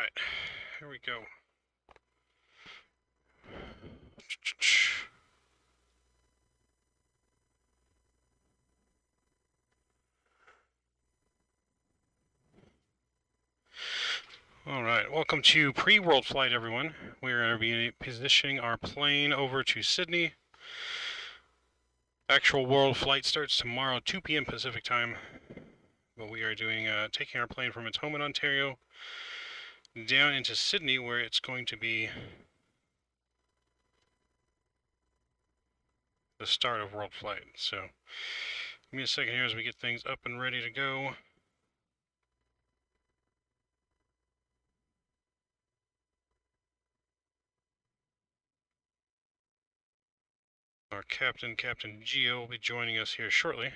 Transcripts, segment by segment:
Alright, here we go. Alright, welcome to pre-world flight, everyone. We're going to be positioning our plane over to Sydney. Actual world flight starts tomorrow, 2 p.m. Pacific time. But we are doing taking our plane from its home in Ontario down into Sydney, where it's going to be the start of world flight. So, give me a second here as we get things up and ready to go. Our captain, Captain Geo, will be joining us here shortly.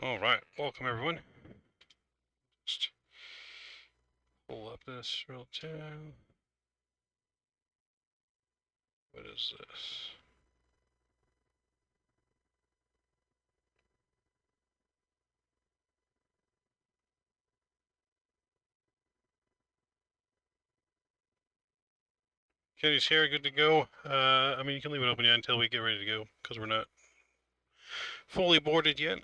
Alright, welcome everyone. Just pull up this real tab. What is this? Kenny's here, good to go. I mean, you can leave it open yet until we get ready to go, because we're not fully boarded yet.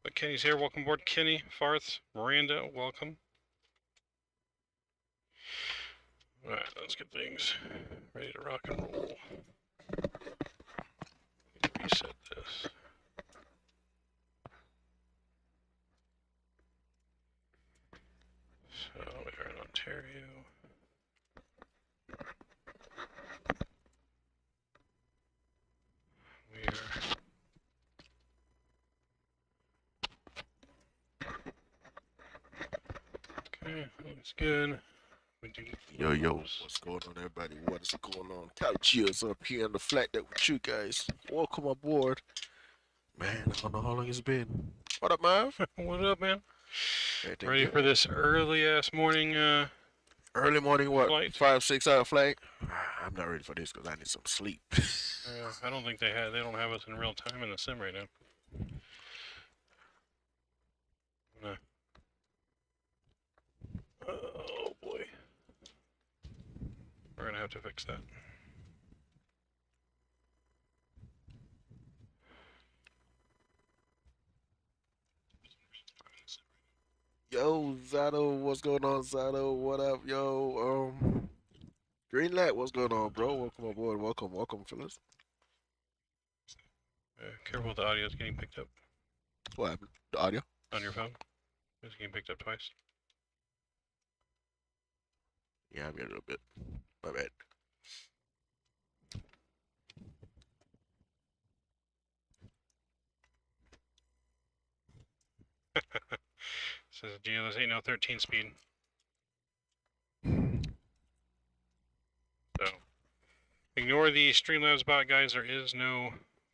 But Kenny's here, welcome aboard. Kenny, Farth, Miranda, welcome. Alright, let's get things ready to rock and roll. Reset this. So we are in Ontario. We are... Okay, looks good. We do Yo, what's going on, everybody? What is going on? Couchiers up here on the flat deck with you guys. Welcome aboard. Man, I don't know how long it's been. What up, Marv? What up, man? Everything Ready good? for this early-ass morning, Early morning, what? flight? 5-6 hour flight? I'm not ready for this because I need some sleep. I don't think they don't have us in real time in the sim right now. No. Oh boy. We're gonna have to fix that. Yo, Zato, what's going on, Zato? What up, yo? Greenlight, what's going on, bro? Welcome aboard. Welcome, fellas. Careful, the audio is getting picked up. What happened? The audio? On your phone. It's getting picked up twice. Yeah, I'm here a little bit. My bad. Says Geo, this ain't no 13 speed. So, ignore the Streamlabs bot, guys. There is no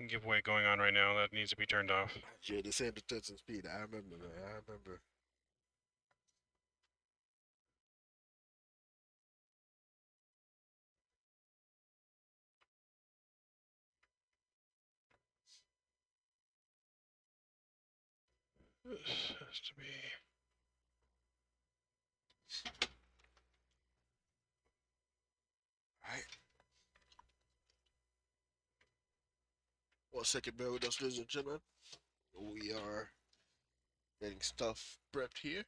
giveaway going on right now. That needs to be turned off. Yeah, they said the touch and speed. I remember, man. I remember. This has to be... Alright. 1 second, bear with us, ladies and gentlemen. We are getting stuff prepped here.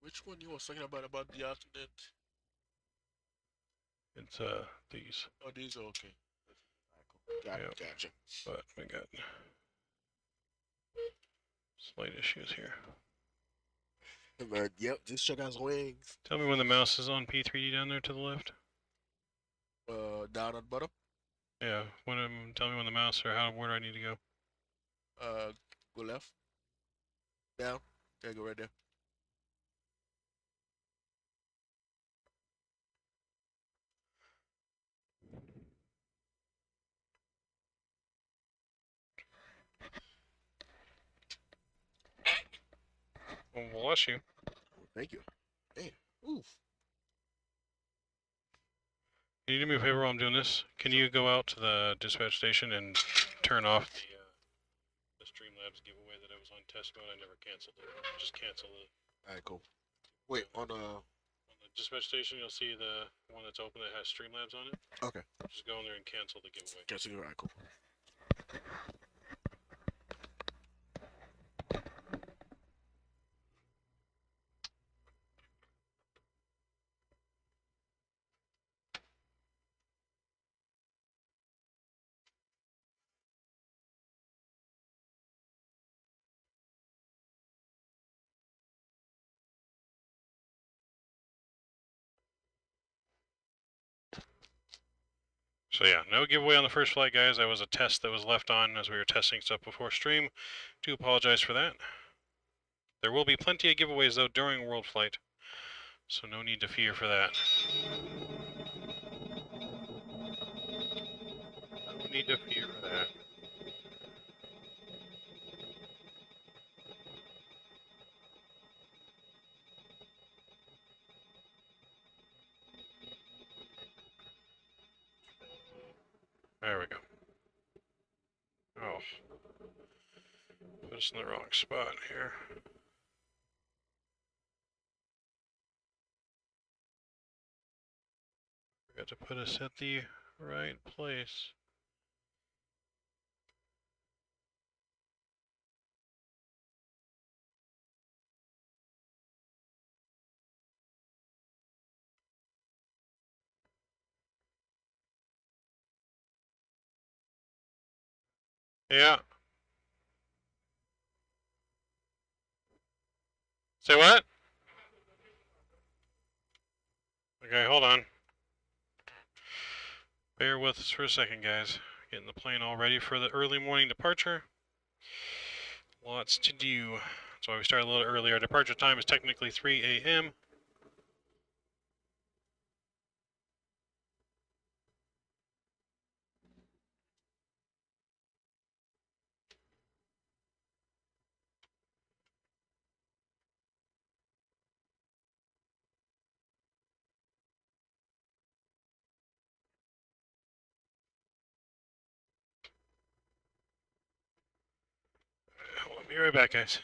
Which one you was talking about the alternate? It's, these. Oh, these are okay. Gotcha. But we got slight issues here. Yep, just check out his wings. Tell me when the mouse is on P3D down there to the left. Down on the bottom. Yeah, tell me when the mouse or where do I need to go? Go left. Down. Yeah, go right there. Well, bless you. Well, thank you. Damn. Oof. Can you do me a favor while I'm doing this? Can you go out to the dispatch station and turn off the Streamlabs giveaway that I was on test mode? I never canceled it. Just cancel it. All right, cool. Wait, on On the dispatch station, you'll see the one that's open that has Streamlabs on it. okay. Just go in there and cancel the giveaway. Cancel. All right, cool. So yeah, no giveaway on the first flight, guys. That was a test that was left on as we were testing stuff before stream. Do apologize for that. There will be plenty of giveaways though during world flight, so no need to fear for that. No need to fear for that. There we go. Oh. Put us in the wrong spot here. Forgot to put us at the right place. Yeah. Say what? Okay, hold on. Bear with us for a second, guys. Getting the plane all ready for the early morning departure. Lots to do. That's why we started a little early. Our departure time is technically 3 a.m. I'll be right back, guys.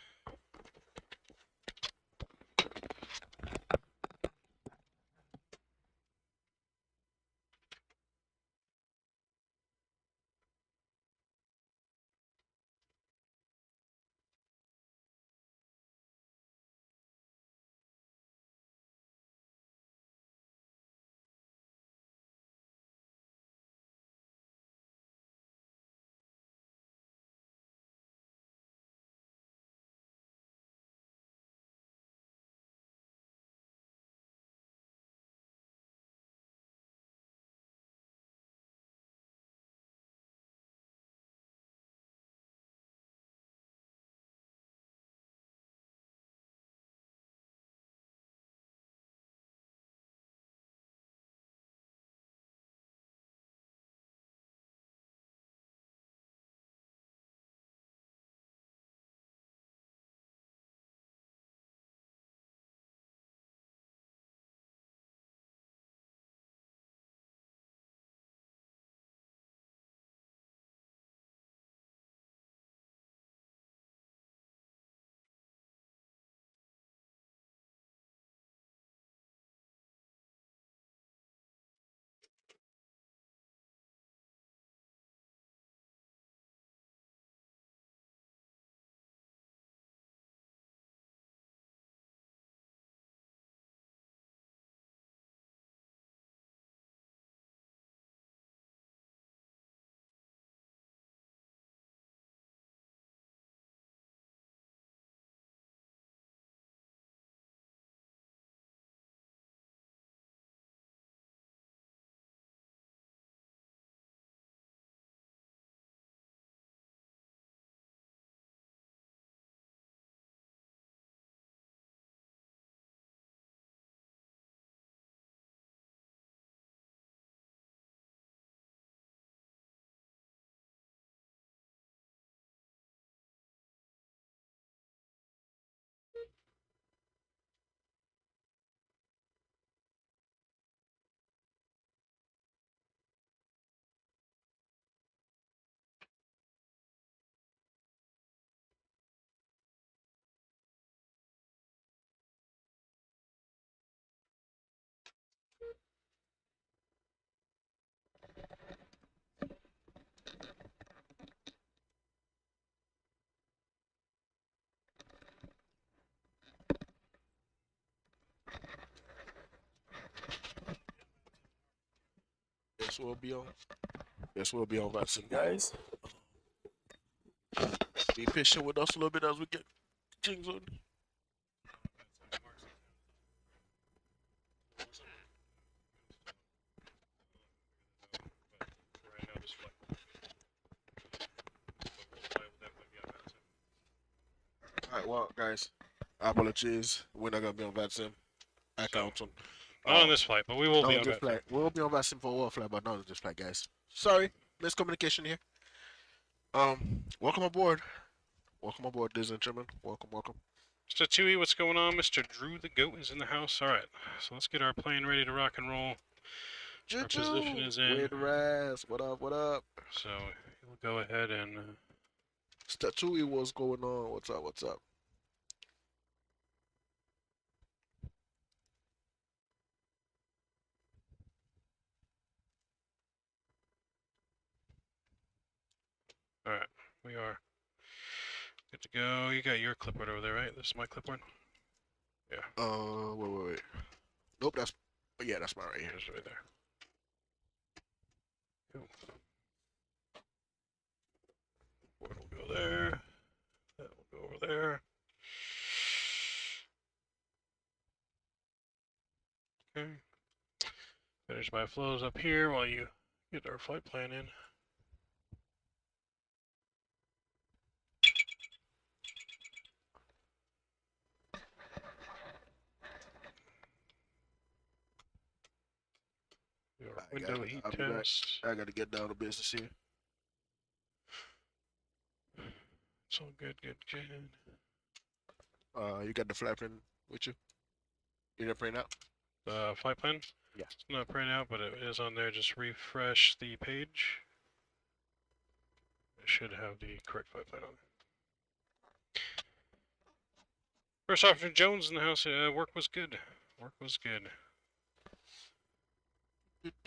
Yes, we'll be on. Yes, we'll be on Vatsim, guys. Be patient with us a little bit as we get things on. Alright, well, guys, apologies. We're not gonna be on Vatsim. I count on. Not on this flight, but we will Not be on on this that flight. We'll be on Vatsim for a world flight, but not on this flight, guys. Sorry, miscommunication here. Welcome aboard. Welcome aboard, ladies and gentlemen. Welcome, welcome. Mr. Tui, what's going on? Mr. Drew the Goat is in the house. All right, so let's get our plane ready to rock and roll. Our position is in. Wait, Raz. What up? What up? So we'll go ahead and. Statui, what's going on? What's up? What's up? All right, we are good to go. You got your clipboard over there, right? This is my clipboard. Yeah. Wait. Nope, that's. Yeah, that's mine right here. It's right there. Cool. Board will go there. That will go over there. Okay. Finish my flows up here while you get our flight plan in. Your window heat I'll be back. test. I gotta get down to business here. It's all good. You got the flight plan with you? You didn't print out? The flight plan? Yeah. It's not printed out, but it is on there. Just refresh the page. It should have the correct flight plan on. First Officer Jones in the house. Work was good. Work was good.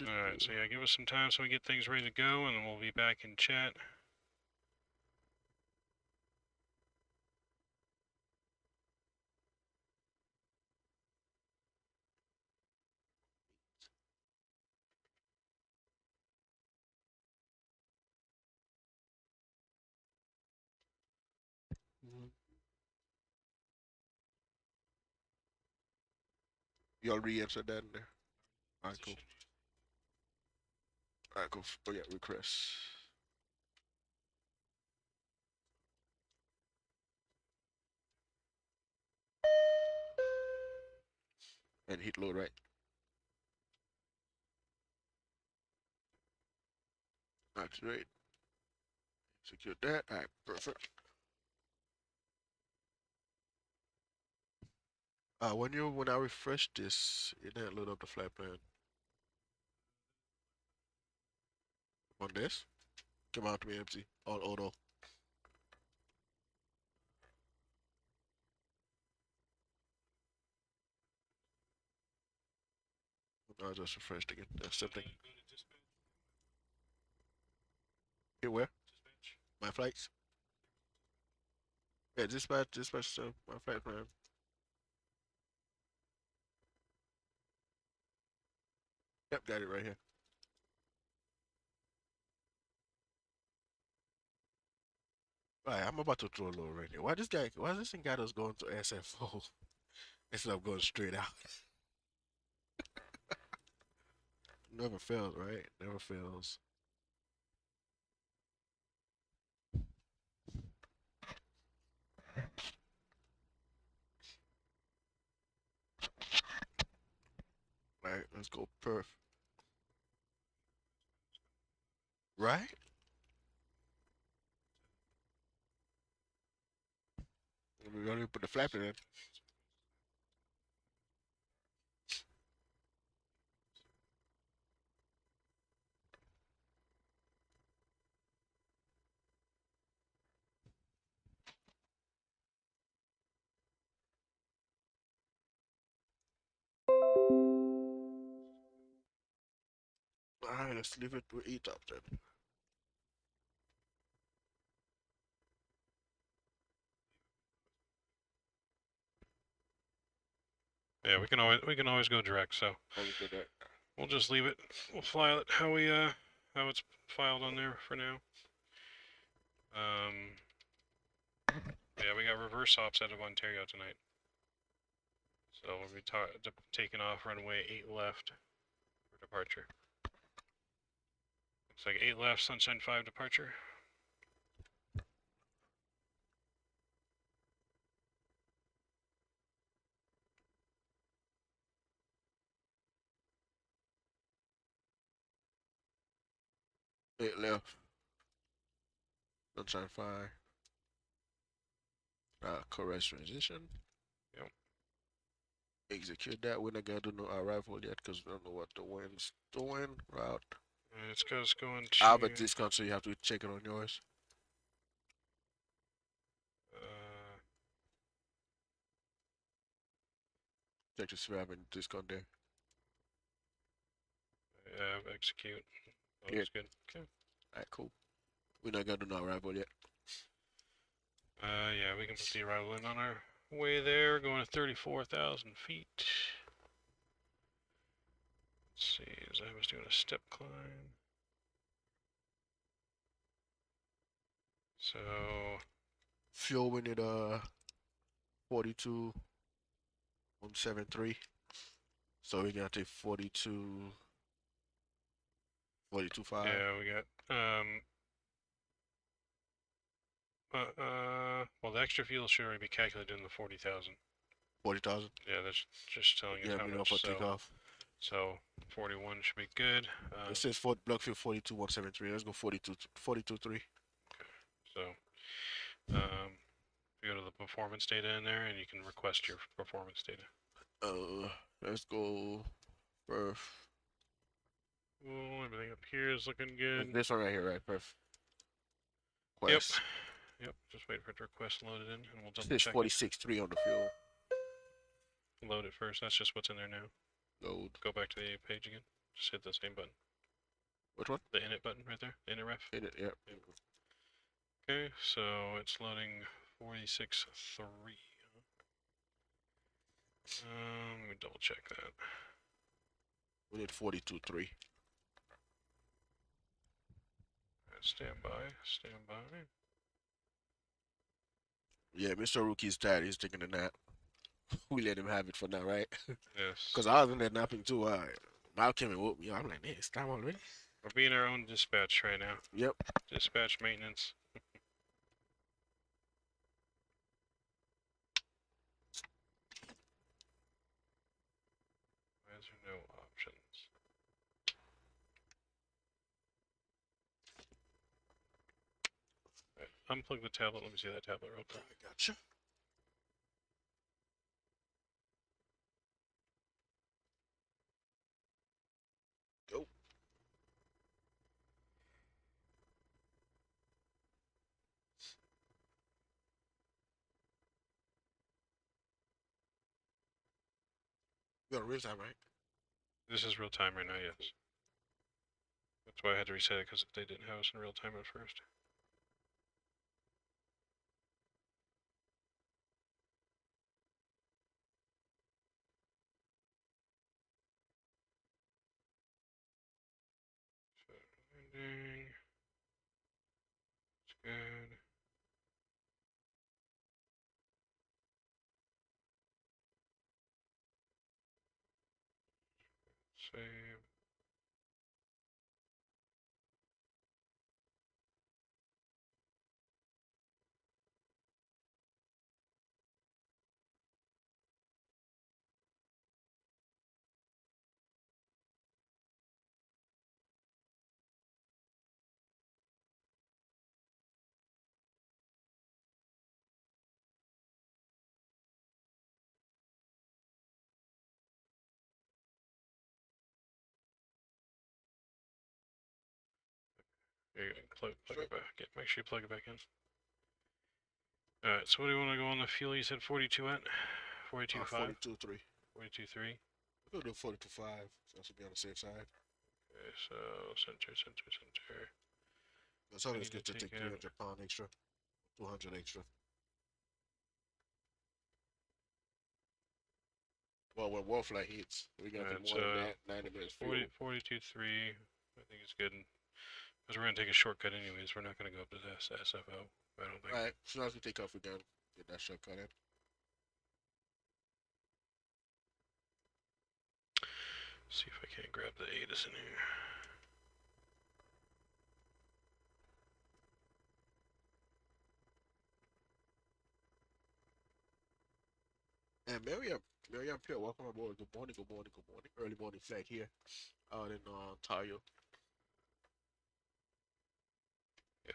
Alright, so yeah, give us some time so we get things ready to go, and then we'll be back in chat. Y'all re-answered that in there? Alright, cool. Alright, cool. Oh yeah, request. And hit load, right? Activate. Secure that. Alright, perfect. When I refresh this, it didn't load up the flight plan. On this? Come out to me empty. On auto. I just refreshed again. That's something. Here where? My flights? Yeah, dispatch my flight plan. Yep, got it right here. Alright, I'm about to throw a little right here. Why this thing got us going to SFO instead of going straight out? Never fails, right? Never fails. Alright, let's go perf. Right? We're gonna put the flapper in. Alright, let's leave it with E-top then. Yeah, we can always go direct. So Always do that. We'll just leave it. We'll file it how it's filed on there for now. Yeah, we got reverse ops out of Ontario tonight. So we'll be taking off runway 8 left for departure. It's like 8 left, Sunshine 5 departure. Eight left. Sunshine 5. Correct transition. Yep. Execute that. We're not gonna do no arrival yet because we don't know what the wind's doing. Route. It's going to. Albert discount, so you have to check it on yours. Check to see if I have any discount there. Yeah, execute. Oh, Yeah. that's good. Okay. Alright, cool. We're not gonna do no arrival yet. Yeah, we can put the arrival in on our way there. We're going to 34,000 feet. Let's see, as I was doing a step climb. So Fuel we need 42.173. So we're gonna take 42.5. yeah, we got well, the extra fuel should already be calculated in the 40,000. 40,000. Yeah, that's just telling us Yeah, how we know much. for takeoff. So 41 should be good. It says block fuel 42.173. Let's go 42.3. So you go to the performance data in there, and you can request your performance data. Let's go perf. Oh, everything up here is looking good. This one right here, right? Perf. Request. Yep. Just wait for it to request loaded in, and we'll double check. 46.3 on the fuel. Load it first. That's just what's in there now. Load. Go back to the page again. Just hit the same button. Which one? The init button right there. The init ref. Init, yep. Okay, so it's loading 46.3. Let me double check that. We need 42.3. Right, stand by. Stand by. Yeah, Mr. Rookie's tired. He's taking a nap. We let him have it for now, right? Yes. Because I was in there napping too. Mal came and woke me up. I'm like, man, it's time already. We're being our own dispatch right now. Yep. Dispatch maintenance. Why is there no options? Right, unplug the tablet. Let me see that tablet real quick. I gotcha. Go. You got a real time, right? This is real time right now, yes. That's why I had to reset it, because they didn't have us in real time at first. So, landing. It's good. Save. Here you go. Plug it back. Yeah, make sure you plug it back in. Alright, so what do you want to go on the fuel? You said 42 at? 42.5? 42.3. 42.3? We'll do 42.5. So that should be on the safe side. Okay, so center. That's always need good to to take take 300 pound extra. 200 extra. Well, when war flight hits, we got to be It's more than that. 90 minutes fuel. 42.3. I think it's good. Because we're going to take a shortcut anyways. We're not going to go up to the SFO. I don't think. All right, as soon as we take off, we can get that shortcut in. See if I can't grab the ATIS in here. And Miriam Pierre, welcome aboard. Good morning, good morning, good morning. Early morning flight here out in Ontario. Yes.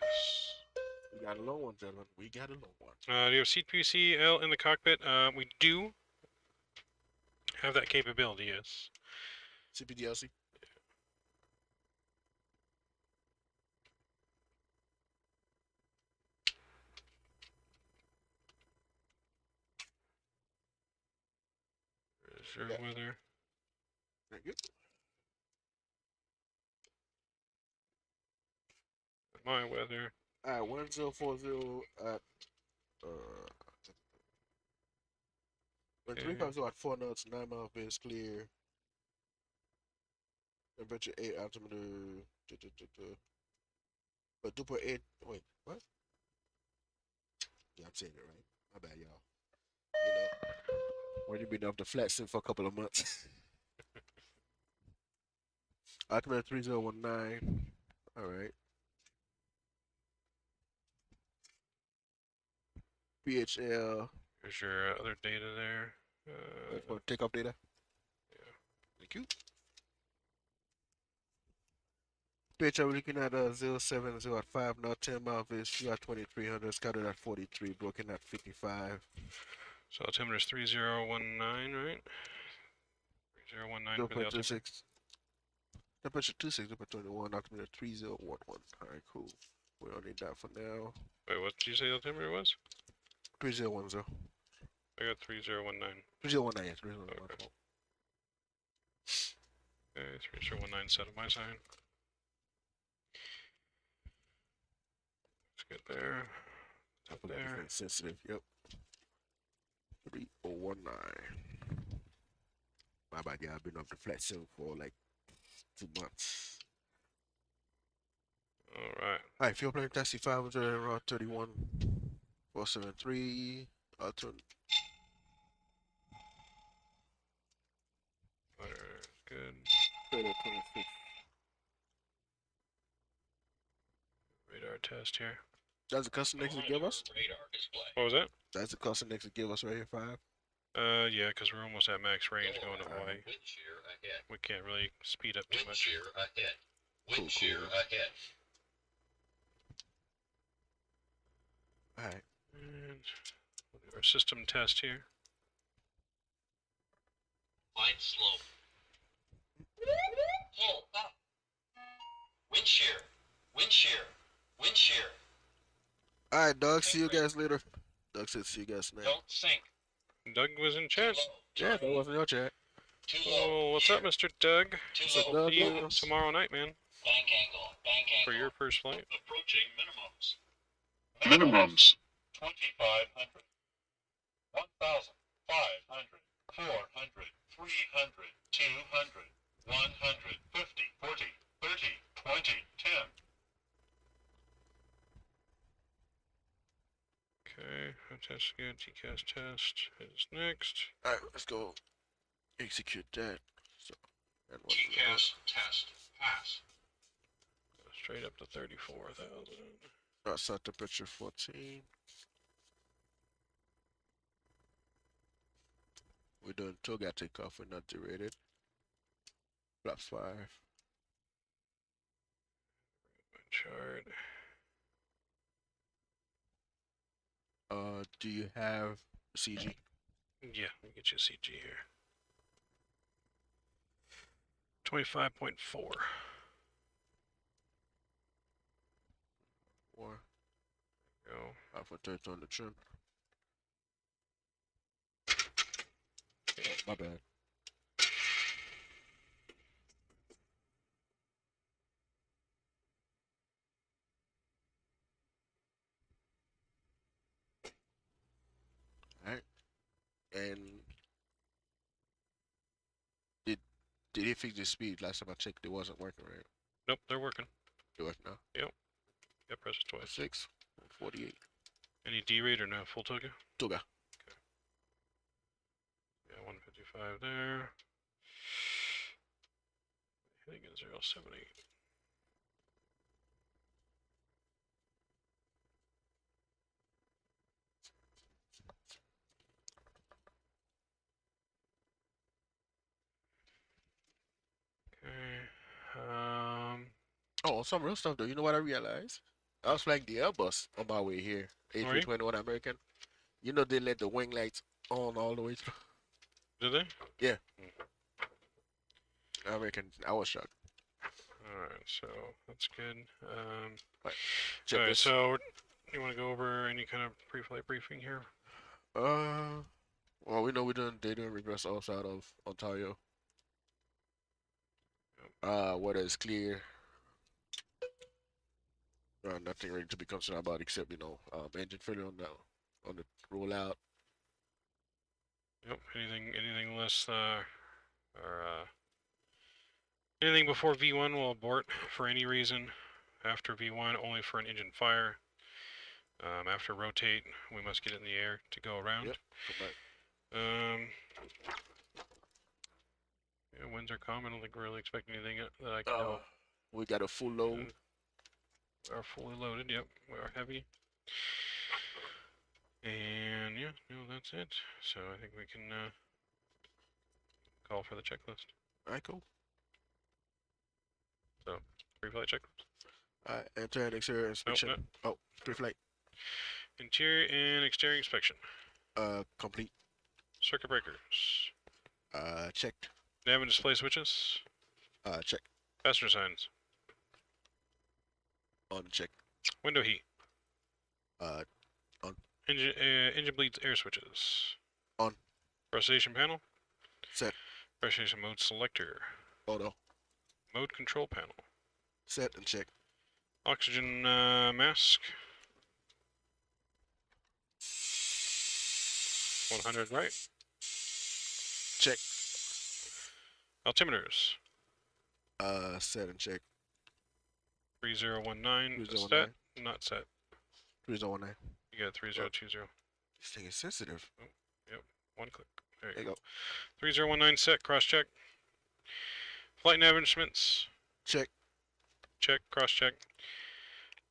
We got a long one, gentlemen. We got a long one. Do you have CPCL in the cockpit? We do have that capability, yes. CPDLC. Reserve Yeah. weather. Thank you. My weather. All right, 1040 at when 350 at 4 knots, 9 mile base clear. Temperature 8 altimeter. But Duper 8. Wait, what? Yeah, I'm saying it right. My bad, y'all. You know, when you've been off the flat sim for a couple of months. Altimeter 3019. All right. PHL. Here's your other data there. For takeoff data. Yeah. Thank you. PHL, we're looking at 070 at 5 knot, 10 mile base, fuel at 2300, scattered at 43, broken at 55. So altimeter is 3019, right? 3019 for the altimeter. 0.26. Temperature 26, temperature 21, altimeter 3011. Alright, cool. We don't need that for now. Wait, what did you say the altimeter was? 3010. I got 3019. 3019, yeah, 3019. Okay, 3019 set on my side. Let's get there. Up there. Sensitive, yep. 3019. My bad, yeah, I've been off the flat sim for like 2 months. Alright. Alright, fuel plane taxi 500, route 31, 473, alternate. Good. 26. Radar test here. That's the custom next to give us? Radar display. What was that? That's the custom next to give us right here, 5. Yeah, because we're almost at max range going to Hawaii. Wind shear ahead. We can't really speed up too Wind much. shear ahead. Wind Cool, shear cool. ahead. Alright. And we'll do our system test here. Light slope. Pull up. Wind shear. Wind shear. Wind shear. Alright, Doug. See you guys later. Doug said, see you guys now. Don't sink. Doug was in chat. Yeah, that wasn't your chat. Too low. Oh, what's up, Mr. Doug? Too What's up, low. Doug? See you tomorrow night, man, Bank angle. Bank angle. for your first flight. Approaching minimums. Minimums. 2,500. 1,500. 400. 300. 200. 100. 50. 40. 30. 20. 10. Okay, test good. TCAS test is next. Alright, let's go execute that. So, that was TCAS test. Pass. Straight up to 34,000. outside temperature 14. We're doing toga takeoff, we're not derated. Flaps 5. Chart. Do you have CG? Yeah, let me get you a CG here. 25.4. Or Go. Alpha 30 on the trim. My bad. Alright. And Did it fix the speed? Last time I checked, it wasn't working right. Nope, they're working. It works now. Yep, press it twice. 6, 48. Any D-rate or no? Full toga? Toga. Yeah, 155 there. Hitting at 078. Okay. Oh, some real stuff though. You know what I realized? I was flying the Airbus on my way here. Are you? A321 American. You know they let the wing lights on all the way through. Did they? Yeah. American. I was shocked. Alright, so that's good. Check Alright, this. so you want to go over any kind of pre-flight briefing here? Well, we know they're doing reverse ops out of Ontario. Weather is clear. Nothing really to be concerned about except engine failure on the rollout. Yep. Anything less anything before V1 will abort for any reason. After V1, only for an engine fire. After rotate, we must get it in the air to go around. Yep. Yeah, winds are calm. I don't think we're really expecting anything that I can know. We got a full load. We are fully loaded. Yep, we are heavy. And yeah, no, that's it. So I think we can call for the checklist. Alright, cool. So, pre-flight checklist. Alright, enter and exterior inspection. no. Oh, pre-flight. Interior and exterior inspection. Complete. Circuit breakers. Checked. Nav and display switches. Check. Passenger signs. On check. Window heat. On. Engine bleeds air switches. On. Pressurization panel. Set. Pressurization mode selector. Auto. Mode control panel. Set and check. Oxygen mask. 100 right. Check. Altimeters. Set and check. 3019. 3019. Set. Not set. 3019. You got 3020. This thing is sensitive. Yep. One click. There There you you go. 3019 set. Cross check. Flight nav instruments. Check. Check. Cross check.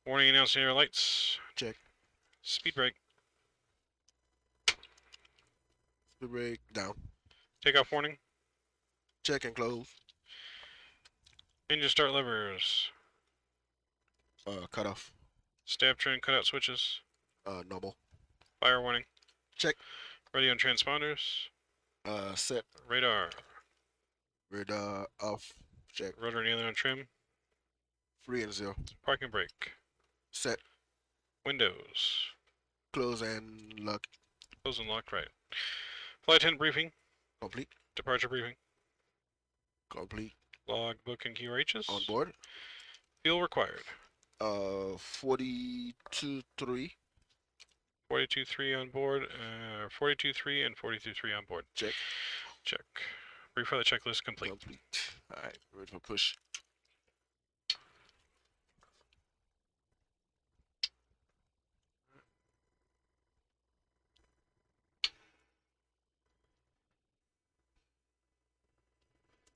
Warning announcing air lights. Check. Speed brake. Speed brake down. Takeoff warning. Check and close. Engine start levers. Cut off. Stab trim cutout switches. Normal. Fire warning. Check. Radio and transponders. Set. Radar. Radar off. Check. Rotor and aileron trim. Free and 0. Parking brake. Set. Windows. Close and lock. Close and locked right. Flight attendant briefing. Complete. Departure briefing. Complete. Log, book, and QRHs. On board. Fuel required. 42.3. 42.3 on board. 42.3 and 42.3 on board. Check. Check. Brief for the checklist complete. Complete. Alright, ready for push.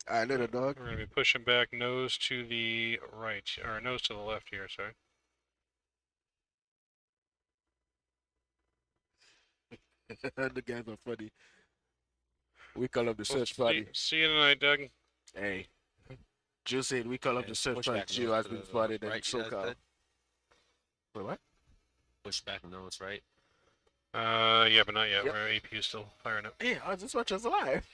Alright, little dog. We're going to be pushing back nose to the right, or nose to the left here, sorry. The guys are funny. We call up the Well, search party. See you tonight, Doug. Hey. Jill said we call up the search party. Pushback Jill nose has to been the spotted in right, you guys SoCal. said? Wait, what? Push back nose, right? Yeah, but not yet. Yep. Our APU is still firing up. Hey, I just watched us alive.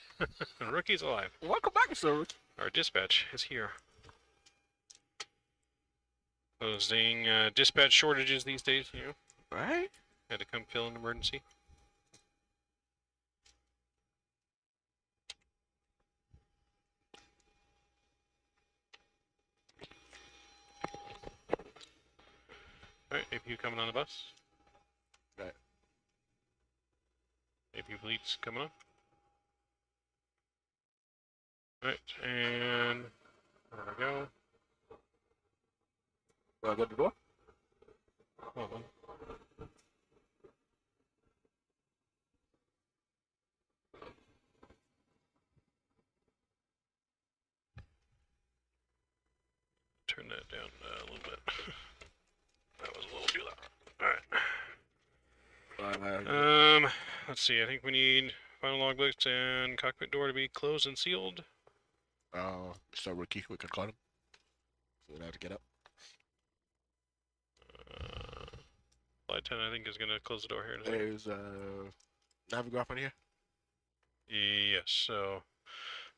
And rookie's alive. Welcome back, sir. Our dispatch is here. Closing dispatch shortages these days, you know. Right? Had to come fill an emergency. Alright, APU coming on the bus. Right. APU bleeds coming on. Right, and there we go. Do I get the door? Hold on. Turn that down a little bit. That was a little too loud. Alright. Let's see. I think we need final logbooks and cockpit door to be closed and sealed. So Ricky, we can call him. So we have to get up. Flight attendant, I think, is going to close the door here in a second. There's Navigograph on here. Yes, so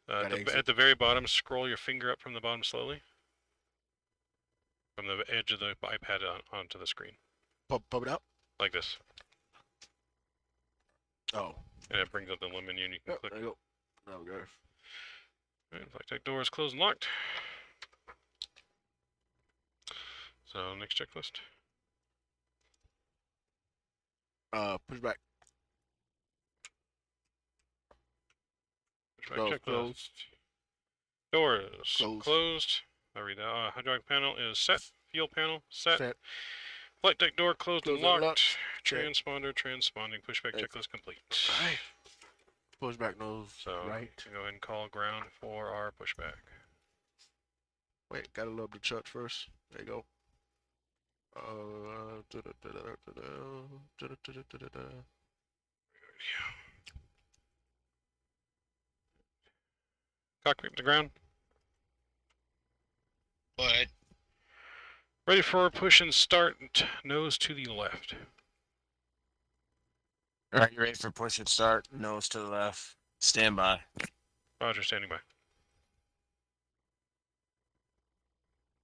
Got exit. at the very bottom, scroll your finger up from the bottom slowly. From the edge of the iPad onto the screen. Pop it out. Like this. Oh. And it brings up the menu and you can Yep, click. there you go. Navigograph. Alright, flight deck door is closed and locked. So, next checklist. Pushback. Pushback checklist. Closed. Door is closed. I read that. Hydraulic panel is set. Fuel panel set. Flight deck door closed and locked. Transponder transponding. Pushback checklist complete. Right. Pushback nose right. Go ahead and call ground for our pushback. Wait, gotta load the chart first. There you go. Cockpit to ground. But Ready for push and start. Nose to the left. Alright, you ready for push and start? Nose to the left. Stand by. Roger, standing by.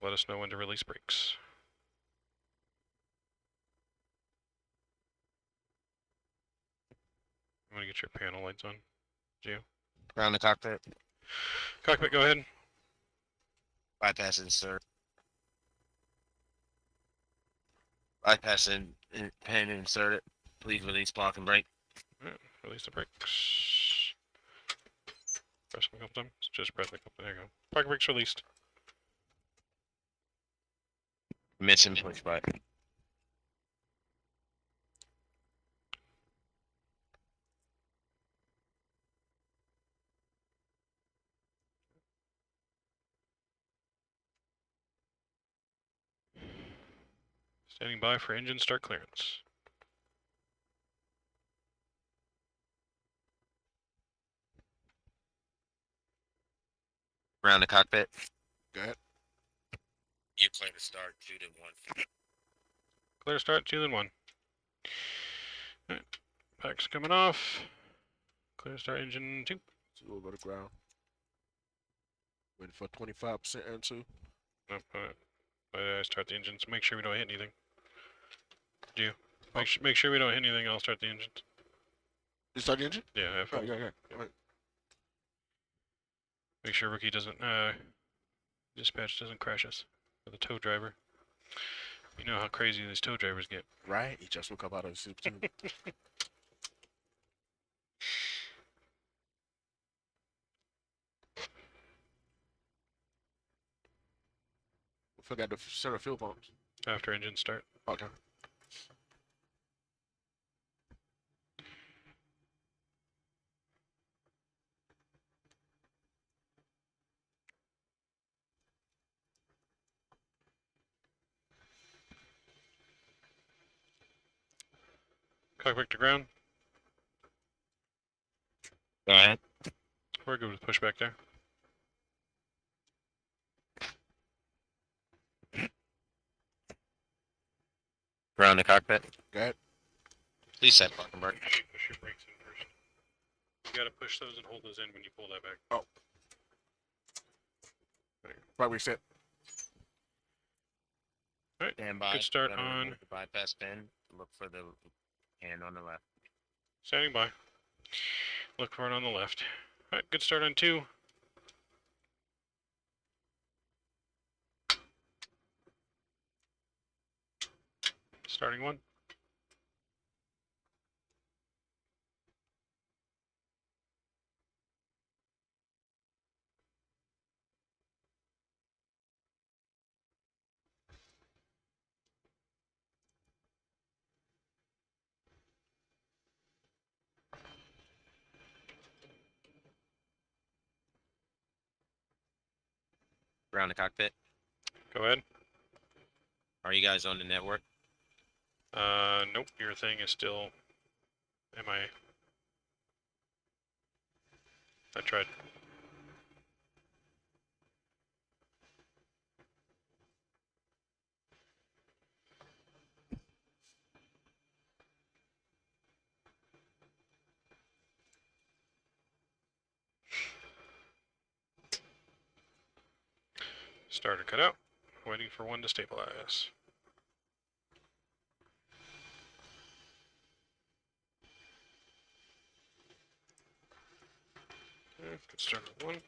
Let us know when to release brakes. I'm gonna get your panel lights on. Gio. Ground the cockpit. Cockpit, go ahead. Bypass insert. Bypass in pin and insert it. Please release block and brake. Alright, release the brakes. Press them a couple times. Just press a couple. There you go. Parking brakes released. Mission pushback. Standing by for engine start clearance. Ground the cockpit. Go ahead. You clear to start 2 to 1. Clear start 2 then 1. Alright. Pack's coming off. Clear start engine 2. So we'll go to ground. Waiting for 25% N2. Nope, alright. Start the engines. Make sure we don't hit anything. Do you? Make sure we don't hit anything. I'll start the engines. You start the engine? Yeah, Oh, yeah. Right. Make sure Rookie doesn't, dispatch doesn't crash us with a tow driver. You know how crazy these tow drivers get. Right? He just woke up out of his sleep too. Forgot to set our fuel pumps. After engine start. Okay. Cockpit to ground. Go ahead. We're good with pushback there. Ground the cockpit. Go ahead. Please set block and brake. Push your brakes in first. You gotta push those and hold those in when you pull that back. Oh. Right, set. Alright, Stand by. good start Gotta on. remove the bypass pin. Look for the hand on the left. Standing by. Look for it on the left. Alright, good start on 2. Starting 1. around the cockpit? Go ahead. Are you guys on the network? Nope. Your thing is still MIA. I tried. Starter cut out. Waiting for one to stabilize. Okay, good start with one.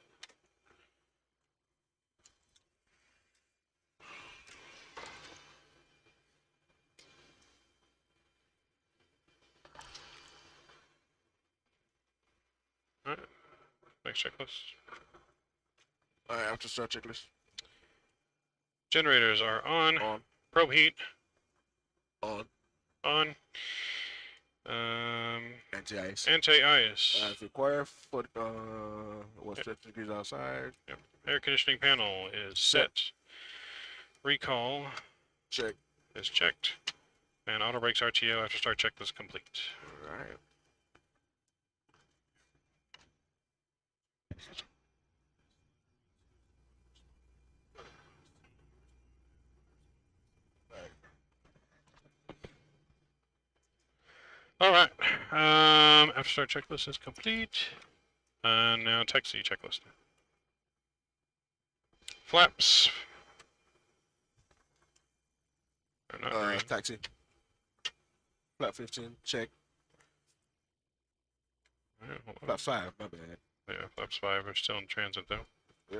Alright. Next checklist. Alright, after start checklist. Generators are on. On. Probe heat On. on. Anti-ice. Anti-ice. As required for what's 50 degrees outside. Yep. Air conditioning panel is set. Recall Check. is checked. And auto brakes RTO after start checklist complete. Alright. Alright. After start checklist is complete. And now taxi checklist. Flaps. They're not green. Taxi. Flat 15, check. Alright, hold on. Flat 5, my bad. Yeah, flaps 5 are still in transit though. Yeah.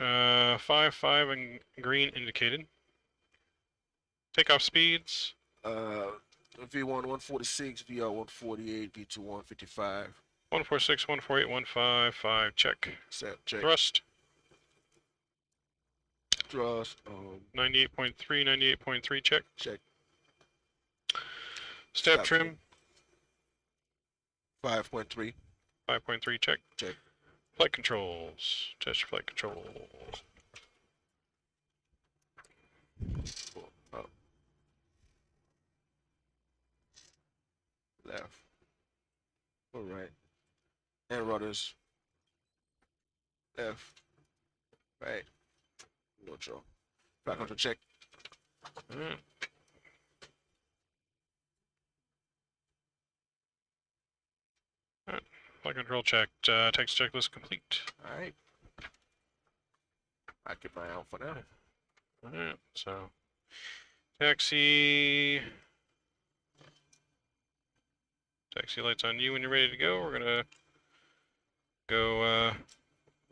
Alright, 5 and green indicated. Takeoff speeds. V1 146, VR 148, V2 155. 146, 148, 155, check. Set, check. Thrust. Thrust, 98.3, 98.3, check. check. Step Step trim. 5.3, 5.3, check. check. Flight controls. Test flight controls. Up. Left. All right. And rudders. Left. Right. Neutral. Flight control check. Alright. Alright. Flight control checked. Text checklist complete. All right. I keep my eye out for now. Alright, so taxi lights on you when you're ready to go. We're gonna go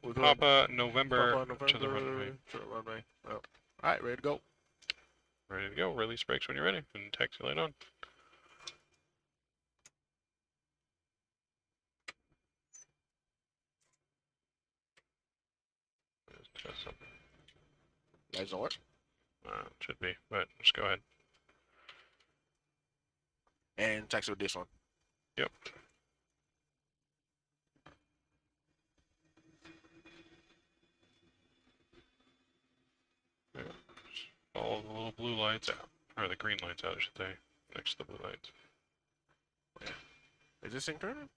We're going Papa November, November to the runway. To the runway. Oh. All right, ready to go. Ready to go. Release brakes when you're ready, and taxi light on. Let's test something. Lights on. Should be, but just go ahead. And taxi with this one. Yep. Yeah. Follow the little blue lights out, or the green lights out, I should say, next to the blue lights. Is this thing turning?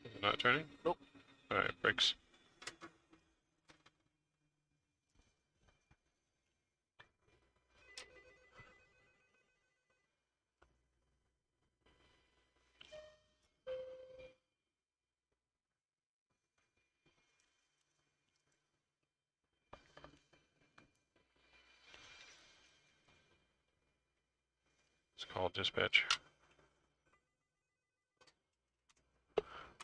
Is it not turning? Nope. Alright, brakes. It's called dispatch.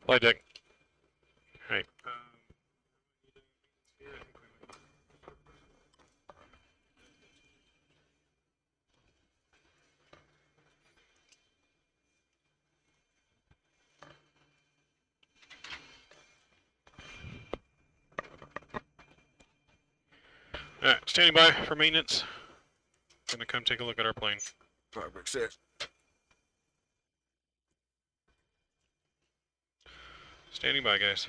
Flight deck. Hey. Alright, standing by for maintenance. Gonna come take a look at our plane. Perfect set. Standing by, guys.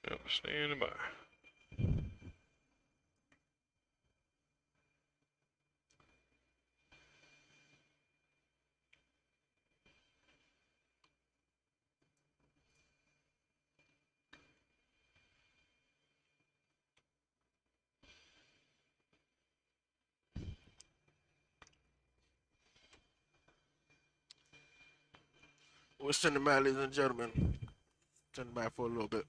Yep, standing by. We're standing by, ladies and gentlemen. Standing by for a little bit.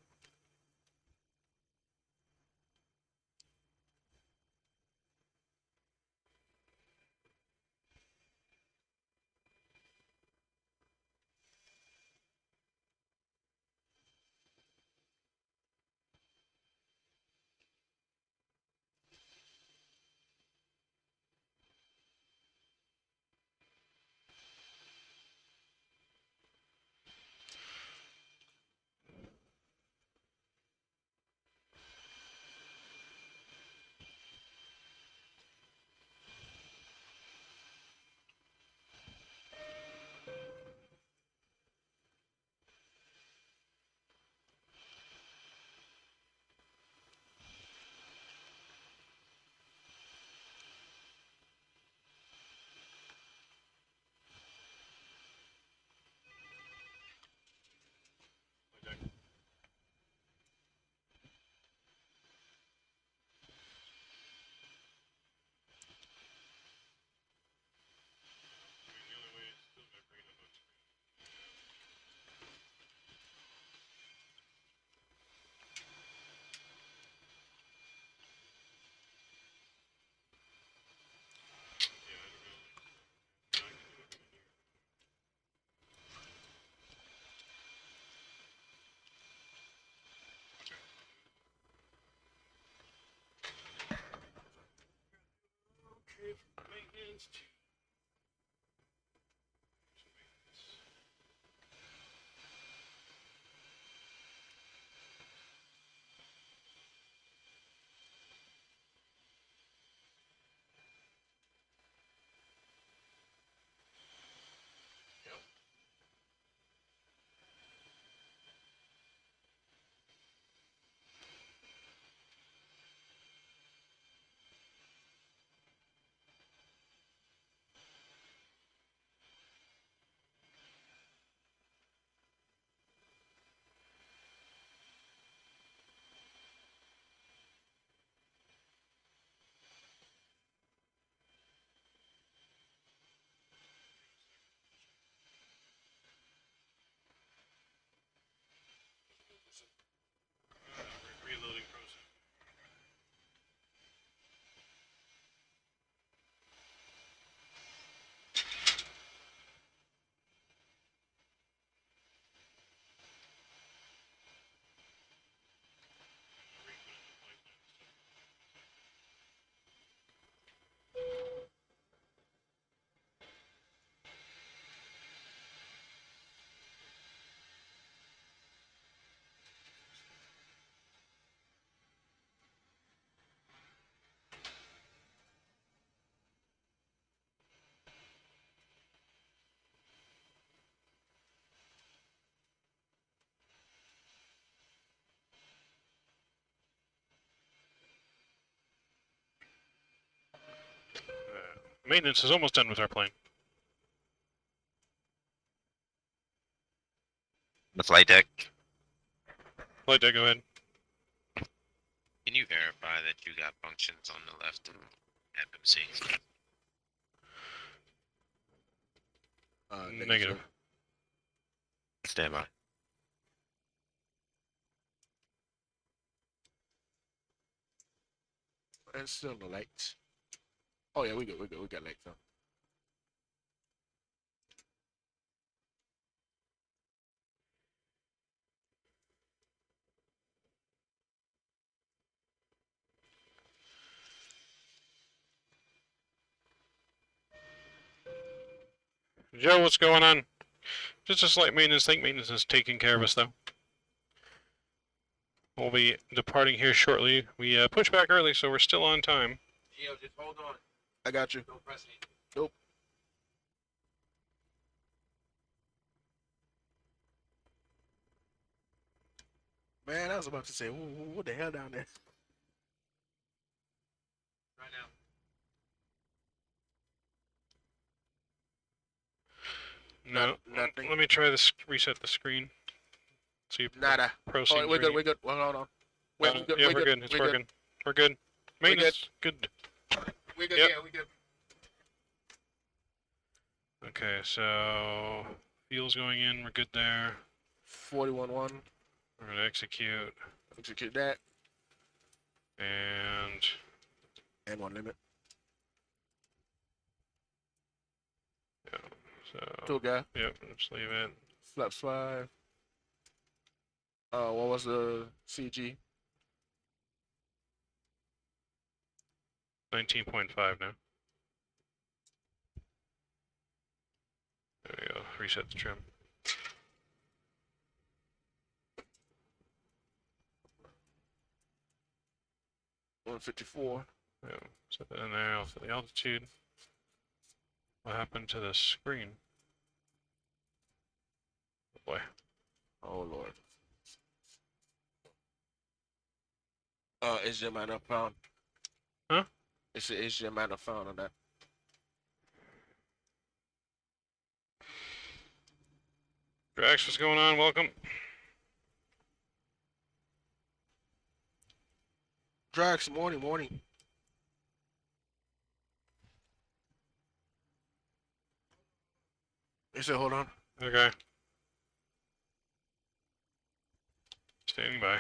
Okay, maintenance to reloading process. Maintenance is almost done with our plane. The flight deck. Flight deck, go ahead. Can you verify that you got functions on the left of FMC? Negative. Stand by. And still no lights. Oh yeah, we good. We good. We got lights on. Joe, what's going on? Just a slight maintenance. Think maintenance is taking care of us, though. We'll be departing here shortly. We pushed back early, so we're still on time. Gio, just hold on. I got you. Don't press anything. Nope. Man, I was about to say, what the hell down there? Right now. No, Nothing. let me try this. Reset the screen. See if Nada. Pro Oh, seems we're good. ready. We're good. Well, hold on. Wait, Yeah, we're good. It's working. We're good. Maintenance, good. We're good. Yep. Yeah, we good. Okay, so fuel's going in. We're good there. 41-1. We're gonna execute Execute that. and And one limit. yeah. So Two guy. yep, just leave it. Flaps 5. What was the CG? 19.5 now. There we go. Reset the trim. $154. Yeah, set that in there. I'll set the altitude. What happened to the screen? Oh boy. Oh Lord. Is your man not found? Huh? Is your man not found on that? Drax, what's going on? Welcome. Drax, morning. He said, hold on. Okay. Standing by.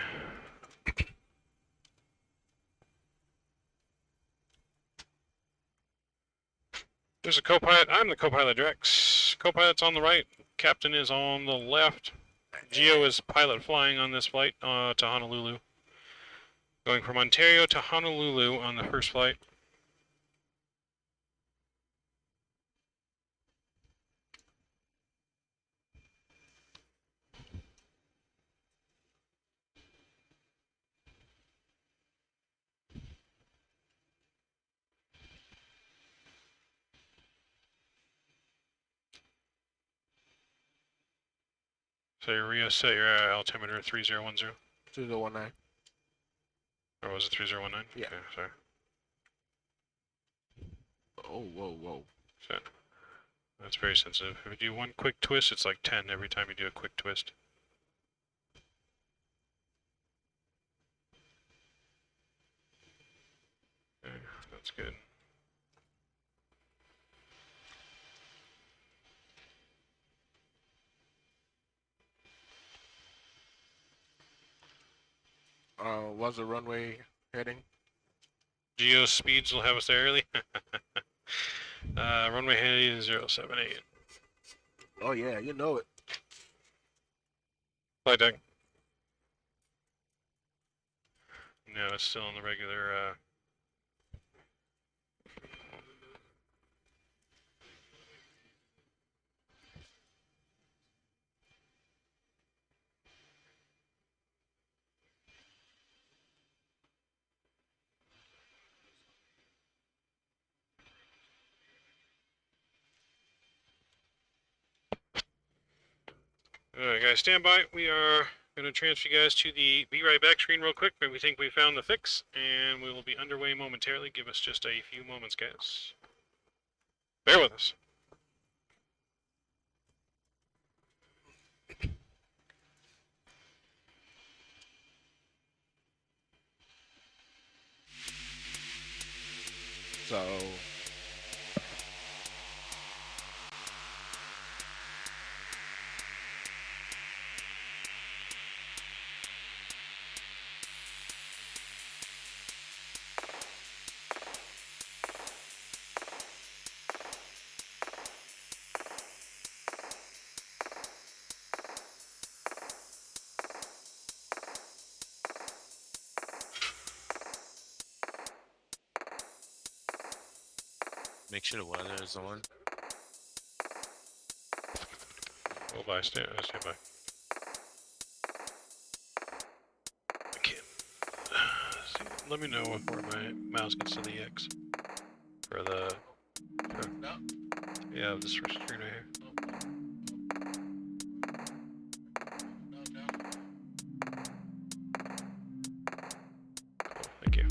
There's a co-pilot. I'm the co-pilot, Drax. Co-pilot's on the right. Captain is on the left. Geo is pilot flying on this flight to Honolulu. Going from Ontario to Honolulu on the first flight. So you reset your altimeter 3010. 2019. Or was it 3019? Yeah. Okay, sorry. Oh, whoa. Set. That's very sensitive. If you do one quick twist, it's like 10 every time you do a quick twist. Okay, that's good. What's the runway heading? Geo speeds will have us there early. Runway heading 078. Oh yeah, you know it. Flight deck. No, it's still on the regular. Alright, guys, stand by. We are going to transfer you guys to the Be Right Back screen real quick. We think we found the fix, and we will be underway momentarily. Give us just a few moments, guys. Bear with us. So Make sure the weather is on. Hold by, stand by. I can't. See, let me know where my mouse gets to the X. For the. Yeah, this screen right here. Cool, thank you.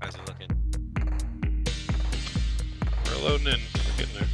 How's it looking? We're loading in. We're getting there.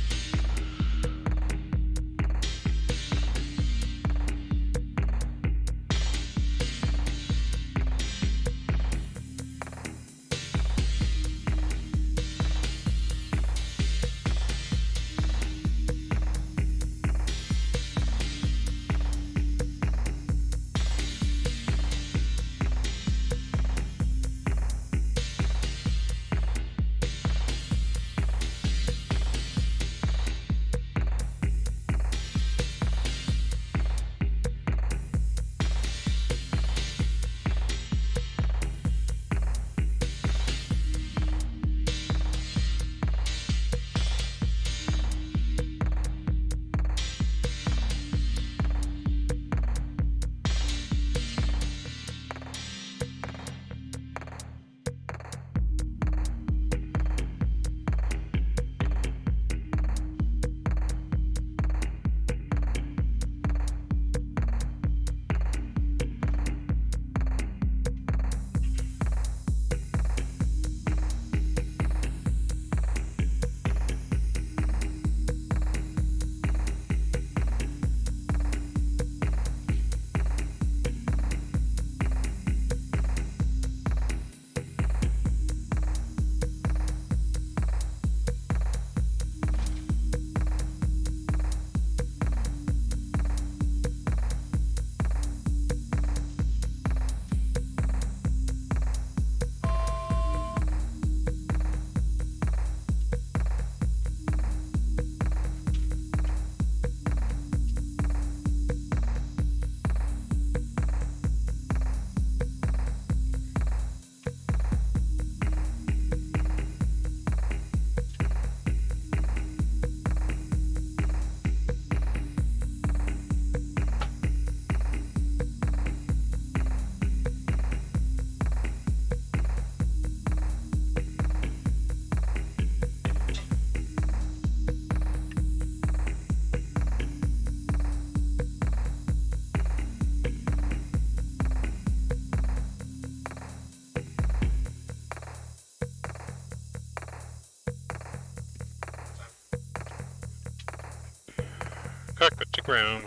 brown.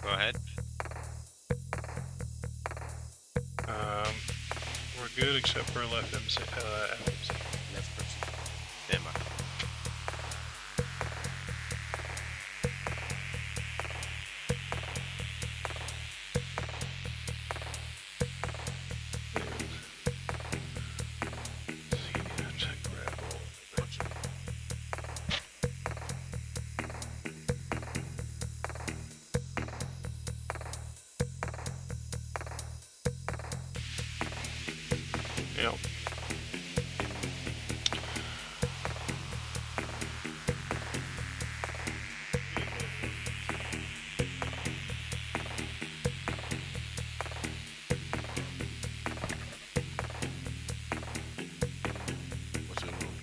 Go ahead. We're good except for left MC. FMC. Left person. Stand by. Yep. What's your room?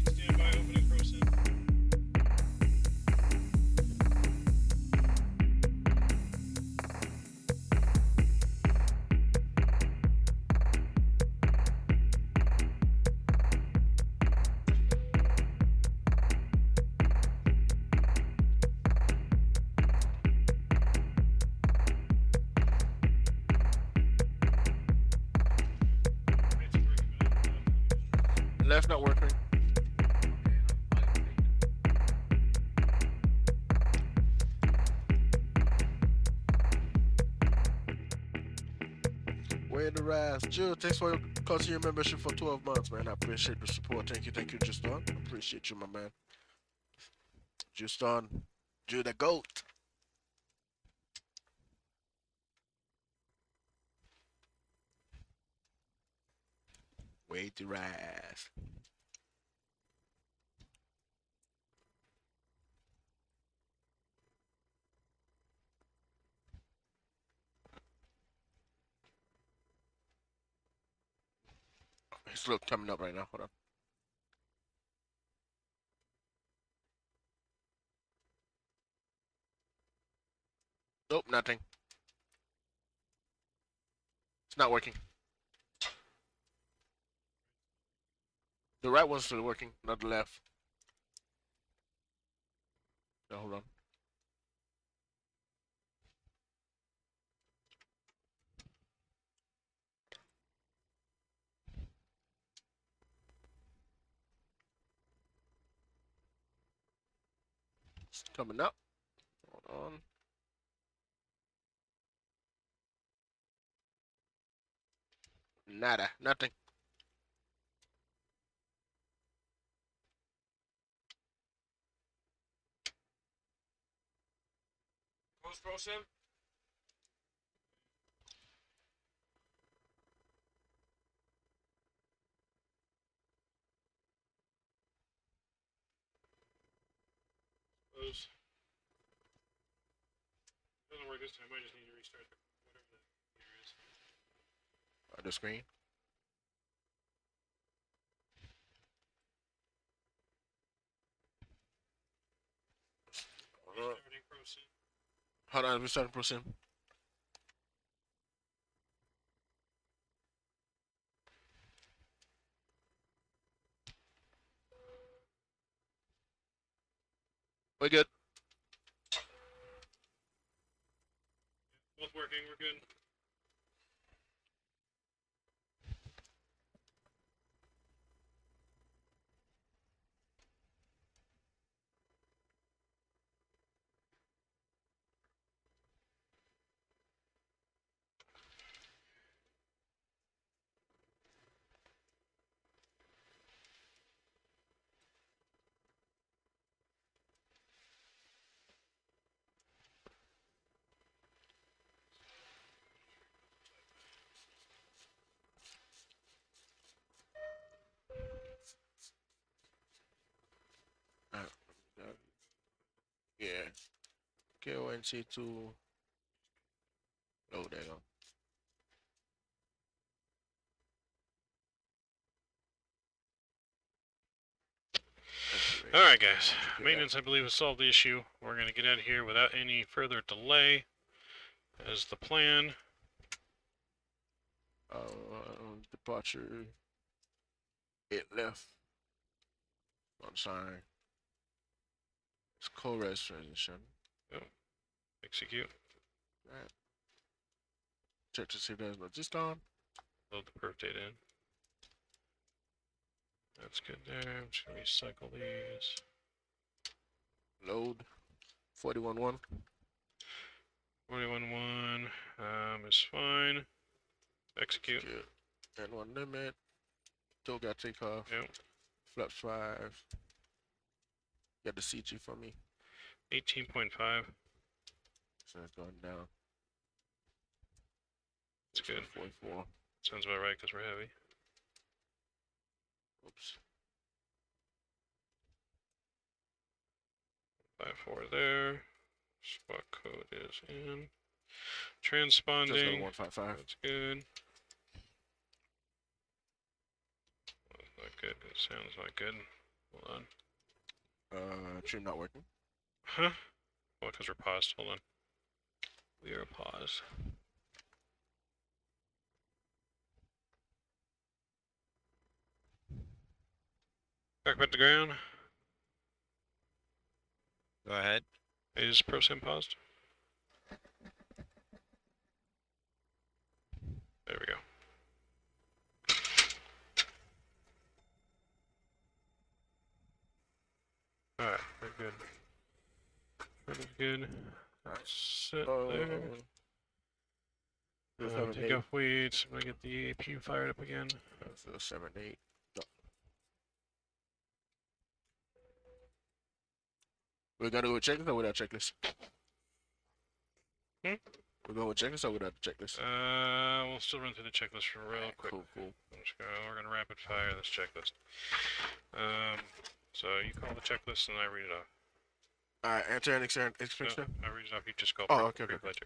Stand by opening process. Left not working. Where the rise? Jill, thanks for your membership for 12 months, man. I appreciate the support. Thank you, Just on. Appreciate you, my man. Just on. Jill the GOAT. Wait to rise. It's look coming up right now. Hold on. Nope, nothing. It's not working. The right one's still working, not the left. No, hold on. It's coming up. Hold on. Nada, nothing. Post process. Close. Doesn't work this time. I just need to restart whatever the computer is. The screen. Hold on, we're starting to proceed. We're good. Both working, we're good. Yeah. KONC2. Oh, there you go. Alright, guys. Maintenance, I believe, has solved the issue. We're going to get out of here without any further delay, as the plan. Departure. It left. On sign. It's co-res transition. Execute. Right. Check to see if there's no just on. Load the perf data in. That's good there. I'm just going to recycle these. Load. 41.1. 41.1 is fine. Execute. And one limit. Still got takeoff. Yep. Flaps 5. Got the CG for me. 18.5. So it's going down. That's good. 44. Sounds about right because we're heavy. Oops. 5.4 there. Spot code is in. Just got a Transponding. 155. That's good. That's not good. It sounds not good. Hold on. Trim not working. Huh? Well, because we're paused. Hold on. We are paused. Cockpit to ground. Go ahead. Is ProSim paused? There we go. Alright, we're good. Pretty good. Sit there. Take off weights. I'm gonna get the AP fired up again. So 7, 8. No. We're gonna go with checklist or without checklist? Hmm? We're going with checklist or without the checklist? We'll still run through the checklist real quick. Cool. We're gonna rapid fire this checklist. So you call the checklist and I read it off. Alright, interior and exterior No, inspection. I read it off. You just call. Okay. Checklist.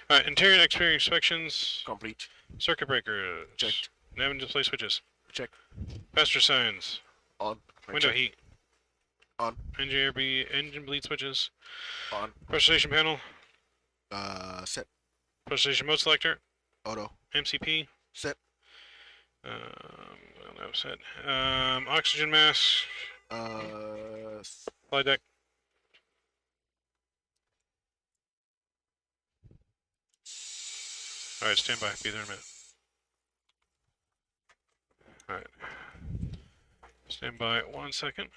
All right, interior and exterior inspections. Complete. Circuit breakers. Checked. Nav and display switches. Check. Passenger signs. On. Window Check. heat. On. Engine bleed switches. On. Pressure station panel. Set. Pressure station mode selector. Auto. MCP. Set. Well, that was set. Oxygen mask. Flight deck. All right, stand by. Be there in a minute. All right. Stand by 1 second.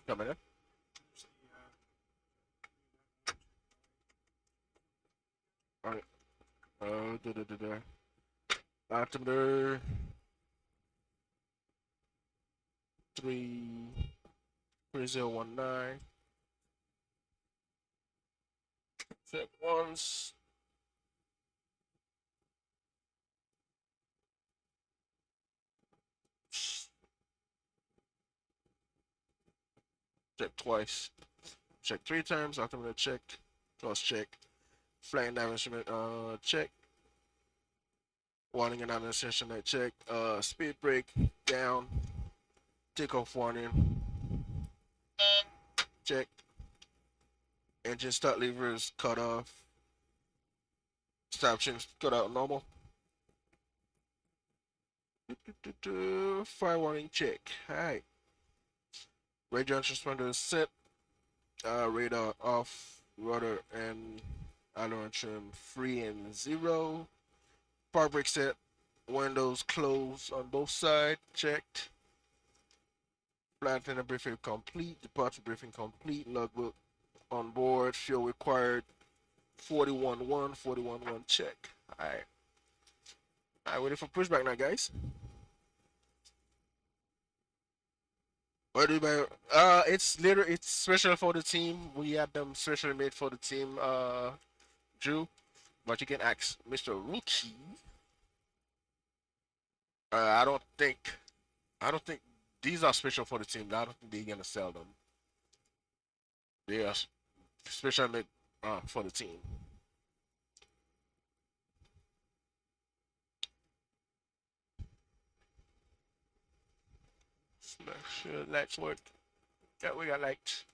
Coming in. Alright. Altimeter 3019. Check once. Check twice. Check 3 times. Altimeter check. Cross check. Flying dive instrument check. Warning and administration light check. Speed brake down. Takeoff warning. check. Engine start levers cut off. Stop options cut out normal. Fire warning check. Alright. Radio transponder set. Radar off. Rudder and aileron trim 3 and 0. Power brake set. Windows closed on both sides. Checked. Flight attendant briefing complete. Departure briefing complete. Logbook on board. Fuel required 41-1. 41-1 check. Alright. Alright, waiting for pushback now, guys. What do you buy? It's special for the team. We had them specially made for the team, Drew. But you can ask Mr. Rookie. I don't think these are special for the team. I don't think they're gonna sell them. They are special made for the team. Make sure lights work. Yeah, we got lights.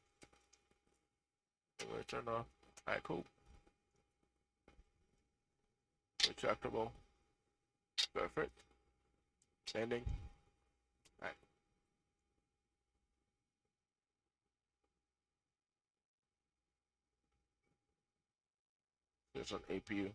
We'll turn off. Alright, cool. Retractable. Perfect. Standing. Alright. There's an APU.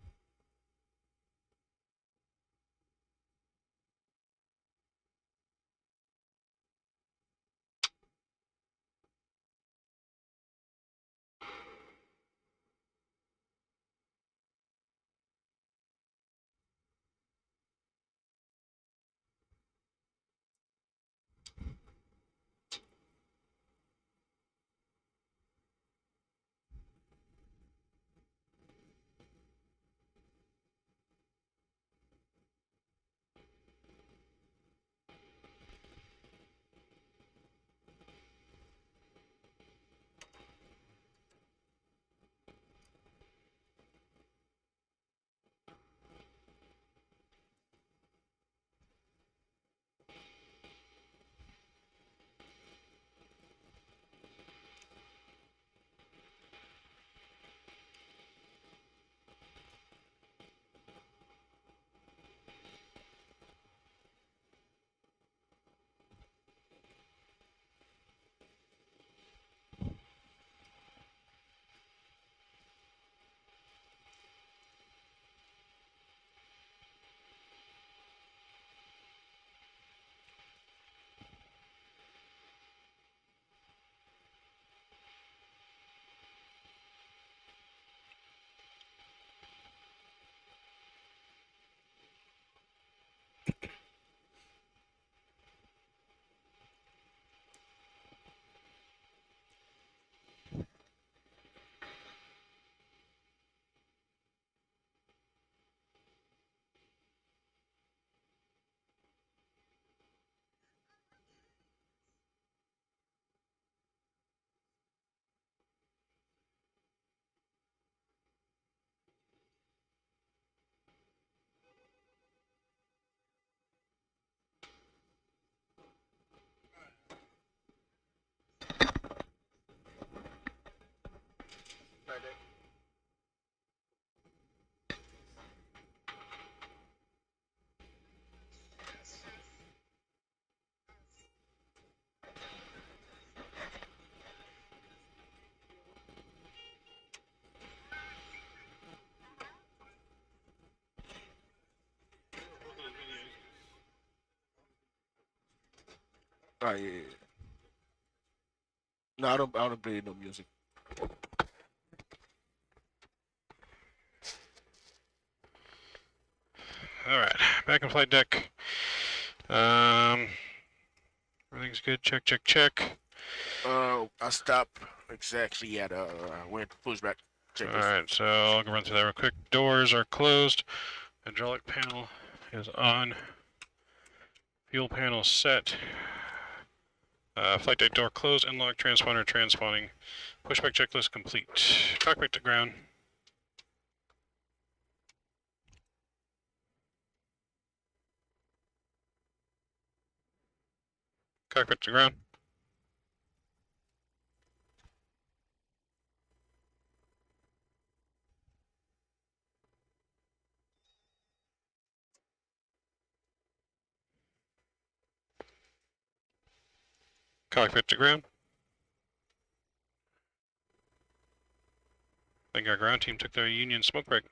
Oh yeah, yeah. No, I don't play no music. Alright, back in flight deck. Everything's good. Check, check, check. I stopped exactly at when pushback. Check this. Alright, so I'll go run through that real quick. Doors are closed. Hydraulic panel is on. Fuel panel set. Flight deck door closed. Unlock transponder transponding. Pushback checklist complete. Cockpit to ground. Cockpit to ground. Cockpit to ground. I think our ground team took their union smoke break.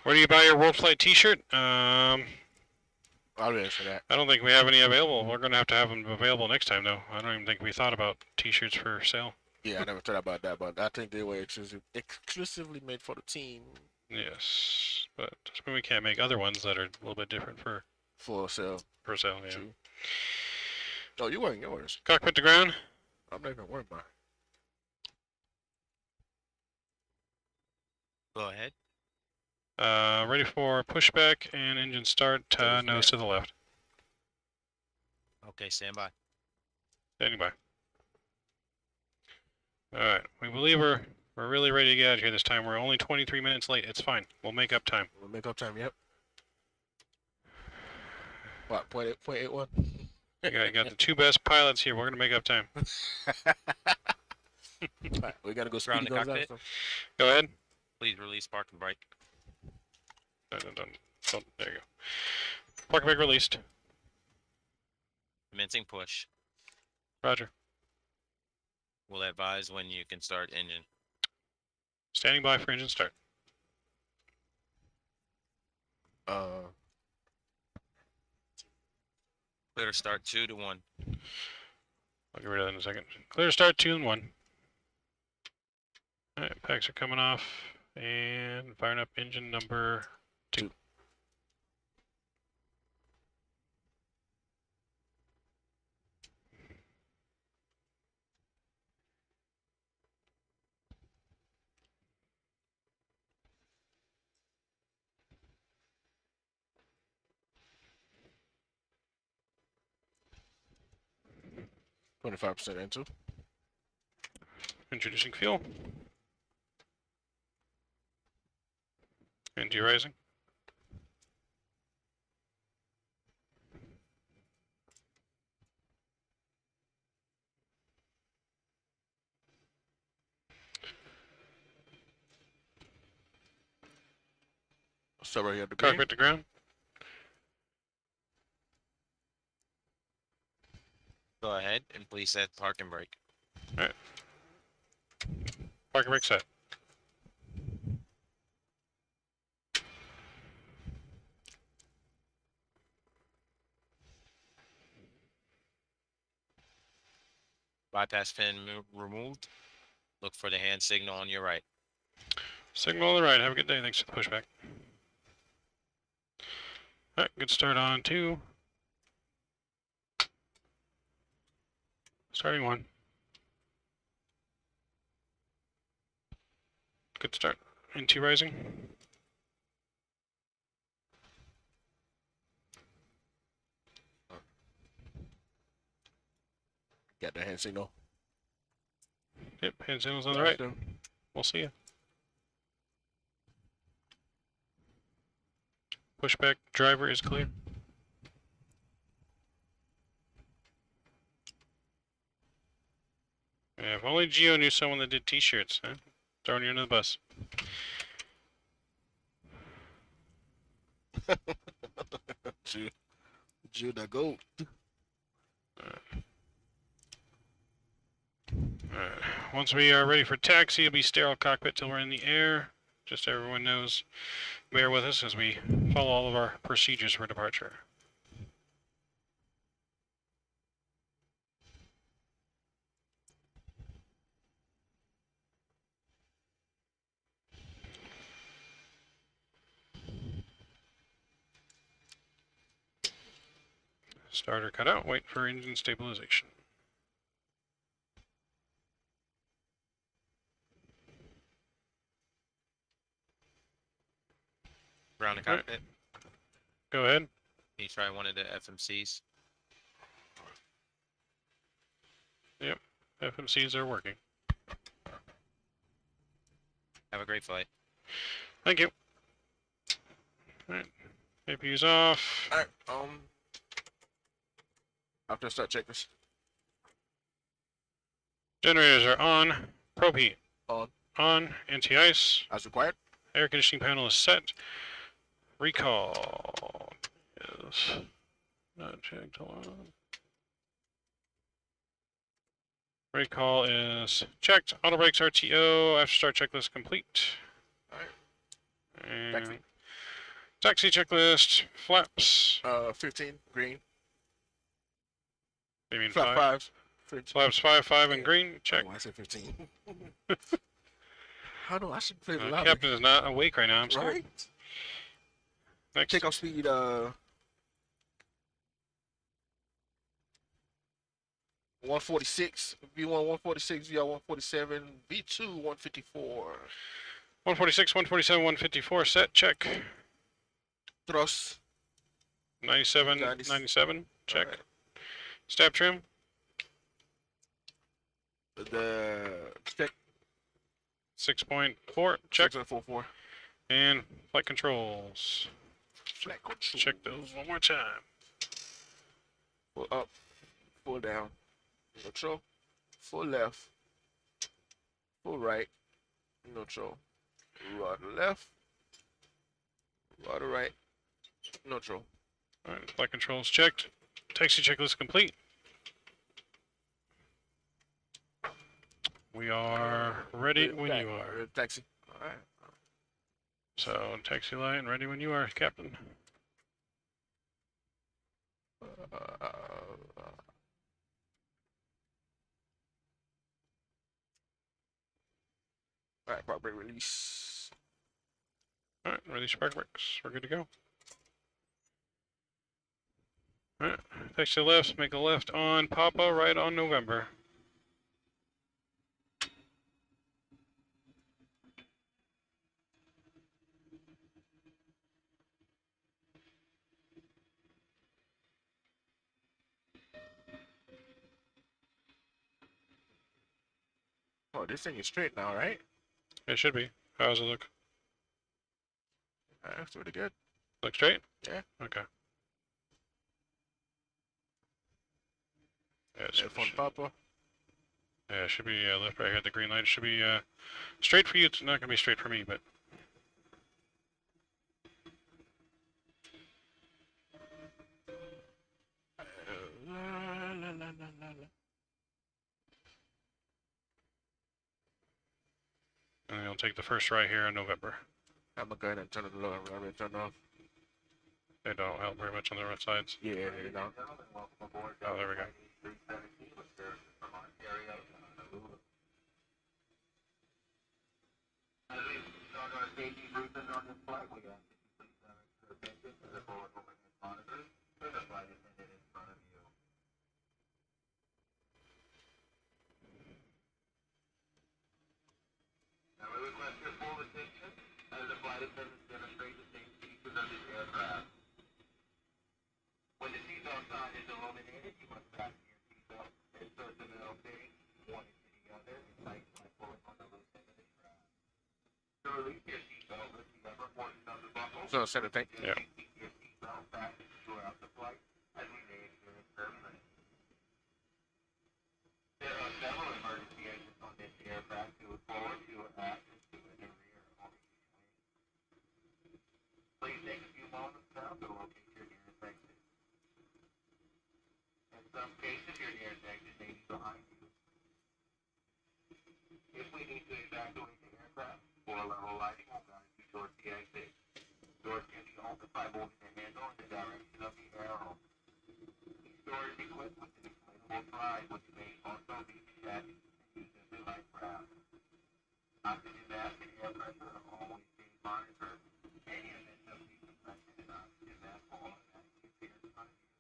Where do you buy your World Flight T-shirt? I'll answer that. I don't think we have any available. We're gonna have to have them available next time, though. I don't even think we thought about T-shirts for sale. Yeah, I never thought about that, but I think they were exclusively made for the team Yes, but we can't make other ones that are a little bit different for sale. sale. Yeah. True. No, you weren't yours. Cockpit to ground. I'm not even worried about it. Go ahead. Ready for pushback and engine start. Nose to the left. Okay, stand by. Standing by. All right, we believe we're really ready to get out of here this time. We're only 23 minutes late. It's fine. We'll make up time. We'll make up time. Yep. What? 0.81. You got the two best pilots here. We're gonna make up time. Right, we gotta go Ground speed to guns out. cockpit. Go ahead. Please release parking brake. Don't. There you go. Parking brake released. Commencing push. Roger. We'll advise when you can start engine. Standing by for engine start. Clear to start 2 to 1. I'll get rid of that in a second. Clear to start 2 and 1. Alright, packs are coming off. And firing up engine number 2. %25% into. Introducing fuel. And derising. So right here at the green. Cockpit to ground. Go ahead and please set parking brake. Parking brake set. Bypass pin removed. Look for the hand signal on your right. Signal on the right. Have a good day. Thanks for the pushback. Alright, good start on 2. Starting 1. Good start. Into rising. Got the hand signal. Yep, hand signal's on the right. We'll see you. Pushback driver is clear. Yeah, if only Geo knew someone that did t-shirts, huh? Throwing you under the bus. Jew the goat. Alright. Once we are ready for taxi, it'll be sterile cockpit till we're in the air. Just so everyone knows, bear with us as we follow all of our procedures for departure. Starter cut out, wait for engine stabilization. Ground to Alright. cockpit. Go ahead. Can you try one of the FMCs? FMCs are working. Have a great flight. Thank you. Alright. APU's off. Alright, after start checkers. Generators are on. Probe heat. On. On. Anti-ice. As required. Air conditioning panel is set. Recall is not checked. Hold on. Brake call is checked. Auto brakes RTO. After start checklist complete. Alright. And Taxi. taxi checklist. Flaps. 15, green. You mean Flap 5? 5. 15. Flaps 5 and Yeah. green. Check. Oh, I said 15. How do I should play the lobby? Captain is not awake right now. I'm scared. Right? Next. Takeoff speed, 146, V1 146, VR 147, V2 154. 146, 147, 154. Set. Check. Thrust. 97, 90. 97. Check. Alright. Stab trim. The check. 6.4. Check. 6.44. And flight controls. Flat control. Check those one more time. Full up. Full down. Neutral. Full left. Full right. Neutral. Rudder left. Rudder right. Neutral. Alright, flight controls checked. Taxi checklist complete. We are ready when you are. Taxi. Alright. So, taxi light and ready when you are, Captain. Alright, park brake release. Alright, release your park brakes. We're good to go. Alright, taxi left, make a left on Papa, right on November. Oh, this thing is straight now, right? It should be. How does it look? That's pretty good. Look straight? Yeah. Okay. Yeah, it Left on Papa. yeah, it should be left right here. The green light should be straight for you. It's not gonna be straight for me, but and then you'll take the first right here in November. I'm gonna go ahead and turn it low. I'm gonna turn off. They don't help very much on the right sides. Yeah, you know. Oh, there we go. Now we request your full attention as the flight attendants demonstrate the safety features of this aircraft. When the seatbelt sign is illuminated, you must fasten your seatbelt, insert the metal fitting one into the other, and tighten by pulling on the loose end of the strap. To release your seatbelt, lift the upper portion of the buckle. So center tank. Yeah. Keep your seatbelt fastened throughout the flight as we may experience turbulence. There are several emergency exits on this aircraft to a forward, to a aft, and to the rear on each wing. Please take a few moments now to locate your nearest exit. In some cases, your nearest exit may be behind you. If we need to evacuate the aircraft, floor-level lighting will guide you towards the exit. Doors can be opened by moving the handle in the direction of the arrow. Each door is equipped with an inflatable slide, which may also be detached and used as a life raft. Oxygen mask and air pressure are always being monitored. Any event of decompression and oxygen mask will automatically appear in front of you.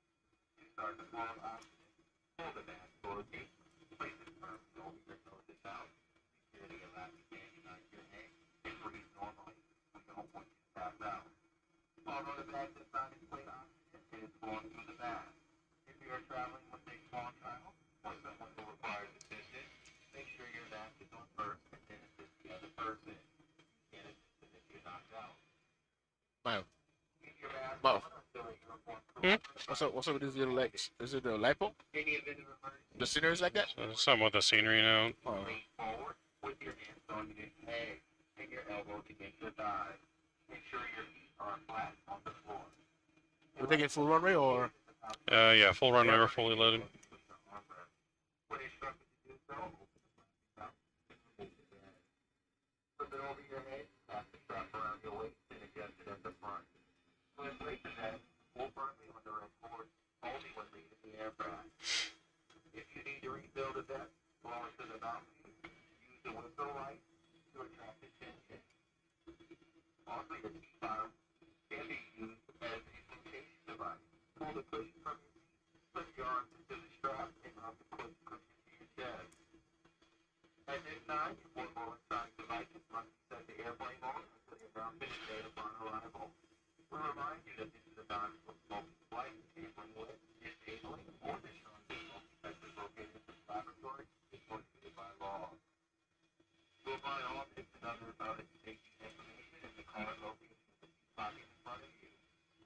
To start the flow of oxygen, pull the mask closely, place it firmly over your nose and mouth, securely allow you standing on your neck, and breathe normally. We don't want you to pass out. Although the mask does not inflate oxygen, it is flowing through the mask. If you are traveling with a small child or someone who requires assistance, make sure your mask is on first and then assist the other person. You can't assist them if you're knocked out. Wow. Keep your mask Mouth. on until a uniform What's up with these little legs? Is it a lipo? Any event of emergency, The center is like that? Some with the scenery now. Oh. lean forward with your hands on your head and your elbows against your thighs. Make sure your feet are flat on the floor. We're taking full runway or? Yeah, full runway. We're fully loaded. When instructed to do so, Lastly, the T-bottom can be used as a flotation device. Pull the cushion from your seat, put your arms into the strap, and mount the cushion to your chest. At this time, your portable electronic devices must be set to airplane mode until your ground finish date upon arrival. We remind you that this is a non-smoking flight, tampering with, disabling, or destroying the smoke detectors located in the laboratory is prohibited by law. You'll find all this and other about its safety information in the car located in the seat pocket in front of you.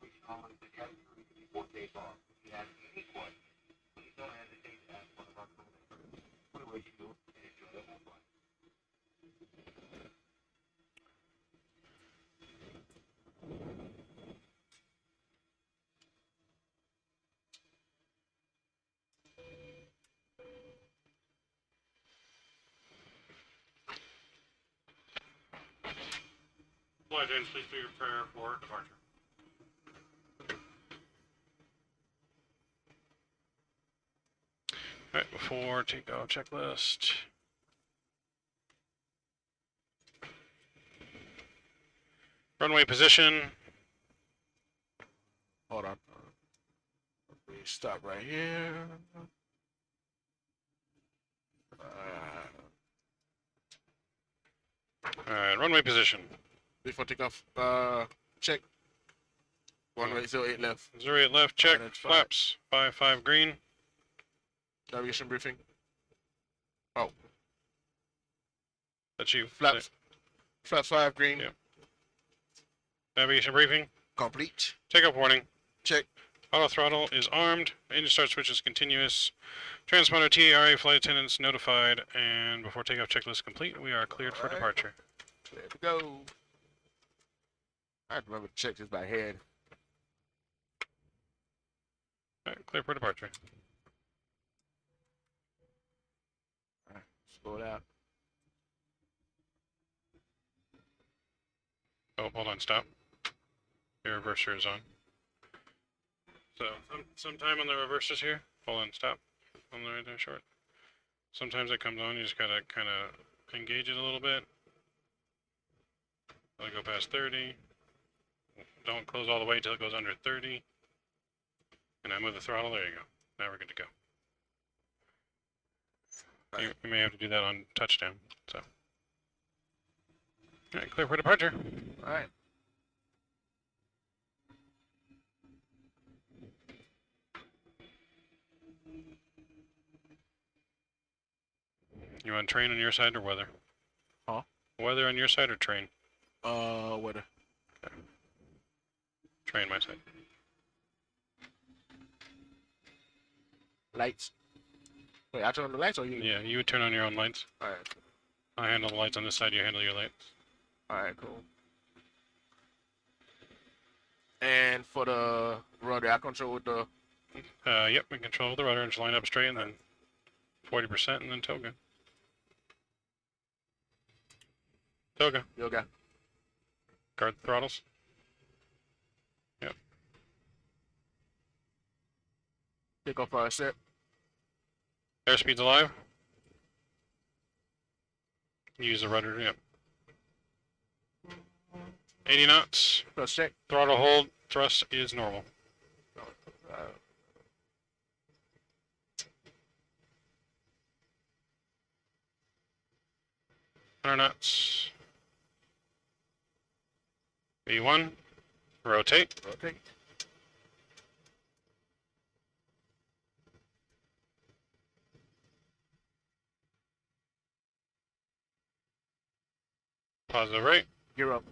We strongly suggest you read it before takeoff. If you have any questions, please don't hesitate to ask one of our crew members. We wish you an enjoyable flight. Flight attendants, please prepare for departure. Alright, before takeoff checklist. Runway position. Hold on. Let me stop right here. Alright, runway position. Before takeoff, check. 108 left. 08 left, check. That's fine. Flaps, 5 green. Navigation briefing. That's you. Flaps. Flaps 5 green. Yeah. Navigation briefing. Complete. Takeoff warning. Check. Auto throttle is armed. Engine start switch is continuous. Transponder TRA flight attendants notified. And before takeoff checklist complete, we are cleared for Alright. departure. There we go. I have to remember to check this by head. Alright, clear for departure. Alright, slow it out. Oh, hold on, stop. Your reverser is on. So, sometime on the reversers here. Hold on, stop. On the right there, short. Sometimes it comes on, you just gotta kind of engage it a little bit. Let it go past 30. Don't close all the way until it goes under 30. And I move the throttle, there you go. Now we're good to go. You may have to do that on touchdown, so. Alright, clear for departure. Alright. You want train on your side or weather? Huh? Weather on your side or train? Weather. Train my side. Lights. Wait, I turn on the lights or you? Yeah, you would turn on your own lights. Alright. I handle the lights on this side, you handle your lights. Alright, cool. And for the rudder, I control with the. Yep, we control the rudder and just line up straight and then 40% and then toga. Toga. Yoga. Guard the throttles. Yep. Takeoff for a set. Airspeed's alive. Use the rudder, yep. 80 knots. Plus check. Throttle hold. Thrust is normal. 100 knots. V1. Rotate. Rotate. Positive right. Gear up.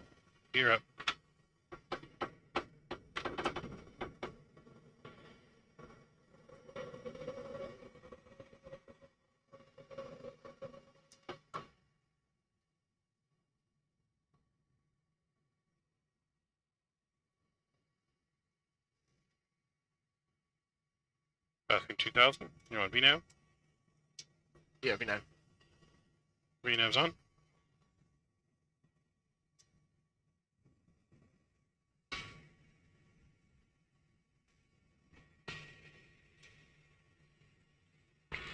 Gear up. Asking 2000. You want VNAV? Yeah, V9. VNAV's on.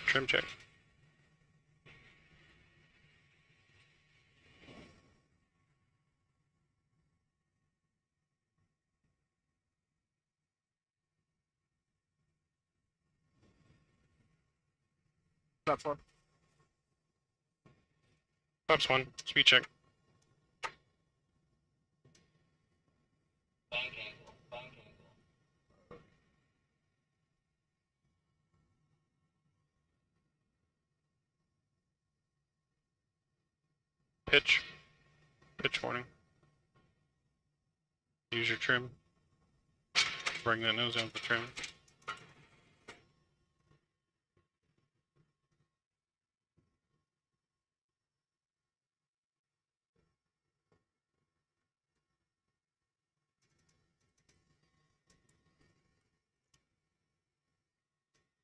Trim check. Flaps 1. Flaps 1. Speed check. Pitch. Pitch warning. Use your trim. Bring that nose down for trim.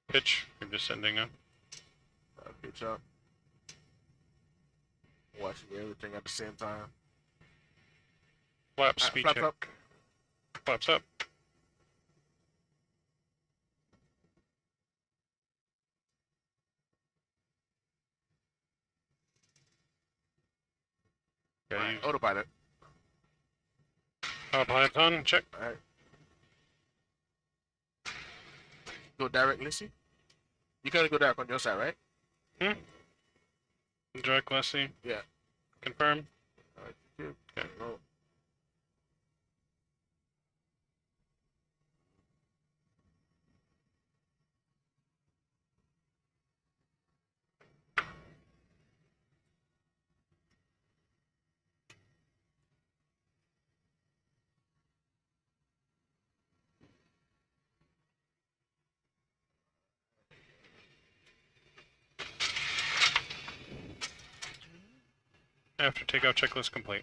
Pitch. You're descending now. Pitch up. Watching everything at the same time. Flaps. Speed flaps check. up. Flaps up. Gotta use Autopilot. autopilot on. Check. Alright. Go direct, Lissy. You gotta go direct on your side, right? Direct Leslie. Yeah. Confirm. Alright. Okay. Go. After takeoff checklist complete.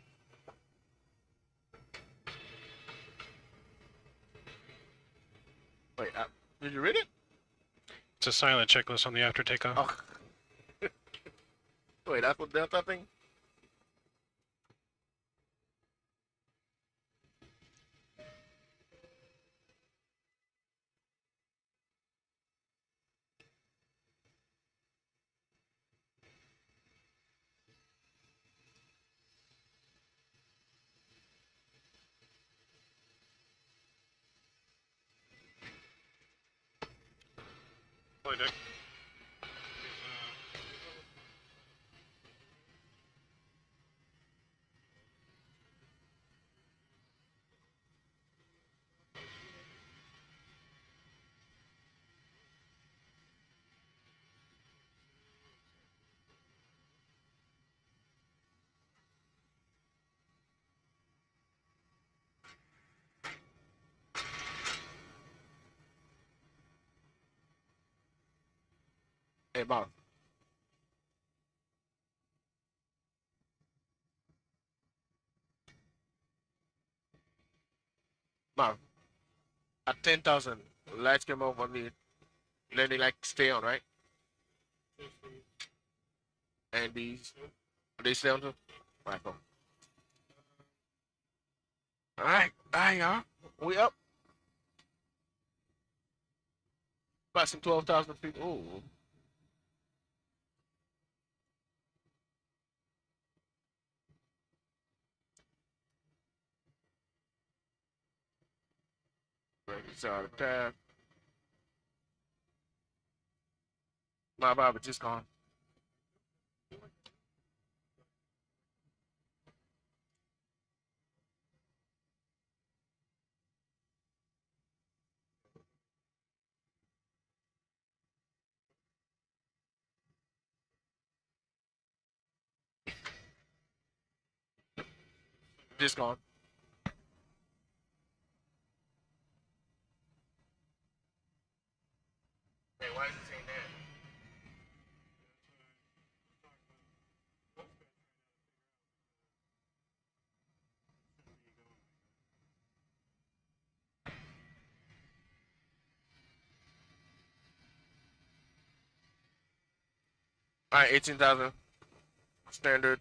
Wait, did you read it? It's a silent checklist on the after takeoff. Oh. Wait, that's what Delta thing? Play deck. Hey, Bob. Bob. At 10,000, lights came off on me. Then they like stay on, right? And these, they stay on too? Alright, cool. Alright, y'all. We up. About some 12,000 feet. Ooh. Break this out of tab. My Bob is just gone. Just gone. Hey, why is it saying that? Alright, 18,000. Standard.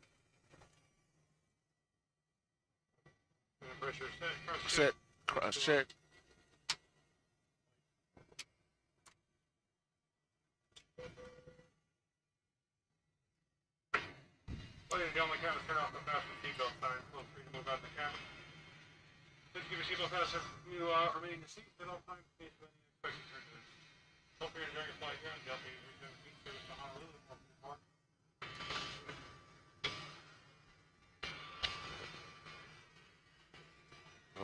Pressure set. Set. Cross check. Ladies and gentlemen, cabin turn off the fasten seatbelt sign. Feel free to move out of the cabin. Please keep your seatbelt fastened. You remain in the seat at all times in case of any unexpected turn. Hope you're enjoying your flight here on Delta. Service to Honolulu.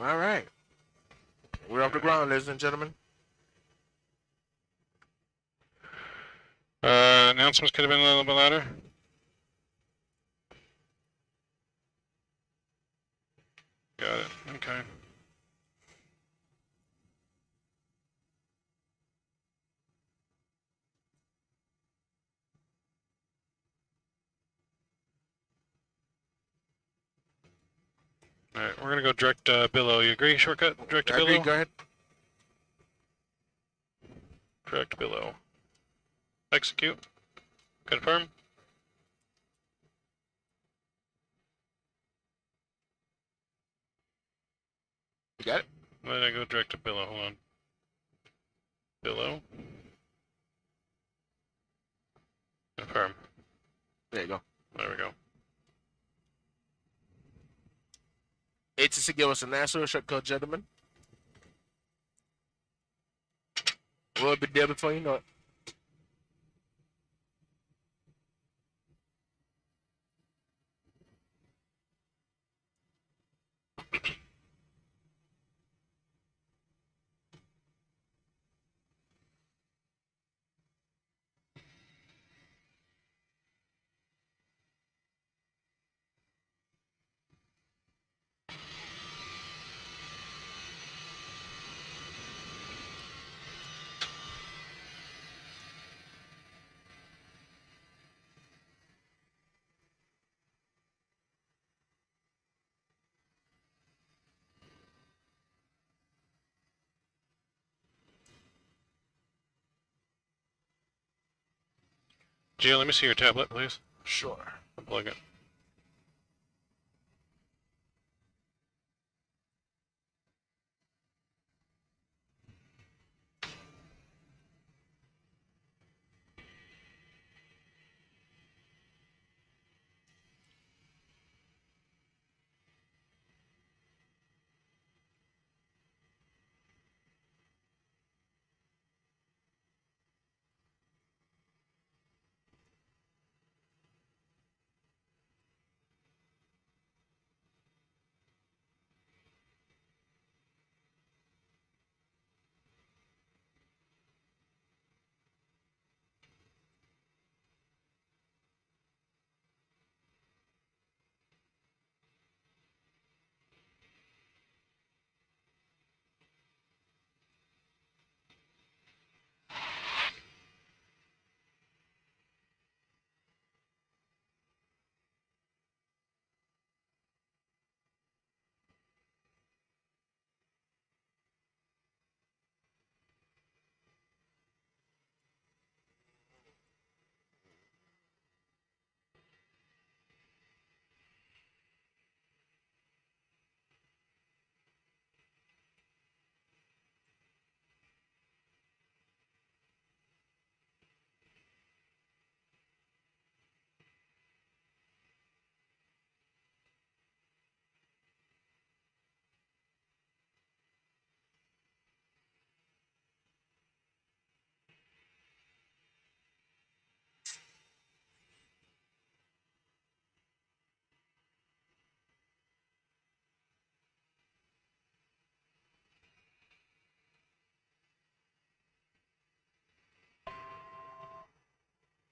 All right. We're off the ground, ladies and gentlemen. Announcements could have been a little bit louder. Got it. Okay. Alright, we're gonna go direct below. You agree? Shortcut? Direct I agree. below? Go ahead. Direct below. Execute. Confirm. You got it? Then I go direct to below. Hold on. Below. Confirm. There you go. There we go. ATC give us a national shortcut, gentlemen. We'll be there before you know it. Gio, let me see your tablet, please. Sure. Plug it.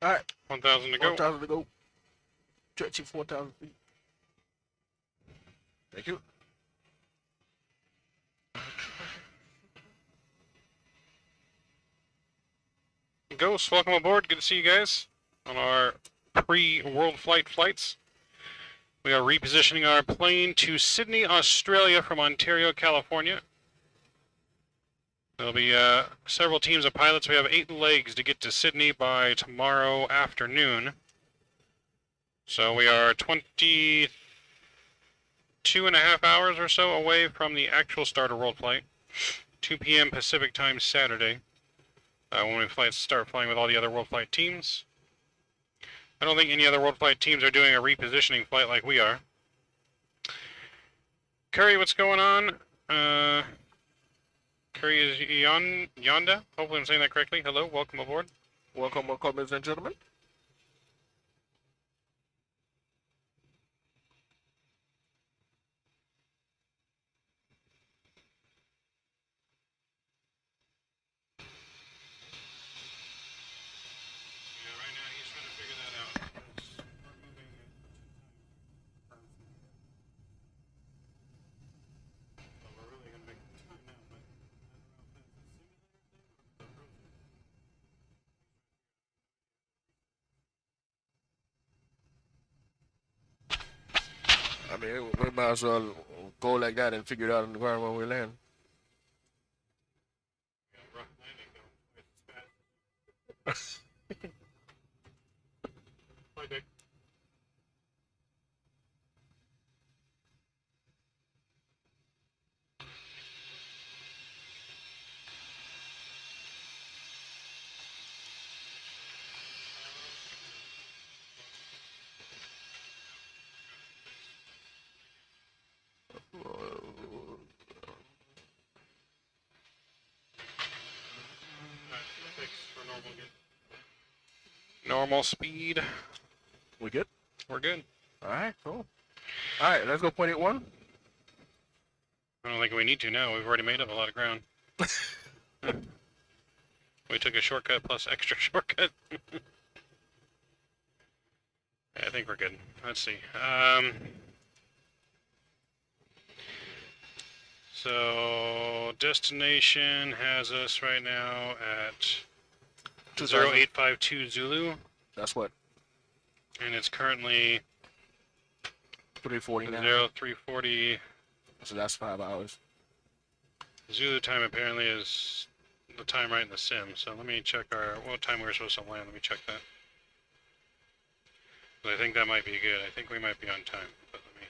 All right. 1,000 to go. 1,000 to go. Stretching 4,000 feet. Thank you. Ghost, welcome aboard. Good to see you guys on our pre-world flight flights. We are repositioning our plane to Sydney, Australia from Ontario, California. There'll be several teams of pilots. We have 8 legs to get to Sydney by tomorrow afternoon. So we are 22.5 hours or so away from the actual start of world flight. 2 p.m. Pacific time Saturday. When we start flying with all the other world flight teams. I don't think any other world flight teams are doing a repositioning flight like we are. Curry, what's going on? Curry is Yonda. Hopefully I'm saying that correctly. Hello, welcome aboard. Welcome, ladies and gentlemen. mean, we might as well go like that and figure it out on the ground when we land. Rough landing, though. It's bad. Bye, Dick. For normal again. Normal speed. We good? We're good. All right, cool. All right, let's go 0.81. I don't think we need to now. We've already made up a lot of ground. We took a shortcut plus extra shortcut. I think we're good. Let's see. So destination has us right now at 0852 Zulu, That's what, and it's currently 3:40 now. 0340. So that's 5 hours. Zulu time apparently is the time right in the sim. So let me check what time we were supposed to land. Let me check that. I think that might be good. I think we might be on time. But let me.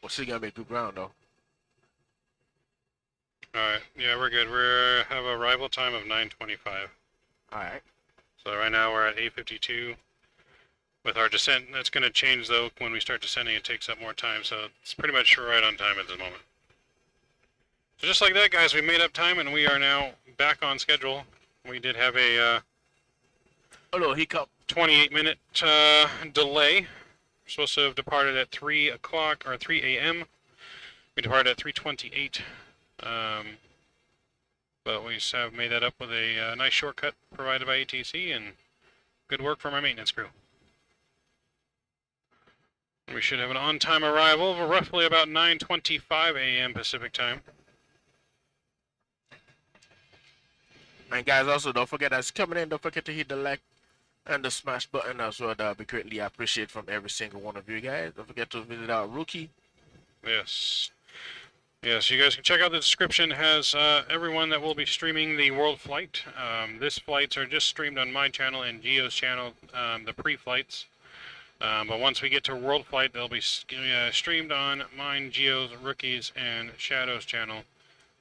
We're still gonna make good ground though. Alright, yeah, we're good. We have a arrival time of 9:25. All right. So right now we're at 8:52. With our descent, that's going to change though. When we start descending, it takes up more time. So it's pretty much right on time at the moment. So just like that, guys, we made up time and we are now back on schedule. We did have a Oh no, hiccup. 28-minute delay. We're supposed to have departed at 3 o'clock or 3 a.m. We departed at 3:28. But we have made that up with a nice shortcut provided by ATC, and good work from our maintenance crew. We should have an on-time arrival of roughly about 9:25 a.m. Pacific time. And guys, also don't forget that's coming in. Don't forget to hit the like and the smash button as well. That we greatly appreciate from every single one of you guys. Don't forget to visit our rookie. Yes. Yes, you guys can check out the description. It has everyone that will be streaming the world flight. This flights are just streamed on my channel and Geo's channel, the pre-flights. But once we get to world flight, they'll be streamed on mine, Geo's, Rookie's, and Shadow's channel,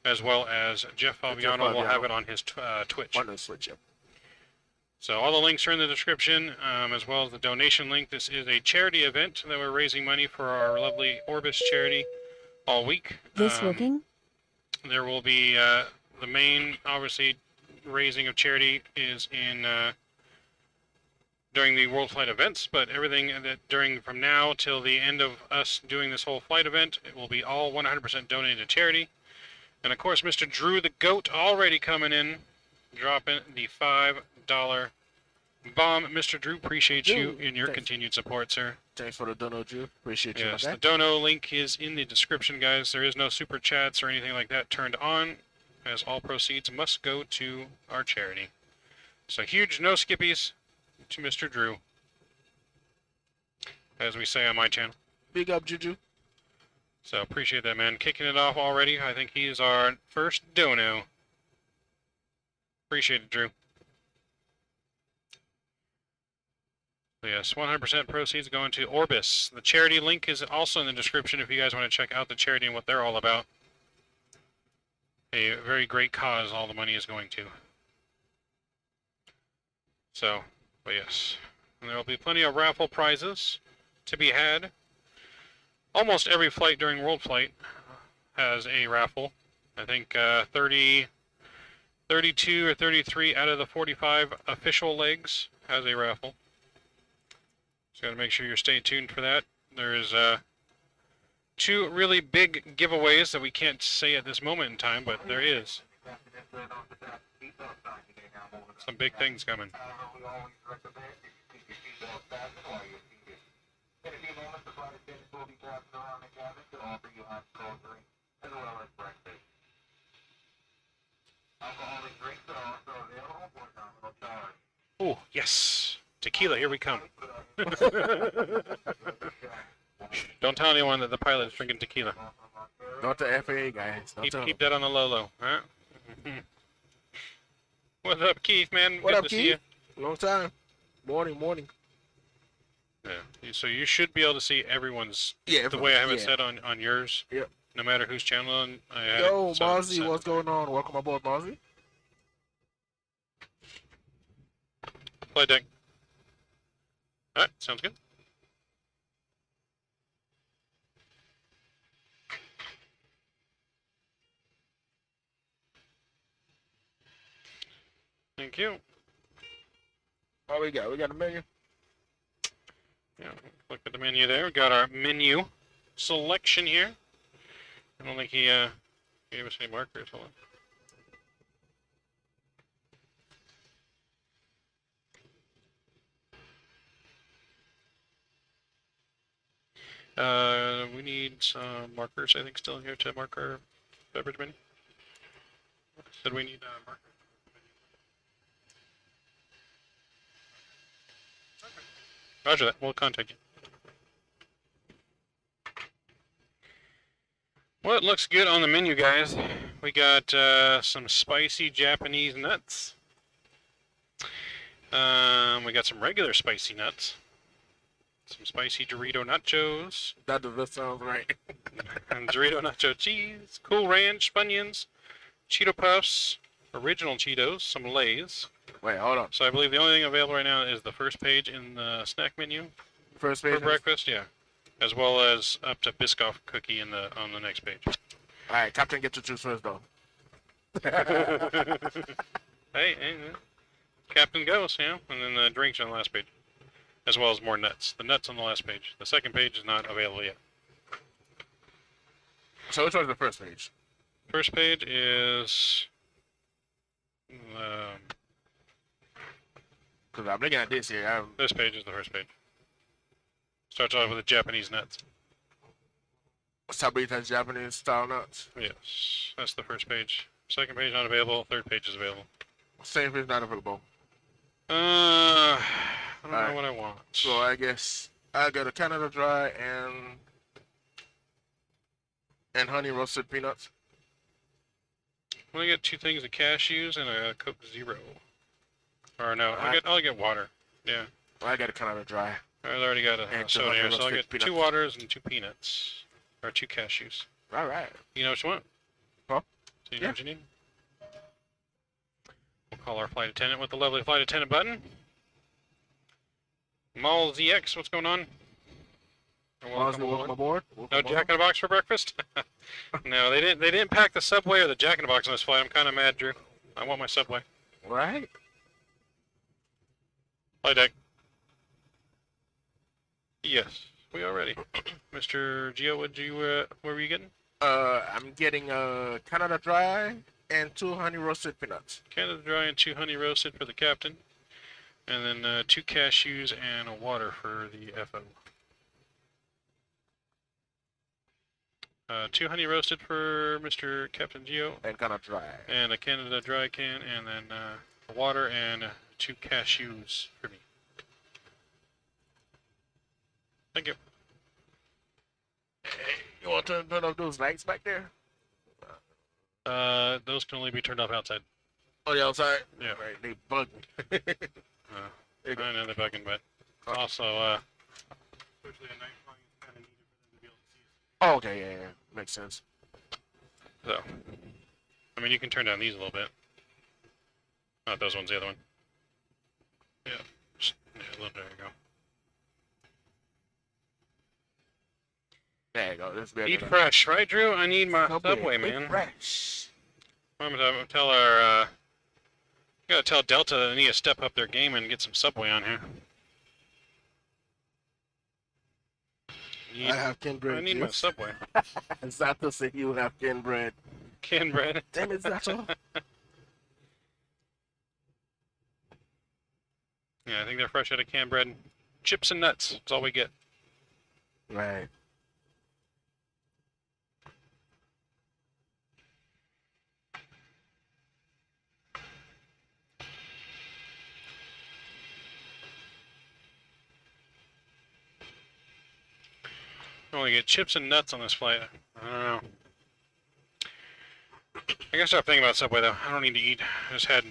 as well as Jeff Fabiano will have it on his Twitch. On the Switch, yep. So all the links are in the description, as well as the donation link. This is a charity event that we're raising money for our lovely Orbis charity all week. This working? There will be the main, obviously, raising of charity is in during the world flight events, but everything that from now till the end of us doing this whole flight event, it will be all 100% donated to charity. And of course, Mr. Drew the Goat already coming in, dropping the $5 bomb. Mr. Drew, appreciate you and your continued support, sir. Thanks for the dono, Drew. Appreciate you. Yes, the dono link is in the description, guys. There is no super chats or anything like that turned on, as all proceeds must go to our charity. So huge no skippies to Mr. Drew, as we say on my channel. Big up, Juju. So appreciate that, man. Kicking it off already. I think he's our first dono. Appreciate it, Drew. Yes, 100% proceeds going to Orbis. The charity link is also in the description if you guys want to check out the charity and what they're all about. A very great cause all the money is going to. So, but yes. And there will be plenty of raffle prizes to be had. Almost every flight during World Flight has a raffle. I think 32 or 33 out of the 45 official legs has a raffle. So gotta make sure you stay tuned for that. There's 2 really big giveaways that we can't say at this moment in time, but there is. Some big things coming. In a few moments, the flight attendants will be passing around the cabin to offer you hot cold drinks as well as breakfast. Alcoholic drinks are also available for nominal charge. Oh, yes. Tequila, here we come. Don't tell anyone that the pilot is drinking tequila. Not the FAA guys. Don't tell Keep them. that on the low, huh? What's up, Keith, man? What Good up, to see you. Keith? Long time. Morning. Yeah. So you should be able to see everyone's Yeah. the way I have it set on yours. Yep. No matter whose channel I have. Yo, Mozzie, what's going on? Welcome aboard, Mozzie. Flight deck. Alright, sounds good. Thank you. What we got? We got a menu. Yeah, look at the menu there. We got our menu selection here. I don't think he gave us any markers. Hold on. We need some markers, I think, still here to mark our beverage menu. Said we need markers. Roger that. We'll contact you. Well, it looks good on the menu, guys. We got some spicy Japanese nuts. We got some regular spicy nuts. Some spicy Dorito nachos. That does sound right. And Dorito nacho cheese. Cool Ranch Funyuns. Cheeto Puffs. Original Cheetos. Some Lay's. Wait, hold on. So I believe the only thing available right now is the first page in the snack menu First for page. breakfast. Yeah. As well as up to Biscoff cookie on the next page. All right, Captain, get to choose first, though. hey, Captain goes, yeah, and then the drinks on the last page, as well as more nuts. The nuts on the last page. The second page is not available yet. So which one's the first page? First page is, Because I'm looking at this here. this page is the first page. Starts off with the Japanese nuts. Sabrita's Japanese style nuts. Yes, that's the first page. Second page not available. Third page is available. Same page not available. I don't know Alright. what I want. So I guess I got a Canada Dry and honey roasted peanuts. I'm gonna get 2 things of cashews and a Coke Zero. Or no, Alright. I'll get water. Yeah. I got a Canada Dry. I already got a And soda 200 here, so I'll roasted get 2 peanuts. waters and 2 peanuts. Or 2 cashews. All right. You know what you want? Huh? So you know Yeah. what you need? We'll call our flight attendant with the lovely flight attendant button. Mall ZX, what's going on? Welcome aboard. No Jack in a Box for breakfast? No, they didn't pack the Subway or the Jack in a Box on this flight. I'm kind of mad, Drew. I want my Subway. Right. Flight deck. Yes, we are ready. Mr. Gio, what were you getting? I'm getting a Canada Dry and 2 honey roasted peanuts. Canada Dry and 2 honey roasted for the captain. And then 2 cashews and a water for the FO. 2 honey roasted for Mr. Captain Gio. And Canada Dry. And a Canada Dry can, and then a water and 2 cashews for me. Thank you. Hey, you want to turn off those lights back there? Those can only be turned off outside. Oh, the outside? Yeah. Right, they bug me. There you go. I know they're bugging, but Oh. also, especially at night flying is kind of needed for them to be able to see us. Oh, okay, yeah. Makes sense. So, I mean, you can turn down these a little bit. Not those ones, the other one. Yeah, there you go. There you go. This is better. Eat fresh, right, Drew? I need my Subway, Eat man. fresh. I'm gonna tell our, gotta tell Delta that they need to step up their game and get some Subway on here. I have canned bread. I need my yes. Subway. Zato said you have canned bread. Canned bread. Damn it, Zato. Yeah, I think they're fresh out of canned bread. Chips and nuts. That's all we get. Right. I only get chips and nuts on this flight. I don't know. I gotta stop thinking about Subway though. I don't need to eat. I just had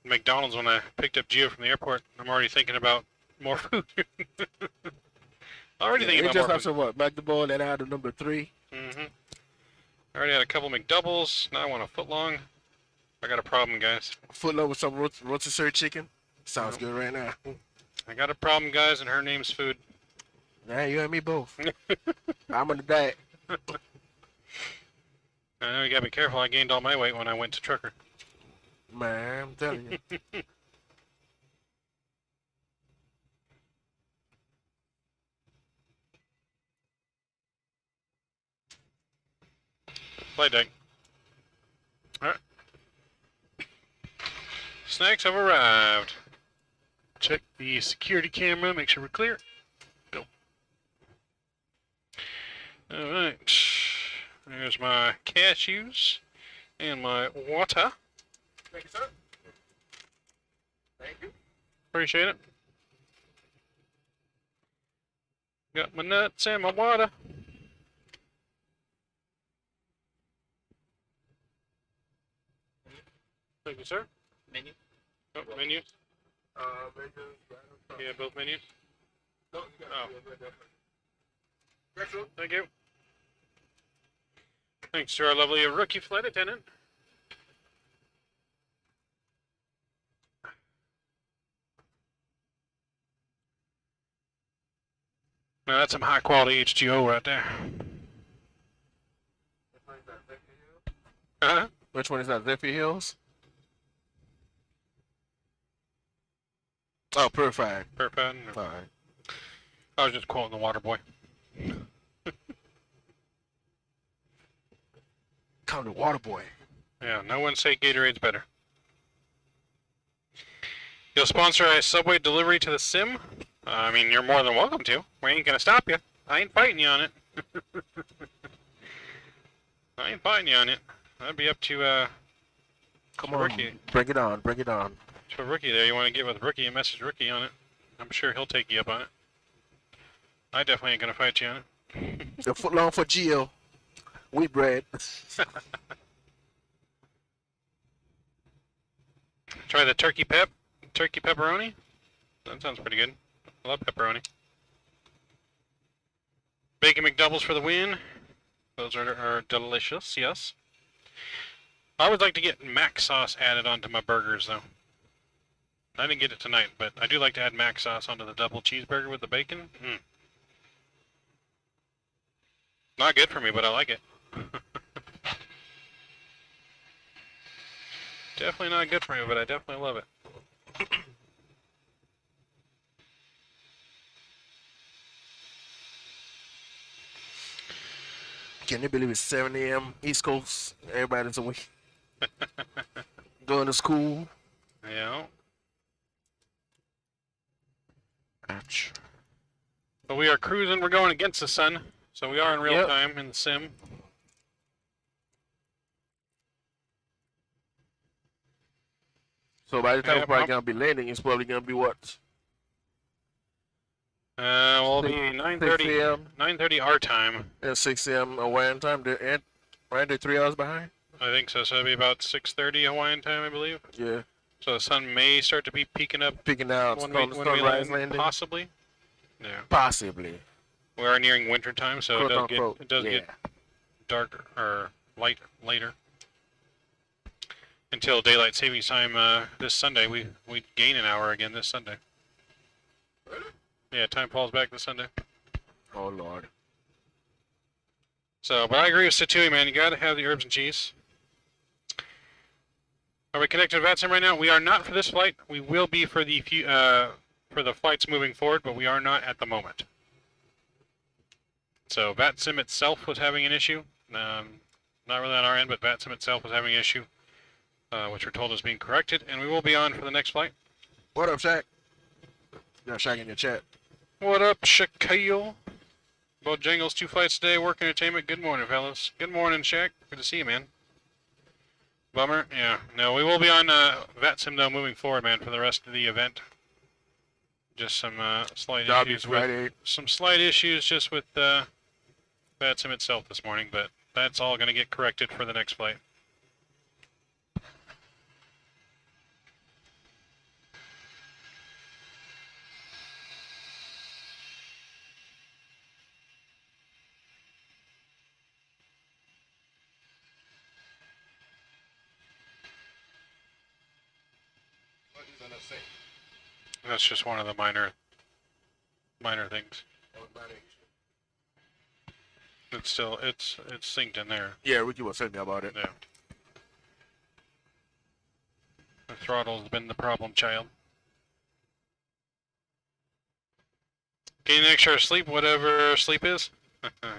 McDonald's when I picked up Gio from the airport. I'm already thinking about more food. Already thinking They about just more have food. to what? Back the ball and add a number 3. I already had a couple McDoubles. Now I want a foot long. I got a problem, guys. Footloaf with some rotisserie chicken. Sounds good right now. I got a problem, guys, and her name's food. Yeah, you and me both. I'm on the diet. I know you gotta be careful. I gained all my weight when I went to Trucker. Man, I'm telling you. Flight deck. Alright. Snacks have arrived. Check the security camera, make sure we're clear. Go. Alright. There's my cashews and my water. Thank you, sir. Thank you. Appreciate it. Got my nuts and my water. Thank you, sir. Menu. Oh, menus. Menus, Yeah, both menus. no, Oh. Thank you. Thanks to our lovely rookie flight attendant. Now that's some high quality H2O right there. Huh? Which one is that? Zephyr Hills? Oh, purified. Purified. All right. I was just quoting the water boy. Come to Water Boy. Yeah, no one say Gatorade's better. You'll sponsor a Subway delivery to the sim? I mean, you're more than welcome to. We ain't gonna stop you. I ain't fighting you on it. I ain't fighting you on it. That'd be up to Come to on. Ricky. Bring it on. Bring it on. To Ricky there. You want to get with Ricky and message Ricky on it. I'm sure he'll take you up on it. I definitely ain't gonna fight you on it. A foot long for Gio. Wheat bread. Try the turkey pepperoni. That sounds pretty good. I love pepperoni. Bacon McDoubles for the win. Those are delicious, yes. I would like to get mac sauce added onto my burgers, though. I didn't get it tonight, but I do like to add mac sauce onto the double cheeseburger with the bacon. Not good for me, but I like it. Definitely not good for me, but I definitely love it. Can you believe it's 7 a.m. East Coast? Everybody's awake. Going to school. Yeah. Ouch. But we are cruising. We're going against the sun, so we are in real Yep. time in the sim. So by the time Yeah, we're probably prob- going to be landing, it's probably going to be what? We'll be 6 9:30. a.m. 9:30 our time. and 6 a.m. Hawaiian time. Right, they're 3 hours behind? I think so. So it'll be about 6:30 Hawaiian time, I believe. Yeah. So the sun may start to be peeking up Picking out when we sunrise land, landing. possibly. Yeah. Possibly. We are nearing winter time, so Quote it unquote. does Yeah. get dark or light later. Until daylight savings time this Sunday, we gain an hour again this Sunday. Yeah, time falls back this Sunday. Oh, Lord. So, but I agree with Satui, man. You gotta have the herbs and cheese. Are we connected to Vatsim right now? We are not for this flight. We will be for the flights moving forward, but we are not at the moment. So Vatsim itself was having an issue. Not really on our end, but Vatsim itself was having an issue, which we're told is being corrected, and we will be on for the next flight. What up, Shaq? You got Shaq in your chat. What up, Shaquille? Bojangles, 2 flights today, work entertainment. Good morning, fellas. Good morning, Shaq. Good to see you, man. Bummer. Yeah. No, we will be on Vatsim though moving forward, man, for the rest of the event. Just some slight Derby issues with Friday. some slight issues just with Vatsim itself this morning, but that's all going to get corrected for the next flight. What is that say? That's just one of the minor things. Oh, buddy. It's still it's synced in there. Yeah, Ricky was telling me about it. Yeah. The throttle's been the problem child. Getting extra sleep, whatever sleep is.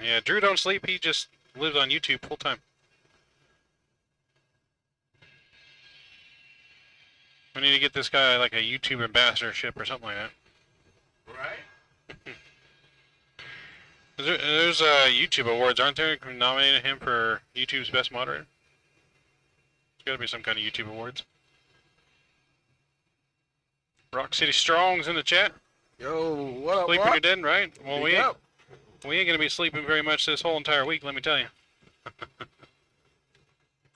Yeah, Drew don't sleep. He just lives on YouTube full time. We need to get this guy like a YouTube ambassadorship or something like that. Right? There's YouTube awards, aren't there? Nominating him for YouTube's best moderator. There's got to be some kind of YouTube awards. Rock City Strong's in the chat. Yo, what up, Sleeping what? you're dead, right? Well, Big we up. ain't gonna be sleeping very much this whole entire week. Let me tell you.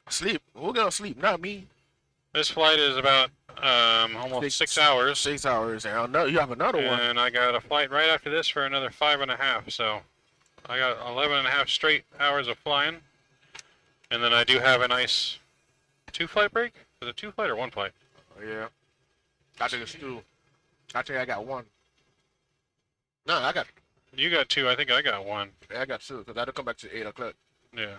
Sleep. We're gonna sleep, not me. This flight is about almost 6 hours. 6 hours. And you have another one. And I got a flight right after this for another 5.5. So I got 11.5 straight hours of flying. And then I do have a nice 2-flight break. Was it 2 flight or 1 flight? Oh, yeah. I think it's 2. I think I got 1. No, I got You got 2. I think I got 1. 2 because I had to come back to 8 o'clock. Yeah.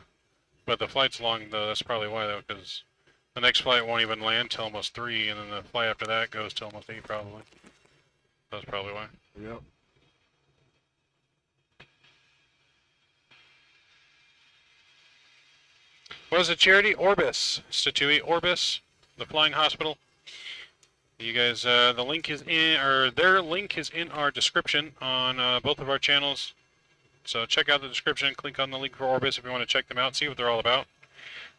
But the flight's long though. That's probably why though, because the next flight won't even land till almost 3, and then the flight after that goes till almost 8 probably. That's probably why. Yep. What is the charity? ORBIS. Statui Orbis, the flying hospital. You guys, the link is in, or their link is in our description on both of our channels. So check out the description, click on the link for Orbis if you want to check them out, see what they're all about.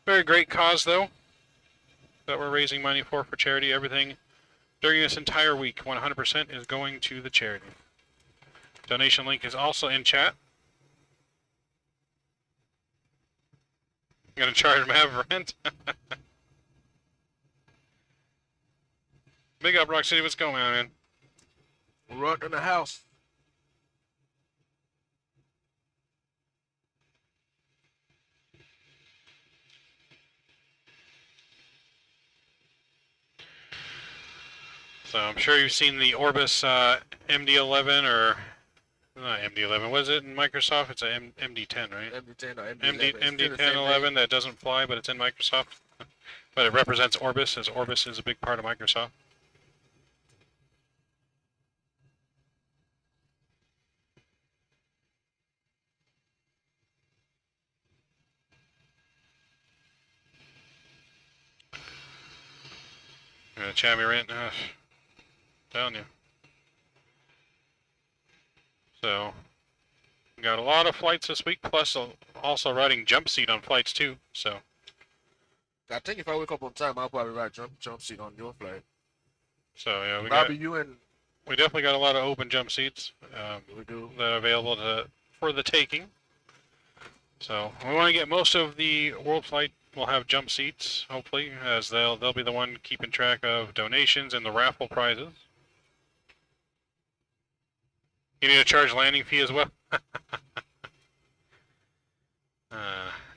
Very great cause though, that we're raising money for charity. Everything during this entire week, 100% is going to the charity. Donation link is also in chat. I'm gonna charge them have rent. Big up, Rock City. What's going on, man? We're out in the house. So I'm sure you've seen the Orbis MD11 or not MD11. What is it in Microsoft? It's a MD10, right? MD10 or MD11. MD10 11 that doesn't fly, but it's in Microsoft. But it represents Orbis, as Orbis is a big part of Microsoft. Chat me rent. Telling you. So, got a lot of flights this week, plus also riding jump seat on flights too. So, I think if I wake up on time, I'll probably ride jump seat on your flight. so yeah, Probably you and we definitely got a lot of open jump seats we do. that are available for the taking. So we want to get most of the world flight. We'll have jump seats, hopefully, as they'll be the one keeping track of donations and the raffle prizes. You need to charge landing fee as well.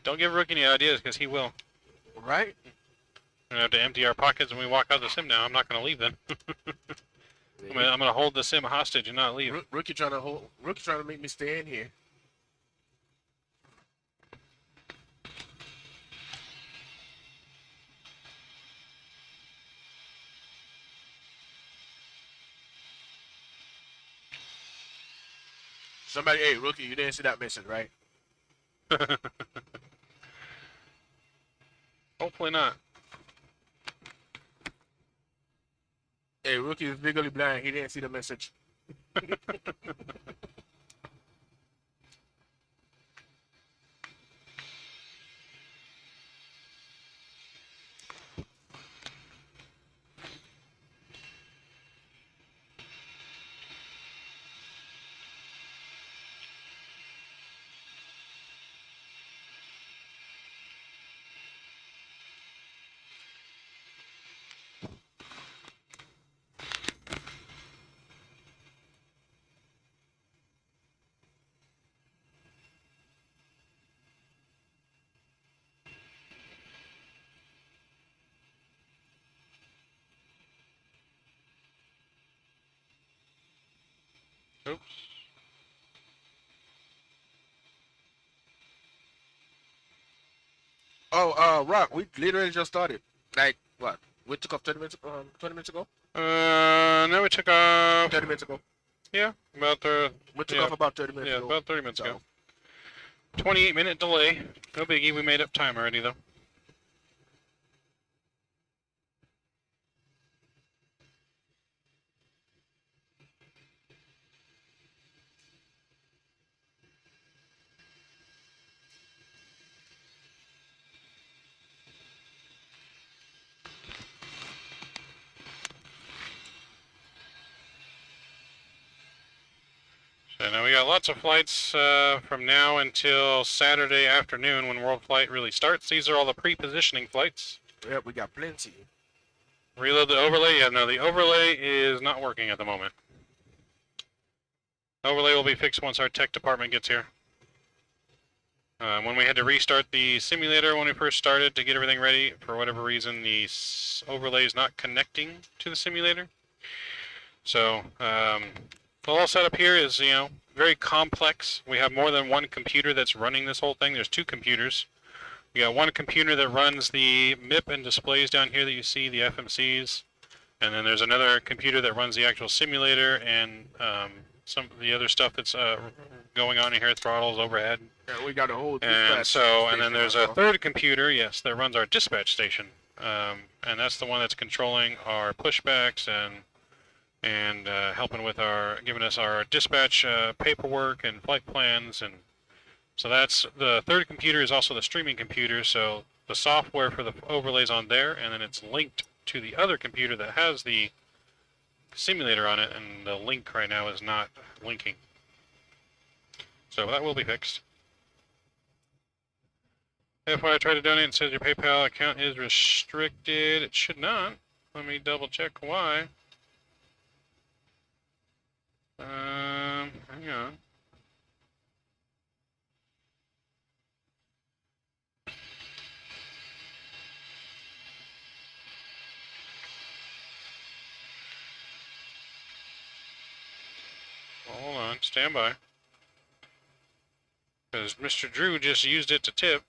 Don't give Rook any ideas, because he will. Right? We're gonna have to empty our pockets when we walk out the sim now. I'm not gonna leave then. I'm gonna hold the sim hostage and not leave. Rookie trying to make me stay in here. Somebody, hey, Rookie, you didn't see that message, right? Hopefully not. Hey, Rookie is legally blind. He didn't see the message. Oops. Oh, Rock, we literally just started. Like, what? We took off 20 minutes ago? Now we took off. 30 minutes ago. Yeah, about We took yeah, off about 30 minutes yeah, ago. about 30 minutes So, ago. 28-minute delay. No biggie. We made up time already though. So now we got lots of flights from now until Saturday afternoon when World Flight really starts. These are all the pre-positioning flights. yeah, we got plenty. Reload the overlay. Yeah, no, the overlay is not working at the moment. Overlay will be fixed once our tech department gets here. When we had to restart the simulator when we first started to get everything ready, for whatever reason, the overlay is not connecting to the simulator. So, the whole setup here is, you know, very complex. We have more than one computer that's running this whole thing. There's two computers. We got one computer that runs the MIP and displays down here that you see, the FMCs. And then there's another computer that runs the actual simulator and some of the other stuff that's going on in here, throttles, overhead. Yeah, we got a whole And so, and then there's a station third computer, yes, that runs our dispatch station. And that's the one that's controlling our pushbacks and helping with giving us our dispatch paperwork and flight plans. And so that's the third computer is also the streaming computer. So the software for the overlays on there, and then it's linked to the other computer that has the simulator on it, and the link right now is not linking. So that will be fixed. If I try to donate, it says your PayPal account is restricted. It should not. Let me double check why. Hang on. Hold on, stand by. Because Mr. Drew just used it to tip.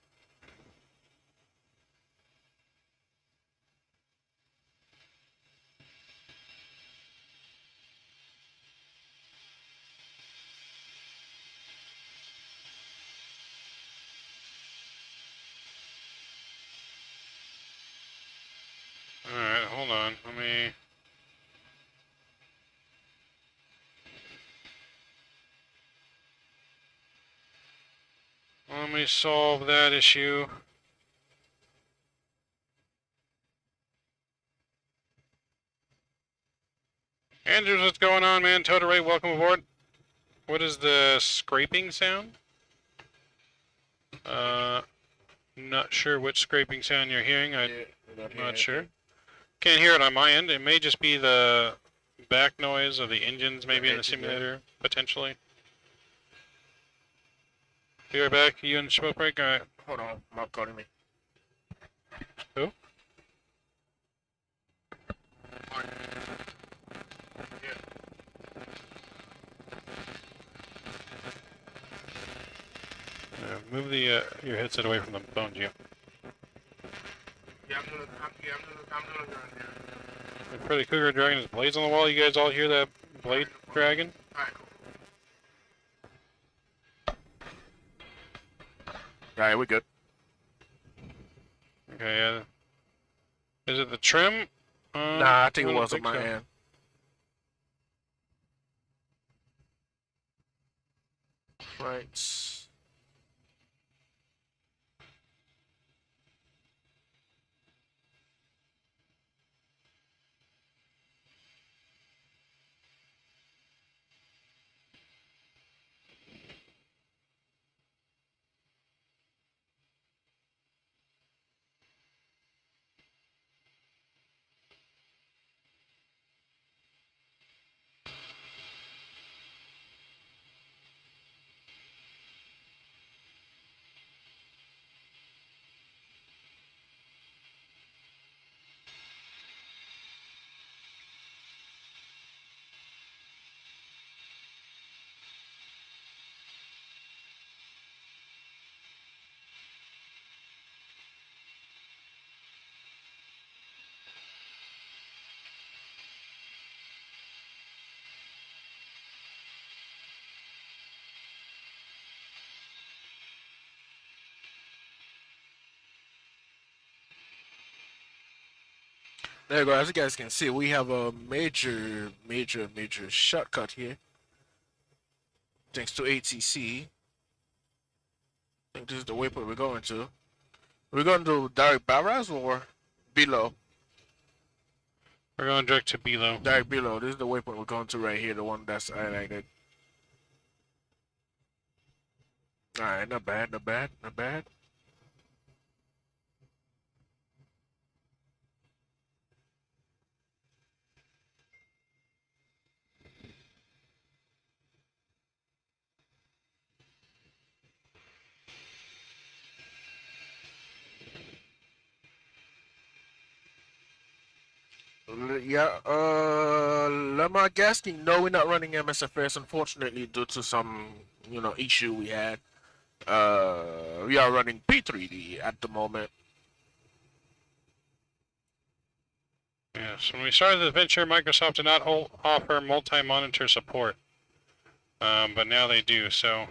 Alright, hold on. Let me solve that issue. Andrews, what's going on, man? Toto Ray, welcome aboard. What is the scraping sound? Not sure which scraping sound you're hearing. I'm not sure. Can't hear it on my end. It may just be the back noise of the engines, maybe in the simulator, potentially. Be right back. You and smoke break? All right. Hold on, Mark calling me. Who? Move the your headset away from the phone, Gio. Yeah, I'm doing it. Freddy Cougar dragging his blades on the wall. You guys all hear that blade dragging? Alright, cool. Alright, we good. Okay, is it the trim? Nah, I think it don't was on think my so. end. Right. There you go. As you guys can see, we have a major shortcut here. Thanks to ATC. I think this is the waypoint we're going to. We're going to direct barras or below? We're going direct to below. Direct below. This is the waypoint we're going to right here, the one that's highlighted. Alright, not bad, not bad, not bad. Yeah, Lamar Gasking, no, we're not running MSFS, unfortunately, due to some, issue we had. We are running P3D at the moment. Yes, when we started the venture, Microsoft did not offer multi-monitor support, but now they do. So,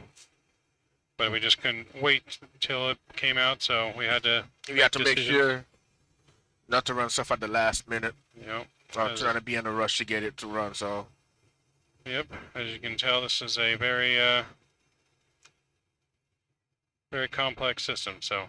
but we just couldn't wait till it came out, so we had to. We have to make sure not to run stuff at the last minute. Yep. I'm trying to be in a rush to get it to run. So. Yep. As you can tell, this is a very, very complex system. So.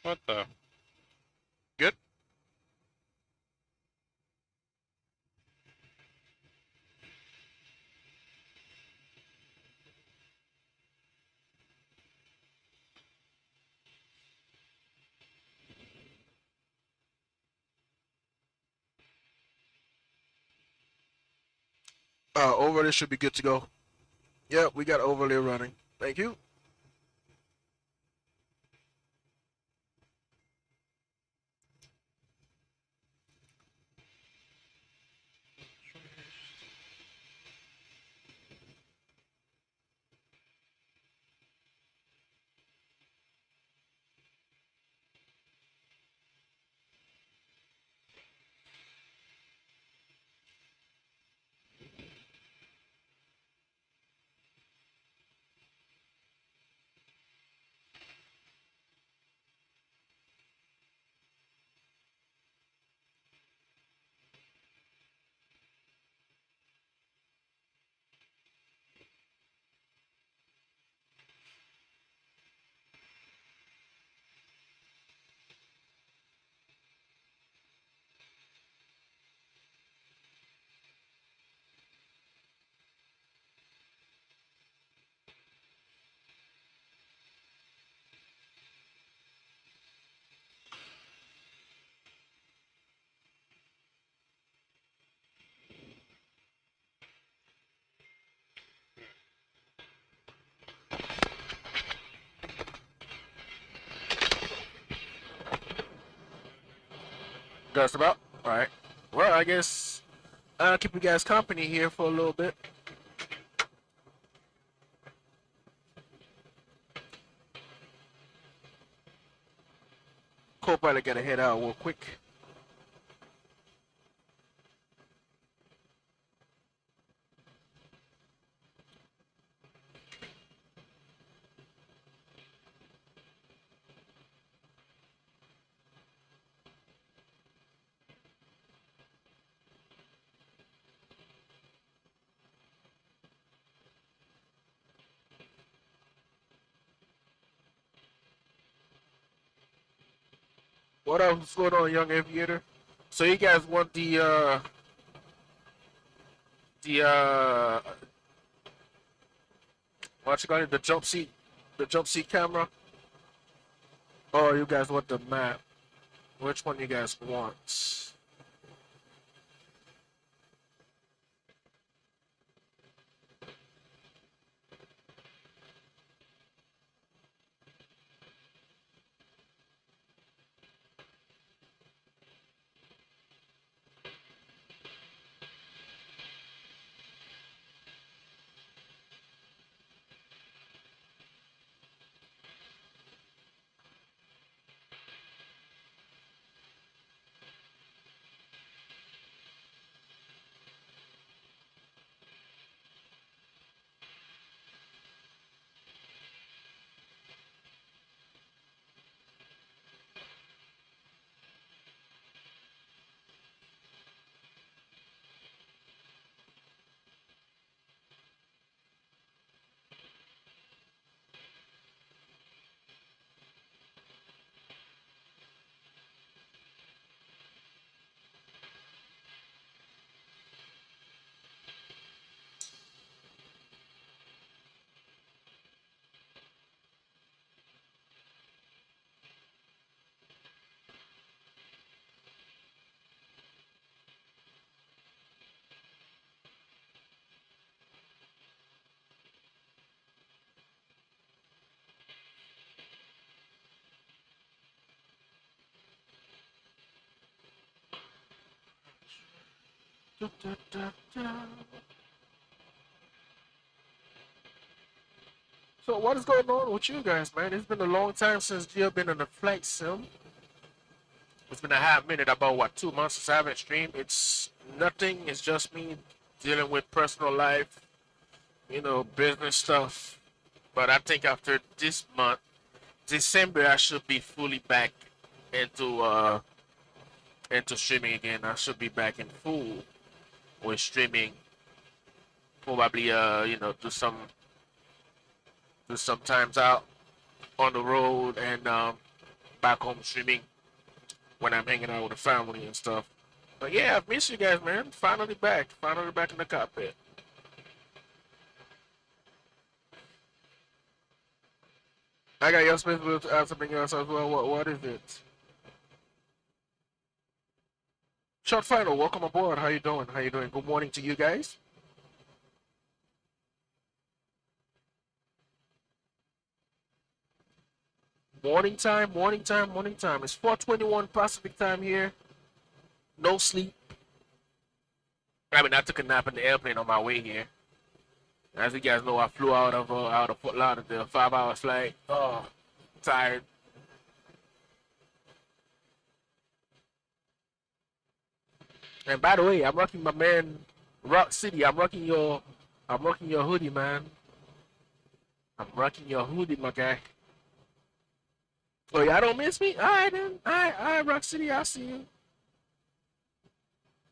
What the? Good. Overlay should be good to go. Yep, we got overlay running. Thank you. Just about. All right. Well, I guess I'll keep you guys company here for a little bit. Co-pilot gotta head out real quick. What else? What's going on, young aviator? So you guys want the what you call it, the jump seat camera? Or you guys want the map? Which one you guys want? So what is going on with you guys, man? It's been a long time since you've been in the flight sim. It's been a half minute, about what, 2 months since I haven't streamed. It's nothing. It's just me dealing with personal life, business stuff. But I think after this month, December, I should be fully back into streaming again. I should be back in full with streaming. Probably do some times out on the road and back home streaming when I'm hanging out with the family and stuff. But yeah, I've missed you guys, man. Finally back in the cockpit. I got your space to add something else as well. What is it? Short final, welcome aboard. How you doing? Good morning to you guys. Morning time. It's 4:21 Pacific time here. No sleep. I mean, I took a nap in the airplane on my way here. As you guys know, I flew out of Fort Lauderdale, 5 hours flight. Oh, tired. And by the way, I'm rocking my man Rock City. I'm rocking your hoodie, man. I'm rocking your hoodie, my guy. Oh, y'all don't miss me? Alright then. Alright, Rock City, I'll see you.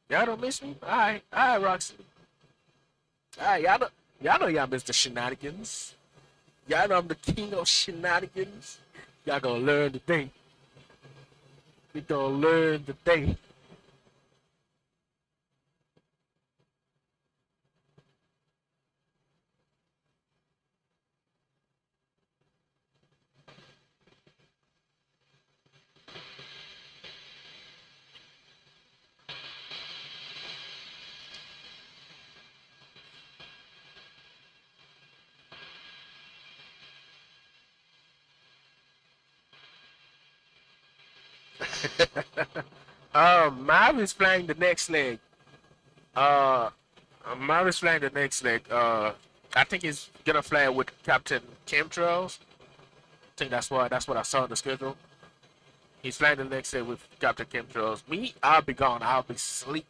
Y'all don't miss me? Alright, Rock City. Alright, y'all know y'all miss the shenanigans. Y'all know I'm the king of shenanigans. Y'all gonna learn today. We gonna learn today. Mav is flying the next leg. Mav is flying the next leg. I think he's gonna fly with Captain Chemtrails. I think that's what I saw in the schedule. He's flying the next leg with Captain Chemtrails. Me, I'll be gone. I'll be asleep.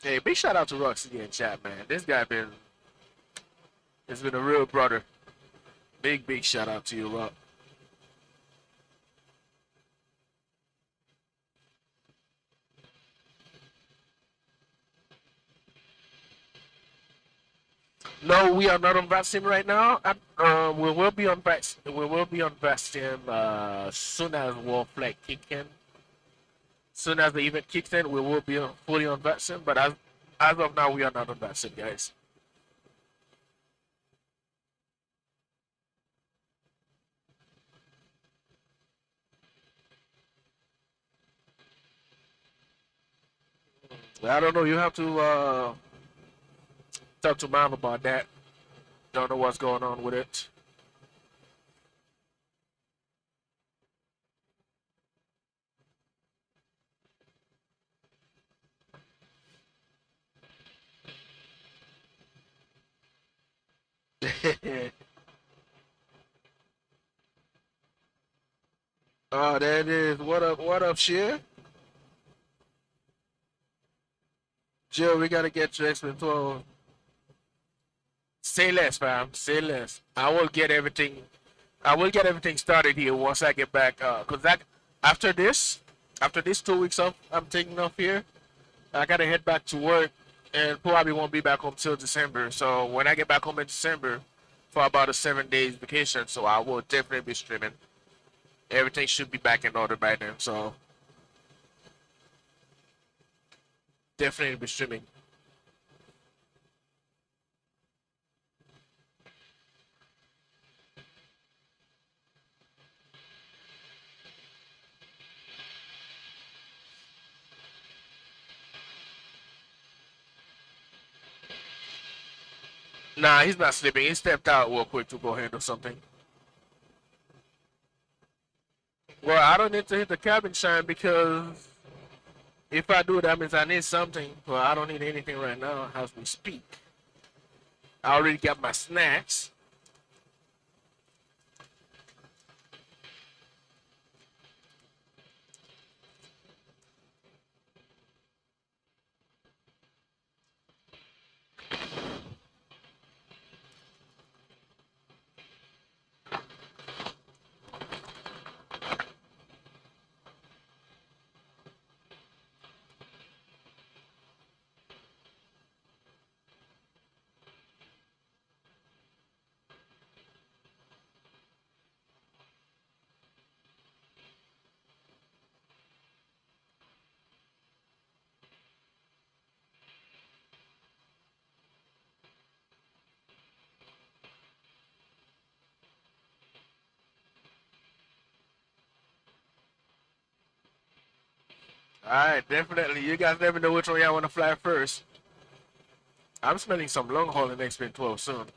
Hey, big shout out to Roxy in chat, man. This guy has been a real brother. Big shout out to you, Rock. No, we are not on Vatsim right now. We will be on Vatsim. We will be on Vatsim soon as World Flag kick in. Soon as the event kicks in, we will be fully on Vatsim. But as of now, we are not on Vatsim, guys. I don't know. You have to talk to Mom about that. Don't know what's going on with it. Oh, there it is. What up, Sheer? Jill, we gotta get to X-Men 12. Say less, fam. Say less. I will get everything started here once I get back. Cause after this 2 weeks off, I'm taking off here. I gotta head back to work, and probably won't be back home till December. So when I get back home in December, for about a 7 days vacation, so I will definitely be streaming. Everything should be back in order by then. So definitely be streaming. Nah, he's not sleeping. He stepped out real quick to go handle something. Well, I don't need to hit the cabin sign because if I do, that means I need something. Well, I don't need anything right now as we speak. I already got my snacks. All right, definitely. You guys never know which one y'all want to fly first. I'm smelling some long haul in X-12 soon.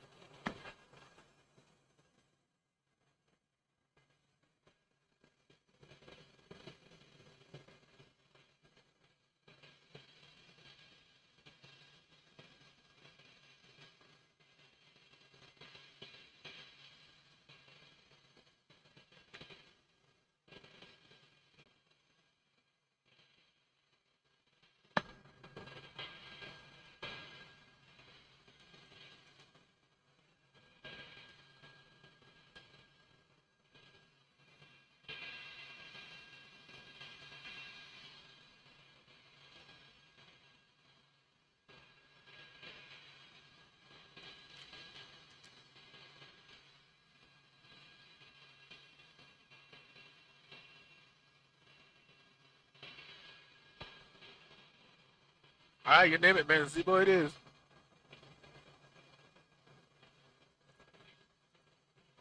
All right, you name it, man. Zebo it is.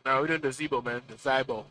No, we're doing the Zebo, man. The Zybo.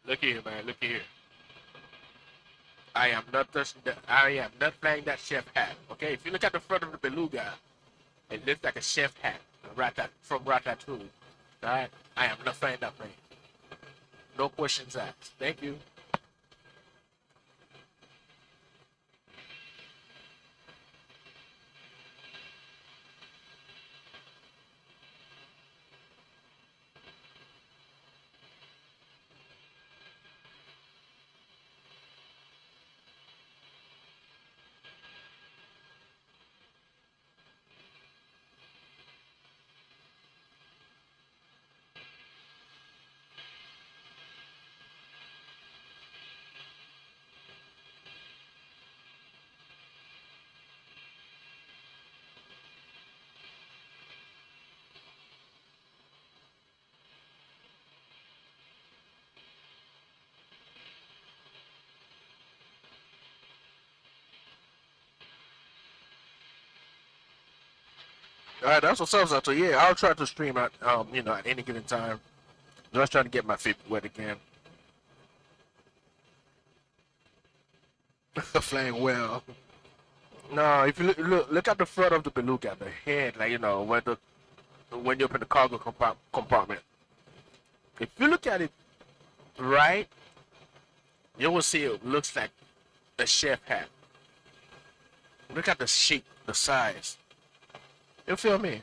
Look here, man. Look here. I am not touching that. I am not flying that chef hat. Okay, if you look at the front of the beluga, it looks like a chef hat from Ratatouille. All right, I am not flying that plane. No questions asked. Thank you. All right, that's what's up, so yeah, I'll try to stream at at any given time. Just trying to get my feet wet again. Flying well. No, if you look at the front of the beluga, the head, like when you open the cargo compartment. If you look at it right, you will see it looks like the chef hat. Look at the shape, the size. You feel me?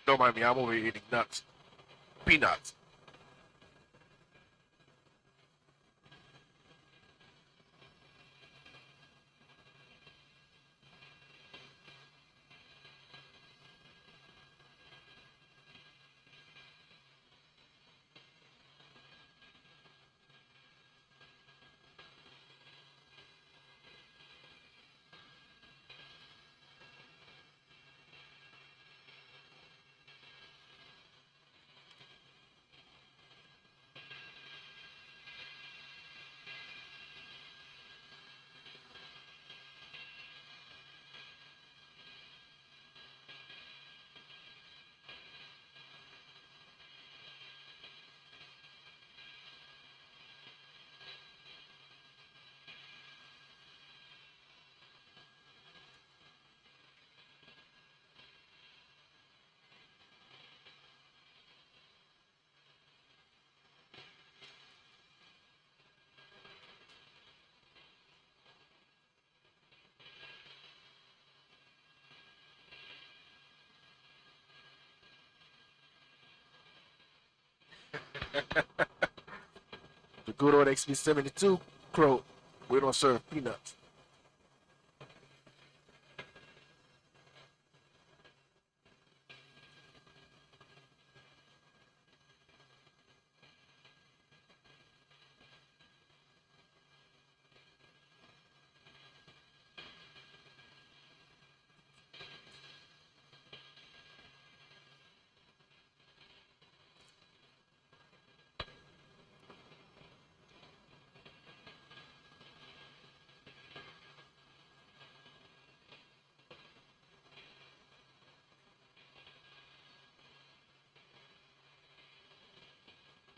Don't mind me, I'm over here eating nuts. Peanuts. The good old XB72 Crow. We don't serve peanuts.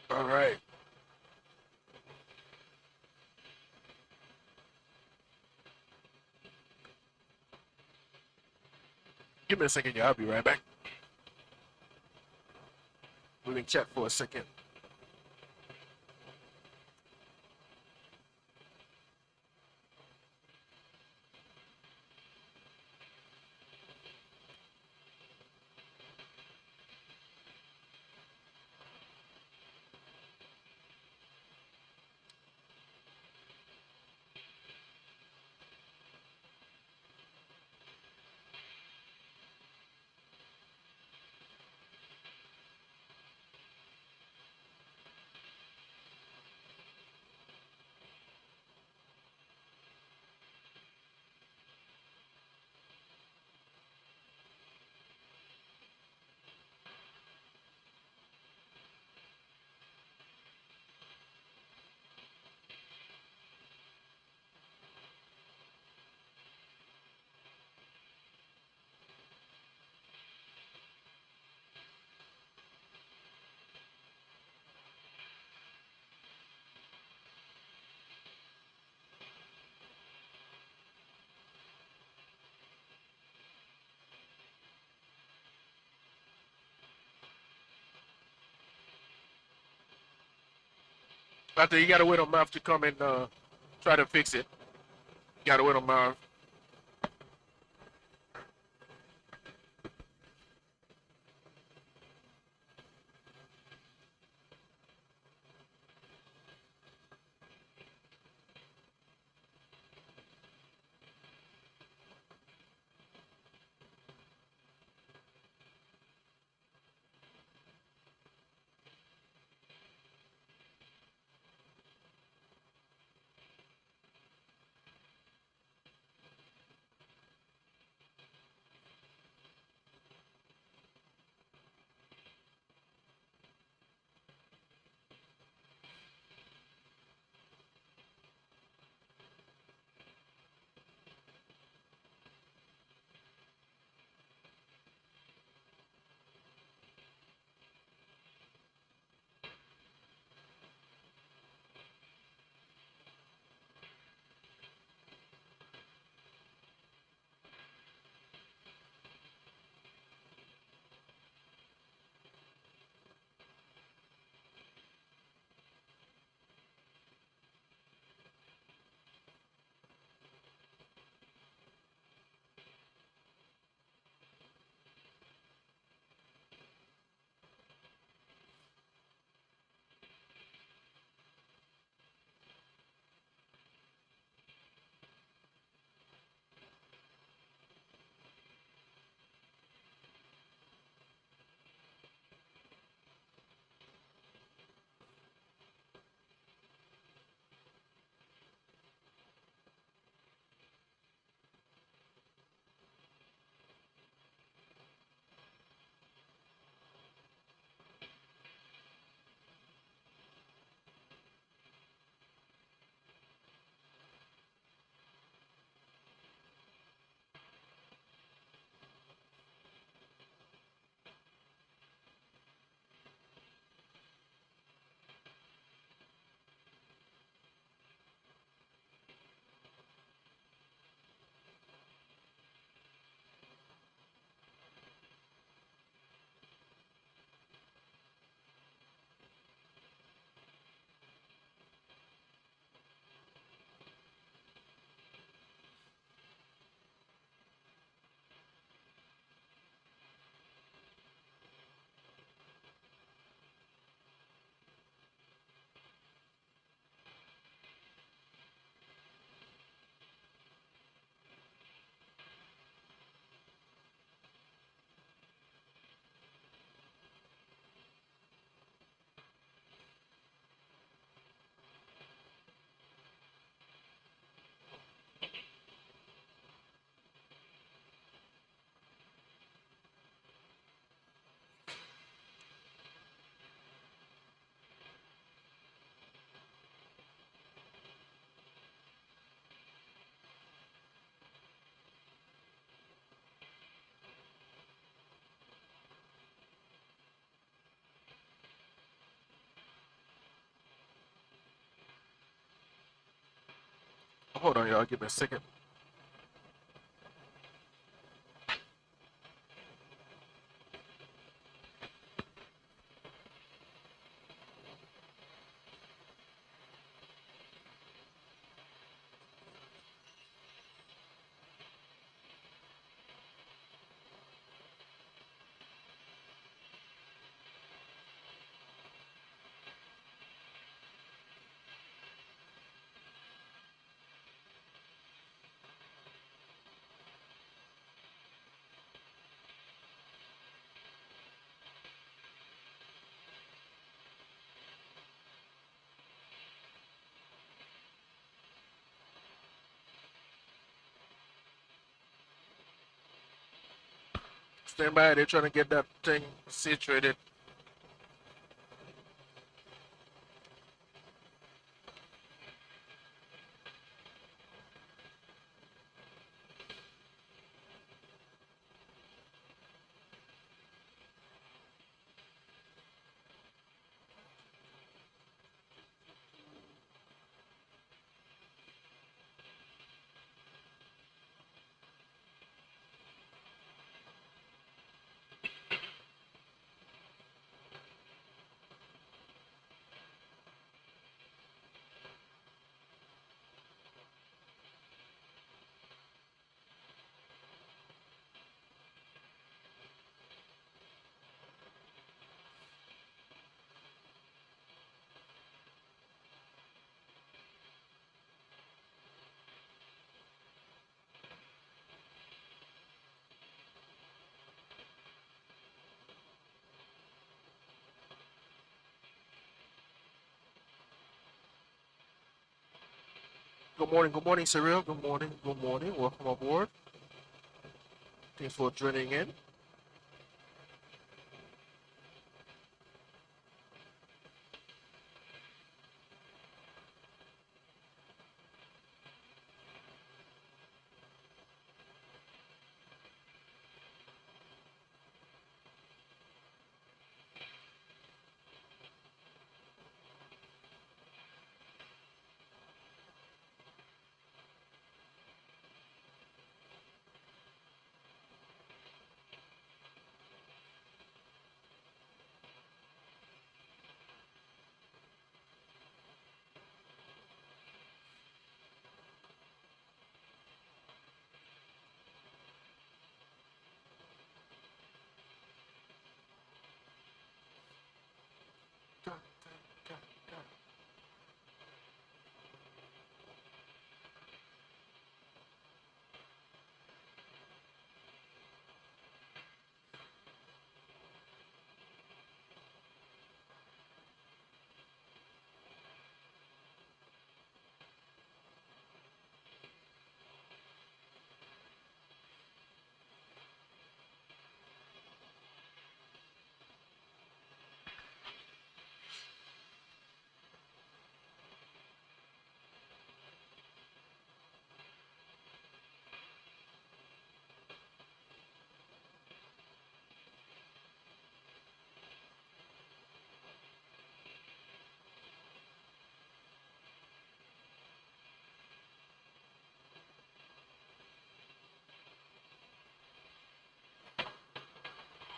All right. Give me a second, y'all. I'll be right back. We can chat for a second. After you gotta wait on Marv to come and try to fix it. You gotta wait on Marv. Hold on, y'all. Give me a second. Stand by. They're trying to get that thing situated. Good morning, Cyril. Good morning. Welcome aboard. Thanks for joining in.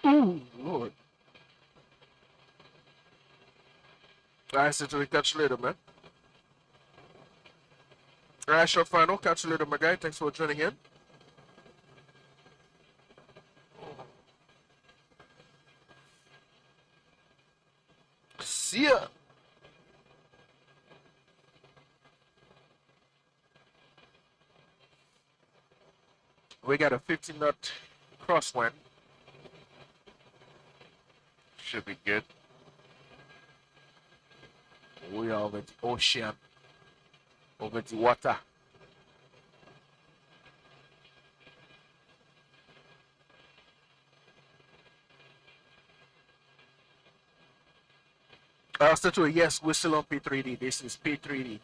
Ooh, Lord. All right, so we catch you later, man. All right, short final. Catch you later, my guy. Thanks for joining in. See ya. We got a 15-knot crosswind. Should be good. We are over the ocean, over the water. I'll start with yes, we're still on P3D. This is P3D.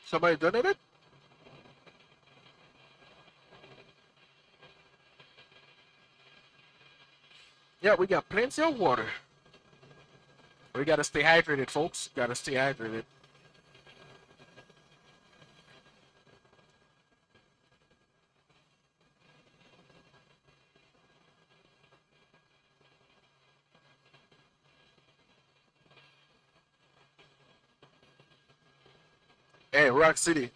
Somebody donated? Yeah, we got plenty of water. We gotta stay hydrated, folks. Gotta stay hydrated. Hey, Rock City,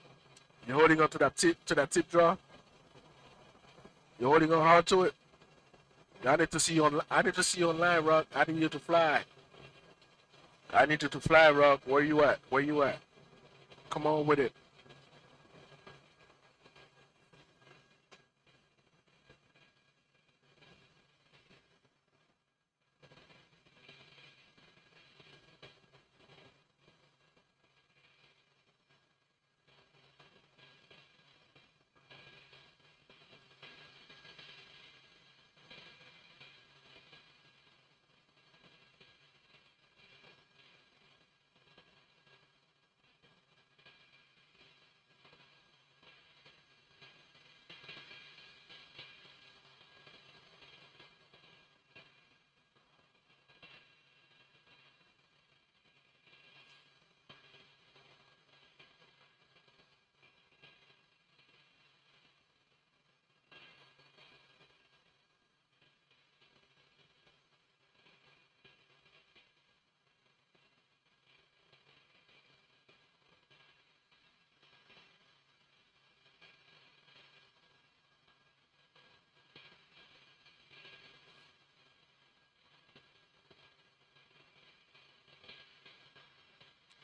you holding on to that tip jar? You holding on hard to it? I need to see you on. I need to see you online, Rock. I need you to fly. I need you to fly, Rock. Where you at? Where you at? Come on with it.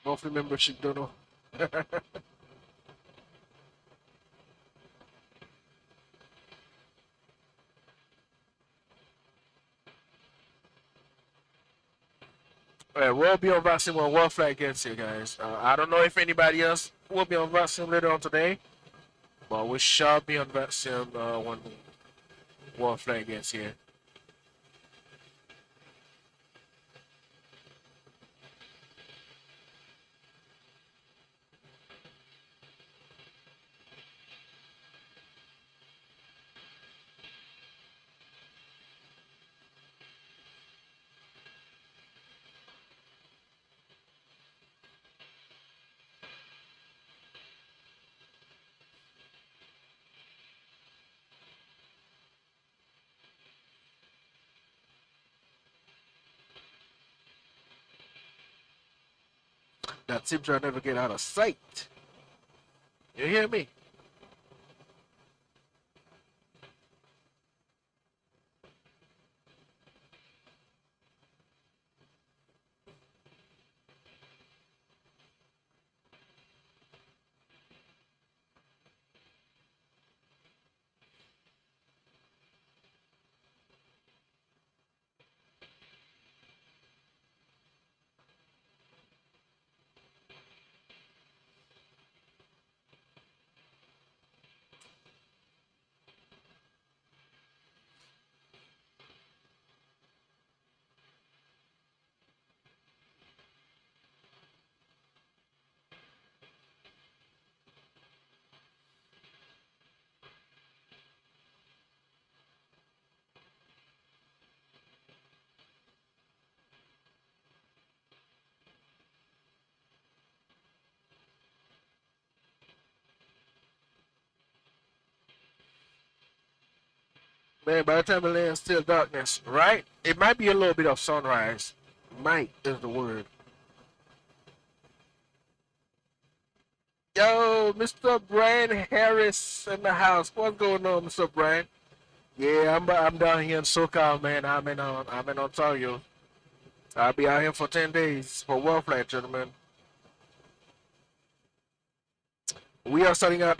Monthly membership, don't know. Alright, we'll be on Vatsim when World Flag gets here, guys. I don't know if anybody else will be on Vatsim later on today, but we shall be on Vatsim when World Flag gets here. That tip jar never get out of sight. You hear me? Man, by the time it lands, still darkness, right? It might be a little bit of sunrise. Might is the word. Yo, Mr. Brian Harris in the house. What's going on, Mr. Brian? Yeah, I'm down here in SoCal, man. I'm in Ontario. I'll be out here for 10 days for World Flight, gentlemen. We are starting at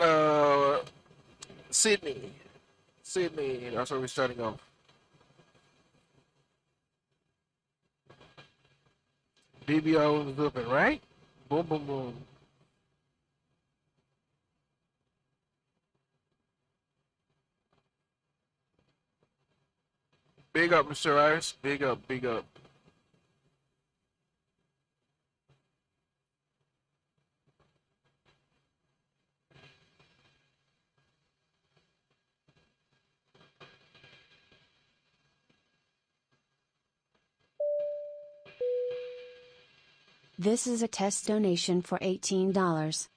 Sydney. Sydney, that's where we're starting off. BBO is open, right? Boom, boom, boom. Big up, Mr. Iris. Big up, big up. This is a test donation for $18.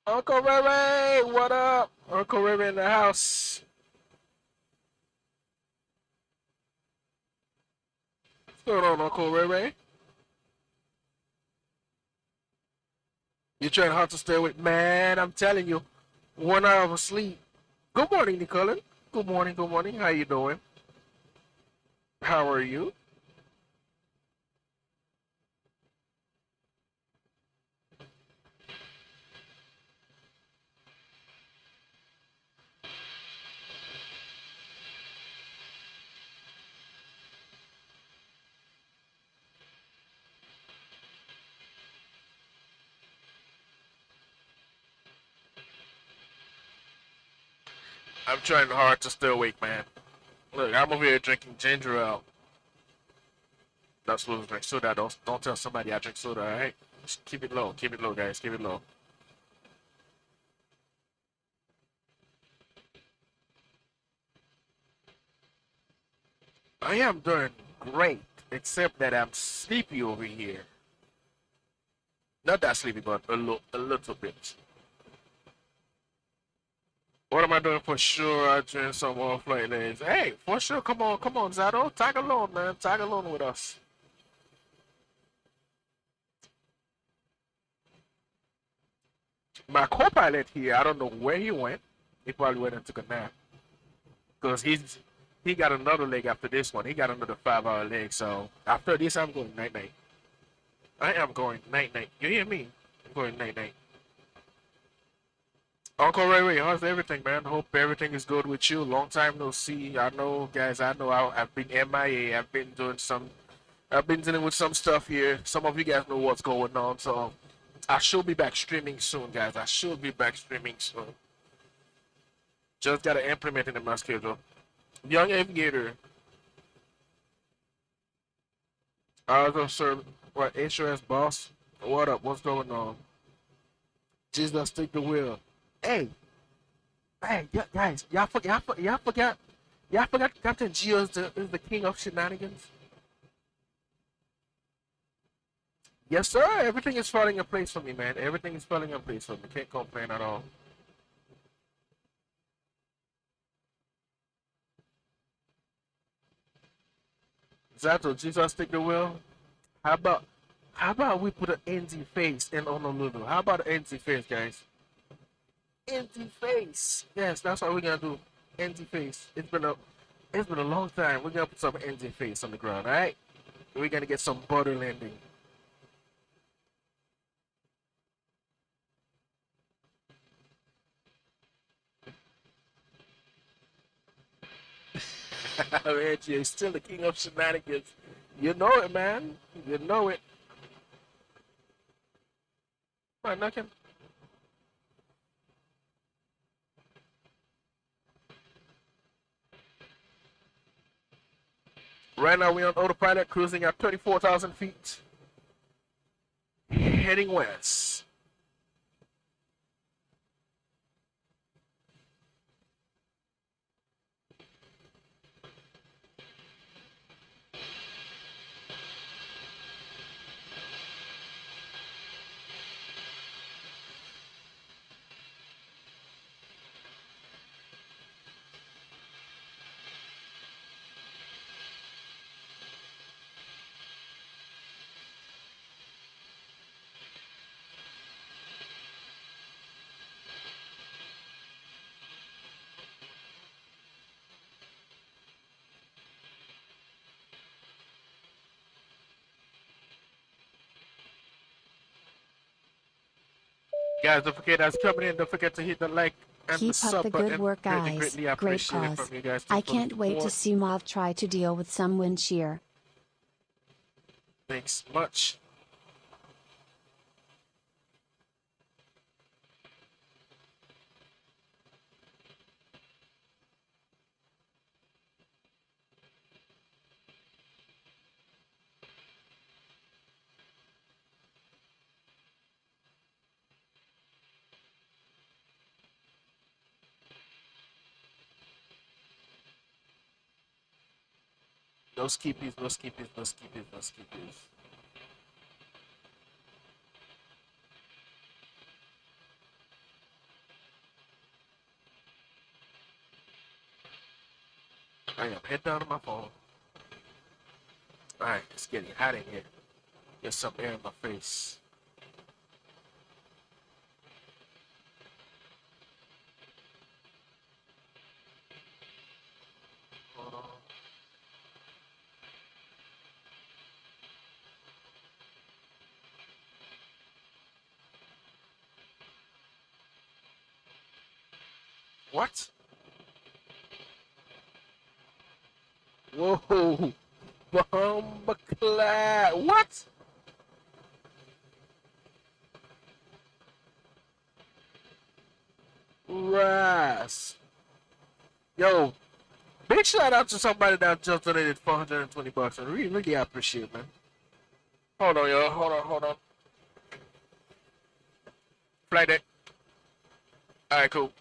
Uncle Ray Ray, what up? Uncle Ray Ray in the house. What's going on, Uncle Ray Ray? You trying hard to stay awake? Man, I'm telling you, 1 hour of sleep. Good morning, Nicola. Good morning, good morning. How you doing? How are you? I'm trying hard to stay awake, man. Look, I'm over here drinking ginger ale. Not supposed to drink soda. Don't tell somebody I drink soda, alright? Just keep it low, guys. Keep it low. I am doing great, except that I'm sleepy over here. Not that sleepy, but a little bit. What am I doing for sure? I drink some more flight days. Hey, for sure, come on, Zato. Tag along, man. Tag along with us. My co-pilot here, I don't know where he went. He probably went and took a nap. Because he got another leg after this one. He got another 5-hour leg. So after this, I'm going night-night. I am going night-night. You hear me? I'm going night-night. Uncle Ray Ray, how's everything, man? Hope everything is good with you. Long time no see. I know, guys. I've been MIA. I've been dealing with some stuff here. Some of you guys know what's going on. So I should be back streaming soon, guys. I should be back streaming soon. Just gotta implement it in my schedule. Young Aviator. Sir, what, HOS boss? What up? What's going on? Jesus, take the wheel. Hey, guys, y'all forgot Captain Geo is the king of shenanigans. Yes, sir. Everything is falling in place for me, man. Everything is falling in place for me. Can't complain at all. Zato, Jesus, take the wheel. How about we put an NZ face in Honolulu? How about an NZ face, guys? NZ face. Yes, that's what we're gonna do. NZ face. It's been a long time. We're gonna put some NZ face on the ground, alright? We're gonna get some butter landing. Reggie is still the king of shenanigans. You know it, man. You know it. Come on, knock him. Right now we're on autopilot, cruising at 34,000 feet. Heading west. Guys, don't forget that's coming in. Don't forget to hit the like and the Keep up sub the button. good work, guys. Greatly Great appreciate it cause. from you guys. I can't wait to see Mauve try to deal with some wind shear. Thanks much. No skippies, no skippies, no skippies, no skippies. I am head down to my phone. Alright, it's getting hot in here. Get some air in my face. Hold on. What? Whoa! Bomba clad. What? Ras. Yo, big shout out to somebody that just donated $420. I really appreciate it, man. Hold on, yo. Hold on. Flight deck. Alright, cool.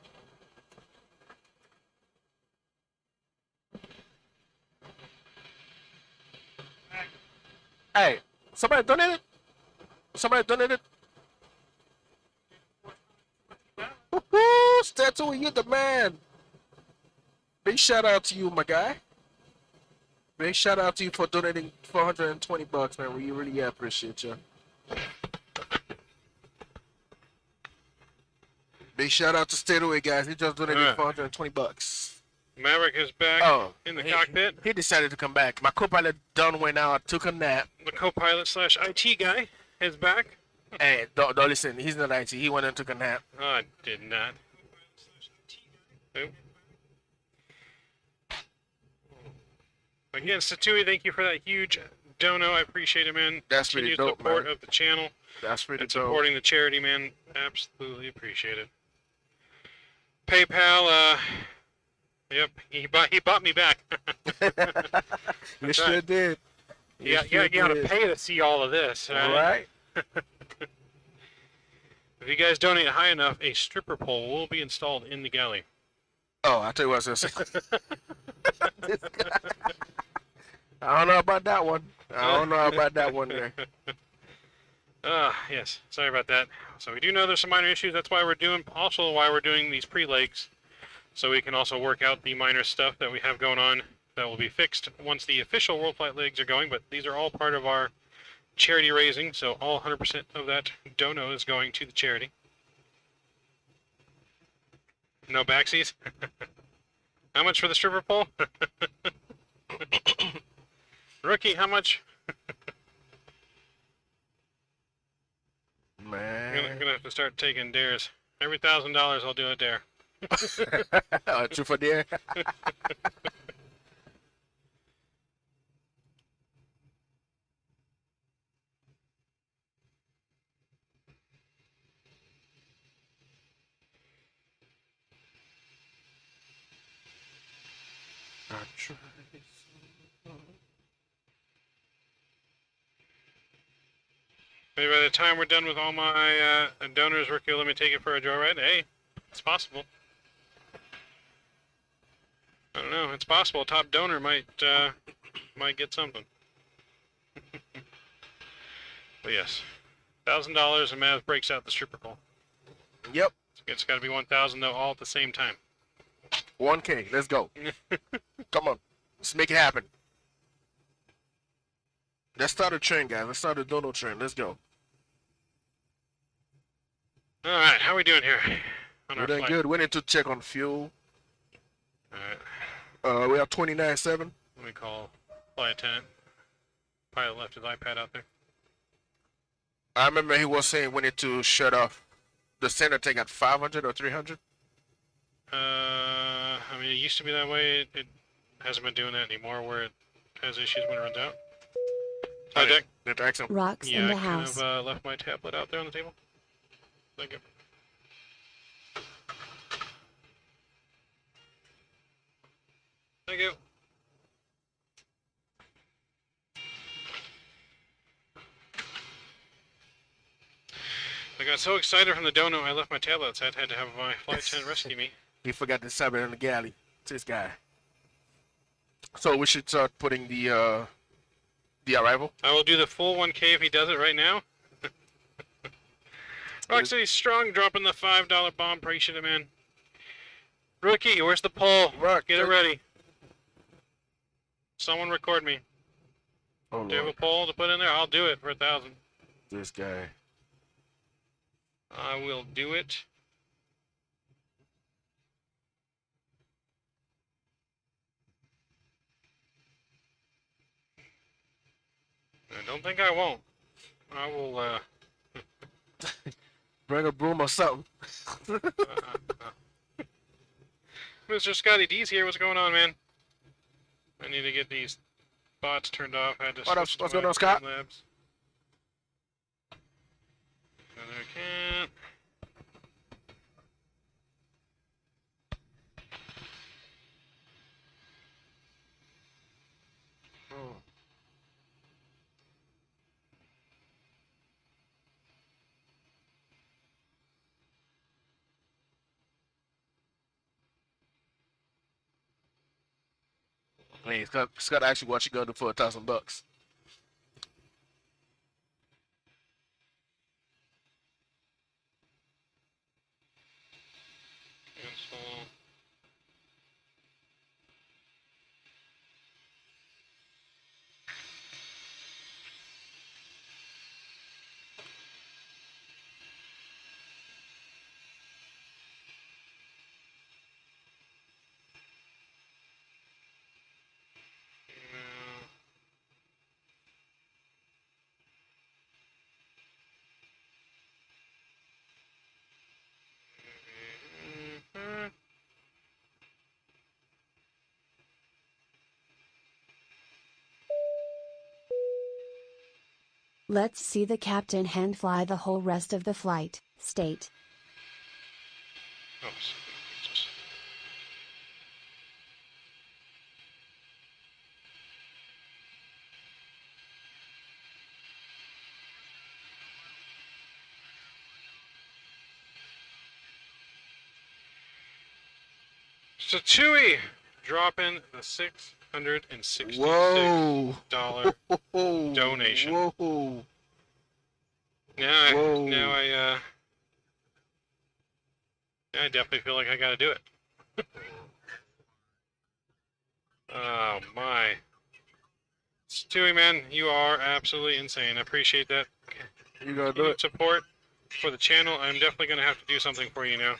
Hey, somebody donated? Somebody donated? Woohoo! Statue, you the man. Big shout out to you, my guy. Big shout out to you for donating $420, man. We really appreciate you. Big shout out to Stay Away, guys. He just donated $420. Maverick is back in the cockpit. He decided to come back. My co-pilot done went out, took a nap. The co-pilot / IT guy is back. Hey, don't listen. He's not IT. He went and took a nap. Oh, I did not. Nope. Again, Satui, thank you for that huge dono. I appreciate it, man. That's pretty Continued dope, support man. of the channel That's pretty and dope. supporting the charity, man. Absolutely appreciate it. PayPal, yep, he bought me back. You sure did. You gotta pay to see all of this, Right? If you guys donate high enough, a stripper pole will be installed in the galley. Oh, I'll tell you what, this I don't know about that one. I don't know about that one there. Yes. Sorry about that. So we do know there's some minor issues. That's why we're doing these pre-legs, so we can also work out the minor stuff that we have going on that will be fixed once the official World Flight legs are going. But these are all part of our charity raising, so all 100% of that dono is going to the charity. No backsies. How much for the stripper pole? Rookie, how much? Man. I'm gonna have to start taking dares. Every $1,000, I'll do a dare. True for dear. Maybe by the time we're done with all my donors, Rookie will let me take it for a joyride. Hey, it's possible. I don't know. It's possible. A top donor might get something. But yes, $1,000 and Mav breaks out the stripper pole. Yep. It's got to be 1,000 though, all at the same time. 1K. Let's go. Come on. Let's make it happen. Let's start a train, guys. Let's start a dono train. Let's go. All right, how are we doing here? On We're our doing flight? good. We need to check on fuel. All right, We have 29.7. let me call flight attendant. Pilot left his iPad out there. I remember he was saying we need to shut off the center tank at 500 or 300. I mean, it used to be that way. It hasn't been doing that anymore, where it has issues when it runs out. Hi, Dick. Let's ask him. Rocks Yeah, in the I kind house. of left my tablet out there on the table. Thank you. Thank you. I got so excited from the dono, I left my tablet outside. Had to have my flight attendant rescue me. He forgot to sub it in the galley. It's this guy. So we should start putting the arrival. I will do the full 1K if he does it right now. Rock City Strong dropping the $5 bomb. Appreciate it, man. Rookie, where's the poll? Rock, Get it ready. Someone record me. Oh Do you have a Lord, poll to put in there? I'll do it for 1,000. this guy. I will do it. I don't think I won't. I will, Bring a broom or something. Mr. Scotty D's here. What's going on, man? I need to get these bots turned off. I had to What up? switch to What's my going on, Scott? Labs. Another account. Oh. I mean, Scott actually what you go to for $1,000. Cancel. Email. Mhm. Let's see the captain hand fly the whole rest of the flight. State. Oops. Jesus. So Chewy dropping the $666 Whoa! donation. Whoa! Now Whoa. I definitely feel like I gotta do it. Oh my. Stewie, man, you are absolutely insane. I appreciate that. You gonna do Continued it? support for the channel. I'm definitely gonna have to do something for you now.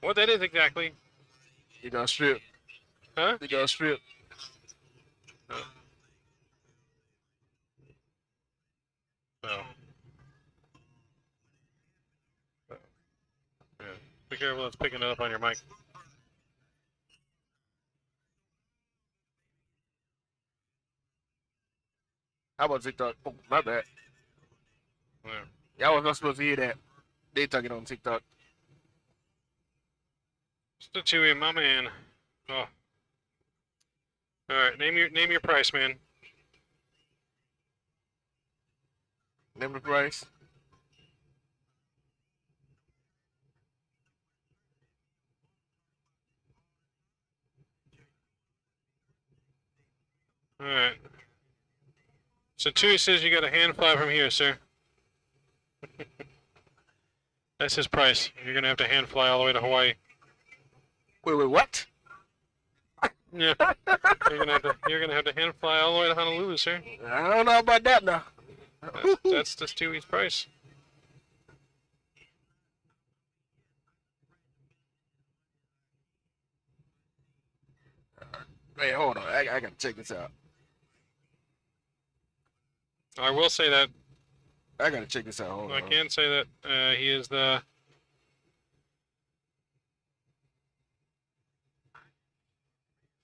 What that is exactly? You gonna strip? Huh? You gonna strip? So. Yeah. Be careful, it's picking it up on your mic. How about TikTok? Oh, my bad. Yeah. Y'all was not supposed to hear that. They talking on TikTok. So Chewy, my man. Oh. Alright, name your price, man. Name the price. Alright. So Chewy says you got a hand fly from here, sir. That's his price. You're gonna have to hand fly all the way to Hawaii. Wait, what? Yeah. You're gonna have to hand fly all the way to Honolulu, sir. I don't know about that now. That's the Stewie's price. Wait, hold on. I gotta check this out. I will say that I gotta check this out. Hold I on. can say that he is the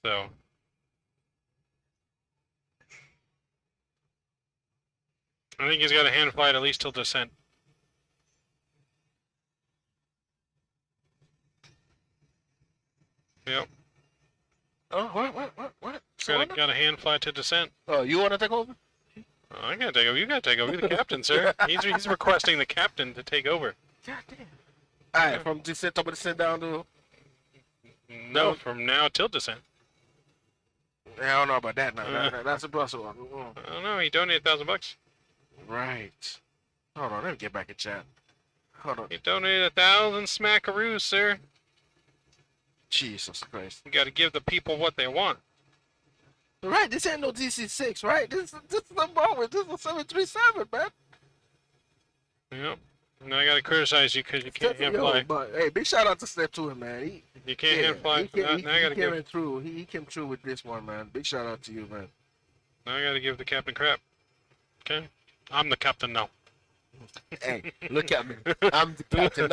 so. I think he's got a hand flight at least till descent. Yep. Oh, what? Got a hand flight to descent. Oh, you wanna take over? Oh, I gotta take over. You gotta take over. You're the captain, sir. He's requesting the captain to take over. God damn. Alright, from descent, top of descent down to. No, from now till descent. I don't know about that now. That's a plus one. I don't know. He donated $1,000. Right. Hold on, let me get back in chat. Hold on. He donated 1,000 smackaroos, sir. Jesus Christ. You got to give the people what they want. Right, this ain't no DC-6, right? This is a Boeing. This is a 737, man. Yep. Now I got to criticize you because you can't hand fly. But hey, big shout out to Step 2, man. You can't hand fly. Now I got to give. He came through with this one, man. Big shout out to you, man. Now I got to give the captain crap. Okay. I'm the captain now. Hey, look at me. I'm the captain.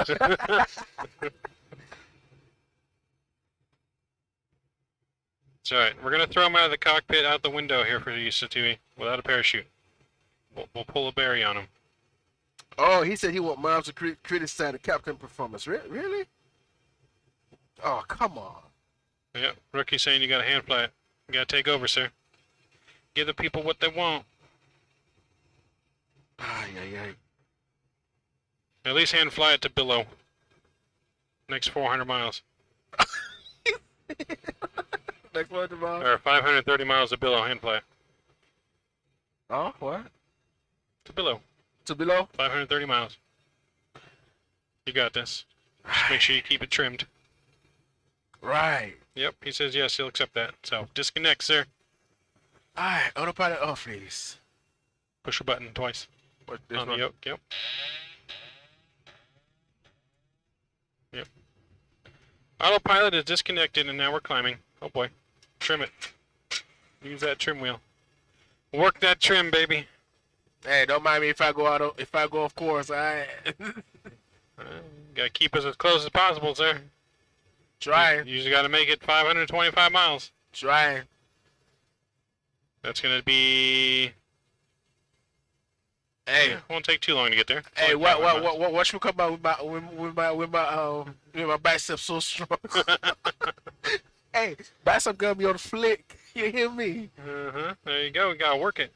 It's alright. We're going to throw him out of the cockpit out the window here for you, Satui, without a parachute. We'll pull a berry on him. Oh, he said he want Miles to criticize the captain performance. Really? Oh, come on. Yep. Rookie saying you got to hand fly it. You got to take over, sir. Give the people what they want. Ay. At least hand fly it to Billow. Next 400 miles. Next 400 miles? Or 530 miles to Billow, hand fly it. Oh, what? To Billow. To below? 530 miles. You got this. Just make sure you keep it trimmed. Right. Yep, he says yes, he'll accept that. So, disconnect, sir. Alright, autopilot off, please. Push a button twice. What, this On one? the yoke, yep. Yep. Autopilot is disconnected and now we're climbing. Oh boy. Trim it. Use that trim wheel. Work that trim, baby. Hey, don't mind me if I go off course, alright? Gotta keep us as close as possible, sir. Trying. You just gotta make it 525 miles. Trying. That's gonna be... Hey, yeah, won't take too long to get there. hey, It's only 500 miles. what you come out with my biceps so strong? Hey, bicep gonna be on the flick. You hear me? There you go. We gotta work it.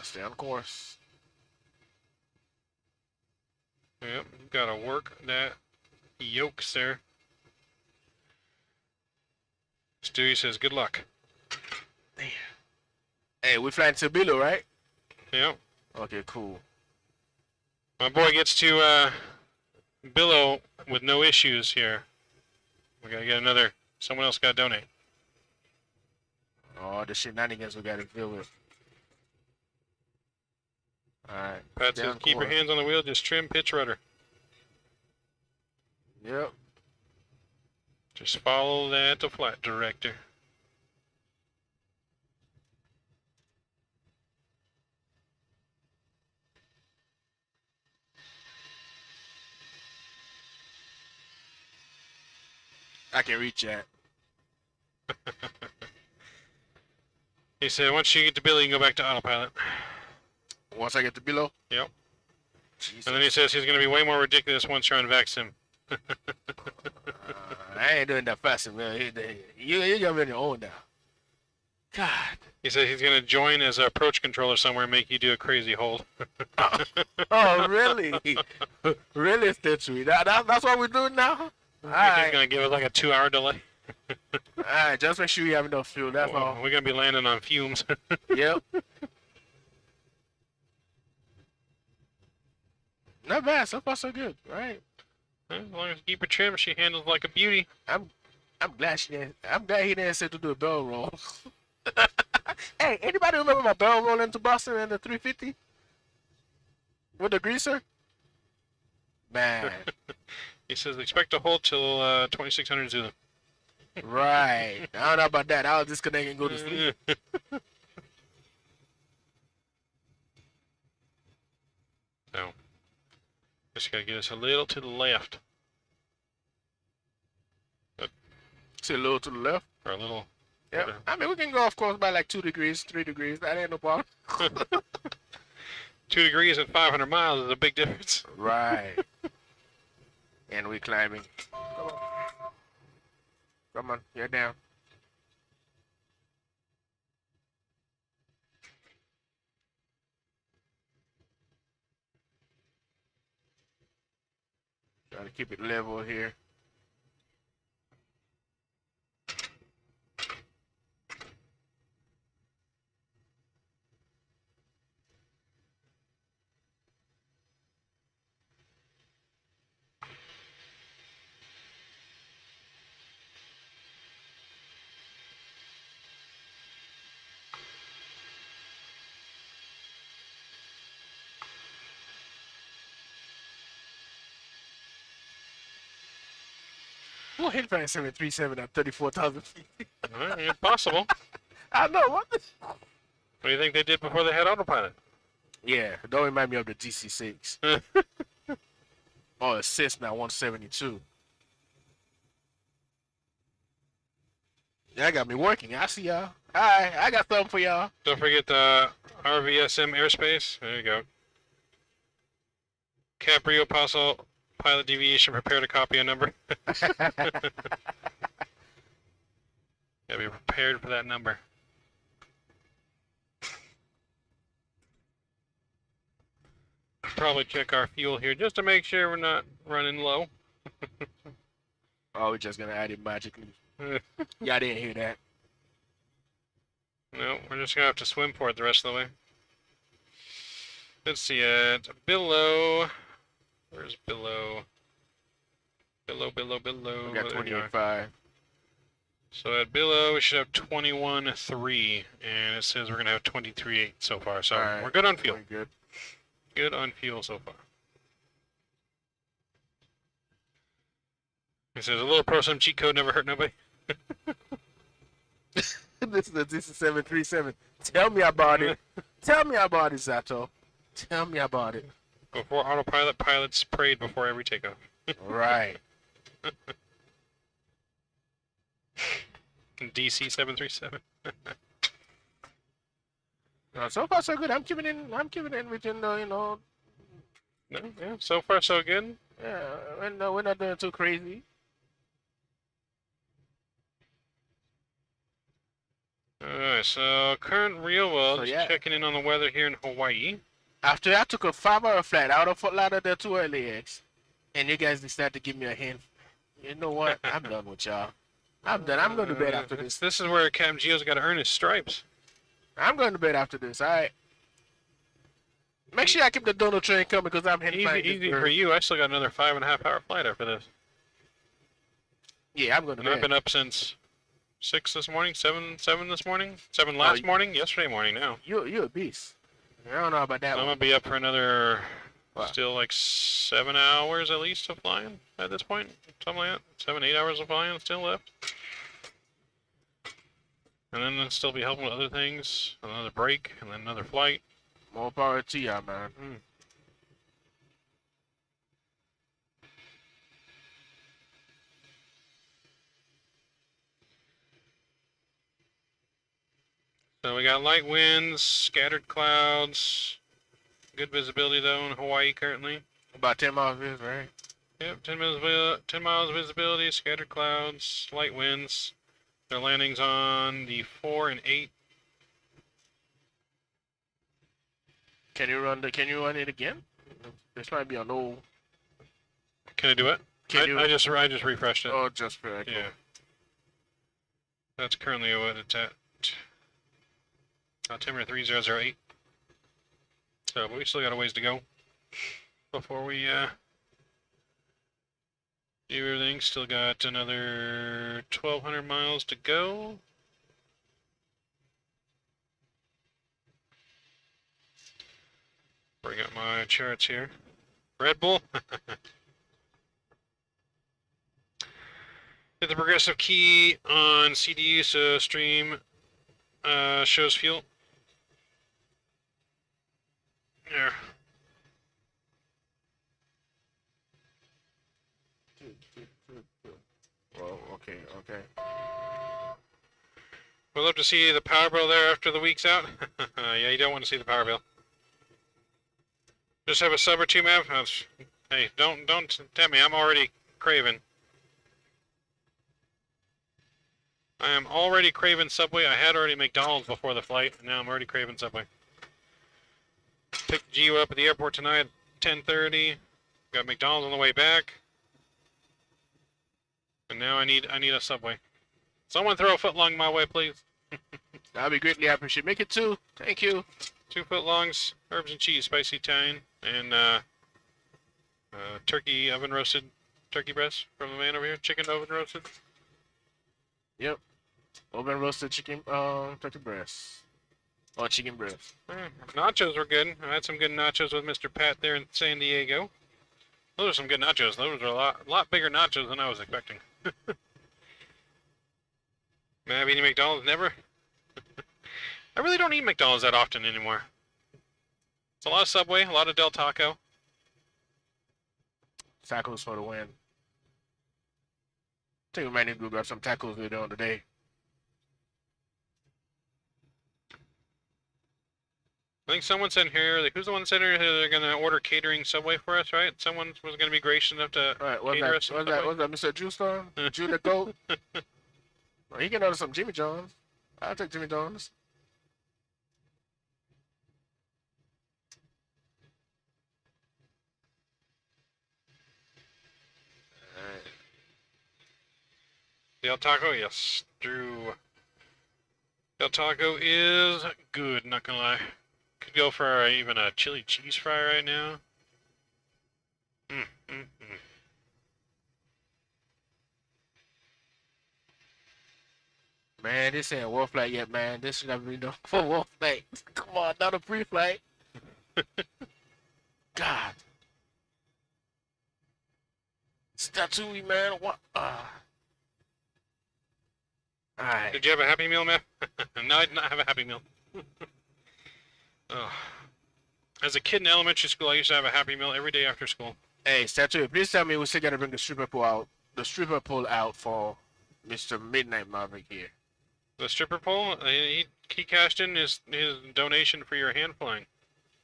Stay on course. Yep, gotta work that yoke, sir. Stewie says good luck. Damn. Hey, we flying to Bilo, right? Yep. Okay, cool. My boy gets to Billow with no issues here. We gotta get another. Someone else gotta donate. Oh, the shenanigans we gotta deal with. Alright. Pat says keep your hands on the wheel, just trim pitch rudder. Yep. Just follow that to flight director. I can reach that. He said once you get to Billy, you can go back to autopilot. Once I get to below? Yep. Jesus. And then he says he's going to be way more ridiculous once you're on Vatsim. I ain't doing that fast, man. You got me on your own now. God. He said he's going to join as an approach controller somewhere and make you do a crazy hold. Oh, really? Really, Stitchy? That's what we're doing now? He's Alright. going to give us like a 2-hour delay. Alright, just make sure you have enough fuel. That's all. We're going to be landing on fumes. Yep. Not bad. So far, so good. Right? As long as you keep her trim, she handles like a beauty. I'm glad he didn't say to do a barrel roll. Hey, anybody remember my barrel roll into Boston in the 350? With the greaser? Man. He says expect to hold till 2600 Zulu. Right. I don't know about that. I'll disconnect and go to sleep. So, just gotta get us a little to the left. See a little to the left. Or a little. Yeah. I mean, we can go off course by like 2 degrees, 3 degrees. That ain't no problem. 2 degrees at 500 miles is a big difference. Right. And we climbing. Come on. Come on. You're down. Try to keep it level here. Well, hit flying 737 at 34,000 feet. Impossible. I know what. What do you think they did before they had autopilot? Yeah, don't remind me of the DC-6 or a Cessna 172. That got me working. I see y'all. Hi, I got something for y'all. Don't forget the RVSM airspace. There you go. Caprio Apostle pilot deviation. Prepare to copy a number. Gotta be prepared for that number. Probably check our fuel here just to make sure we're not running low. Oh, we're just gonna add it magically. Yeah, I didn't hear that. No, we're just gonna have to swim for it the rest of the way. Let's see it. Below. Where's below? Below. We got There you are. 28.5. So at below we should have 21.3, and it says we're gonna have 23.8 so far. So Alright, we're good on fuel. Good. Good on fuel so far. It says a little pro some cheat code never hurt nobody. This is 737. Tell me about it. Tell me about it, Zato. Tell me about it. Before autopilot, pilots prayed before every takeoff. Right. DC 737. So far so good. I'm keeping in within the, you know. No, yeah, so far so good. Yeah, we're not doing too crazy. Alright, so current real world, So, just yeah. checking in on the weather here in Hawaii. After I took a 5-hour flight out of Fort Lauderdale to LAX, and you guys decided to give me a hint. You know what? I'm done with y'all. I'm done. I'm going to bed after this. This is where Captain Geo's got to earn his stripes. I'm going to bed after this. All right. Make sure I keep the donut train coming because I'm heading Easy for you. I still got another 5.5 hour flight after this. Yeah, I'm going to And I've bed. been up since 6 this morning, 7 this morning, 7 last morning, yesterday morning now. You're a beast. I don't know about that So I'm one. going to be up for another, What? still like 7 hours at least of flying at this point. Something like that. 7, 8 hours of flying still left. And then I'll still be helping with other things. Another break, and then another flight. More power to y'all, man. So we got light winds, scattered clouds. Good visibility though in Hawaii currently. About 10 miles is right. Yep, 10 miles visibility, scattered clouds, light winds. Their landings on the 4 and 8. Can you run it again? This might be a low. Can I do it? I just refreshed it. Oh, just for echo. Yeah. That's currently what it's at. Altimeter 3008. So, but we still got a ways to go before we do everything. Still got another 1,200 miles to go. Bring up my charts here. Red Bull. Hit the progressive key on CDU so stream shows fuel. There. Well, okay. We'd love to see the power bill there after the week's out. Yeah, you don't want to see the power bill. Just have a sub or two, Mav. Hey, don't tempt me. I'm already craving. I am already craving Subway. I had already McDonald's before the flight, and now I'm already craving Subway. Picked Gio up at the airport tonight, 10:30. Got McDonald's on the way back. And now I need a Subway. Someone throw a footlong my way, please. That'd be greatly appreciated. Make it 2. Thank you. 2 footlongs, herbs and cheese, spicy Italian, and turkey oven roasted turkey breast from the man over here. Chicken oven roasted. Yep. Oven roasted chicken, turkey breast. Or chicken breast. Nachos were good. I had some good nachos with Mr. Pat there in San Diego. Those are some good nachos. Those are a lot bigger nachos than I was expecting. Man, have you eaten McDonald's? Never. I really don't eat McDonald's that often anymore. It's a lot of Subway, a lot of Del Taco. Tacos for the win. I think we might need to go grab some tacos later on today. I think someone said here, like, who's the one that said here they're gonna order catering Subway for us, right? Someone was gonna be gracious enough to All right, what's cater that? us some What's Subway. that? Mr. Juice Star? Jew the Goat? Well, he can order some Jimmy John's. I'll take Jimmy John's. Alright. Del Taco, yes. Drew. Del Taco is good, not gonna lie. Could go for even a chili cheese fry right now. Man, this ain't a war flight yet, man. This should have been done for a war flight. Come on, not a pre-flight. God. Statue, man. What? Alright. Did you have a Happy Meal, man? No, I did not have a Happy Meal. Oh. As a kid in elementary school, I used to have a Happy Meal every day after school. Hey, Statue, please tell me we still gotta bring the stripper pole out for Mr. Midnight Maverick here. The stripper pole, he cashed in his donation for your hand flying.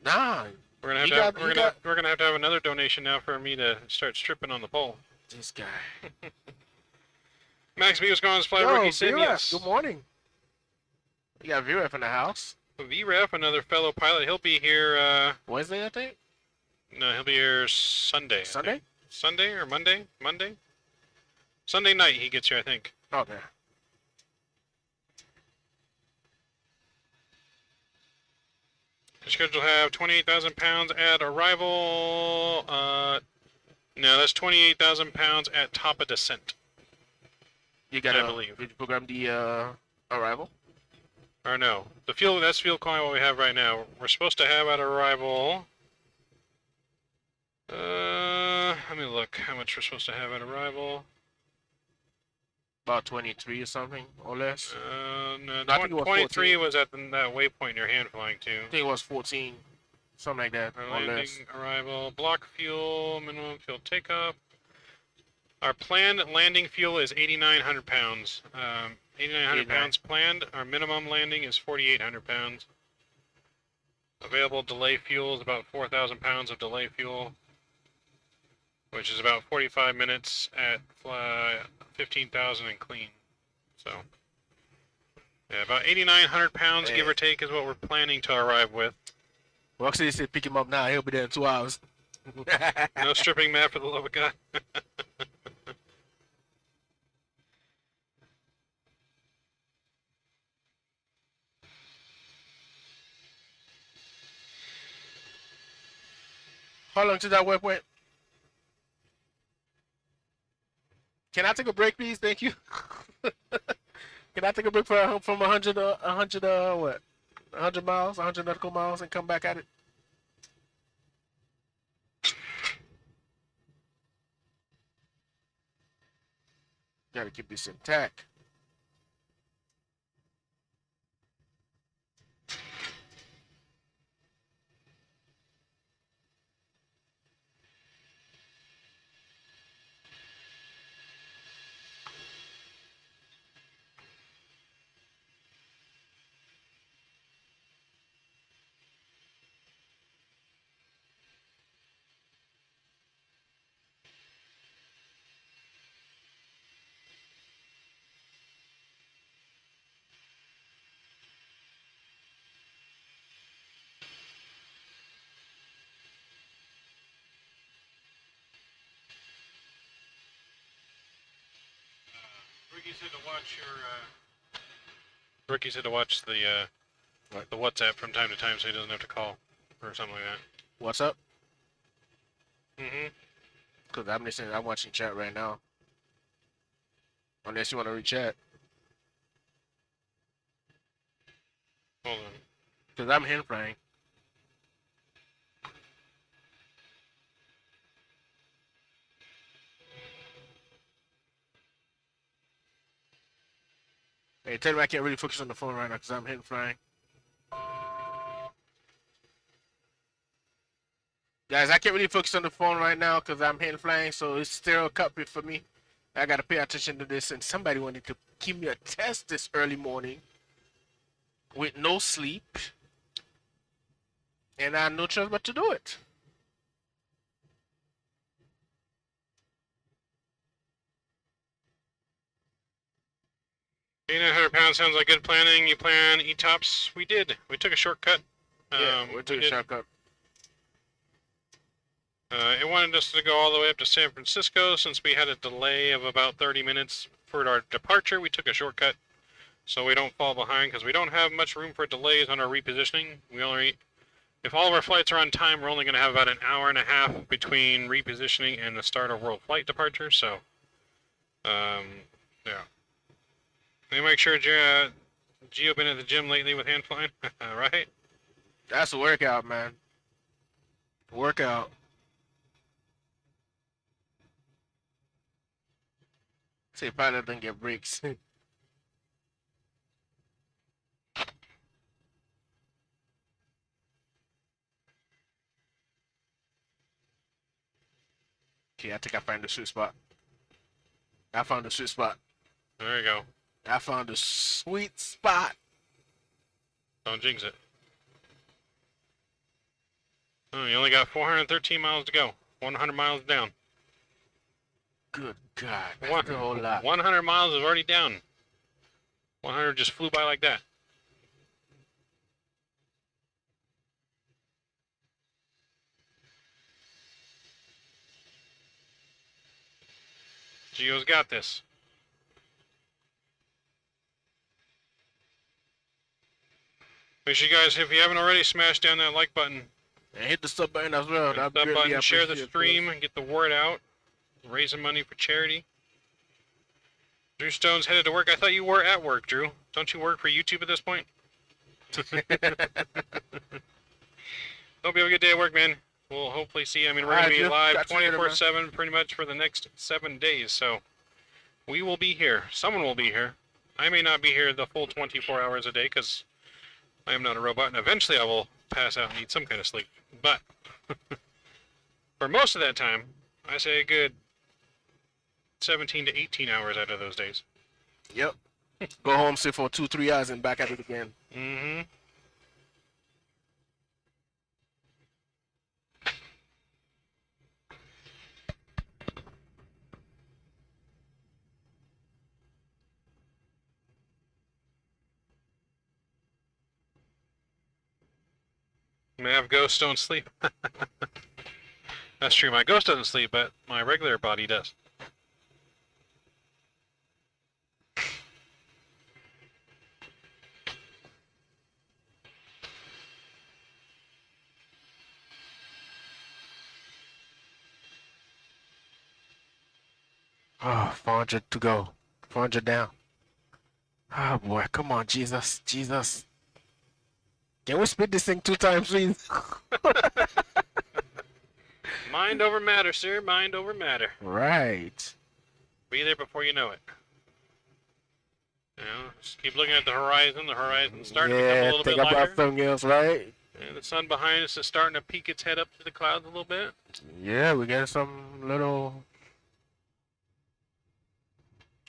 Nah. We're gonna have we're gonna have to have another donation now for me to start stripping on the pole. This guy. Max B was going on his flight. Yo, Rookie Sim, VREF, yes. good morning. We got VREF in the house. VREF, another fellow pilot, he'll be here. Wednesday, I think. No, he'll be here Sunday. I Sunday? think. Sunday or Monday? Monday. Sunday night he gets here, I think. Okay. The schedule have 28,000 pounds at arrival. No, that's 28,000 pounds at top of descent. You gotta I believe. Did you program the arrival? Or no, that's fuel economy what we have right now. We're supposed to have at arrival. Let me look how much we're supposed to have at arrival. About 23 or something, or less. No, No, I think it was 23 14. was at that waypoint you're hand flying to. I think it was 14, something like that, or Landing, less. arrival, block fuel, minimum fuel takeoff. Our planned landing fuel is 8,900 pounds. 8,900 pounds planned. Our minimum landing is 4,800 pounds. Available delay fuel is about 4,000 pounds of delay fuel, which is about 45 minutes at 15,000 and clean. So, yeah, about 8,900 pounds, give or take, is what we're planning to arrive with. Well, actually, they said pick him up now. He'll be there in 2 hours. No stripping, Matt, for the love of God. How long to that waypoint? Can I take a break, please? Thank you. Can I take a break from 100 what? 100 miles, 100 nautical miles, and come back at it? Gotta keep this intact. Ricky said to watch your. Ricky said to watch the What? the WhatsApp from time to time, so he doesn't have to call or something like that. What's up? Mm-hmm. Because I'm listening. I'm watching chat right now. Unless you want to read chat. Hold on. Because I'm hand flying. Hey, tell me I can't really focus on the phone right now because I'm hand flying. Guys, I can't really focus on the phone right now because I'm hand flying, so it's still a cockpit for me. I gotta pay attention to this, and somebody wanted to give me a test this early morning with no sleep, and I had no choice but to do it. 8,900 pounds sounds like good planning. You plan ETOPS? We did. We took a shortcut. Yeah, we took a did. shortcut. It wanted us to go all the way up to San Francisco. Since we had a delay of about 30 minutes for our departure, we took a shortcut so we don't fall behind because we don't have much room for delays on our repositioning. If all of our flights are on time, we're only going to have about an hour and a half between repositioning and the start of world flight departure. So, yeah. Let me make sure Gio been at the gym lately with hand flying, right? That's a workout, man. Workout. Say pilot didn't get breaks. Okay, I think I found the sweet spot. I found the sweet spot. There you go. I found the sweet spot. Don't jinx it. Oh, you only got 413 miles to go. 100 miles down. Good God, that's a whole lot. 100 miles is already down. 100 just flew by like that. Gio's got this. Make sure you guys, if you haven't already, smash down that like button. And hit the sub button as well. Hit the sub button, share the stream, and get the word out. Raising money for charity. Drew Stone's headed to work. I thought you were at work, Drew. Don't you work for YouTube at this point? Hope you have a good day at work, man. We'll hopefully see you. I mean, we're going to be live 24/7 pretty much for the next 7 days. So we will be here. Someone will be here. I may not be here the full 24 hours a day because I am not a robot. And eventually I will pass out and need some kind of sleep. But for most of that time, I say a good 17 to 18 hours out of those days. Yep. Go home, sit for 2-3 hours, and back at it again. Mm-hmm. May have ghosts don't sleep. That's true. My ghost doesn't sleep, but my regular body does. Oh, 400 to go. 400 down. Oh boy, come on, Jesus, Jesus. Can we split this thing 2 times, please? Mind over matter, sir. Mind over matter. Right. Be there before you know it. You know, just keep looking at the horizon. The horizon's starting to become a little bit think lighter. about something else, right? And the sun behind us is starting to peek its head up to the clouds a little bit. Yeah, we got some little...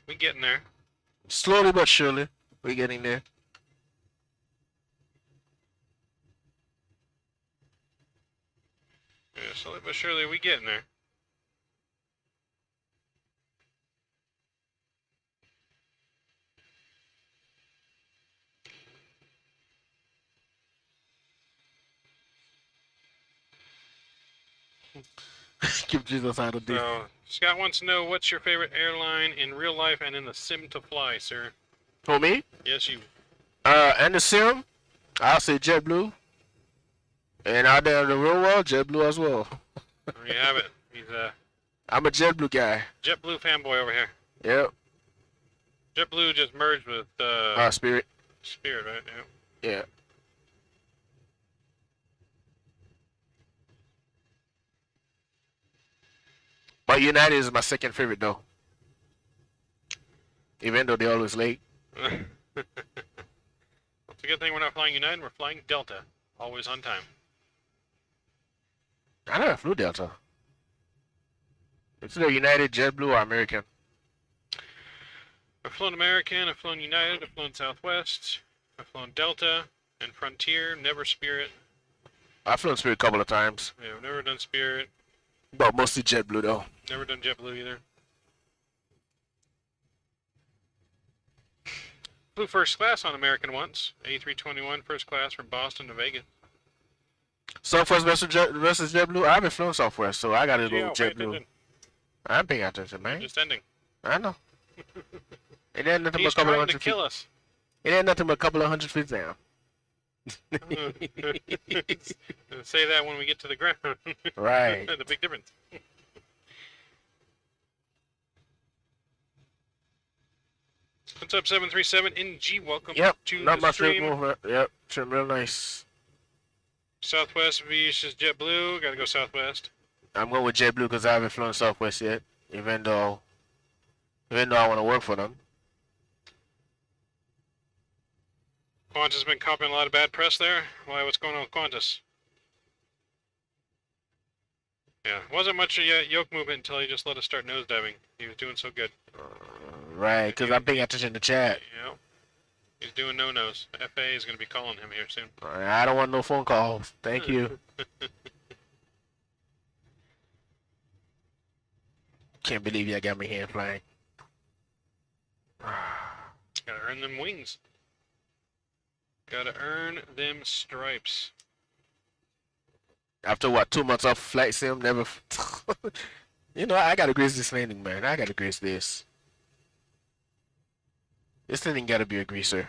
We getting there. Slowly but surely, we're getting there. Yeah, slowly but surely we getting there. Keep Jesus out of this. So Scott wants to know what's your favorite airline in real life and in the sim to fly, sir. For me, Yes, you. and the sim, I'll say JetBlue. And out there in the real world, JetBlue as well. There you have it. He's a I'm a JetBlue guy. JetBlue fanboy over here. Yep. JetBlue just merged with Spirit. Spirit, right? Yeah. Yeah. But United is my second favorite though. Even though they're always late. It's a good thing we're not flying United. We're flying Delta, always on time. I never flew Delta. It's either United, JetBlue, or American. I've flown American. I've flown United. I've flown Southwest. I've flown Delta and Frontier. Never Spirit. I've flown Spirit a couple of times. Yeah, I've never done Spirit. But mostly JetBlue though. Never done JetBlue either. Flew first class on American once. A321 first class from Boston to Vegas. Southwest versus JetBlue. I haven't flown Southwest, so I gotta go Yeah, with pay JetBlue. attention. I'm paying attention, man. Just ending. I know. It ain't nothing but He's a couple of trying to hundred feet. kill us. It ain't nothing but a couple of 100 feet down. Say that when we get to the ground. Right. The big difference. What's up, 737 NG? Welcome Yep. to Not the my stream. favorite movement. Yep. Trim real nice. Southwest versus JetBlue. Gotta go Southwest. I'm going with JetBlue because I haven't flown Southwest yet, even though I want to work for them. Qantas has been copying a lot of bad press there. Why? What's going on with Qantas? Yeah, wasn't much of a yoke movement until he just let us start nosediving. He was doing so good. Right, because I'm paying attention to chat. Yeah. He's doing no-nos. FAA is going to be calling him here soon. I don't want no phone calls. Thank you. Can't believe y'all got me hand flying. Gotta earn them wings. Gotta earn them stripes. After what, 2 months off flight sim, never. You know, I gotta grace this landing, man. I gotta grace this. This landing gotta be a greaser.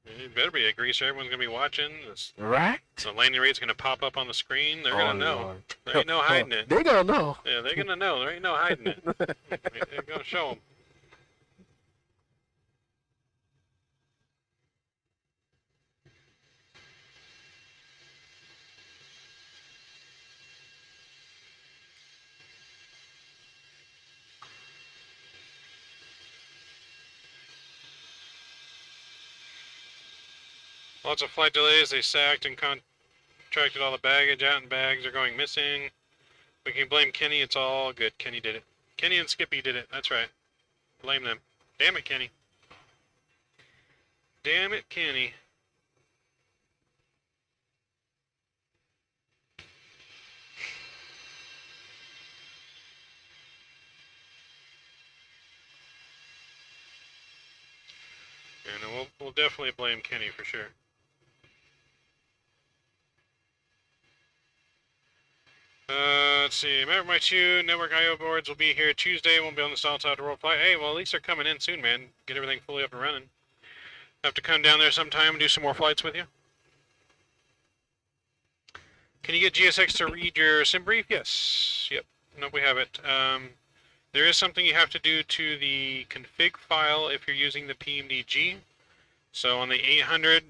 It better be a greaser. Everyone's gonna be watching. Right? The landing rate's gonna pop up on the screen. They're gonna know. Lord. There ain't no hiding it. They gonna know. Yeah, they're gonna know. There ain't no hiding it. They're gonna show them. Lots of flight delays. They sacked and contracted all the baggage out, and bags are going missing. We can blame Kenny. It's all good. Kenny did it. Kenny and Skippy did it. That's right. Blame them. Damn it, Kenny. Damn it, Kenny. And we'll definitely blame Kenny for sure. Let's see. Remember my 2 network IO boards will be here Tuesday. Won't be on the South Side to roll flight. Hey, well, at least they're coming in soon, man. Get everything fully up and running. Have to come down there sometime and do some more flights with you. Can you get GSX to read your sim brief? Yes. Yep. Nope, we have it. There is something you have to do to the config file if you're using the PMDG. So on the 800,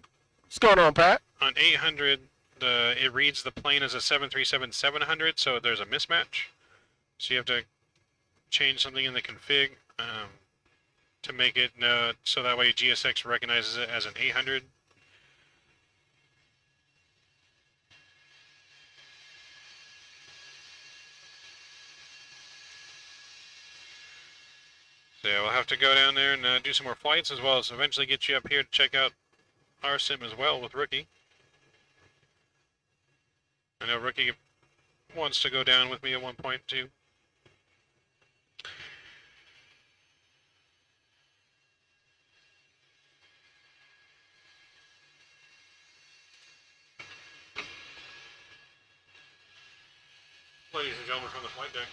What's going on, Pat? on 800, it reads the plane as a 737-700, so there's a mismatch. So you have to change something in the config to make it so that way GSX recognizes it as an 800. So yeah, we'll have to go down there and do some more flights, as well as eventually get you up here to check out our sim as well with Rookie. I know Rookie wants to go down with me at one point too. ladies and gentlemen, from the flight deck.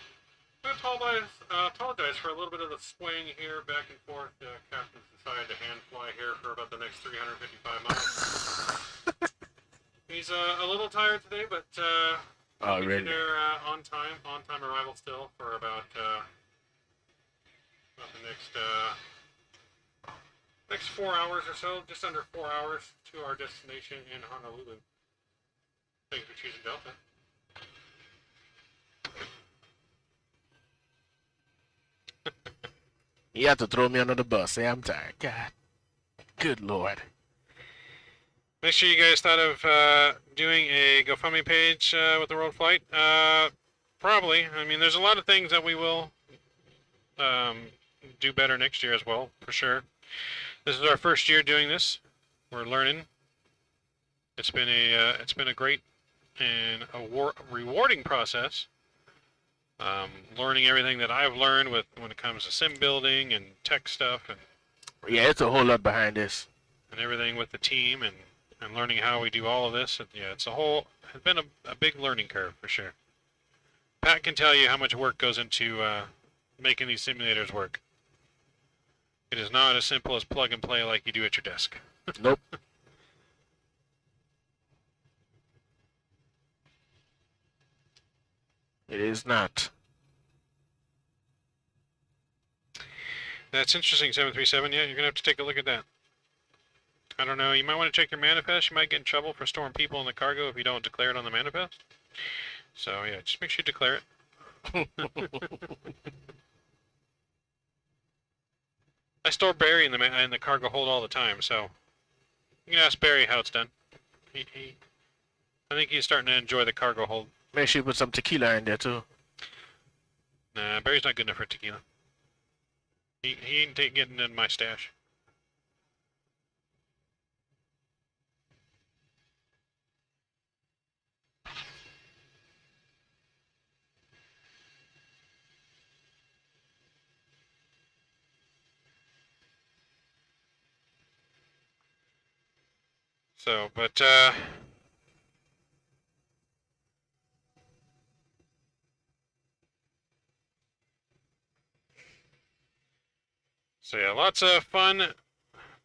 I apologize for a little bit of the swaying here, back and forth. Captain's decided to hand fly here for about the next 355 miles. He's a little tired today, but I'll get you there on time arrival still for about the next 4 hours or so, just under 4 hours to our destination in Honolulu. Thank you for choosing Delta. You have to throw me under the bus. Say I'm tired. God. Good Lord. Make sure you guys thought of doing a GoFundMe page with the World Flight. Probably. I mean, there's a lot of things that we will do better next year as well, for sure. This is our first year doing this. We're learning. It's been a great and rewarding process. Learning everything that I've learned when it comes to sim building and tech stuff, and Yeah, it's a whole lot behind this. and everything with the team, and learning how we do all of this. And yeah, it's been a big learning curve for sure. Pat can tell you how much work goes into making these simulators work. It is not as simple as plug and play like you do at your desk. Nope. It is not. That's interesting, 737. Yeah, you're going to have to take a look at that. I don't know. You might want to check your manifest. You might get in trouble for storing people in the cargo if you don't declare it on the manifest. So, yeah, just make sure you declare it. I store Barry in the cargo hold all the time, so you can ask Barry how it's done. I think he's starting to enjoy the cargo hold. Make sure you put some tequila in there too. Nah, Barry's not good enough for tequila. He ain't getting in my stash. So, but so yeah, lots of fun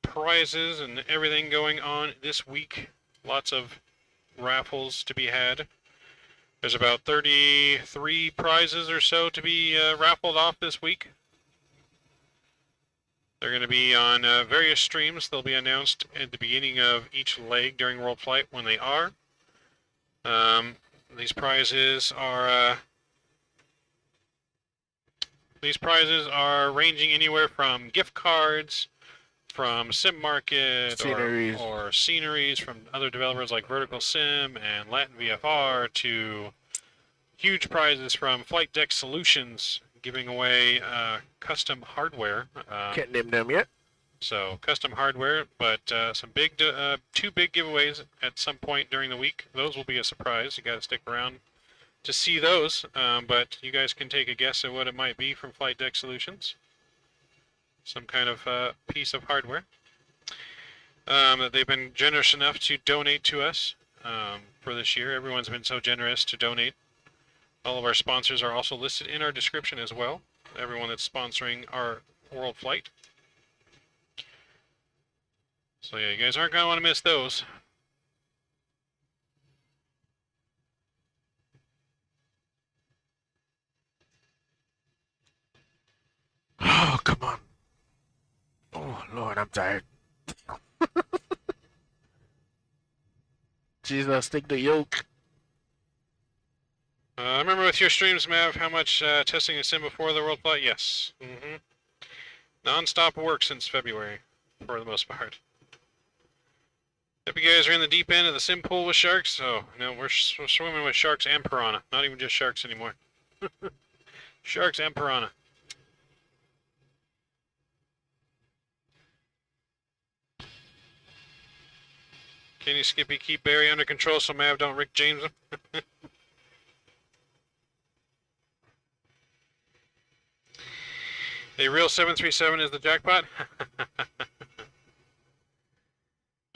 prizes and everything going on this week. Lots of raffles to be had. There's about 33 prizes or so to be raffled off this week. They're going to be on various streams. They'll be announced at the beginning of each leg during World Flight when they are. These prizes are ranging anywhere from gift cards, from Sim Market, Sceneries. or sceneries from other developers like Vertical Sim and Latin VFR, to huge prizes from Flight Deck Solutions, giving away custom hardware. Can't name them yet. So custom hardware, but some two big giveaways at some point during the week. Those will be a surprise. You got to stick around to see those. But you guys can take a guess at what it might be from Flight Deck Solutions. Some kind of piece of hardware that they've been generous enough to donate to us for this year. Everyone's been so generous to donate. All of our sponsors are also listed in our description as well. Everyone that's sponsoring our World Flight. So yeah, you guys aren't going to want to miss those. Oh, come on. Oh, Lord, I'm tired. Jesus, take the yoke. Remember with your streams, Mav, how much testing is in before the World Flight? Yes. Non-stop work since February, for the most part. Hope you guys are in the deep end of the sim pool with sharks. So, we're swimming with sharks and piranha. Not even just sharks anymore. Sharks and piranha. Can you, Skippy, keep Barry under control so Mav don't Rick James him? A real 737 is the jackpot?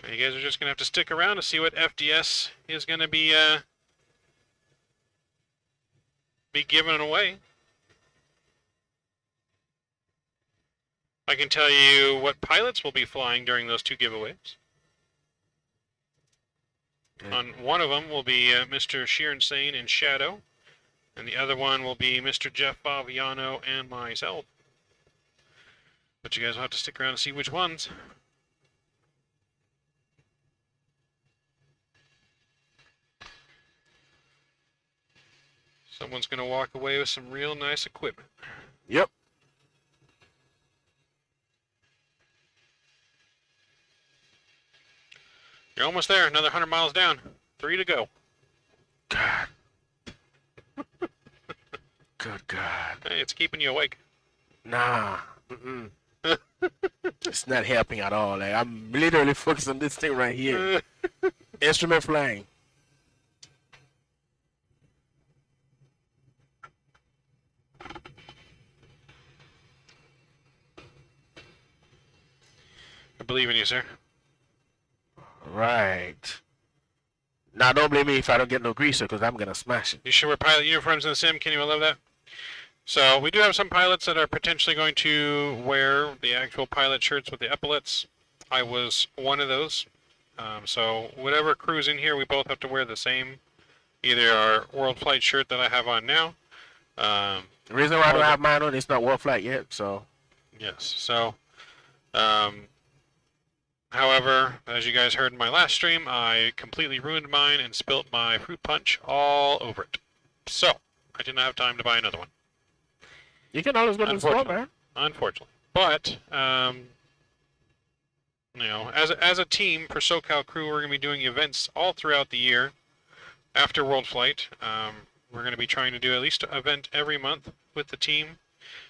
You guys are just going to have to stick around to see what FDS is going to be be given away. I can tell you what pilots will be flying during those 2 giveaways. On one of them will be Mr. Sheer Insane in Shadow, and the other one will be Mr. Jeff Faviano and myself. But you guys will have to stick around and see which ones. Someone's going to walk away with some real nice equipment. Yep. You're almost there. Another 100 miles down. 3 to go. God. Good God. Hey, it's keeping you awake. Nah. Mm-mm. It's not helping at all. Like, I'm literally focused on this thing right here. Instrument flying. I believe in you, sir. Right. Now, don't blame me if I don't get no greaser, because I'm going to smash it. You should wear pilot uniforms in the sim. Can you love that? So we do have some pilots that are potentially going to wear the actual pilot shirts with the epaulets. I was one of those. So whatever crew's in here, we both have to wear the same. Either our World Flight shirt that I have on now. The reason why I don't have mine on, it's not World Flight yet, so. Yes. So, however, as you guys heard in my last stream, I completely ruined mine and spilt my fruit punch all over it. So, I did not have time to buy another one. You can always go to the store, man. Unfortunately. But, you know, as a team for SoCal Crew, we're going to be doing events all throughout the year after World Flight. We're going to be trying to do at least an event every month with the team.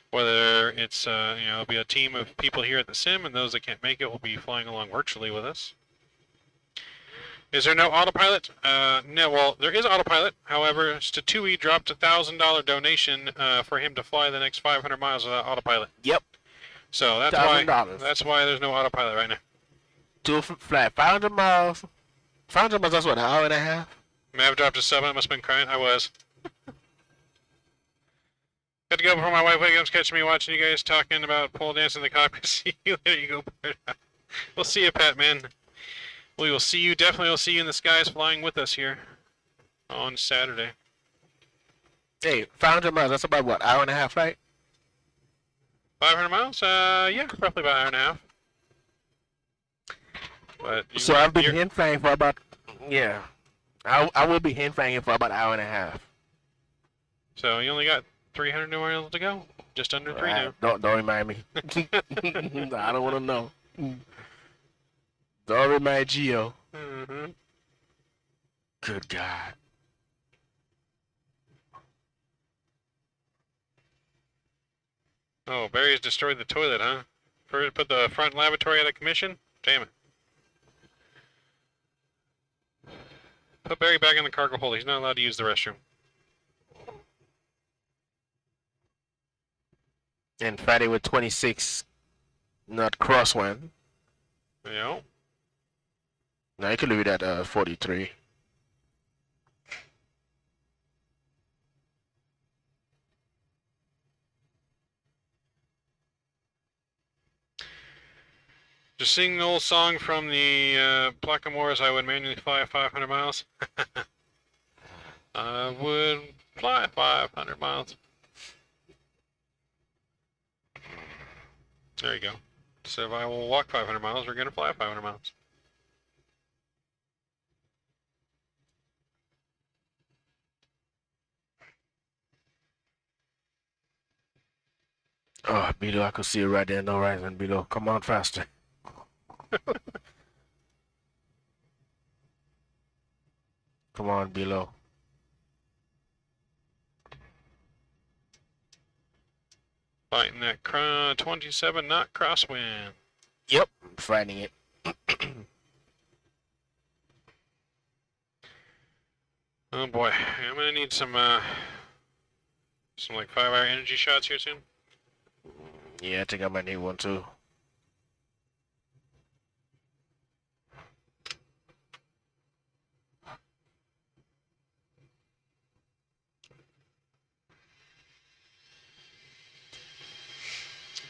Whether it's, you know, it'll be a team of people here at the sim, and those that can't make it will be flying along virtually with us. Is there no autopilot? No, well, there is autopilot. However, Statui dropped a $1,000 donation for him to fly the next 500 miles without autopilot. Yep. So that's $1,000. that's why there's no autopilot right now. To fly 500 miles. 500 miles, that's what, an hour and a half? Mav dropped a 7. I must have been crying. I was. Got to go before my wife wakes up, catching me watching you guys talking about pole dancing in the cockpit. See you later, you go. We'll see you, Pat, man. We will see you. Definitely will see you in the skies flying with us here on Saturday. Hey, 500 miles, that's about what, hour and a half flight? 500 miles? Yeah, roughly about an hour and a half. But So I've been hand flying for about, yeah. I will be hand flying for about an hour and a half. So you only got 300 miles to go? Just under 3 now. Don't remind me. I don't want to know. Don't remind Gio. Mm-hmm. Good God. Oh, Barry's destroyed the toilet, huh? Put the front lavatory out of commission? Damn it. Put Barry back in the cargo hold. He's not allowed to use the restroom. And Friday with 26, not crosswind. Yeah. No, you could leave it at 43. Just sing the old song from the Blackamoors, I would manually fly 500 miles. I would fly 500 miles. There you go. So if I will walk 500 miles, we're going to fly 500 miles. Oh, below, I could see it right there. No horizon below. Come on, faster. Come on, below. Fighting that 27 knot crosswind. Yep, I'm fighting it. Oh boy, I'm gonna need some like 5-hour energy shots here soon. Yeah, I think I might need one too.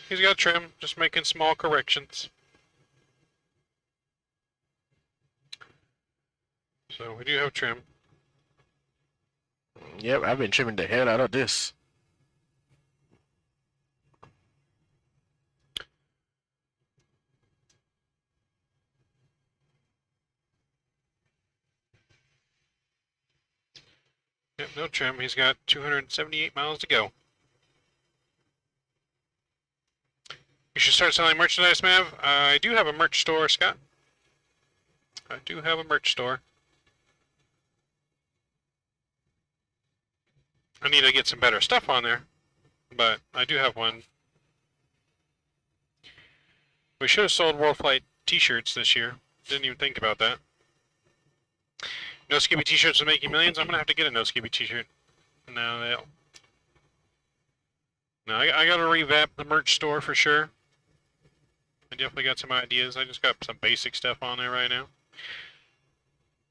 He's got trim, just making small corrections. So we do have trim. Yep, I've been trimming the hell out of this. Yep, no trim. He's got 278 miles to go. You should start selling merchandise, Mav. I do have a merch store, Scott. I do have a merch store. I need to get some better stuff on there, but I do have one. We should have sold World Flight t-shirts this year. Didn't even think about that. No Skippy t-shirts will make you millions. I'm gonna have to get a No Skippy t-shirt. No, I gotta revamp the merch store for sure. I definitely got some ideas. I just got some basic stuff on there right now.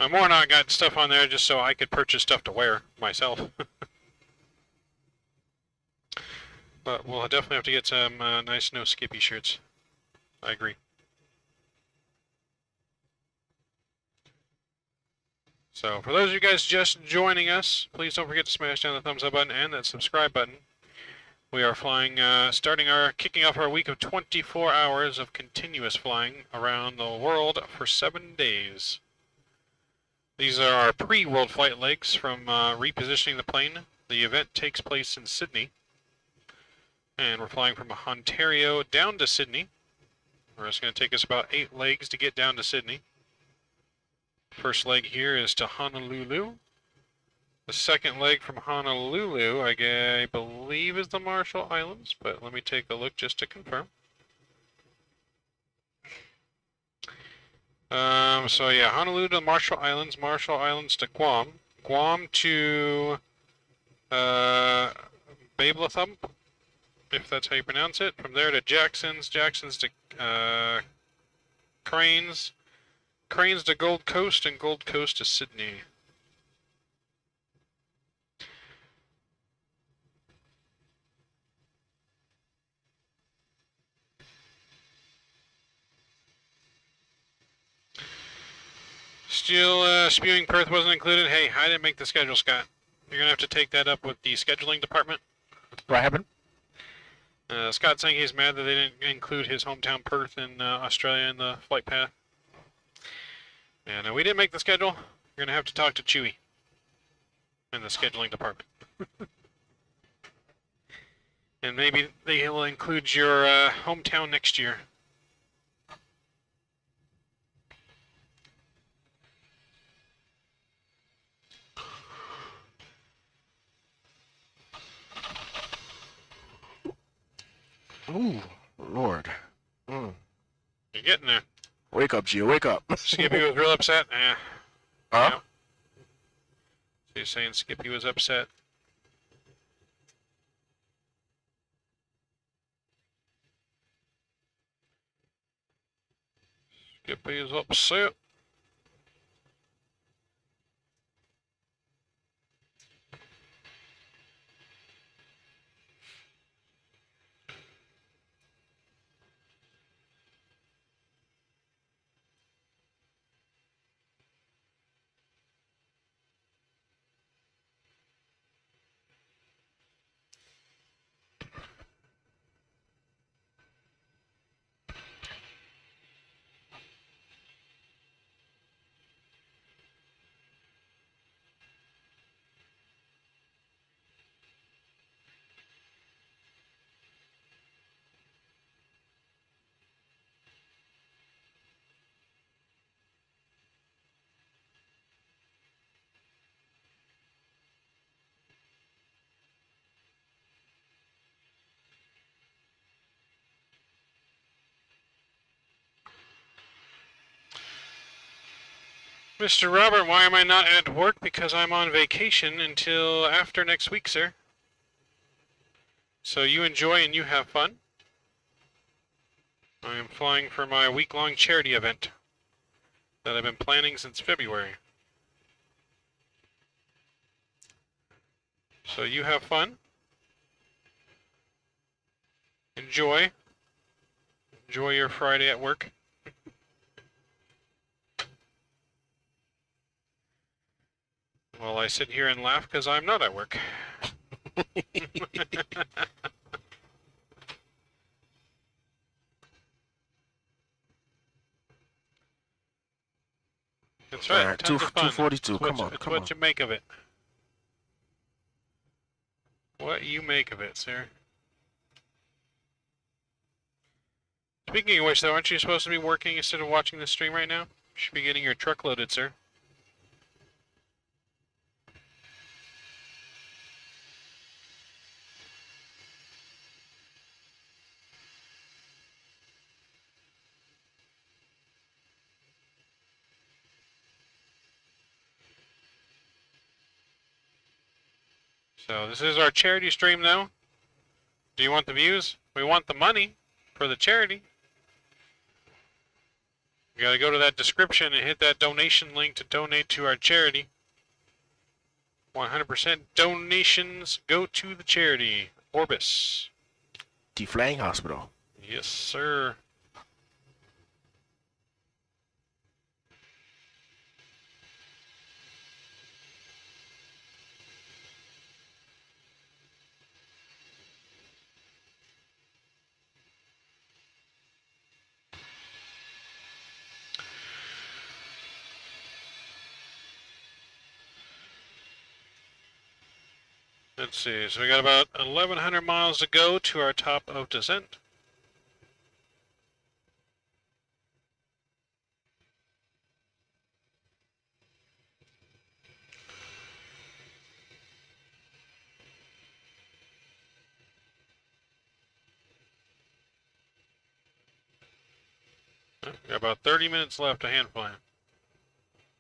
I'm more not got stuff on there just so I could purchase stuff to wear myself. But we'll definitely have to get some nice No Skippy shirts. I agree. So, for those of you guys just joining us, please don't forget to smash down the thumbs up button and that subscribe button. We are flying, kicking off our week of 24 hours of continuous flying around the world for 7 days. These are our pre-world flight legs from repositioning the plane. The event takes place in Sydney. And we're flying from Ontario down to Sydney. It's going to take us about 8 legs to get down to Sydney. First leg here is to Honolulu. The second leg from Honolulu, I believe, is the Marshall Islands, but let me take a look just to confirm. So yeah, Honolulu to Marshall Islands to Guam, Guam to Babelathump, if that's how you pronounce it. From there to Jackson's to Cranes to Gold Coast, and Gold Coast to Sydney. Still spewing Perth wasn't included. Hey, I didn't make the schedule, Scott. You're going to have to take that up with the scheduling department. What happened? Scott's saying he's mad that they didn't include his hometown Perth in Australia in the flight path. And we didn't make the schedule. You're going to have to talk to Chewy in the scheduling department. And maybe they'll include your hometown next year. Ooh, Lord. You're getting there. Wake up, Gio, wake up. Skippy was real upset. Huh? Yeah. So you're saying Skippy was upset. Skippy is upset. Mr. Robert, why am I not at work? Because I'm on vacation until after next week, sir. So you enjoy and you have fun. I am flying for my week-long charity event that I've been planning since February. So you have fun. Enjoy. Enjoy your Friday at work. While I sit here and laugh because I'm not at work. That's right. Alright, Tons of fun. 242. It's Come what, on, it's come what on. you make of it. What you make of it, sir. Speaking of which, though, aren't you supposed to be working instead of watching the stream right now? You should be getting your truck loaded, sir. So this is our charity stream, though. Do you want the views? We want the money for the charity. You gotta go to that description and hit that donation link to donate to our charity. 100% donations go to the charity. ORBIS. The Flying Hospital. Yes, sir. Let's see, so we got about 1,100 miles to go to our top of descent. Got about 30 minutes left to hand fly.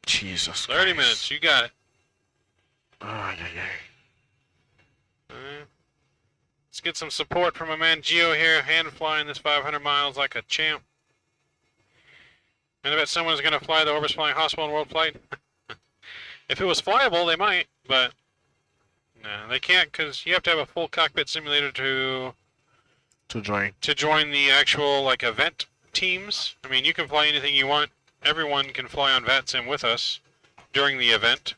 Jesus 30 Christ. minutes, you got it. Oh, yeah, yeah. Let's get some support from my man Gio here, hand flying this 500 miles like a champ. And I bet someone's going to fly the Orbis Flying Hospital in world flight. If it was flyable, they might, but no, they can't because you have to have a full cockpit simulator to join the actual like event teams. I mean, you can fly anything you want. Everyone can fly on Vatsim with us during the event.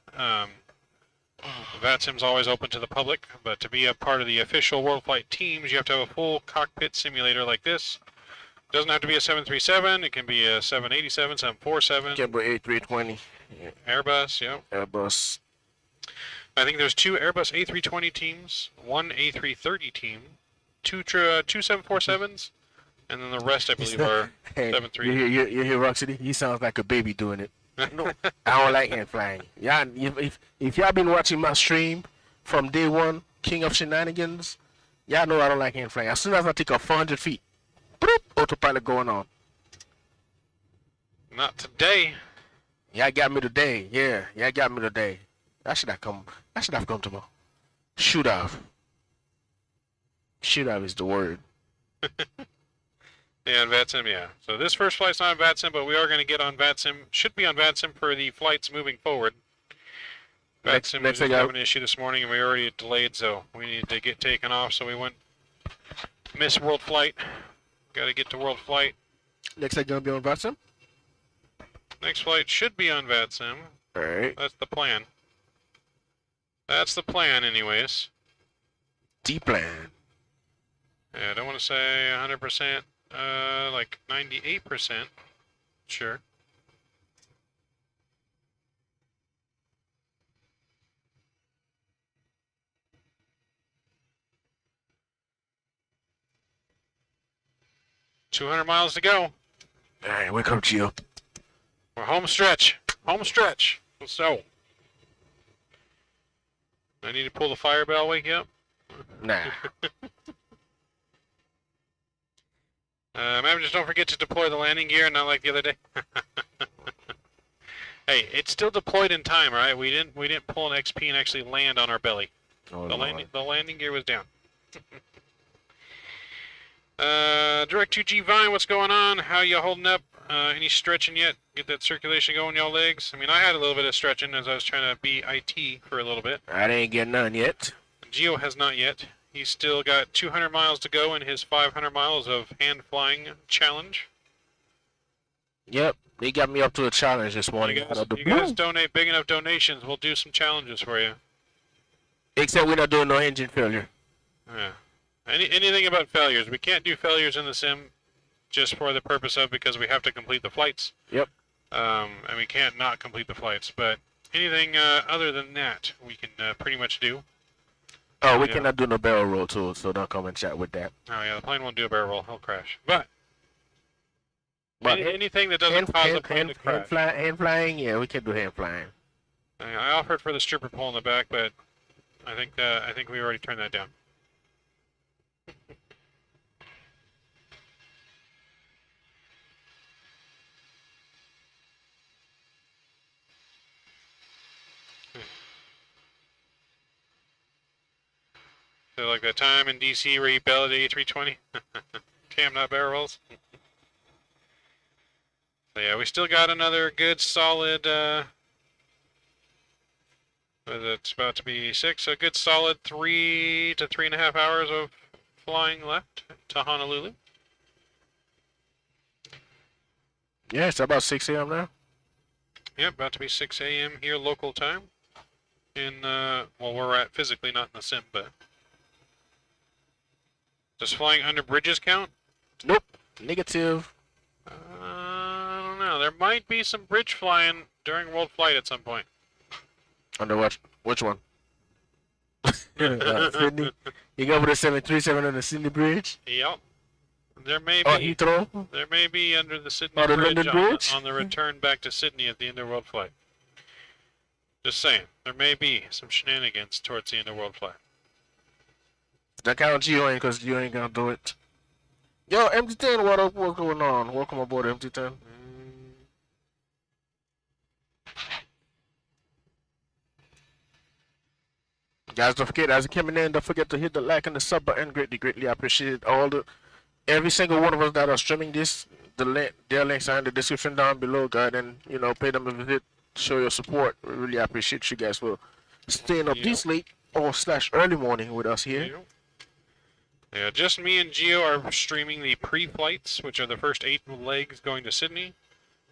Vatsim's always open to the public, but to be a part of the official world flight teams, you have to have a full cockpit simulator like this. It doesn't have to be a 737. It can be a 787, 747. Campbell A320. Yeah. Airbus, yeah. Airbus. I think there's 2 Airbus A320 teams, 1 A330 team, 2 747s, and then the rest, I believe, are Hey, 73. you hear Rocksteady? He sounds like a baby doing it. No, I don't like hand flying. Yeah, if y'all been watching my stream from day one, King of Shenanigans, y'all know I don't like hand flying. As soon as I take off 400 feet, bloop, autopilot going on. Not today. Y'all got me today. Yeah, y'all got me today. That should have come tomorrow. Should have. Should have is the word. Yeah, on Vatsim, yeah. So this first flight's not on Vatsim, but we are going to get on Vatsim. Should be on Vatsim for the flights moving forward. Vatsim was just having an issue this morning, and we already delayed, so we needed to get taken off, so we went miss world flight. Got to get to world flight. Next time gonna be on Vatsim? Next flight should be on Vatsim. Alright. That's the plan. That's the plan, anyways. D-plan. Yeah, I don't want to say 100%. Like 98%. Sure. $200 miles to go. Alright, wake up, Gio. We're home stretch. Home stretch. So. I need to pull the fire bell, wake you up? Nah. Maybe just don't forget to deploy the landing gear, not like the other day. Hey, it's still deployed in time, right? We didn't pull an XP and actually land on our belly. Oh, The landing gear was down. Direct 2G Vine, what's going on? How you holding up? Any stretching yet? Get that circulation going, y'all legs? I mean, I had a little bit of stretching as I was trying to be IT for a little bit. I ain't getting none yet. Geo has not yet. He's still got 200 miles to go in his 500 miles of hand flying challenge. Yep, they got me up to a challenge this morning. You guys donate big enough donations, we'll do some challenges for you. Except we're not doing no engine failure. Yeah. Anything about failures. We can't do failures in the sim just for the purpose of because we have to complete the flights. Yep. And we can't not complete the flights. But anything other than that, we can pretty much do. Oh, we cannot do no barrel roll too, so don't come and chat with that. Oh yeah, the plane won't do a barrel roll. He'll crash. But anything that doesn't cause a plane to crash. Hand flying, yeah, we can do hand flying. I offered for the stripper pole in the back, but I think we already turned that down. So like that time in DC where you bailed at A320? Damn, not barrel rolls. So yeah, we still got another good solid, it's about to be 6, a good solid 3 to 3.5 hours of flying left to Honolulu. Yeah, it's about 6 a.m. now. Yep, about to be 6 a.m. here local time. In, well, where we're at physically, not in the sim, but... Does flying under bridges count? Nope. Negative. I don't know. There might be some bridge flying during world flight at some point. Under what? Which one? Sydney. You go over the 737 on the Sydney Bridge? Yep. There may be. Oh, Heathrow? There may be under the Sydney the Bridge, London Bridge? On the return back to Sydney at the end of world flight. Just saying. There may be some shenanigans towards the end of world flight. That count you ain't, because you ain't gonna do it. Yo, MT10, what's going on? Welcome aboard, MT10. Guys, don't forget, as you're coming in, don't forget to hit the like and the sub button. Greatly appreciate every single one of us that are streaming this. Their links are in the description down below, guys, and pay them a visit, show your support. We really appreciate you guys for staying up this late or / early morning with us here. Yep. Yeah, just me and Gio are streaming the pre-flights, which are the first 8 legs going to Sydney.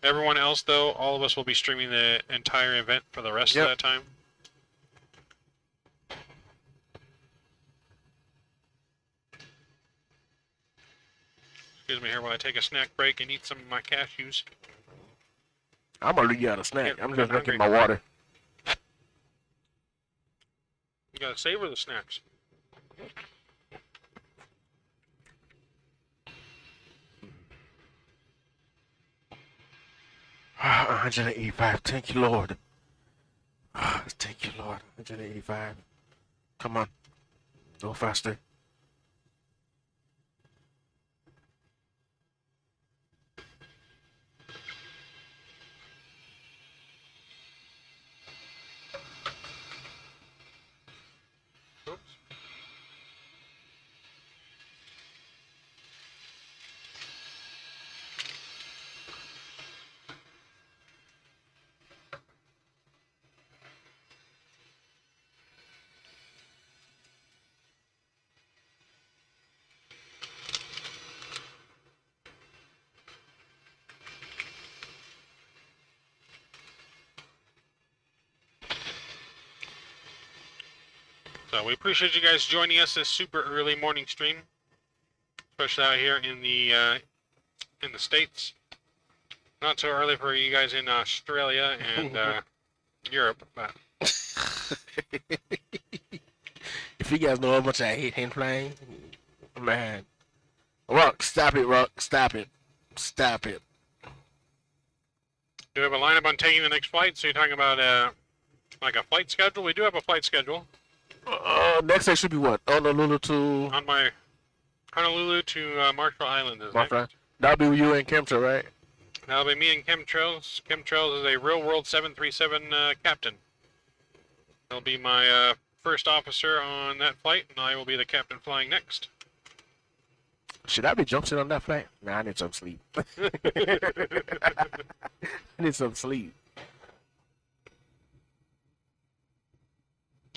Everyone else, though, all of us will be streaming the entire event for the rest of that time. Excuse me here while I take a snack break and eat some of my cashews. I'm gonna leave you out a snack. I'm just drinking my water. You gotta savor the snacks. 185. Thank you, Lord. Thank you, Lord. 185. Come on. Go faster. Oops. So we appreciate you guys joining us this super early morning stream, especially out here in the States. Not so early for you guys in Australia and Europe, but if you guys know how much I hate hand flying, man. Rock, stop it, Rock, stop it. Stop it. do we have a lineup on taking the next flight? So you're talking about like a flight schedule? We do have a flight schedule. Next day should be what? Honolulu to... On my Honolulu to Marshall Island is next. That'll be you and Chemtrail, right? That'll be me and Chemtrails. Chemtrails is a real world 737 captain. He'll be my first officer on that flight, and I will be the captain flying next. Should I be jumping on that flight? Nah, I need some sleep. I need some sleep.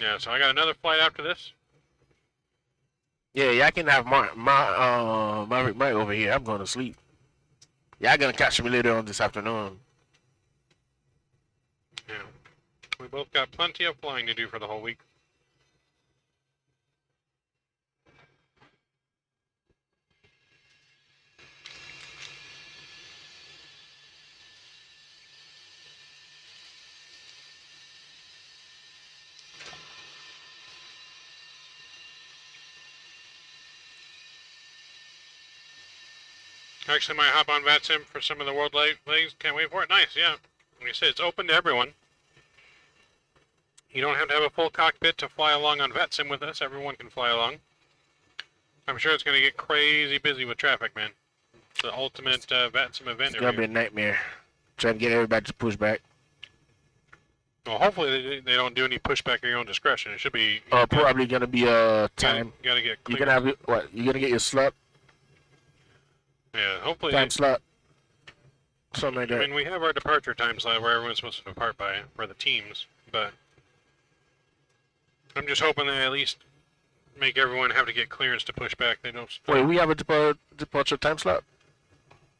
Yeah, so I got another flight after this. Yeah, y'all can have my mic over here. I'm going to sleep. Y'all gonna catch me later on this afternoon. Yeah. We both got plenty of flying to do for the whole week. Actually, might hop on Vatsim for some of the world legs. Can't wait for it. Nice, yeah. Like I said, it's open to everyone. You don't have to have a full cockpit to fly along on Vatsim with us. Everyone can fly along. I'm sure it's going to get crazy busy with traffic, man. It's the ultimate Vatsim event. It's gonna be a nightmare. Trying to get everybody to push back. Well, hopefully they don't do any pushback at your own discretion. It should be. Probably gonna be a time. Gotta get clear. You're gonna have what? You're gonna get your slot. Yeah, hopefully. Time slot. Something like that. I mean, we have our departure time slot where everyone's supposed to depart by for the teams, but I'm just hoping they at least make everyone have to get clearance to push back. They don't. Wait, we have a departure time slot?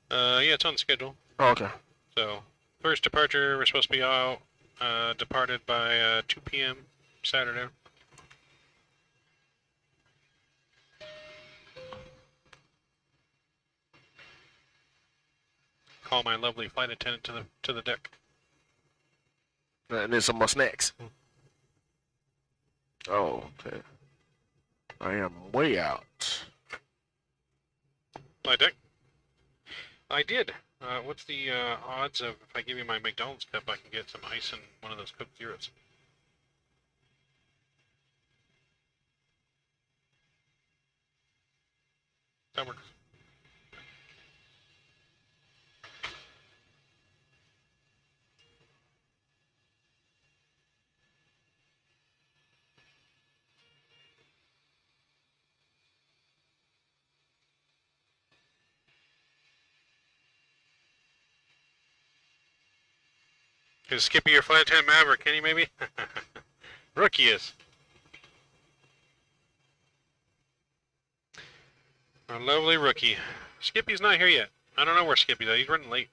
Yeah, it's on schedule. Oh, okay. So, first departure, we're supposed to be out, departed by 2 p.m. Saturday. Call my lovely flight attendant to the deck. And then some more snacks. Oh, okay. I am way out. Flight deck. I did. What's the odds of if I give you my McDonald's cup, I can get some ice and one of those Coke Zeros? That works. Is Skippy your flight attendant Maverick? Can he maybe? Rookie is. Our lovely rookie. Skippy's not here yet. I don't know where Skippy's at. He's running late.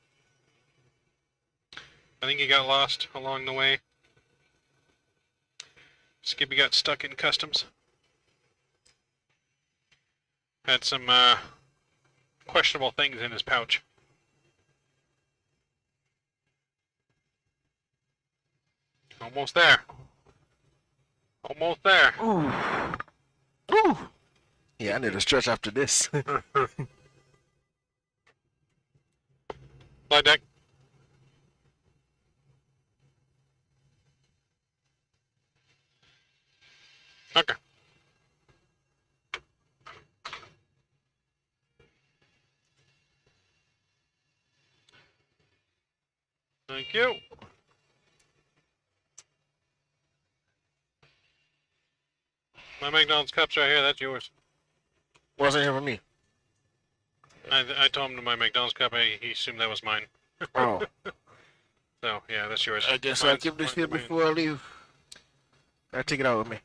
I think he got lost along the way. Skippy got stuck in customs. Had some questionable things in his pouch. Almost there. Almost there. Ooh. Ooh. Yeah, I need to stretch after this. Flight deck. Okay. Thank you. My McDonald's cup's right here. That's yours. Wasn't here for me. I told him to my McDonald's cup. He assumed that was mine. Oh. So yeah, that's yours. I guess I'll keep this here before I leave. I'll take it out with me.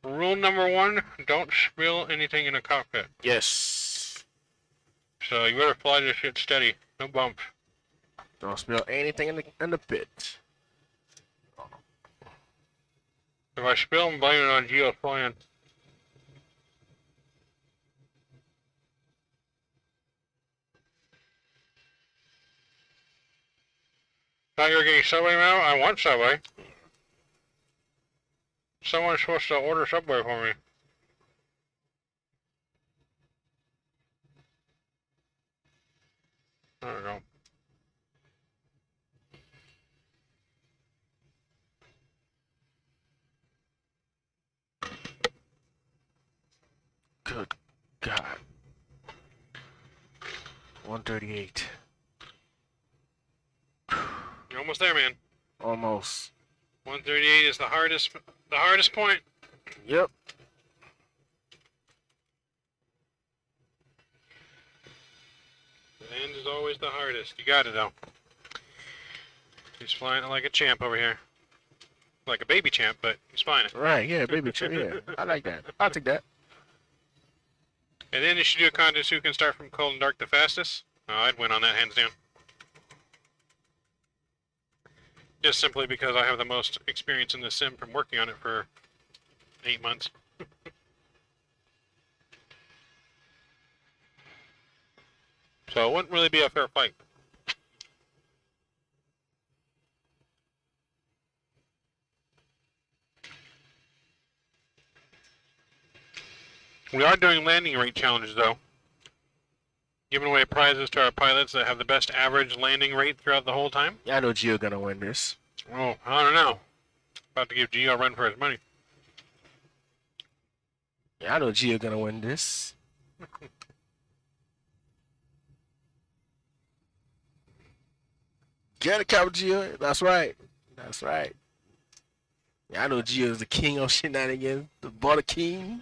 Rule number 1, don't spill anything in a cockpit. Yes. So you better fly this shit steady. No bumps. Don't spill anything in the pit. If I spill, I'm blaming it on Geo flying. Thought you were getting Subway now? I want Subway. Someone's supposed to order Subway for me. There we go. Good God. 138. You're almost there, man. Almost. 138 is the hardest point. Yep. The end is always the hardest. You got it, though. He's flying it like a champ over here. like a baby champ, but he's fine. Right, yeah, baby champ, yeah. I like that. I'll take that. And then you should do a contest who can start from cold and dark the fastest. I'd win on that, hands down. Just simply because I have the most experience in the sim from working on it for 8 months. So it wouldn't really be a fair fight. We are doing landing rate challenges, though. Giving away prizes to our pilots that have the best average landing rate throughout the whole time. Yeah, I know Gio gonna win this. Oh, I don't know. About to give Gio a run for his money. Yeah, I know Gio gonna win this. Get it, Cap Gio. That's right. That's right. Yeah, I know Gio is the king of shenanigans. The border king.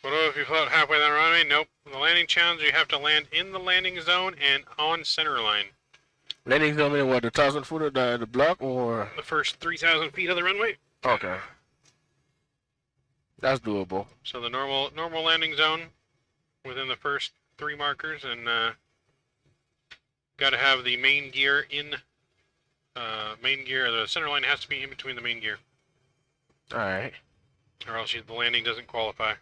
What if you float halfway down the runway? Nope. The landing challenge, you have to land in the landing zone and on center line. Landing zone in what, the 1,000 foot of the block or? The first 3,000 feet of the runway. Okay. That's doable. So the normal landing zone within the first 3 markers, and got to have the main gear in main gear. The center line has to be in between the main gear, All right. or else the landing doesn't qualify.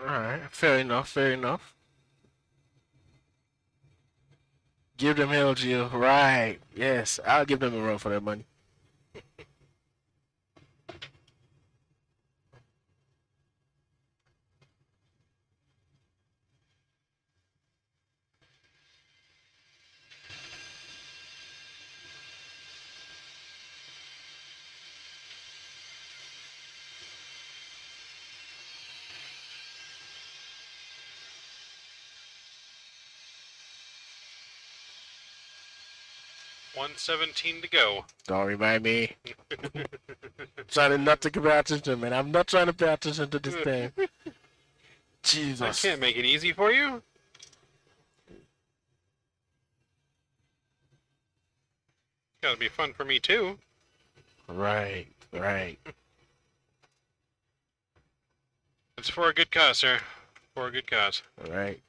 All right. Fair enough. Fair enough. Give them hell, Gio. Right. Yes. I'll give them a run for their money. $117 to go. Don't remind me. Trying not to pay attention, man. I'm not trying to pay attention to this thing. I Jesus. can't make it easy for you. Gotta be fun for me too. Right. Right. It's for a good cause, sir. For a good cause. All right.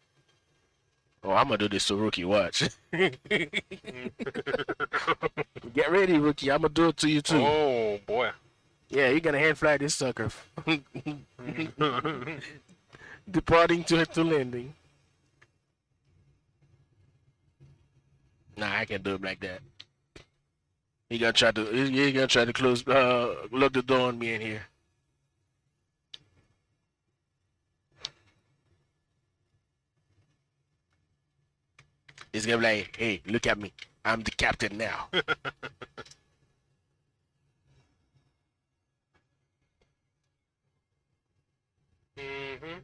Oh, I'm gonna do this to Rookie. Watch. Get ready, Rookie. I'm gonna do it to you too. Oh boy. Yeah, you're gonna hand fly this sucker. Departing to landing. Nah, I can't do it like that. He gonna try to close lock the door on me in here. He's gonna be like, hey, look at me. I'm the captain now. Mm-hmm.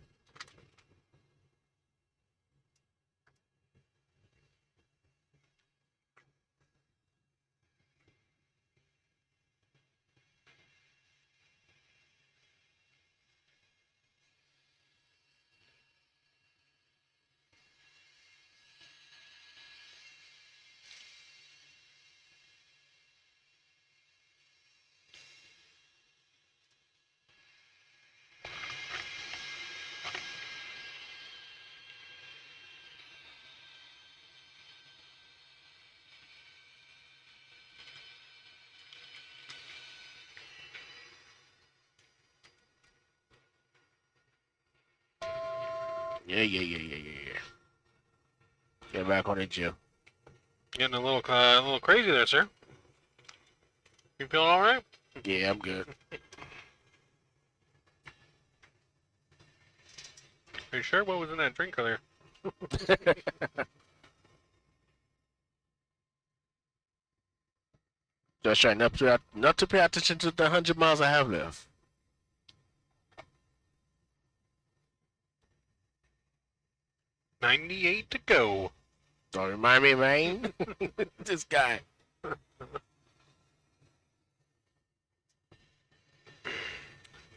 Yeah. Get back on it, Joe. Getting a little crazy there, sir. You feeling all right? Yeah, I'm good. Are you sure? What was in that drink earlier? Just trying not to pay attention to the 100 miles I have left. 98 to go. Don't remind me, man. This guy.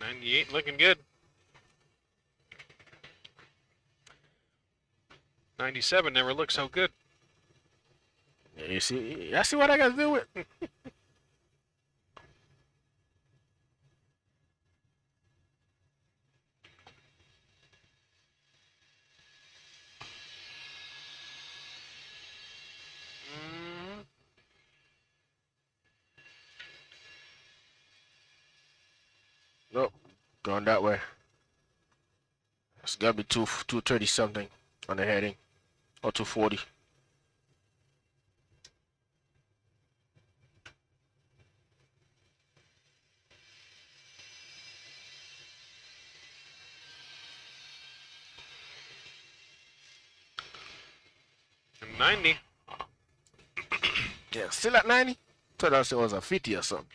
98 looking good. 97 never looked so good. You see, I see what I gotta do with. Nope, going that way. It's gotta be 230 something on the heading, or 240. And 90. Yeah, still at 90. Thought I said it was a 50 or something.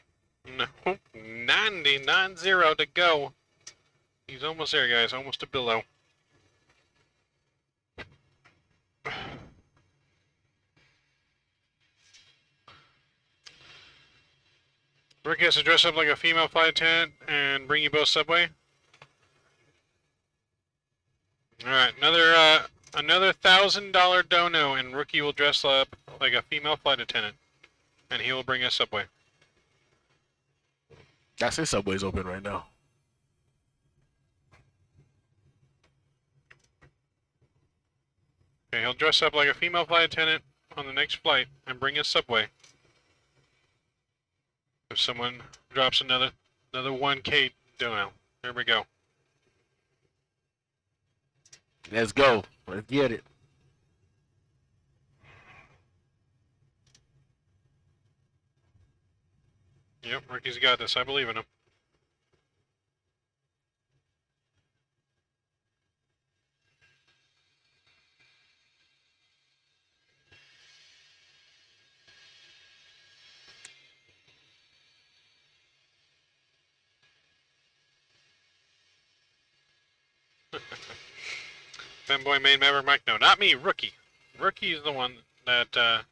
No, 90, 90 to go. He's almost there, guys. Almost to below. Rick has to dress up like a female flight attendant and bring you both Subway. Alright, another $1,000 dono, and Rookie will dress up like a female flight attendant. And he will bring us Subway. That's his Subway's open right now. Okay, he'll dress up like a female flight attendant on the next flight and bring us Subway. If someone drops another 1K dono. There we go. Let's go. Let's get it. Yep, Ricky's got this. I believe in him. Fanboy main member Mike. No, not me. Rookie. Rookie is the one that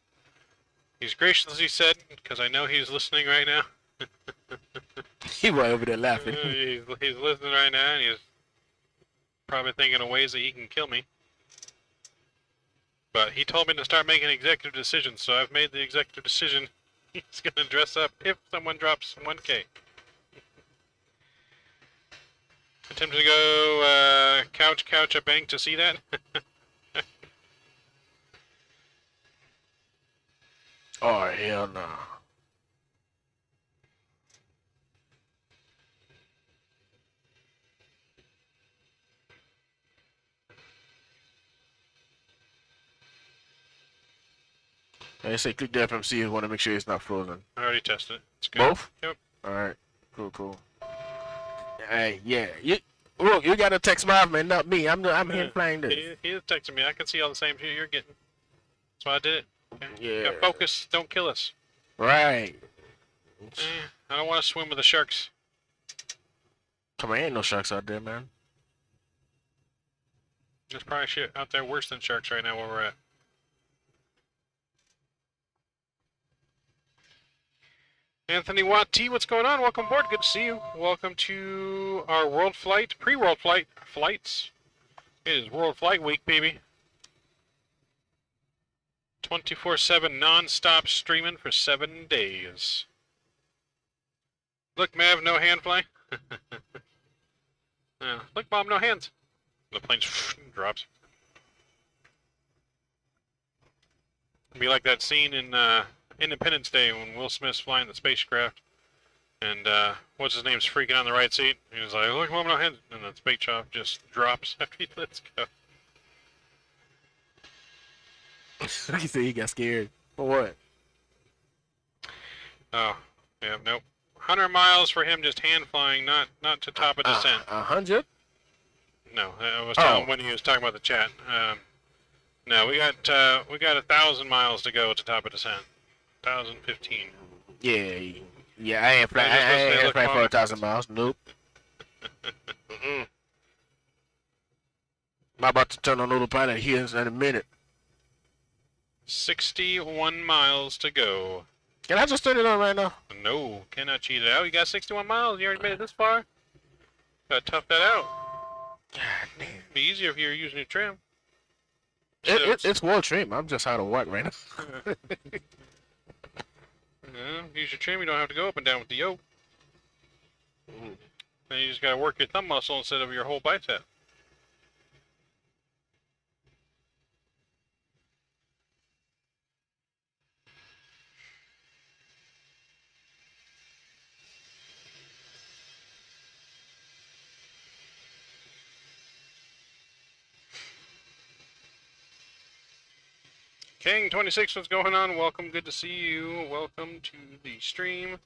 he's graciously said, because I know he's listening right now. He right over there laughing. he's listening right now, and he's probably thinking of ways that he can kill me. But he told me to start making executive decisions, so I've made the executive decision. He's gonna dress up if someone drops 1K. Attempting to go couch a bank to see that. Oh hell no. They say click the FMC if you want to make sure it's not frozen. I already tested it. It's good. Both? Yep. Alright. Cool. Hey, yeah. Look, you gotta text Marv, man, not me. I'm here playing this. He is texting me. I can see all the same shit you're getting. That's why I did it. Okay? Yeah. Gotta focus. Don't kill us. Right. I don't want to swim with the sharks. Come on, ain't no sharks out there, man. There's probably shit out there worse than sharks right now where we're at. Anthony Watt T, what's going on? Welcome aboard. Good to see you. Welcome to our world flight, pre-world flight flights. It is World Flight Week, baby. 24/7 non-stop streaming for 7 days. Look, Mav, no hand fly. Look, Mom, no hands. The plane drops. It'd be like that scene in Independence Day when Will Smith's flying the spacecraft, and what's his name's freaking on the right seat. He's like, "Look, Mom, no hands," and the space chop just drops after he lets go. He said he got scared. For what? Oh, yeah, nope. 100 miles for him, just hand flying, not to top of descent. 100? No, I was telling him when he was talking about the chat. No, we got 1,000 miles to go to top of descent. 1,015. Yeah, I ain't flying for 1,000 miles. Nope. about to turn on autopilot here in a minute. 61 miles to go. Can I just turn it on right now? No, cannot cheat it out. You got 61 miles. You already made it this far. Gotta tough that out. God damn. Be easier if you were using your trim. It's well trimmed. I'm just out of work right now. Yeah, use your trim. You don't have to go up and down with the yoke. Then you just gotta work your thumb muscle instead of your whole bicep. King 26, what's going on? Welcome, good to see you. Welcome to the stream.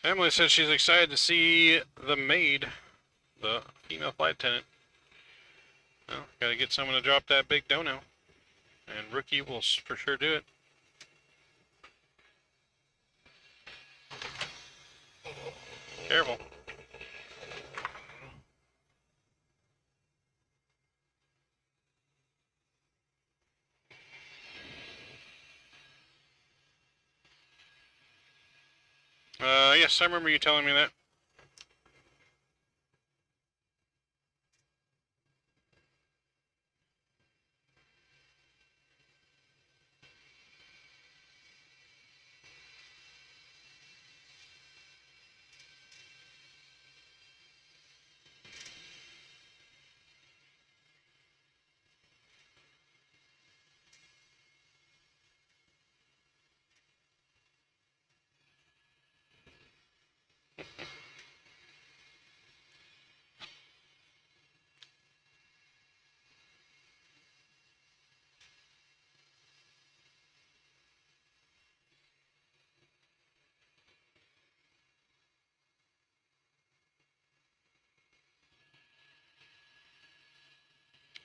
Emily says she's excited to see the maid, the female flight attendant. Well, gotta get someone to drop that big dono. And Rookie will for sure do it. Careful. Yes, I remember you telling me that.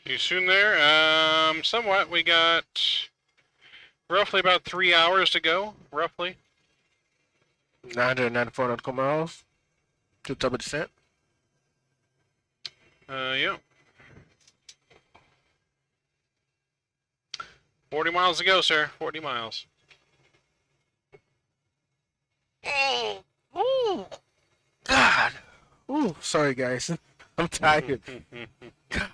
You soon there? Somewhat. We got roughly about 3 hours to go, roughly. 994 nautical miles. To double descent. Yeah. 40 miles to go, sir. 40 miles. Ooh. God. Ooh, sorry guys. I'm tired. God.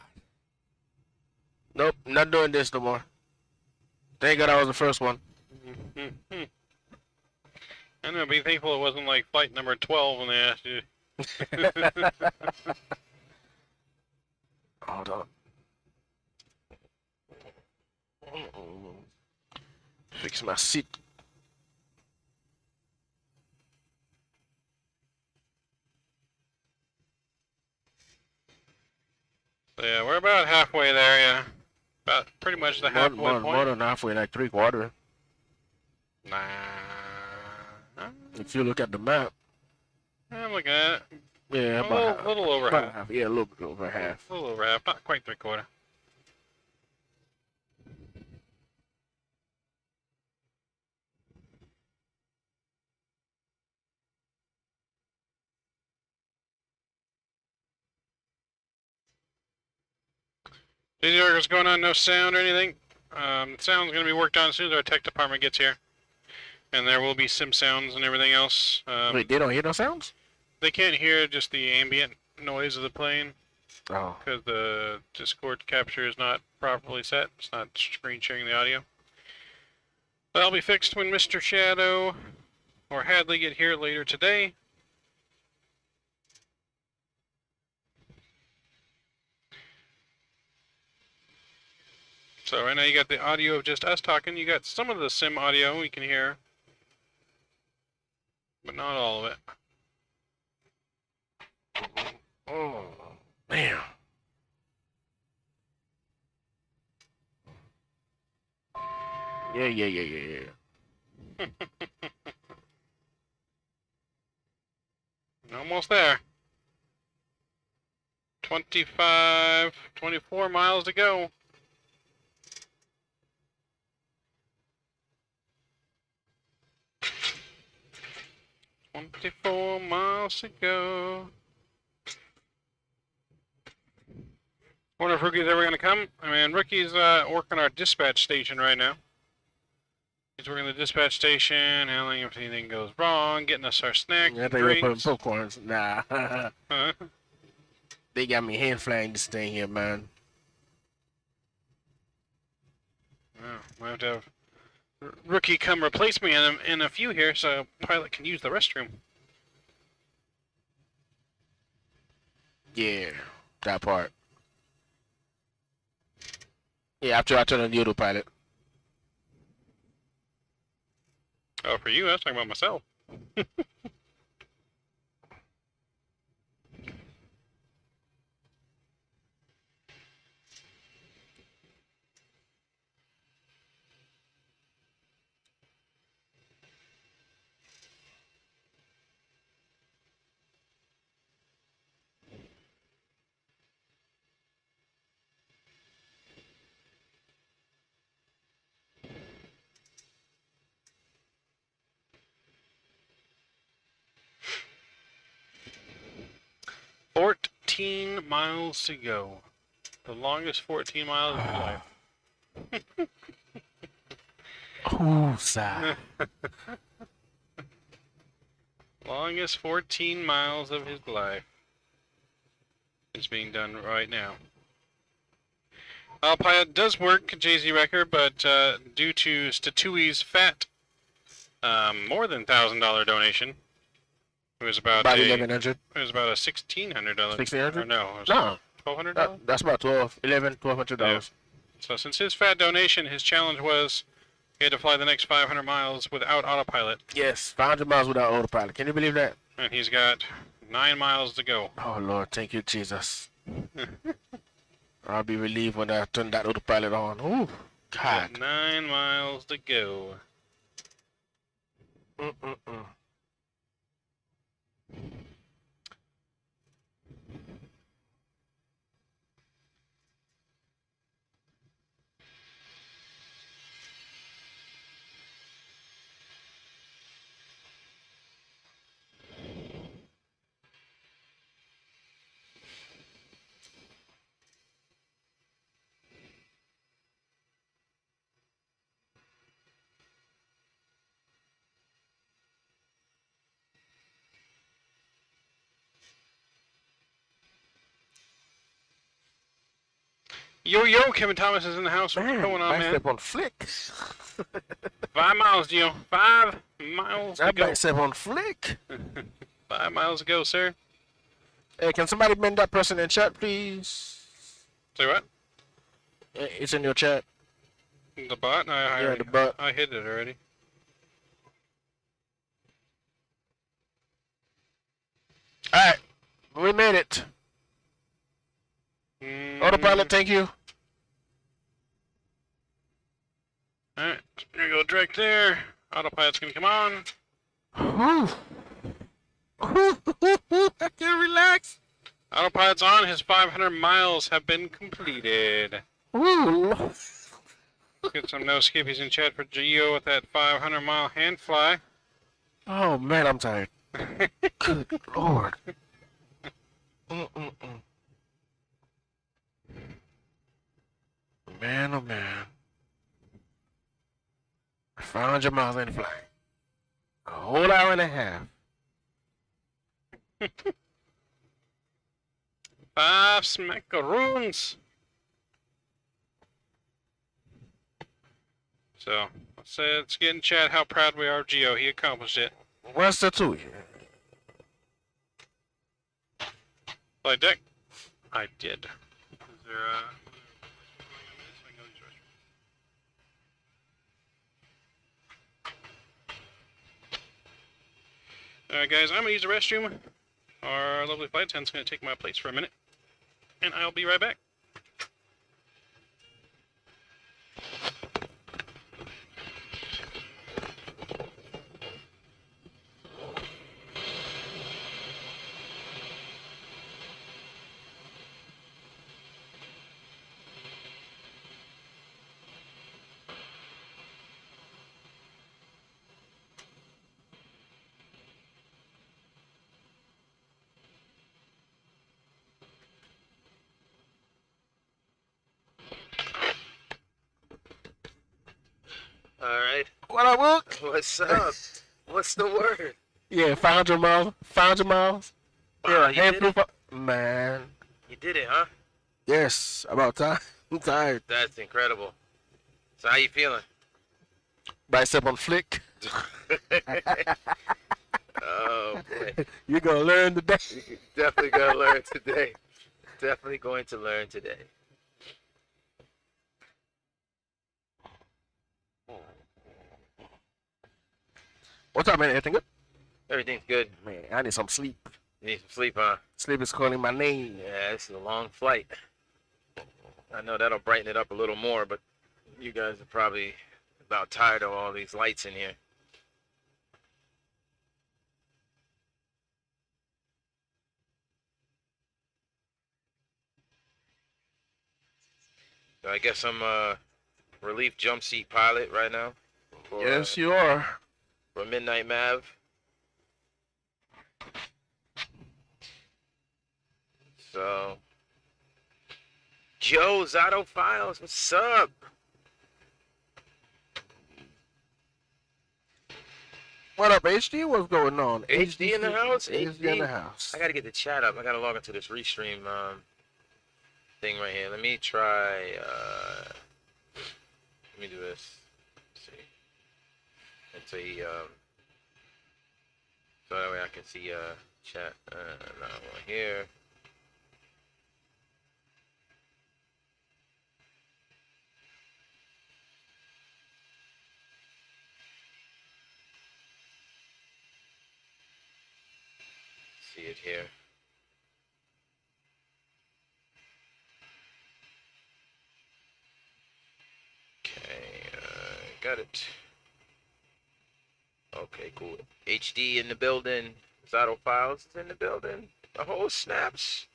Nope, not doing this no more. Thank God I was the first one. I'm gonna be thankful it wasn't like flight number 12 when they asked you. Hold on. Fix my seat. So yeah, we're about halfway there, yeah. About pretty much the halfway point. More than halfway, like 3/4. Nah. If you look at the map. I'm looking at it. Yeah, A about half. little over About half. half. Yeah, a little bit over half. A little over half, not quite 3/4. These what's going on? No sound or anything? Sound's going to be worked on as soon as our tech department gets here. And there will be sim sounds and everything else. Wait, they don't hear no sounds? They can't hear just the ambient noise of the plane. Oh. Because the Discord capture is not properly set. It's not screen sharing the audio. That'll be fixed when Mr. Shadow or Hadley get here later today. So right now you got the audio of just us talking. You got some of the sim audio we can hear, but not all of it. Oh, man. Yeah. Almost there. 24 miles to go. "24 miles to go." Wonder if Rookie's ever gonna come. I mean, Rookie's working our dispatch station right now. He's working the dispatch station, handling if anything goes wrong, getting us our snacks, Yeah, and they were putting drinks. popcorns. Nah. Huh? They got me hand flying this thing here, man. Oh, we have to have Rookie come replace me in a few here, so pilot can use the restroom. Yeah, that part. Yeah, after I turn on the autopilot. Oh, for you, I was talking about myself. 14 miles to go. The longest 14 miles of your life. Ooh, sigh. Longest 14 miles of his life is being done right now. Pilot does work, JZ Wrecker, but due to Statui's fat, more than $1,000 donation, it was about About a $1,100. it was about a $1,600. $1,600? Or no, it was No, $1,200. that's about $1,200. Yeah. So since his fat donation, his challenge was he had to fly the next 500 miles without autopilot, Yes, 500 miles without autopilot. Can you believe that? and he's got 9 miles to go. Oh, Lord, thank you, Jesus. I'll be relieved when I turn that autopilot on. Ooh, God. Got 9 miles to go. Mm-mm-mm. Yo, Kevin Thomas is in the house. What's Man, going on, might man? step on Flick. 5 miles, Gio. 5 miles to I go. might step on Flick. 5 miles to go, sir. Hey, can somebody bend that person in chat, please? Say what? It's in your chat. The bot? Yeah, the bot. I hit it already. Alright, we made it. Autopilot, thank you. Alright, there you go, direct there. Autopilot's gonna come on. Whew. I can't relax. Autopilot's on. His 500 miles have been completed. Ooh. Get some no skippies in chat for Geo with that 500 mile hand fly. Oh man, I'm tired. Good Lord. Mm-mm-mm. Man, oh man. 500 miles in flight. A whole hour and a half. 5 smackaroons. So, let's get in chat how proud we are of Geo. He accomplished it. What's the two? Flight deck? I did. Is there Alright guys, I'm gonna use the restroom. Our lovely flight attendant's gonna take my place for a minute. And I'll be right back. Alright. What up, Wook? What's up? What's the word? Yeah, 500 miles. 500 miles. Wow, Yeah, you did it? Man. You did it, huh? Yes, about time. I'm tired. That's incredible. So how you feeling? Bicep on flick. Oh boy. You're gonna learn today. Definitely gonna learn today. Definitely going to learn today. What's up, man? Everything good? Everything's good. Man, I need some sleep. You need some sleep, huh? Sleep is calling my name. Yeah, this is a long flight. I know that'll brighten it up a little more, but you guys are probably about tired of all these lights in here. So I guess I'm relief jump seat pilot right now. For, Yes, you are. for Midnight Mav. So, Joe Zato Files, what's up? What up, HD? What's going on? HD in the house? HD in the house. I gotta get the chat up. I gotta log into this restream thing right here. Let me try. Let me do this. Let's see. Let's see. So that way I can see chat. Now one here. See it here. Okay, got it. Okay, cool. HD in the building. Zato Files is in the building. The whole snaps.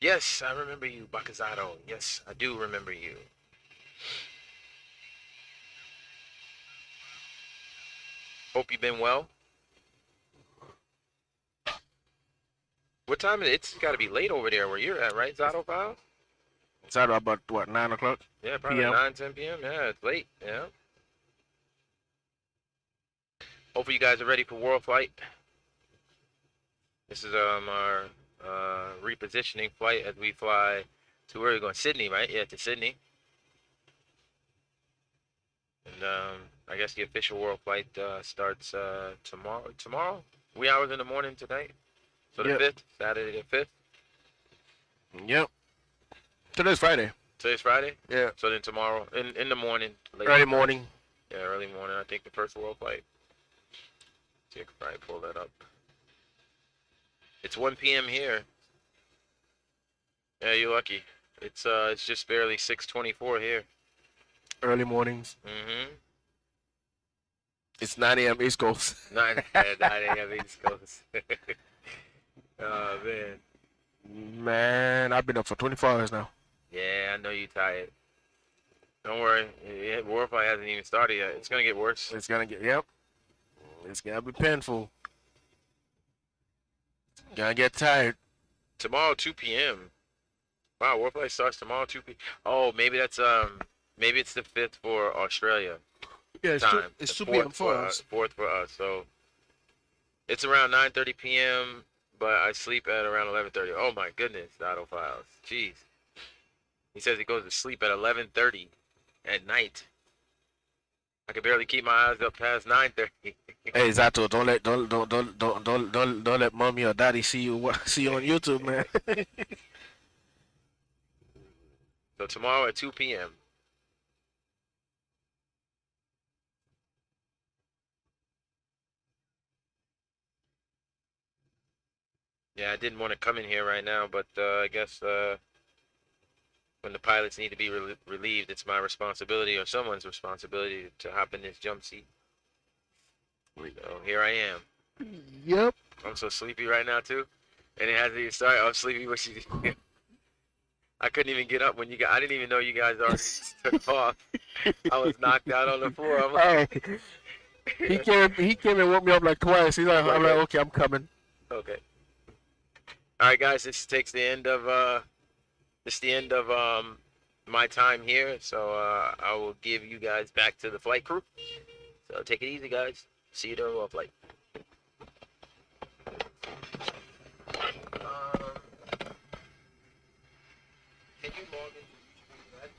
Yes, I remember you, Bakazato. Yes, I do remember you. Hope you've been well. What time is it? It's got to be late over there where you're at, right, Zato Files? It's out about, what, 9 o'clock? Yeah, probably PM. 9, 10 p.m. Yeah, it's late. Yeah. Hopefully you guys are ready for World Flight. This is our repositioning flight as we fly to where are we going? Sydney, right? Yeah, to Sydney. And I guess the official World Flight starts tomorrow. Tomorrow? Wee hours in the morning tonight. So the Yep. 5th, Saturday the 5th. Yep. Today's Friday. Today's Friday. Yeah. So then tomorrow in the morning. Late Early night. morning. Yeah, early morning. I think the first World Flight. See, I can probably pull that up. It's 1 p.m. here. Yeah, you're lucky. It's just barely 6:24 here. Early mornings. Mm-hmm. It's 9 a.m. East Coast. 9 a.m. East Coast. Oh man. Man, I've been up for 24 hours now. Yeah, I know you tired. Don't worry. World Flight hasn't even started yet. It's gonna get worse. It's gonna get, yep. It's gonna be painful. Gonna get tired. Tomorrow 2 p.m. Wow, World Flight starts tomorrow 2 p.m. Oh, maybe that's maybe it's the 5th for Australia. Yeah, Time. it's The 2 p.m. 4th for us. 4th for us. So it's around 9:30 p.m. But I sleep at around 11:30. Oh my goodness, Dotto Files. Jeez. He says he goes to sleep at 11:30 at night. I can barely keep my eyes up past 9:30. Hey Zato, don't let mommy or daddy see you on YouTube, man. So tomorrow at 2 p.m. Yeah, I didn't want to come in here right now, but I guess when the pilots need to be relieved, it's my responsibility or someone's responsibility to hop in this jump seat. So here I am. Yep. I'm so sleepy right now too, and it hasn't even started. I'm sleepy. What you? I couldn't even get up when you got. I didn't even know you guys already took off. I was knocked out on the floor. I'm like, Hey, he came and woke me up like twice. I'm like, okay, I'm coming. Okay. All right, guys. This takes the end of my time here. So I will give you guys back to the flight crew. So take it easy, guys. See you during world flight. Can you log into YouTube?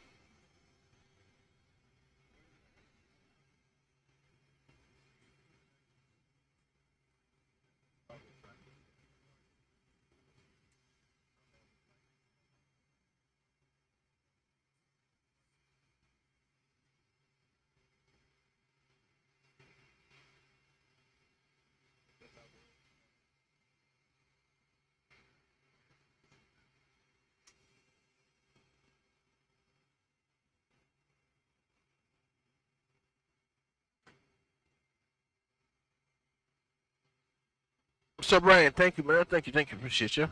So Brian, thank you, man. Thank you. Appreciate you.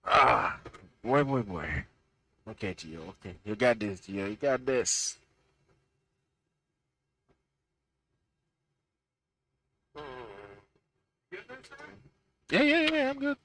Ah, boy. Okay, Gio. Okay, you got this, Gio. You got this. Yeah. I'm good.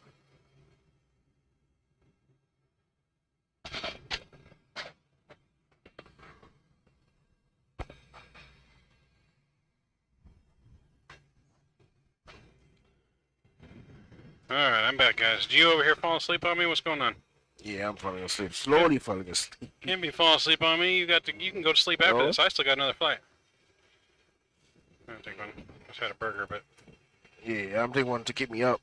Alright, I'm back, guys. You over here falling asleep on me? What's going on? Yeah, I'm falling asleep. Slowly falling asleep. Can't be falling asleep on me. You can go to sleep after No. this. I still got another flight. I'll take one. Just had a burger, but Yeah, I'm taking one to keep me up.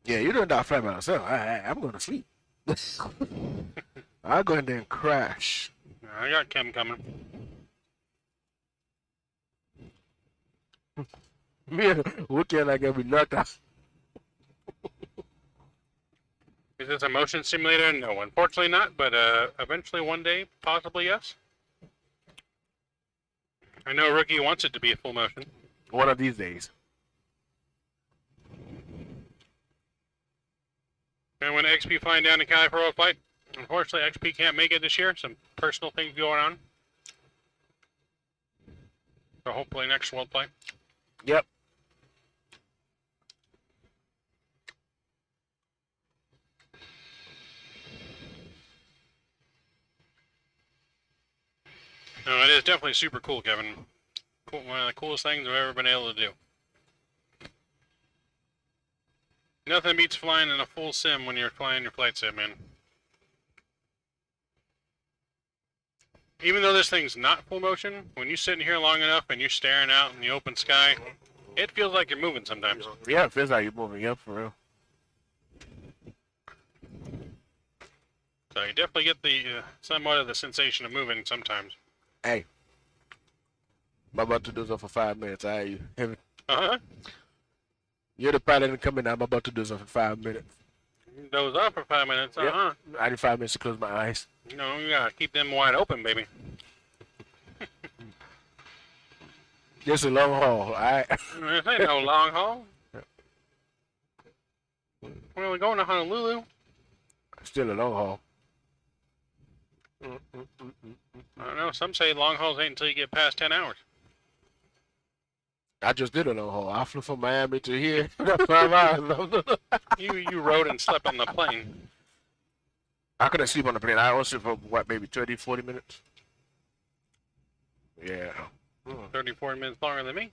Yeah, you're doing that flight by yourself. I'm going to sleep. I'll go ahead and crash. I got Kim coming. Yeah, weekend I gotta be knocked out. Is this a motion simulator? No, unfortunately not, but eventually one day, possibly yes. I know Rookie wants it to be a full motion. One of these days. And when XP flying down to Cali for a flight, unfortunately XP can't make it this year. Some personal things going on. So hopefully next world flight. Yep. No, it is definitely super cool, Kevin. Cool, one of the coolest things I've ever been able to do. Nothing beats flying in a full sim when you're flying your flight sim, man. Even though this thing's not full motion, when you're sitting here long enough and you're staring out in the open sky, it feels like you're moving sometimes. Yeah, it feels like you're moving. Yep, for real. So you definitely get the somewhat of the sensation of moving sometimes. Hey, I'm about to do this for 5 minutes. You Uh-huh. You're the pilot and coming. I'm about to do this for 5 minutes. Doze off for 5 minutes, Yep. uh-huh. I need 5 minutes to close my eyes. No, you gotta keep them wide open, baby. This is a long haul. This ain't no long haul. We're only going to Honolulu. Still a long haul. I don't know, some say long hauls ain't until you get past 10 hours. I just did a long haul. I flew from Miami to here. That's 5 hours. You rode and slept on the plane. I couldn't sleep on the plane. I was sleep for what, maybe 30, 40 minutes? Yeah. 30, 40 minutes longer than me.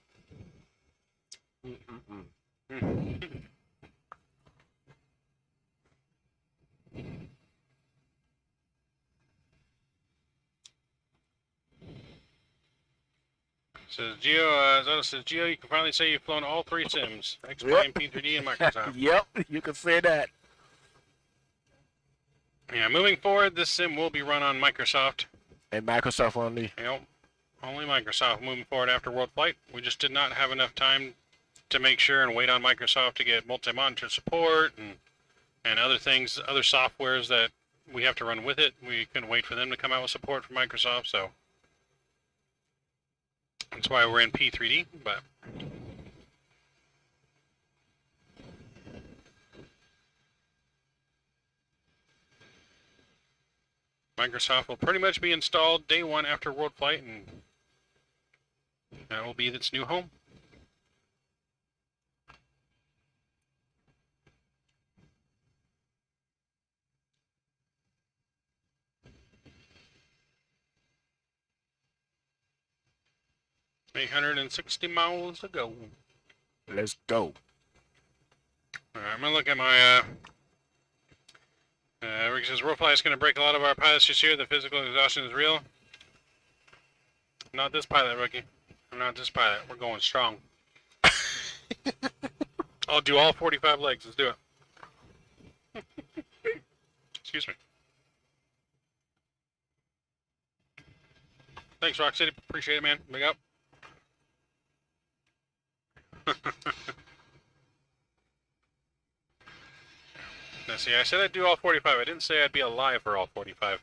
Says Gio, Zoto says, Gio, you can finally say you've flown all 3 sims. X-Plane, P3D, and Microsoft. Yep, you can say that. Yeah, moving forward, this sim will be run on Microsoft. And Microsoft only. Yep, only Microsoft moving forward after World Flight. We just did not have enough time to make sure and wait on Microsoft to get multi-monitor support and other things, other softwares that we have to run with it. We couldn't wait for them to come out with support for Microsoft, so that's why we're in P3D, but Microsoft will pretty much be installed day 1 after World Flight, and That will be its new home. $860 miles to go. Let's go. Alright, I'm gonna look at my Rick says World Flight is gonna break a lot of our pilots this year. The physical exhaustion is real. Not this pilot, rookie. I'm not this pilot. We're going strong. I'll do all 45 legs. Let's do it. Excuse me. Thanks, Rock City. Appreciate it, man. Big up. Now, see, I said I'd do all 45. I didn't say I'd be alive for all 45.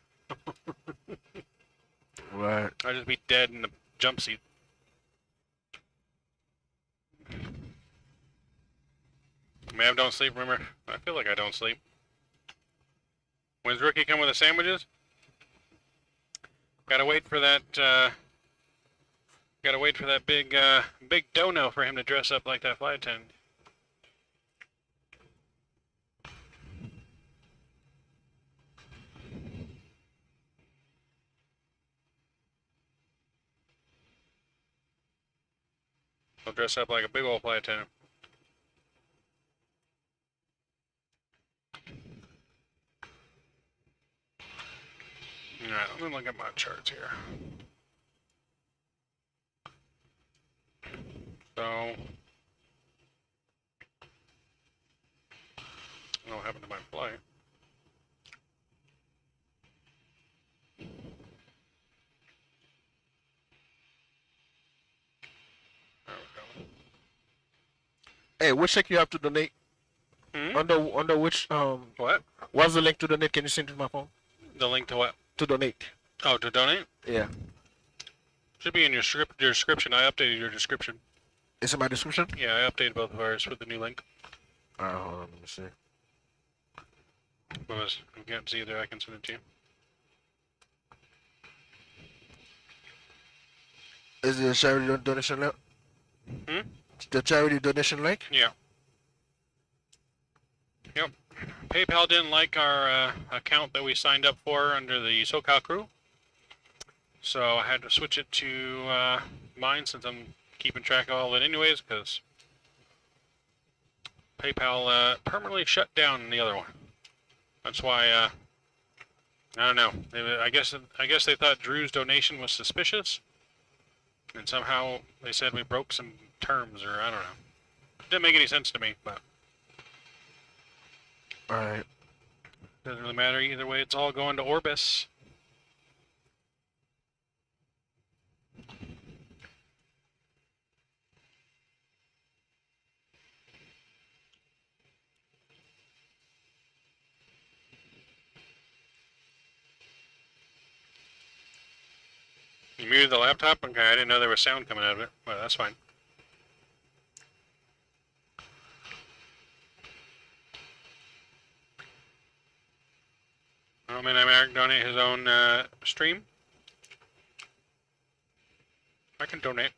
Right. I'd just be dead in the jump seat. Mav don't sleep, remember? I feel like I don't sleep. When's Rookie come with the sandwiches? Gotta wait for that, big dono for him to dress up like that flight attendant. He'll dress up like a big old flight attendant. Alright, let me look at my charts here. So, I don't know what happened to my flight. There we go. Hey, which check you have to donate? Hmm? Under which What? what's the link to donate? Can you send it to my phone? The link to what? To donate. Oh, to donate? Yeah. Should be in your description. I updated your description. It's in my description? Yeah, I updated both of ours with the new link. Alright, hold on, let me see. What was? I can't see either. I can send it to you. Is it a charity donation link? Hmm? The charity donation link? Yeah. Yep. PayPal didn't like our account that we signed up for under the SoCal crew, so I had to switch it to mine since I'm keeping track of all of it anyways, because PayPal permanently shut down the other one. That's why I don't know. I guess they thought Drew's donation was suspicious, and somehow they said we broke some terms, or I don't know. Didn't make any sense to me, but Alright. doesn't really matter either way. It's all going to ORBIS. You muted the laptop? Okay, I didn't know there was sound coming out of it. Well, that's fine. I mean, Eric donate his own stream. I can donate.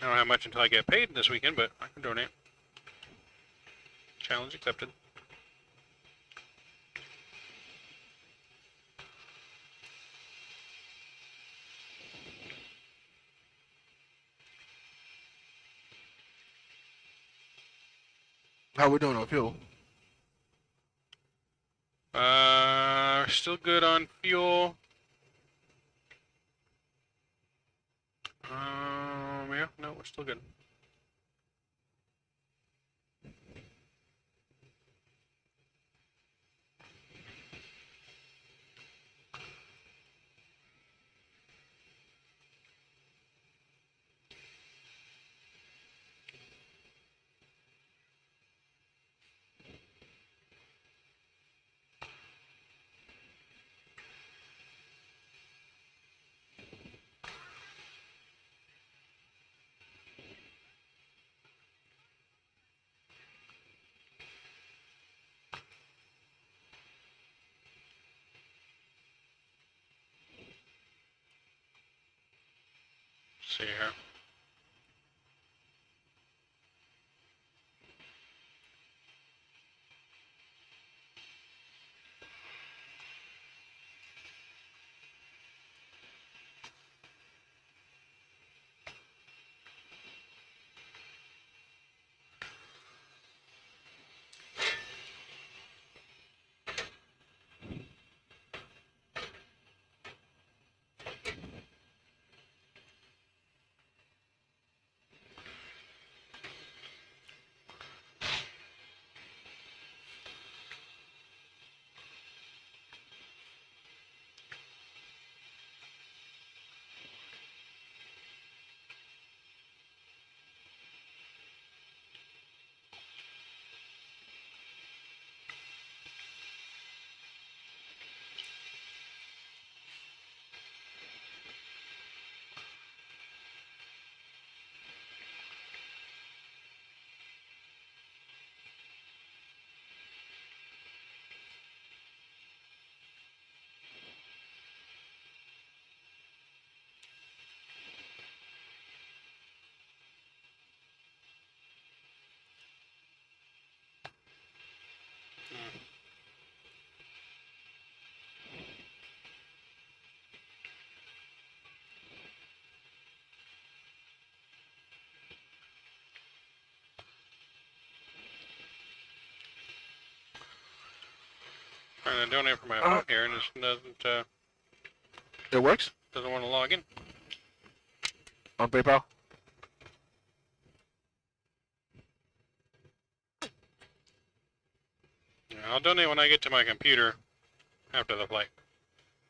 I don't have much until I get paid this weekend, but I can donate. Challenge accepted. How we doing on fuel? Still good on fuel. Yeah, no, we're still good. see here. Trying to donate for my phone here, and it It works doesn't want to log in. on PayPal. Yeah, I'll donate when I get to my computer after the flight,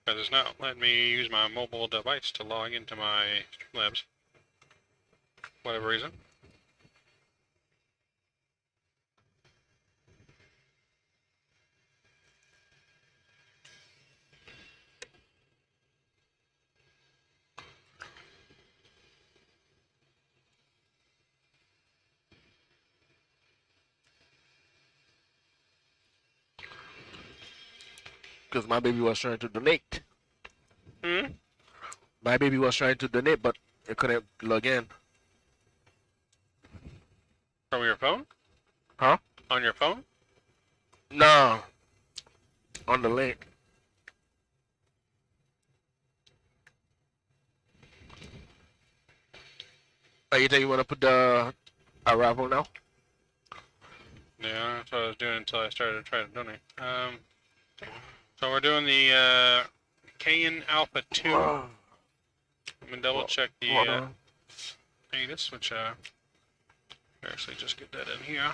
because it's not letting me use my mobile device to log into my Streamlabs. Whatever reason. Because my baby was trying to donate. Hmm? My baby was trying to donate, but it couldn't log in. From your phone? Huh? On your phone? No. On the link. Oh, you think you want to put the arrival now? Yeah, that's what I was doing until I started to try to donate. So we're doing the Cayenne Alpha 2. I'm gonna double check Hold the on. status, which actually just get that in here.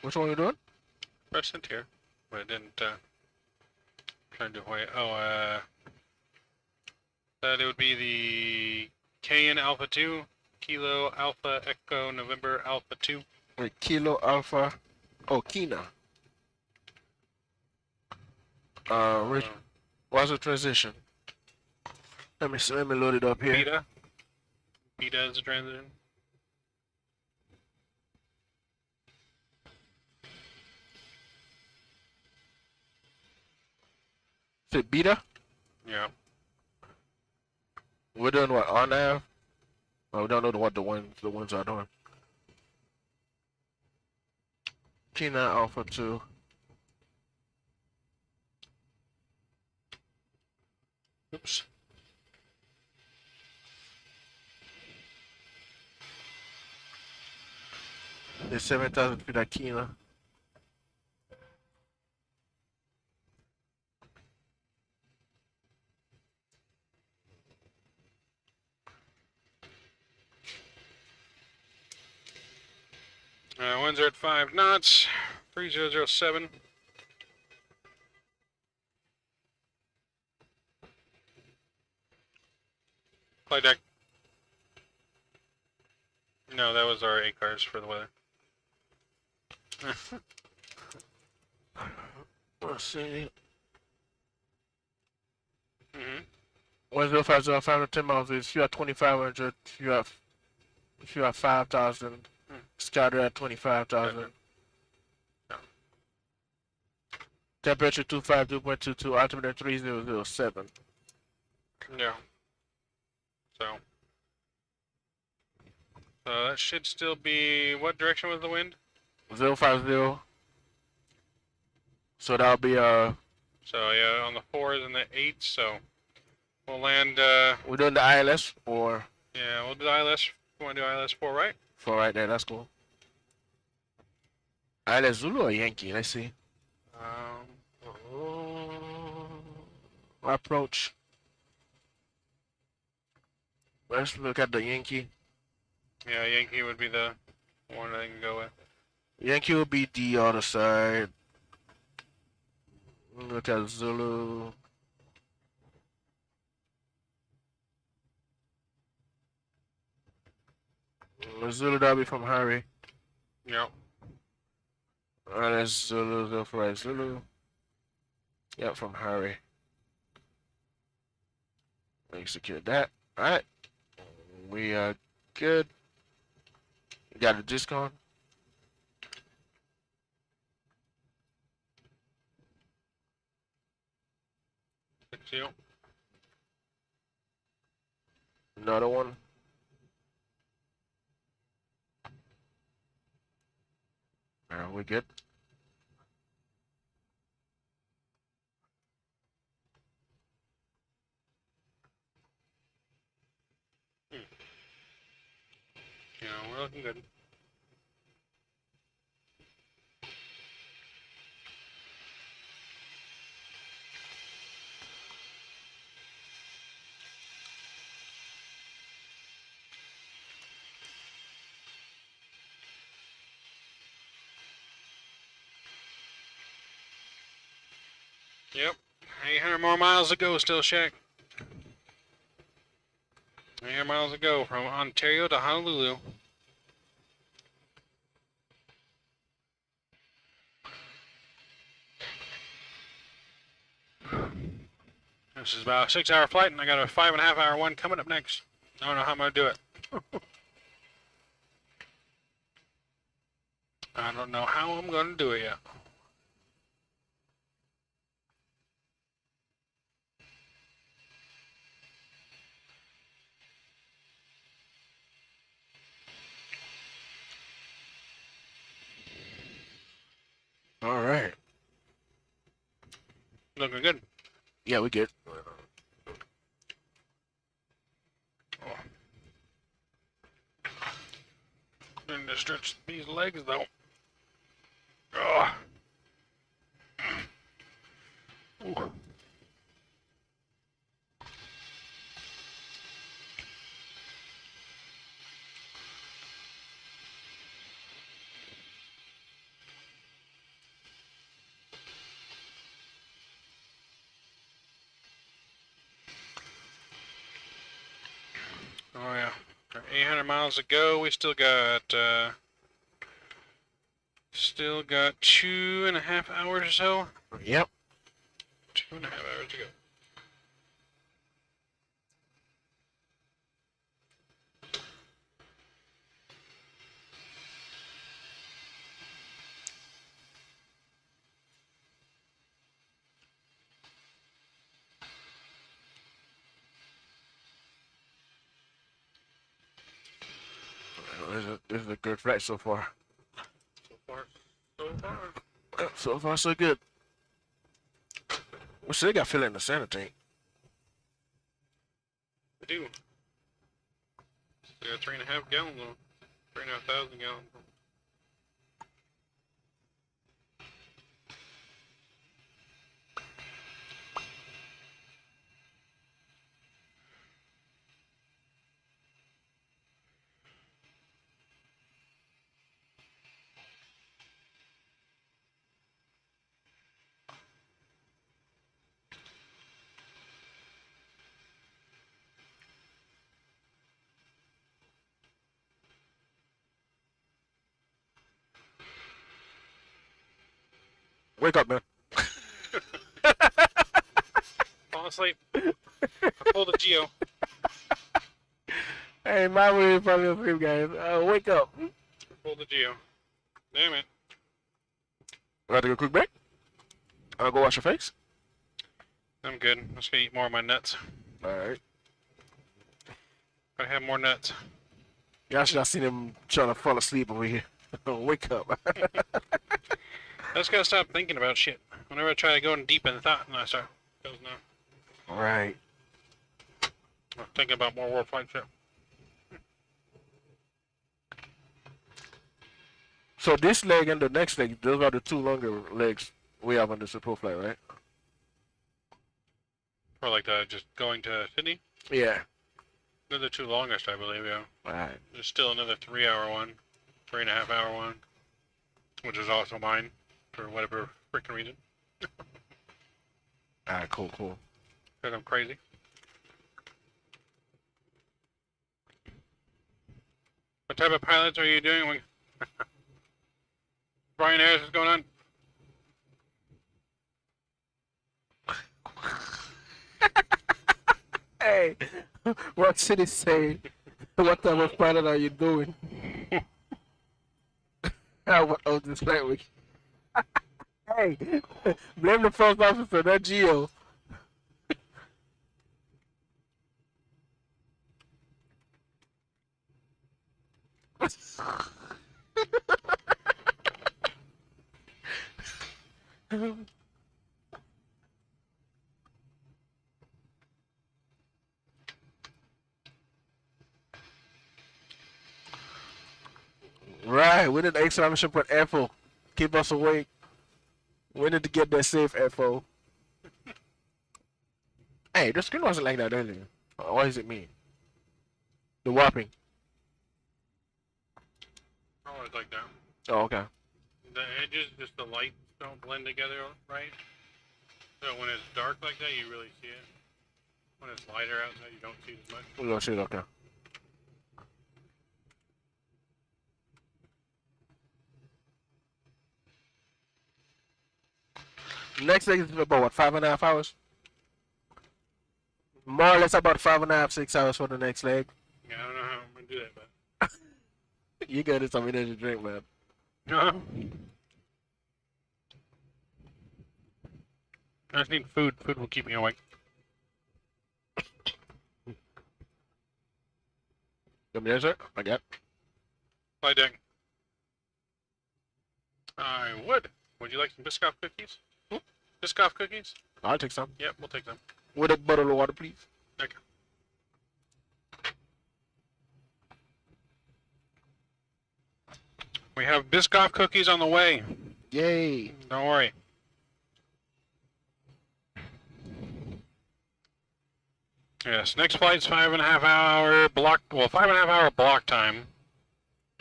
Which one you doing? Press it here, but it didn't try to do away. That it would be the Cayenne Alpha 2, Kilo Alpha Echo November Alpha 2. Wait, Kilo Alpha. Oh, Kina. Rich. What's the transition? Let me see. Let me load it up here. Beta. Beta is a transition. Is it beta? Yeah. We're doing what on nav? Oh, we don't know what the ones are doing. Kina Alpha 2. Oops. There's 7,000 feet at Kina. Winds are at 5 knots. 3007. Flight deck. No, that was our ACARs for the weather. Let's see. Mm-hmm. 10505 to 10 miles is you have 2,500. If you have 5,000. Scouter at 25,000. Gotcha. Yeah. Temperature 252.22. Altimeter 3007. Yeah. So that should still be. What direction was the wind? 050. So that'll be So yeah, on the 4s and the 8s. So we'll land. we're doing the ILS or Yeah, we'll do ILS. We want to do ILS 4, right? for right there. That's cool. ILS Zulu or Yankee? Let's see. Approach. Let's look at the Yankee. Yeah, Yankee would be the one I can go with. Yankee will be the other side. Look at Zulu. Zulu, that'll be from Harry. Yep. That's Zulu, go for right. Zulu. Yep, from Harry. Execute that. Alright. We are good. You got a disc on? You. Another one. We good? Yeah, we're looking good. Yep. 800 more miles to go still, Shaq. 800 miles to go from Ontario to Honolulu. This is about a 6-hour flight, and I got a 5.5-hour one coming up next. I don't know how I'm going to do it. I don't know how I'm going to do it yet. All right. Looking good. Yeah, we good. Need to stretch these legs, though. Ugh. Ooh. Oh yeah, 800 miles to go. We still got 2.5 hours or so. Yep. 2.5 hours to go. This is a good flight so far. So far, so far. So far, so good. We still got fill in the center tank. We do. We got 3.5 gallons on. 3,500 gallons. Wake up, man. Fall asleep. I pulled a Geo. Hey, my way probably asleep, guys. Wake up. Pulled a Geo. Damn it. Got to go quick break. I'll go wash your face. I'm good. I'm just gonna eat more of my nuts. All right. Gotta have more nuts. Y'all should have seen him trying to fall asleep over here. Wake up. I just gotta stop thinking about shit. Whenever I try to go in deep in thought, and I start goes now. All right. I'm thinking about more war flight shit. So this leg and the next leg, those are the two longer legs we have on the support flight, right? Or like the just going to Sydney. Yeah. They're the two longest, I believe. Yeah. All right. There's still another 3-hour one, 3.5-hour one, which is also mine for whatever freaking reason. All right. Cool. Because I'm crazy. What type of pilots are you doing? When Brian Harris is going on? Hey, what city saying? What type of pilot are you doing? What of this flight week? Hey, blame the first officer, not Geo. Right, we need exclamation point FO. Keep us awake. We need to get that safe FO. Hey, the screen wasn't like that earlier. What does it mean? The warping. Always like that. Oh, okay. The edges, just the lights don't blend together right. So when it's dark like that, you really see it. When it's lighter outside, you don't see it as much. Oh shit, okay. Next leg is about what, 5.5 hours? More or less about 5.5, 6 hours for the next leg. Yeah, I don't know how I'm gonna do that, but You got some energy drink, man. no. I just need food. Food will keep me awake. Come here, sir. I got. Flight deck. I would. Would you like some Biscoff cookies? Biscoff cookies? I'll take some. Yep, we'll take them. With a bottle of water, please. Okay. We have Biscoff cookies on the way. Yay. Don't worry. Yes, next flight's 5.5 hour block. Well, 5.5 hour block time.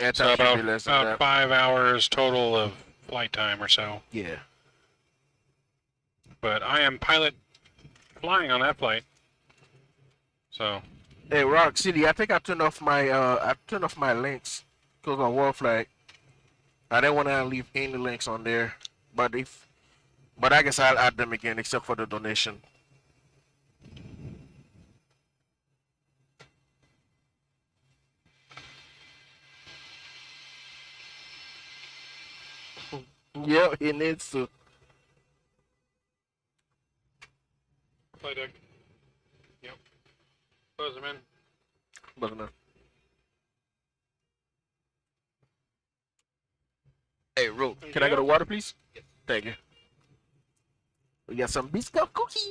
It's So about, less than that. 5 hours total of flight time or so. Yeah. But I am pilot flying on that flight. So Hey, Rock City, I think I turned off my links because on World Flag. I didn't want to leave any links on there, but I guess I'll add them again except for the donation. Yep, he needs to. flight deck. Yep. Close them in. But no. Hey, Ro, can I get a water, please? Yes. Thank you. We got some biscuit cookies.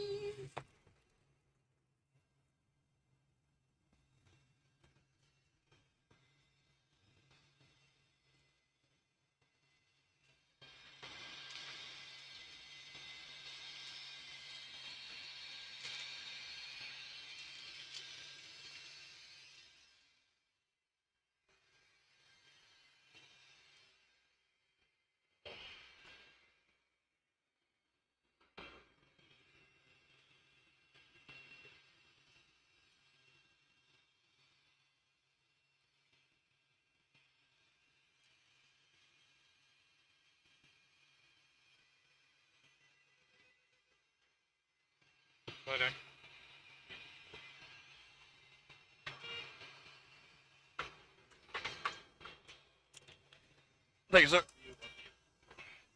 Flight deck. Thank you, sir.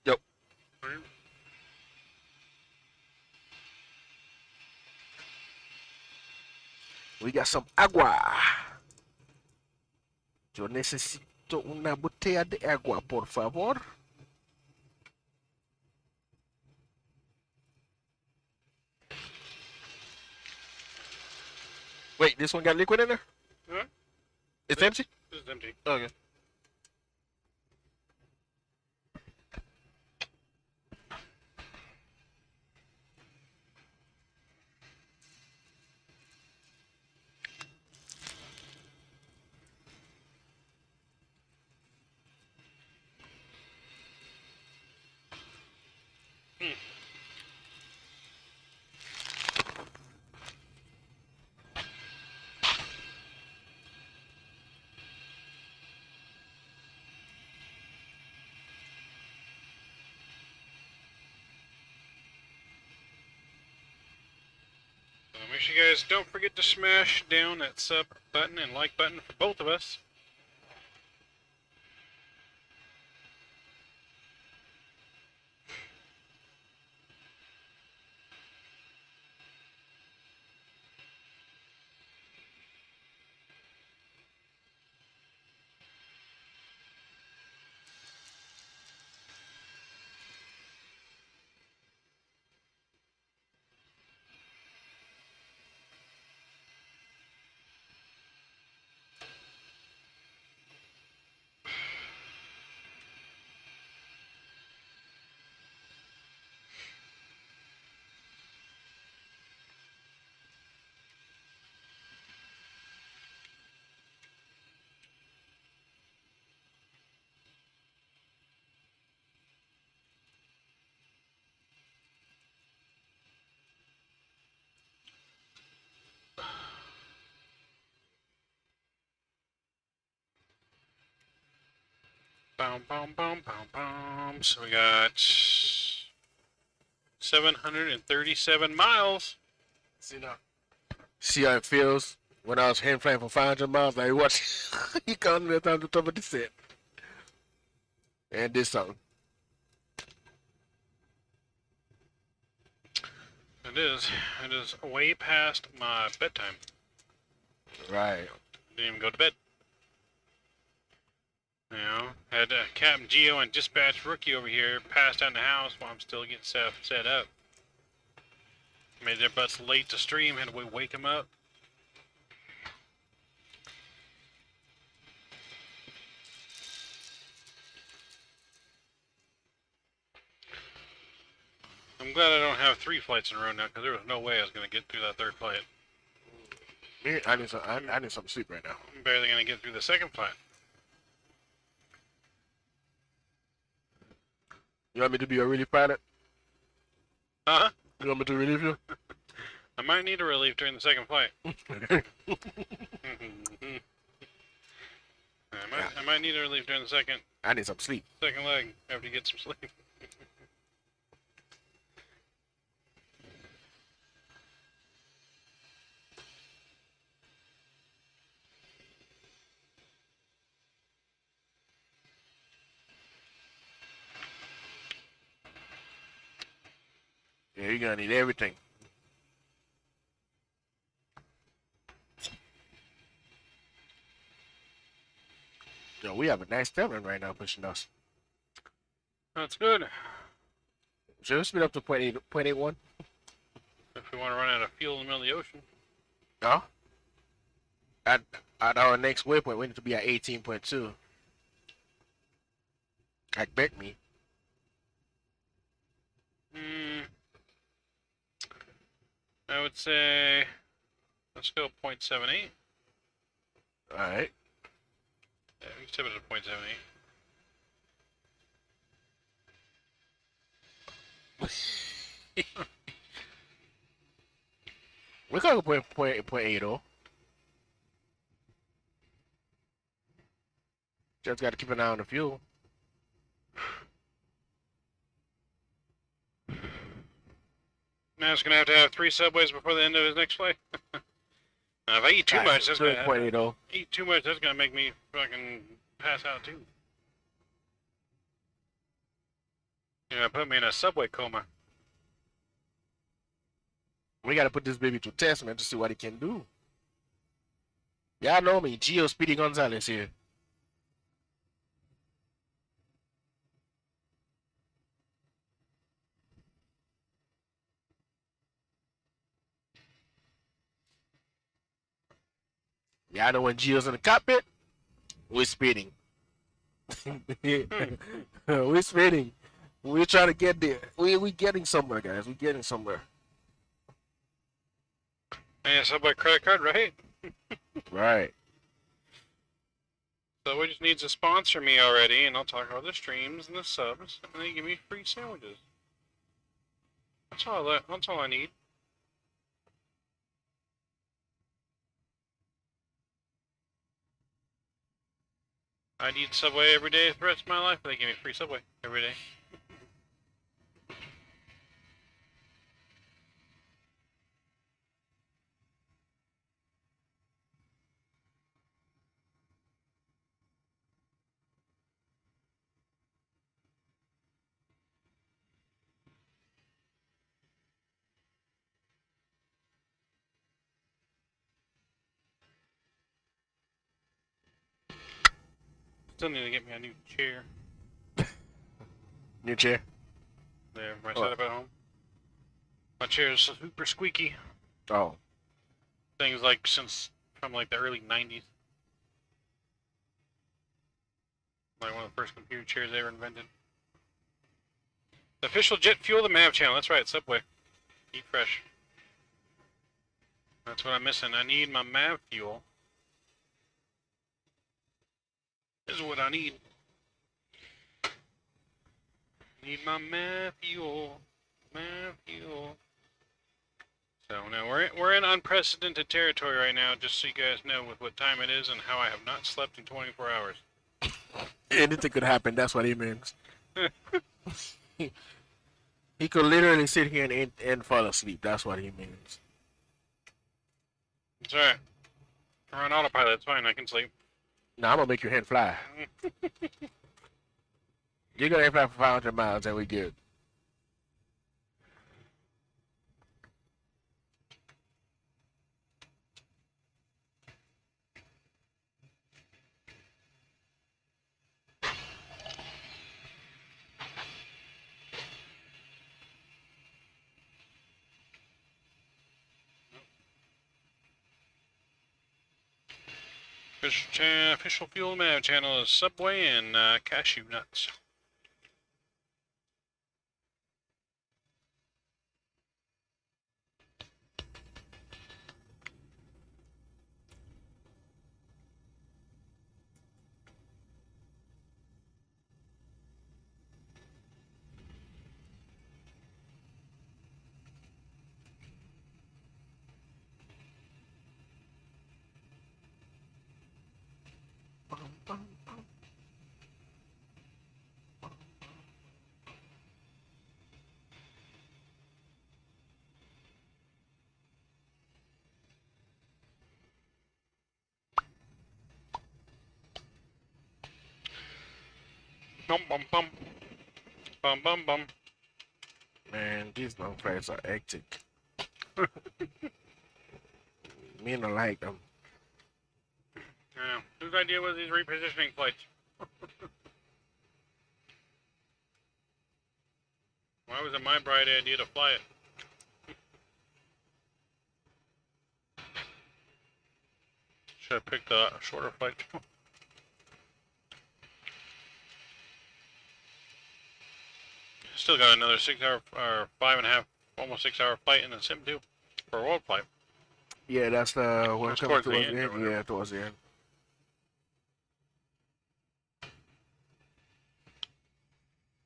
Yep. Alright. We got some agua. Yo necesito una botella de agua, por favor. Wait, this one got liquid in there? Huh? It's empty? This is empty. Okay. So make sure you guys don't forget to smash down that sub button and like button for both of us. Boom, boom, boom, boom, boom. So we got 737 miles. See now. See how it feels when I was hand flying for 500 miles? Like, watch. He counted me down to the top of the set. And did something. It is. It is way past my bedtime. Right. Didn't even go to bed. You know, had Captain Geo and Dispatch Rookie over here passed out in the house while I'm still getting set up. Made their butts late to stream, had to wake them up. I'm glad I don't have 3 flights in a row now, because there was no way I was going to get through that 3rd flight. Me, I need some sleep right now. I'm barely going to get through the 2nd flight. You want me to be a relief pilot? Huh? You want me to relieve you? I might need a relief during the 2nd flight. Okay. I might need a relief during the second I need some sleep. leg after you get some sleep. Yeah, you're gonna need everything. Yo, we have a nice tailwind right now pushing us. That's good. Should we speed up to 0.81? If we want to run out of fuel in the middle of the ocean. No. At our next waypoint, we need to be at 18.2. Like bet me. I would say, let's go 0.78. All right. Yeah, we can step it to 0.78. We can go 0.80. Just got to keep an eye on the fuel. Now it's gonna have to have 3 subways before the end of his next flight. Now, if I eat too Alright, much, that's good gonna point, though. eat too much. That's gonna make me fucking pass out too. You're gonna put me in a subway coma. We gotta put this baby to test, man, to see what he can do. Y'all know me, Gio Speedy Gonzalez here. Y'all know when Gio's in the cockpit, we're speeding. We're speeding. We're trying to get there. We getting somewhere, guys. We're getting somewhere. And a subway credit card, right? Right. Subway just needs to sponsor me already, and I'll talk about the streams and the subs, and they give me free sandwiches. That's all I need. I'd eat Subway every day for the rest of my life, but they give me free Subway every day. Still need to get me a new chair. New chair. There, my setup at home. My chair is super squeaky. Oh. Things like since from like the early 90s. Like one of the first computer chairs they ever invented. The official jet fuel, the MAV channel. That's right, Subway. Eat fresh. That's what I'm missing. I need my MAV fuel. This is what I need. Need my MAV fuel. MAV fuel. So now we're in unprecedented territory right now, just so you guys know with what time it is and how I have not slept in 24 hours. Anything could happen. That's what he means. He could literally sit here and fall asleep. That's what he means. It's alright. We're on autopilot. It's fine. I can sleep. Now I'm gonna make your head fly. You're gonna fly for 500 miles, and we good. Official fuel MAV channel is Subway and cashew nuts. Bum bum bum. Bum bum bum. Man, these long flights are hectic. Me don't like them. Yeah. Whose idea was these repositioning flights? Why was it my bright idea to fly it? Should have picked a shorter flight. Still got another 6 hour or 5.5, almost 6 hour flight in the sim too, for a world flight. Yeah, that's the one That's coming towards the towards end the or end. whatever. Yeah, towards the end.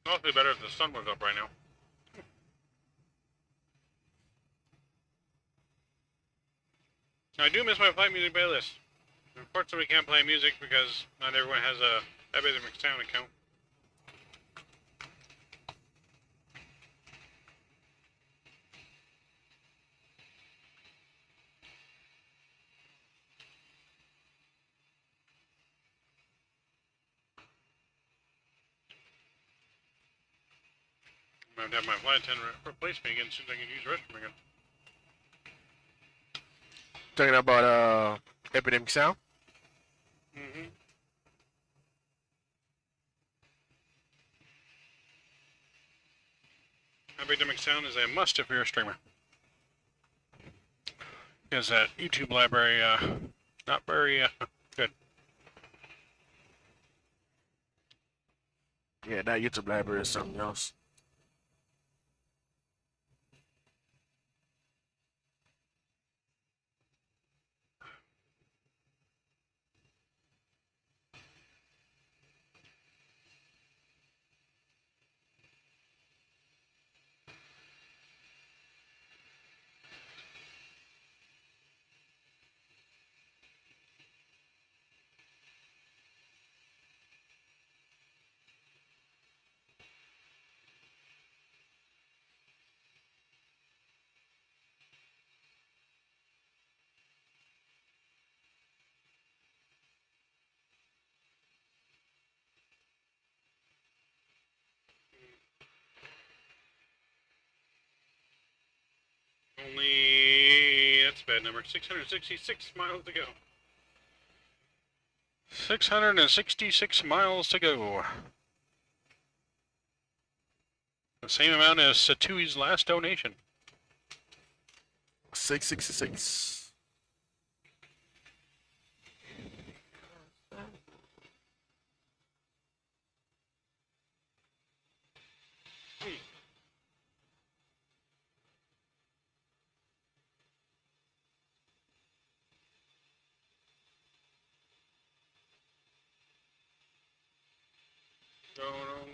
Must be better if the sun was up right now. I do miss my flight music playlist. Unfortunately, we can't play music because not everyone has a Vatsim sound account. I have to have my flight attendant replace me again as soon as I can use the restroom again. Talking about epidemic sound. Mm-hmm. Epidemic sound is a must if you're a streamer. Because that YouTube library, not very good. Yeah, that YouTube library is something else. Only, that's a bad number, 666 miles to go. 666 miles to go. The same amount as Satui's last donation. 666.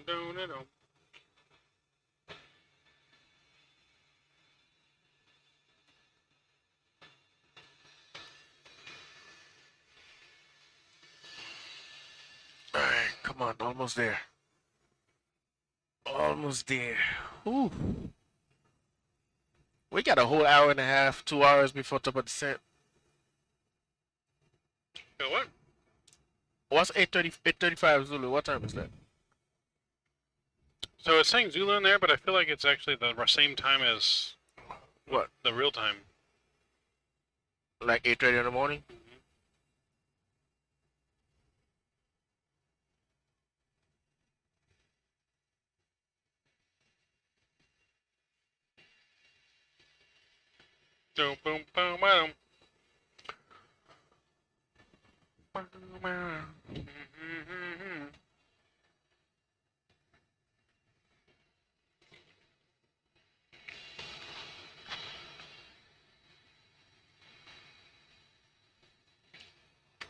Dum-dum-dum-dum. All right, come on, almost there. Almost there. Ooh. We got a whole hour and a half, 2 hours before top of descent. Got what? What's 8:30? 8:35 Zulu. What time is that? So it's saying Zulu in there, but I feel like it's actually the same time as What? the real time. Like 8:30 in the morning? Boom, boom, boom, boom. Mm-hmm.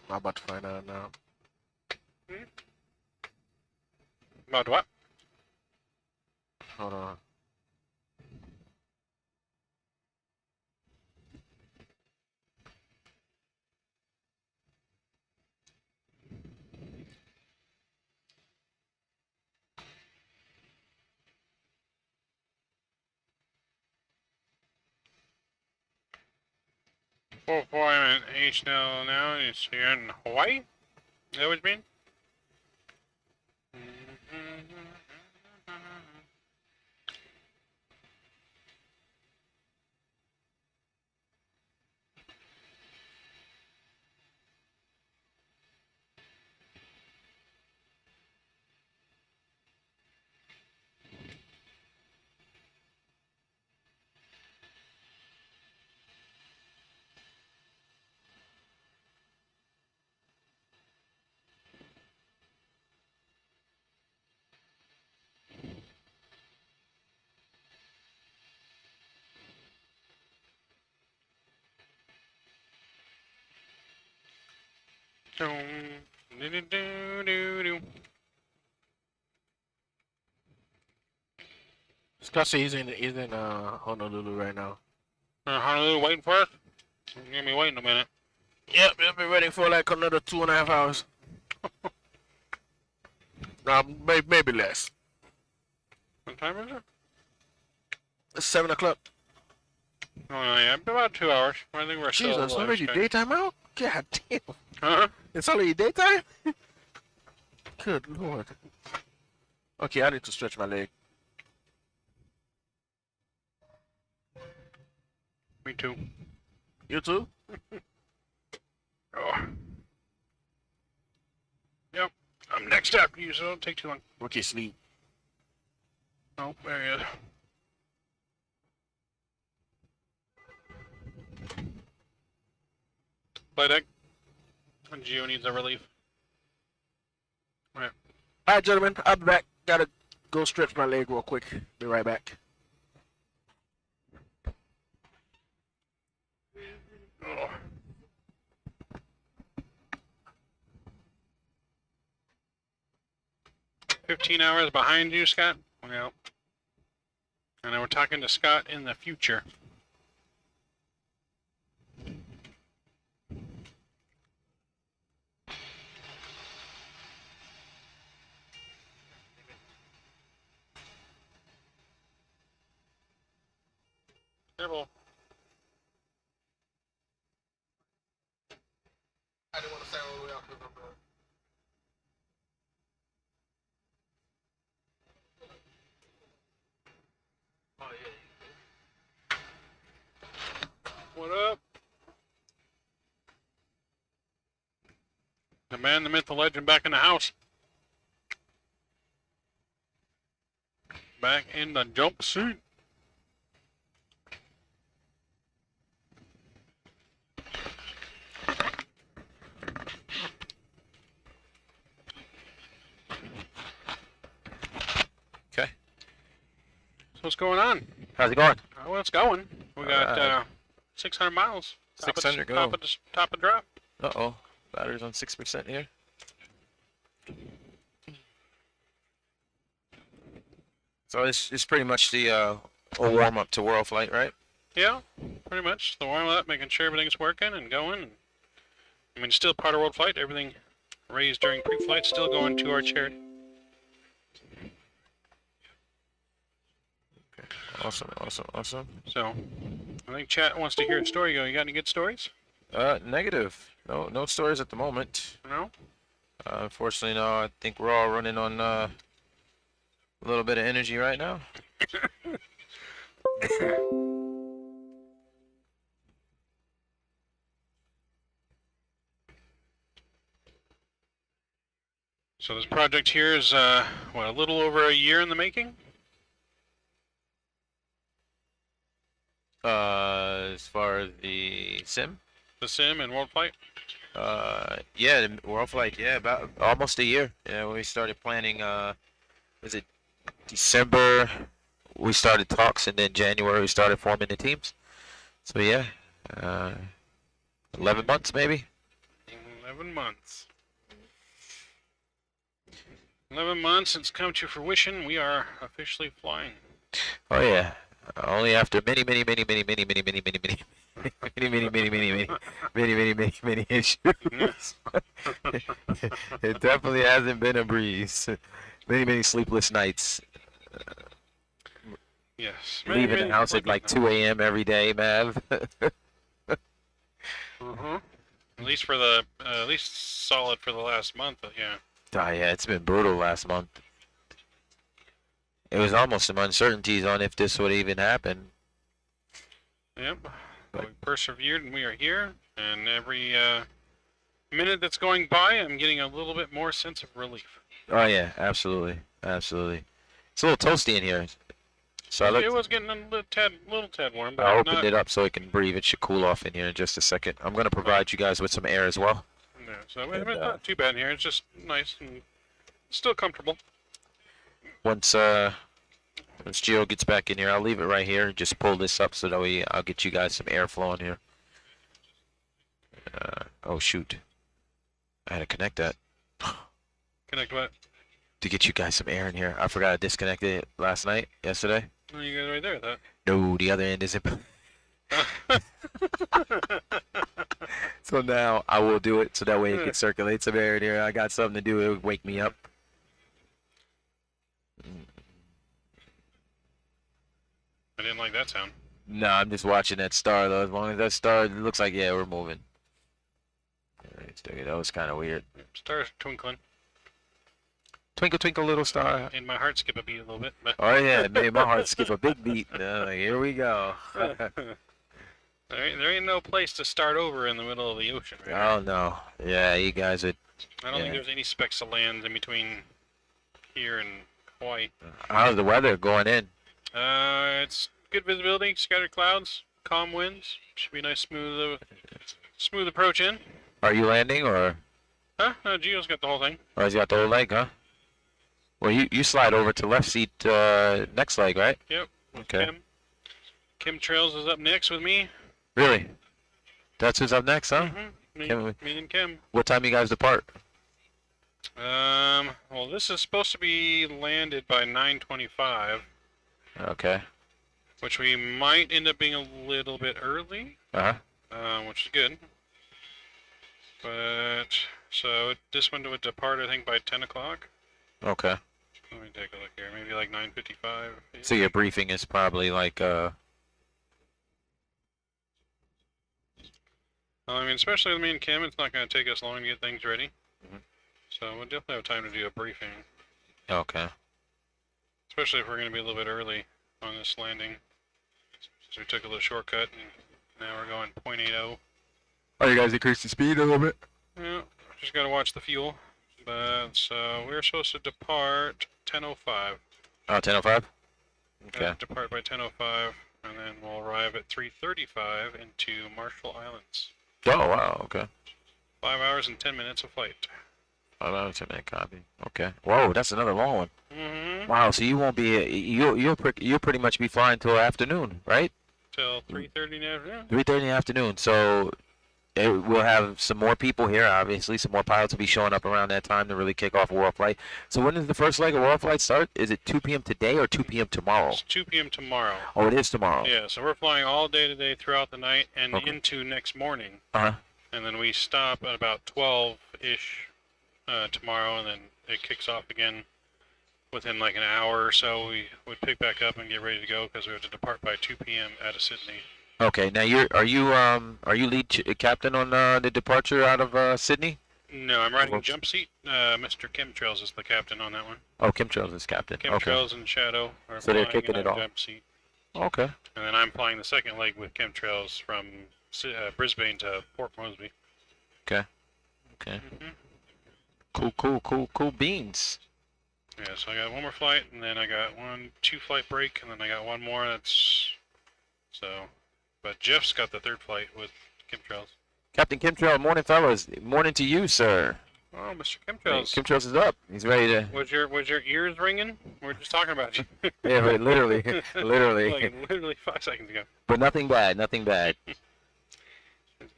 I'm about to find out now. About what? Hold on. I'm in HL now. You're in Hawaii? Is that what you mean? Do-do-do-do-do. Scotty, he's in Honolulu right now. Honolulu waiting for us? You're gonna be waiting a minute. Yep, he'll be waiting for like another 2.5 hours. Maybe less. What time is it? It's 7 o'clock. Oh, yeah, about 2 hours. I think we're still Jesus, alive, already okay. daytime out? God damn. Huh? It's already daytime? Good lord. Okay, I need to stretch my leg. Me too. You too? Oh. Yep. I'm next after you, so don't take too long. Okay, sleep. Oh, there he is. Play deck. And Geo needs a relief. Alright. Alright, gentlemen, I'll be back. Gotta go stretch my leg real quick. Be right back. Oh. "15 hours behind you, Scott?" Well. And then we're talking to Scott in the future. Careful. I didn't want to say all the way out because I'm What up? The man, the myth, the legend back in the house. Back in the jumpsuit. Okay. So what's going on? How's it going? Well, it's going. We got Alright. 600 miles. 600 go. Top of drop. Uh-oh. Battery's on 6% here. So it's pretty much the a warm-up to World Flight, right? Yeah, pretty much. The warm up, making sure everything's working and going. I mean, still part of World Flight. Everything raised during pre-flight still going to our charity. Awesome, awesome, awesome. So, I think chat wants to hear a story. You got any good stories? Negative. No stories at the moment. No? Unfortunately, no. I think we're all running on a little bit of energy right now. So this project here is, what, a little over a year in the making? As far as the sim? The sim and World Flight? Yeah, the World Flight, yeah, about almost a year. Yeah, when we started planning, was it December? We started talks, and then January we started forming the teams. So yeah, 11 months maybe. 11 months. 11 months, it's come to fruition. We are officially flying. Oh yeah, only after many issues. It definitely hasn't been a breeze. Many sleepless nights. Yes. Leaving the house at like 2 a.m. every day, Mav. At least for the, at least solid for the last month, but yeah. Oh yeah, it's been brutal last month. It was almost some uncertainties on if this would even happen. Yep. But we persevered and we are here. And every minute that's going by, I'm getting a little bit more sense of relief. Oh yeah, absolutely, absolutely. It's a little toasty in here, so It was getting a little tad warm, but I not, opened it up so it can breathe. It should cool off in here in just a second. I'm gonna provide you guys with some air as well. no, so it's not too bad in here. It's just nice and still comfortable. Once Gio gets back in here, I'll leave it right here. Just pull this up so that I'll get you guys some airflow in here. Oh shoot, I had to connect that Connect what? to get you guys some air in here. I forgot I disconnected it yesterday. Oh, you guys right there with that. No, the other end isn't. So now I will do it so that way it can circulate some air in here. I got something to do. It would wake me up. I didn't like that sound. No, I'm just watching that star though. As long as that star, it looks like, yeah, we're moving. Alright, that was kind of weird. Stars twinkling. Twinkle, twinkle, little star. And my heart skip a beat a little bit. But Oh yeah, it made my heart skip a big beat. Like, here we go. There ain't no place to start over in the middle of the ocean. Right Oh no. Yeah, you guys are. I don't think yeah. there's any specks of land in between here and Hawaii. How's the weather going in? It's good visibility, scattered clouds, calm winds. Should be a nice smooth approach in. Are you landing or Huh? No, Gio's got the whole thing. has he got the whole leg, huh? Well, you slide over to left seat next leg, right? Yep. Okay. Kim Trails is up next with me. Really? That's who's up next, huh? Me and Kim. What time you guys depart? Well, this is supposed to be landed by 9:25, Okay. which we might end up being a little bit early, which is good. But so this one would depart, I think, by 10 o'clock. Okay. Let me take a look here. Maybe like 9:55. So your briefing is probably like I mean, especially with me and Kim, it's not going to take us long to get things ready. Mhm. So we'll definitely have time to do a briefing, Okay. especially if we're going to be a little bit early on this landing. So we took a little shortcut, and now we're going 0.80. Oh, you guys increased the speed a little bit? Yeah, just got to watch the fuel. But so we're supposed to depart 10:05. Oh, 10:05? Okay. Depart by 10:05, and then we'll arrive at 3:35 into Marshall Islands. Oh, wow. Okay. 5 hours and 10 minutes of flight. 5 hours, 10 minute copy. Okay. Whoa, that's another long one. Mm-hmm. Wow. So you won't be you'll pretty much be flying till afternoon, right? Till 3:30 in the afternoon. 3:30 in the afternoon. So we'll have some more people here. Obviously, some more pilots will be showing up around that time to really kick off World Flight. So when does the first leg of World Flight start? Is it 2 p.m. today or 2 p.m. tomorrow? It's 2 p.m. tomorrow. Oh, it is tomorrow. Yeah, so we're flying all day today throughout the night and Okay. into next morning. Uh-huh. And then we stop at about 12-ish tomorrow, and then it kicks off again within like an hour or so. We would pick back up and get ready to go because we have to depart by 2 p.m. out of Sydney. Okay. Now are you lead captain on the departure out of Sydney? No, I'm riding Whoops. jump seat. Mr. Chemtrails is the captain on that one. Oh, Chemtrails is captain. Okay. Chemtrails and Shadow are So they're flying kicking in it a off. jump seat. Okay. And then I'm flying the second leg with Chemtrails from Brisbane to Port Moresby. Okay. Cool beans. Yeah, so I got one more flight, and then I got 2 flight break, and then I got one more. That's so. But Jeff's got the 3rd flight with Chemtrails. Captain Chemtrail, morning, fellas. Morning to you, sir. Oh, Mr. Chemtrails. Chemtrails is up. He's ready to. Was your ears ringing? We're just talking about you. Yeah, but literally. like literally 5 seconds ago. But nothing bad. His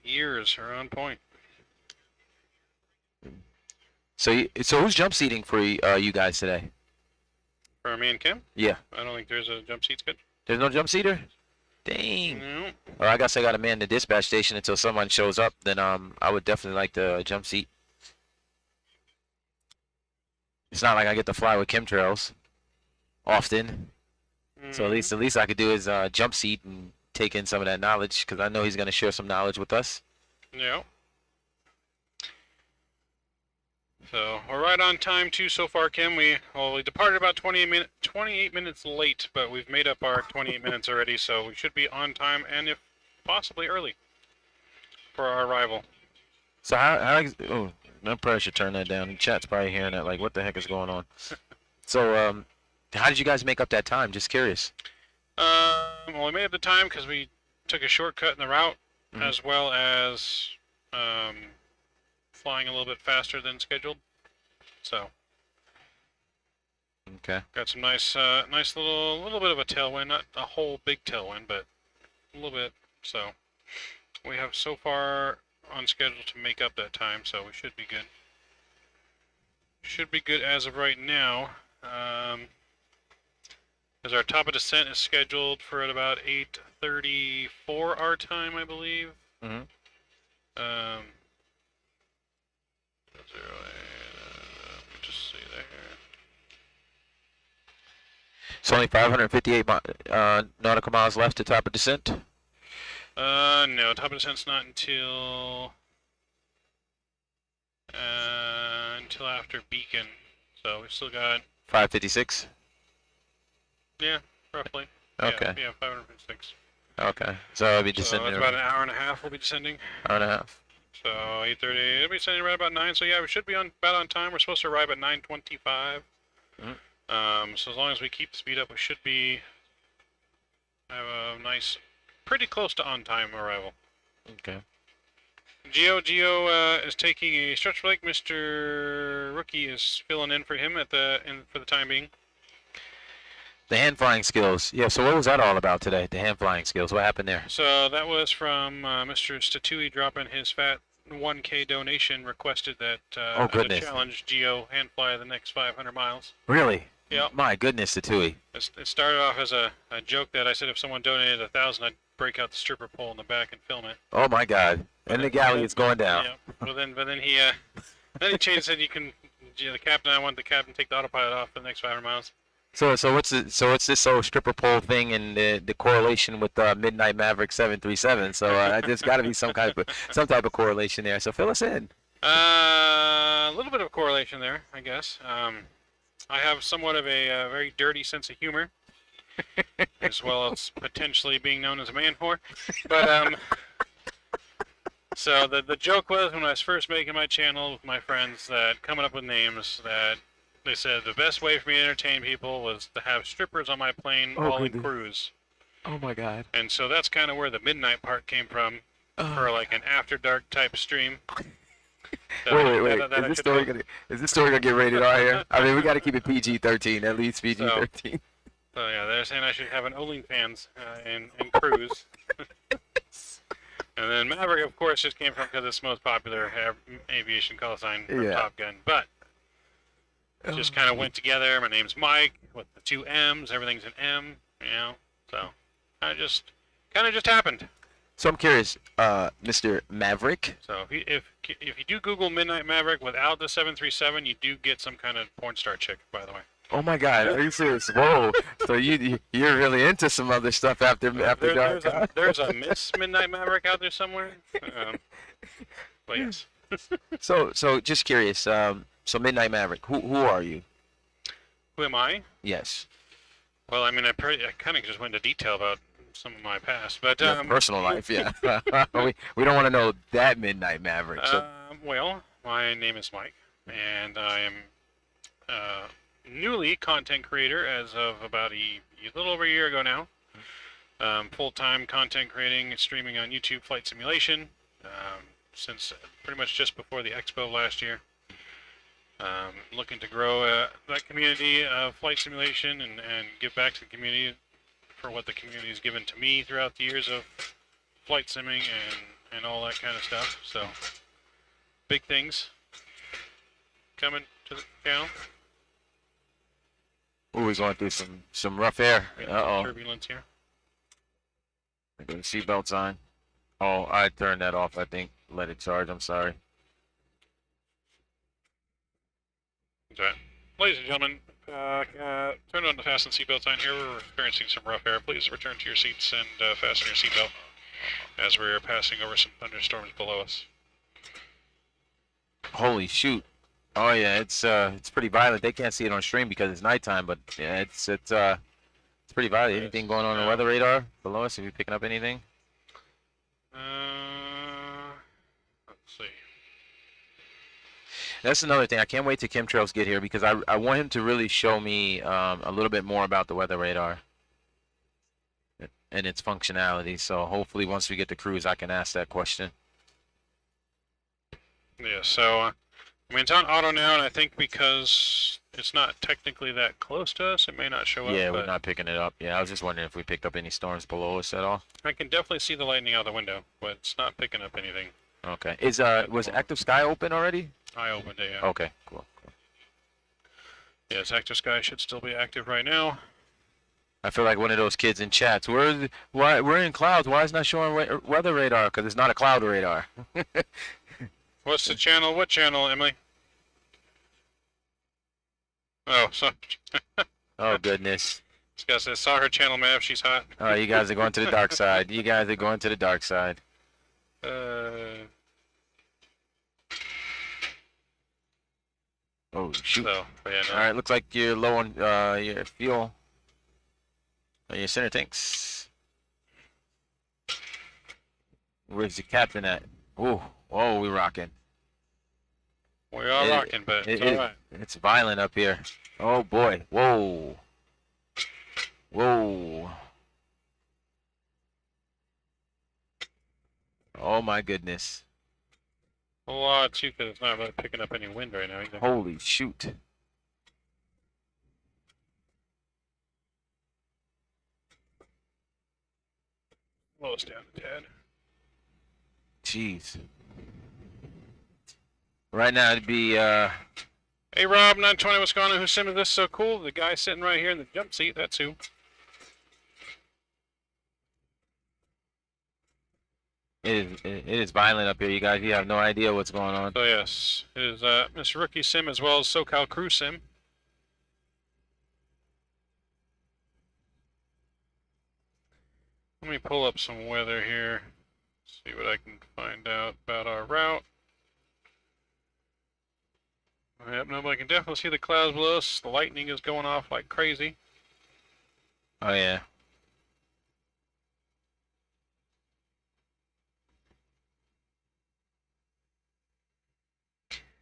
ears are on point. So who's jump seating for you guys today? For me and Kim? Yeah. I don't think there's a jump seat schedule. There's no jump seater? Dang. No. Well, I guess I got to man the dispatch station until someone shows up. Then I would definitely like the jump seat. It's not like I get to fly with chemtrails often. So at least I could do is jump seat and take in some of that knowledge because I know he's going to share some knowledge with us. Yeah. So we're right on time too so far, Kim. We departed about 28 minutes late, but we've made up our 28 minutes already, so we should be on time and if possibly early for our arrival. So oh, no pressure, turn that down. The chat's probably hearing that like, what the heck is going on? So how did you guys make up that time? Just curious. Well, we made up the time because we took a shortcut in the route, as well as flying a little bit faster than scheduled. So Okay. got some nice little bit of a tailwind, not a whole big tailwind, but a little bit. So we have so far on schedule to make up that time, so we should be good. Should be good as of right now. As our top of descent is scheduled for at about 8:34 our time, I believe. Mhm. Let me just see there. It's only 558 nautical miles left to top of descent. No, top of descent's not until after Beacon, so we've still got 556. roughly. Okay. Yeah, 556. Okay. So I'll be So descending it's about an hour and a half we'll be descending. hour and a half. So 8:30, it'll be descending right about 9. So yeah, we should be about on time. We're supposed to arrive at 9:25. So as long as we keep the speed up, we should have a nice, pretty close to on time arrival. Okay. Geo is taking a stretch break. Mr. Rookie is filling in for him for the time being. The hand flying skills. Yeah, so what was that all about today? The hand flying skills. What happened there? So that was from Mr. Statui dropping his fat 1K donation, requested that Oh, goodness. as a challenge, Geo hand fly the next 500 miles. Really? Yep. My goodness, the Tui. It started off as a joke that I said if someone donated 1,000, I'd break out the stripper pole in the back and film it. Oh my God. And the galley is going down. Yeah. But then he changed and said the captain, I want the captain to take the autopilot off for the next 500 miles. So what's this whole stripper pole thing and the correlation with Midnight Maverick 737? So there's got to be some type of correlation there. So fill us in. A little bit of a correlation there, I guess. I have somewhat of a very dirty sense of humor, as well as potentially being known as a man whore. But so the joke was when I was first making my channel with my friends that coming up with names that. They said the best way for me to entertain people was to have strippers on my plane while in cruise. Oh my God. And so that's kind of where the midnight part came from, for like an after dark type stream. Wait. Is this story gonna get rated R here? I mean, we got to keep it PG-13, at least PG-13. So yeah, they're saying I should have an OnlyFans in cruise. And then Maverick, of course, just came from because it's the most popular aviation call sign from Top Gun. But just kind of went together. My name's Mike with the 2 M's. Everything's an M, So kind of just happened. So I'm curious, Mr. Maverick. So if you do Google Midnight Maverick without the 737, you do get some kind of porn star chick, by the way. Oh my God, are you serious? Whoa! So you're really into some other stuff after dark? There's a Miss Midnight Maverick out there somewhere. But yes. So just curious. So Midnight Maverick, who are you? Who am I? Yes. Well, I mean, I kind of just went into detail about some of my past, but personal life, yeah. we don't want to know that Midnight Maverick. So. Well, my name is Mike, and I am newly content creator as of about a little over a year ago now. Full-time content creating, streaming on YouTube flight simulation since pretty much just before the expo last year. Looking to grow that community of flight simulation and give back to the community for what the community has given to me throughout the years of flight simming and all that kind of stuff. So, big things coming to the channel. Oh, we're going through some rough air. Turbulence here. I got the seatbelts on. Oh, I turned that off, I think. Let it charge, I'm sorry. Right. Ladies and gentlemen, turn on the fasten seatbelt sign here. We're experiencing some rough air. Please return to your seats and fasten your seatbelt as we're passing over some thunderstorms below us. Holy shoot. Oh yeah, it's pretty violent. They can't see it on stream because it's nighttime, but yeah, it's pretty violent. Anything going on the weather radar below us? Are you picking up anything? Let's see. That's another thing. I can't wait till chemtrails get here because I want him to really show me a little bit more about the weather radar and its functionality. So hopefully once we get to cruise, I can ask that question. Yeah, so, I mean, it's on auto now, and I think because it's not technically that close to us, it may not show up. Yeah, we're not picking it up. Yeah, I was just wondering if we picked up any storms below us at all. I can definitely see the lightning out the window, but it's not picking up anything. Okay. Was Active Sky open already? I opened it, yeah. Okay, cool. Yes, Active Sky should still be active right now. I feel like one of those kids in chats. We're in clouds. Why is it not showing weather radar? Because it's not a cloud radar. What's the channel? What channel, Emily? Oh, so. Oh, goodness. This guy says, saw her channel, Mav. She's hot. Oh, you guys are going to the dark side. You guys are going to the dark side. Oh, shoot. So, yeah, no. All right, looks like you're low on your fuel. Your center tanks. Where's the captain at? Ooh, whoa, we rocking. We are rocking, but it's all right. It's violent up here. Oh boy, whoa, whoa. Oh my goodness. A lot too, because it's not really picking up any wind right now either. Holy shoot. Slow us down a tad. Jeez. Right now it'd be Hey Rob, 920 Wisconsin, whose sim is this? So cool. The guy sitting right here in the jump seat, that's who. it is violent up here, you guys. You have no idea what's going on. So yes, it is Miss Rookie Sim as well as SoCal Crew Sim. Let me pull up some weather here. See what I can find out about our route. Yep, no, but I can definitely see the clouds below us. The lightning is going off like crazy. Oh yeah.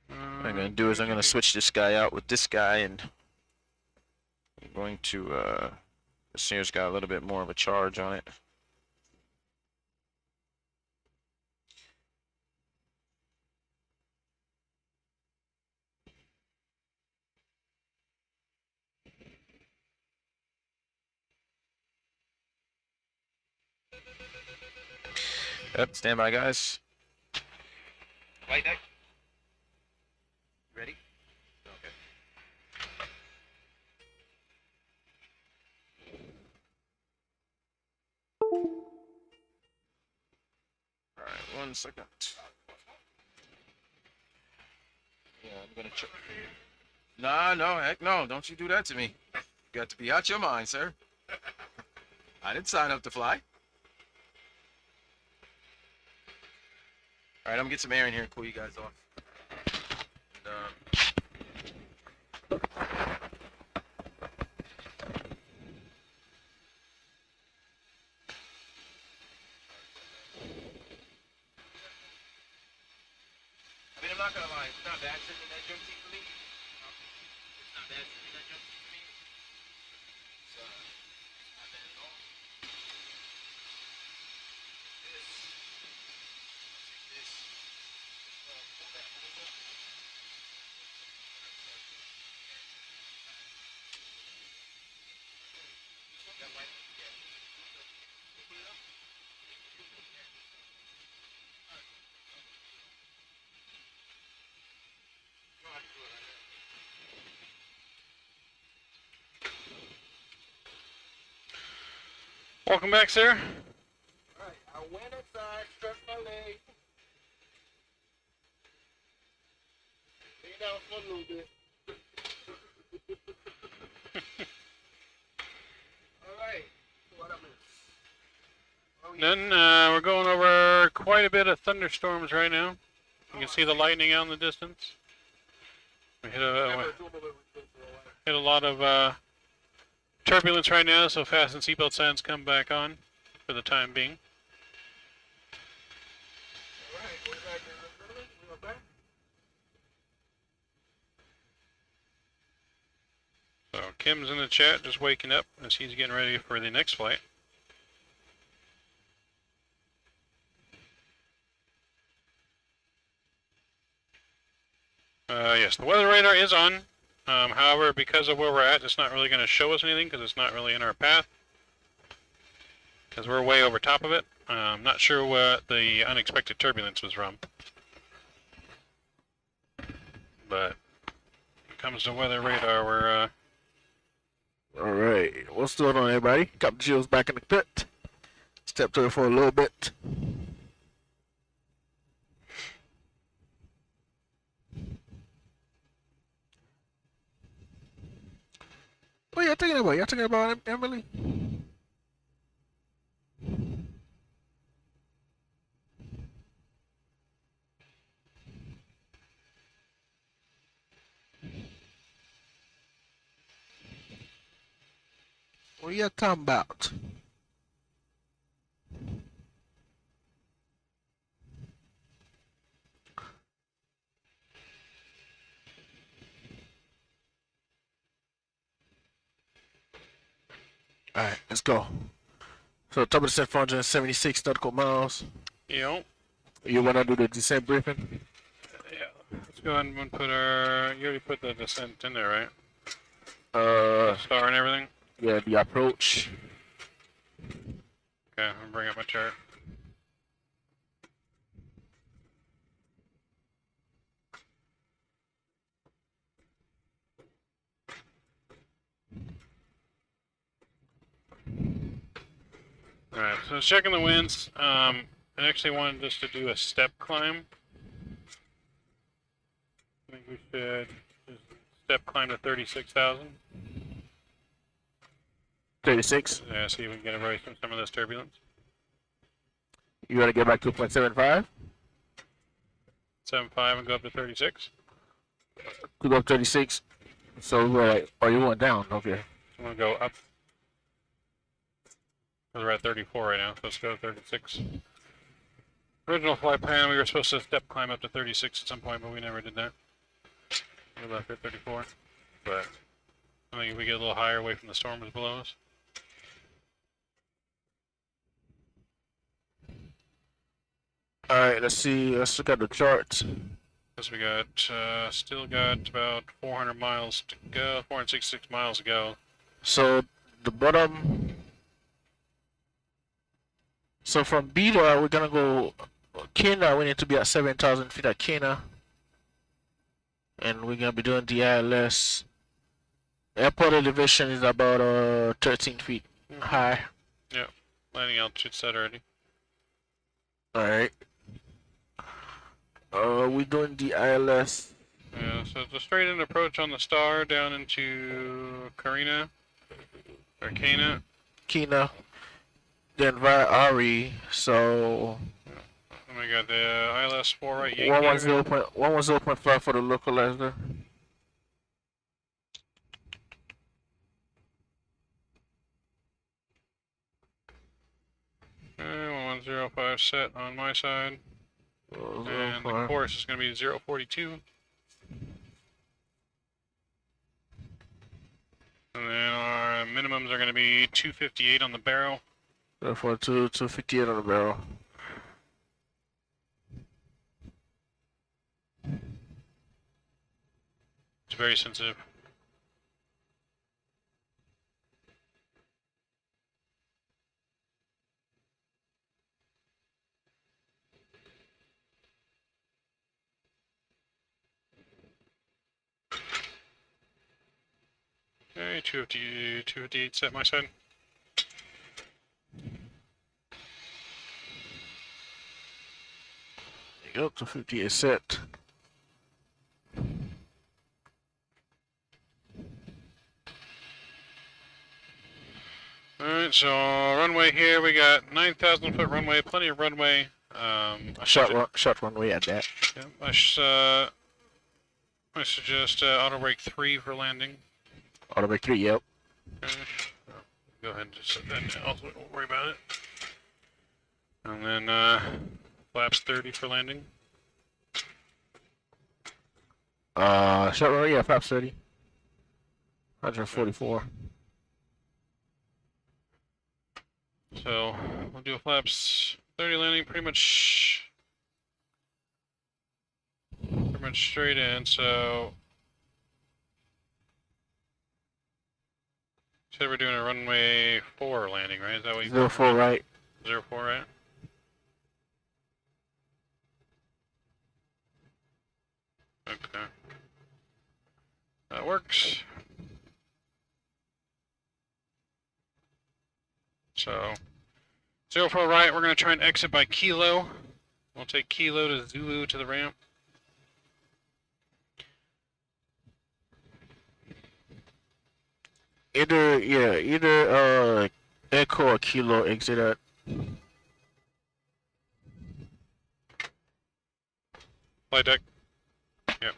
What I'm gonna do is I'm gonna switch this guy out with this guy, and I'm going to this here's got a little bit more of a charge on it. Yep, stand by, guys. Flight deck. Ready? Okay. All right, 1 second. Yeah, I'm gonna check. Nah, no, heck no! Don't you do that to me. You got to be out your mind, sir. I didn't sign up to fly. All right, I'm gonna get some air in here and cool you guys off. And, I mean, I'm not gonna lie, it's not bad sitting in that jump seat for me. It's not bad sitting in that jump seat for me. It's not bad at all. This, take this, pull that over. Got light? Yeah. Put it up. No, I can do it right now. Welcome back, sir. Alright, I went inside, stretched my leg. Lay down for a little bit. Alright, what I miss? Then we're going over quite a bit of thunderstorms right now. You can see the lightning out in the distance. We hit a lot of turbulence right now, so fasten seatbelt signs come back on for the time being. Alright, we're back in the building. We're back. So Kim's in the chat, just waking up as he's getting ready for the next flight. Yes, the weather radar is on. However, because of where we're at, it's not really going to show us anything because it's not really in our path. Because we're way over top of it. I'm not sure what the unexpected turbulence was from. But when it comes to weather radar, we're Alright, what's going on, everybody? Captain Jill's back in the pit. Stepped her for a little bit. What y'all thinking about? Y'all thinking about Emily? What y'all talking about? Alright, let's go. So top of the set 476 nautical miles. Yep. You wanna do the descent briefing? Yeah. Let's go ahead and put our. You already put the descent in there, right? Uh, Star and everything. yeah, the approach. Okay, I'm bring up my chart. Alright, so checking the winds. I actually wanted us to do a step climb. I think we should just step climb to 36,000. 36. Yeah, see if we can get away from some of this turbulence. You wanna get back 2.75? 7.5 and go up to 36. To go 36. So we're like, oh, you went down. Okay. I'm gonna go up. We're at 34 right now, so let's go to 36. Original flight plan, we were supposed to step climb up to 36 at some point, but we never did that. We left at 34. But I think if we get a little higher away from the storms below us. Alright, let's see. Let's look at the charts. Because we got, still got about 400 miles to go, 466 miles to go. So the bottom. So from Beta, we're gonna go Kena. We need to be at 7,000 feet at Kena, and we're gonna be doing the ILS. Airport elevation is about 13 feet high. Yep, landing altitude set already. All right. We're doing the ILS. Yeah, so it's a straight in approach on the Star down into Karina or Kana. Kena. Then via Ari. So And we got the ILS 4 right. 110.5 for the localizer. Okay, 1105 set on my side. And the course is going to be 042. And then our minimums are going to be 258 on the barrel. 042, 258 on the barrel. It's very sensitive. Okay, 258 set my side. There you go, 258 set. Alright, so runway here, we got 9,000 foot runway, plenty of runway. Short runway at that. Yeah, I suggest auto brake 3 for landing. Auto brake 3, yep. Okay. Go ahead and just set that down, so we don't worry about it. And then flaps 30 for landing. Short runway, yeah, flaps 30. 144. So we'll do a flaps 30 landing, pretty much straight in. So said we're doing a runway 4 landing, right? Is that what you? 04 right. 04 right? Okay. That works. So 04 right, we're gonna try and exit by Kilo. We'll take Kilo to Zulu to the ramp. Either Echo or Kilo exit at. Flight deck. Yep.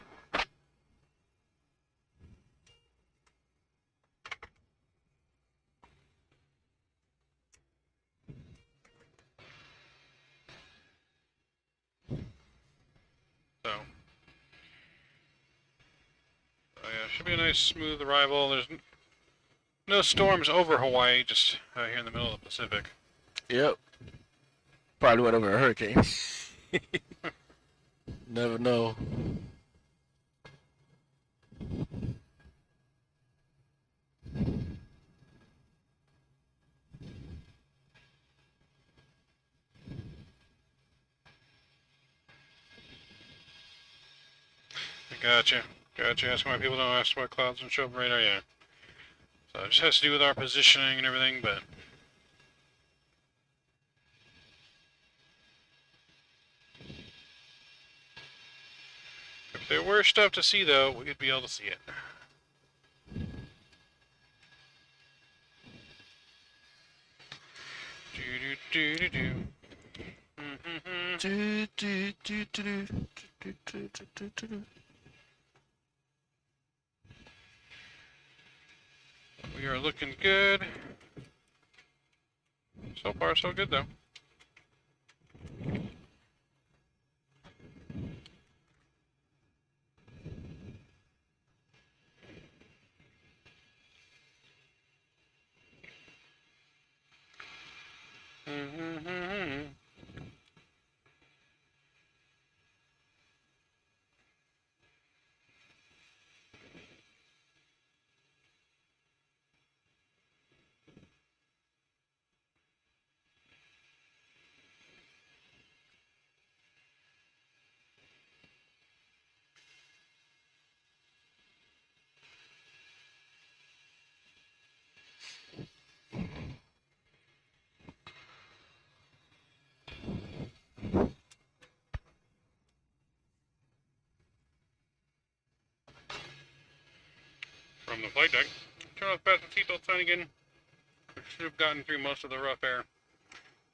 So yeah, should be a nice smooth arrival. There's No storms over Hawaii, just here in the middle of the Pacific. Yep. Probably went over a hurricane. Never know. Gotcha. Asking why people don't ask what clouds and show up radar, yeah. So it just has to do with our positioning and everything, but... If there were stuff to see, though, we'd be able to see it. Do-do-do-do-do. We are looking good. So far, so good, though. From the flight deck, turn off the seatbelt sign again. We should have gotten through most of the rough air.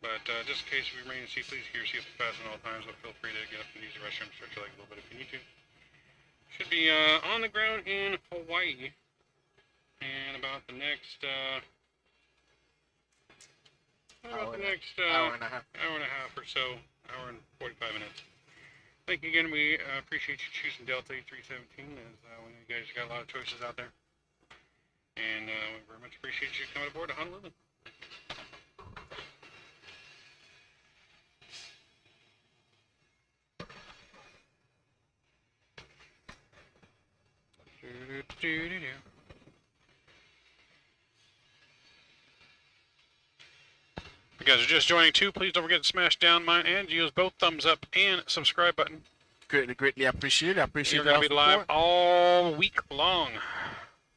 But just in case we remain in seat, please keep your seat fastened at all times, but feel free to get up and use the restroom, stretch your leg a little bit if you need to. Should be on the ground in Hawaii. And about the next, Hour and a half. Hour and a half or so, hour and 45 minutes. Thank you again. We appreciate you choosing Delta 317, as we know you guys got a lot of choices out there. And we very much appreciate you coming aboard to Honolulu. If you guys are just joining too, please don't forget to smash down mine and use both thumbs up and subscribe button. Greatly appreciate it. I appreciate it. We're going to be live all week long.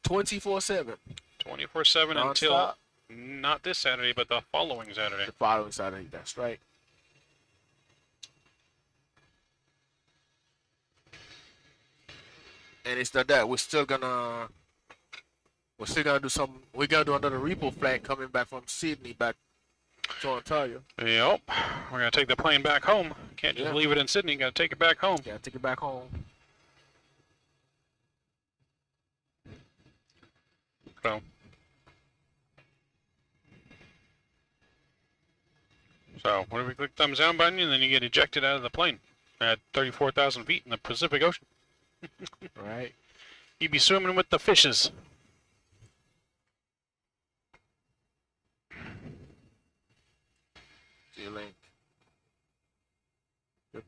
24/7. 24/7 until not this Saturday, but the following Saturday. The following Saturday, that's right. And it's not that we're still gonna do some. We're gonna do another repo flight coming back from Sydney back to Ontario. Yep, we're gonna take the plane back home. Can't just leave it in Sydney. Gotta take it back home. Gotta take it back home. So, what if we click thumbs down button and then you get ejected out of the plane at 34,000 feet in the Pacific Ocean? Right. You'd be swimming with the fishes. See you link. There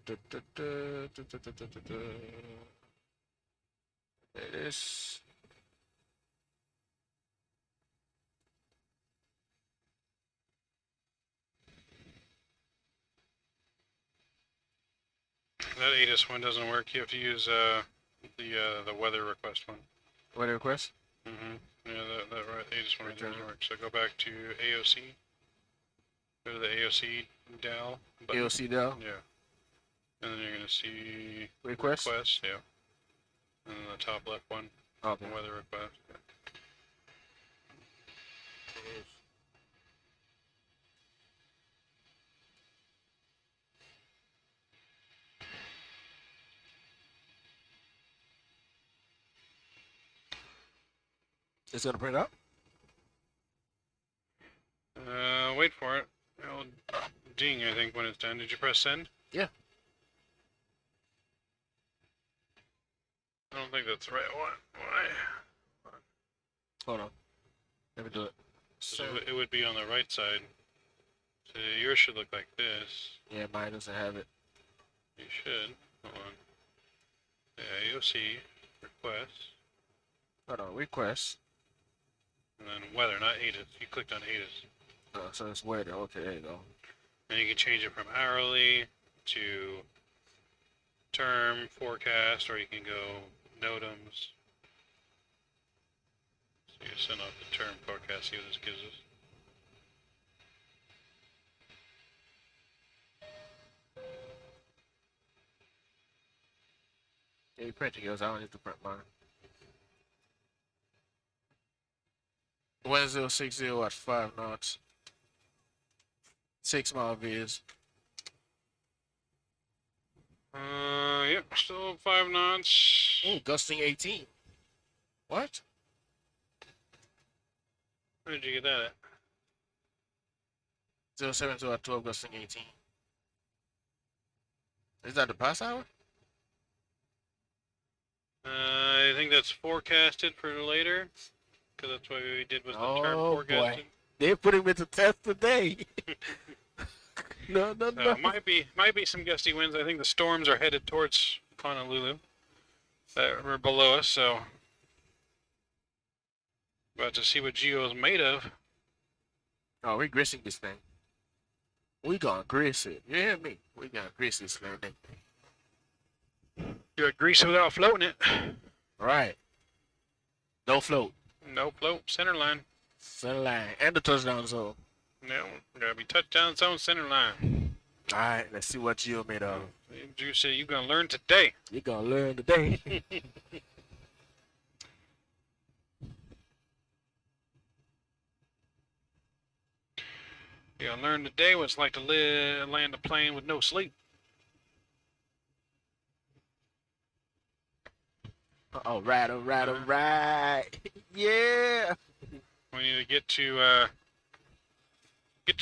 it is. That ATIS one doesn't work. You have to use the weather request one. Weather request? Mm-hmm. Yeah, that ATIS one doesn't work. So go back to AOC. Go to the AOC DAL button. AOC DAL? Yeah. And then you're gonna see request, yeah. And then the top left one. Okay. Weather request. Yeah. It's gonna print out? Wait for it. It'll ding, I think, when it's done. Did you press send? Yeah. I don't think that's the right one. Why? Hold on. Let me do it. So it would be on the right side. So yours should look like this. Yeah, mine doesn't have it. You should. Hold on. Yeah, you'll see requests. Hold on, request. And then weather, not ATIS. You clicked on ATIS. Oh, so it's weather. Okay, there you go. And you can change it from hourly to term, forecast, or you can go NOTAMs. So you send off the term forecast, see what this gives us. Yeah, you print yours. I don't need to print mine. 1060 at 5 knots. 6 mile V's. Yep, still 5 knots. Ooh, gusting 18. What? Where did you get that at? 072 at 12, gusting 18. Is that the pass hour? I think that's forecasted for later, because that's what we did with the term Oh, forecasted. boy. They're putting me to test today. No. Might be some gusty winds. I think the storms are headed towards Honolulu. That were below us, so about to see what Geo is made of. Oh, we're greasing this thing. We gonna grease it. You hear me? We gonna grease this thing. You got grease without floating it. Right. No float. No float, center line. Center line. And the touchdown zone. No, gotta be touchdown zone, center line. Alright, let's see what Gio made of. You said you're gonna learn today. You're gonna learn today. You're gonna learn today what it's like to land a plane with no sleep. All right. Yeah. We need to get to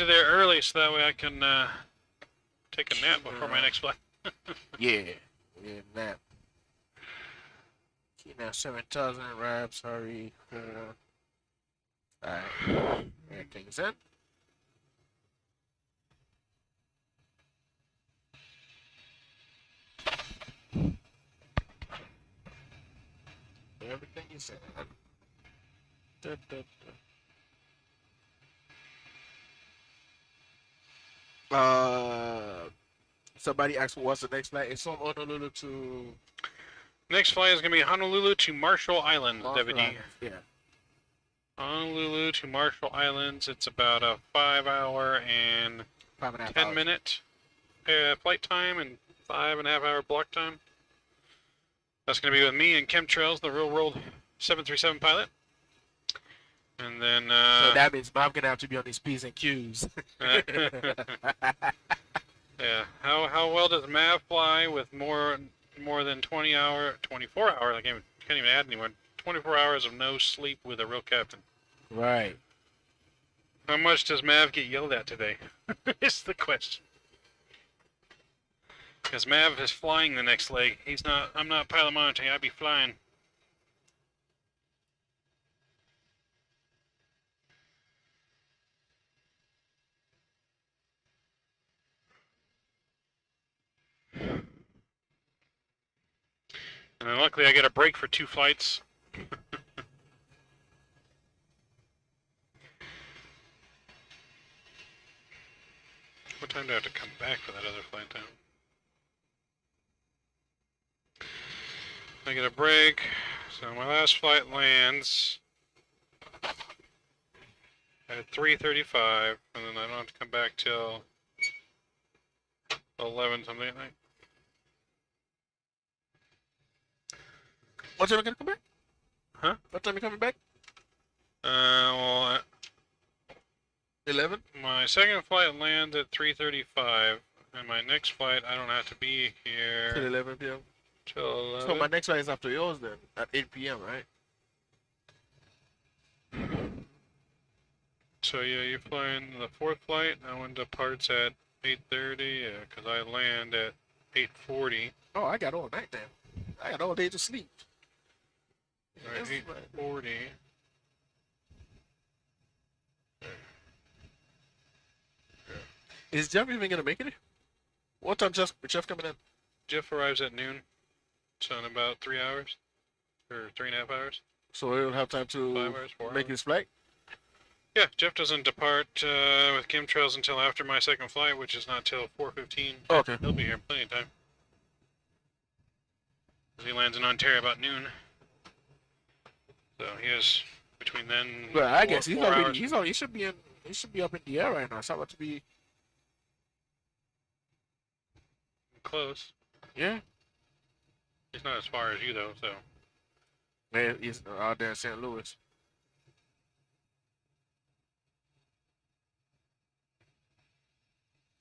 there early so that way I can take a nap before my next flight. Yeah. Yeah, nap. Okay, now 7,000 wraps, hurry. Alright. Everything's in. Everything is in. Somebody asked me what's the next flight. It's from Honolulu to Next flight is gonna be Honolulu to Marshall Islands, Marshall Deputy. Islands. Yeah. Honolulu to Marshall Islands. It's about a 5-hour and 5.5 10 hours. minute flight time and 5.5-hour block time. That's going to be with me and Chemtrails, the real world 737 pilot. And then So that means I'm gonna have to be on these P's and Q's. yeah. How well does Mav fly with more than 24 hours? I can't even add anymore. 24 hours of no sleep with a real captain. Right. How much does Mav get yelled at today? Is the question. Because Mav is flying the next leg. I'm not pilot monitoring. I'd be flying. And then luckily I get a break for 2 flights. What time do I have to come back for that other flight time? I get a break, so my last flight lands at 3:35, and then I don't have to come back till 11 something, I think. What time are you gonna come back? Huh? What time are you coming back? Well, 11? my second flight lands at 3:35, and my next flight I don't have to be Till here 11 p.m. till 11. So my next flight is after yours then, at 8 p.m., right? So yeah, you're flying the 4th flight. That one departs at 8:30, because I land at 8:40. Oh, I got all night then. I got all day to sleep. Right, Yes, 8:40. Is Jeff even gonna make it? What time Jeff coming in? Jeff arrives at noon, so in about 3 hours, or 3.5 hours, So he'll have time 5 to hours, 4 make hours. his flight. Yeah, Jeff doesn't depart with chemtrails until after my second flight, which is not till 4:15. Okay. He'll be here in plenty of time. He lands in Ontario about noon. So he has between then. But I guess he's 4 already hours. he should be in he should be up in the air right now. It's about to be Close. yeah. He's not as far as you though, so. Man, he's out there in St. Louis.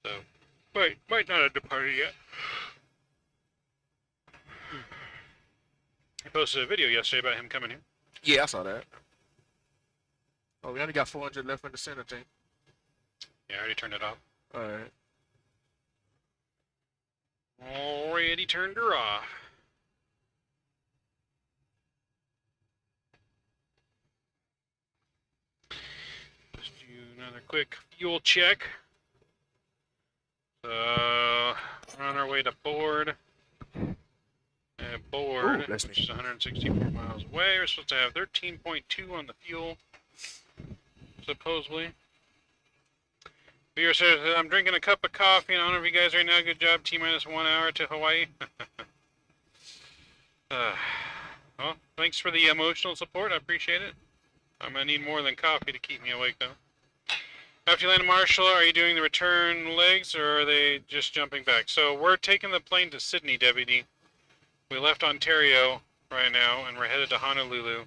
So might not have departed yet. He posted a video yesterday about him coming here. Yeah, I saw that. Oh, we only got 400 left in the center thing. Yeah, I already turned it off. All right. Already turned her off. Just do another quick fuel check. So we're on our way to board. Board, Ooh, bless which me. is 164 miles away. We're supposed to have 13.2 on the fuel, supposedly. Viewer says, I'm drinking a cup of coffee in honor of you guys right now. Good job. T-minus 1 hour to Hawaii. Well, thanks for the emotional support. I appreciate it. I'm going to need more than coffee to keep me awake, though. After you land in Marshall, are you doing the return legs, or are they just jumping back? So we're taking the plane to Sydney, WD. We left Ontario right now, and we're headed to Honolulu.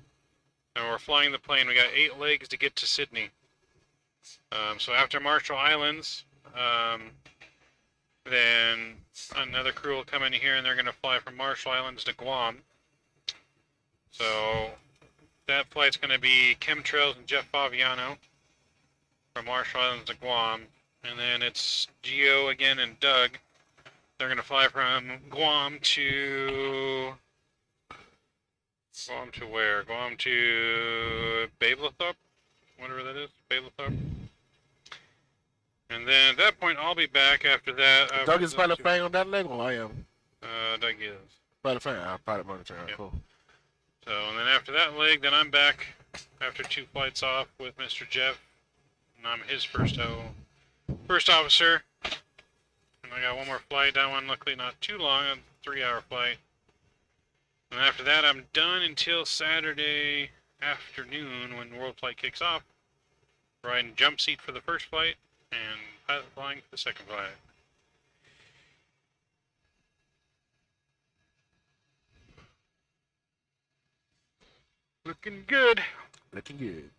And we're flying the plane. We got 8 legs to get to Sydney. So after Marshall Islands, then another crew will come in here, and they're going to fly from Marshall Islands to Guam. So that flight's going to be Chemtrails and Jeff Faviano from Marshall Islands to Guam. And then it's Gio again and Doug. They're going to fly from Guam to where? Guam to Babelthorpe? Whatever that is. Babelthorpe. And then at that point, I'll be back after that. Doug is pilot flying on that leg, or I am? Doug is. Pilot flying. Pilot monitoring. Yep. Cool. So, and then after that leg, then I'm back after 2 flights off with Mr. Jeff. And I'm his first officer. And I got 1 more flight. That one, luckily, not too long. A 3-hour flight. And after that, I'm done until Saturday afternoon when World Flight kicks off. Riding jump seat for the first flight and pilot flying for the second flight. Looking good. Looking good.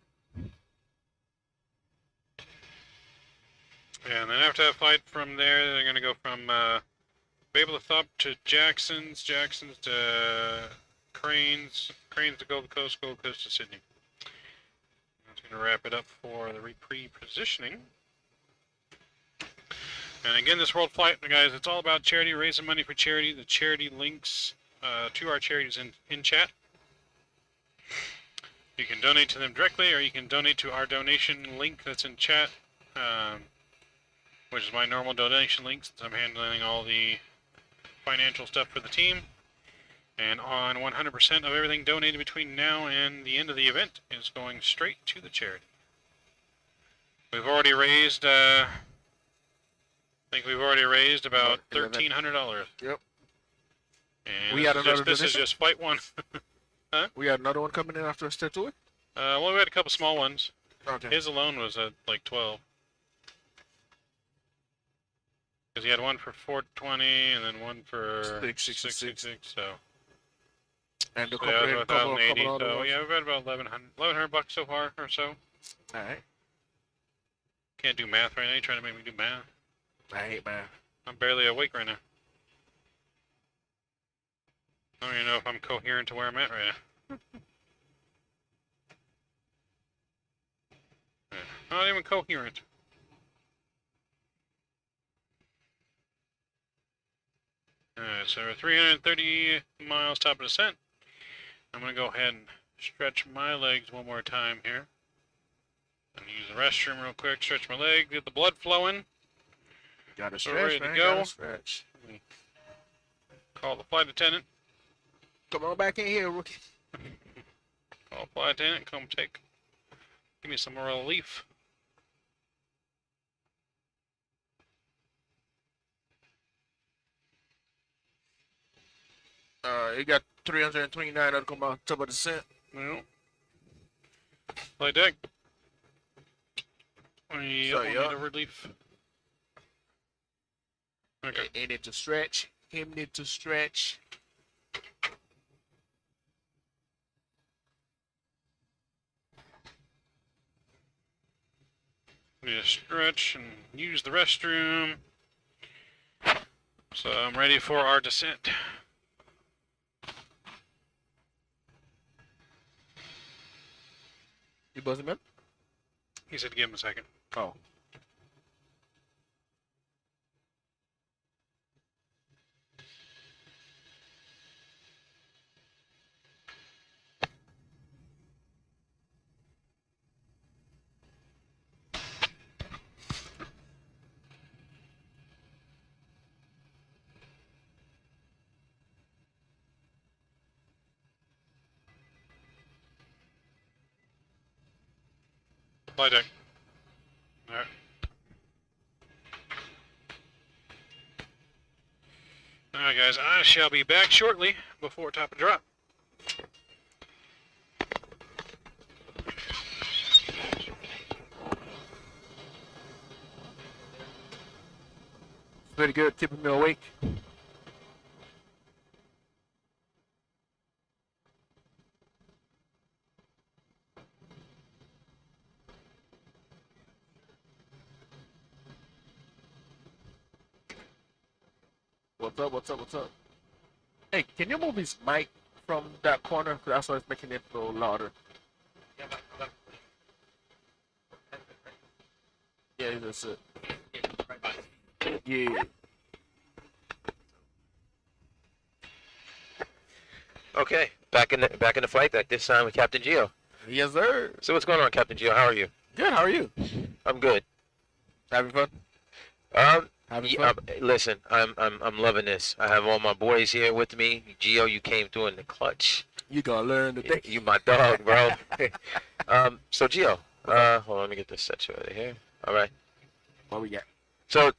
Yeah, and then after that flight from there, they're going to go from Babelthorpe to Jackson's to Cranes to Gold Coast to Sydney. That's going to wrap it up for the pre-positioning. And again, this World Flight, guys, it's all about charity, raising money for charity. The charity links to our charities in chat. You can donate to them directly, or you can donate to our donation link that's in chat, which is my normal donation link since I'm handling all the financial stuff for the team. And on 100% of everything donated between now and the end of the event is going straight to the charity. We've already raised, I think we've already raised about $1,300. Yep. And We had another this is donation? just flight 1. We had another one coming in after a step to it? Well, we had a couple small ones. Okay. His alone was at like 12. Because he had one for 420 and then one for 666. So, And the so yeah, couple, about couple 1,080. other So ones. yeah, we've had about 1,100 bucks so far or so. Alright. Can't do math right now. You're trying to make me do math. I hate man. I'm barely awake right now. I don't even know if I'm coherent to where I'm at right now. Yeah, not even coherent. Alright, so we're 330 miles top of descent. I'm going to go ahead and stretch my legs one more time here. And use the restroom real quick, stretch my legs, get the blood flowing. Gotta So stretch, ready to man. go. Gotta stretch. Call the flight attendant. Come on back in here, rookie. Call the flight attendant. Come give me some relief. You got 329 that'll come on top of the descent. Well, flight deck. We So, need yeah. a relief. Okay. He need to stretch. Him need to stretch. We need to stretch and use the restroom. So I'm ready for our descent. You buzzing, man? He said give him a second. Oh. Flight deck. Alright. Alright guys, I shall be back shortly before top of drop. Pretty good, keeping me awake. What's up, what's up, what's up? Hey, can you move his mic from that corner? 'Cause that's why it's making it go louder. Yeah, that's it. Yeah. Okay, back in the flight deck. This time with Captain Geo. Yes, sir. So what's going on, Captain Geo? How are you? Good, how are you? I'm good. Having fun? Having Yeah, fun? listen, I'm loving this. I have all my boys here with me. Geo, you came through in the clutch. You gonna learn today. You my dog, bro. So Geo, hold on, let me get this set out of here. All right. What we got? So,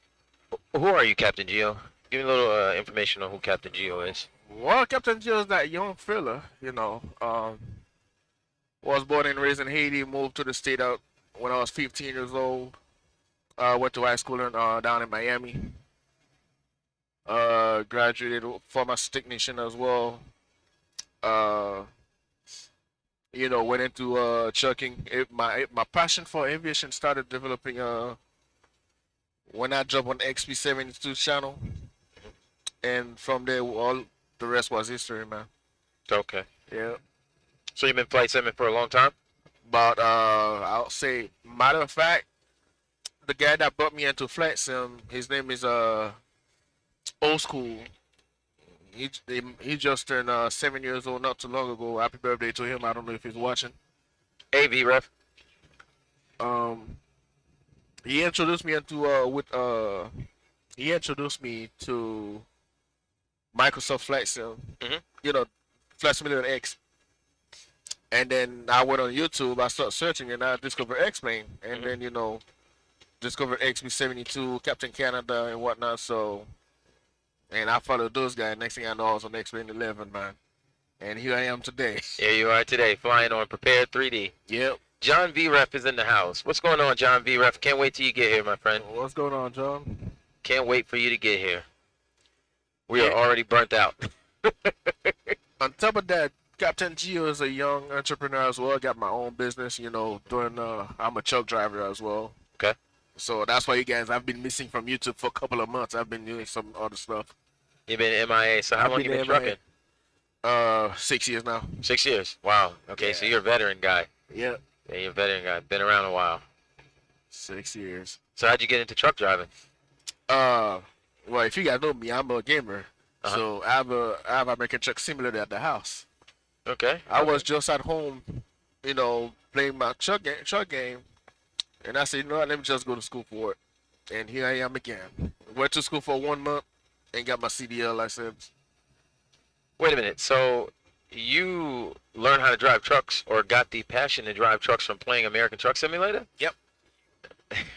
who are you, Captain Geo? Give me a little information on who Captain Geo is. Well, Captain Joe's that young fella, you know. Was born and raised in Haiti, moved to the state out when I was 15 years old. Went to high school down in Miami. Graduated pharmacy technician as well. You know, went into trucking. My passion for aviation started developing when I jumped on XP72 channel, and from there, all the rest was history, man. Okay. Yeah. So you've been flight simming for a long time? But I'll say, matter of fact, the guy that brought me into flight sim, his name is Old School. He just turned 7 years old not too long ago. Happy birthday to him. I don't know if he's watching. AV ref. He introduced me he introduced me to Microsoft Flight Sim. Mhm. You know, Flight Simulator X. And then I went on YouTube. I started searching, and I discovered X-Plane, and then discovered XB72, Captain Canada, and whatnot. So, and I followed those guys. Next thing I know, I was on X-Plane 11, man. And here I am today. Here you are today, flying on Prepared 3D. Yep. John V Ref is in the house. What's going on, John V Ref? Can't wait till you get here, my friend. What's going on, John? Can't wait for you to get here. We are already burnt out. On top of that, Captain Geo is a young entrepreneur as well. I got my own business, you know, I'm a truck driver as well. Okay. So that's why you guys, I've been missing from YouTube for a couple of months. I've been doing some other stuff. You've been MIA. So how long you been trucking? 6 years now. 6 years. Wow. Okay, so you're a veteran guy. Yep. Yeah, you're a veteran guy. Been around a while. 6 years. So how'd you get into truck driving? Well, if you guys know me, I'm a gamer. So I have a American Truck Simulator at the house. Okay. I was just at home, you know, playing my truck game, and I said, you know what, let me just go to school for it. And here I am again. Went to school for 1 month and got my CDL license. Wait a minute. So you learned how to drive trucks, or got the passion to drive trucks from playing American Truck Simulator? Yep.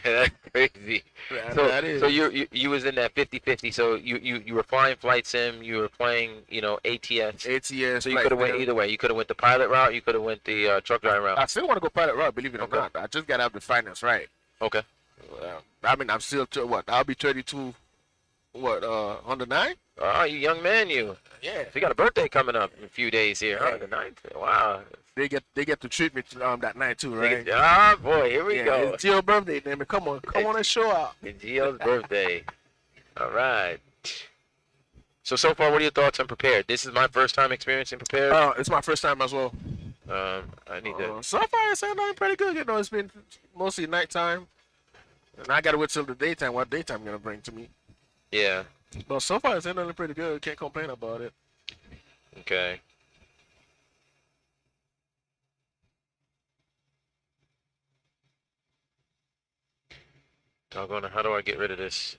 That's crazy. That is. So you was in that 50-50. So you were flying flight sim. You were playing ATS. ATS. So you could have went either way. You could have went the pilot route. You could have went the truck driving route. I still want to go pilot route, believe it or Okay. not. I just got to have the finance right. Okay. I mean, I'm still I'll be 32. On the 9th? Oh, you young man, you. Yeah. So you got a birthday coming up in a few days here, huh? The 9th. Wow. They get to treat me that night too, right? Ah, boy, here we Yeah, go. it's your birthday, damn it. Come on and show out. It's Gio's birthday. All right. So far, what are your thoughts on Prepared? This is my first time experiencing Prepared. It's my first time as well. I need to. So far, it's sounding pretty good. It's been mostly nighttime, and I gotta wait till the daytime. What daytime gonna bring to me? Yeah. But so far, it's sounding pretty good. Can't complain about it. Okay. Doggone it, how do I get rid of this?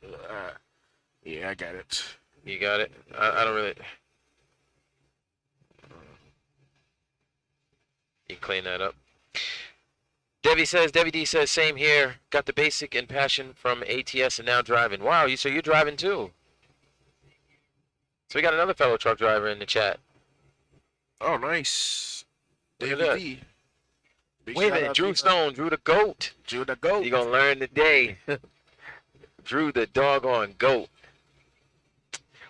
Yeah, I got it. You got it? I don't really. You clean that up. Debbie D says, same here. Got the basic and passion from ATS and now driving. Wow, so you're driving too. So we got another fellow truck driver in the chat. Oh, nice. Look at David that. D. Big Wait a shout minute, out Drew to Stone, Drew the GOAT. Drew the GOAT. You gonna learn today. Drew the doggone GOAT.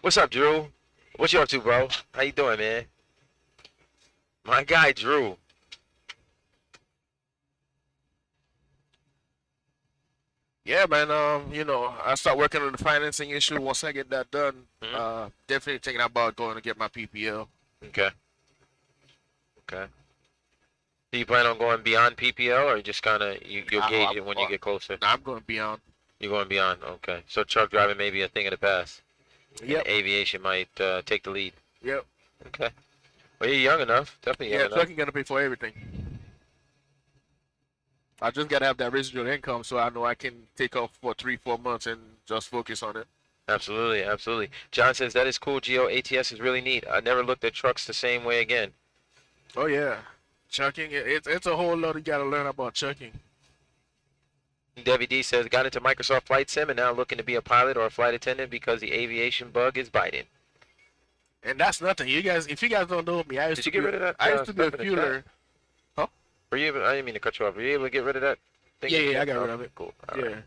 What's up, Drew? What you up to, bro? How you doing, man? My guy, Drew. Yeah, man. I start working on the financing issue. Once I get that done, definitely thinking about going to get my PPL. Okay. Okay. Do you plan on going beyond PPL, or you just kind of you'll gauge it when you get closer? I'm going beyond. You're going beyond. Okay. So truck driving may be a thing of the past. Yep. And aviation might take the lead. Yep. Okay. Well, you're young enough. Definitely young Yeah, enough. trucking gonna pay for everything. I just gotta have that residual income so I know I can take off for 3-4 months and just focus on it. Absolutely, absolutely. John says that is cool, Gio. ATS is really neat. I never looked at trucks the same way again. Oh yeah, trucking. It's a whole lot you gotta learn about trucking. Debbie D says got into Microsoft Flight Sim and now looking to be a pilot or a flight attendant because the aviation bug is biting. And that's nothing. You guys, if you guys don't know me, I used Did to you get rid of that? I used to be a stuff in the chat? fueler. Huh? Were you able? I didn't mean to cut you off. Were you able to get rid of that thing? Yeah, I got rid of it. Cool. All Yeah. right.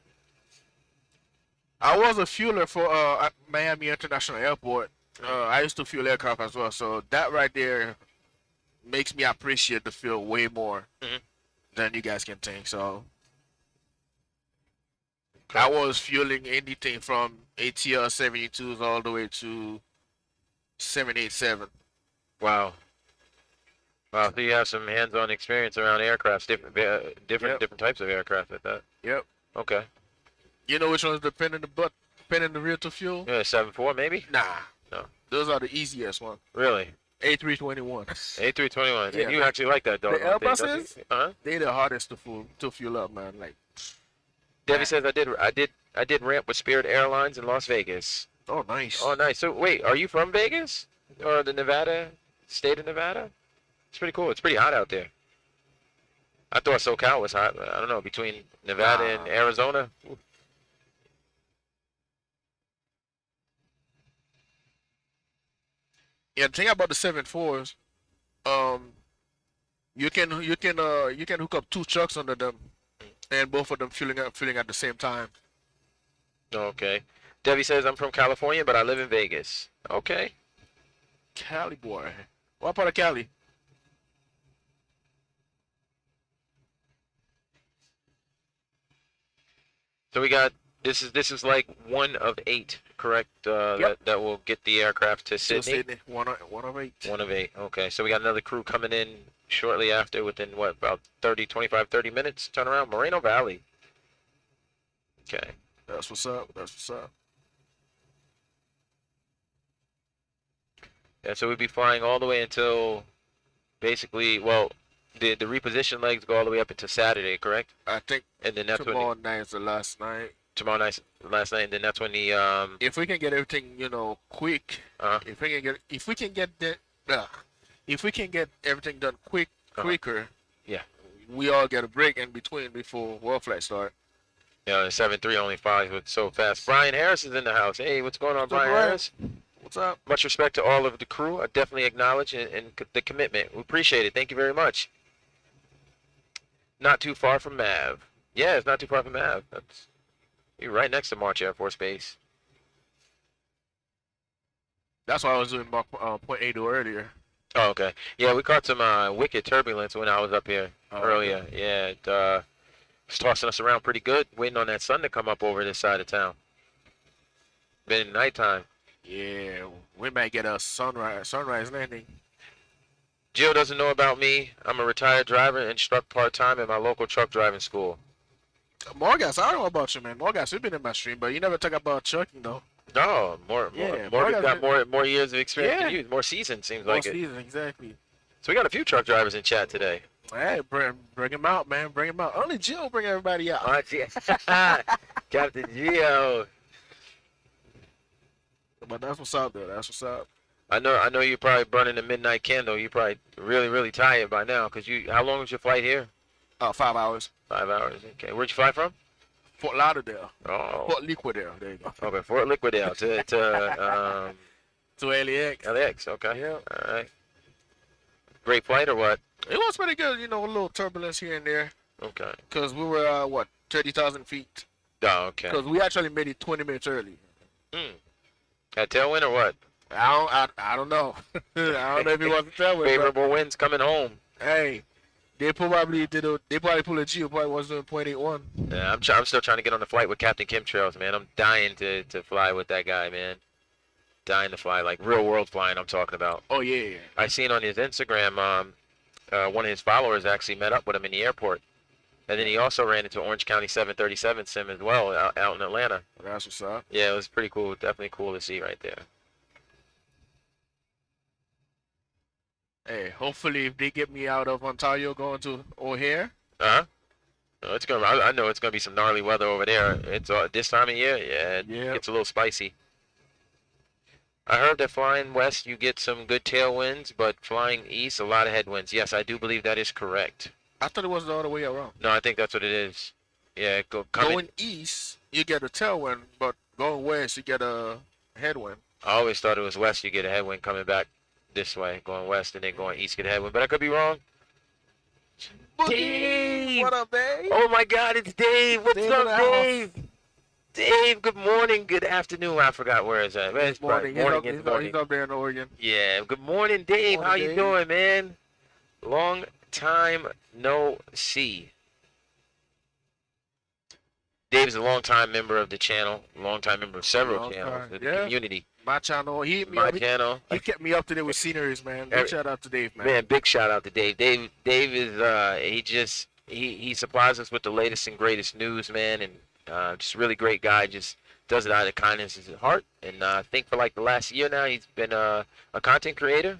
I was a fueler for at Miami International Airport. I used to fuel aircraft as well, so that right there makes me appreciate the fuel way more than you guys can think. So I was fueling anything from ATL 72s all the way to 787. Wow. Wow. So you have some hands-on experience around aircrafts, different types of aircraft like that. Yep. Okay. You know which one's the pin in the rear to fuel? Yeah, 7.4 maybe. Nah. No. Those are the easiest ones. Really? A321. A321. Yeah. And you actually like that dog. The Airbuses? Uh-huh. They're the hardest to fuel up, man. Like, Debbie says I did ramp with Spirit Airlines in Las Vegas. oh, nice. Oh, nice. So wait, are you from Vegas or the Nevada state of Nevada? It's pretty cool. It's pretty hot out there. I thought SoCal was hot. But I don't know, between Nevada and Arizona. Ooh. Yeah, the thing about the 7.4s, you can hook up 2 trucks under them, and both of them filling at the same time. Okay. Debbie says I'm from California, but I live in Vegas. Okay. Cali boy. What part of Cali? So we got this is like 1 of 8, correct? Yep. That will get the aircraft to So Sydney. One of 8. 1 of 8. Okay. So we got another crew coming in shortly after, within what, about 30 minutes turnaround. Moreno Valley. Okay. That's what's up. That's what's up. Yeah, so we'd be flying all the way until basically, well, the reposition legs go all the way up until Saturday, correct? I think And then that's when tomorrow night is the last night. tomorrow night, last night, and then that's when the If we can get everything, quick, uh if we can get the, if we can get everything done quicker, Yeah. we all get a break in between before world flight start. the 7-3 only flies with so fast. Brian Harris is in the house. Hey, what's going on, What's up, Brian Brian? Harris? What's up? Much respect to all of the crew. I definitely acknowledge the commitment. We appreciate it. Thank you very much. Not too far from Mav. Yeah, it's not too far from Mav. You're right next to March Air Force Base. That's why I was doing point 80 earlier. Oh, okay. Yeah, we caught some wicked turbulence when I was up here earlier. Okay. Yeah, it was tossing us around pretty good, waiting on that sun to come up over this side of town. Been nighttime. Yeah, we might get a sunrise landing. Jill doesn't know about me. I'm a retired driver and instruct part-time at my local truck driving school. Morgas, I don't know about you, man. Morgas, you've been in my stream, but you never talk about trucking though. No, Yeah, Morgan's got Morgan's more years of experience than Yeah. you. More seasoned, seems More like it. season, exactly. So we got a few truck drivers in chat today. Hey, bring him out, man. Bring him out. Only Jill bring everybody out. Oh, gee. Captain Geo. But that's what's up, though. That's what's up. I know you're probably burning the midnight candle. You're probably really tired by now. How long was your flight here? 5 hours. 5 hours. Okay. Where'd you fly from? Fort Lauderdale. Oh. Fort Liquidale. There you go. Okay, Fort Liquidale to To LAX. LAX. Okay. Yeah. All right. Great flight or what? It was pretty good, a little turbulence here and there. Okay. Because we were, 30,000 feet. Oh, okay. Because we actually made it 20 minutes early. Had tailwind or what? I don't know. I don't know if it was a tailwind. Favorable winds coming home. Hey, they probably pulled a G. Probably was doing 0.81. Yeah, I'm still trying to get on the flight with Captain Chemtrails, man. I'm dying to fly with that guy, man. Dying to fly, like real world flying. I'm talking about. Oh yeah. I seen on his Instagram, one of his followers actually met up with him in the airport, and then he also ran into Orange County 737 sim as well out in Atlanta. That's what's up. Yeah, it was pretty cool. Definitely cool to see right there. Hey, hopefully if they get me out of Ontario going to O'Hare. No, it's gonna. I know it's gonna be some gnarly weather over there. It's this time of year. Yeah, it gets a little spicy. I heard that flying west you get some good tailwinds, but flying east a lot of headwinds. Yes, I do believe that is correct. I thought it was the other way around. No, I think that's what it is. Yeah, going east you get a tailwind, but going west you get a headwind. I always thought it was west you get a headwind coming back this way, going west, and then going east get a headwind, but I could be wrong. Dave! What up, Dave? Oh my God, it's Dave. What's Dave up, Dave? Dave, good morning, good afternoon. I forgot where it's at. It's morning. morning. He's up there in Oregon. Yeah, good morning, Dave. Morning, How you Dave. doing, man? Long time no see. Dave is a long-time member of the channel, long-time member of several channels of the community. My channel, he channel. He kept me up to date with sceneries, man. Big shout out to Dave, man. Man, big shout out to Dave. Dave is he supplies us with the latest and greatest news, man, and just a really great guy. Just does it out of kindness of his heart. And I think for like the last year now, he's been a content creator.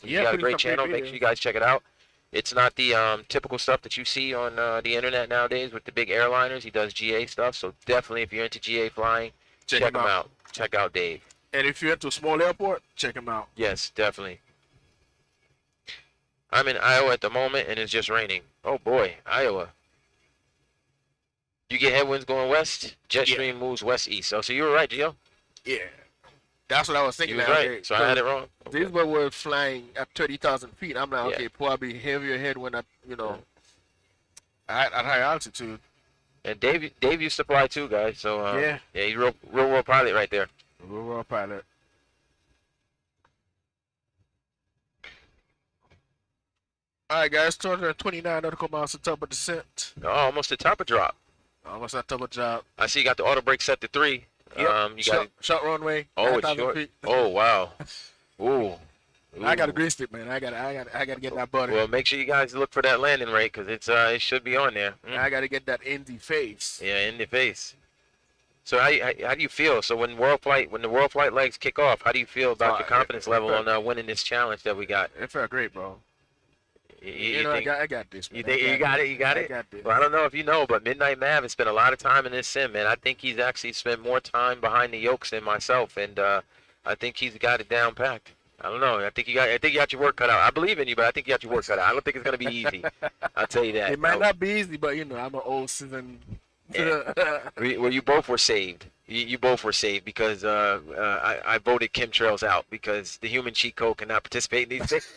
He's got a great channel. Make sure you guys check it out. It's not the typical stuff that you see on the internet nowadays with the big airliners. He does GA stuff, so definitely if you're into GA flying, check him out. Check out Dave. And if you're into a small airport, check him out. Yes, definitely. I'm in Iowa at the moment, and it's just raining. Oh boy, Iowa. You get headwinds going west. Jetstream moves west-east. Oh, so you were right, Gio. Yeah. That's what I was thinking. You was right, so I had it wrong. These were flying at 30,000 feet. I'm like, okay, probably heavier headwind at, at high altitude. And Dave used to fly too, guys. So yeah, he's real world pilot right there. Real world pilot. All right, guys, 229 nautical miles to top of descent. Oh, almost the top of drop. Almost at top of drop. I see you got the auto brake set to 3. Yep. You got short runway. Oh, it's short. Feet. Oh, wow. Ooh. I got a green stick, man. I got to get that butter. Well, make sure you guys look for that landing rate because it should be on there. I got to get that in the face. Yeah, in the face. So how do you feel? So when the world flight legs kick off, how do you feel about your confidence level on winning this challenge that we got? It felt great, bro. You I think got this. you Man. think you got it? You got I it? got this. Well, I don't know if you know, but Midnight Mav has spent a lot of time in this sim, man. I think he's actually spent more time behind the yokes than myself, and I think he's got it down packed. I don't know. I think you got your work cut out. I believe in you, but I think you got your work cut out. I don't think it's gonna be easy. I'll tell you that. It might not be easy, but I'm an old seasoned. Well, you both were saved. You both were saved because I voted chemtrails out because the human cheat code cannot participate in these things.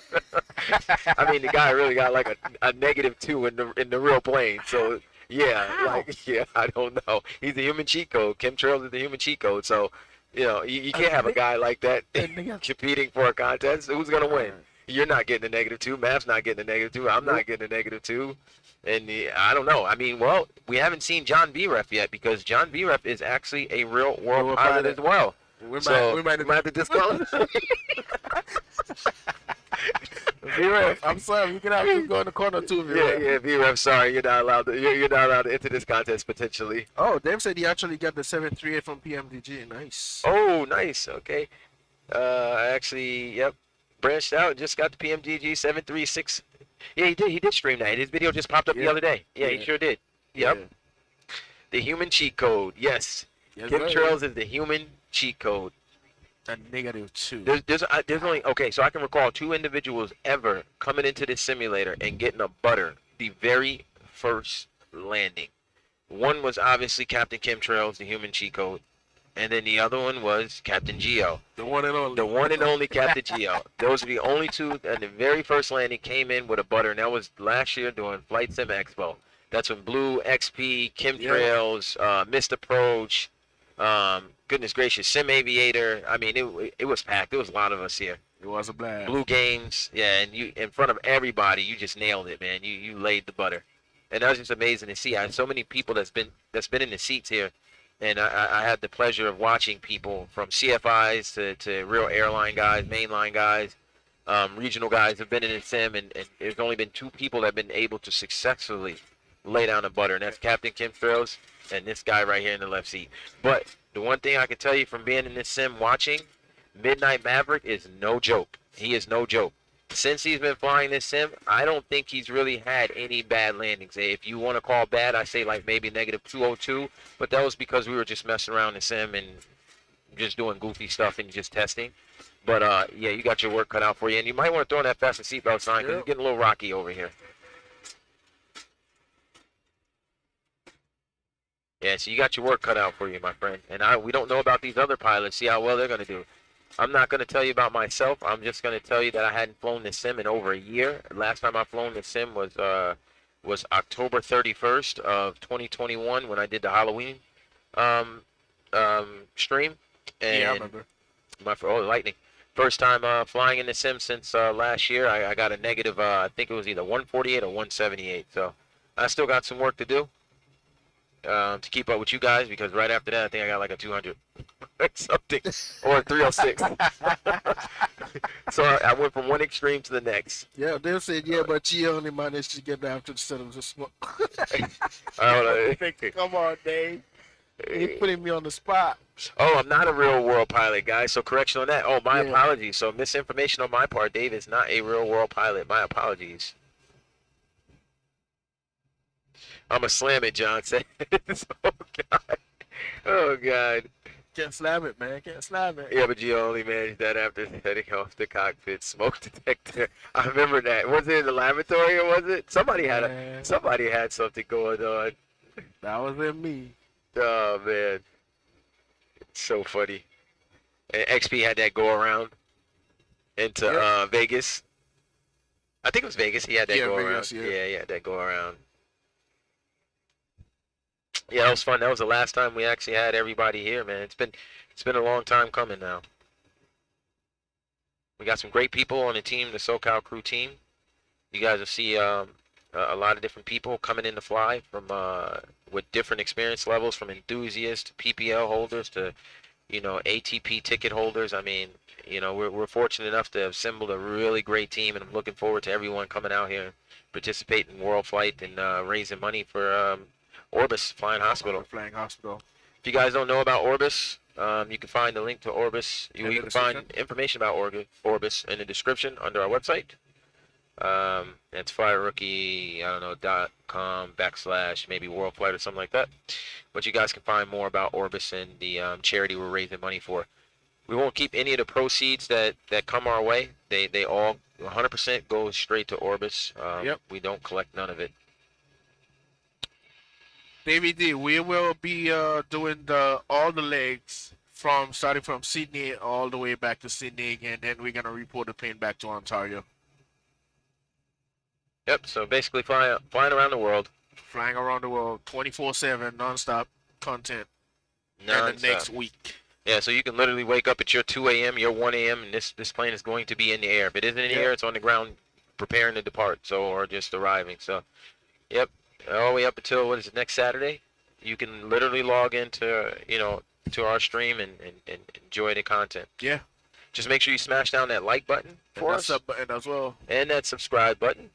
I mean, the guy really got like a -2 in the real plane. So yeah, I don't know. He's the human cheat code. Chemtrails is the human cheat code. So you can't have a guy like that competing for a contest. Who's gonna win? You're not getting a -2. Mav's not getting a -2. I'm not getting a -2. And I don't know. I mean, well, we haven't seen John B. Ref yet because John B. Ref is actually a real world pilot as well. We might have to disqualify. V-Ref, I'm sorry. You can have to go in the corner too, V-Ref. Yeah, V-Ref. Sorry, you're not allowed to. You're not allowed to enter this contest potentially. Oh, Dave said he actually got the 738 from PMDG. Nice. Oh, nice. Okay. I actually, yep, branched out. Just got the PMDG 736. Yeah, he did. He did stream that. His video just popped up the other day. Yeah, he sure did. Yep. Yeah. The human cheat code. Yes. Chemtrails is the human cheat code. A -2. There's only so I can recall 2 individuals ever coming into this simulator and getting a butter the very first landing. One was obviously Captain Chemtrails, the human cheat code, and then the other one was Captain Geo. The one and only. The one and only Captain Geo. Those are the only 2, and the very first landing came in with a butter, and that was last year during Flight Sim Expo. That's when Blue, XP, Chemtrails, Missed Approach, goodness gracious, Sim Aviator. I mean, it was packed. There was a lot of us here. It was a blast. Blue Games, yeah, and you in front of everybody, you just nailed it, man. You laid the butter, and that was just amazing to see. I had so many people that's been in the seats here, and I had the pleasure of watching people from CFIs to real airline guys, mainline guys, regional guys have been in the sim, and there's only been 2 people that have been able to successfully lay down the butter, and that's Captain Chemtrails and this guy right here in the left seat. But the one thing I can tell you from being in this sim watching, Midnight Maverick is no joke. He is no joke. Since he's been flying this sim, I don't think he's really had any bad landings. If you want to call bad, I say like maybe -202, but that was because we were just messing around the sim and just doing goofy stuff and just testing. But yeah, you got your work cut out for you, and you might want to throw in that fasten seatbelt sign because it's getting a little rocky over here. Yeah, so you got your work cut out for you, my friend. And we don't know about these other pilots. See how well they're going to do. I'm not going to tell you about myself. I'm just going to tell you that I hadn't flown this sim in over a year. Last time I flown this sim was October 31st of 2021 when I did the Halloween stream. And yeah, I remember. Lightning. First time flying in the sim since last year. I got a negative, I think it was either 148 or 178. So I still got some work to do. To keep up with you guys, because right after that I think I got like a 200 or something, or a 306. So I went from one extreme to the next. Yeah, they said but you only managed to get down to the center of the smoke. Come on, Dave. You're putting me on the spot. Oh, I'm not a real world pilot, guys. So correction on that. Oh, my apologies. So misinformation on my part. Dave is not a real world pilot. My apologies. I'm a slam it, John says. Oh God. Oh God. Can't slam it, man. Can't slam it. Yeah, but you only managed that after setting off the cockpit smoke detector. I remember that. Was it in the laboratory or was it? Somebody had something going on. That wasn't me. Oh man. It's so funny. And XP had that go around into Vegas. I think it was Vegas. He had that go Vegas, around. Yeah, he had that go around. Yeah, that was fun. That was the last time we actually had everybody here, man. It's been a long time coming now. We got some great people on the team, the SoCal crew team. You guys will see a lot of different people coming in to fly from with different experience levels, from enthusiasts to PPL holders to ATP ticket holders. I mean, we're fortunate enough to have assembled a really great team, and I'm looking forward to everyone coming out here, participating in World Flight and raising money for ORBIS Flying Hospital. Flying Hospital. If you guys don't know about ORBIS, you can find the link to ORBIS. You can find information about ORBIS in the description under our website. It's FlyRookie, I don't know, .com / maybe World Flight or something like that. But you guys can find more about Orbis and the charity we're raising money for. We won't keep any of the proceeds that come our way. They all 100% go straight to Orbis. Yep. We don't collect none of it. David D, we will be doing all the legs starting from Sydney all the way back to Sydney, and then we're gonna report the plane back to Ontario. Yep. So basically, flying around the world. Flying around the world 24/7 non-stop content. And the next week. Yeah, so you can literally wake up at your 2 a.m., your 1 a.m., and this plane is going to be in the air. If it isn't in the air, it's on the ground preparing to depart, or just arriving. So, yep, all the way up until, what is it, next Saturday? You can literally log into, to our stream and enjoy the content. Yeah. Just make sure you smash down that like button for us. Sub button as well. And that subscribe button.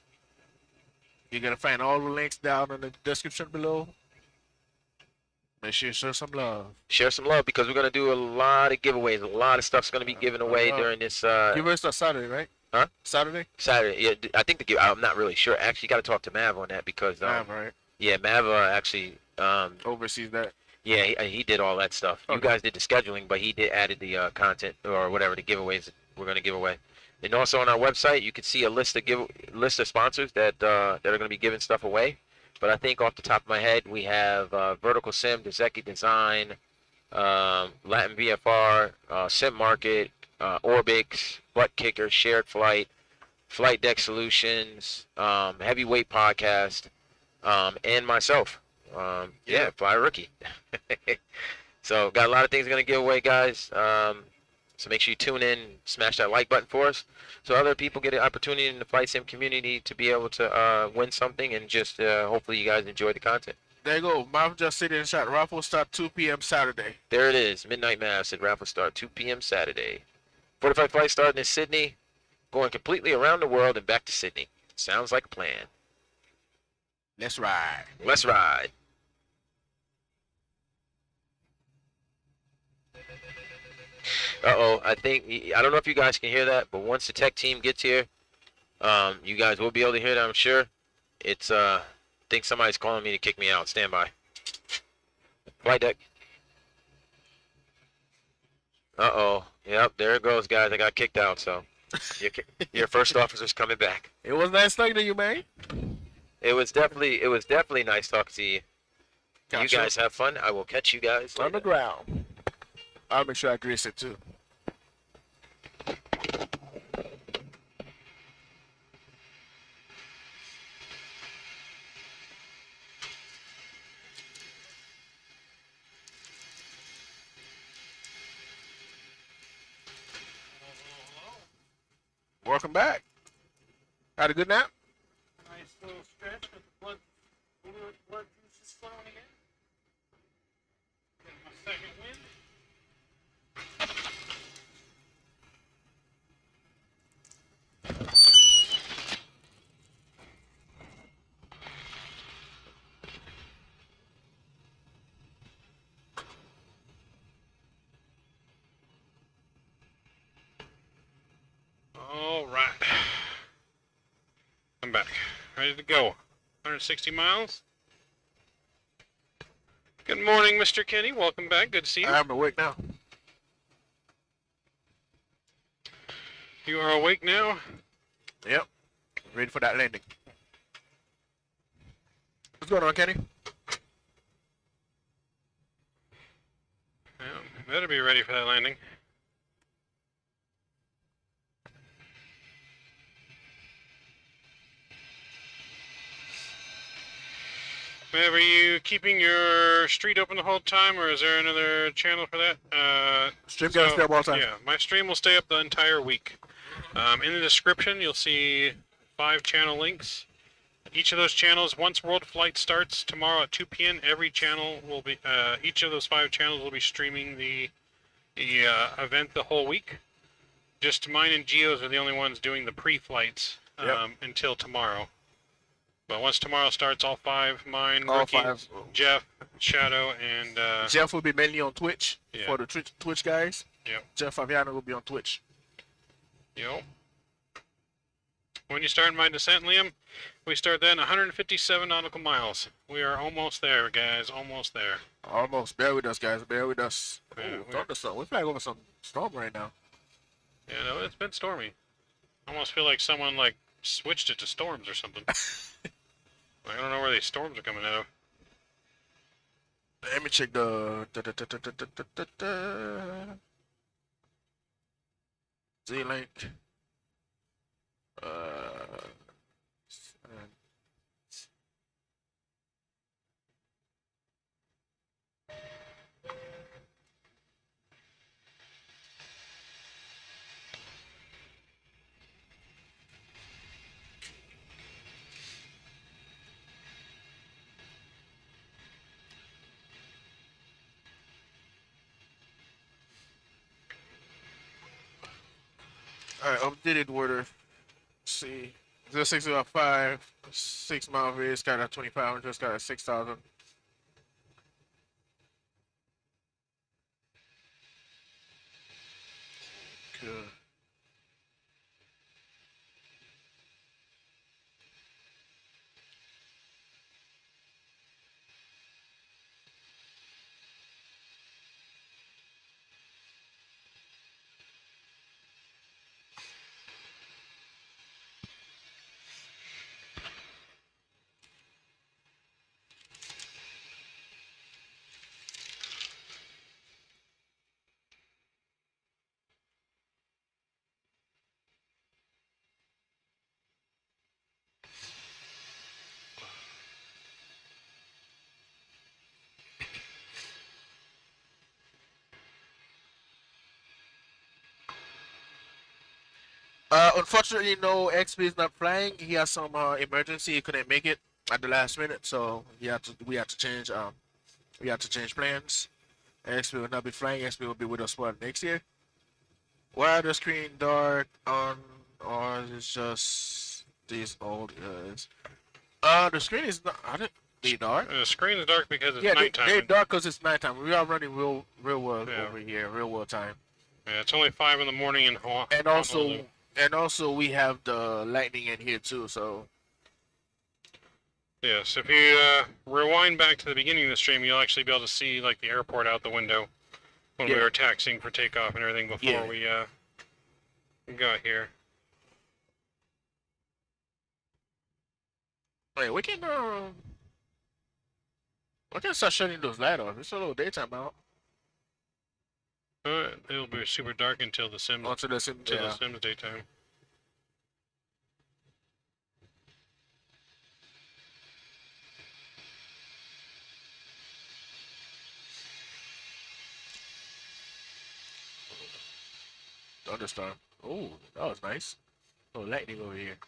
You're going to find all the links down in the description below. Make sure you share some love. Share some love, because we're going to do a lot of giveaways. A lot of stuff's going to be given away during this. Giveaways on Saturday, right? Huh? Saturday? Saturday. Yeah, I think I'm not really sure. Actually, you got to talk to Mav on that, because Mav, right? Yeah, Mav actually oversees that. Yeah, he did all that stuff. Okay. You guys did the scheduling, but he added the content or whatever, the giveaways that we're going to give away. And also on our website, you can see a list of sponsors that are going to be giving stuff away. But I think off the top of my head, we have Vertical Sim, Dezeki Design, Latin VFR, Sim Market, Orbix, Butt Kicker, Shared Flight, Flight Deck Solutions, Heavyweight Podcast, and myself. Yeah, FlyRookie. So got a lot of things going to give away, guys. So make sure you tune in, smash that like button for us, so other people get an opportunity in the Flight Sim community to be able to win something, and just hopefully you guys enjoy the content. There you go. Mav just said in the chat. Raffle start 2 p.m. Saturday. There it is. Midnight Mav said raffle start 2 p.m. Saturday. 45 flight starting in Sydney, going completely around the world and back to Sydney. Sounds like a plan. Let's ride. Let's ride. Uh-oh, I don't know if you guys can hear that, but once the tech team gets here, you guys will be able to hear that, I'm sure. It's, I think somebody's calling me to kick me out. Stand by. Flight deck. Uh-oh. Yep, there it goes, guys. I got kicked out, so your first officer's coming back. It was nice talking to you, man. It was definitely nice talking to you. Gotcha. You guys have fun. I will catch you guys later. On the ground. I'll make sure I grease it too. Welcome back. Had a good nap? Nice little stretch with the blood juices flowing again. Getting my second wind. All right. I'm back. Ready to go. 160 miles. Good morning, Mr. Kenny. Welcome back. Good to see you. I'm awake now. You are awake now? Yep. Ready for that landing. What's going on, Kenny? Yeah, better be ready for that landing. Mav, are you keeping your street open the whole time, or is there another channel for that? Stream gotta stay up all the time. Yeah, my stream will stay up the entire week. In the description, you'll see 5 channel links. Each of those channels, once World Flight starts tomorrow at 2 p.m., every channel will be, each of those 5 channels will be streaming the event the whole week. Just mine and Geo's are the only ones doing the pre-flights until tomorrow. But once tomorrow starts, all 5, mine, All Rookie, 5. Jeff, Shadow, and Jeff will be mainly on Twitch Yeah. for the Twitch guys. Yep. Jeff Fabiano will be on Twitch. Yep. When you start my descent, Liam, we start then 157 nautical miles. We are almost there, guys. Almost there. Almost. Bear with us, guys. Bear with us. Yeah, Oh, we're- thunderstorm. We're flying over some storm right now. Yeah, no, it's been stormy. I almost feel like someone like switched it to storms or something. I don't know where these storms are coming out of. Let me check the Z-Link. Alright, updated order. See. 0605, 6 mile radius, got a 2500, got a 6000. Good. Unfortunately, no, XP is not flying. He has some emergency. He couldn't make it at the last minute, so we had to change plans. XP will not be flying. XP will be with us for next year. Why are the screen dark on, or is it just these old guys? The screen is not. I didn't. They dark. The screen is dark because it's Yeah, nighttime. they're dark because it's nighttime. We are running real world Yeah. over here, real world time. Yeah, it's only 5 in the morning in Hawaii. And also we have the lightning in here too. So Yes, if you rewind back to the beginning of the stream, you'll actually be able to see like the airport out the window when we Yeah. were taxiing for takeoff and everything before Yeah. we got here. wait, we can start shutting those lights off. It's a little daytime out. It'll be super dark until the Sims Onto the sim. until the Yeah. Sims daytime. Thunderstorm. Oh, that was nice. Oh, lightning over here.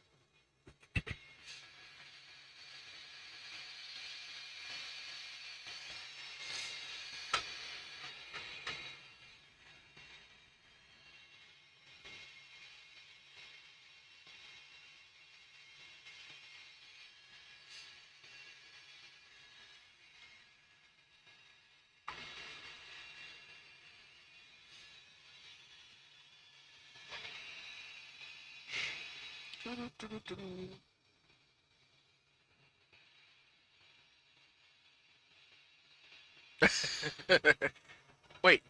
Wait,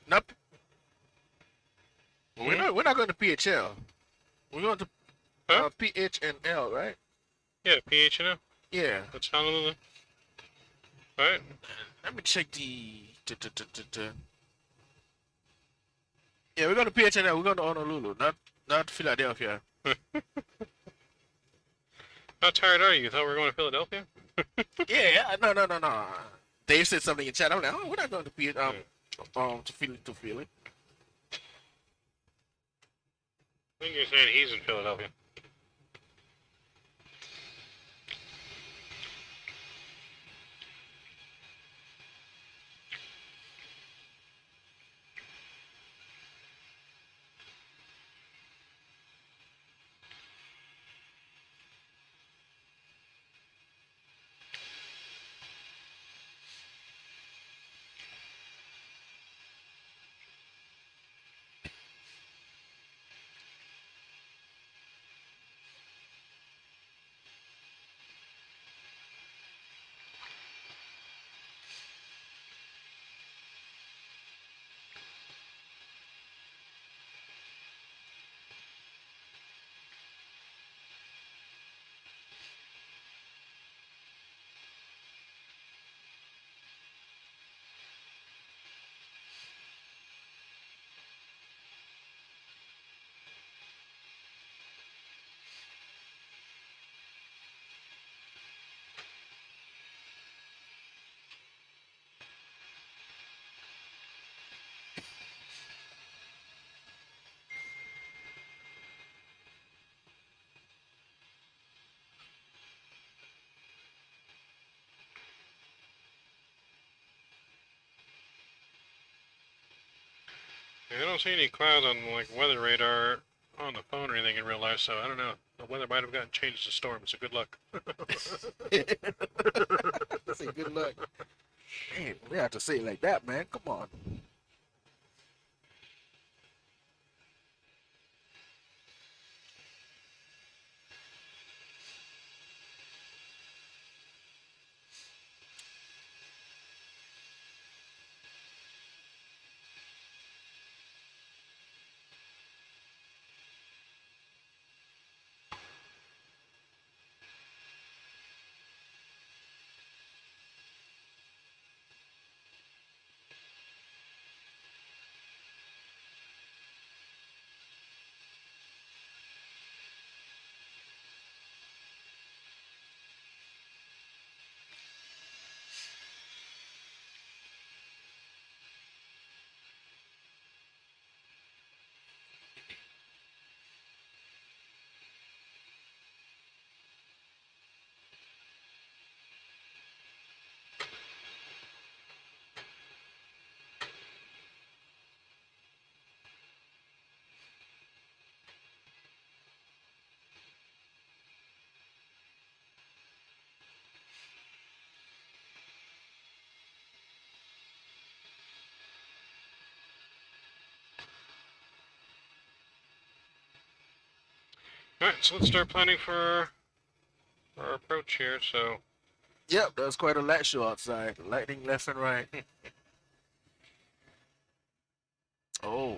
not. We're not going to PHL. We're going to Huh? PH and L, right? Yeah, PHNO. Yeah. That's Honolulu. Alright. Let me check the. Yeah, we're going to PH and L. We're going to Honolulu, not Philadelphia. How tired are you? You thought we were going to Philadelphia? Yeah, no. Dave said something in chat. I'm like, oh, we're not going to PH to Philly. I think you're saying he's in Philadelphia. I don't see any clouds on like weather radar on the phone or anything in real life, so I don't know. The weather might have gotten changed to storm, so good luck. Say good luck. Man, we have to say it like that, man. Come on. Alright, so let's start planning for our approach here. So, Yep, that was quite a light show outside. Lightning left and right. Oh.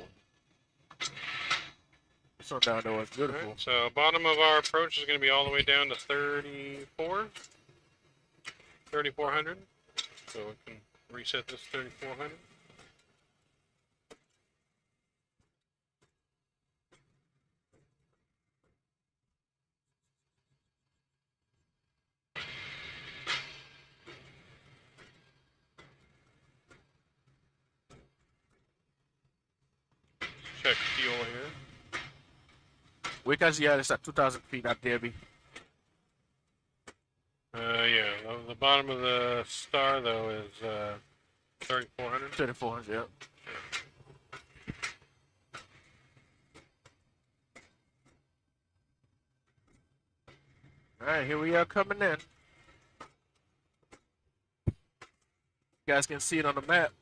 This one down there was beautiful. alright, so bottom of our approach is going to be all the way down to 3,400. So we can reset this 3,400. Check fuel here. We can see it's at 2,000 feet at Derby. Yeah, the bottom of the star though is 3,400. 3,400, yep. Alright, here we are coming in. You guys can see it on the map.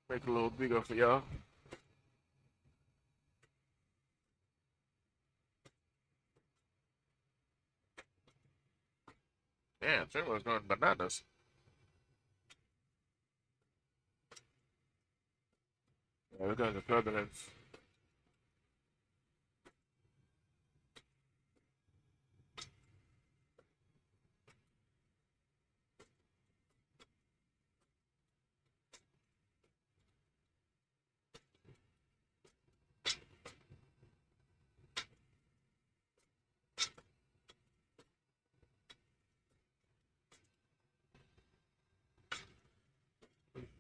Make it a little bigger for y'all. Damn, Finland's going bananas. Yeah, we're going to turbulence.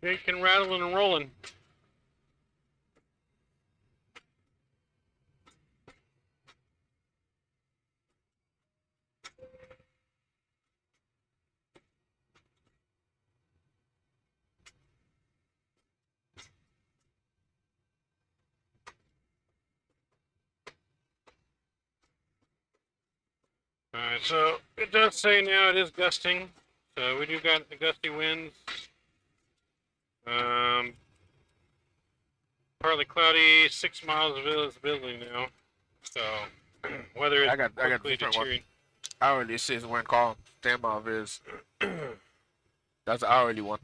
Shaking, rattling, and rolling. Alright, so it does say now it is gusting. So we do got the gusty winds. Partly cloudy, 6 miles of visibility now. So weather is I got quickly different one. deteriorating. Hourly, it says when call. Standby is. That's the hourly one.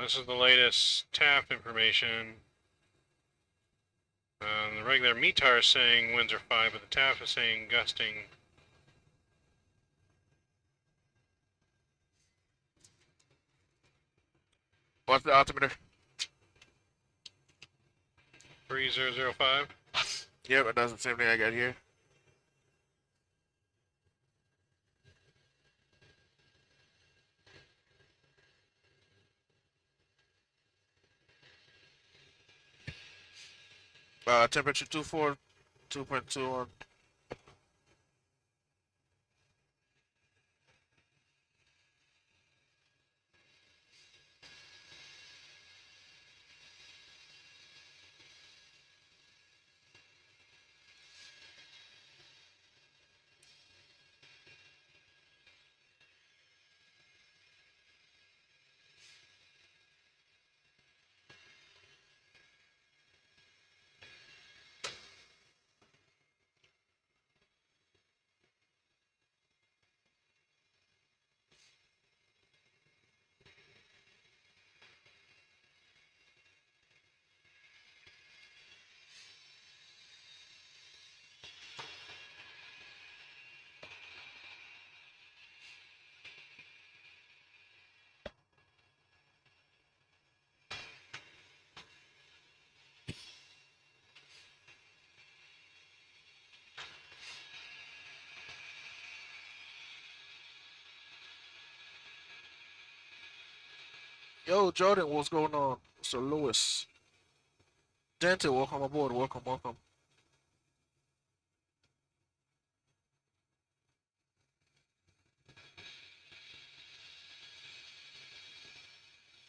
This is the latest TAF information. The regular METAR is saying winds are 5, but the TAF is saying gusting. What's the altimeter? 3005. Yep, it does the same thing I got here. Temperature 24, 2.21. Yo, Jordan, what's going on? Mr. Lewis. Dante, welcome aboard. Welcome, welcome.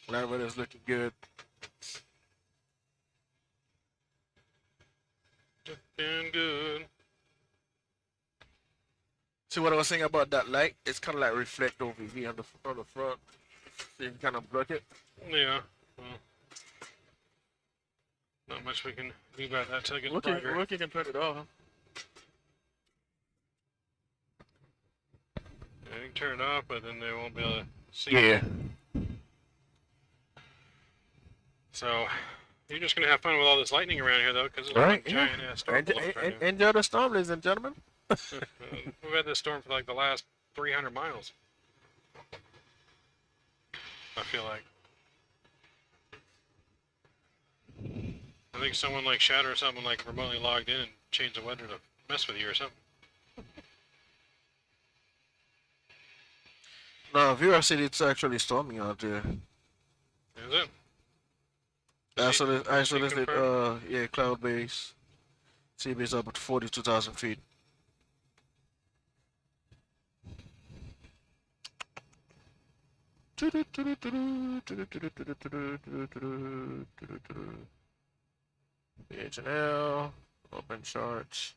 Everybody's looking good. Looking good. See what I was saying about that light? It's kind of like reflect over here on the front. So you can kind of block it. Yeah. Well, not much we can do about that till it gets Look, brighter. you can turn it off. Yeah, you can turn it off, but then they won't be able to see. Yeah. So you're just gonna have fun with all this lightning around here, though, because it's Right, a giant ass storm. blowing right now. Enjoy the storm, ladies and gentlemen. We've had this storm for like the last 300 miles. I feel like. I think someone like Shatter or something like remotely logged in and changed the weather to mess with you or something. No, Vera said it's actually storming out there. Is it? Isolated, yeah, cloud base. Sea base up at 42,000 feet. H&L, open charts.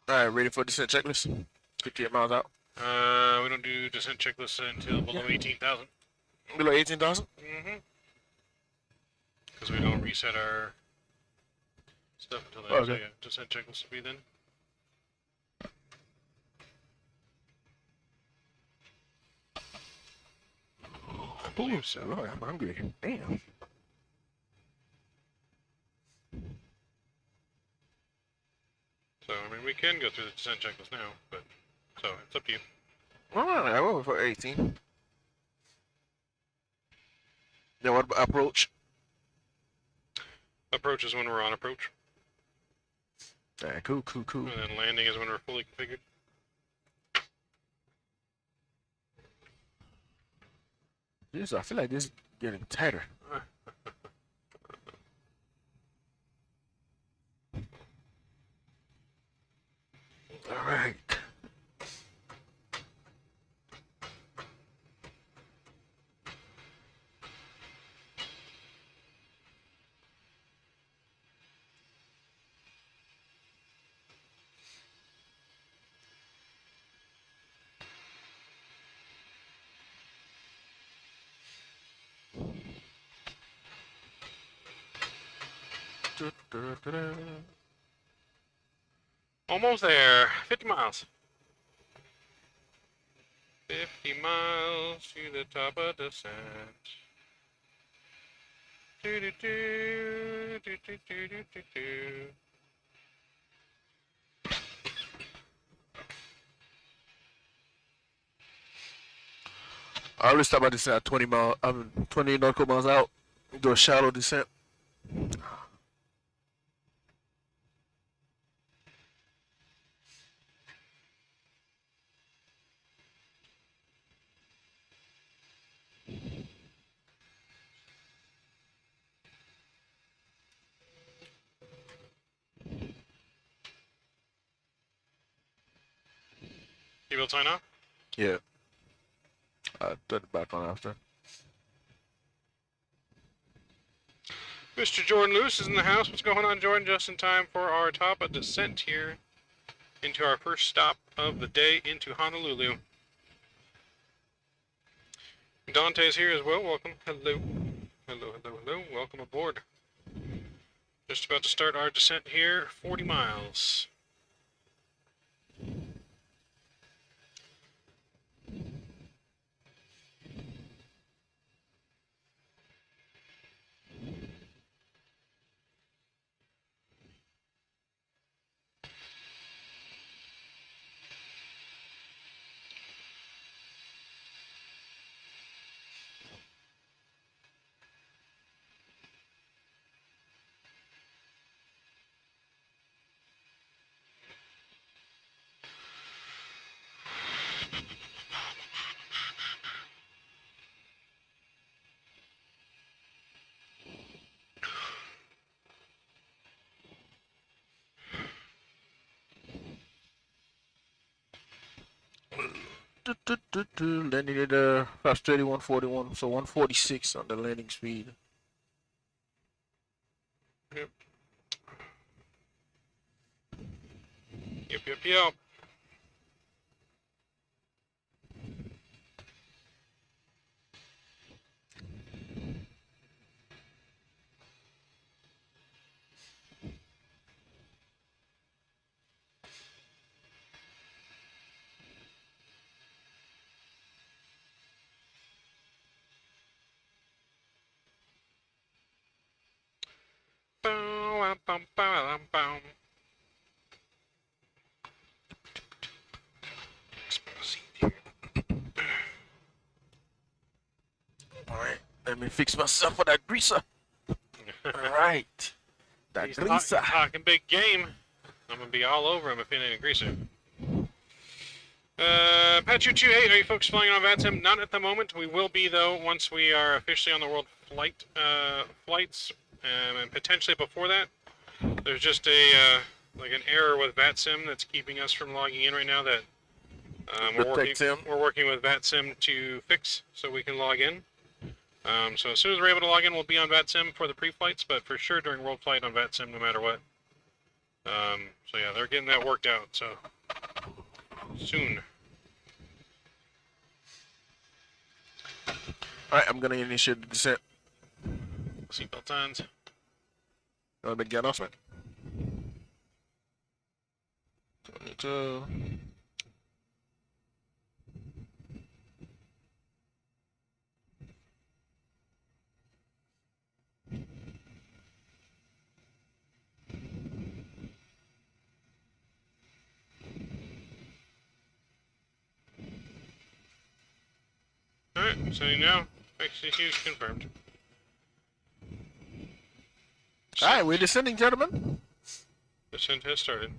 All right, ready for descent checklist? 58 miles out. We don't do descent checklists until below 18,000. Below 18,000? Mm-hmm. Because we don't reset our stuff until then. So Okay. yeah, descent checklist will be then. I believe so. Oh, I'm hungry. Damn. So, I mean, we can go through the descent checklist now, but, so, it's up to you. All right, I went for 18. Yeah, what about approach? Approach is when we're on approach, All right, cool. and then landing is when we're fully configured. This, I feel like this is getting tighter. All right. Almost there. 50 miles. 50 miles to the top of descent. Do-do-do, do-do-do-do-do-do. I always stop at descent at 20 nautical miles out. Do a shallow descent. You will sign off? Yeah. I'll turn it back on after. Mr. Jordan Lewis is in the house. What's going on, Jordan? Just in time for our top of descent here into our first stop of the day into Honolulu. Dante's here as well. Welcome. Hello. Hello, hello, hello. Welcome aboard. Just about to start our descent here. 40 miles. Landing at flaps 3141, so 146 on the landing speed. Yep. Yep, yep, yep. Bow, bum, bow, bow. Alright, let me fix myself with that greaser. Alright. That He's greaser. talking big game. I'm gonna be all over him if he ain't a greaser. Patchu28, are you folks flying on Vatsim? Not at the moment. We will be though once we are officially on the world flights, and potentially before that. There's just a like an error with Vatsim that's keeping us from logging in right now. That we're working with Vatsim to fix so we can log in. So as soon as we're able to log in, we'll be on Vatsim for the pre-flights, but for sure during world flight on Vatsim no matter what. So yeah, they're getting that worked out. So soon. Alright, I'm gonna initiate the descent. Seatbelt on. I'll make the announcement. 22. Alright, so now, execution confirmed. Alright, we're descending, gentlemen. Descent has started.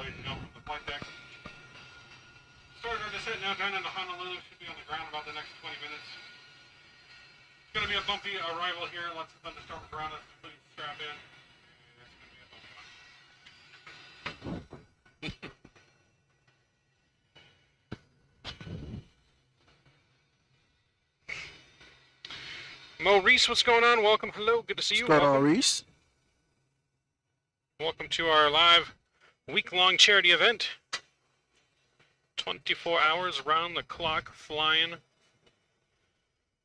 Ladies and gentlemen, the flight deck. Starting our descent now down into Honolulu. Should be on the ground about the next 20 minutes. It's going to be a bumpy arrival here. Lots of thunderstorms around us. Please strap in. And it's going to be a bumpy one. Maurice, what's going on? Welcome. Hello. Good to see you. What's going on, Welcome. Reese? Welcome to our live week-long charity event. 24 hours round the clock flying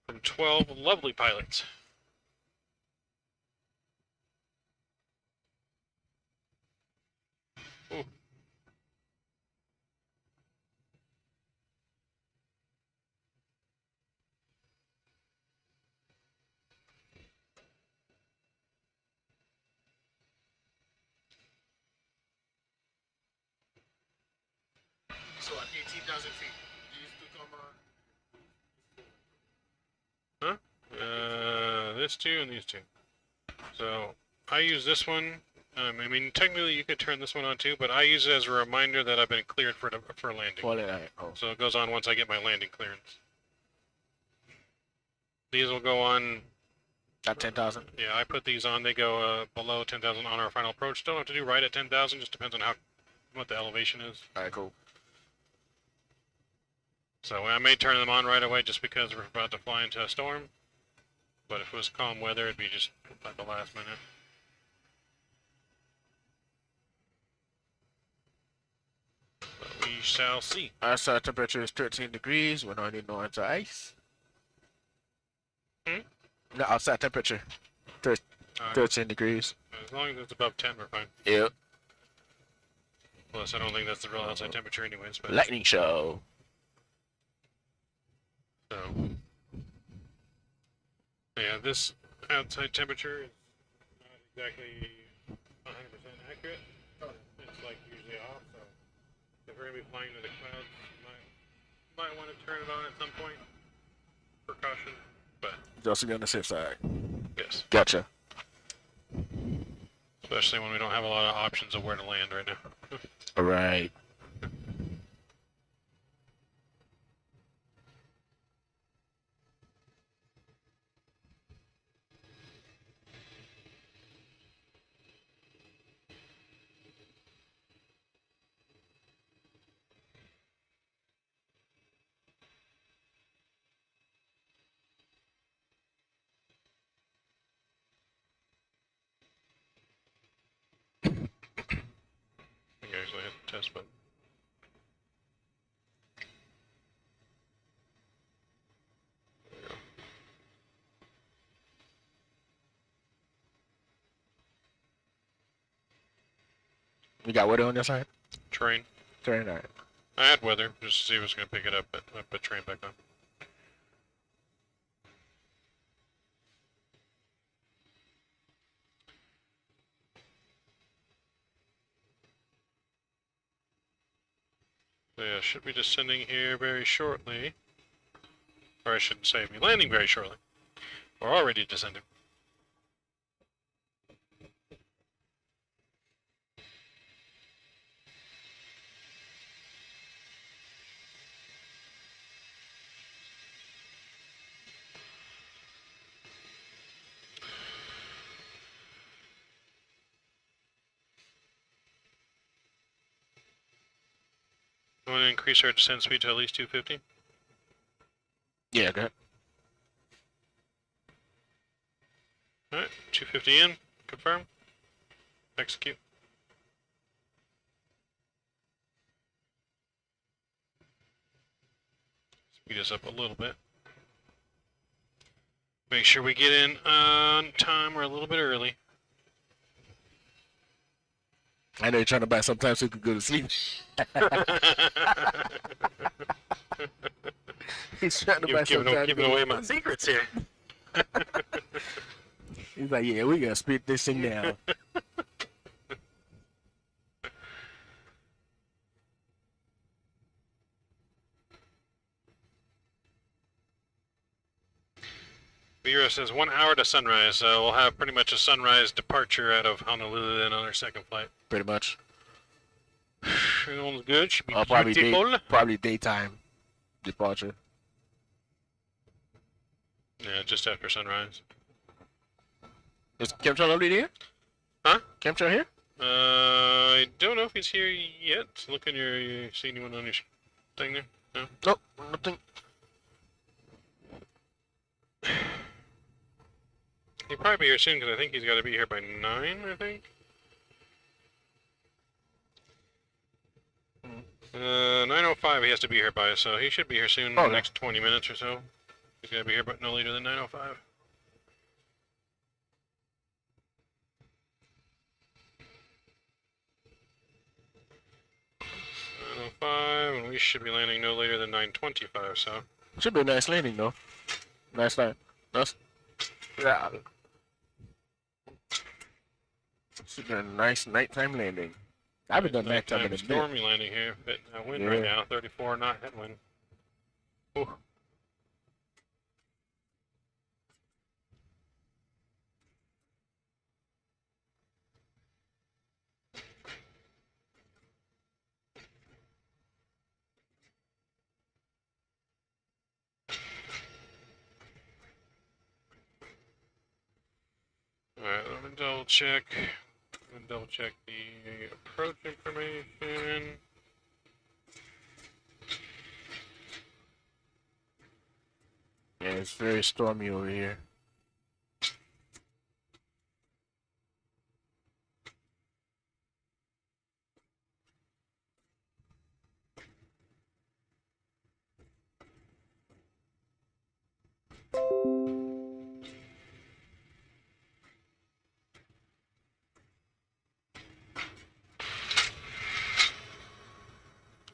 from 12 lovely pilots. Ooh. So at 18,000 feet, do you still come on? Huh? This two and these two. So I use this one I mean, technically you could turn this one on too, but I use it as a reminder that I've been cleared for landing. Oh. So it goes on once I get my landing clearance. These will go on. At 10,000. Yeah, I put these on. They go below 10,000 on our final approach. Don't have to do right at 10,000. Just depends on what the elevation is. All right, cool. So I may turn them on right away just because we're about to fly into a storm. But if it was calm weather, it'd be just at the last minute. But we shall see. Outside temperature is 13 degrees. We're not need no anti-ice. Hmm? No, outside temperature. 13 degrees. As long as it's above 10, we're fine. Yep. Plus, I don't think that's the real outside temperature anyways. But Lightning show. So, yeah, this outside temperature is not exactly 100% accurate. It's like usually off, so if we're going to be flying to the clouds, you might want to turn it on at some point. Precaution, but Just to be on the safe side. yes. Gotcha. Especially when we don't have a lot of options of where to land right now. All right. I think I actually hit the test button. There we go. You got weather on your side? Train. Turn right. I had weather just to see if it was going to pick it up, but I put train back on. So yeah, should be descending here very shortly. Or I should say, be landing very shortly. We're already descending. I want to increase our descent speed to at least 250. Yeah, good. Alright, 250 in. Confirm. Execute. Speed us up a little bit. Make sure we get in on time or a little bit early. I know you're trying to buy some time so you can go to sleep. He's trying to buy some time. Giving away my secrets here. He's like, yeah, we gotta speed this thing down. Vera says 1 hour to sunrise. We'll have pretty much a sunrise departure out of Honolulu then on our second flight. Pretty much. Everyone's good. Should be Probably, beautiful. probably daytime departure. Yeah, just after sunrise. Is Chemtrail already here? Huh? Chemtrail here? I don't know if he's here yet. Look in your, you see anyone on your thing there? No? Nope, nothing. He'll probably be here soon because I think he's got to be here by 9, I think. 9:05 he has to be here by, so he should be here soon in the next 20 minutes or so. He's got to be here but no later than 9:05. And we should be landing no later than 9:25, so. Should be a nice landing though. Nice night. Nice. Yeah. Should be a nice nighttime landing. I haven't done nighttime in a bit. Stormy landing here, but wind right now, 34 knot headwind. Ooh. Double check. And double check the approach information. Yeah, it's very stormy over here.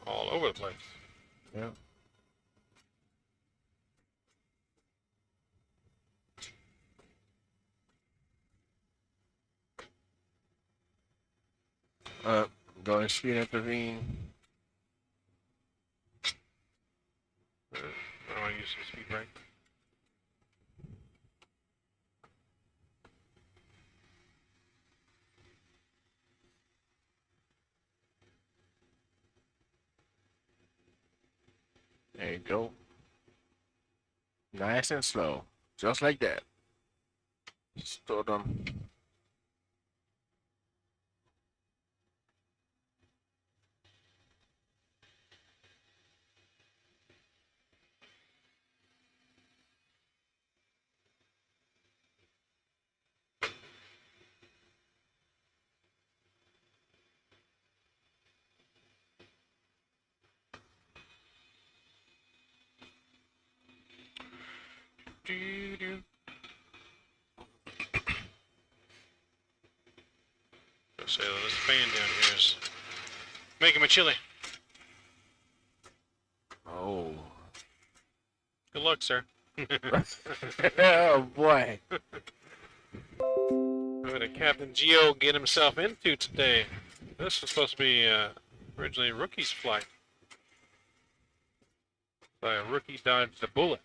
All over the place. Yeah. Going speed intervene. I want to use some speed brake. There you go. Nice and slow. Just like that. Still done. Doo-doo. So this fan down here is making me chilly. Oh. Good luck, sir. Oh boy. What did Captain Geo get himself into today? This was supposed to be originally a rookie's flight. But a rookie dodged the bullet.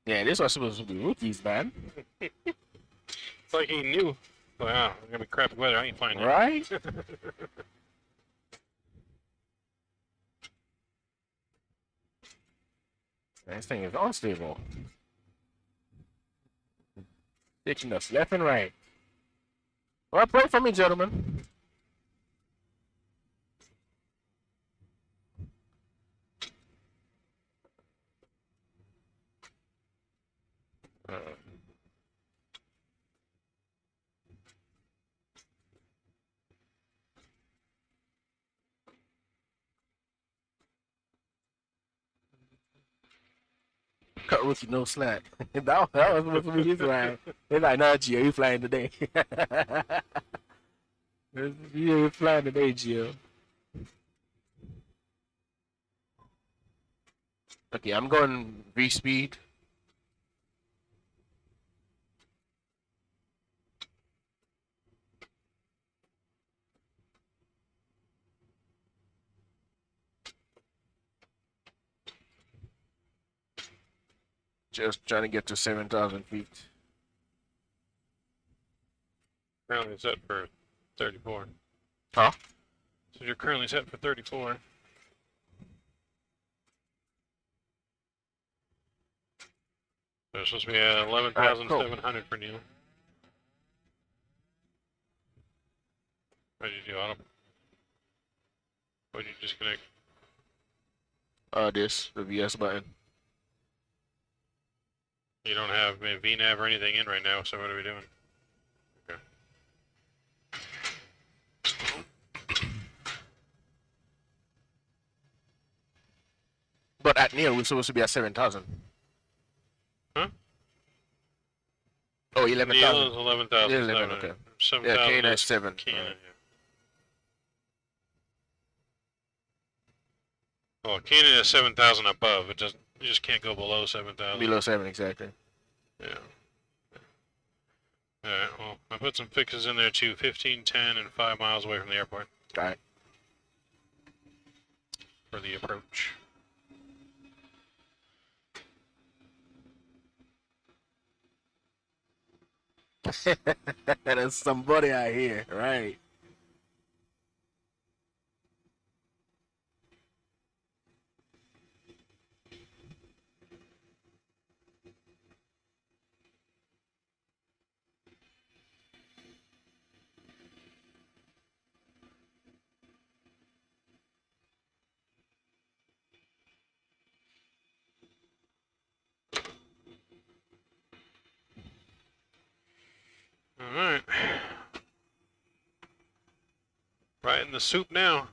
Yeah, this was supposed to be rookies, man. It's like he knew. Wow, it's gonna be crappy weather. I ain't flying that. Right? This thing is unstable. Ditching us left and right. Well, pray for me, gentlemen. Cut rookie no slack. that was supposed to be his round. They're like, nah, Gio, you flying today. You're flying today, Gio. Okay, I'm going V-speed. Just trying to get to 7,000 feet. Currently set for 34. Huh? So you're currently set for 34. So it's supposed to be 11,700 for Neil. What did you do, Autumn? What did you disconnect? The VS button. You don't have VNAV or anything in right now, so what are we doing? Okay. But at Neil, we're supposed to be at 7,000. Huh? Oh, Neil 11,000. is 11,000. Yeah, 11, okay. 7,000 Yeah, Kane is is 7. Keenan, Right. yeah. Well, Keenan is 7,000 above. It doesn't. You just can't go below 7,000. Below 7, exactly. Yeah. Alright, well, I put some fixes in there too. 15, 10, and 5 miles away from the airport. Alright. For the approach. There's somebody out here, right? Alright. Right in the soup now.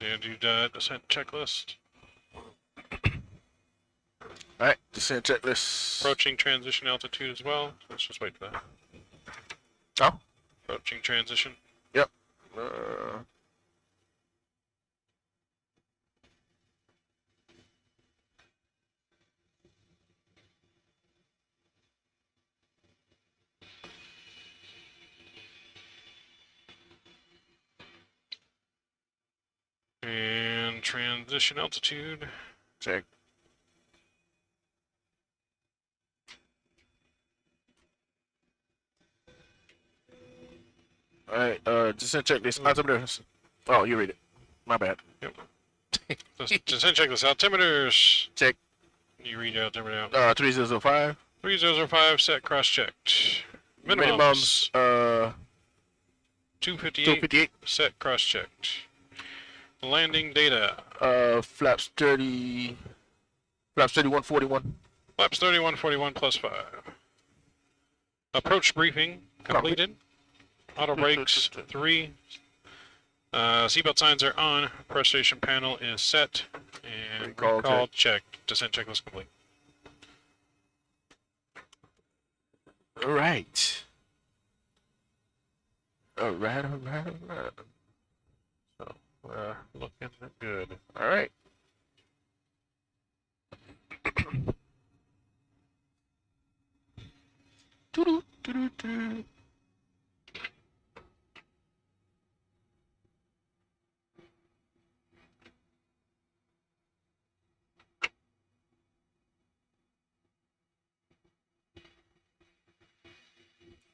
And you descent checklist. Alright, descent checklist. Approaching transition altitude as well. Let's just wait for that. Oh? Approaching transition. Yep. And transition altitude. Check. Alright, descent checklist. Altimeters. Oh, you read it. My bad. Yep. Descent checklist. Altimeters. Check. You read your altimeter out. 3005. 3005 set cross checked. Minimums, 258 258. set cross checked. Landing data. Flaps 3141. Flaps 3141 plus 5. Approach briefing completed. Auto brakes 3. Seatbelt signs are on. Press station panel is set. And recall checked. Descent checklist complete. Alright. Alright. So, looking good. Alright.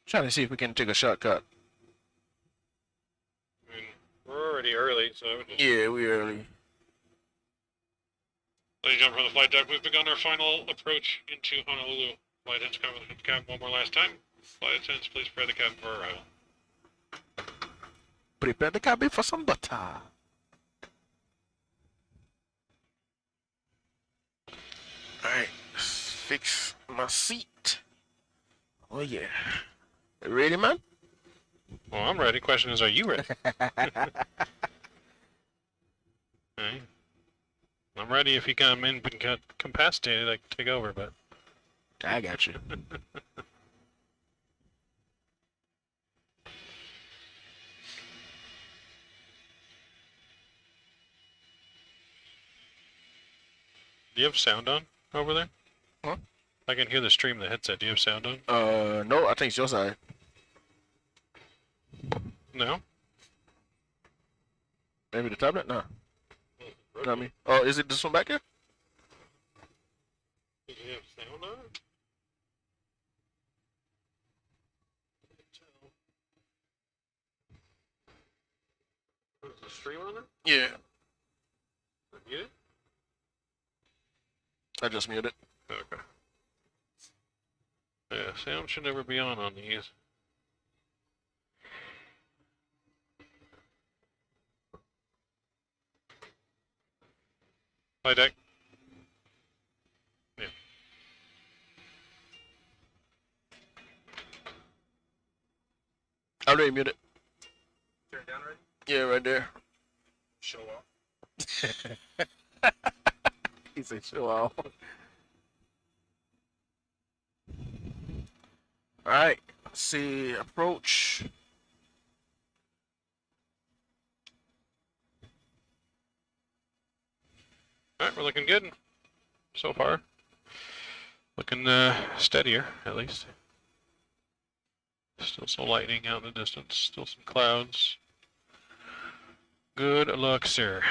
Trying to see if we can take a shortcut. I mean, we're already early, so I would just Yeah, we early. let you jump from the flight deck. We've begun our final approach into Honolulu. Flight attendants come with the cabin one more last time. Flight attendants, please prepare the cabin for arrival. Prepare the cabin for some butter. Alright, fix my seat. Oh yeah. Ready, man? Well, I'm ready. Question is, are you ready? Okay. I'm ready if you come in and get capacitated, I can take over, but... I got you. Do you have sound on over there? Huh? I can hear the stream of the headset. Do you have sound on? No, I think it's your side. No? Maybe the tablet? No. Not me. Oh, is it this one back here? Do you have sound on? Is the stream on there? Yeah. Mute it? I just muted. Okay. Yeah, sound should never be on these. Hi, deck. Yeah. I already muted. Turn down right? Yeah, right there. Show off. He said show off. Alright, let's see, approach. Alright, we're looking good so far. Looking steadier, at least. Still some lightning out in the distance, still some clouds. Good luck, sir.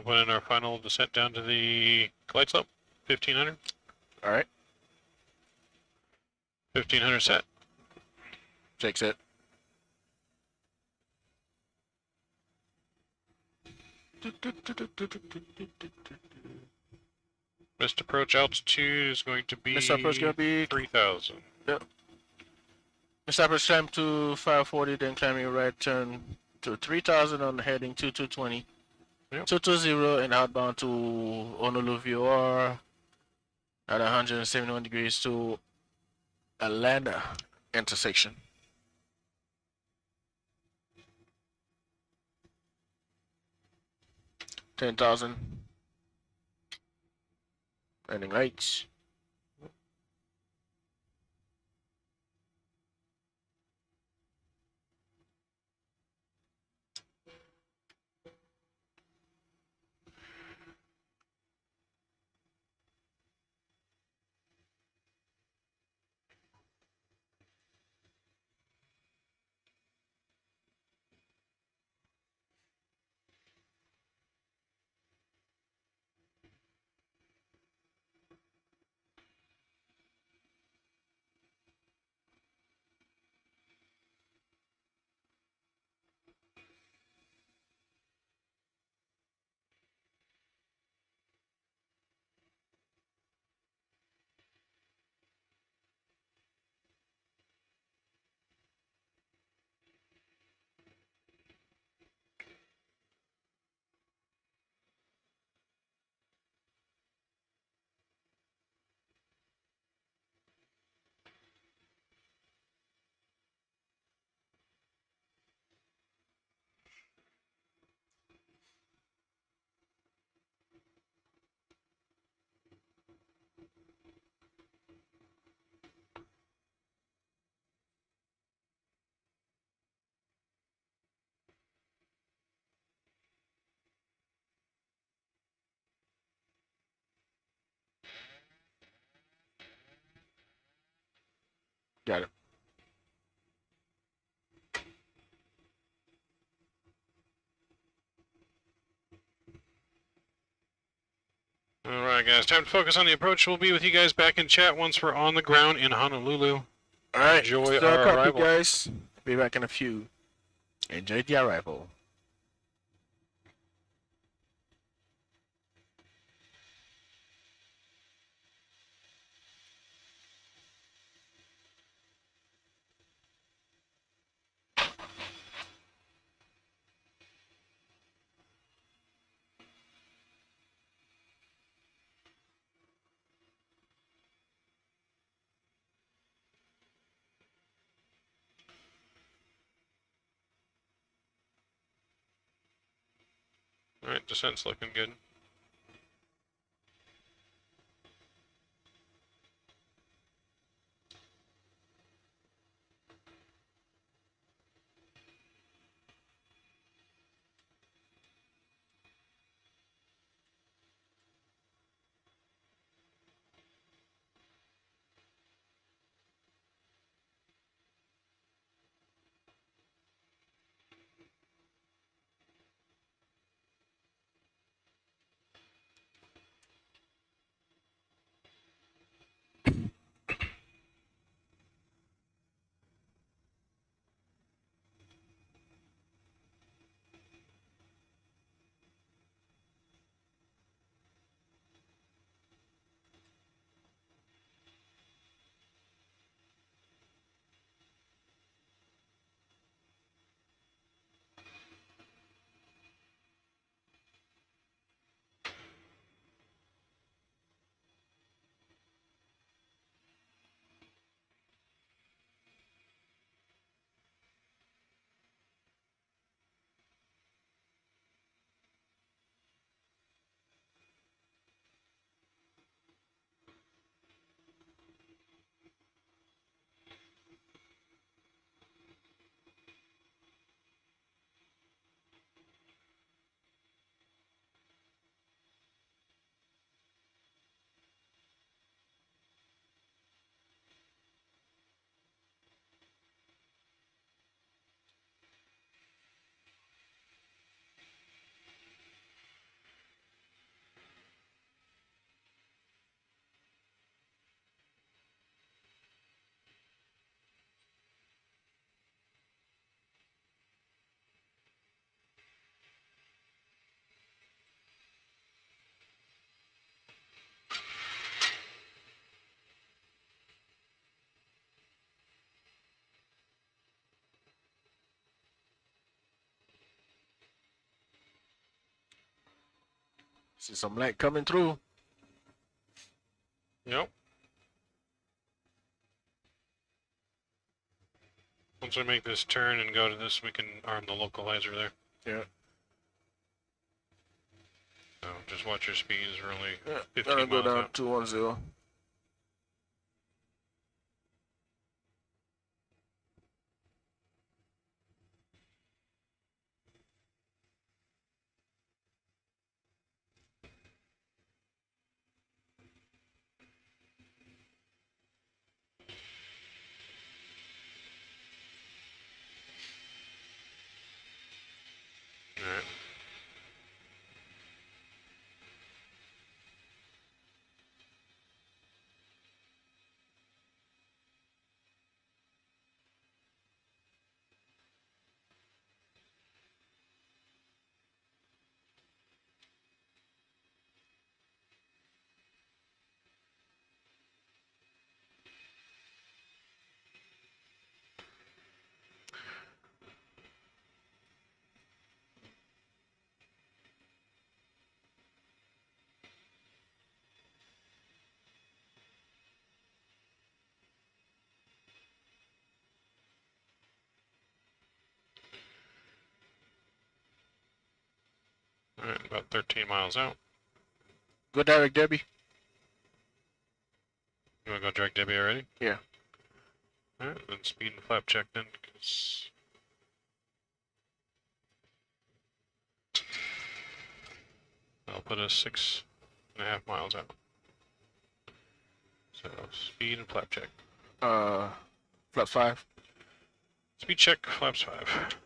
We'll put in our final descent down to the glide slope. 1500. All right. 1500 set. Takes it. Missed approach altitude is going to be Missed approach gonna be 3000. Mr. Approach climb to 540, then climbing right turn to 3000 on heading 2220. Yep. 220 and outbound to Honolulu VOR at 171 degrees to Atlanta intersection. $10,000. Landing rights. Got it. Alright, guys, time to focus on the approach. We'll be with you guys back in chat once we're on the ground in Honolulu. All right. Enjoy So our copy, arrival. guys. Be back in a few. Enjoy the arrival. Alright, descent's looking good. See some light coming through. Yep. Once we make this turn and go to this, we can arm the localizer there. Yeah. So just watch your speeds. We're only Yeah. 15 Gonna go miles down out. 210. Alright. Alright, about 13 miles out. Go direct, Debbie. You wanna go direct Debbie already? Yeah. Alright, then speed and flap check then, 'cause I'll put us 6.5 miles out. So speed and flap check. Flap 5. Speed check, flaps 5.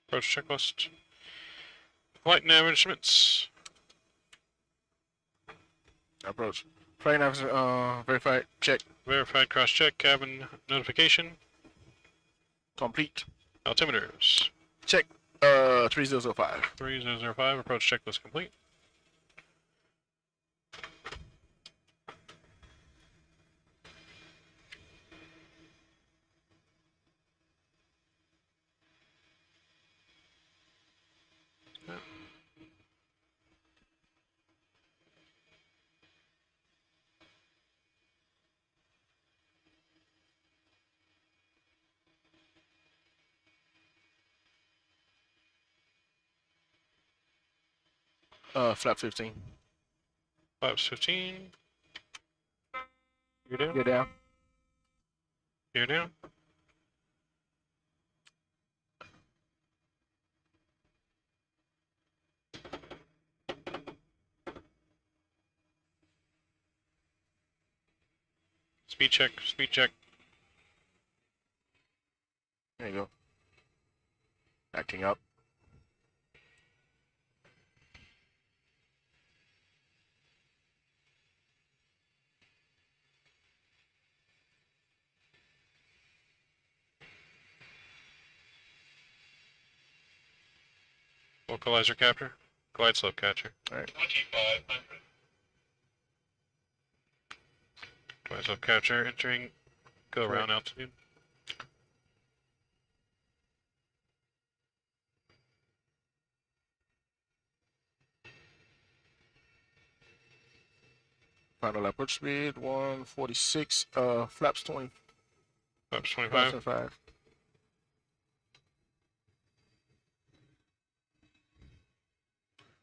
Approach checklist. Flight nav instruments. Approach. Flight nav, verified. Check. Verified cross check. Cabin notification. Complete. Altimeters. Check. 3005. 3005. Approach checklist complete. Flap 15. Flaps 15. You're down. Get down. You're down. Speed check. Speed check. There you go. Acting up. Localizer capture. Glide slope catcher. Alright. 2500. Glide slope capture. Entering. Go around altitude. Final approach speed 146. Flaps 20. Flaps 25. Flaps 25.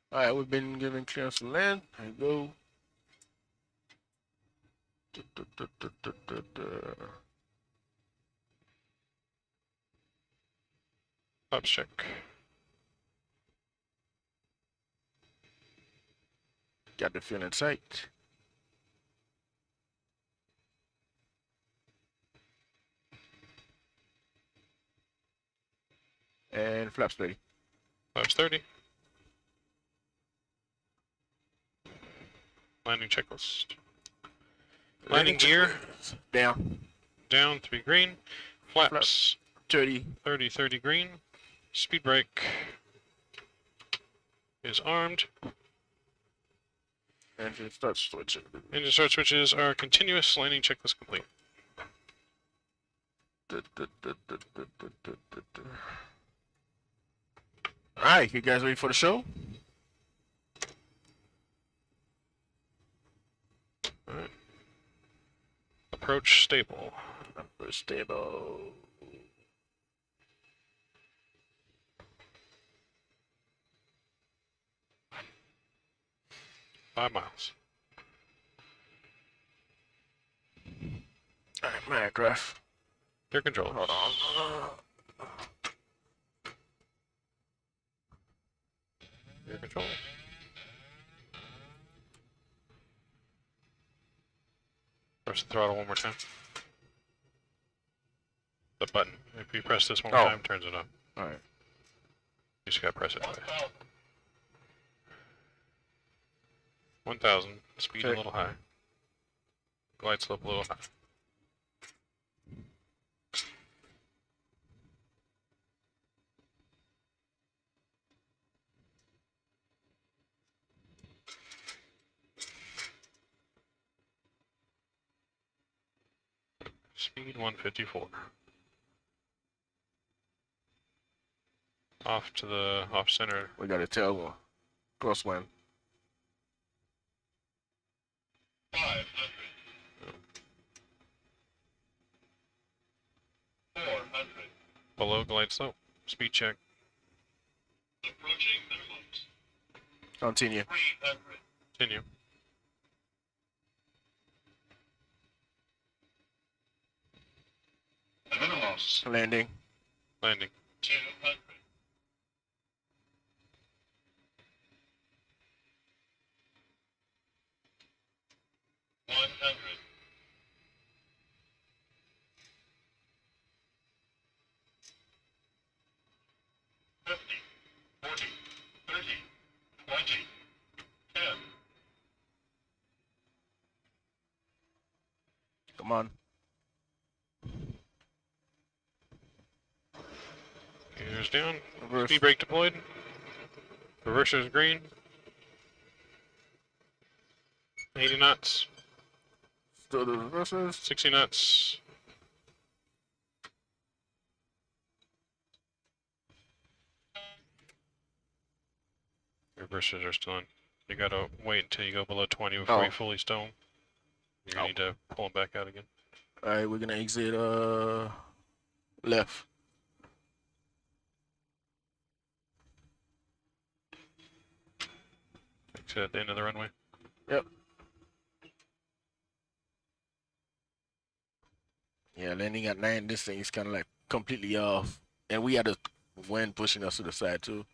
Alright, we've been given clearance to land. There you go. Flaps check. Got the fuel in sight. And flaps 30. Flaps 30. Landing checklist. Landing gear. Down. Down 3 green. Flaps 30. 30 green. Speed brake is armed. Engine start switching. Engine start switches are continuous. Landing checklist complete. Alright, you guys ready for the show? Alright. Approach stable. Number stable. Five miles. Alright, Minecraft. Clear control. Hold on. Clear control. Press the throttle one more time. The button. If you press this one more time, turns it on. Alright. You just gotta press it twice. 1,000. Speed a Okay. little high. Glide slope a little high. Speed 154. Off to the off center. We got a tail crosswind. 500. 400. Below glide slope. Speed check. Approaching minimums. Continue. 300. Continue. Minimums. Landing. Landing. 200. 100. 50. 40. 30. 20. 10. Come on. Gears down. Reverse. Speed brake deployed. Reverser is green. 80 knots. Still the reversers. 60 knots. Reversers are still on. You gotta wait until you go below 20 before you fully stow them. You're gonna need to pull them back out again. Alright, we're gonna exit left. Exit at the end of the runway. Yep. Yeah, landing at 9, this thing is kind of like completely off. And we had a wind pushing us to the side too.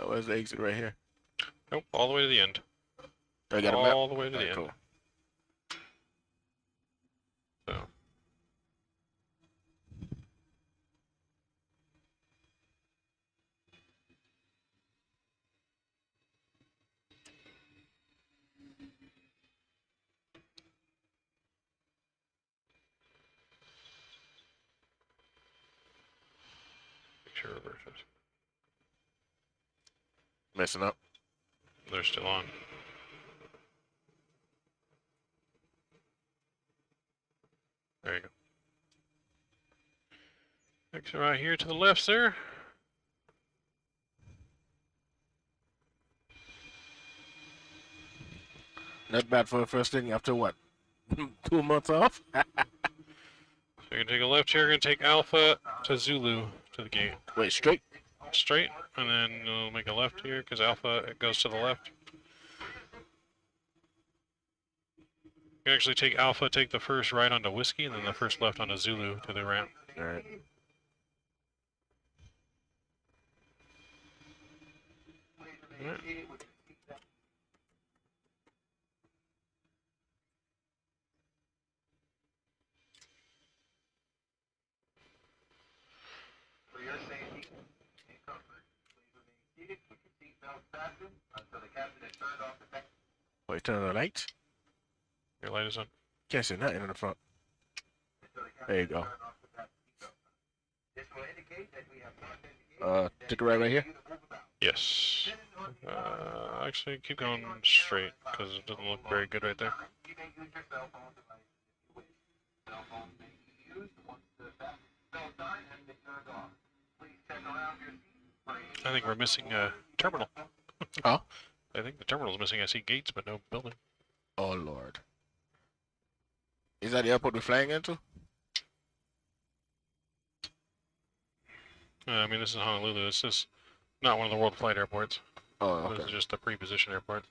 Where's the exit right here? Nope, all the way to the end. I got a map. All the way to the Alright, end. cool. So. Make sure reversers. Messing up. They're still on. There you go. Exit right here to the left, sir. Not bad for the first thing after what? 2 months off? So you're gonna take a left here, you're gonna take Alpha to Zulu to the gate. Wait, straight? Straight, and then you'll make a left here, because Alpha it goes to the left. You can actually take Alpha, take the first right onto Whiskey, and then the first left onto Zulu to the ramp. Alright. Alright. For your safety and comfort, please remain seated with your seatbelt fastened until the captain has turned off the tech. Wait, turn on the lights? Your light is on. Can't see nothing in the front. Until the captain There you has go. turned off the seatbelt. This will indicate that we have processed Take it right here. Yes. Actually, keep going straight because it doesn't look very good right there. You may use your cell phone device if you wish. Cell phones may be used once the cell sign has been turned off. Please check around your seat. I think we're missing a terminal. Huh? I think the terminal's missing. I see gates, but no building. Oh Lord. Is that the airport we're flying into? I mean, this is Honolulu. This is not one of the world flight airports. Oh, This is okay. just a pre-position airport.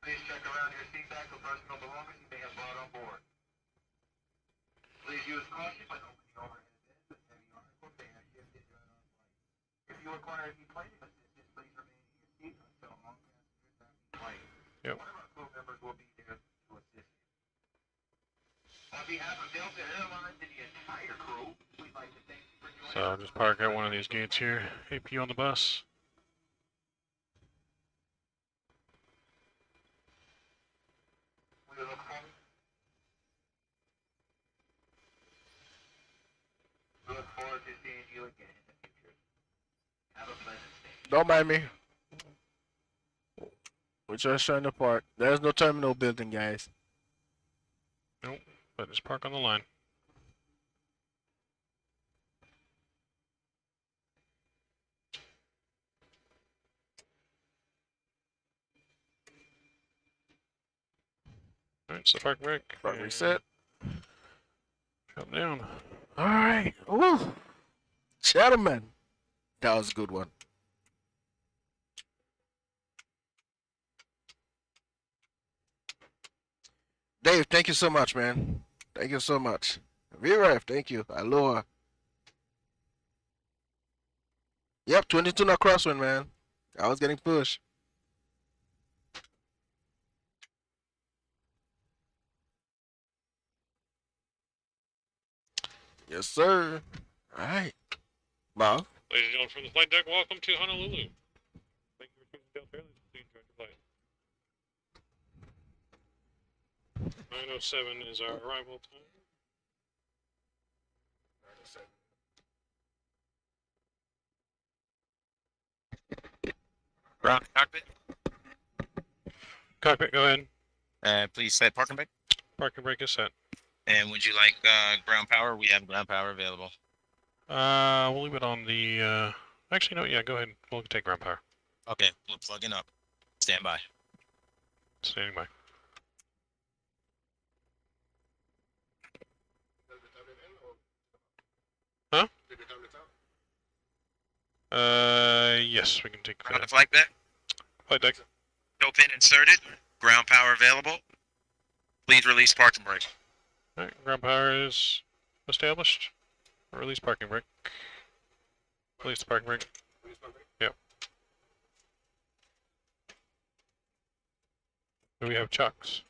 Please check around your seat back for personal belongings you may have brought on board. Please use caution when opening overhead bins with heavy articles may have shifted during our flight. If you require any planing assistance, please remain in your seat until all passengers have been flight. Yep. One of our crew members will be there to assist you. On behalf of Delta Airlines and the entire crew, we'd like to thank you for joining So I'll us. just park at one of these gates here. AP on the bus. We look forward. We look forward to seeing you again in the future. Have a pleasant stay. Don't mind me. We're just trying to park. There's no terminal building, guys. But just park on the line. Alright, so park brake. Park and reset. Drop down. All right. Woo. Gentlemen. That was a good one. Dave, thank you so much, man. Thank you so much. VRF, thank you. Aloha. Yep, 22 knot crosswind, man. I was getting pushed. Yes, sir. All right. Bob. Ladies and gentlemen from the flight deck, welcome to Honolulu. Thank you for choosing Delta Airlines. Please enjoy your flight. 9:07 is our arrival time. Ground cockpit. Cockpit, go ahead. Please set parking brake. Parking brake is set. And would you like ground power? We have ground power available. We'll leave it on the, actually, no, yeah, go ahead. We'll take ground power. Okay, we're plugging up. Stand by. Standing by. Huh? Yes, we can take On the flight deck. flight deck. No pin inserted. Ground power available. Please release parking brake. Alright, ground power is established. Release parking brake. Release the parking brake. Yep. Do we have chocks?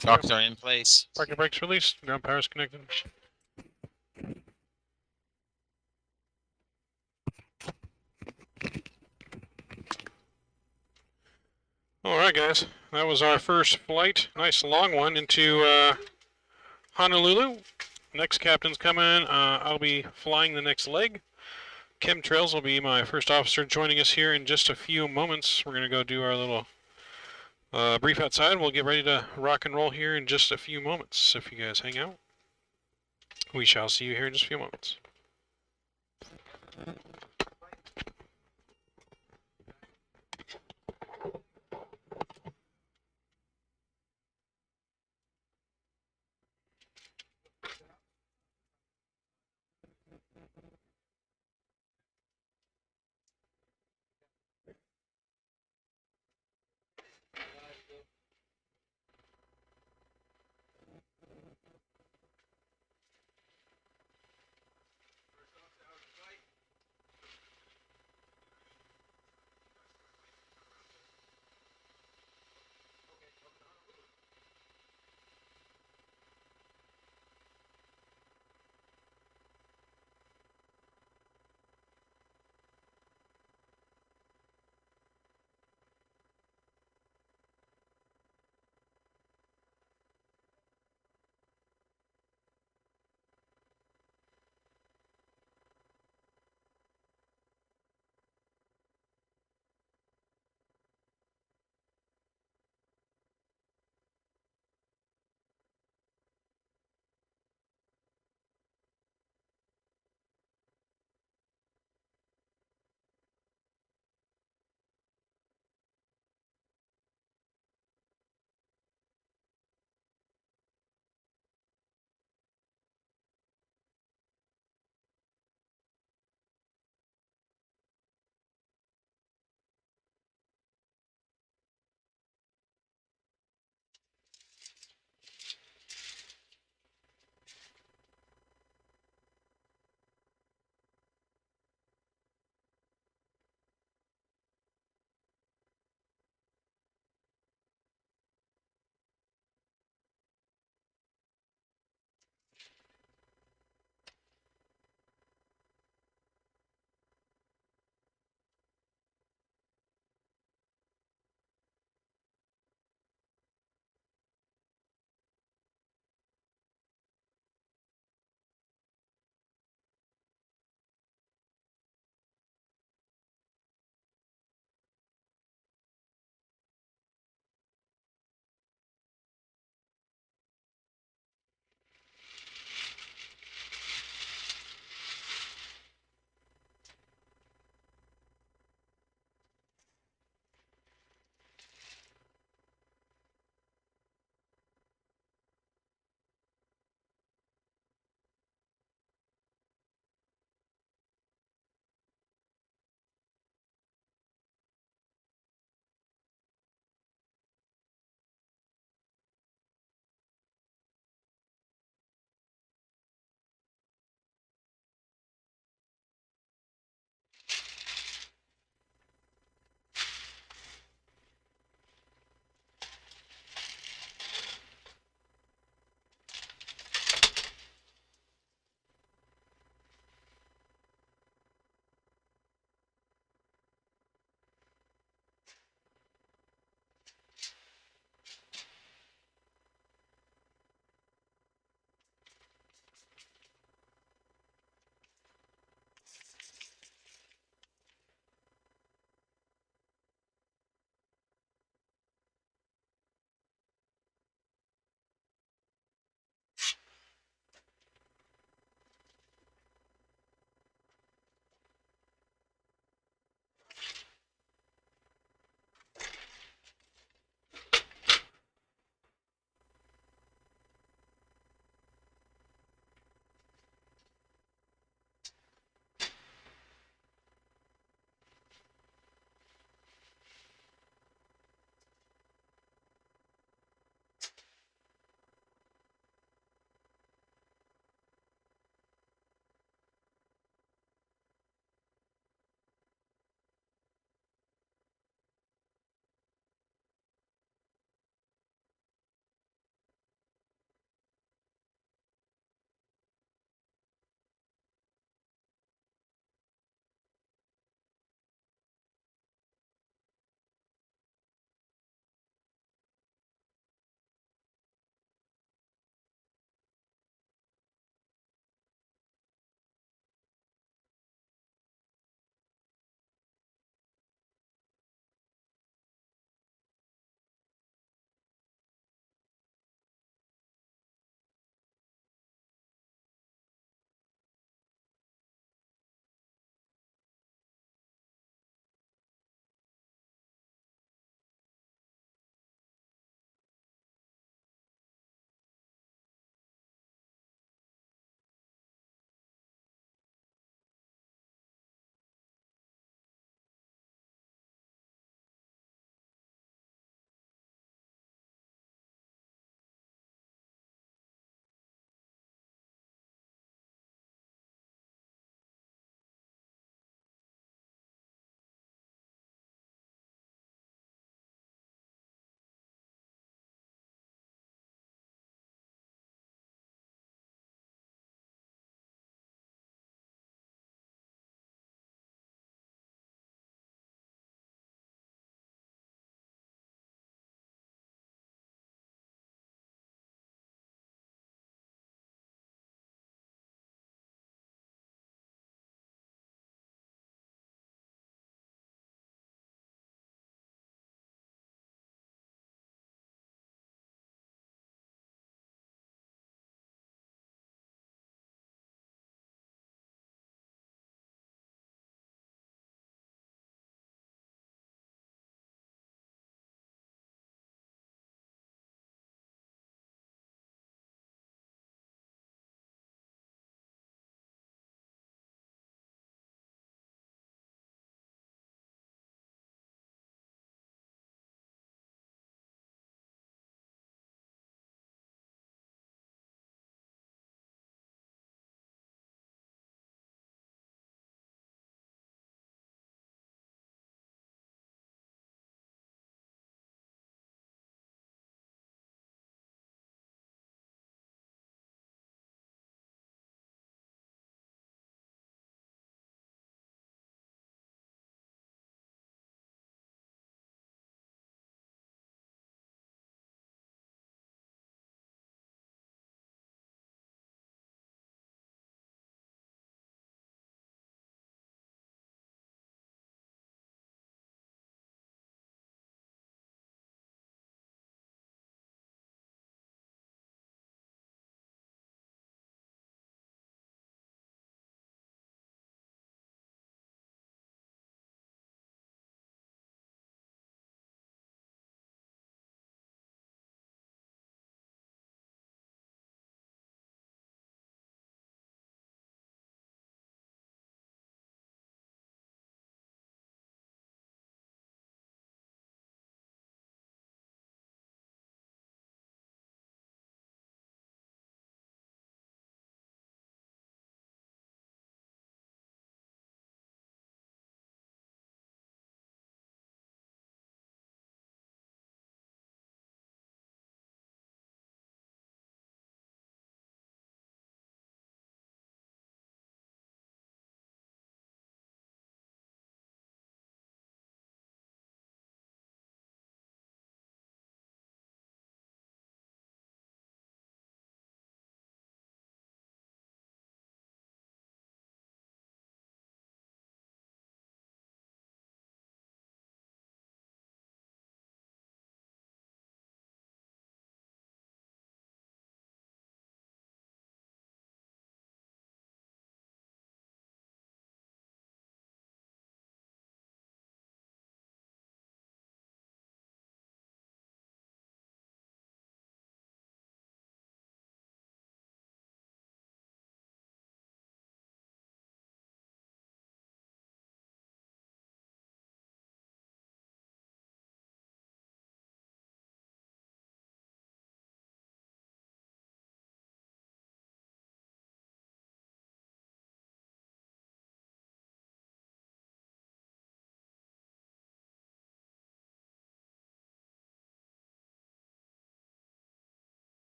Chocks are in place. Parking brake's released. Ground power is connected. Alright guys, that was our first flight. Nice long one into Honolulu. Next captain's coming. I'll be flying the next leg. Chemtrails will be my first officer joining us here in just a few moments. We're going to go do our little brief outside. We'll get ready to rock and roll here in just a few moments. If you guys hang out, we shall see you here in just a few moments.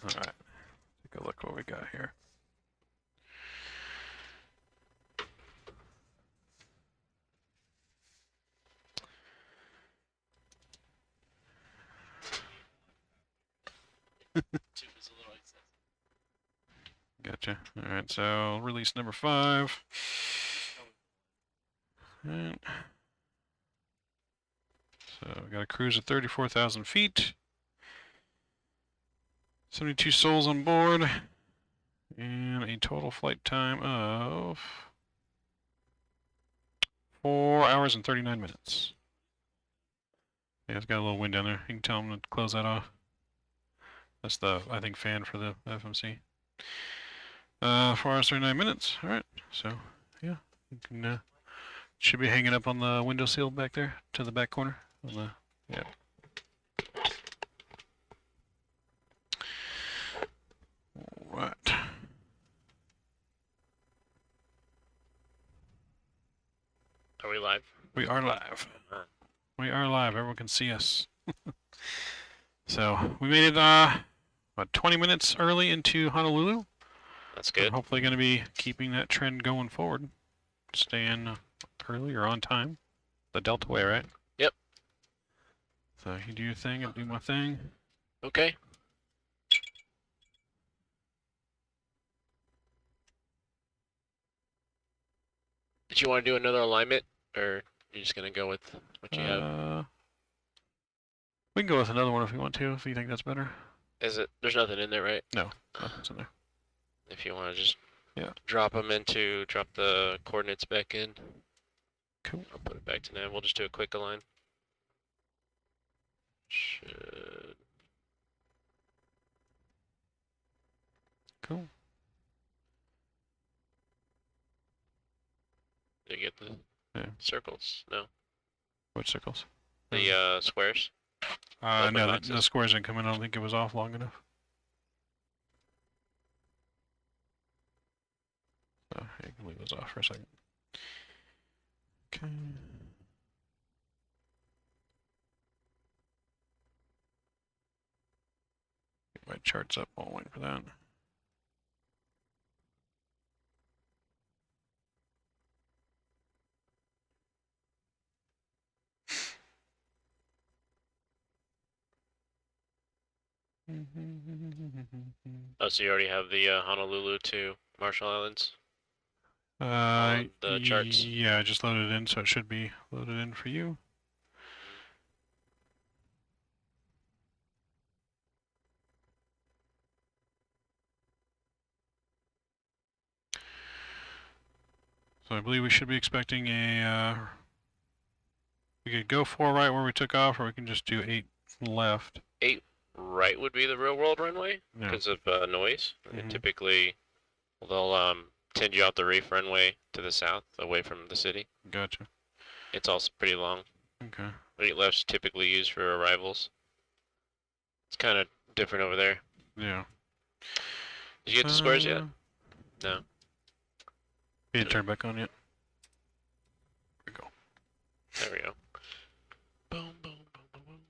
All right. Take a look what we got here. Gotcha. All right, so release number 5. And so we got a cruise at 34,000 feet. 72 souls on board. And a total flight time of 4 hours and 39 minutes. Yeah, it's got a little wind down there. You can tell them to close that off. That's the, I think, fan for the FMC. 4 hours, 39 minutes. All right. So, yeah, you can, should be hanging up on the window sill back there to the back corner. On the, yeah. All right. Are we live? We are live. We are live. Everyone can see us. So we made it about 20 minutes early into Honolulu. That's We're good. hopefully going to be keeping that trend going forward. Staying early or on time. The Delta way, right? Yep. So you do your thing, I do my thing. Okay. Did you want to do another alignment, or you're just gonna go with what you have? We can go with another one if you want to, if you think that's better. Is it? There's nothing in there, right? No, nothing's in there. If you want to just drop the coordinates back in. Cool. I'll put it back to nav. We'll just do a quick align. Should. Cool. Did you get the circles? No. Which circles? The squares. No, the squares didn't come in. I don't think it was off long enough. So you can leave those off for a second. Okay. Get my charts up while I'm waiting for that. Oh, so you already have the Honolulu to Marshall Islands? The charts? Yeah, I just loaded it in, so it should be loaded in for you. So I believe we should be expecting a, we could go 4 right where we took off, or we can just do 8 left. 8 right would be the real world runway Yeah. because of noise. Mhm. Typically, they'll tend you out the reef runway to the south, away from the city. Gotcha. It's also pretty long. Okay. 8 left's typically used for arrivals. It's kind of different over there. Yeah. Did you get the squares yet? No. You didn't turn back on yet? There we go. There we go. Boom, boom, boom, boom, boom.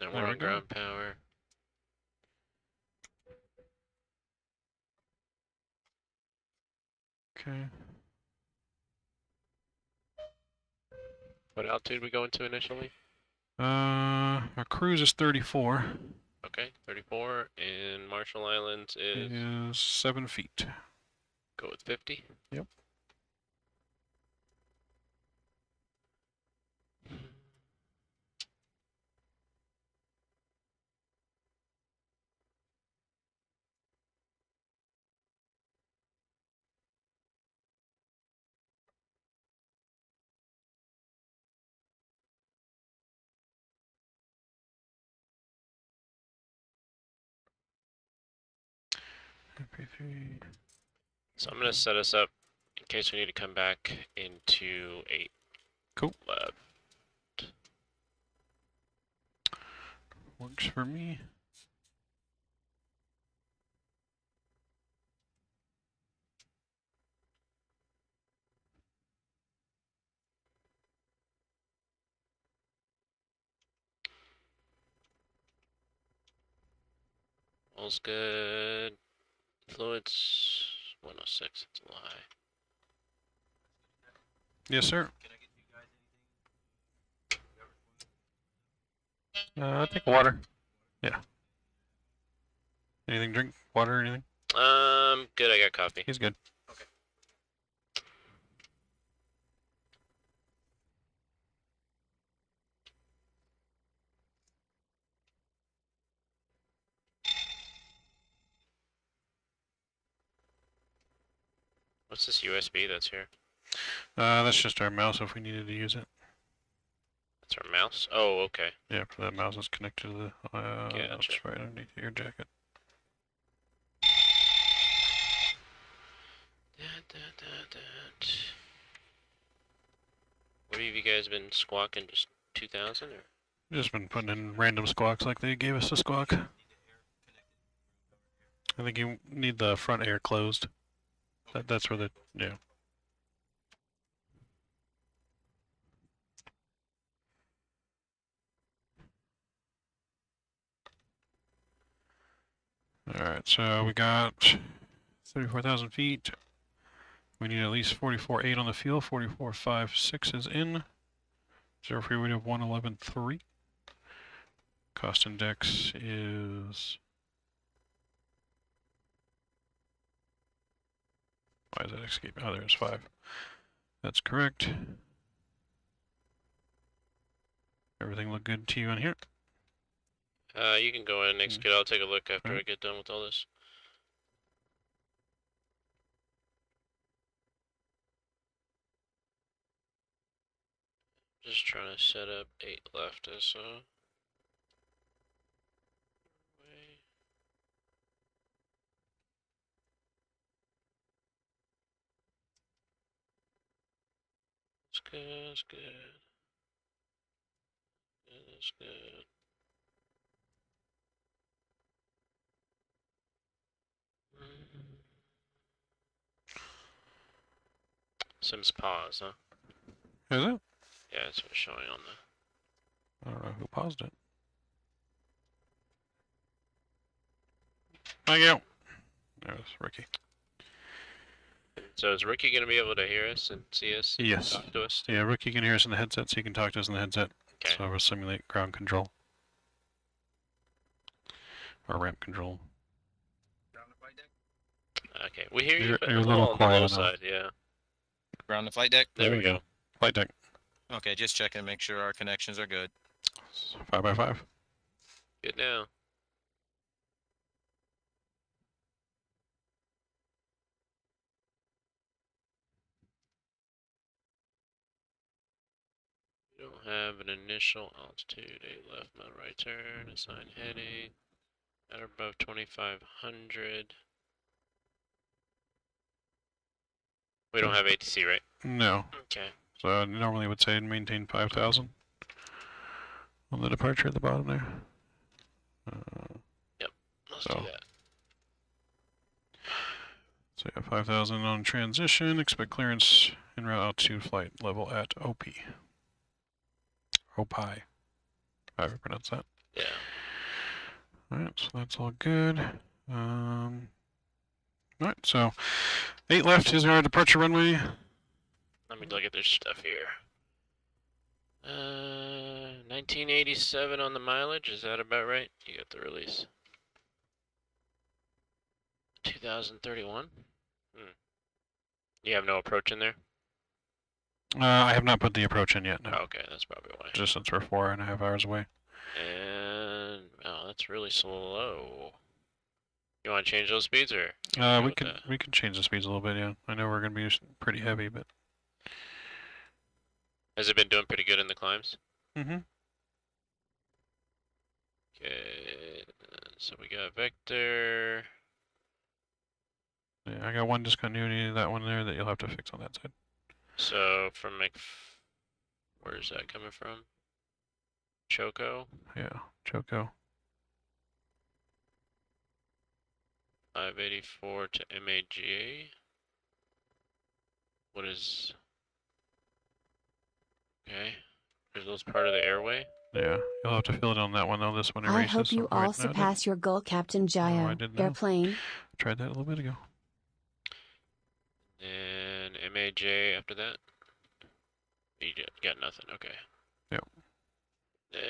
Now we're There we on go. ground power. Okay. What altitude we going to initially? Our cruise is 34. Okay, 34, and Marshall Islands It is, is 7 feet. go with 50. Yep. MP3. So I'm going to set us up in case we need to come back into 8 Cool. left. Works for me. All's good. Fluids 106. It's a lie. Yes, sir. I think water. Yeah. Anything? Drink water or anything? Good. I got coffee. He's good. What's this USB that's here? That's just our mouse if we needed to use it. That's our mouse. Oh, okay. Yeah, for that mouse is connected to the. Gotcha. That's right underneath your jacket. What have you guys been squawking? Just 2,000 or? Just been putting in random squawks like they gave us a squawk. I think you need the front air closed. That's where the yeah. Alright, so we got 34,000 feet. We need at least 44.8 on the field. 44.56 is in. Zero free weight of 111.3. Cost index is. Why is that escaping? Oh, there's 5. That's correct. Everything look good to you in here? You can go in and execute. I'll take a look after I get done with all this. Just trying to set up 8 left as It's good, it's good. It's good. Sims pause, huh? Is it? Yeah, it's what's showing on the. I don't know who paused it. Thank you. That was Ricky. So is Ricky gonna be able to hear us and see us? And Yes. talk to us? Yeah, Ricky can hear us in the headset, so you can talk to us in the headset. Okay. So we'll simulate ground control. Or ramp control. Okay, we hear you, You're- but you're a on little the quiet low now. side, yeah. Ground the flight deck? There we go. Flight deck. Okay, just checking to make sure our connections are good. 5x5. Good now. We don't have an initial altitude. 8 left, not right turn. Assign heading. At or above 2,500. We don't have ATC, right? No. Okay. So I normally would say maintain 5,000 on the departure at the bottom there. Let's So. do that. So yeah, 5,000 on transition. Expect clearance en route altitude flight level at OP. OPI. However you pronounce that. Yeah. Alright, so that's all good. Alright, so 8 left is our departure runway. Let me look at their stuff here. 1987 on the mileage. Is that about right? You got the release. 2031. You have no approach in there? I have not put the approach in yet, no. Oh, okay, that's probably why. Just since we're 4.5 hours away. And oh, that's really slow. You want to change those speeds or? We could change the speeds a little bit, yeah. I know we're gonna be pretty heavy, but. Has it been doing pretty good in the climbs? Mm-hmm. Okay, so we got vector. Yeah, I got one discontinuity, that one there that you'll have to fix on that side. So from where's that coming from? Choco. Yeah, Choco. 584 to MAGA. What is? Okay. Are those part of the airway? Yeah, you'll have to fill it on that one though. This one I erases. hope you Oh, wait, all no, it didn't. surpass your goal, Captain I Jaya. didn't know. Airplane. Tried that a little bit ago. And MAJ after that. You got nothing. Okay. Yep. Then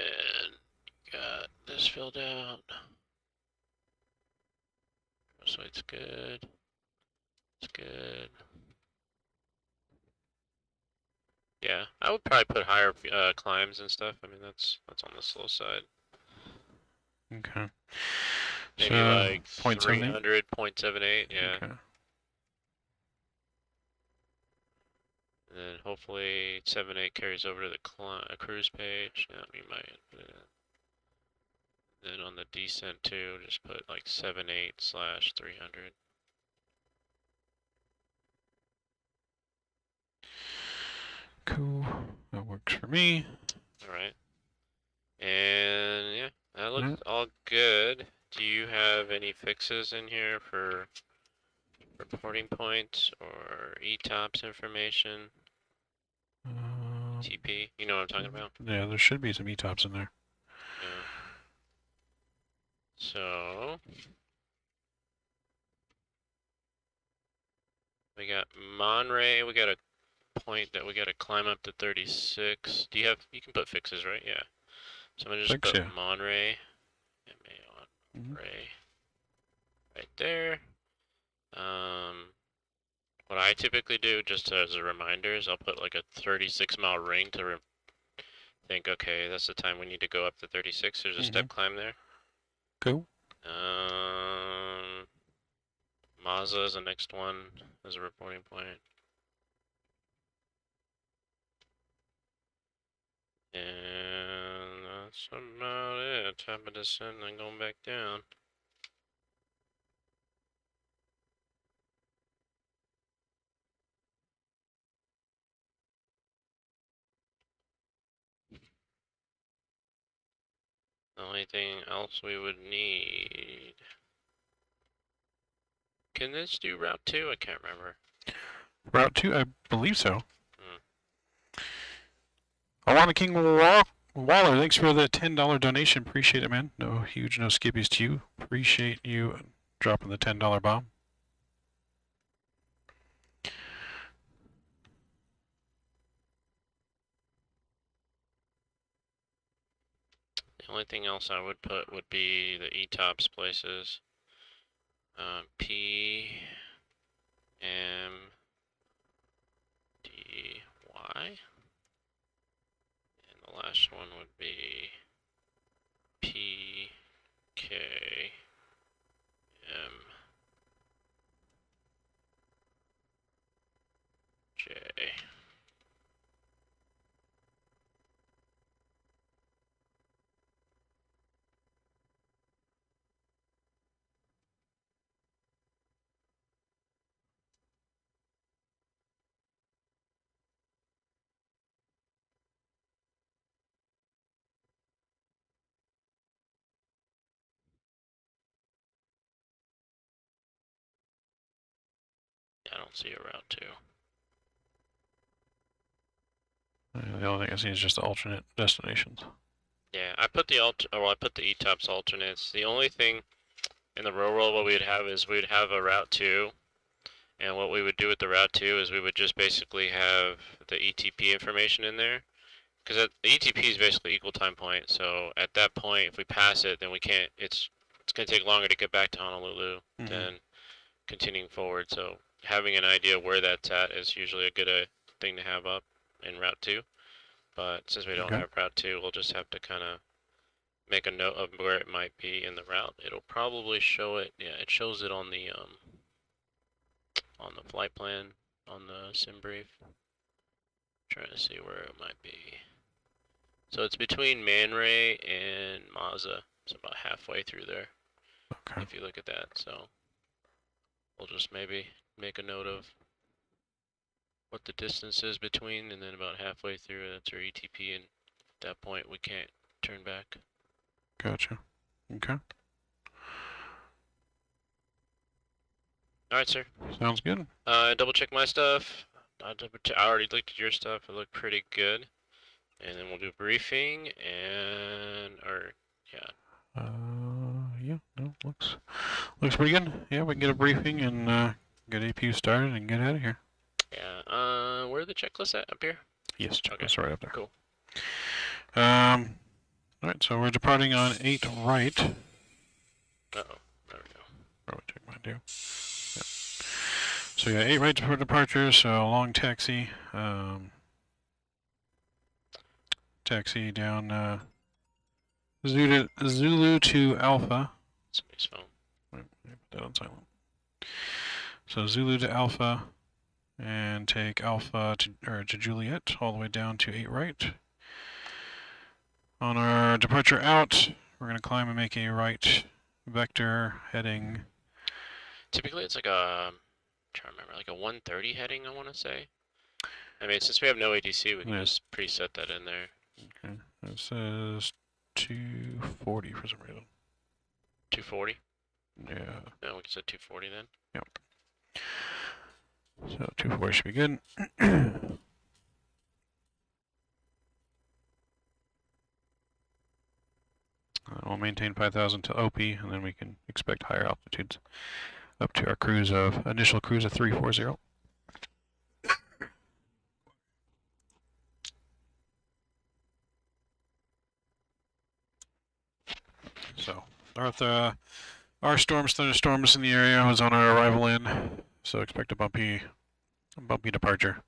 got this filled out. So it's good. It's good. Yeah, I would probably put higher climbs and stuff. I mean, that's on the slow side. Okay. Maybe So, like 0.78? 300, 0.78, yeah. Okay. And then hopefully 7.8 carries over to the cruise page. Yeah, we might put it in. Then on the descent too, just put like 7.8/300. Cool. That works for me. All right. And yeah, that looks all good. Do you have any fixes in here for reporting points or ETOPS information? TP, you know what I'm talking about? Yeah, there should be some ETOPS in there. Yeah. So we got Monterey. We got a point that we got to climb up to 36. Do you have? You can put fixes, right? Yeah. So I'm gonna just put Monterey. Monterey. Right there. What I typically do, just as a reminder, is I'll put like a 36-mile ring to think, okay, that's the time we need to go up to 36. There's a step climb there. Cool. Mazda is the next one as a reporting point. And that's about it. Top of descent and going back down. The only thing else we would need. Can this do Route 2? I can't remember. Route 2, I believe so. Alana King Waller, thanks for the $10 donation. Appreciate it, man. No skippies to you. Appreciate you dropping the $10 bomb. The only thing else I would put would be the ETOPS places. P M D Y. And the last one would be P K M J. I don't see a Route 2. The only thing I see is just the alternate destinations. Yeah, I put the I put the ETOPS alternates. The only thing in the real world what we would have is we'd have a Route 2, and what we would do with the Route 2 is we would just basically have the ETP information in there, because the ETP is basically equal time point. So at that point, if we pass it, then we can't. It's gonna take longer to get back to Honolulu than continuing forward. So having an idea where that's at is usually a good thing to have up in Route 2. But since we don't have Route 2, we'll just have to kind of make a note of where it might be in the route. It'll probably show it. Yeah, it shows it on the flight plan on the sim brief. Trying to see where it might be. So it's between Man Ray and Mazda. It's about halfway through there. Okay. If you look at that, so we'll just maybe make a note of what the distance is between, and then about halfway through, that's our ETP, and at that point we can't turn back. Gotcha. Okay. All right, sir. Sounds good. Double check my stuff. I already looked at your stuff. It looked pretty good. And then we'll do briefing and, or, yeah. Yeah, no, looks pretty good. Yeah, we can get a briefing and get APU started and get out of here. Yeah, where are the checklists at? Up here? Yes, Okay. checklists right up there. Cool. Alright, so we're departing on 8 right. Uh-oh, there we go. Probably check mine too. Yep. So yeah, 8 right for departure, so long taxi. Taxi down Zulu to Alpha. Somebody's phone. Wait, put that on silent. So Zulu to Alpha, and take Alpha to Juliet all the way down to 8 right. On our departure out, we're gonna climb and make a right vector heading. Typically, it's like a, I'm trying to remember, like a 130 heading, I want to say. I mean, since we have no ATC, we can Yeah. just preset that in there. Okay, it says 240 for some reason. 240? Yeah. No, we can set 240 then. Yep. So 240 should be good. We'll maintain 5,000 to OP, and then we can expect higher altitudes up to our initial cruise of 340. So, our thunderstorms in the area was on our arrival in, so expect a bumpy departure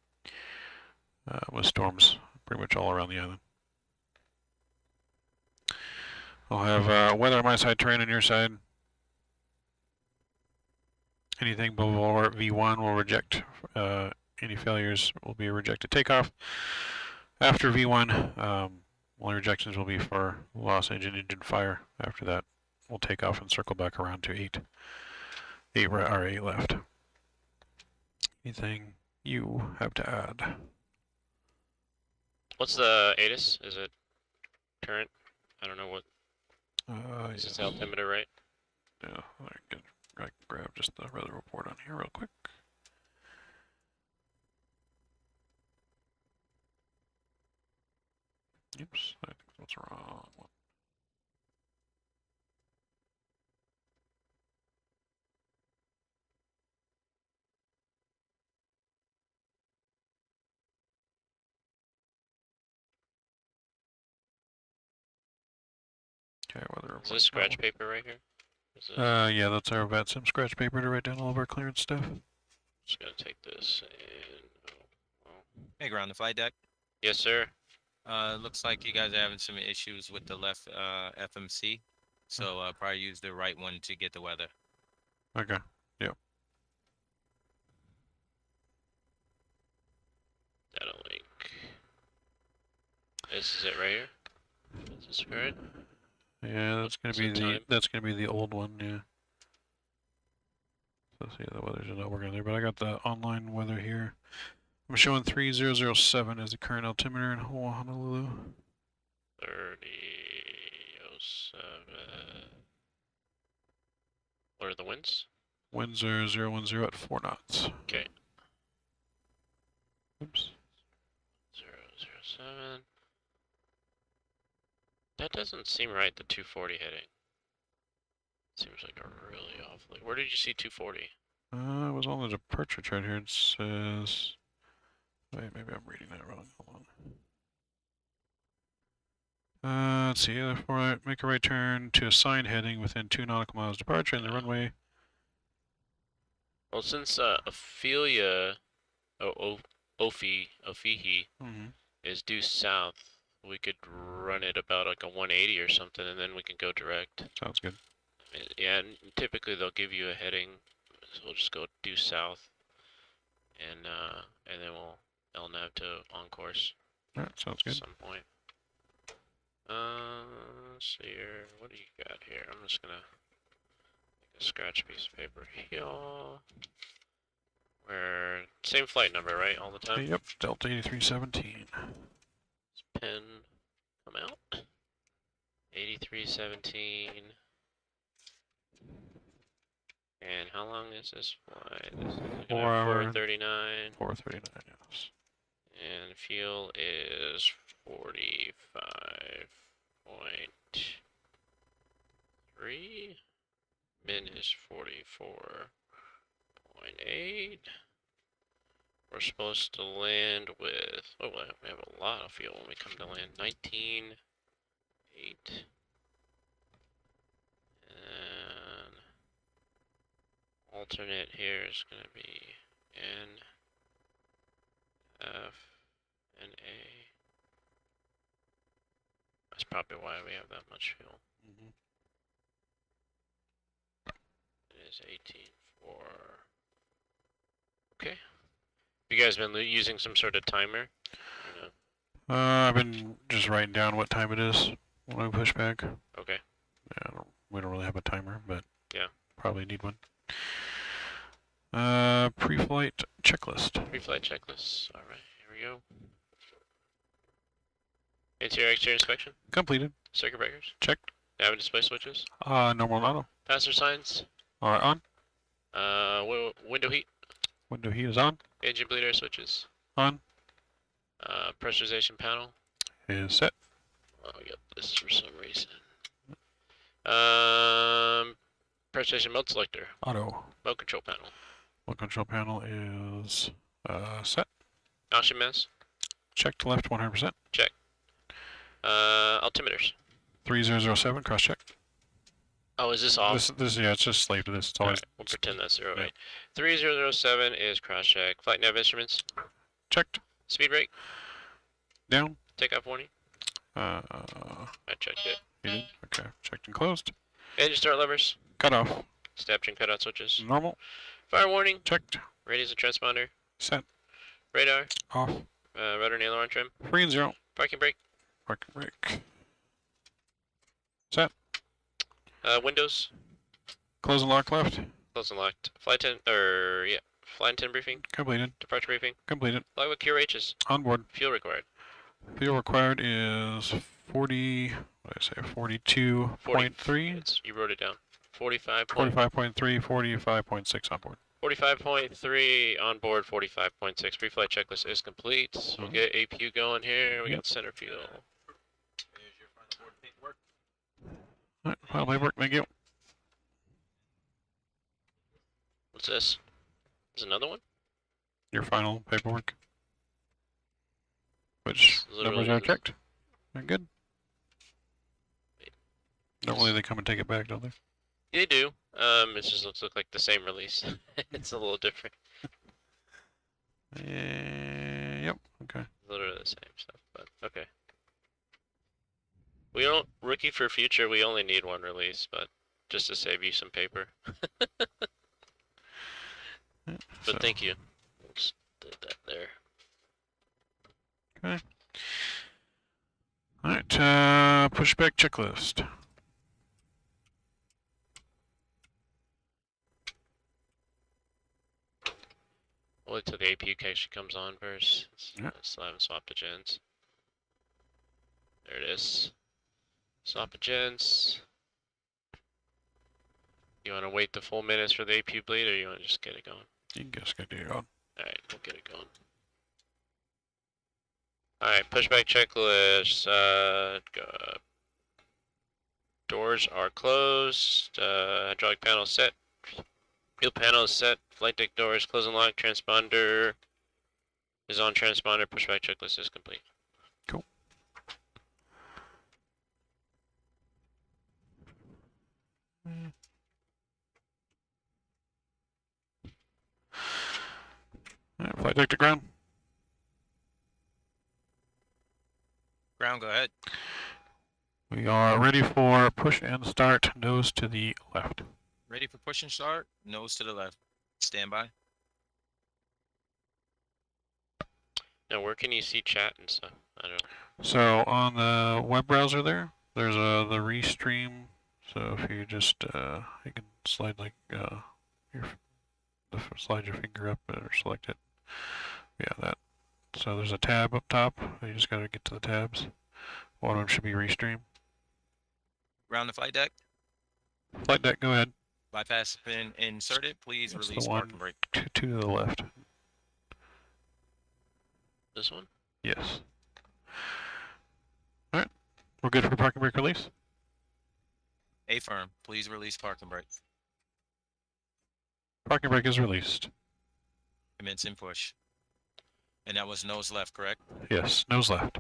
with storms pretty much all around the island. I'll have weather on my side, terrain on your side. Anything below V1 will reject. Any failures will be a rejected takeoff. After V1, only rejections will be for lost engine fire. After that, we'll take off and circle back around to 8 left. Anything you have to add? What's the ATIS? Is it current? I don't know what. Is Yes. this altimeter right? Yeah, I can grab just the weather report on here real quick. Oops, I think that's wrong one. Okay, weather report. Is this scratch paper right here? Is this, Yeah, that's our Vatsim scratch paper to write down all of our clearance stuff. just gonna take this and. Oh, well. Hey, ground the flight deck. Yes, sir. Looks like you guys are having some issues with the left FMC, so probably use the right one to get the weather. Okay. Yep. Data link. This is it right here. Is this correct? Yeah, Is it time? that's gonna be the old one. Yeah. So see, the weather's not working there, but I got the online weather here. I'm showing 3007 as the current altimeter in Honolulu. 3007. What are the winds? Winds are 010 at 4 knots. Okay. Oops. 007. That doesn't seem right, the 240 heading. Seems like a really awfully. Where did you see 240? It was on the departure chart here. It says. Wait, maybe I'm reading that wrong. Hold on. Let's see. Therefore, make a right turn to assigned heading within 2 nautical miles departure in the runway. Well, since Ophelia, Ophihi is due south, we could run it about like a 180 or something, and then we can go direct. Sounds good. Yeah, and typically they'll give you a heading, so we'll just go due south, and then we'll LNAV to on course. Alright, sounds good. At some point. Let's see here. What do you got here? I'm just gonna make a scratch piece of paper here. Where same flight number, right? All the time. Yep, Delta 8317. Does pen come out? 8317. And how long is this flight? This is 4 hours. 4:39. 4:39, yes. And fuel is 45.3. Min is 44.8. We're supposed to land with, oh, we have a lot of fuel when we come to land. 19.8. And alternate here is going to be N, F, and A. That's probably why we have that much fuel. It is 18.4. Okay. You guys been using some sort of timer? No. I've been just writing down what time it is when I push back. Okay. Yeah, we don't really have a timer, but yeah, probably need one. Pre-flight checklist. Pre-flight checklist. All right, here we go. Interior exterior inspection. Completed. Circuit breakers. Checked. Nav and display switches. Normal auto. Passenger signs. On. Window heat. Window heat is on. Engine bleed air switches. On. Pressurization panel. Is set. Oh, I got this for some reason. Pressurization mode selector. Auto. Mode control panel. Mode control panel is set. Oxygen mask. Checked left 100%. Check. Altimeters. 3007 cross check. Oh, is this off? This yeah, it's just slave to this. It's always. Right, we'll pretend that's 08. 3007 is cross check. Flight nav instruments. Checked. Speed brake. Down. Takeoff warning. I checked it. You did? Okay. Checked and closed. Engine start levers. Cut off. Step and cutout switches. Normal. Fire warning. Checked. Radios and transponder. Set. Radar. Off. Rudder and aileron trim. 3 and 0. Parking brake. Parking brake. Set. Windows. Close and lock left. Closed and locked. Flight intent briefing. Completed. Departure briefing. Completed. Log with QRHs. On board. Fuel required. Fuel required is 40. What did I say? 42.3. You wrote it down. 45. 45.3. 45.6 on board. 45.3 on board. 45.6. Pre-flight checklist is complete. We'll get APU going here. We got center fuel. Alright, final paperwork. Thank you. What's this? There's another one? Your final paperwork. Which numbers are checked. They're good. Normally they come and take it back, don't they? They do. It just looks like the same release. It's a little different. Yep. Okay. Literally the same stuff, but okay. We don't rookie for future. We only need one release, but just to save you some paper. But thank you. Just did that there. Okay. Alright, pushback checklist. We'll wait till the APU actually comes on first. Yeah. Still haven't swapped the gens. There it is. Swap the gens. You want to wait the full minutes for the APU bleed, or you want to just get it going? You can just get it on. Alright, we'll get it going. Alright, pushback checklist. Doors are closed. Hydraulic panel set. Fuel panel is set. Flight deck doors close and lock. Transponder is on transponder. Pushback checklist is complete. Cool. Alright, flight deck to ground. Ground, go ahead. We are ready for push and start, nose to the left. Ready for push and start. Nose to the left. Stand by. Now, where can you see chat and stuff? I don't know. So on the web browser there's the restream. So if you just you can slide slide your finger up or select it. Yeah, that. So there's a tab up top. You just gotta get to the tabs. One of them should be restream. Ground the flight deck. Flight deck, go ahead. Bypass has been inserted. Please That's release the one parking brake. to the left. This one? Yes. All right. We're good for parking brake release. A firm, please release parking brake. Parking brake is released. Commence and push. And that was nose left, correct? Yes. Nose left.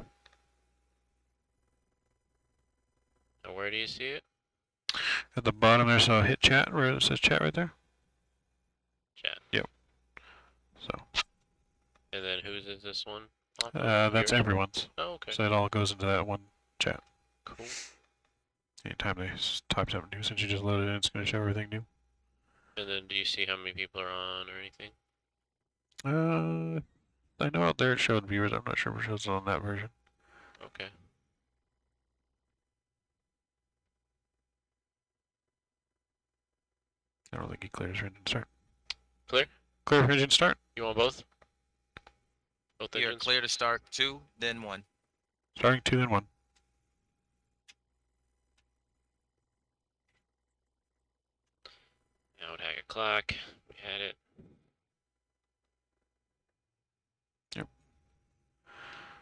Now where do you see it? At the bottom, there's a hit chat where it says chat right there. Chat. Yep. So. And then whose is this one? That's Yours? everyone's. Oh, okay. So it all goes into that one chat. Cool. Anytime they type something new, since you just loaded it in, it's going to show everything new. And then do you see how many people are on or anything? I know out there it showed viewers. I'm not sure if it shows it on that version. Okay. I don't think he clears for engine start. Clear? Clear for engine start. You want both? Both You're engines? clear to start 2, then 1. Starting 2 then 1. Now it had a clock. We had it. Yep.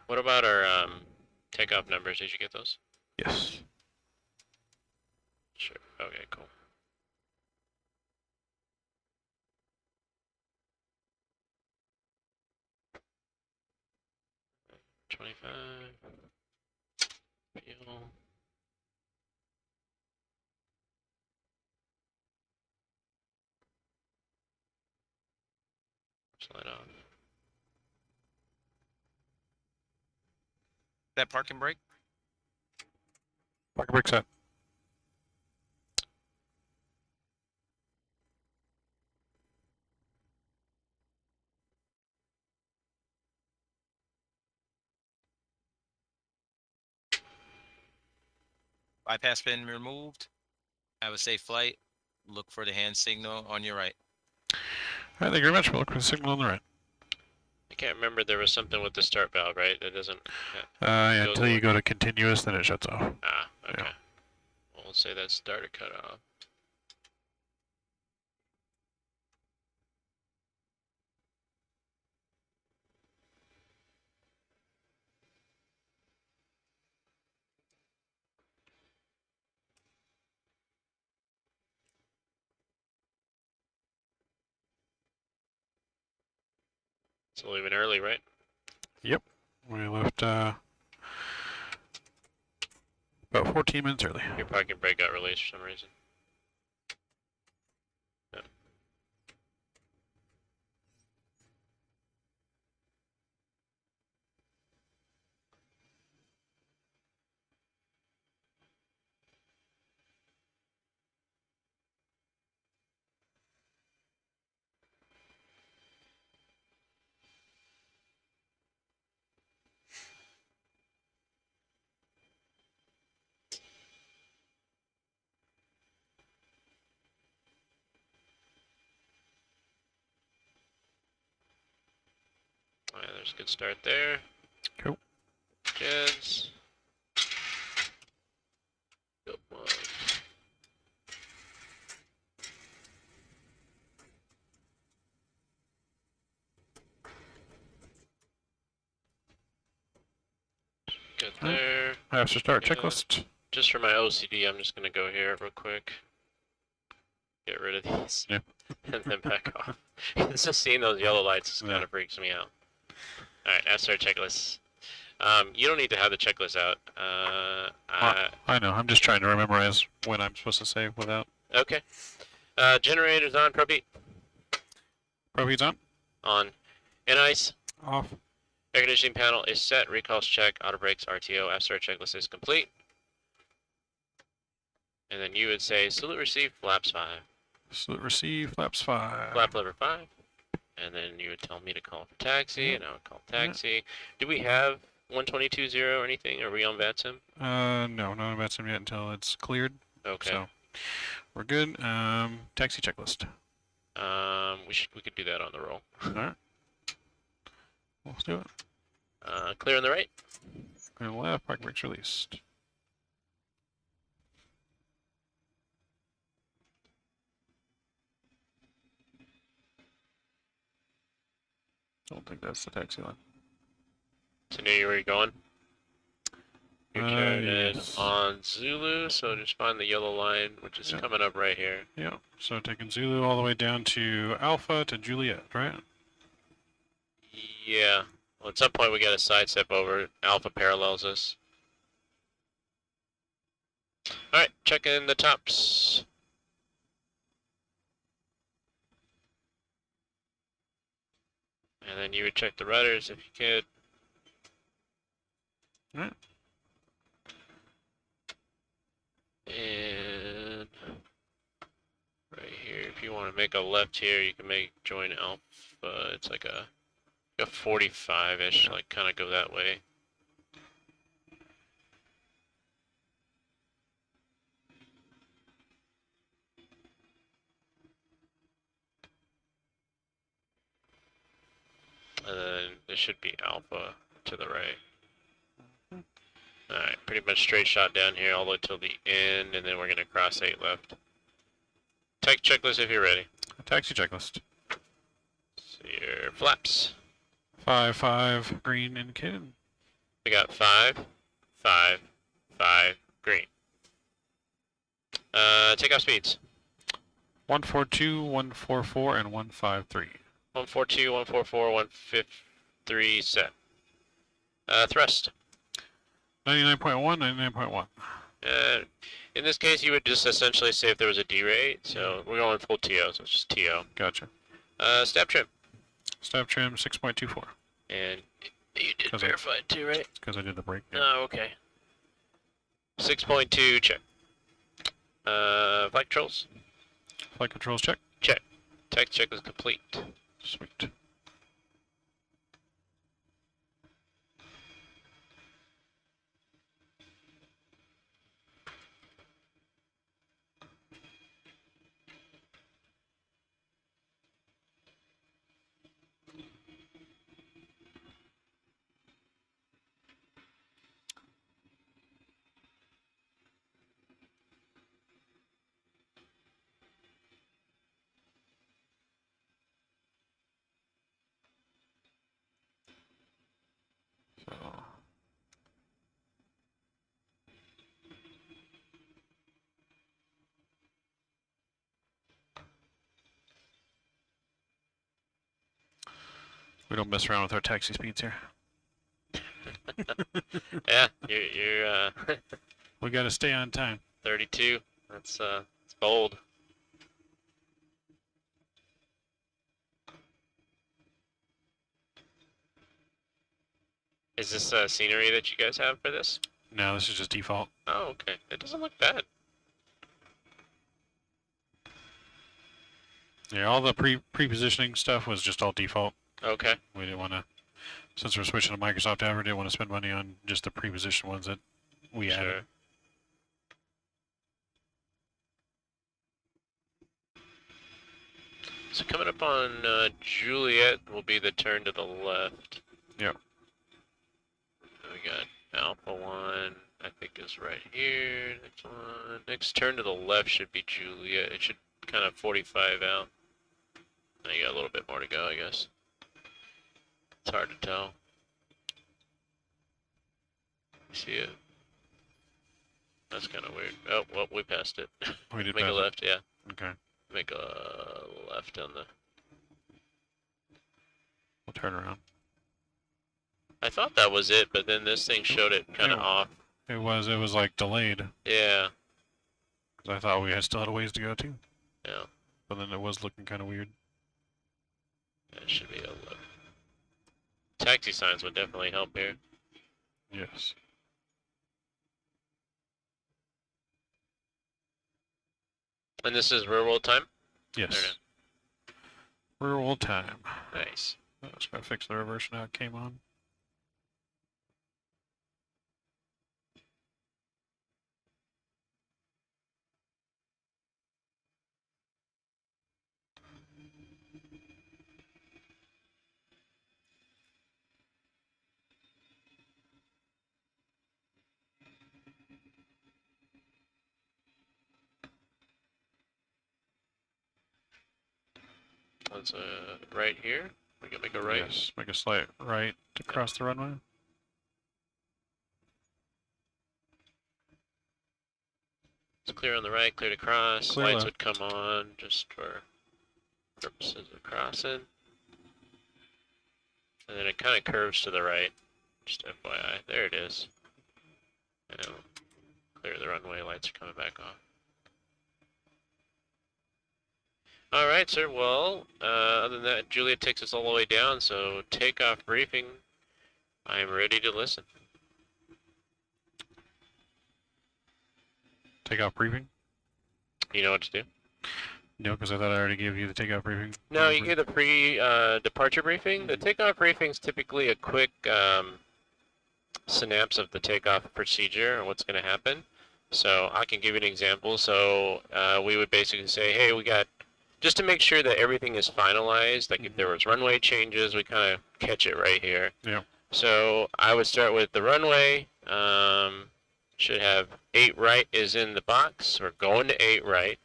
What about our takeoff numbers? Did you get those? Yes. Sure. Okay, cool. $25. Fuel. Slide off. That parking brake? Parking brake set. Bypass pin removed. Have a safe flight. Look for the hand signal on your right. All right, thank you very much. We'll look for the signal on the right. I can't remember. There was something with the start valve, right? That doesn't. Yeah, goes until you away. go to continuous, then it shuts off. Ah, okay. Yeah. Well, we'll say that starter cut off. So leaving early, right? Yep. We left about 14 minutes early. Your parking brake got released for some reason. Yep. Alright, there's a good start there. Cool. Jeds. Good one. Good there. After start Yeah. checklist. Just for my OCD, I'm just gonna go here real quick. Get rid of these. Yeah. And then back off. It's just seeing those yellow lights kind of freaks me out. Alright, after our checklist. You don't need to have the checklist out. I know. I'm just trying to memorize when I'm supposed to say without. Okay. Generators on, Probeat. Probeat's on. On. N-Ice. Off. Air conditioning panel is set. Recalls check. Auto brakes, RTO. After our checklist is complete. And then you would say salute receive flaps 5. Salute receive flaps 5. Flap lever 5. And then you would tell me to call for taxi, and I would call taxi. Do we have 122.0 or anything? Are we on Vatsim? No, not on Vatsim yet until it's cleared. Okay. So we're good. Taxi checklist. We could do that on the roll. Alright. Let's do it. Clear on the right. Clear on the left, parking brakes released. I don't think that's the taxi line. So knew where you're going. You're turning Yes. on Zulu, so just find the yellow line, which is Yep. coming up right here. Yeah, so taking Zulu all the way down to Alpha to Juliet, right? Yeah. Well, at some point we got to sidestep over. Alpha parallels us. Alright, check in the tops. And then you would check the rudders if you could. Alright. And right here, if you want to make a left here, you can make join Alpha. It's like a 45-ish, like kind of go that way. And then this should be Alpha to the right. Alright, pretty much straight shot down here all the way till the end, and then we're going to cross 8 left. Take checklist if you're ready. Taxi checklist. So your flaps. 5-5 green indicated. We got 5, 5, 5, green. Takeoff speeds. 142, 144, and 153. 142, 144, 153 set. Thrust. 99.1, 99.1. In this case, you would just essentially say if there was a D-rate, so we're going full TO, so it's just TO. Gotcha. Stab trim. Stab trim 6.24. And you did 'Cause verified too, right? Because I did the break. Oh, okay. 6.2, check. Flight controls. Flight controls check. Check. Tech check is complete. Sweet. So, we don't mess around with our taxi speeds here. Yeah, you're We got to stay on time. 32. That's it's bold. Is this scenery that you guys have for this? No, this is just default. Oh, okay. It doesn't look bad. Yeah, all the pre-positioning stuff was just all default. Okay. We didn't want to, since we're switching to Microsoft Ever, didn't want to spend money on just the pre-positioned ones that we Sure. added. So coming up on Juliet will be the turn to the left. Yep. We got Alpha 1, I think is right here. Next one. Next turn to the left should be Juliet. It should kind of 45 out. Now you got a little bit more to go, I guess. It's hard to tell. See it? That's kind of weird. Oh, well, we passed it. We did Make a pass it. left, yeah. Okay. Make a left on the... We'll turn around. I thought that was it, but then this thing showed it kind of Yeah. off. It was like delayed. Yeah, Because I thought we still had a ways to go too. yeah. But then it was looking kind of weird. That should be a left. Taxi signs would definitely help here. Yes. And this is real world time? Yes. Rural time. Nice. I was going to fix the reverse now it came on. Let's right here. We can make a right. Yes. Make a slight right to cross the runway. It's clear on the right, clear to cross. Clear Lights left. would come on just for purposes of crossing. And then it kind of curves to the right. Just FYI. There it is. And it'll clear the runway. Lights are coming back off. Alright, sir. Well, other than that, Juliet takes us all the way down, so takeoff briefing. I am ready to listen. Takeoff briefing? You know what to do? No, because I thought I already gave you the takeoff briefing. No, you gave the pre-departure briefing. The takeoff briefing is typically a quick synapse of the takeoff procedure and what's going to happen. So I can give you an example. So we would basically say, hey, we got, just to make sure that everything is finalized, like if there was runway changes, we kind of catch it right here. Yeah. So I would start with the runway. Should have 8 right is in the box. We're going to 8 right.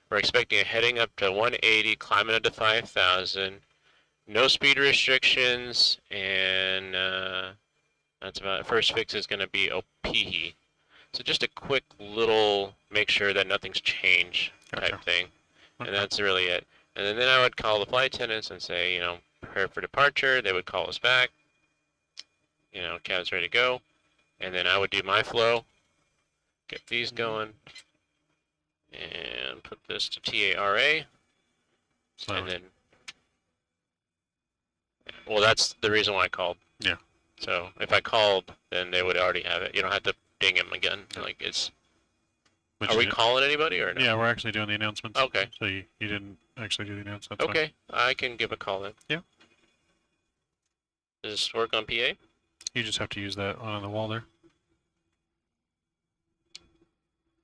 We're expecting a heading up to 180, climbing up to 5,000. No speed restrictions, and that's about it. First fix is going to be OPE. So just a quick little make sure that nothing's changed type Gotcha. thing. Okay. And that's really it. And then I would call the flight attendants and say, you know, prepare for departure. They would call us back. You know, cab's ready to go. And then I would do my flow. Get these going. And put this to TARA. So, And then, well, that's the reason why I called. Yeah. So if I called, then they would already have it. You don't have to ding them again. Like it's. which Are we is- calling anybody or no? Yeah, we're actually doing the announcements. Okay. So you didn't actually do the announcements. Okay, I can give a call then. Yeah. Does this work on PA? You just have to use that on the wall there.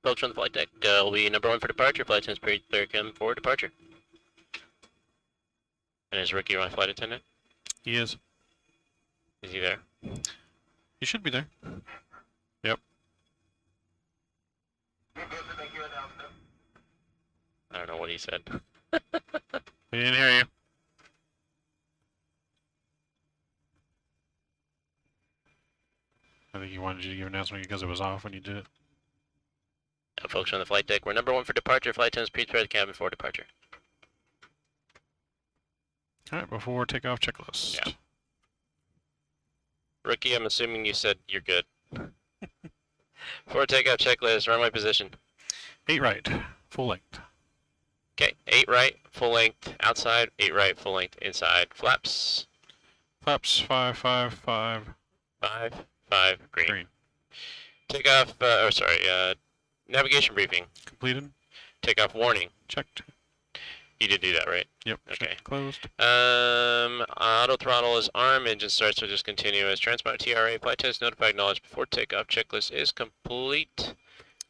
Folks on the flight deck will be number 1 for departure. Flight attendants pre-clear cam for departure. And is Ricky my flight attendant? He is. Is he there? He should be there. You're good to make your announcement. I don't know what he said. We didn't hear you. I think he wanted you to give an announcement because it was off when you did it. Now, folks on the flight deck, we're number 1 for departure. Flight attendants pre-prepare the cabin for departure. All right, before takeoff checklist. Yeah. Ricky, I'm assuming you said you're good. For takeoff checklist, runway position. 8 right, full length. Okay, 8 right, full length outside, 8 right, full length inside. Flaps, Flaps 5, 5, 5, 5, 5, green. green. Takeoff, navigation briefing. Completed. Takeoff warning. Checked. You did do that, right? Yep. Okay. Checked, closed. Auto throttle is arm, engine starts with discontinuous. Transponder TRA, flight test notified, acknowledged before takeoff. Checklist is complete.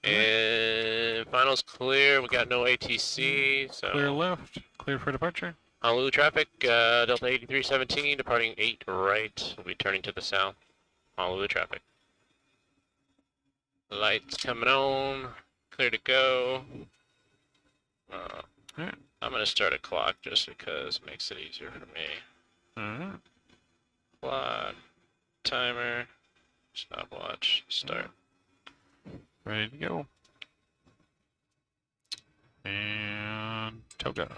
And finals clear, we got no ATC, so. Clear left. Clear for departure. Honolulu traffic, Delta 8317, departing 8 right. We'll be turning to the south. Honolulu traffic. Lights coming on. Clear to go. Alright. I'm going to start a clock just because it makes it easier for me. Alright. Clock. Timer. Stopwatch. Start. Ready to go. And toga.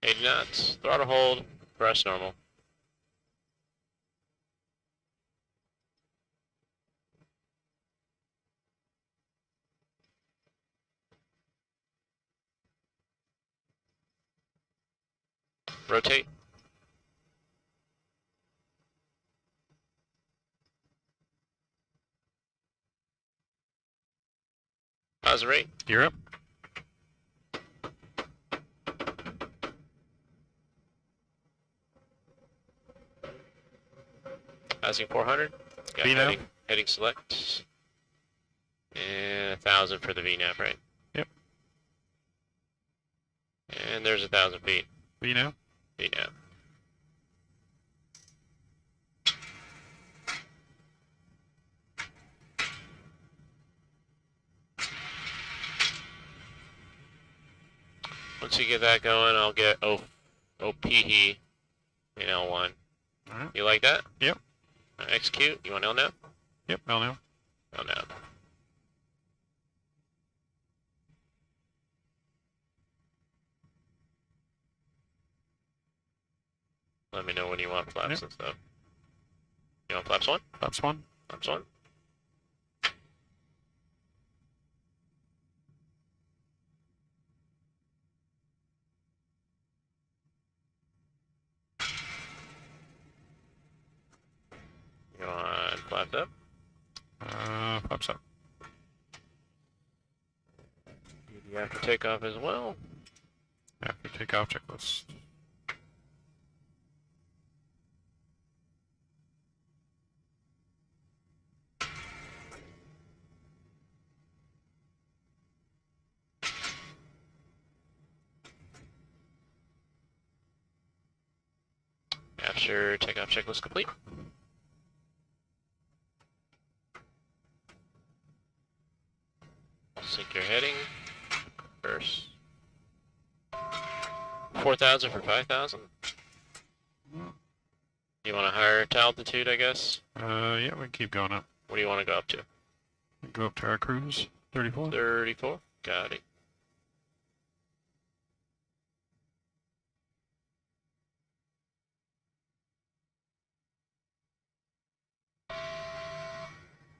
Eighty knots. Throttle hold. Press normal. Rotate. Pause the rate. You're up. Passing 400. Got VNAV. heading select. And 1,000 for the VNAV, right? Yep. And there's 1,000 feet. You know? VNAV. Once you get that going, I'll get OPE in L1. Alright. You like that? Yep. Execute. You want L now? Yep, I'll know. L now. Let me know when you want flaps Yep. and stuff. You want flaps 1? Flaps 1. Flaps 1. You want flaps up? Flaps up. You have to take off as well. After takeoff checklist. After takeoff checklist complete. Sync your heading first. 4,000 for 5,000. You want a higher altitude, I guess? Yeah, we can keep going up. What do you want to go up to? Go up to our cruise. 34. 34. Got it.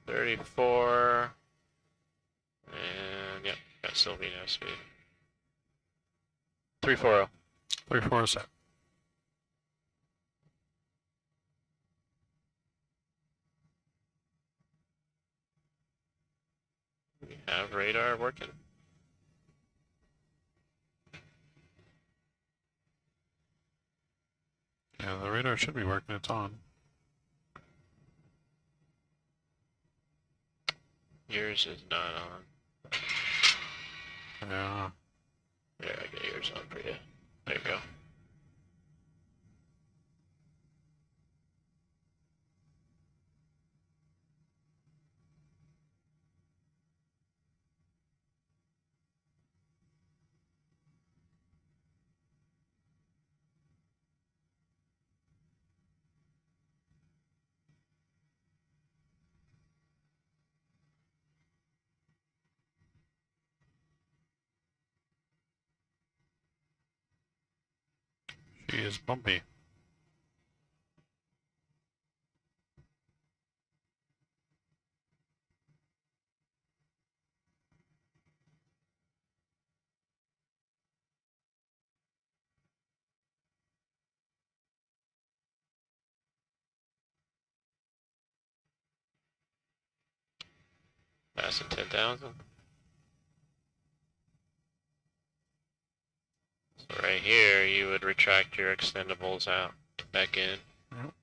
$34. And yep, got Sylvie now speed. 340. 34 set. We have radar working. Yeah, the radar should be working. It's on. Yours is not on. Yeah. Yeah, I get yours on for you. There you go. She is bumpy. Passing 10,000. So right here, you would retract your extendables out, back in, Yep.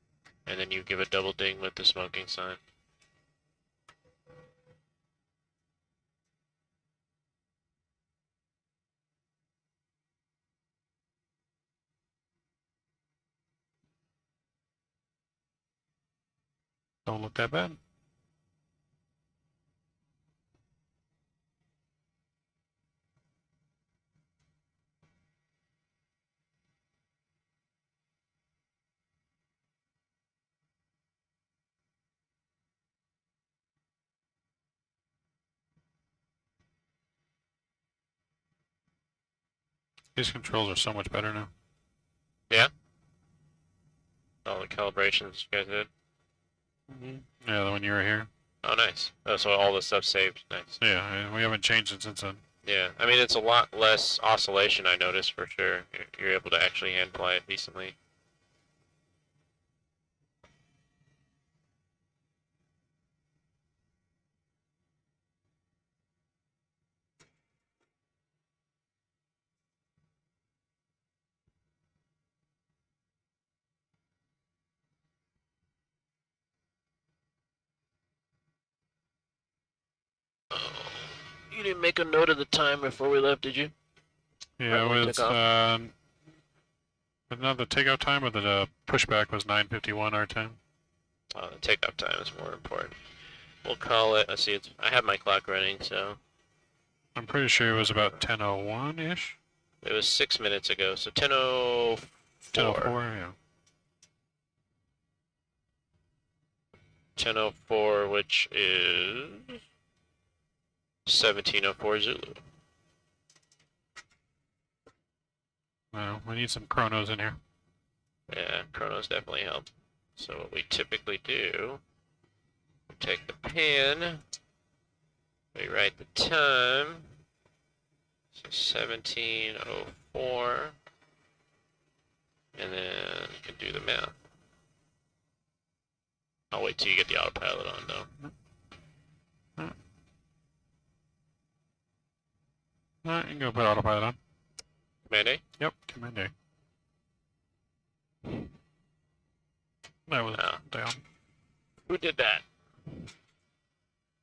and then you give a double ding with the smoking sign. Don't look that bad. These controls are so much better now. All the calibrations you guys did. Yeah, the one you were here. Oh, nice. Oh, so all the stuff saved. Nice. Yeah, we haven't changed it since then. Yeah, I mean, it's a lot less oscillation, I noticed, for sure. You're able to actually hand fly it decently. You didn't make a note of the time before we left, did you? Yeah, Right when it we was, took off? but no, the takeout time or the pushback was 9:51 our time. The takeoff time is more important. We'll call it, let's see, I have my clock running, so I'm pretty sure it was about 10:01-ish. It was 6 minutes ago, so 10:04. 10:04, yeah. 10:04, which is 17:04 Zulu. Well, we need some chronos in here. Yeah, chronos definitely help. So what we typically do, we take the pen, we write the time, so 17:04, and then you can do the math. I'll wait till you get the autopilot on though. Alright, you can go put autopilot on. Command A? Yep, Command A. That was Ah. down. Who did that?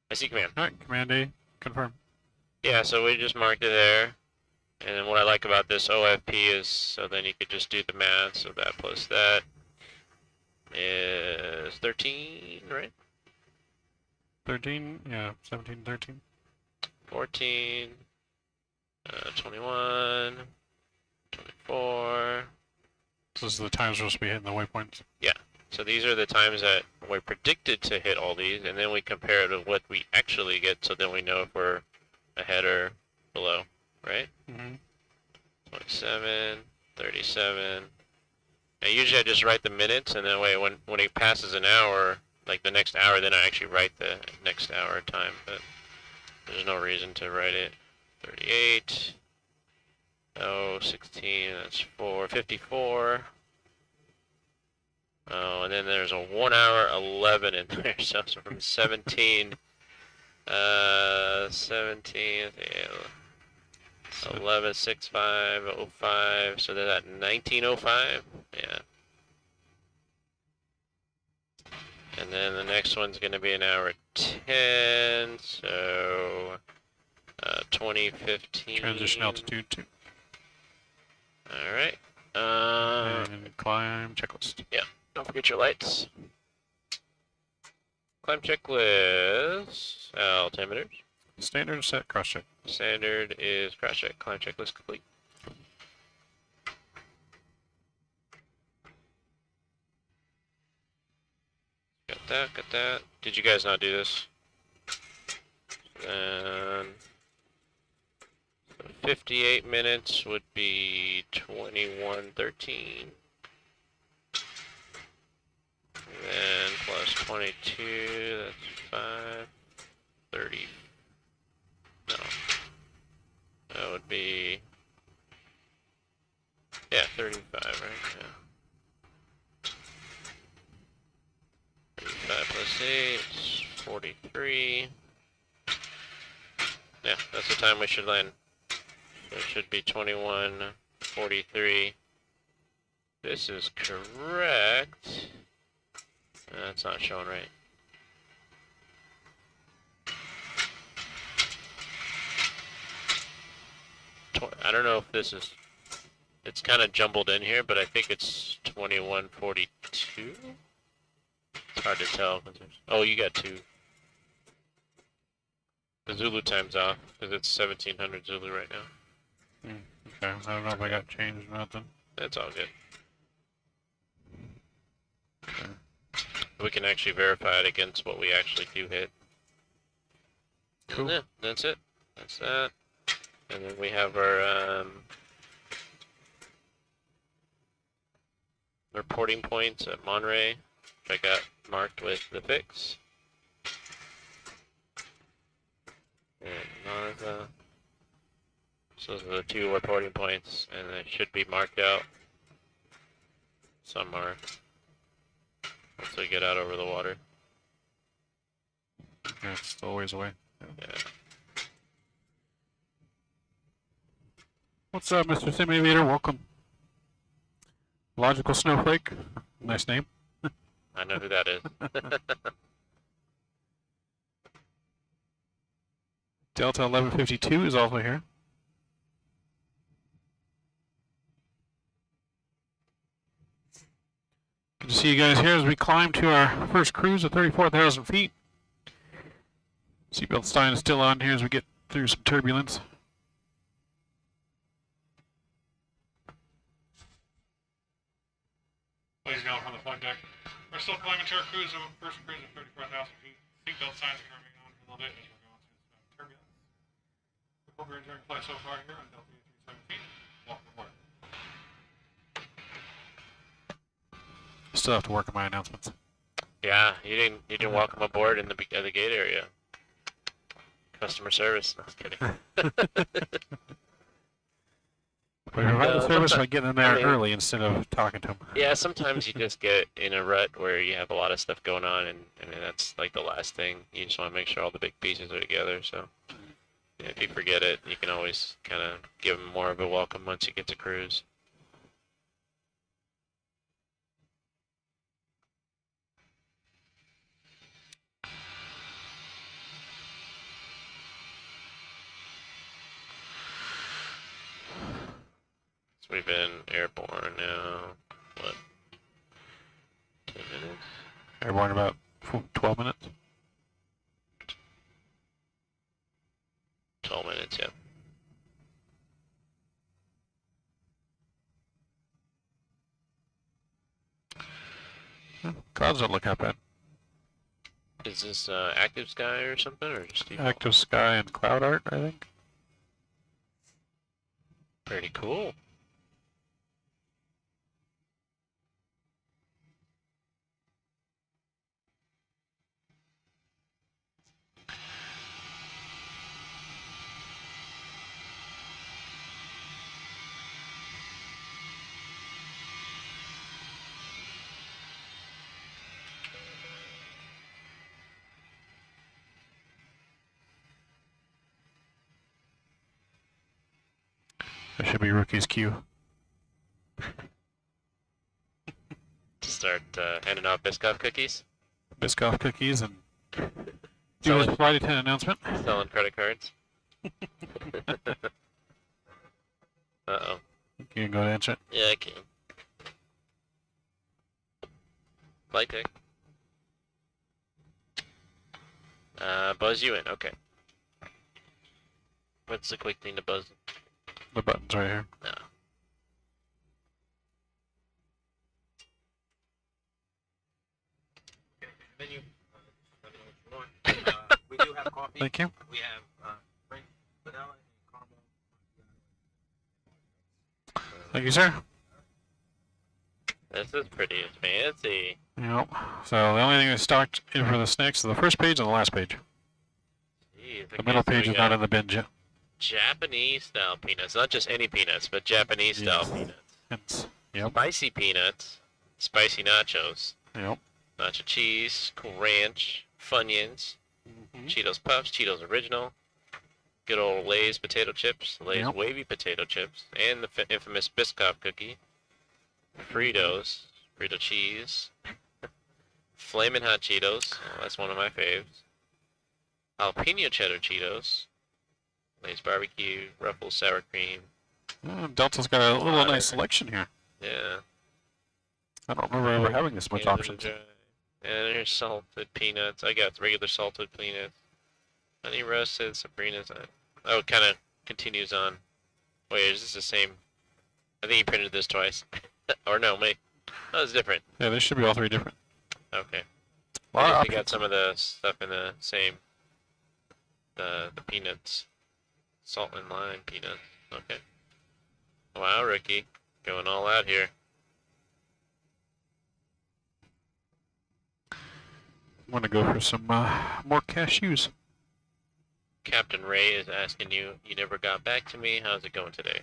I see command. Alright, Command A, confirm. Yeah, so we just marked it there. And then what I like about this OFP is, so then you could just do the math, so that plus that is 13, right? 13, yeah, 17, 13. 14, 21, 24. This is the times we're supposed to be hitting the waypoints. So these are the times that we're predicted to hit all these, and then we compare it to what we actually get, so then we know if we're ahead or below, right? Mm-hmm. 27, 37. Now usually I just write the minutes, and then when it passes an hour, like the next hour, then I actually write the next hour time, but there's no reason to write it. 38. Oh, 16, that's 4. 54. Oh, and then there's a 1 hour 11 in there, so it's from 17, 17, yeah, 11, 6, 5, 05, so they're at 1905, yeah. And then the next one's going to be an hour 10, so 2015. Transition altitude 2. Alright. And climb checklist. Don't forget your lights. Climb checklist. Altimeters. Standard set cross check. Standard is crash check. Climb checklist complete. Got that, got that. Did you guys not do this? Then 58 minutes would be 21:13. Then plus 22, that's 5, 30. No. That would be, yeah, 35, right? Yeah. 35 plus 8 is 43. Yeah, that's the time we should land. So it should be 21:43. This is correct. That's not showing right. I don't know if this is, it's kind of jumbled in here, but I think it's 21:42. It's hard to tell. Oh, you got 2. The Zulu time's off because it's 1700 Zulu right now. Okay, I don't know if I got changed or nothing. That's all good. We can actually verify it against what we actually do hit. Cool. Yeah, that's it. That's that. And then we have our reporting points at Monterey, which I got marked with the fix. And Martha. So those are the 2 reporting points, and they should be marked out somewhere once we get out over the water. Yeah, it's still a ways away. Yeah. What's up, Mr. Sim Aviator? Welcome. Logical Snowflake. Nice name. I know who that is. Delta 1152 is also here. Good to see you guys here as we climb to our first cruise at 34,000 feet. Seatbelt sign is still on here as we get through some turbulence. Everybody's yelling from the flight deck. We're still climbing to our cruise, first cruise of 34,000 feet. Seatbelt signs are going to remain on for a little bit as we're going through some turbulence. We hope you're enjoying flight so far here on Delta 837 feet. Welcome aboard. Still have to work on my announcements. Yeah, you didn't welcome aboard in the at the gate area. Customer service. No, I was kidding. We provide the service by sometimes- getting in there I mean- early instead of talking to them. Yeah, sometimes you just get in a rut where you have a lot of stuff going on, and that's like the last thing. You just want to make sure all the big pieces are together. So yeah, if you forget it, you can always kind of give them more of a welcome once you get to cruise. So we've been airborne now, what, 10 minutes? Airborne about 12 minutes. 12 minutes, yeah. Clouds don't look that bad. Is this active sky or something, or just default? Active sky and cloud art, I think. Pretty cool. That should be rookie's cue. To start handing out Biscoff cookies, Biscoff cookies and do selling, his flight attendant announcement. selling credit cards. Uh-oh. You can go to answer it. Yeah, I can. Flight deck. Buzz you in, okay. What's the quick thing to buzz? The button's right here. No. Menu. We do have coffee. Thank you. We have frank vanilla and caramel. Thank you, sir. This is pretty fancy. Yep. So the only thing that's stocked in for the snacks is the first page and the last page. Jeez, The middle okay, so page we is not got in the bin yet. Japanese style peanuts, not just any peanuts, but Japanese style Yes. peanuts. It's, yep. Spicy peanuts, spicy nachos, Yep. nacho cheese, cool ranch, Funyuns, Cheetos Puffs, Cheetos Original, good old Lay's potato chips, Lay's Yep. wavy potato chips, and the infamous Biscoff cookie, Fritos, Frito cheese, Flamin' Hot Cheetos, oh, that's one of my faves, Jalapeno Cheddar Cheetos, Lay's Barbecue, Ruffles Sour Cream, Delta's got a little nice selection here. yeah. I don't remember ever having this much Canada options. Dry. And here's salted peanuts. I got regular salted peanuts. Honey roasted Sabrina's. Oh, it kind of continues on. Wait, is this the same? I think you printed this twice. Or no, wait. Oh, it's different. Yeah, they should be all three different. Okay. A lot of I guess they got options. some of the stuff in the same. The peanuts. Salt and lime peanuts. Okay. Wow, Ricky. Going all out here. I'm gonna go for some more cashews. Captain Ray is asking you, you never got back to me. How's it going today?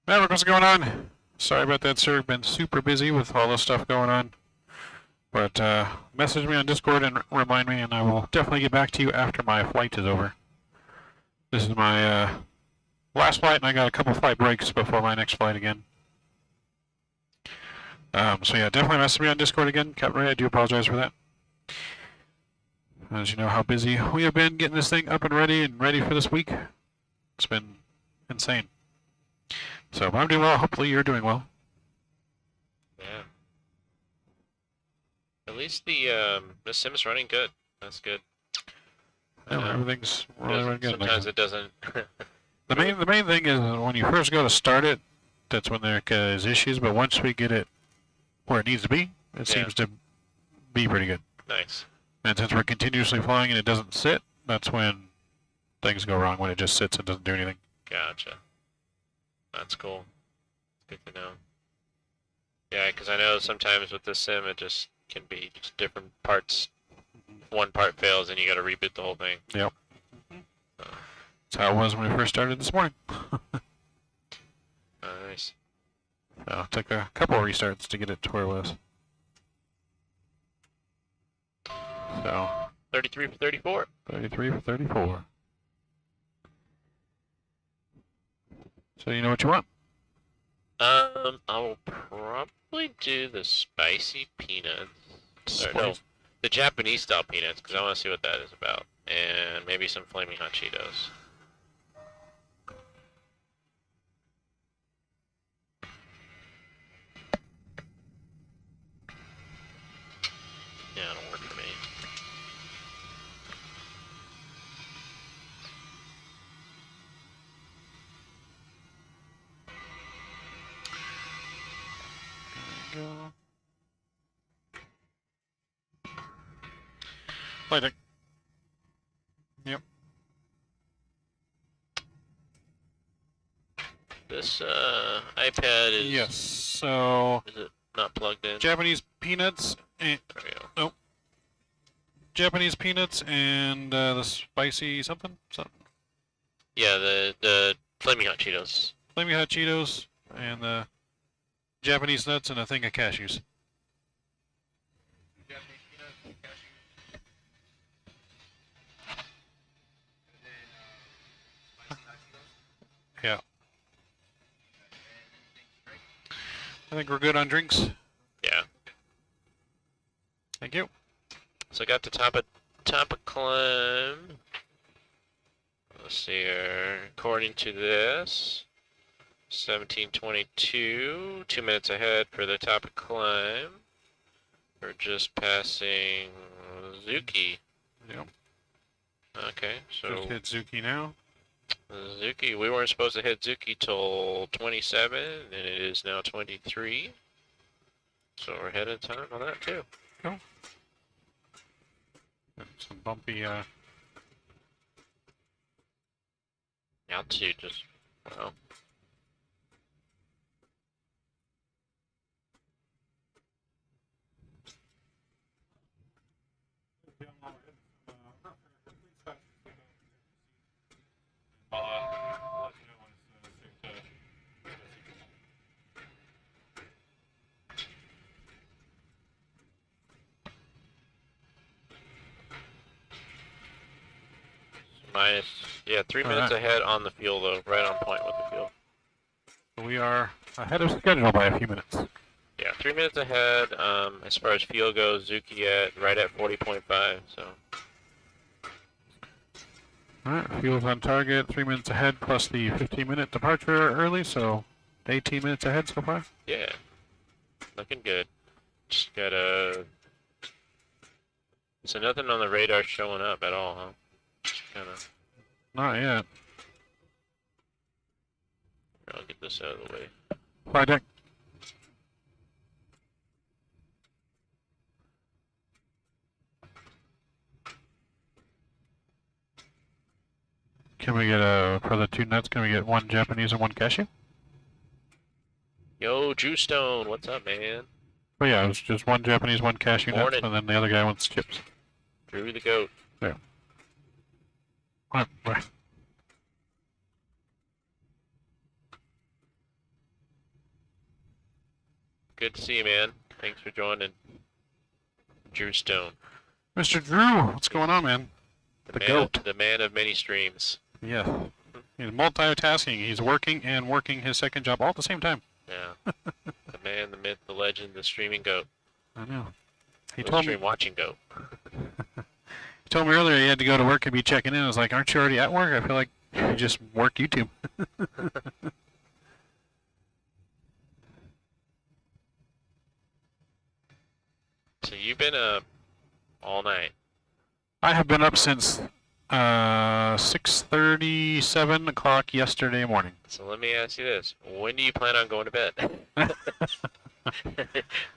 Maverick, what's going on? Sorry about that, sir. Been super busy with all this stuff going on. But message me on Discord and remind me, and I will definitely get back to you after my flight is over. This is my last flight, and I got a couple flight breaks before my next flight again. So yeah, definitely message me on Discord again, Captain Ray. I do apologize for that. As you know how busy we have been getting this thing up and ready for this week. It's been insane. So, but I'm doing well. Hopefully you're doing well. Yeah. At least the sim is running good. That's good. Yeah, everything's really good. Sometimes it doesn't. The main thing is when you first go to start it, that's when there is issues. But once we get it where it needs to be, it seems to be pretty good. Nice. And since we're continuously flying and it doesn't sit, that's when things go wrong, when it just sits and doesn't do anything. Gotcha. That's cool. Good to know. Yeah, because I know sometimes with this sim, it just can be just different parts. One part fails and you got to reboot the whole thing. Yep. That's how it was when we first started this morning. Nice. So it took a couple of restarts to get it to where it was. So 33 for 34. 33 for 34. So you know what you want? I will probably do the spicy peanuts. Or no, the Japanese style peanuts, because I want to see what that is about. And maybe some flaming hot Cheetos. Yeah, it'll work for me. There we go. Flight deck. Yep. This iPad is. Yes. So Is it not plugged in? Japanese peanuts and There we go. Japanese peanuts and the spicy something. Yeah, the flaming hot Cheetos. Flaming hot Cheetos and the Japanese nuts and a thing of cashews. Yeah. I think we're good on drinks. Yeah. Thank you. So I got the top of climb. Let's see here. According to this, 1722. 2 minutes ahead for the top of climb. We're just passing Zuki. Yep. Okay, so Just hit Zuki now. Zuki, we weren't supposed to hit Zuki till 27, and it is now 23. So we're ahead of time on that too. Cool. Some bumpy Altitude just, wow. Minus, yeah, 3 minutes Alright. ahead on the fuel though, right on point with the fuel. We are ahead of schedule by a few minutes. Yeah, 3 minutes ahead. As far as fuel goes, Zuki right at 40.5. So Alright, fuel's on target, 3 minutes ahead plus the 15-minute departure early, so 18 minutes ahead so far. yeah, looking good. Just gotta. So nothing on the radar showing up at all, huh? Just kind of. Not yet. I'll get this out of the way. Flight deck. Can we get for the two nuts, can we get one Japanese and one cashew? Yo, Drew Stone, what's up, man? Oh yeah, it was just one Japanese, one cashew nuts, Morning. and then the other guy wants chips. Drew the goat. There. Right. Good to see you, man. Thanks for joining. Drew Stone. Mr. Drew, what's going on, man? The goat. The man of many streams. Yeah. He's multitasking. He's working and working his second job all at the same time. Yeah. The man, the myth, the legend, the streaming goat. I know. He The told stream me. watching goat. He told me earlier he had to go to work and be checking in. I was like, "Aren't you already at work?" I feel like you just work YouTube. So you've been up all night. I have been up since 6:30, 7 o'clock yesterday morning. So let me ask you this: when do you plan on going to bed?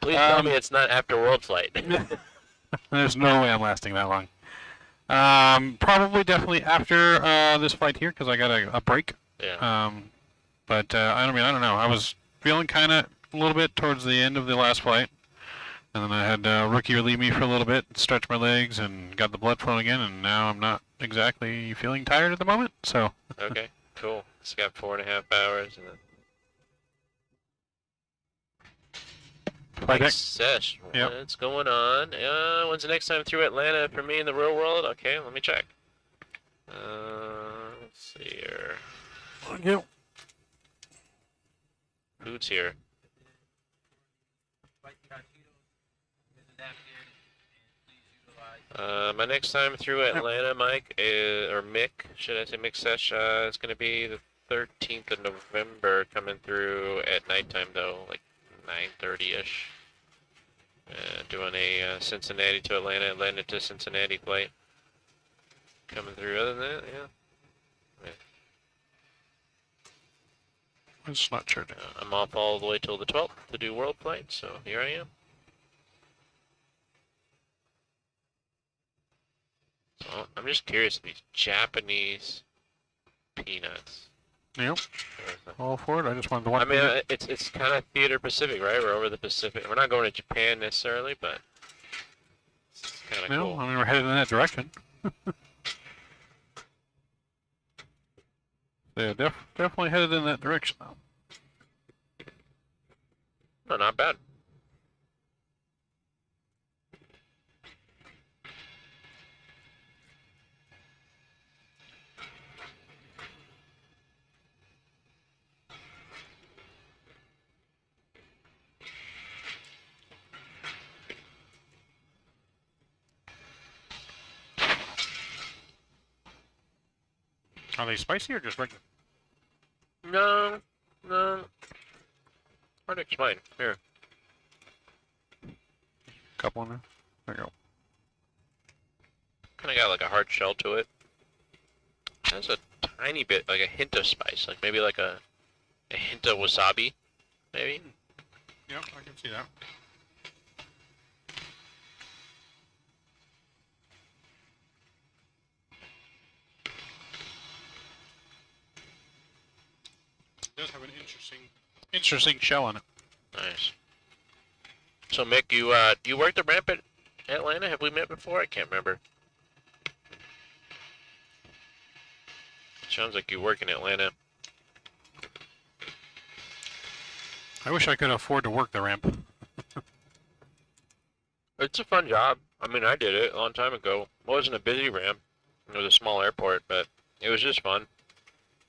Please tell me it's not after world flight. There's no way I'm lasting that long. Probably definitely after this flight here, because I got a break. Yeah. But I don't know. I was feeling kind of a little bit towards the end of the last flight, and then I had Rookie relieve me for a little bit, stretch my legs, and got the blood flowing again, and now I'm not exactly feeling tired at the moment. So. Okay. Cool. It's got 4.5 hours and then. Flight deck. Sesh, Yep. what's going on? When's the next time through Atlanta for me in the real world? Okay, let me check. Let's see here. Yep. Who's here? My next time through Atlanta, Mike, or Mick, should I say Mick Sesh, is going to be the 13th of November, coming through at nighttime though, like 9:30ish. Doing a Cincinnati to Atlanta, Atlanta to Cincinnati flight. Coming through. Other than that, yeah. It's not charging. I'm off all the way till the 12th to do world flight, so here I am. So I'm just curious, these Japanese peanuts. Yep. All for it. I just wanted to watch. I mean, it's kind of theater Pacific, right? We're over the Pacific. We're not going to Japan necessarily, but it's kind of No, cool. I mean we're headed in that direction. Yeah, definitely headed in that direction now. No, not bad. Are they spicy or just regular? No. Hard to explain. Here. Couple in there. There you go. Kind of got like a hard shell to it. Has a tiny bit, like a hint of spice, like maybe like a hint of wasabi, maybe. Yep, I can see that. It does have an interesting shell on it. Nice. So Mick, you worked the ramp at Atlanta? Have we met before? I can't remember. Sounds like you work in Atlanta. I wish I could afford to work the ramp. It's a fun job. I mean, I did it a long time ago. It wasn't a busy ramp. It was a small airport, but it was just fun.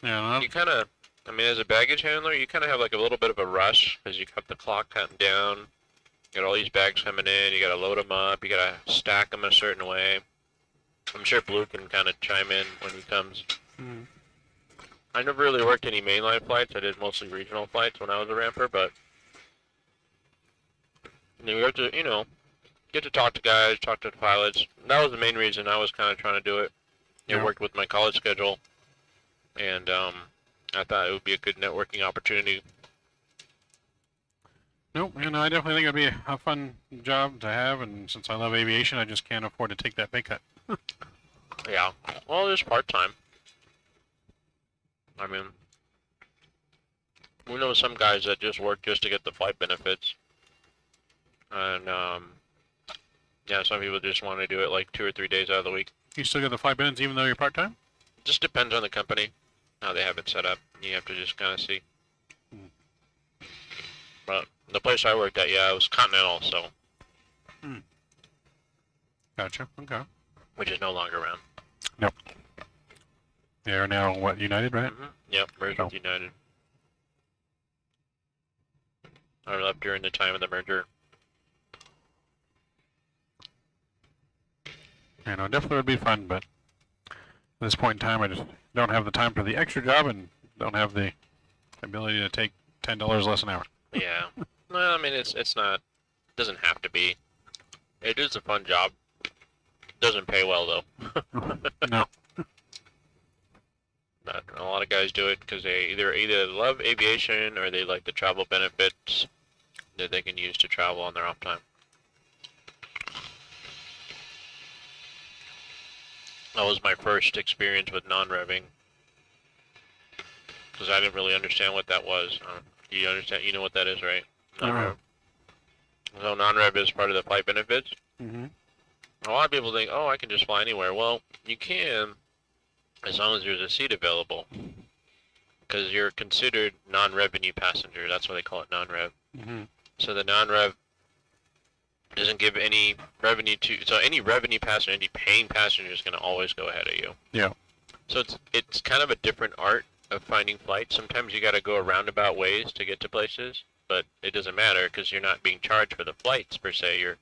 Yeah, You kind of, I mean, as a baggage handler, you kind of have like a little bit of a rush because you got the clock counting down. You got all these bags coming in. You got to load them up. You got to stack them a certain way. I'm sure Blue can kind of chime in when he comes. Mm. I never really worked any mainline flights. I did mostly regional flights when I was a ramper, but you have to, get to talk to guys, talk to the pilots. That was the main reason I was kind of trying to do it. It worked with my college schedule, and I thought it would be a good networking opportunity. Nope, I definitely think it'd be a fun job to have, and since I love aviation, I just can't afford to take that pay cut. Yeah, well, it's part-time. I mean, we know some guys that just work just to get the flight benefits. And, yeah, some people just want to do it like 2 or 3 days out of the week. You still get the flight benefits even though you're part-time? Just depends on the company, how they have it set up. You have to just kind of see. But the place I worked at, yeah, it was Continental, so. Gotcha, okay. Which is no longer around. Nope. They are now, what, United, right? Yep, merged with United. I left during the time of the merger. Definitely would be fun, but at this point in time, I just don't have the time for the extra job and don't have the ability to take $10 less an hour. Yeah. Well, I mean, it's not, doesn't have to be. It is a fun job. Doesn't pay well, though. No. A lot of guys do it because they either love aviation or they like the travel benefits that they can use to travel on their off time. That was my first experience with non-revving because I didn't really understand what that was. You understand? You know what that is, right? Non-rev. So non-rev is part of the flight benefits. Mm-hmm. A lot of people think, oh, I can just fly anywhere. Well, you can, as long as there's a seat available, because you're considered non-revenue passenger. That's why they call it non-rev. Mm-hmm. So the non-rev doesn't give any revenue to. So any revenue passenger, any paying passenger is going to always go ahead of you. Yeah. So it's kind of a different art of finding flights. Sometimes you got to go a roundabout ways to get to places, but it doesn't matter because you're not being charged for the flights per se. You're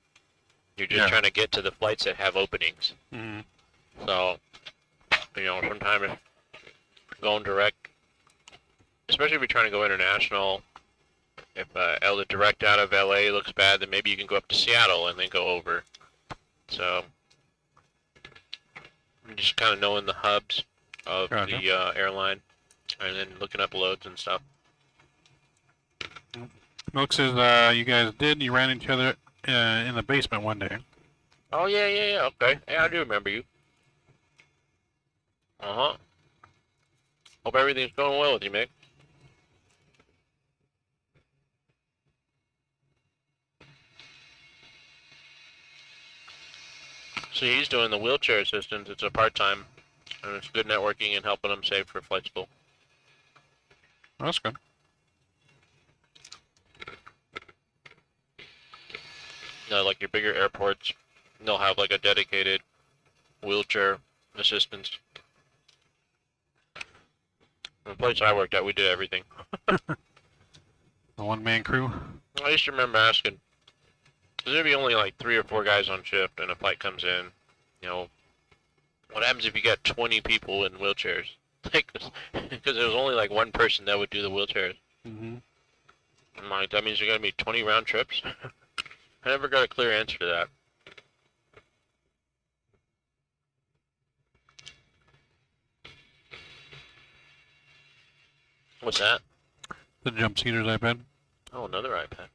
just trying to get to the flights that have openings. Mm-hmm. So, sometimes going direct, especially if you're trying to go international, if the direct out of LA looks bad, then maybe you can go up to Seattle and then go over. So, just kind of knowing the hubs of the airline and then looking up loads and stuff. Milk says you guys you ran into each other in the basement one day. Oh, yeah, okay. Yeah, I do remember you. Uh-huh. Hope everything's going well with you, Mick. See, he's doing the wheelchair assistance. It's a part-time, and it's good networking and helping him save for flight school. Oh, that's good. Like your bigger airports, they'll have like a dedicated wheelchair assistance. The place I worked at, we did everything. The one-man crew? I used to remember asking, because there'd be only like 3 or 4 guys on shift, and a flight comes in, what happens if you got 20 people in wheelchairs? Because there was only like one person that would do the wheelchairs. Mm-hmm. I'm like, that means you're going to be 20 round trips? I never got a clear answer to that. What's that? The jump seaters iPad. Oh, another iPad.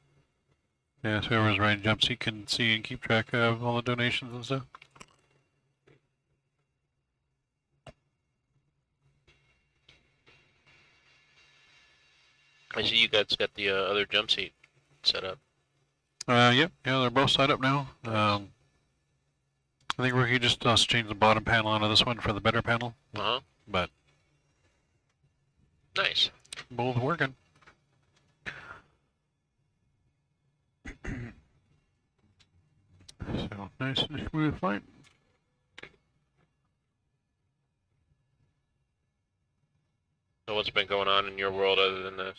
Yeah, so whoever's riding jump seat can see and keep track of all the donations and stuff. I see you guys got the other jump seat set up. Yep, yeah, they're both set up now. I think we could just change the bottom panel onto this one for the better panel. Uh-huh. But nice. Both working. So nice and smooth flight. So what's been going on in your world other than this?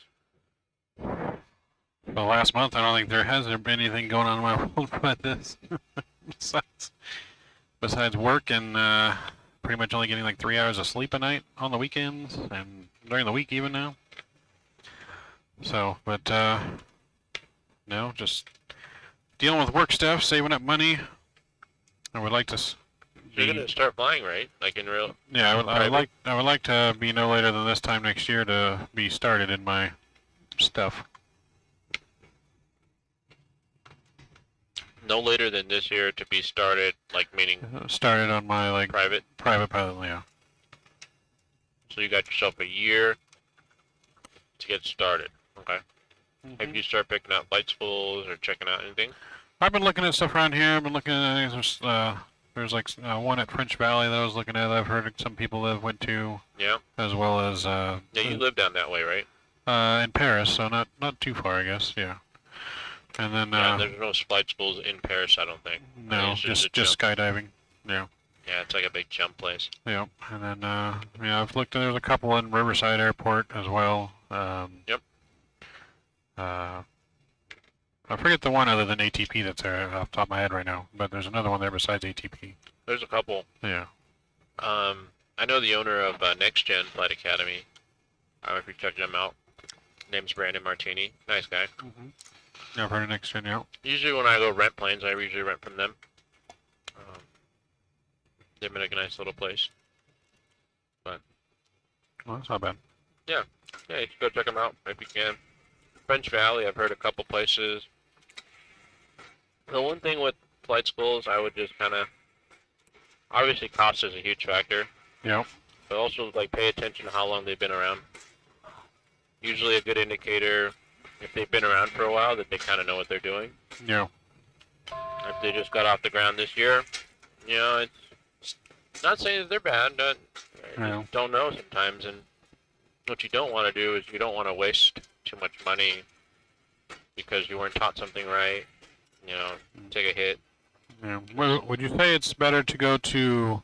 Well, last month I don't think there has been anything going on in my world but this. besides work and pretty much only getting like 3 hours of sleep a night on the weekends and during the week even now. So, but no, just dealing with work stuff, saving up money. I would like to. You're gonna start flying, right? Like in real? Yeah, I would like to be no later than this time next year to be started in my stuff. No later than this year to be started, like meaning started on my like private pilot, yeah. So you got yourself a year to get started. Okay. Mm-hmm. Have you start picking out flight schools or checking out anything? I've been looking at stuff around here. I've been looking at there's like one at French Valley that I was looking at. I've heard some people that went to. Yeah. As well as yeah, you live down that way, right? In Paris, so not too far, I guess. Yeah. And then yeah, there's no flight schools in Paris, I don't think. No, just skydiving. Yeah. Yeah, it's like a big jump place. Yeah, and then yeah, I've looked. There's a couple in Riverside Airport as well. Yep. I forget the one other than ATP that's there off the top of my head right now, but there's another one there besides ATP. There's a couple. Yeah. I know the owner of Next Gen Flight Academy. I don't know if you checked him out. Name's Brandon Martini. Nice guy. Mm-hmm. I've heard of Next Gen, yeah. Usually when I go rent planes, I usually rent from them. They make a nice little place. But Well, that's not bad. Yeah, you should go check them out if you can. French Valley, I've heard a couple places. The one thing with flight schools, I would just kind of, obviously cost is a huge factor, Yep. but also like pay attention to how long they've been around. Usually a good indicator, if they've been around for a while, that they kind of know what they're doing. Yeah. If they just got off the ground this year, you know, it's not saying that they're bad, but you Yeah. just don't know sometimes. And what you don't want to do is you don't want to waste too much money because you weren't taught something right. You know, take a hit. Yeah. Would you say it's better to go to,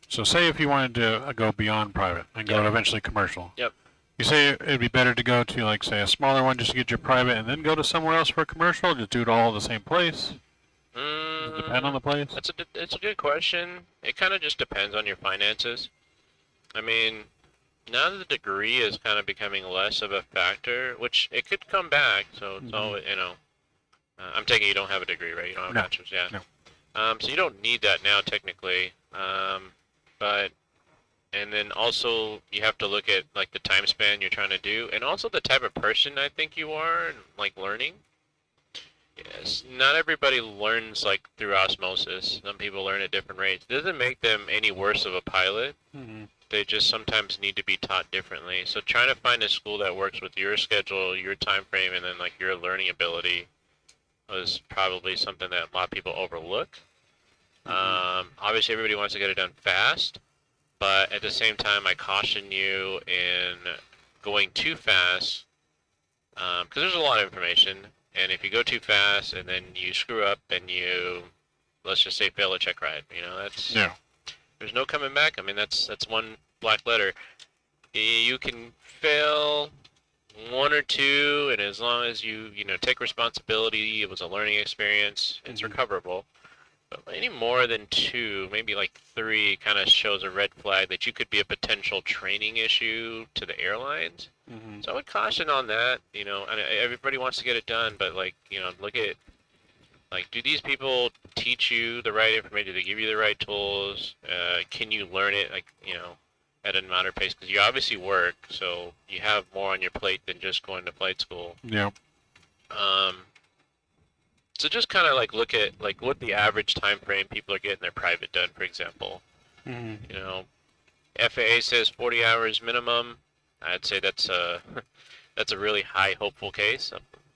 so say if you wanted to go beyond private and go Yep. to eventually commercial. Yep. You say it'd be better to go to, like, say, a smaller one just to get your private and then go to somewhere else for a commercial? Just do it all in the same place? Does it depend on the place? It's a good question. It kind of just depends on your finances. I mean, now that the degree is kind of becoming less of a factor, which it could come back, so it's all, you know, I'm taking you don't have a degree, right? You don't have No. a bachelor's, yeah. No. So you don't need that now technically, but, and then also you have to look at like the time span you're trying to do, and also the type of person I think you are, and like learning. Yes, not everybody learns like through osmosis. Some people learn at different rates. It doesn't make them any worse of a pilot. Mm-hmm. They just sometimes need to be taught differently. So trying to find a school that works with your schedule, your time frame, and then like your learning ability was probably something that a lot of people overlook. Obviously, everybody wants to get it done fast, but at the same time, I caution you in going too fast because there's a lot of information. And if you go too fast and then you screw up and you, let's just say, fail a check ride, you know, that's, Yeah. there's no coming back. I mean, that's one black letter. You can fail one or two, and as long as you know, take responsibility, it was a learning experience, it's recoverable. But any more than two, maybe like three, kind of shows a red flag that you could be a potential training issue to the airlines. Mm-hmm. So I would caution on that. You know, and everybody wants to get it done, but like, you know, look at, like, do these people teach you the right information? Do they give you the right tools? Can you learn it, like, you know, at a moderate pace? Because you obviously work, so you have more on your plate than just going to flight school. Yeah. So just kind of like look at like what the average time frame people are getting their private done, for example. Mm-hmm. You know, FAA says 40 hours minimum. I'd say that's a that's a really high hopeful case.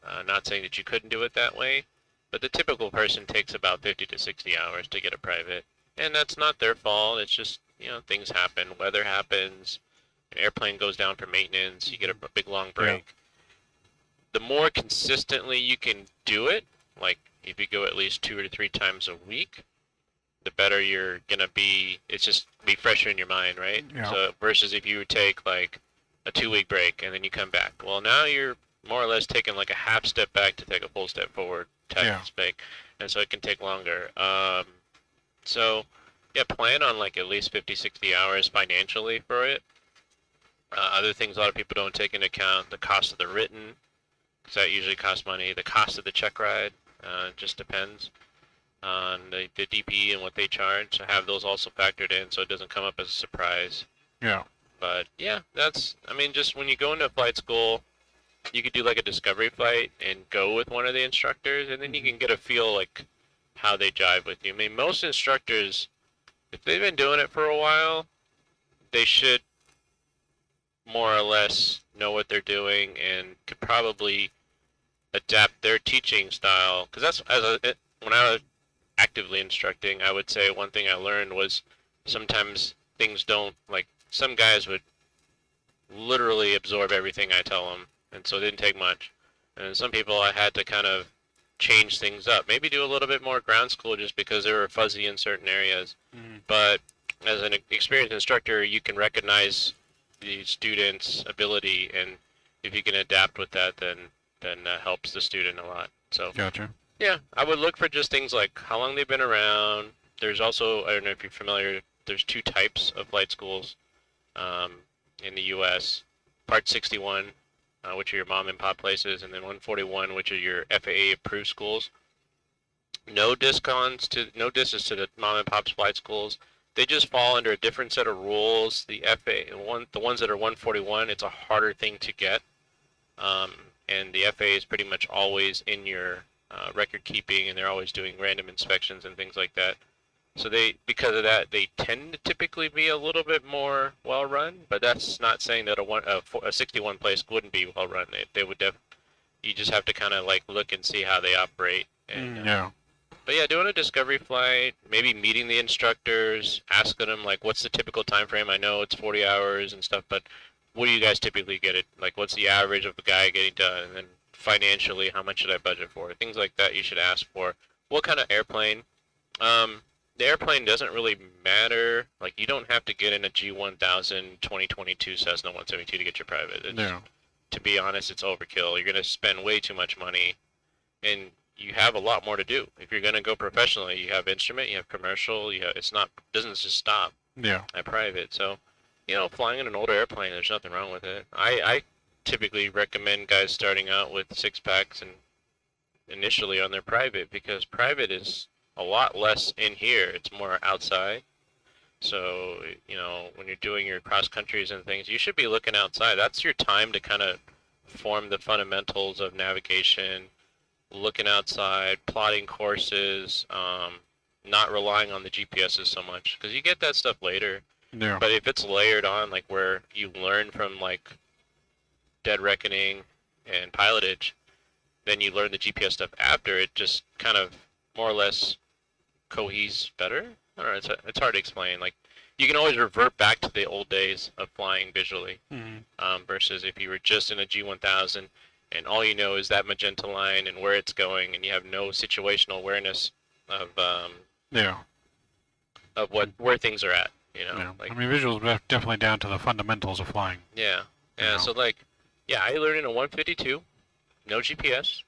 I'm not saying that you couldn't do it that way, but the typical person takes about 50 to 60 hours to get a private, and that's not their fault. It's just, you know, things happen, weather happens, an airplane goes down for maintenance, you get a big long break. The more consistently you can do it, like if you go at least 2 or 3 times a week, the better you're gonna be. It's just be fresher in your mind, right? Yeah. So versus if you would take like a 2-week break and then you come back, well, now you're more or less taking like a half step back to take a full step forward type break, and so it can take longer. So yeah, plan on like at least 50, 60 hours financially for it. Other things a lot of people don't take into account: the cost of the written, because that usually costs money. The cost of the check ride just depends on the DP and what they charge. So have those also factored in so it doesn't come up as a surprise. Yeah. But yeah, that's, I mean, just when you go into flight school, you could do like a discovery flight and go with one of the instructors, and then you can get a feel like how they jive with you. I mean, most instructors, if they've been doing it for a while, they should more or less know what they're doing and could probably adapt their teaching style. Because that's, when I was actively instructing, I would say one thing I learned was sometimes things don't, like, some guys would literally absorb everything I tell them, and so it didn't take much. And some people I had to kind of change things up, maybe do a little bit more ground school just because they were fuzzy in certain areas. But as an experienced instructor, you can recognize the student's ability, and if you can adapt with that, then that helps the student a lot. So Gotcha. yeah, I would look for just things like how long they've been around. There's also, I don't know if you're familiar, there's 2 types of flight schools in the U.S. Part 61, which are your mom and pop places, and then 141, which are your FAA approved schools. No disses to the mom and pop's flight schools. they just fall under a different set of rules. The the ones that are 141, it's a harder thing to get, and the FA is pretty much always in your record keeping, and they're always doing random inspections and things like that. So because of that, they tend to typically be a little bit more well run. But that's not saying that a 61 place wouldn't be well run. They would you just have to kind of like look and see how they operate. And, Yeah. But yeah, doing a discovery flight, maybe meeting the instructors, asking them like, what's the typical time frame? I know it's 40 hours and stuff, but what do you guys typically get it? Like, what's the average of a guy getting done? And then financially, how much should I budget for? Things like that you should ask for. What kind of airplane? The airplane doesn't really matter. Like, you don't have to get in a G1000 2022 Cessna 172 to get your private. Yeah. To be honest, it's overkill. You're going to spend way too much money, and you have a lot more to do. If you're going to go professionally, you have instrument, you have commercial, doesn't just stop Yeah. at private. So, flying in an older airplane, there's nothing wrong with it. I typically recommend guys starting out with 6-packs and initially on their private, because private is a lot less in here. It's more outside. So, when you're doing your cross countries and things, you should be looking outside. That's your time to kind of form the fundamentals of navigation, looking outside, plotting courses, not relying on the GPSs so much, because you get that stuff later. Yeah. But if it's layered on, like where you learn from like Dead Reckoning and pilotage, then you learn the GPS stuff after, it just kind of more or less coheses better. I don't know, it's hard to explain. Like, you can always revert back to the old days of flying visually, versus if you were just in a G1000 and all you know is that magenta line and where it's going, and you have no situational awareness of Yeah. of where things are at. Yeah. Like, I mean, visuals are definitely down to the fundamentals of flying. yeah. Yeah. So like, yeah, I learned in a 152, no GPS,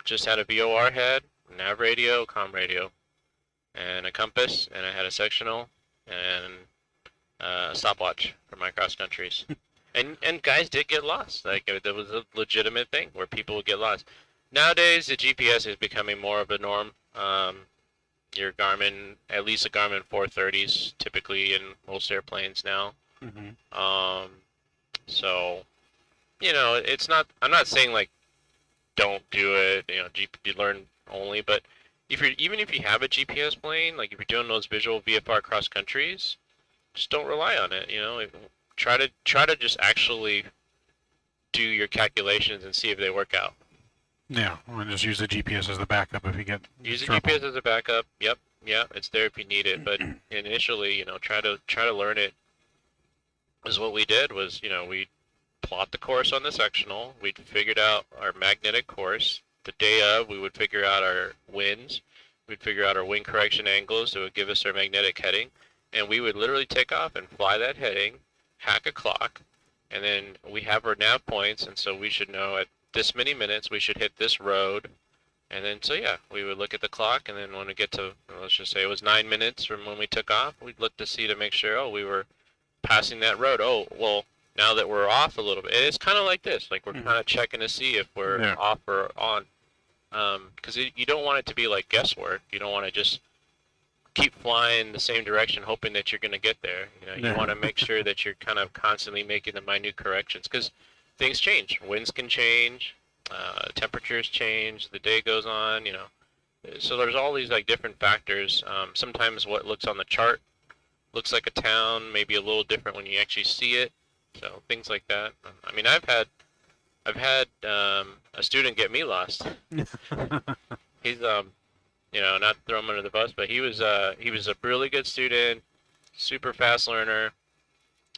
just had a VOR head, nav radio, comm radio, and a compass, and I had a sectional and a stopwatch for my cross countries. And guys did get lost. Like, there was a legitimate thing where people would get lost. Nowadays, the GPS is becoming more of a norm. Your Garmin, at least a Garmin 430s, typically in most airplanes now. So, it's not. I'm not saying like, don't do it. You learn only. But even if you have a GPS plane, like if you're doing those visual VFR cross countries, just don't rely on it. Try to just actually do your calculations and see if they work out. Yeah. And just use the GPS as the backup if you get Use the trouble. GPS as a backup. Yep, yeah, it's there if you need it. But initially, try to learn it. Is what we did was, we plot the course on the sectional. We'd figured out our magnetic course. The day of, we would figure out our winds. We'd figure out our wind correction angles that would give us our magnetic heading, and we would literally take off and fly that heading, hack a clock, and then we have our nav points, and so we should know at this many minutes we should hit this road. And then, so yeah, we would look at the clock, and then when we get to, let's just say it was 9 minutes from when we took off, we'd look to see to make sure, we were passing that road. Oh, well, now that we're off a little bit, it's kind of like this, like we're kind of checking to see if we're off or on, because you don't want it to be like guesswork. You don't want to just keep flying the same direction hoping that you're going to get there. You want to make sure that you're kind of constantly making the minute corrections, because things change. Winds can change, temperatures change, the day goes on, so there's all these like different factors. Sometimes what looks on the chart looks like a town, maybe a little different when you actually see it. So things like that. I mean, I've had a student get me lost. He's not throw him under the bus, but he was a really good student, super fast learner.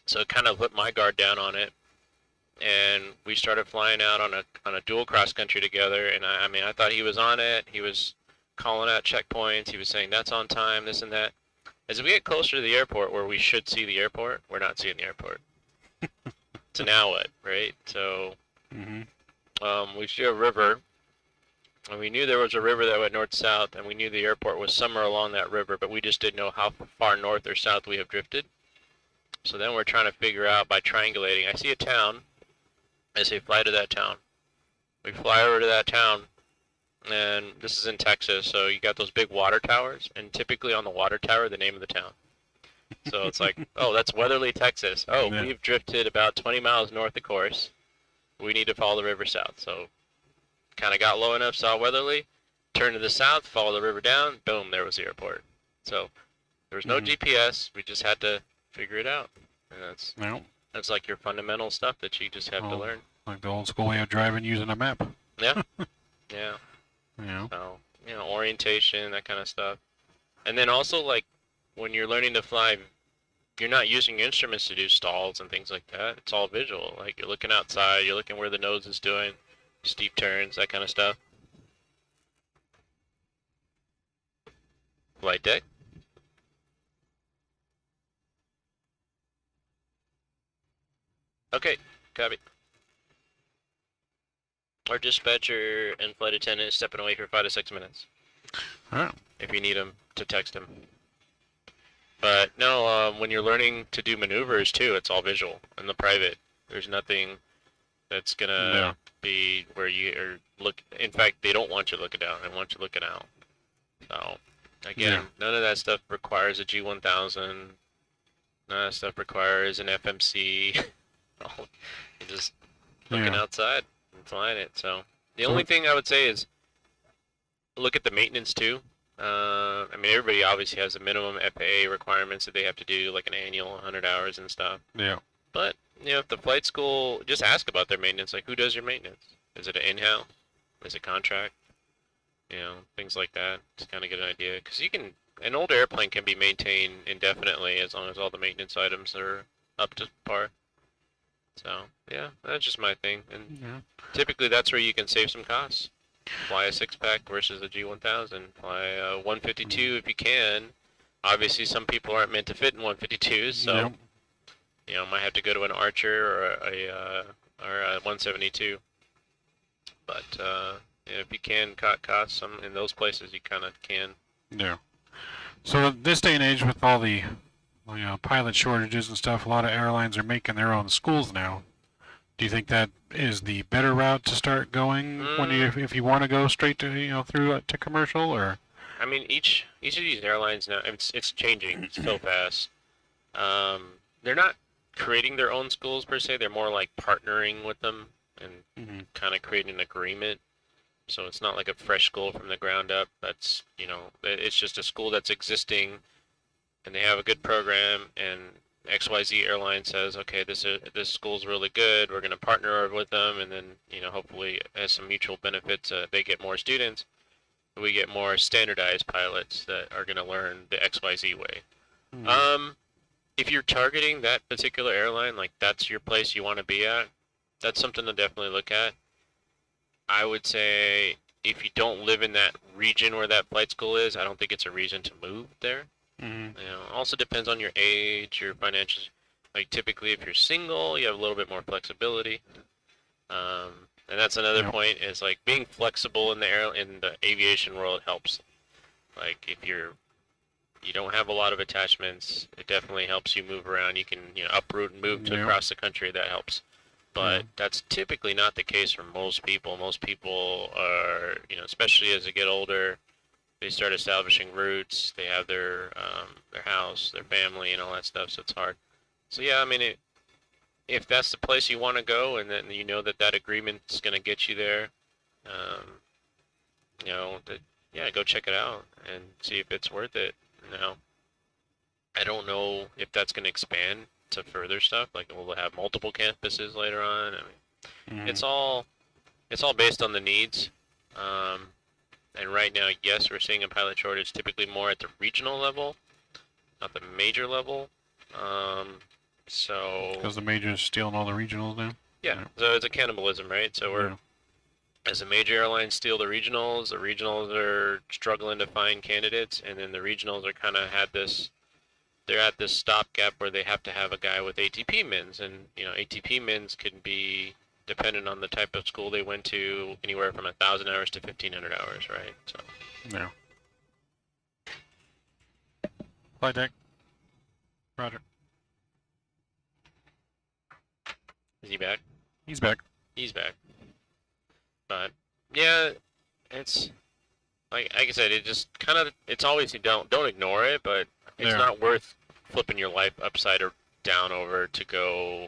So it kind of put my guard down on it, and we started flying out on a dual cross country together. And I thought he was on it. He was calling out checkpoints. He was saying that's on time, this and that. As we get closer to the airport, where we should see the airport, we're not seeing the airport. So now what, right? So we see a river, and we knew there was a river that went north-south, and we knew the airport was somewhere along that river, but we just didn't know how far north or south we have drifted. So then we're trying to figure out by triangulating. I see a town. I say fly to that town. We fly over to that town, and this is in Texas, so you got those big water towers, and typically on the water tower, the name of the town. So it's like, oh, that's Weatherly, Texas. Oh, Yeah. we've drifted about 20 miles north of course. We need to follow the river south. So kind of got low enough, saw Weatherly, turned to the south, follow the river down, boom, there was the airport. So there was no Mhm. GPS. We just had to figure it out. And No, that's like your fundamental stuff that you just have to Oh. learn. like the old school way of driving using a map. Yeah. Yeah. You know. So, orientation, that kind of stuff. And then also, like, when you're learning to fly, you're not using instruments to do stalls and things like that. It's all visual. Like, you're looking outside, you're looking where the nose is doing, steep turns, that kind of stuff. Flight deck. Okay, copy. Our dispatcher and flight attendant is stepping away for 5 to 6 minutes. Alright. If you need him, to text him. But no, when you're learning to do maneuvers too, it's all visual in the private. There's nothing that's gonna Yeah. be where you are look. In fact, they don't want you looking down. They want you looking out. So again, Yeah. none of that stuff requires a G1000. None of that stuff requires an FMC. You're just looking Yeah. outside and flying it. So the So only what- thing I would say is look at the maintenance too. I mean, everybody obviously has a minimum FAA requirements that they have to do, like an annual 100 hours and stuff. Yeah. But, if the flight school, just ask about their maintenance. Like, who does your maintenance? Is it an in-house? Is it contract? Things like that to kind of get an idea. Because an old airplane can be maintained indefinitely as long as all the maintenance items are up to par. So, yeah, that's just my thing. And Yeah. typically that's where you can save some costs. Fly a 6-pack versus a G1000. Fly a 152 if you can. Obviously, some people aren't meant to fit in 152s, so Yep. might have to go to an Archer or a 172. But if you can cut costs some in those places, you kind of can. Yeah. So in this day and age, with all the pilot shortages and stuff, a lot of airlines are making their own schools now. Do you think that is the better route to start going when if you want to go straight to through to commercial, or? I mean, each of these airlines now, it's changing so fast. They're not creating their own schools per se. They're more like partnering with them and kind of creating an agreement. So it's not like a fresh school from the ground up. That's it's just a school that's existing, and they have a good program. And XYZ airline says, okay, this school's really good. We're going to partner with them, and then hopefully as some mutual benefits, they get more students. We get more standardized pilots that are going to learn the XYZ way. If you're targeting that particular airline, like that's your place you want to be at, that's something to definitely look at. I would say if you don't live in that region where that flight school is, I don't think it's a reason to move there. Also depends on your age, your financials. Like typically, if you're single, you have a little bit more flexibility. And that's another point is like being flexible in the aviation world helps. Like if you don't have a lot of attachments, it definitely helps you move around. You can uproot and move to across the country. That helps. But that's typically not the case for most people. Most people are, especially as they get older, they start establishing roots. They have their house, their family, and all that stuff. So it's hard. So yeah, I mean, if that's the place you want to go, and then that agreement's going to get you there, go check it out and see if it's worth it. Now, I don't know if that's going to expand to further stuff. Like we'll have multiple campuses later on. I mean, it's all based on the needs. And right now, yes, we're seeing a pilot shortage typically more at the regional level, not the major level. So Because the majors stealing all the regionals now. yeah, so it's a cannibalism, right? So we're as the major airlines steal the regionals are struggling to find candidates, and then the regionals are kind of they're at this stopgap where they have to have a guy with ATP mins, and ATP mins can be dependent on the type of school they went to, anywhere from 1,000 hours to 1,500 hours, right? So Yeah. Flight deck. Roger. is he back? He's back. He's back. But yeah, it's like I said, it just kind of it's always you don't ignore it, but it's not worth flipping your life upside or down over to go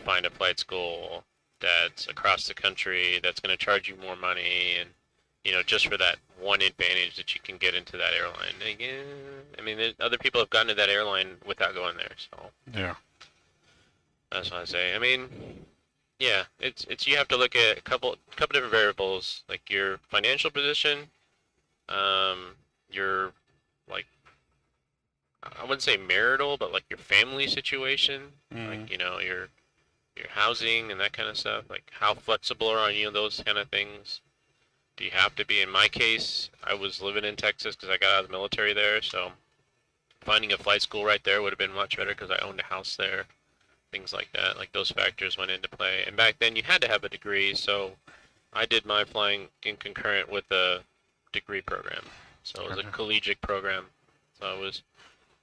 find a flight school that's across the country that's going to charge you more money, and just for that one advantage that you can get into that airline. Again, I mean, other people have gotten to that airline without going there, so Yeah. that's what I say. I mean, yeah, it's you have to look at a couple different variables, like your financial position, your, like, I wouldn't say marital, but like your family situation, like your housing and that kind of stuff. Like, how flexible are you on those kind of things? Do you have to be? In my case, I was living in Texas because I got out of the military there, so finding a flight school right there would have been much better because I owned a house there. Things like that, like those factors went into play. And back then you had to have a degree, so I did my flying in concurrent with a degree program. So it was a collegiate program. So it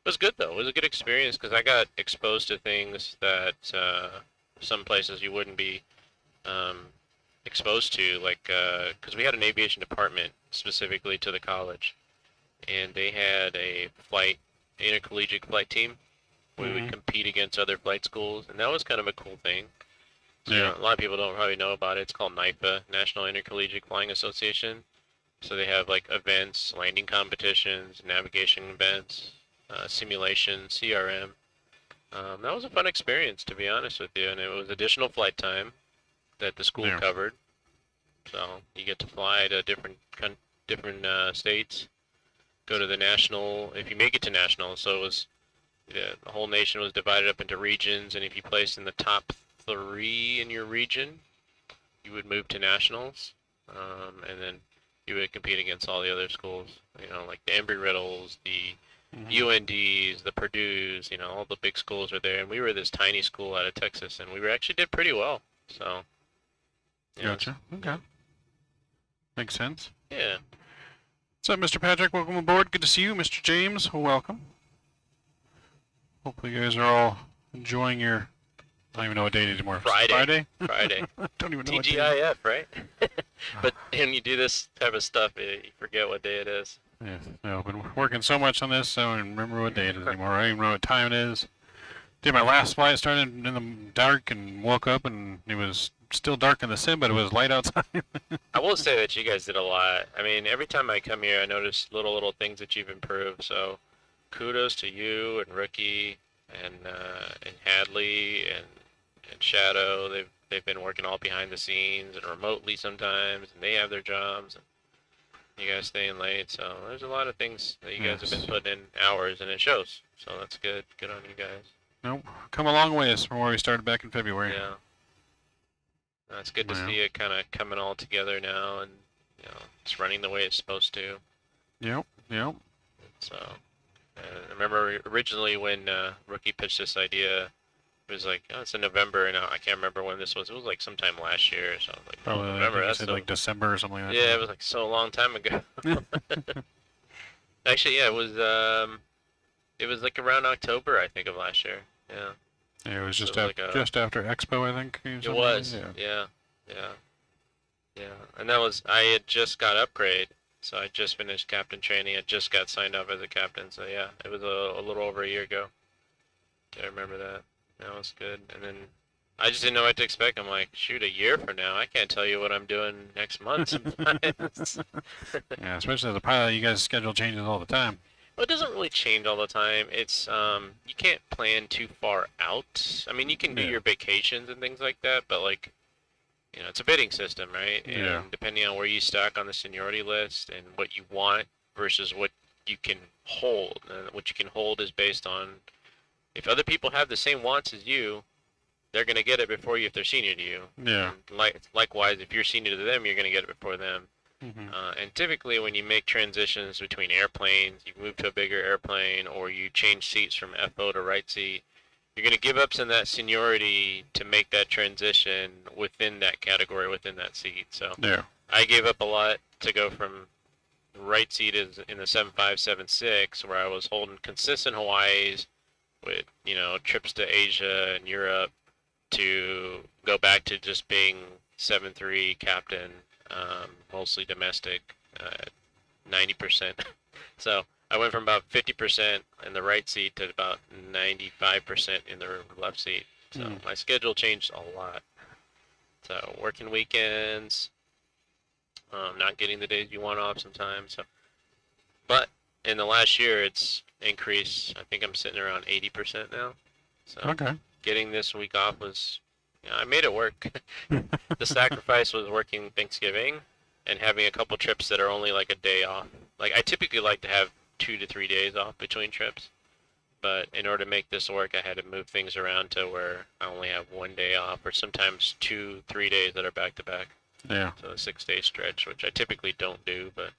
was good though. It was a good experience because I got exposed to things that some places you wouldn't be exposed to, like because we had an aviation department specifically to the college, and they had a intercollegiate flight team. We would compete against other flight schools, and that was kind of a cool thing. So, Yeah. a lot of people don't probably know about it. It's called NIFA, National Intercollegiate Flying Association. So they have like events, landing competitions, navigation events, simulation, CRM. That was a fun experience, to be honest with you, and it was additional flight time that the school covered. So you get to fly to different states, go to the national, if you make it to national. So it was, the whole nation was divided up into regions, and if you placed in the top 3 in your region, you would move to nationals, and then you would compete against all the other schools, like the Embry-Riddles, the UNDs, the Purdue's, all the big schools are there. And we were this tiny school out of Texas, and we actually did pretty well. So, Gotcha. Okay. Makes sense. Yeah. What's up, Mr. Patrick? Welcome aboard. Good to see you. Mr. James, welcome. Hopefully you guys are all enjoying your, I don't even know what day it is anymore. Friday. Friday? Don't even know what day. TGIF, right? But when you do this type of stuff, you forget what day it is. Yeah, no, I've been working so much on this, I don't even remember what day it is anymore. I don't even know what time it is. Did my last flight, started in the dark and woke up and it was still dark in the sim, but it was light outside. I will say that you guys did a lot. I mean, every time I come here, I notice little things that you've improved. So kudos to you and Rookie and Hadley and Shadow. They've been working all behind the scenes and remotely sometimes, and they have their jobs. And you guys staying late, so there's a lot of things that you guys have been putting in hours, and it shows. So that's good. Good on you guys. Nope, come a long ways from where we started back in February. Yeah. It's good to see it kind of coming all together now, and it's running the way it's supposed to. Yep. So, I remember originally when Rookie pitched this idea, it was like, oh, it's in November, and I can't remember when this was. It was like sometime last year, so I was like, Probably November. you That's said so, like December or something like that. yeah, it was like so a long time ago. Actually, yeah, it was like around October, I think, of last year. Yeah. Yeah, it was just, So it was just after Expo, I think. It was. Yeah. And that was, I had just got upgrade, so I just finished captain training. I just got signed up as a captain, so yeah, it was a little over a year ago. I remember that. That was good. And then I just didn't know what to expect. I'm like, shoot, a year from now, I can't tell you what I'm doing next month sometimes. Yeah, especially as a pilot, you guys' schedule changes all the time. Well, it doesn't really change all the time. It's you can't plan too far out. I mean, you can do your vacations and things like that, but like, it's a bidding system, right? And depending on where you stack on the seniority list and what you want versus what you can hold, what you can hold is based on if other people have the same wants as you, they're gonna get it before you if they're senior to you. Yeah. And likewise, if you're senior to them, you're gonna get it before them. And typically when you make transitions between airplanes, you move to a bigger airplane or you change seats from FO to right seat, you're going to give up some of that seniority to make that transition within that category, within that seat. So I gave up a lot to go from right seat is in the 7576 where I was holding consistent Hawaiis with, trips to Asia and Europe to go back to just being 7-3 captain. Mostly domestic, 90%. So I went from about 50% in the right seat to about 95% in the left seat. So my schedule changed a lot. So working weekends, not getting the days you want off sometimes. So, but in the last year, it's increased. I think I'm sitting around 80% now. So Okay. getting this week off was, I made it work. The sacrifice was working Thanksgiving and having a couple trips that are only like a day off. Like I typically like to have 2 to 3 days off between trips, but in order to make this work, I had to move things around to where I only have 1 day off, or sometimes 2, 3 days that are back to back. Yeah. So a 6-day stretch, which I typically don't do, but.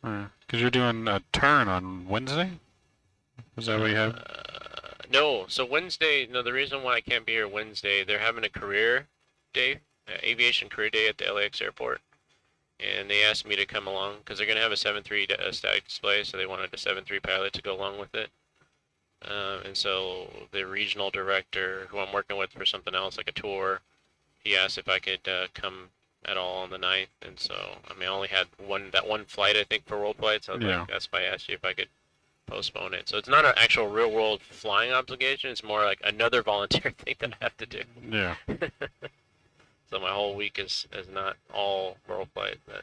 Because you're doing a turn on Wednesday. Is that what you have? No. So Wednesday. No, the reason why I can't be here Wednesday, they're having a career day, aviation career day at the LAX airport. And they asked me to come along because they're going to have a 7.3 static display, so they wanted a 7.3 pilot to go along with it. And so the regional director, who I'm working with for something else, like a tour, he asked if I could come at all on the 9th. And so, I mean, I only had that one flight, I think, for world flights. So like, that's why I asked you if I could postpone it. So it's not an actual real-world flying obligation. It's more like another volunteer thing that I have to do. Yeah. So my whole week is not all world flight, but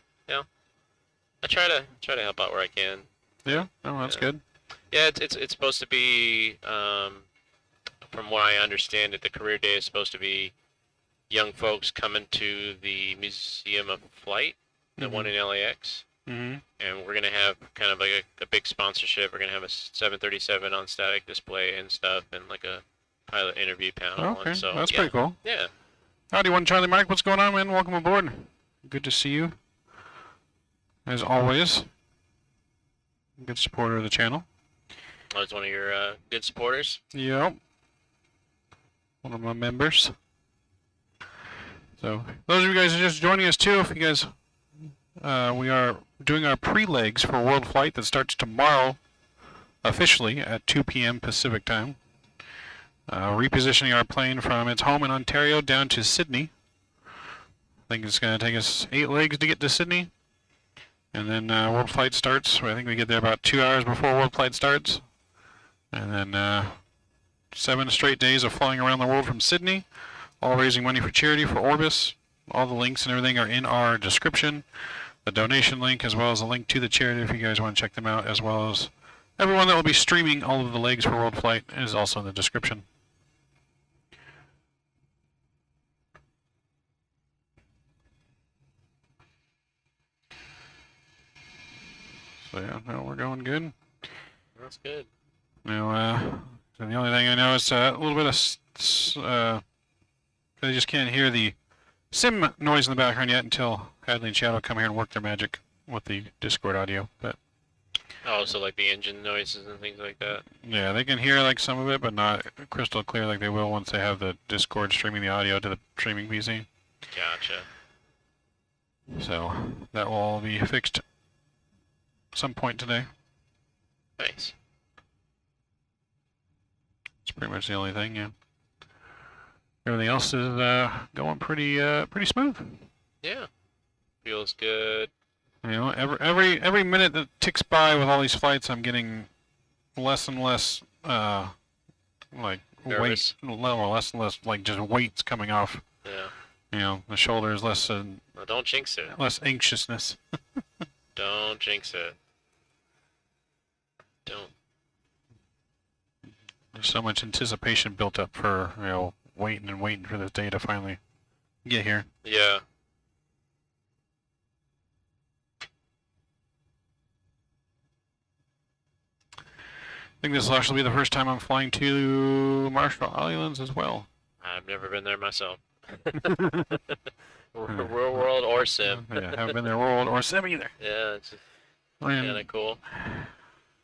I try to help out where I can. Yeah. Oh, that's good. Yeah, it's supposed to be, from what I understand it, the career day is supposed to be young folks coming to the Museum of Flight, the one in LAX. Mm-hmm. And we're gonna have kind of like a big sponsorship. We're gonna have a 737 on static display and stuff, and like a pilot interview panel. Okay, And so, that's pretty cool. Yeah. Howdy, one Charlie Mike. What's going on, man? Welcome aboard. Good to see you. As always, good supporter of the channel. I was one of your good supporters. Yep. One of my members. So, those of you guys who are just joining us too, if you guys, we are doing our pre-legs for World Flight that starts tomorrow, officially at 2 p.m. Pacific time. Repositioning our plane from its home in Ontario down to Sydney. I think it's going to take us 8 legs to get to Sydney. And then World Flight starts. I think we get there about 2 hours before World Flight starts. And then 7 straight days of flying around the world from Sydney, all raising money for charity for ORBIS. All the links and everything are in our description. The donation link, as well as a link to the charity if you guys want to check them out, as well as everyone that will be streaming all of the legs for World Flight is also in the description. So yeah, no, we're going good. That's good. Now, so the only thing I know is a little bit of, I just can't hear the sim noise in the background yet until Hadley and Shadow come here and work their magic with the Discord audio. But oh, so like the engine noises and things like that. yeah, they can hear like some of it, but not crystal clear like they will once they have the Discord streaming the audio to the streaming PC. Gotcha. So that will all be fixed some point today. Nice. It's pretty much the only thing, yeah. Everything else is going pretty smooth. Yeah. Feels good. You know, every minute that ticks by with all these flights, I'm getting less and less like Nervous. weight, less and less like just weights coming off. Yeah. You know, the shoulders less Well, don't jinx it. less anxiousness. Don't jinx it. Don't. There's so much anticipation built up for, you know, waiting and waiting for this day to finally get here. Yeah. I think this will actually be the first time I'm flying to Marshall Islands as well. I've never been there myself. Real world or sim. Yeah, haven't been there world or sim either. Yeah, it's And kind of cool.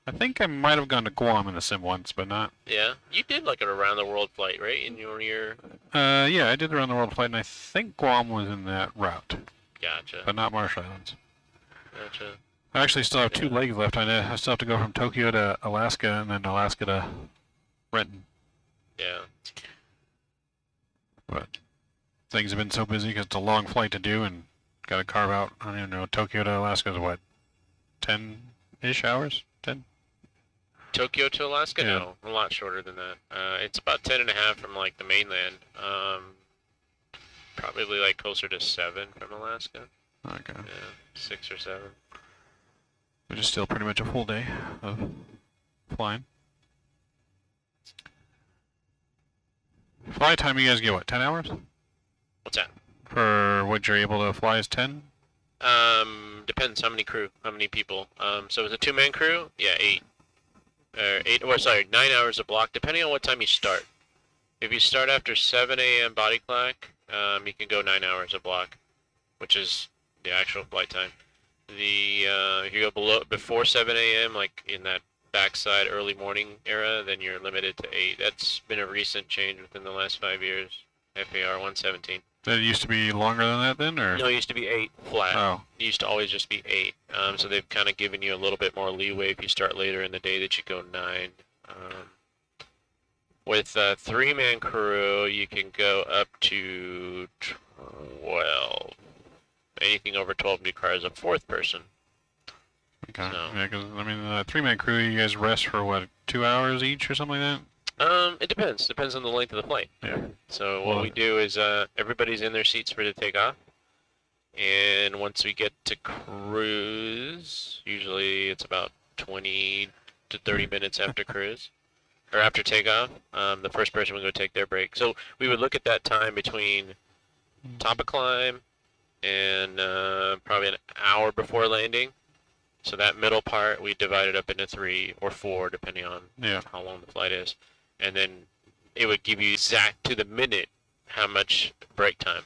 I think I might have gone to Guam in the sim once, but not. Yeah, you did like an around the world flight, right? In your year. Yeah, I did the around the world flight, and I think Guam was in that route, Gotcha. but not Marshall Islands. Gotcha. I actually still have 2 legs left. I still have to go from Tokyo to Alaska, and then Alaska to Renton. Yeah. But things have been so busy because it's a long flight to do, and got to carve out. I don't even know. Tokyo to Alaska is what, 10-ish hours? 10. Tokyo to Alaska? Yeah. No, a lot shorter than that. It's about 10.5 from like the mainland. Probably like closer to 7 from Alaska. Okay. Yeah, 6 or 7. Which is still pretty much a full day of flying. Flight time, you guys get what, 10 hours? What's that? For what you're able to fly is 10? Depends how many crew, how many people. So it's a 2-man crew, yeah, 8. Or 8, or sorry, 9 hours a block, depending on what time you start. If you start after 7 a.m. body clock, you can go 9 hours a block, which is the actual flight time. If you go before 7 a.m., like in that backside early morning era, then you're limited to 8. That's been a recent change within the last 5 years. FAR 117. That used to be longer than that then, or? No, it used to be 8 flat. Oh. It used to always just be 8. So they've kind of given you a little bit more leeway if you start later in the day that you go 9. With a 3-man crew, you can go up to 12. Anything over 12 requires a 4th person. Okay. So. Yeah, because, I mean, the 3-man crew, you guys rest for, what, 2 hours each or something like that? It depends. Depends on the length of the flight. Yeah. So what we do is everybody's in their seats for the takeoff. And once we get to cruise, usually it's about 20 to 30 minutes after cruise. Or after takeoff, the first person would go take their break. So we would look at that time between top of climb and probably an hour before landing. So that middle part, we divide it up into 3 or 4, depending on how long the flight is. And then it would give you exact to the minute how much break time.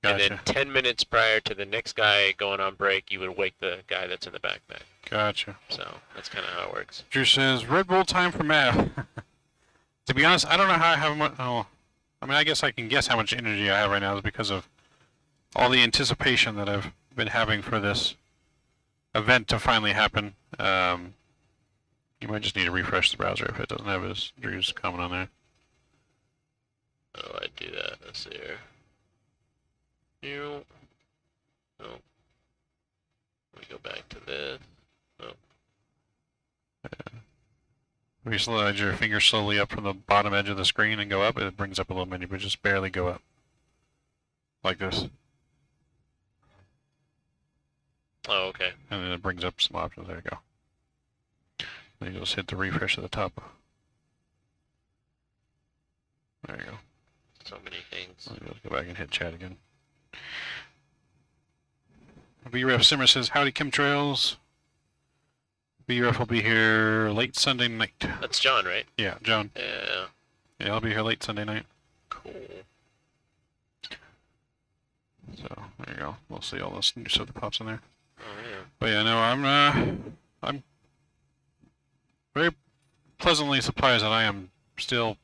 Gotcha. And then 10 minutes prior to the next guy going on break, you would wake the guy that's in the backpack. Gotcha. So that's kind of how it works. Drew says, Red Bull time for math. To be honest, I don't know how I have much. Oh, I mean, I guess I can guess how much energy I have right now is because of all the anticipation that I've been having for this event to finally happen. You might just need to refresh the browser if it doesn't have his Drew's comment on there. How do I do that? Let's see here. Oh. Let me go back to this. Oh. If you slide your finger slowly up from the bottom edge of the screen and go up, it brings up a little menu, but just barely go up. Like this. Oh, okay. And then it brings up some options. There you go. Then you just hit the refresh at the top. There you go. So many things. Let's go back and hit chat again. BREF Simmer says, howdy chemtrails. BREF will be here late Sunday night. That's John, right? Yeah, John. Yeah. Yeah, I'll be here late Sunday night. Cool. So, there you go. We'll see all this new stuff that pops in there. Oh, yeah. But yeah, no, I'm very pleasantly surprised that I am still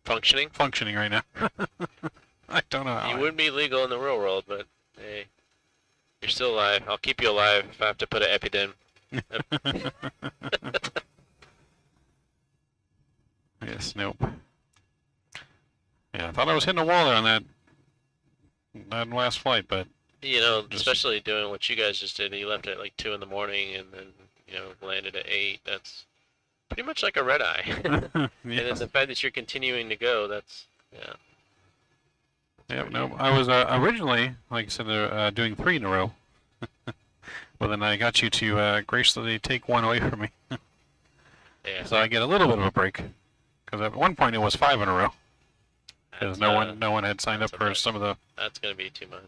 functioning right now. I don't know how. You wouldn't be legal in the real world, but hey, you're still alive. I'll keep you alive if I have to put an EpiDen. Yes, nope. Yeah, I thought I was hitting a wall there on that last flight, but you know, especially doing what you guys just did. You left at like 2 in the morning and then, you know, landed at 8. That's pretty much like a red eye. Yes. And then the fact that you're continuing to go, that's, yeah. Yep, no, I was originally, like I said, doing 3 in a row. But then I got you to graciously take 1 away from me. Yeah. So I get a little bit of a break. Because at one point it was 5 in a row. Because no one had signed up for some of the... That's going to be too much.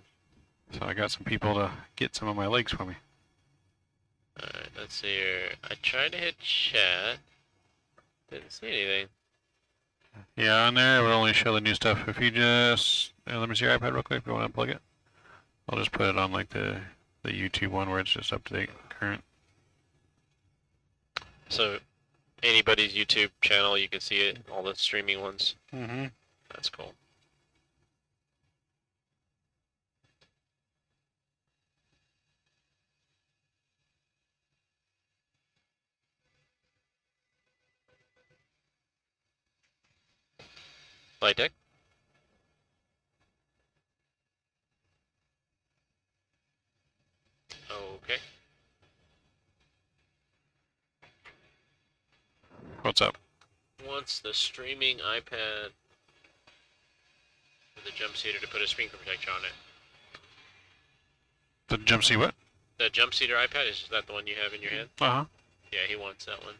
So I got some people to get some of my legs for me. Alright, let's see here. I tried to hit chat. Didn't see anything. Yeah, on there it would only show the new stuff. If you just... let me see your iPad real quick if you want to unplug it. I'll just put it on like the YouTube one where it's just up to date, current. So, anybody's YouTube channel, you can see it, all the streaming ones. Mm-hmm. That's cool. Flight deck? Okay. What's up? Wants the streaming iPad with a jump seater to put a screen protector on it. The jump seat what? The jump seater iPad, is that the one you have in your hand? Uh-huh. Yeah, he wants that one.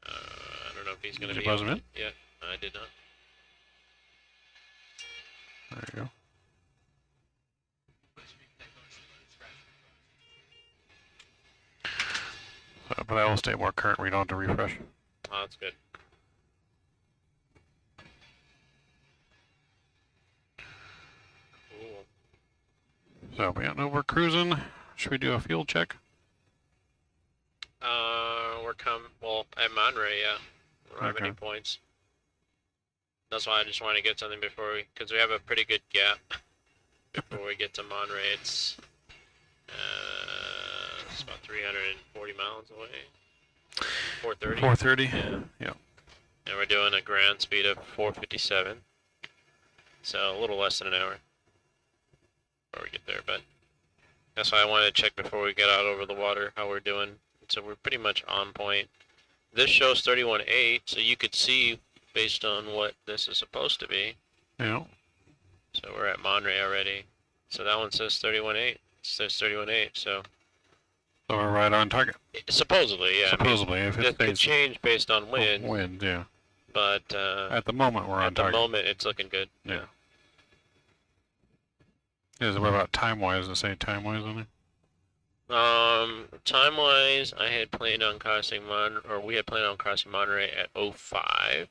I don't know if he's going to Did be you buzz him able in? to- Yeah, I did not. There you go. But that will stay more current. We don't have to refresh. Oh, that's good. Cool. So, yeah, no, we're cruising. Should we do a fuel check? Well, at Monterey, yeah. We don't have any Okay. points. That's why I just want to get something before because we have a pretty good gap before we get to Monterey. It's about 340 miles away. 430. 430? Yeah. Yeah. And we're doing a ground speed of 457. So a little less than an hour before we get there, but that's why I wanted to check before we get out over the water how we're doing. So we're pretty much on point. This shows 31.8, so you could see based on what this is supposed to be. Yeah. So we're at Monterey already. So that one says 31.8. It says 31.8, so So we're right on target. supposedly, yeah. Supposedly, if I mean, it it could stays change based on wind, wind, yeah. but At the moment, we're on at the target. moment it's looking good. Yeah. What about time-wise? Does it say time-wise on it? Time-wise, I had planned on crossing we had planned on crossing Monterey at 05.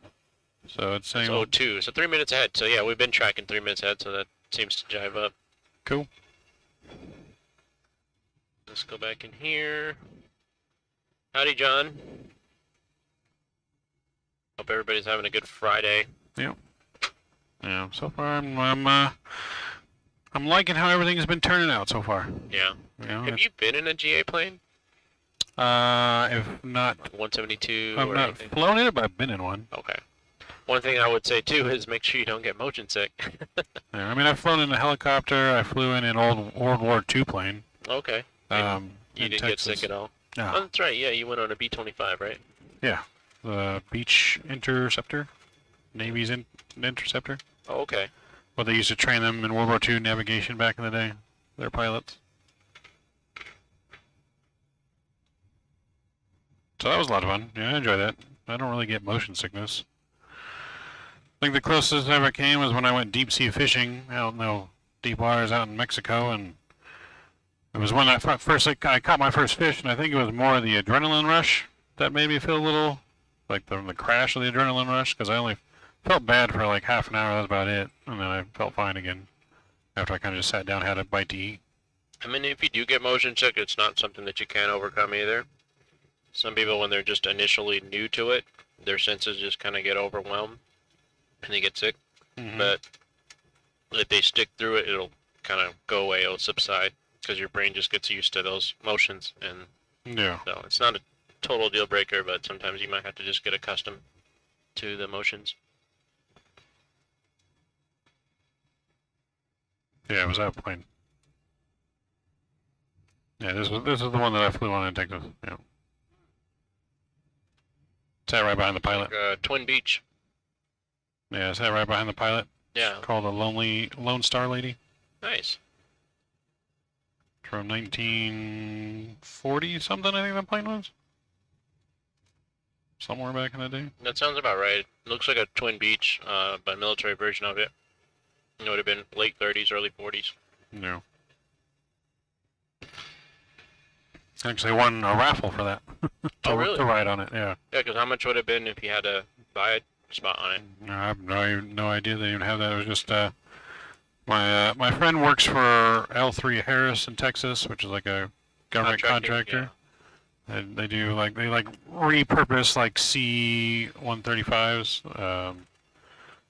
So it's saying... It's 02, so 3 minutes ahead. So yeah, we've been tracking 3 minutes ahead, so that seems to jive up. Cool. Let's go back in here. Howdy, John. Hope everybody's having a good Friday. Yeah, so far I'm liking how everything's been turning out so far. Yeah. You know, Have you been in a GA plane? if not, 172 I've or not anything? flown in it, but I've been in one. Okay. One thing I would say too is make sure you don't get motion sick. Yeah, I mean, I've flown in a helicopter. I flew in an old World War II plane. Okay. You You didn't get sick at all? No. Oh, that's right. Yeah, you went on a B-25, right? Yeah, the Beach Interceptor, Navy's Interceptor. Oh, okay. Well, they used to train them in World War II navigation back in the day. They're pilots. So that was a lot of fun. Yeah, I enjoy that. I don't really get motion sickness. I think the closest I ever came was when I went deep sea fishing out in the deep waters out in Mexico, and it was when I caught my first fish, and I think it was more the adrenaline rush that made me feel a little like the crash of the adrenaline rush, because I only felt bad for like half an hour. That's about it, and then I felt fine again after I kind of just sat down, had a bite to eat. I mean, if you do get motion sick, it's not something that you can't overcome either. Some people, when they're just initially new to it, their senses just kind of get overwhelmed and they get sick. Mhm. But if they stick through it, it'll kind of go away, it'll subside, because your brain just gets used to those motions. And Yeah. so it's not a total deal breaker, but sometimes you might have to just get accustomed to the motions. Yeah, it was that plane. Yeah, this is the one that I flew on in Texas. Yeah. Sat right behind the pilot. Twin Beach. Yeah, sat right behind the pilot. Yeah. Called a Lone Star Lady. Nice. From 1940 something, I think that plane was. Somewhere back in the day. That sounds about right. It looks like a Twin Beach, but military version of it. It would have been late 30s, early 40s. No. Actually won a raffle for that. Oh, really? To ride on it, yeah. Yeah, because how much would it have been if you had to buy a spot on it? I have no idea they even have that. It was just my friend works for L3 Harris in Texas, which is like a government contractor. And they do like repurpose like C-135s,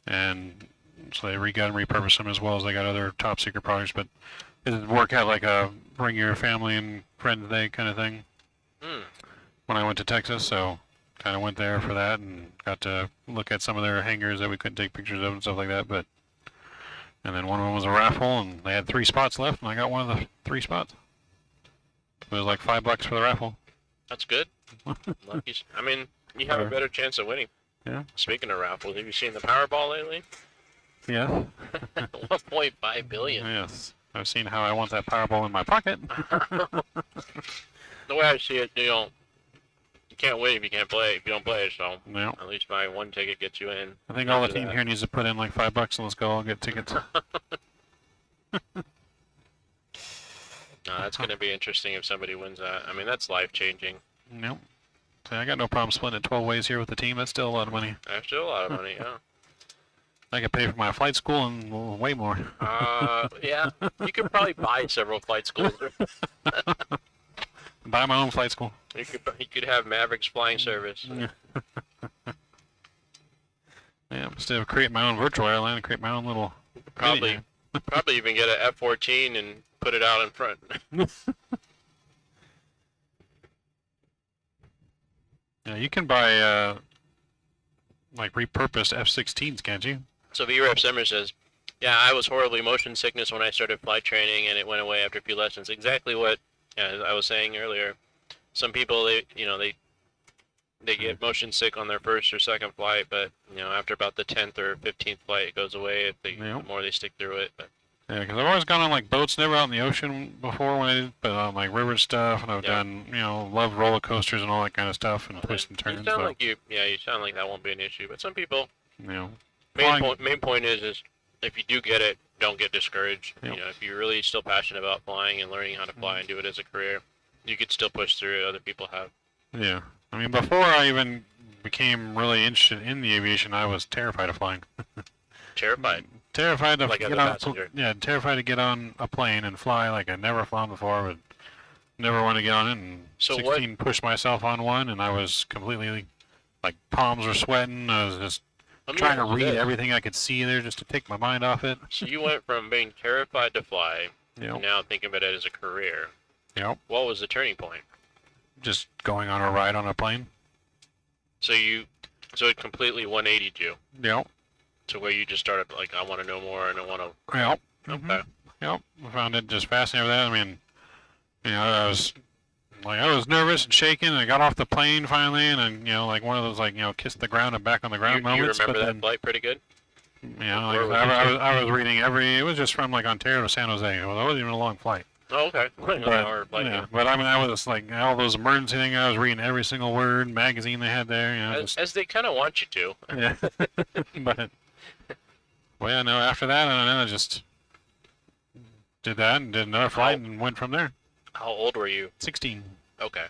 and so they got and repurpose them as well as they got other top secret products. But it would work out like a bring your family and friends day kind of thing. When I went to Texas, so kind of went there for that and got to look at some of their hangars that we couldn't take pictures of and stuff like that. And then one of them was a raffle, and they had 3 spots left, and I got one of the 3 spots. It was like $5 for the raffle. That's good. Lucky. I mean, You have a better chance of winning. Yeah. Speaking of raffles, have you seen the Powerball lately? Yes. 1.5 billion. Yes. I've seen how I want that Powerball in my pocket. The way I see it, you can't win if you can't play. If you don't play, so Yeah. at least buying one ticket gets you in. I think all the After team that- here needs to put in like $5 and let's go all get tickets. No, that's going to be interesting if somebody wins that. I mean, that's life-changing. Nope. So I got no problem splitting it 12 ways here with the team. That's still a lot of money. That's still a lot of money, yeah. I could pay for my flight school and way more. Yeah, you could probably buy several flight schools. Buy my own flight school. You could have Mavericks flying service. Yeah, instead of creating my own virtual airline, create my own little. Probably even get an F-14 and put it out in front. Yeah, you can buy like repurposed F-16s, can't you? So V-Rep Summer says, yeah, I was horribly motion sickness when I started flight training, and it went away after a few lessons. Exactly what I was saying earlier. Some people, they get motion sick on their first or second flight, but after about the 10th or 15th flight, it goes away the more they stick through it. But Yeah, because I've always gone on like boats, never out in the ocean before when I did, but on like river stuff, and I've done, love roller coasters and all that kind of stuff, and twists and turns. You sound like you sound like that won't be an issue. But some people, main point is if you do get it, don't get discouraged. Yep. If you're really still passionate about flying and learning how to fly and do it as a career, you could still push through it. Other people have. Yeah, I mean, before I even became really interested in the aviation, I was terrified of flying. Terrified. Terrified to Like as get a on. passenger. Yeah, terrified to get on a plane and fly. Like I'd never flown before, but never want to get on it. And So 16 pushed myself on one, and I was completely like palms were sweating. I was just trying to read everything I could see there just to take my mind off it. So you went from being terrified to fly Yep. to now thinking of it as a career. Yep. What was the turning point? Just going on a ride on a plane. So it completely 180'd you Yep. to where you just started like, I want to know more and I want to. Yep. Okay. Yep. I found it just fascinating with that. I mean, I was nervous and shaking, and I got off the plane finally, and I, like one of those kiss the ground and back on the ground You moments. remember but that then, flight pretty good? like Where was I was reading it was just from like Ontario to San Jose. Well, that wasn't even a long flight. Oh, okay. But, Yeah. but I mean, I was like all those emergency things. I was reading every single word, magazine they had there. As they kind of want you to. Yeah. But no. After that, I don't know. I just did that and did another flight and went from there. How old were you? 16. Okay.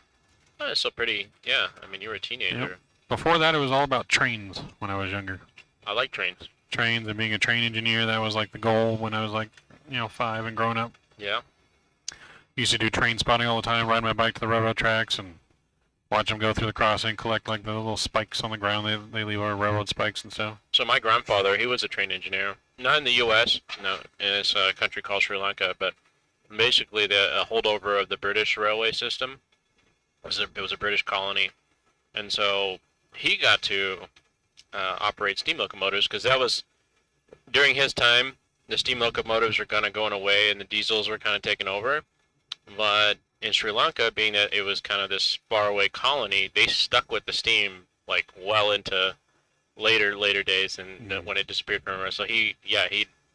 So pretty. Yeah. I mean, you were a teenager. Yep. Before that, it was all about trains when I was younger. I like trains. Trains and being a train engineer. That was like the goal when I was like 5 and growing up. Yeah. Used to do train spotting all the time, ride my bike to the railroad tracks and watch them go through the crossing, collect like the little spikes on the ground. They leave our railroad spikes and stuff. So my grandfather, he was a train engineer. Not in the U.S. No, it's a country called Sri Lanka, but basically a holdover of the British railway system. It was a British colony, and so he got to operate steam locomotives because that was during his time. The steam locomotives were kind of going away, and the diesels were kind of taking over. But in Sri Lanka, being that it was kind of this faraway colony, they stuck with the steam like well into later days, and when it disappeared from us. So he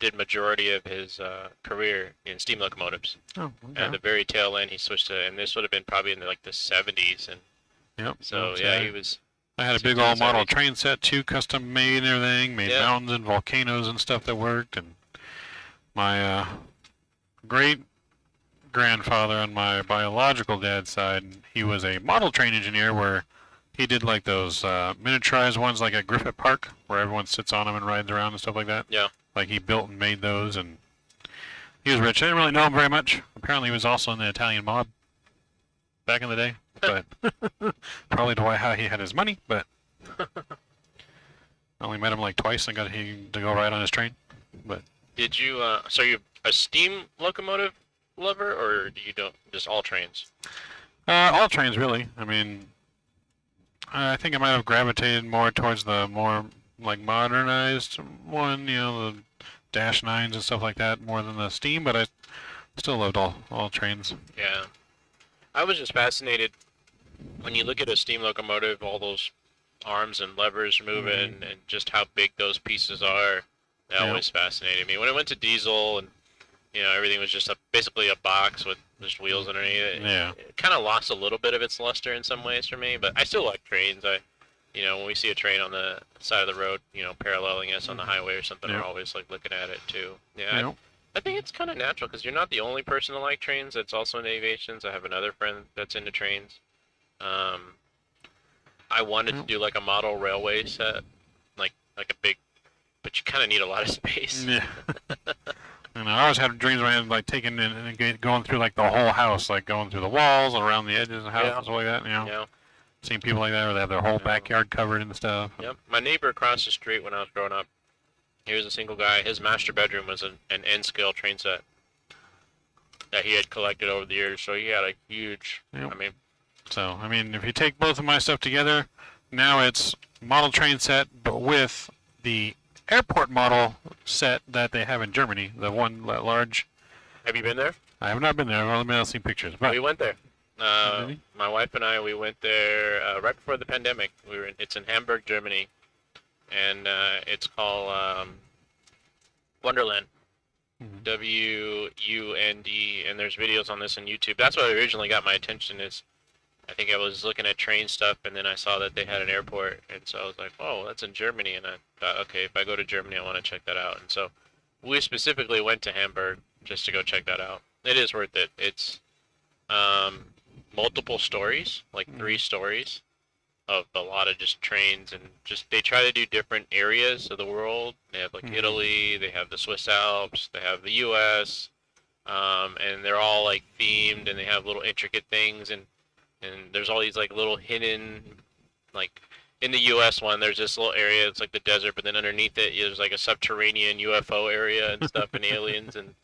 did majority of his career in steam locomotives. Oh, okay. And at the very tail end, he switched to, and this would have been probably in like the 70s, and Yep. so Okay. he was. I had a big old model 70s. train set too, custom made and everything, made Yeah. mountains and volcanoes and stuff that worked. And my great grandfather on my biological dad's side, he was a model train engineer where he did like those miniaturized ones like at Griffith Park where everyone sits on them and rides around and stuff like that. Yeah. Like he built and made those, and he was rich. I didn't really know him very much. Apparently he was also in the Italian mob back in the day, but probably how he had his money, but I only met him like twice and got him to go ride on his train. But Did you? So you a steam locomotive lover, or do you don't just all trains? all trains really. I mean, I think I might have gravitated more towards the more like modernized one, the Dash 9s and stuff like that, more than the steam. But I still loved all trains. Yeah. I was just fascinated when you look at a steam locomotive, all those arms and levers moving and just how big those pieces are. That always fascinated me. When I went to diesel and everything was just basically a box with just wheels underneath it. Yeah. It kind of lost a little bit of its luster in some ways for me, but I still like trains. When we see a train on the side of the road, paralleling us on the highway or something, we're always like looking at it too. Yeah. I think it's kind of natural because you're not the only person to like trains that's also into aviation. I have another friend that's into trains. I wanted to do like a model railway set, like a big, but you kind of need a lot of space. Yeah. And I always had dreams when I had like taking in and going through like the whole house, like going through the walls and around the edges of the house and stuff like that. Yeah. Seeing people like that where they have their whole backyard covered and stuff. Yep. My neighbor across the street when I was growing up, he was a single guy. His master bedroom was an N-scale train set that he had collected over the years. So he had a huge. Yep. So if you take both of my stuff together, now it's model train set, but with the airport model set that they have in Germany, the one large. Have you been there? I have not been there. I've only been able to see pictures. But we went there. My wife and I, we went there right before the pandemic. It's in Hamburg, Germany, and it's called Wonderland. W-U-N-D, and there's videos on this on YouTube. That's what originally got my attention. I think I was looking at train stuff, and then I saw that they had an airport, and so I was like, oh, that's in Germany, and I thought, okay, if I go to Germany, I want to check that out. And so we specifically went to Hamburg just to go check that out. It is worth it. It's multiple stories, like 3 stories of a lot of just trains, and just they try to do different areas of the world. They have like Italy, they have the Swiss Alps, they have the U.S., and they're all like themed, and they have little intricate things, and there's all these like little hidden, like in the U.S. one, there's this little area, it's like the desert, but then underneath it, there's like a subterranean UFO area and stuff, and aliens, and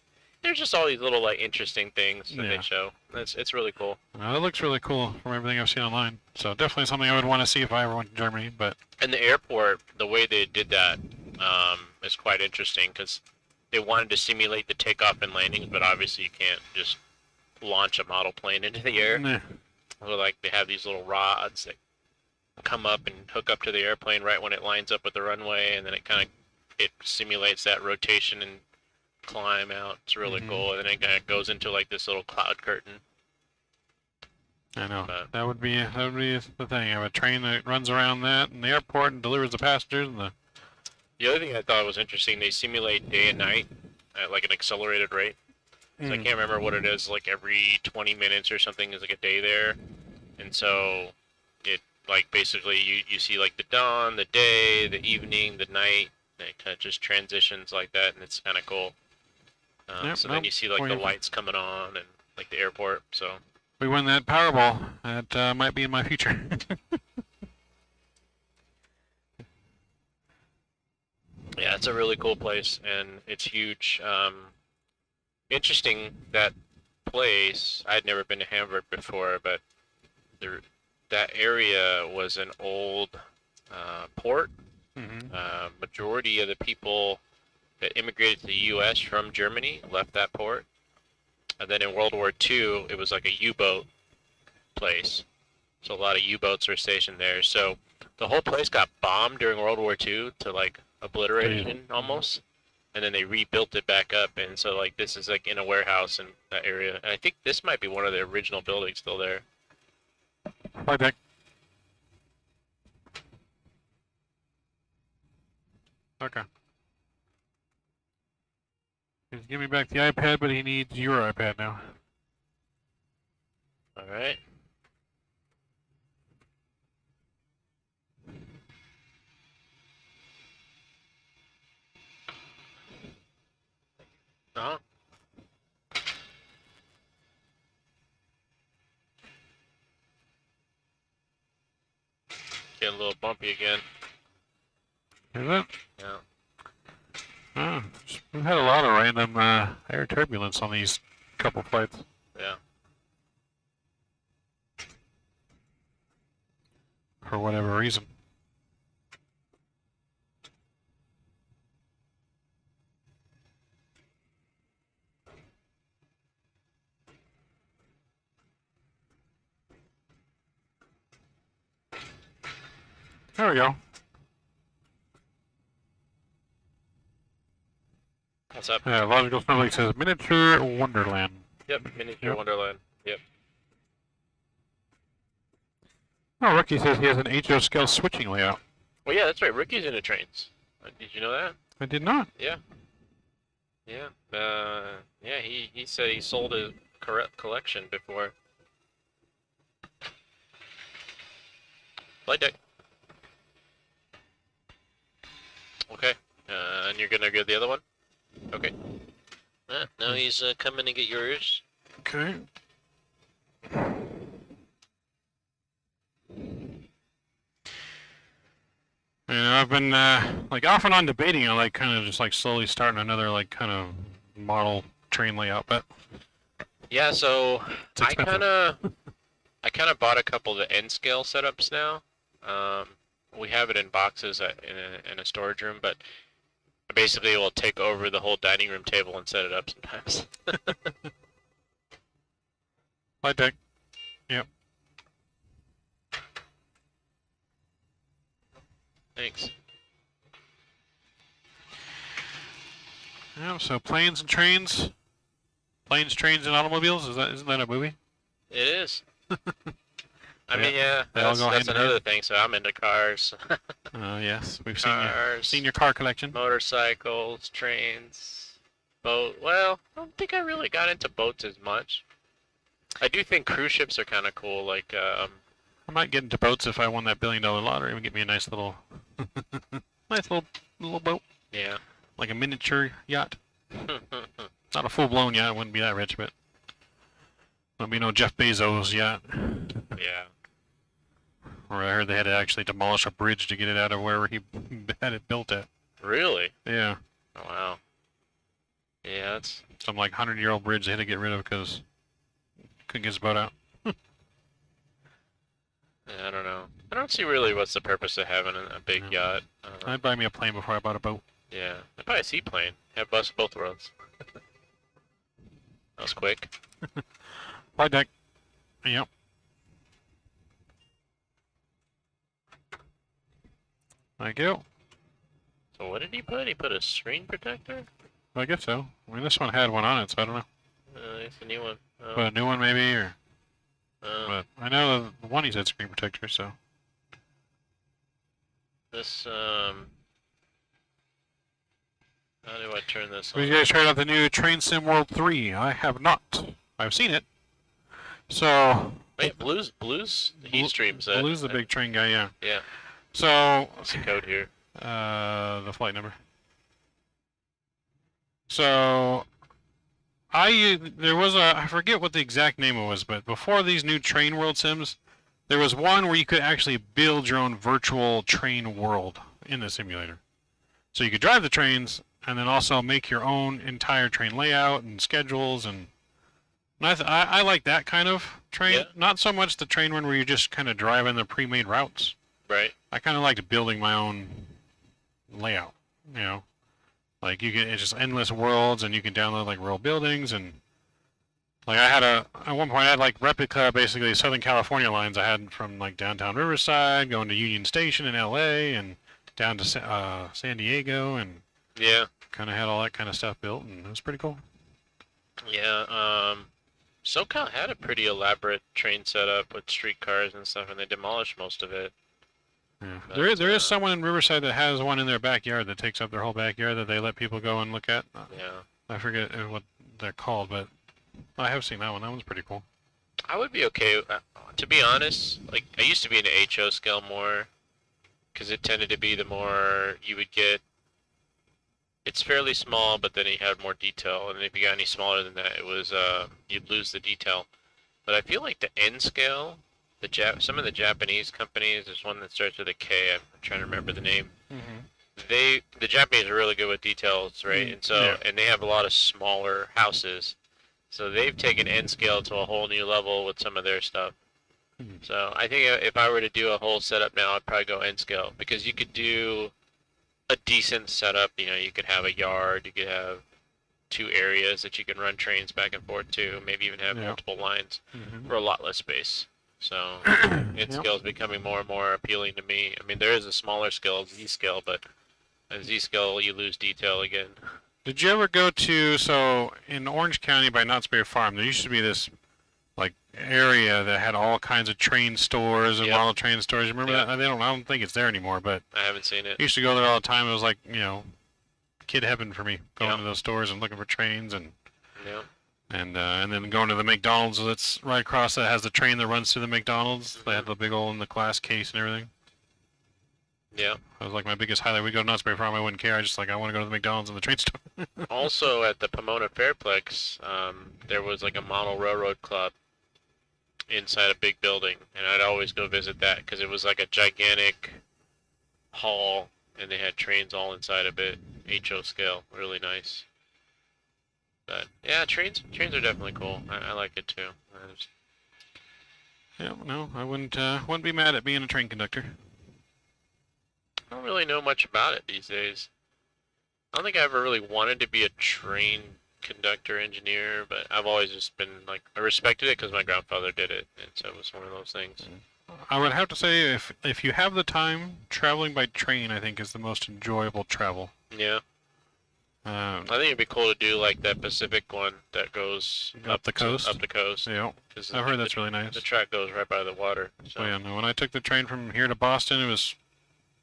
there's just all these little like interesting things that they show. It's really cool. Well, it looks really cool from everything I've seen online. So definitely something I would want to see if I ever went to Germany. But and the airport, the way they did that is quite interesting because they wanted to simulate the takeoff and landings, but obviously you can't just launch a model plane into the air. So like they have these little rods that come up and hook up to the airplane right when it lines up with the runway, and then it simulates that rotation and climb out. It's really cool, and then it kind of goes into like this little cloud curtain. I know that would be the thing. Have a train that runs around that in the airport and delivers the passengers. And the other thing I thought was interesting, they simulate day and night at like an accelerated rate. So I can't remember what it is. Like every 20 minutes or something is like a day there, and so it like basically you see like the dawn, the day, the evening, the night. And it kind of just transitions like that, and it's kind of cool. So then you see like the lights coming on and like the airport. So we win that Powerball. That might be in my future. Yeah, it's a really cool place, and it's huge. Interesting, that place, I'd never been to Hamburg before, but that area was an old port. Majority of the people that immigrated to the U.S. from Germany left that port. And then in World War II, it was like a U-boat place. So a lot of U-boats were stationed there. So the whole place got bombed during World War II to like obliteration almost. And then they rebuilt it back up. And so like this is like in a warehouse in that area. And I think this might be one of the original buildings still there. Hi, Dick. Okay. He's giving me back the iPad, but he needs your iPad now. All right. Uh-huh. Getting a little bumpy again. Is it? Yeah. Oh, we've had a lot of random air turbulence on these couple flights. Yeah. For whatever reason. There we go. What's up? Yeah, Logical Snowflake says miniature wonderland. Yep, miniature Yep. Wonderland. Yep. Oh, Ricky says he has an HO scale switching layout. Well, yeah, that's right. Ricky's into trains. Did you know that? I did not. Yeah. Yeah. Yeah. He said he sold a collection before. Flight deck. Okay. And you're gonna get the other one? Okay. Now he's coming to get yours. Okay. You know, I've been like off and on debating on like kind of just like slowly starting another like kind of model train layout, but Yeah. So it's I expensive. kind of bought a couple of the N scale setups now. We have it in boxes in a storage room, but basically we'll take over the whole dining room table and set it up sometimes. Flight deck. Yep. Thanks. Yeah, so planes and trains. Planes, trains, and automobiles. Isn't that a movie? It is. I Yeah, mean, yeah, they all that's, go that's hand in another hand. thing. So I'm into cars, Yes, we've Cars. seen your car collection. motorcycles, trains, boat. Well, I don't think I really got into boats as much. I do think cruise ships are kind of cool. Like, I might get into boats if I won that $1 billion lottery and get me a nice little, little boat, yeah. like a miniature yacht. Not a full-blown yacht. I wouldn't be that rich, but wouldn't be no Jeff Bezos yacht. Yeah. Or I heard they had to actually demolish a bridge to get it out of wherever he had it built at. Really? Yeah, Oh, wow. Yeah, that's. some like 100-year-old bridge they had to get rid of because couldn't get his boat out. Yeah, I don't know. I don't see really what's the purpose of having a big No. yacht. I'd buy me a plane before I bought a boat. Yeah, I'd buy a seaplane. Have bus both worlds. That was quick. Flight deck. Yep. Thank you. So what did he put? He put a screen protector? I guess so. I mean, this one had one on it, so I don't know. It's a new one. Oh, But a new one maybe, or oh. but I know the one he said screen protector, so This, how do I turn this have on? you guys tried out the new Train Sim World 3? I have not. I've seen it. So Wait, Blue's heat streams that. Blue's the big train guy, yeah. Yeah, So what's the code here? the flight number. So there was I forget what the exact name was, but before these new Train World Sims, there was one where you could actually build your own virtual train world in the simulator. So you could drive the trains and then also make your own entire train layout and schedules, and I like that kind of train. Yeah. Not so much the train one where you're just kind of driving the pre-made routes. Right. I kind of liked building my own layout, you know, like it's just endless worlds, and you can download like real buildings, and like at one point I had like replica basically Southern California lines I had from like downtown Riverside going to Union Station in LA and down to San Diego, and Yeah. kind of had all that kind of stuff built, and it was pretty cool. Yeah. SoCal had a pretty elaborate train setup with streetcars and stuff, and they demolished most of it. Yeah. But, There is someone in Riverside that has one in their backyard that takes up their whole backyard that they let people go and look at. Yeah. I forget what they're called, but I have seen that one. That one's pretty cool. I would be okay. To be honest, like I used to be into HO scale more, because it tended to be the more you would get. It's fairly small, but then you had more detail, and if you got any smaller than that, it was you'd lose the detail. But I feel like the N scale, some of the Japanese companies, there's one that starts with a K. I'm trying to remember the name. Mm-hmm. The Japanese are really good with details, right? And so Yeah. and they have a lot of smaller houses, so they've taken N scale to a whole new level with some of their stuff. Mhm. So I think if I were to do a whole setup now, I'd probably go N scale, because you could do a decent setup. You know, you could have a yard, you could have 2 areas that you can run trains back and forth to, maybe even have Yeah. multiple lines Mm-hmm. for a lot less space. So its Yep. scale is becoming more and more appealing to me. I mean, there is a smaller scale, Z scale, but at Z scale you lose detail again. Did you ever go to, so in Orange County by Knott's Berry Farm, there used to be this like area that had all kinds of train stores and Yep. model train stores. You remember Yep. that? I don't think it's there anymore, but I haven't seen it. I used to go there all the time. It was like, kid heaven for me, going Yep. to those stores and looking for trains and Yeah. and then going to the McDonald's that's right across that has the train that runs to the McDonald's. They had the big old in the glass case and everything. Yeah. That was like my biggest highlight. We go to Knott's Berry Farm, I wouldn't care. I just like I want to go to the McDonald's and the train store. Also at the Pomona Fairplex, there was like a model railroad club inside a big building, and I'd always go visit that because it was like a gigantic hall, and they had trains all inside of it, HO scale, really nice. But yeah, trains are definitely cool. I like it too. Yeah, no, I wouldn't be mad at being a train conductor. I don't really know much about it these days. I don't think I ever really wanted to be a train conductor engineer, but I've always just been like, I respected it because my grandfather did it, and so it was one of those things. I would have to say if you have the time, traveling by train I think is the most enjoyable travel. Yeah, I think it'd be cool to do like that Pacific one that goes Up the coast? Up the coast. Yeah, 'Cause I've heard the- that's really nice. The track goes right by the water. So. Oh yeah, no, when I took the train from here to Boston, it was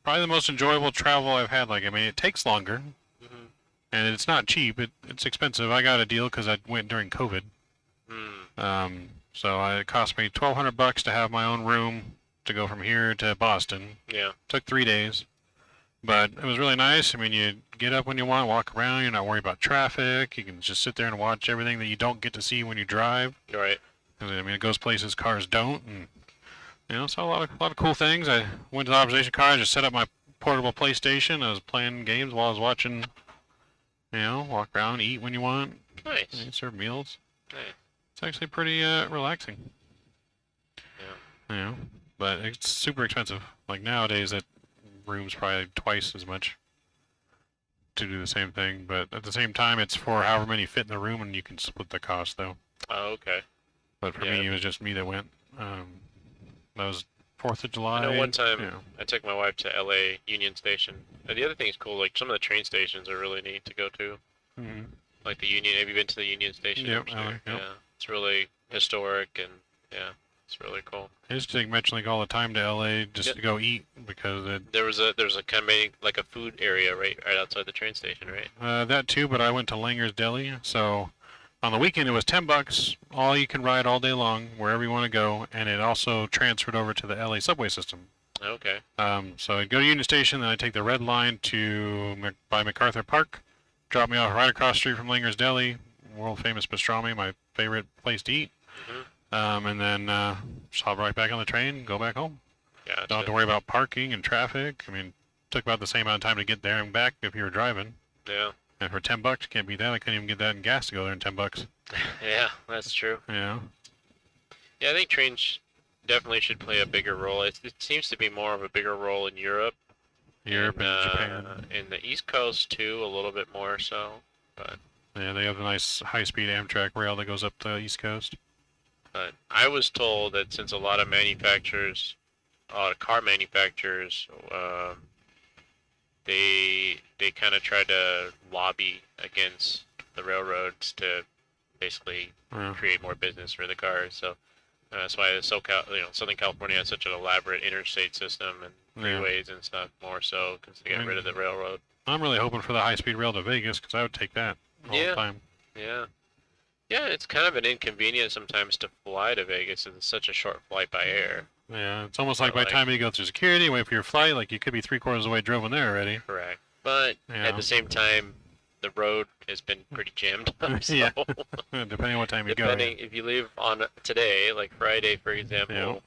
probably the most enjoyable travel I've had. Like, I mean, it takes longer, Mhm. and it's not cheap. It's expensive. I got a deal because I went during COVID. So it cost me $1,200 to have my own room to go from here to Boston. Yeah. Took 3 days, but it was really nice. I mean, you get up when you want, walk around. You're not worried about traffic. You can just sit there and watch everything that you don't get to see when you drive. Right. I mean, it goes places cars don't, and saw a lot of cool things. I went to the observation car. I just set up my portable PlayStation. I was playing games while I was watching. Walk around, eat when you want. Nice. Serve meals. Nice. It's actually pretty relaxing. Yeah. But it's super expensive. Like nowadays, that room's probably twice as much to do the same thing. But at the same time, it's for however many fit in the room, and you can split the cost though. Oh, okay. But for Yeah. me, it was just me that went. That was 4th of July. I know one time Yeah. I took my wife to LA Union Station. And the other thing is cool, like some of the train stations are really neat to go to. Mhm. Like the Union, have you been to the Union Station? Yep, over there? yep. Yeah. It's really historic and yeah, it's really cool. I used to take Metrolink all the time to LA just Yep. to go eat because There's a kind of like a food area right outside the train station, right? that too. But I went to Langer's Deli, so on the weekend it was $10, all you can ride all day long wherever you want to go, and it also transferred over to the LA subway system. Okay. So I'd go to Union Station, then I'd take the red line to by MacArthur Park, drop me off right across the street from Langer's Deli, world famous pastrami, my favorite place to eat. And then just hop right back on the train, go back home. Gotcha. Don't have to worry about parking and traffic. I mean, took about the same amount of time to get there and back if you were driving. Yeah. And for $10, you can't beat that. I couldn't even get that in gas to go there in $10. Yeah, that's true. Yeah. Yeah, I think trains definitely should play a bigger role. It seems to be more of a bigger role in Europe. Europe and Japan. In the East Coast too, a little bit more so. But Yeah, they have a nice high-speed Amtrak rail that goes up the East Coast. But I was told that since a lot of car manufacturers, they kind of tried to lobby against the railroads to basically create more business for the cars. So that's why the SoCal, Southern California has such an elaborate interstate system and freeways and stuff more so because they got rid of the railroad. I'm really hoping for the high-speed rail to Vegas because I would take that all the time. Yeah. Yeah, it's kind of an inconvenience sometimes to fly to Vegas. It's such a short flight by air. Yeah, it's almost like by the time you go through security, wait for your flight, like you could be 3/4 of the way driven there already. Correct. But Yeah. at the same time, the road has been pretty jammed up. So Yeah. Depending on what time you go. depending, if you leave on today, like Friday, for example,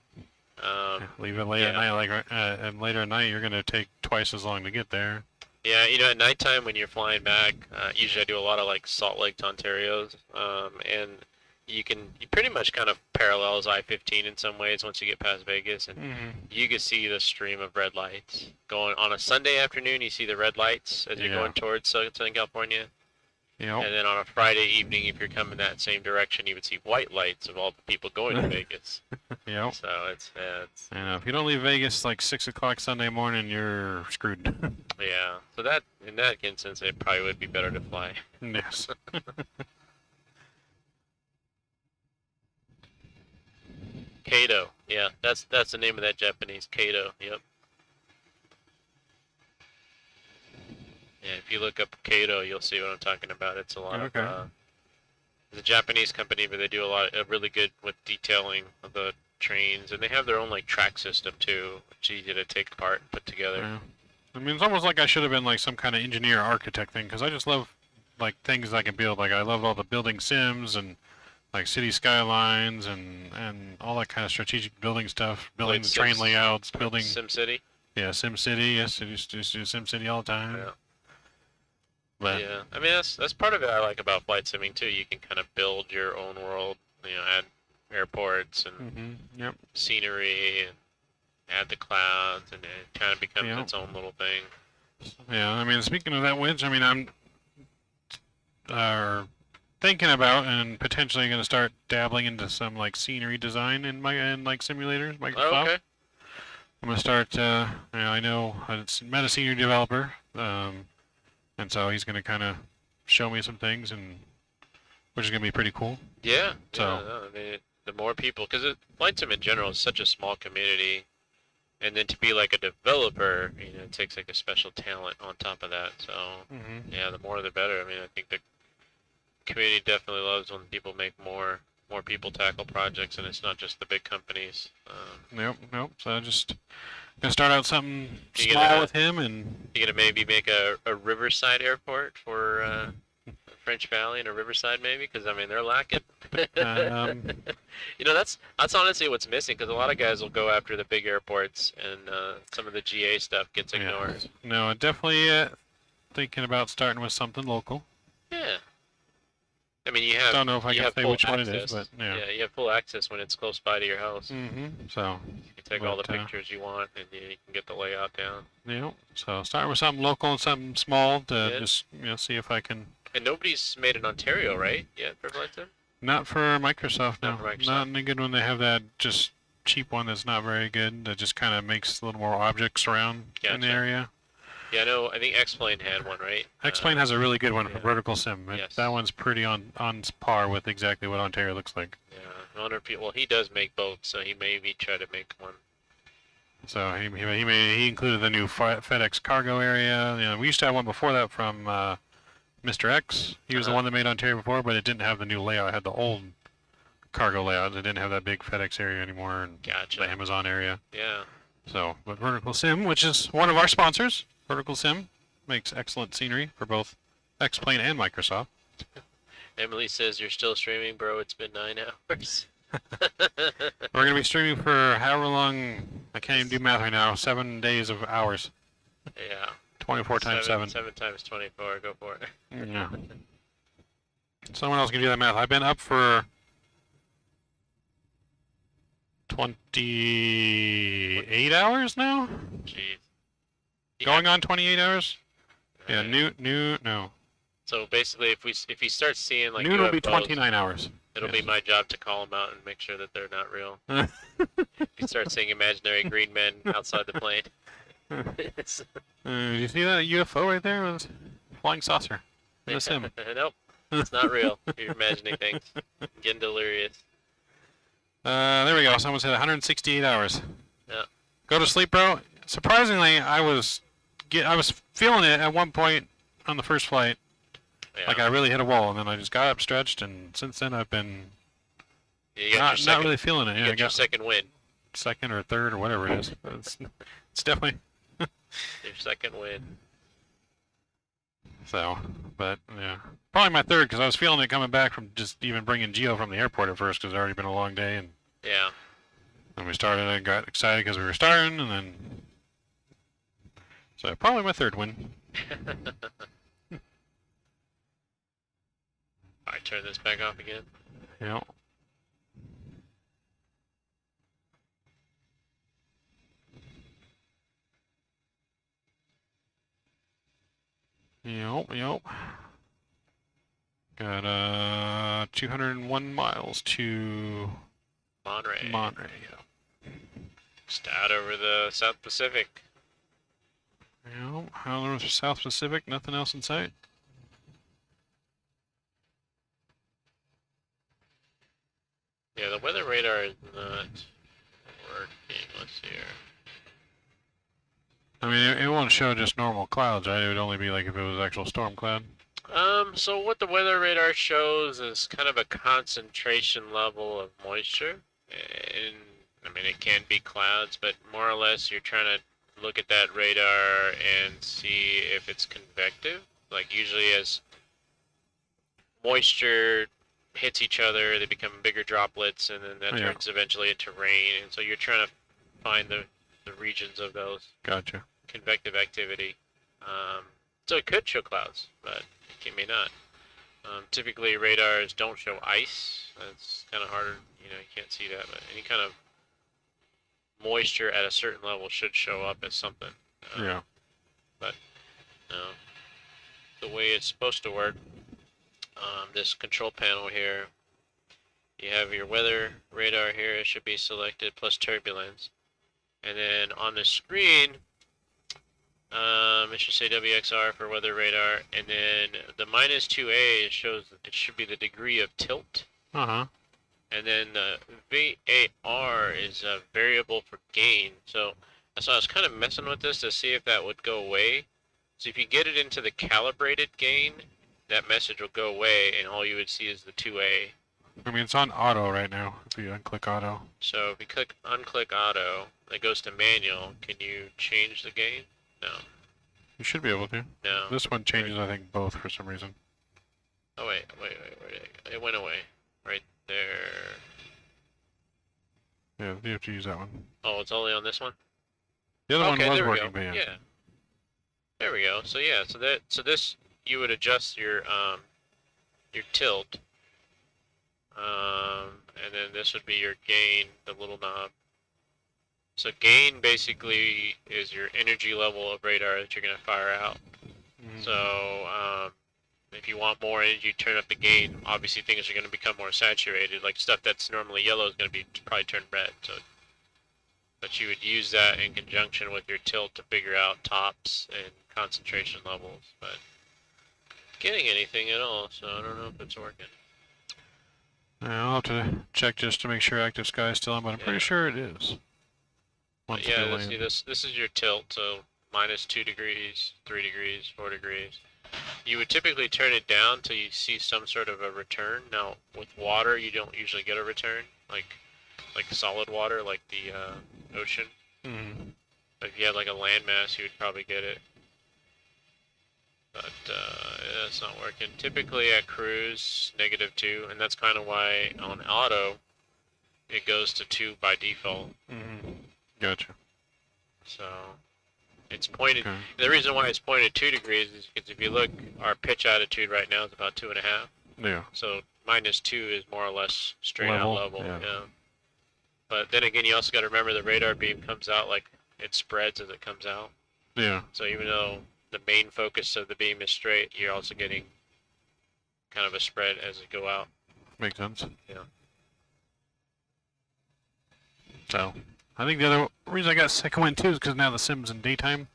Leave it late at night, and later at night you're gonna take twice as long to get there. yeah, at nighttime when you're flying back, usually I do a lot of like Salt Lake to Ontario's, and you pretty much kind of parallels I-15 in some ways once you get past Vegas, and you can see the stream of red lights going on a Sunday afternoon. You see the red lights as you're going towards Southern California, Yep. And then on a Friday evening, if you're coming that same direction, you would see white lights of all the people going to Vegas. Yep. So it's And if you don't leave Vegas like 6 o'clock Sunday morning, you're screwed. yeah. So that in that instance, it probably would be better to fly. Yes. Kato. Yeah, that's the name of that Japanese Kato. Yep. Yeah, if you look up Kato, you'll see what I'm talking about. It's a lot Okay. of it's a Japanese company, but they do a lot of really good with detailing of the trains, and they have their own like track system too, which is easy to take apart and put together. Yeah. I mean, it's almost like I should have been like some kind of engineer architect thing, because I just love like things I can build. Like I love all the building sims and like city skylines and all that kind of strategic building stuff, building Like the train Sims- layouts, building SimCity. yeah, SimCity. Yes, I used to do SimCity all the time. Yeah. But Yeah, I mean that's part of it I like about flight simming too. You can kind of build your own world, you know, add airports and yep. scenery, and add the clouds, and it kind of becomes Yeah. its own little thing. Yeah, I mean, speaking of that, Widge, I mean, I'm thinking about and potentially going to start dabbling into some like scenery design in like simulators, Microsoft. Oh, okay. I'm gonna start. You know, I know I met a senior developer, and so he's gonna kind of show me some things, and which is gonna be pretty cool. Yeah. So- Yeah, no, I mean, the more people, because flight sim in general is such a small community, and then to be like a developer, you know, it takes like a special talent on top of that. So yeah, the more the better. I mean, I think the community definitely loves when people make more people tackle projects, and it's not just the big companies. Nope. So I just gonna start out something You small gonna- with him, and You gonna maybe make a Riverside airport for French Valley and a Riverside maybe? Because I mean they're lacking. um, You know that's honestly what's missing, because a lot of guys will go after the big airports, and some of the GA stuff gets ignored. yeah. No, definitely thinking about starting with something local. Yeah. I mean you have. Don't know if I you can have say full which one it access. is, but yeah. Yeah, you have full access when it's close by to your house. So You take all the but, pictures you want, and you can get the layout down. yeah. So starting with something local and something small to Yeah. just see if I can. And nobody's made an Ontario, right? Yet for flight sim? Not for Microsoft, no. Not for Microsoft. Not any good when they have that just cheap one that's not very good. That just kind of makes a little more objects around in the Gotcha. area. Yeah, I know. I think X-Plane had one, right? X-Plane has a really good one for yeah. vertical sim. Yes. That one's pretty on par with exactly what Ontario looks like. Yeah, I wonder if well, he does make both, so he maybe try to make one. So he included the new FedEx cargo area. You know, we used to have one before that from Mr. X. He was the one that made Ontario before, but it didn't have the new layout. It had the old cargo layout. It didn't have that big FedEx area anymore and Gotcha. the Amazon area. Yeah. So, but Vertical Sim, which is one of our sponsors, Vertical Sim, makes excellent scenery for both X-Plane and Microsoft. Emily says you're still streaming, bro. It's been 9 hours. We're going to be streaming for however long, I can't even do math right now, 7 days of hours. Yeah. 24 times 7. 7 times 24. Go for it. Yeah. Someone else can do that math. I've been up for 28 hours now? Jeez. Going on 28 hours? Yeah, Alright. no. So basically, if you start seeing like Noon will be UFOs, 29 hours. it'll Yes. be my job to call them out and make sure that they're not real. You start seeing imaginary green men outside the plane. It's- Did you see that UFO right there? It was a flying saucer. That's him. Nope, it's not real. You're imagining things. Getting delirious. There we go. Someone said 168 hours. Yeah. Go to sleep, bro. Surprisingly, I was feeling it at one point on the first flight. Yeah. Like I really hit a wall, and then I just got up, stretched, and since then I've been You got your not second, really feeling it. you Yeah, I got your got second win. second or third or whatever it is. It's definitely Your second win. so. But yeah, probably my third because I was feeling it coming back from just even bringing Gio from the airport at first because it already been a long day, and Yeah. then we started. I got excited because we were starting, and then so probably my third win. Alright, turn this back off again. Yeah. Yep. Got 201 miles to Monterey. Monterey. Yeah. Just out over the South Pacific. Yeah, Howler for South Pacific, nothing else in sight. Yeah, the weather radar is not working. Let's see here. I mean, it won't show just normal clouds, right? It would only be like if it was actual storm cloud. So what the weather radar shows is kind of a concentration level of moisture. And, I mean, it can be clouds, but more or less you're trying to look at that radar and see if it's convective. Like, usually as moisture hits each other, they become bigger droplets, and then that turns eventually into rain. And so you're trying to find the regions of those Gotcha. convective activity. So it could show clouds, but it may not. Typically, radars don't show ice. That's kind of harder. You can't see that, but any kind of moisture at a certain level should show up as something. Yeah. But the way it's supposed to work, this control panel here, you have your weather radar here. It should be selected plus turbulence, and then on the screen, it should say WXR for weather radar, and then the -2A shows that it should be the degree of tilt. Uh-huh. And then the VAR is a variable for gain. So I was kind of messing with this to see if that would go away. So if you get it into the calibrated gain, that message will go away, and all you would see is the 2A. I mean, it's on auto right now, if you unclick auto. So if you unclick auto, it goes to manual. Can you change the gain? No. You should be able to. No. This one changes, I think, both for some reason. Oh, wait, where did it go? It went away. Right there. Yeah, you have to use that one. Oh, it's only on this one? The other Okay, one was there we working, go. but yeah. Yeah. There we go. So yeah, so this, you would adjust your tilt. And then this would be your gain, the little knob. So gain basically is your energy level of radar that you're going to fire out. Mhm. So if you want more energy, turn up the gain. Obviously things are going to become more saturated. Like stuff that's normally yellow is going to be probably turn red. So, but you would use that in conjunction with your tilt to figure out tops and concentration levels. But getting anything at all, so I don't know if it's working. I'll have to check just to make sure active sky is still on, but I'm pretty sure it is. But yeah, let's see, this is your tilt, so -2 degrees, 3 degrees, 4 degrees. You would typically turn it down till you see some sort of a return. Now, with water, you don't usually get a return, like solid water, like the ocean. Mm-hmm. But if you had like a landmass, you would probably get it. But yeah, that's not working. Typically at cruise, -2, and that's kind of why on auto, it goes to 2 by default. Mm-hmm. Gotcha. So it's pointed. Okay. The reason why it's pointed 2 degrees is because if you look, our pitch attitude right now is about 2.5. Yeah. So -2 is more or less straight out level. Yeah. But then again, you also got to remember the radar beam comes out like it spreads as it comes out. Yeah. So even though the main focus of the beam is straight, you're also getting kind of a spread as it go out. Makes sense. Yeah. So, I think the other reason I got second wind too is because now the sim's in daytime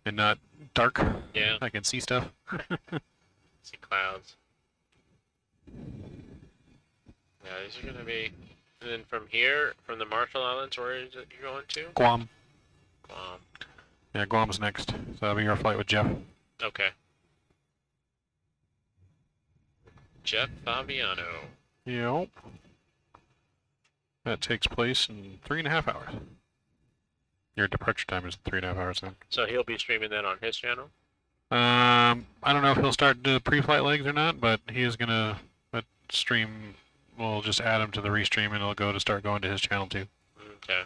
and not dark. Yeah. I can see stuff. See clouds. Yeah, these are gonna be. And then from here, from the Marshall Islands, where is it you're going to? Guam. Guam. Yeah, Guam's next. So that'll be your flight with Jeff. Okay. Jeff Fabiano. Yep. That takes place in 3.5 hours. Your departure time is 3.5 hours then. So he'll be streaming that on his channel? I don't know if he'll start the pre-flight legs or not, but he is gonna stream. We'll just add him to the restream, and it'll start going to his channel too. Okay.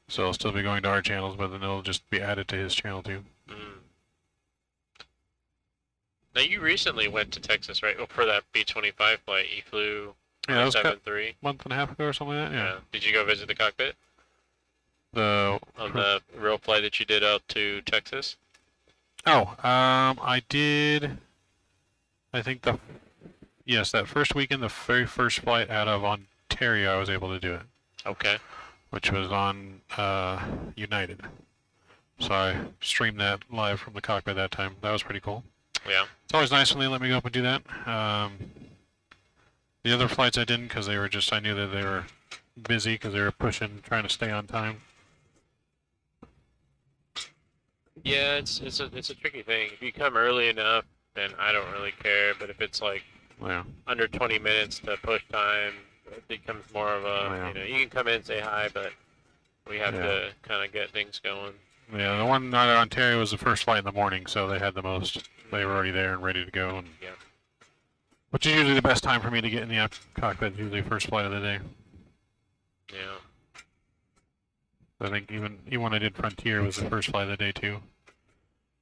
So it'll still be going to our channels, but then it'll just be added to his channel too. Now you recently went to Texas, right? Well, for that B-25 flight, you flew Yeah, that was 7-3. month and a half ago or something like that. Yeah. Did you go visit the cockpit The on the real flight that you did out to Texas? I did. I think the yes, that first weekend, the very first flight out of Ontario, I was able to do it, Okay. which was on United. So I streamed that live from the cockpit that time. That was pretty cool. Yeah. It's always nice when they let me go up and do that. The other flights I didn't because they were just, I knew that they were busy because they were pushing, trying to stay on time. Yeah, it's a tricky thing. If you come early enough, then I don't really care. But if it's like Yeah. under 20 minutes to push time, it becomes more of a, Yeah. you know, you can come in and say hi, but we have Yeah. to kind of get things going. Yeah, the one out of Ontario was the first flight in the morning, so they had the most. They were already there and ready to go. And Yeah. which is usually the best time for me to get in the cockpit, usually first flight of the day. Yeah. I think even when I did Frontier was the first flight of the day too.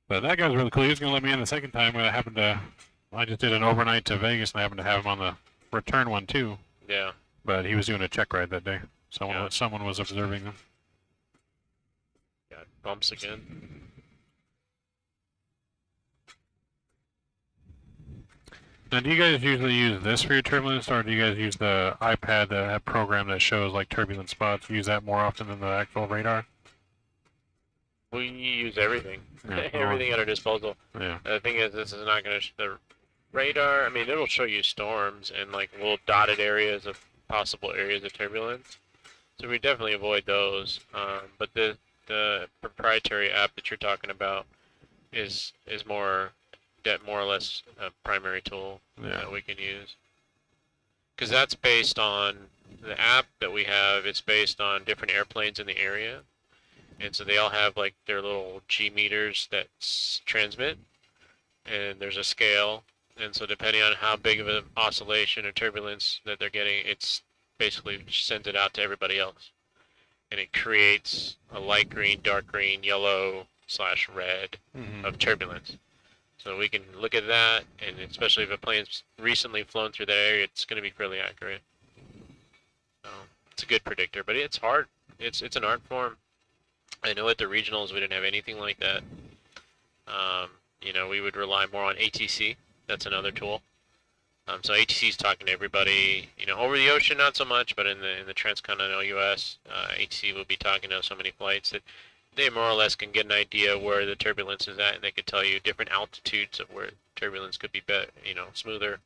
But that guy was really cool. He was gonna let me in the second time when I just did an overnight to Vegas and I happened to have him on the return one too. Yeah. But he was doing a check ride that day. Yeah. Someone was observing him. Got bumps again. Now, do you guys usually use this for your turbulence, or do you guys use the iPad, that program that shows like turbulent spots? Use that more often than the actual radar? We use everything. Yeah. Everything at our disposal. Yeah. The thing is, this is not going to the radar. I mean, it'll show you storms and like little dotted areas of possible areas of turbulence. So we definitely avoid those. But the proprietary app that you're talking about is more or less a primary tool that we can use. Because that's based on the app that we have. It's based on different airplanes in the area. And so they all have like their little G meters that transmit, and there's a scale. And so depending on how big of an oscillation or turbulence that they're getting, it's basically sends it out to everybody else. And it creates a light green, dark green, yellow / red of turbulence. So we can look at that, and especially if a plane's recently flown through that area, it's going to be fairly accurate. So it's a good predictor, but it's hard. It's an art form. I know at the regionals we didn't have anything like that. You know, we would rely more on ATC. That's another tool. So ATC is talking to everybody. You know, over the ocean not so much, but in the transcontinental U.S., ATC will be talking to so many flights that they more or less can get an idea where the turbulence is at, and they could tell you different altitudes of where turbulence could be smoother.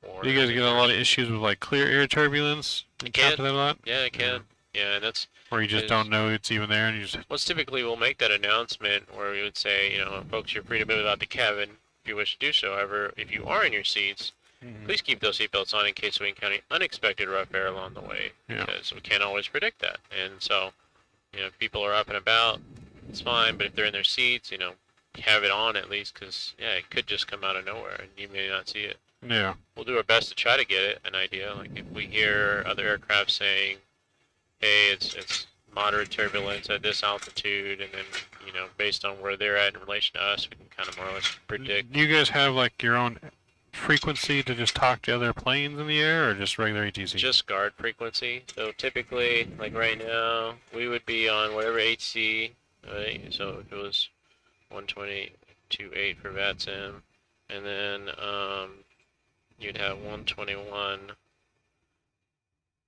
Or Do you guys get a lot of issues with like clear air turbulence? It can. Encounter that a lot? Yeah, it can. Yeah, and that's. Or you just don't know it's even there, and you just. Well, typically we'll make that announcement where we would say, you know, folks, you're free to move out the cabin if you wish to do so. However, if you are in your seats, please keep those seatbelts on in case we encounter unexpected rough air along the way, because we can't always predict that. And so, you know, if people are up and about, it's fine. But if they're in their seats, you know, have it on at least, because it could just come out of nowhere and you may not see it. Yeah. We'll do our best to try to get an idea. Like if we hear other aircraft saying, hey, it's moderate turbulence at this altitude, and then, you know, based on where they're at in relation to us, we can kind of more or less predict. Do you guys have like your own frequency to just talk to other planes in the air, or just regular ATC? Just guard frequency. So typically, like right now, we would be on whatever HC, right? So it was 120.28 for Vatsim, and then you'd have 121.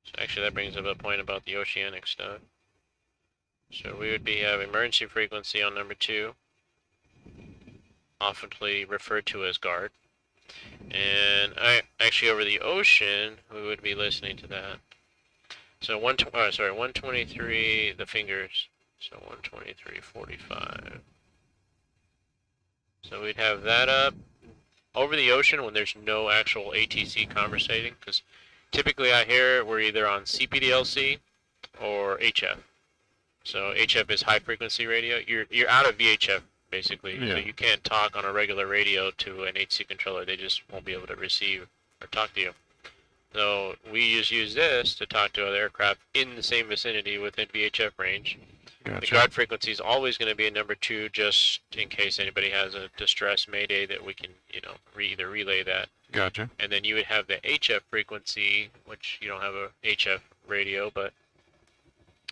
So actually, that brings up a point about the oceanic stuff. So we would be having emergency frequency on number 2, oftenly referred to as guard. And actually over the ocean, we would be listening to that. So 123, the fingers. So 123.45. So we'd have that up over the ocean when there's no actual ATC conversating, because typically I hear we're either on CPDLC or HF. So HF is high frequency radio. You're out of VHF basically, so you can't talk on a regular radio to an HC controller. They just won't be able to receive or talk to you. So we just use this to talk to other aircraft in the same vicinity within VHF range. Gotcha. The guard frequency is always going to be a number 2, just in case anybody has a distress mayday that we can, you know, either relay that. Gotcha. And then you would have the HF frequency, which you don't have a HF radio, but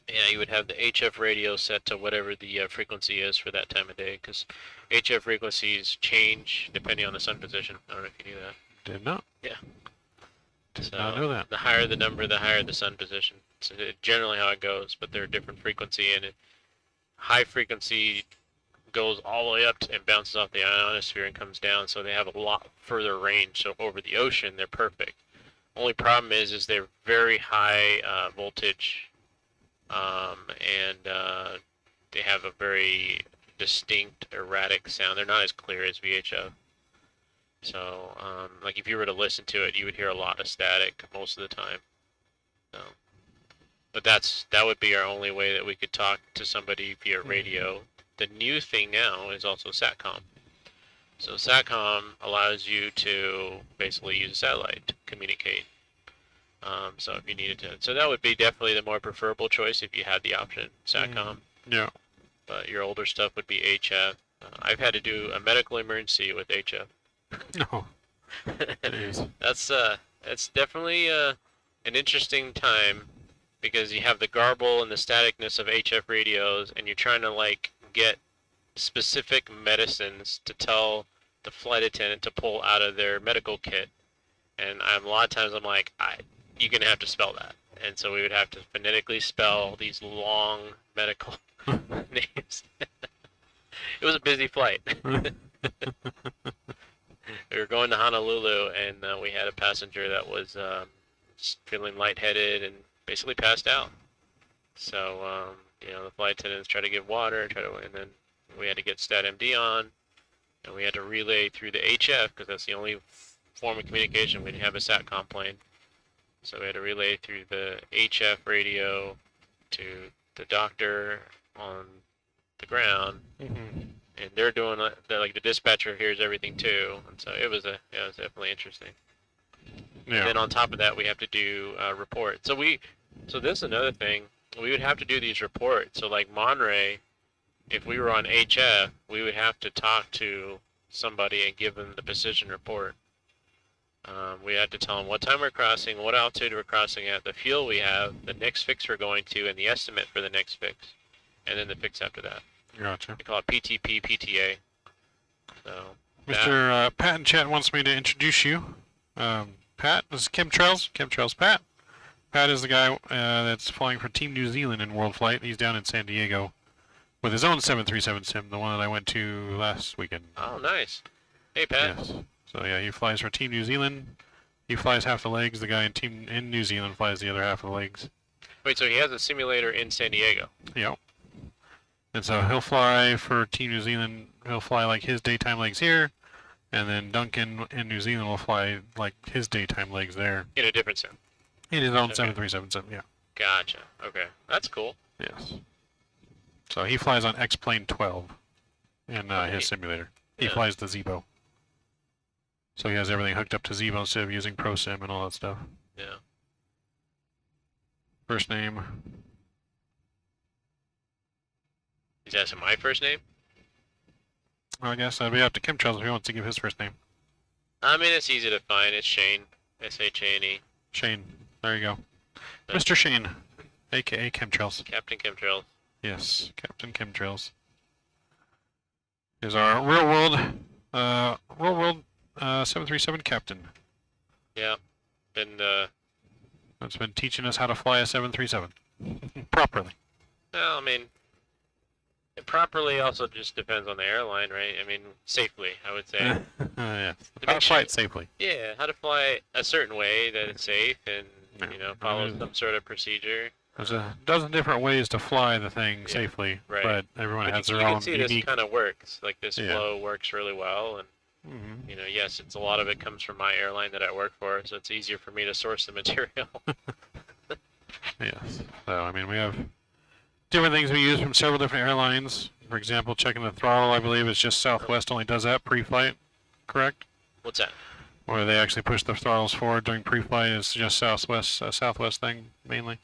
yeah, you would have the HF radio set to whatever the frequency is for that time of day, because HF frequencies change depending on the sun position. I don't know if you knew that. Did not. Yeah. Did So not know that. the higher the number, the higher the sun position. It's generally how it goes, but they're a different frequency, and high frequency goes all the way up and bounces off the ionosphere and comes down, so they have a lot further range. So over the ocean, they're perfect. Only problem is they're very high voltage, and they have a very distinct, erratic sound. They're not as clear as VHF. So, like if you were to listen to it, you would hear a lot of static most of the time. So, but that would be our only way that we could talk to somebody via radio. The new thing now is also SATCOM. So SATCOM allows you to basically use a satellite to communicate. So if you needed to, so that would be definitely the more preferable choice if you had the option, SATCOM. Yeah. But your older stuff would be HF. I've had to do a medical emergency with HF. No. Jeez. That's definitely an interesting time because you have the garble and the staticness of HF radios, and you're trying to like get specific medicines to tell the flight attendant to pull out of their medical kit. And a lot of times I'm like, you're gonna have to spell that, and so we would have to phonetically spell these long medical names. It was a busy flight. We were going to Honolulu, and we had a passenger that was feeling lightheaded and basically passed out. So, the flight attendants tried to give water, and then we had to get StatMD on, and we had to relay through the HF because that's the only form of communication. We didn't have a SATCOM plane, so we had to relay through the HF radio to the doctor on the ground. And they're doing like the dispatcher hears everything too, and so it was definitely interesting. Yeah. And then on top of that, we have to do reports. So this is another thing. We would have to do these reports. So like Monterey, if we were on HF, we would have to talk to somebody and give them the precision report. We had to tell them what time we're crossing, what altitude we're crossing at, the fuel we have, the next fix we're going to, and the estimate for the next fix, and then the fix after that. Gotcha. They call it PTP, PTA. So, Mr. Pat in chat wants me to introduce you. Pat, this is Chemtrails Pat. Pat is the guy that's flying for Team New Zealand in World Flight. He's down in San Diego with his own 737 sim, the one that I went to last weekend. Oh, nice. Hey, Pat. Yes. So yeah, he flies for Team New Zealand. He flies half the legs. The guy in New Zealand flies the other half of the legs. Wait, so he has a simulator in San Diego? Yep. And so he'll fly for Team New Zealand. He'll fly like his daytime legs here, and then Duncan in New Zealand will fly like his daytime legs there. In a different sim? In his own 737 sim, yeah. Gotcha. Okay. That's cool. Yes. So he flies on X-Plane 12 in his simulator. He flies the Zebo. So he has everything hooked up to Zebo instead of using ProSim and all that stuff. Yeah. First name. Is that my first name? Well, I guess that'd be up to Chemtrails if he wants to give his first name. I mean, it's easy to find. It's Shane. S-H-A-N-E. Shane. There you go. Mr. Shane, a.k.a. Chemtrails. Captain Chemtrails. Yes, Captain Chemtrails. Is our real world 737 captain. Yeah. That's been teaching us how to fly a 737 properly. Well, I mean, it properly also just depends on the airline, right? I mean, safely, I would say. Yeah. How to fly it safely. Yeah, how to fly a certain way that it's safe and, follow some sort of procedure. There's a dozen different ways to fly the thing safely, right. But everyone has their you own can see unique... this kind of works. Like, this flow works really well, and, yes, a lot of it comes from my airline that I work for, so it's easier for me to source the material. Yes. So, I mean, we have different things we use from several different airlines. For example, checking the throttle, I believe it's just Southwest only does that pre-flight, correct? What's that? Where they actually push the throttles forward during pre-flight is just Southwest thing, mainly.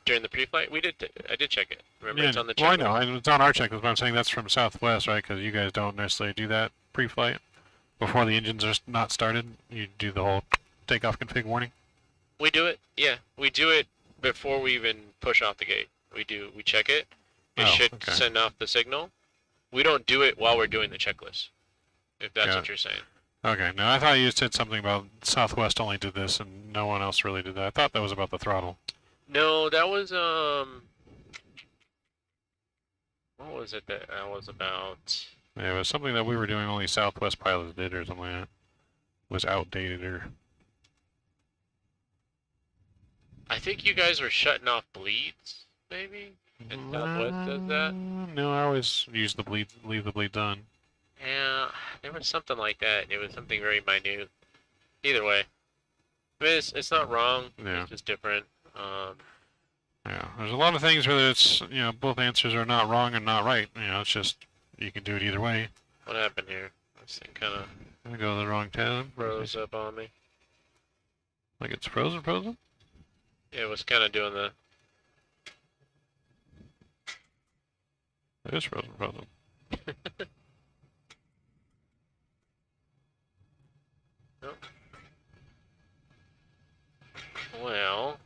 During the pre-flight? I did check it. Remember, it's on the well, checklist. I know. It's on our checklist, but I'm saying that's from Southwest, right? Because you guys don't necessarily do that pre-flight. Before the engines are not started, you do the whole takeoff config warning. We do it, yeah. We do it before we even push off the gate. We check it. It should send off the signal. We don't do it while we're doing the checklist, if that's what you're saying. Okay, no, I thought you said something about Southwest only did this and no one else really did that. I thought that was about the throttle. No, that was what was it that was about? Yeah, it was something that we were doing only Southwest pilots did or something like that. It was outdated or... I think you guys were shutting off bleeds, maybe? And Southwest does that? No, I always use the bleed, leave the bleeds on. Yeah, there was something like that. It was something very minute. Either way. I mean, it's not wrong. Yeah. It's just different. Yeah, there's a lot of things where it's, you know, both answers are not wrong and not right. You know, it's just, you can do it either way. What happened here? This thing kind of I go the wrong tab. froze up on me. Like it's frozen? Yeah, it was kind of doing the... It is frozen. Nope. Well...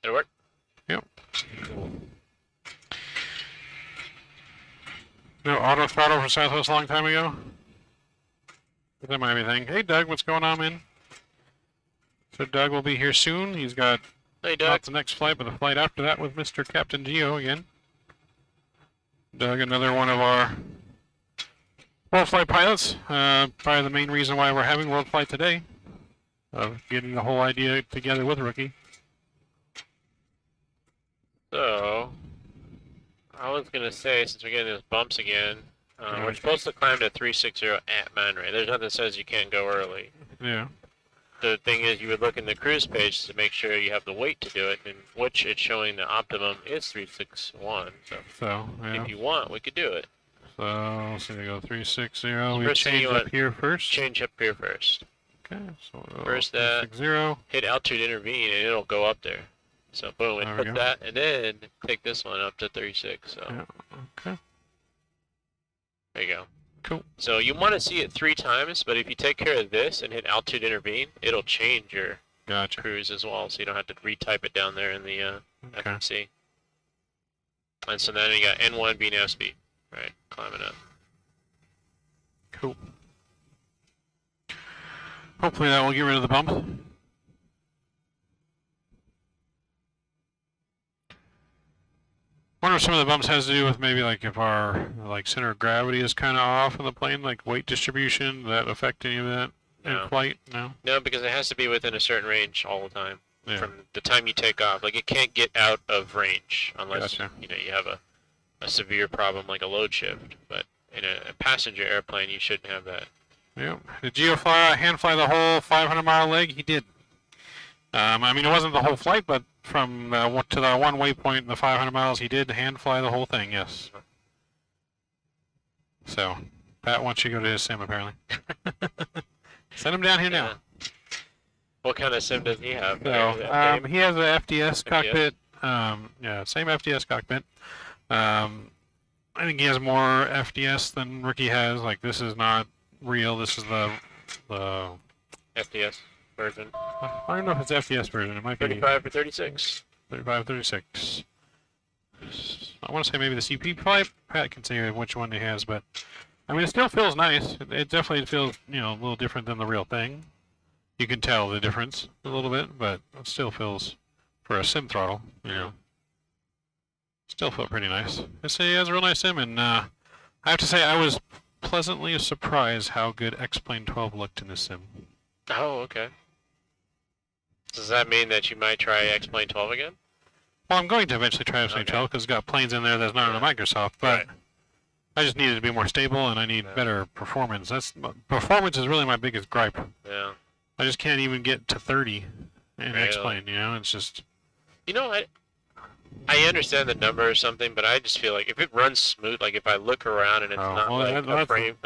Did it work? Yep. No auto throttle for Southwest a long time ago? That might be a thing. Hey Doug, what's going on, man? So Doug will be here soon. He's got Hey, Doug. not the next flight, but the flight after that with Mr. Captain Geo again. Doug, another one of our World Flight pilots. Probably the main reason why we're having World Flight today. Of getting the whole idea together with Rookie. So, I was going to say, since we're getting those bumps again, we're supposed to climb to 360 at man rate. There's nothing that says you can't go early. Yeah. The thing is, you would look in the cruise page to make sure you have the weight to do it, in which it's showing the optimum is 361. So, yeah. If you want, we could do it. So, let's see, we go 360. We First thing change you up want- here first. Change up here first. Okay, so we'll go First, 360. hit altitude intervene, and it'll go up there. So, boom, it There we puts go. that, and then take this one up to 36. So, Yeah, okay. there you go. Cool. So you want to see it 3 times, but if you take care of this and hit altitude intervene, it'll change your Gotcha. cruise as well, so you don't have to retype it down there in the Okay. FMC. And so then you got N1 being F speed, right? Climbing up. Cool. Hopefully that will get rid of the bump. Wonder if some of the bumps has to do with maybe like if our like center of gravity is kind of off in the plane, like weight distribution. Does that affect any of that No. in flight? No. No, because it has to be within a certain range all the time Yeah. from the time you take off. Like it can't get out of range unless Gotcha. you know you have a severe problem like a load shift. But in a passenger airplane, you shouldn't have that. Yep. Did Geo hand fly the whole 500-mile leg? He did. I mean, it wasn't the whole flight, but from to the one waypoint in the 500 miles, he did hand fly the whole thing, yes. So, Pat wants you to go to his sim, apparently. Send him down here now. What kind of sim does he have? So, he has a FDS FDS? cockpit. Yeah, same FDS cockpit. I think he has more FDS than Rookie has. Like, this is not real. This is the FDS version. I don't know if it's FDS version. It might be 35 for 36. 35, 36. I want to say maybe the CP flight. Pat can say which one he has, but I mean, it still feels nice. It definitely feels, you know, a little different than the real thing. You can tell the difference a little bit, but it still feels, for a sim throttle, you know, still felt pretty nice. He has a real nice sim, and I have to say I was pleasantly surprised how good X-Plane 12 looked in this sim. Oh, okay. Does that mean that you might try X-Plane 12 again? Well, I'm going to eventually try X-Plane 12 because it's got planes in there that's not on a Microsoft, but I just needed to be more stable and I need better performance. Performance is really my biggest gripe. Yeah. I just can't even get to 30 in Really? X-Plane, you know? It's just... You know, I understand the number or something, but I just feel like if it runs smooth, like if I look around and it's not like a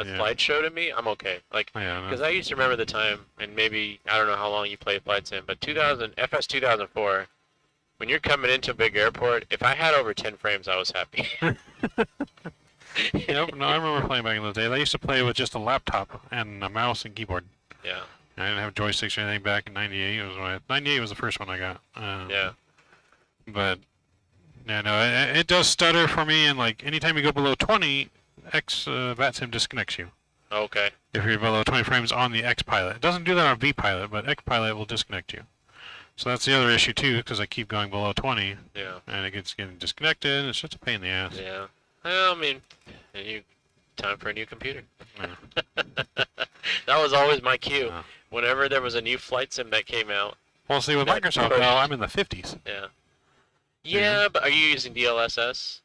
slideshow to me, I'm okay. Like, because I used to remember the time, and maybe, I don't know how long you played Flight Sim, but FS 2004, when you're coming into a big airport, if I had over 10 frames, I was happy. Yep, no, I remember playing back in those days. I used to play with just a laptop and a mouse and keyboard. Yeah. I didn't have joysticks or anything back in '98. It was 98 was the first one I got. Yeah. But yeah, no, it does stutter for me, and like anytime you go below 20, Vatsim disconnects you. Okay. If you're below 20 frames on the X pilot, it doesn't do that on V pilot, but X pilot will disconnect you. So that's the other issue too, because I keep going below 20. Yeah. And it gets getting disconnected. And it's just a pain in the ass. Yeah. Well, I mean, time for a new computer. Yeah. That was always my cue. Yeah. Whenever there was a new flight sim that came out. Well, see, with Microsoft, now I'm in the 50s. Yeah. Yeah, but are you using DLSS?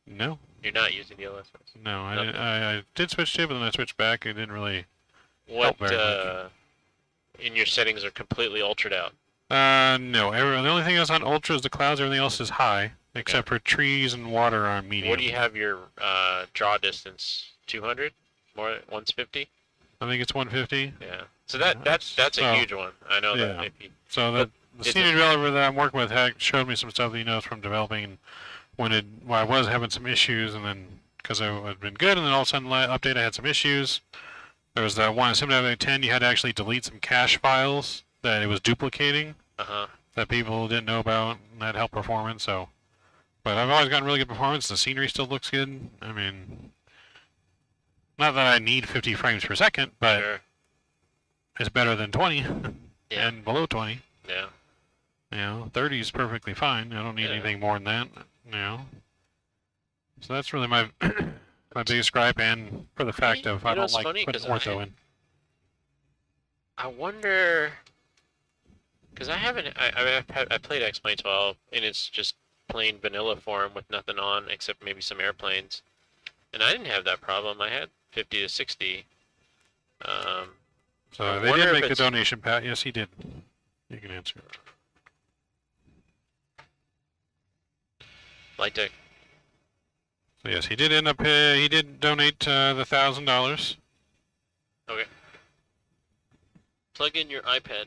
No. You're not using DLSS. No, No. I did switch to it, but then I switched back. It didn't really What help very much. in your settings are completely ultraed out? No. The only thing that's on ultra is the clouds. Everything else is high, except for trees and water are medium. What do you have your draw distance? 200? More 150? I think it's 150. Yeah. So that's So, a huge one. I know yeah. that. If you, So but the is senior it- developer that I'm working with showed me some stuff that he knows from developing when I was having some issues, and then because I had been good, and then all of a sudden update I had some issues. There was that one in 7.10 you had to actually delete some cache files that it was duplicating that people didn't know about, and that helped performance. So, but I've always gotten really good performance. The scenery still looks good. I mean, not that I need 50 frames per second, but Sure. it's better than 20 Yeah. and below 20. Yeah. You know, 30 is perfectly fine. I don't need Yeah. anything more than that. You know, so that's really my my biggest gripe, and for the fact of I You know, don't it's like funny putting 'cause ortho in. I wonder, because I played X-Plane 12 and it's just plain vanilla form with nothing on except maybe some airplanes, and I didn't have that problem. I had 50 to 60. So I they wonder did if make the it's- donation, Pat. Yes, he did. You can answer. Flight deck. So yes, he did end up. He did donate the $1,000. Okay. Plug in your iPad,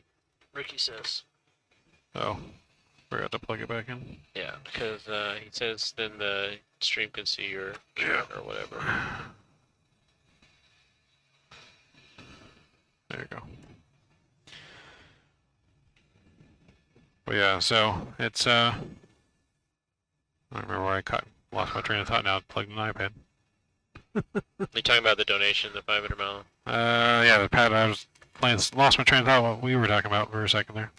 Ricky says. Oh, forgot to plug it back in. Yeah, because he says then the stream can see your chat or whatever. There you go. But yeah, so it's I don't remember where lost my train of thought now. Plugged in an iPad. You're talking about the donation, the 500 mile. Yeah, the Pat. I was lost my train of thought. What we were talking about for a second there.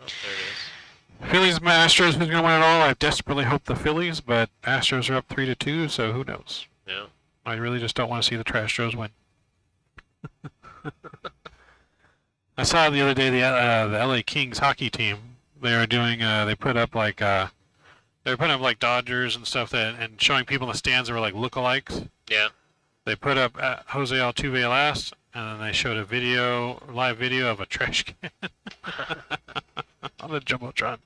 Oh, there it is. Phillies, Astros. Who's gonna win it all? I desperately hope the Phillies, but Astros are up 3-2, so who knows? Yeah. I really just don't want to see the Trastros win. I saw the other day the LA Kings hockey team. They were doing. They put up like Dodgers and stuff and showing people in the stands that were like lookalikes. Yeah. They put up Jose Altuve last, and then they showed a live video of a trash can on the jumbotron.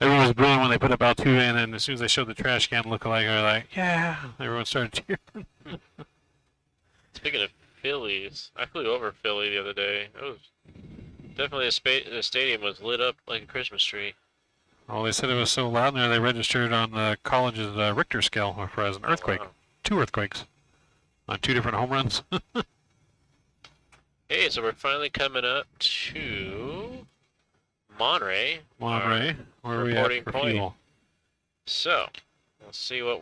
Everyone was booing when they put up Altuve, and then as soon as they showed the trash can lookalike, they were like, "Yeah!" Everyone started cheering. Speaking of Phillies, I flew over Philly the other day. It was definitely the stadium was lit up like a Christmas tree. Well, they said it was so loud in there, they registered on the college's Richter scale for as an earthquake. Wow. 2 earthquakes on 2 different home runs. Hey, so we're finally coming up to Monterey. Monterey, where are we reporting at for point. fuel? So, let's see what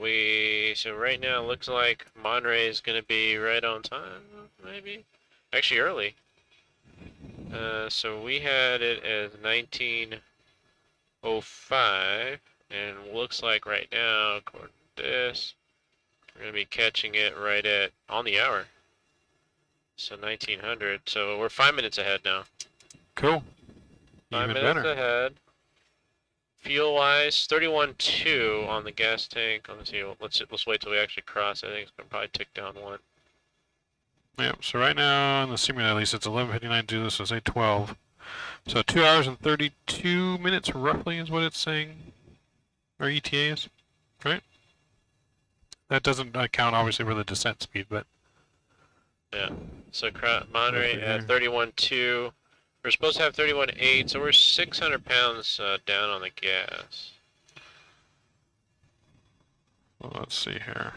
so right now it looks like Monterey is going to be right on time, maybe? Actually early. So we had it as 19:05, and looks like right now, according to this, we're going to be catching it right on the hour. So 1900, so we're 5 minutes ahead now. Cool. 5 Even minutes better. ahead. Fuel wise, 31.2 on the gas tank. Let's see. Let's wait till we actually cross. I think it's gonna probably tick down one. Yep, so right now in the simulator at least it's 11:59 to do this, so say 12. So 2 hours and 32 minutes roughly is what it's saying. Or ETA is, right? That doesn't account obviously for the descent speed, but Yeah. So Monterey Okay. at 31.2. We're supposed to have 31.8, so we're 600 pounds down on the gas. well, let's see here.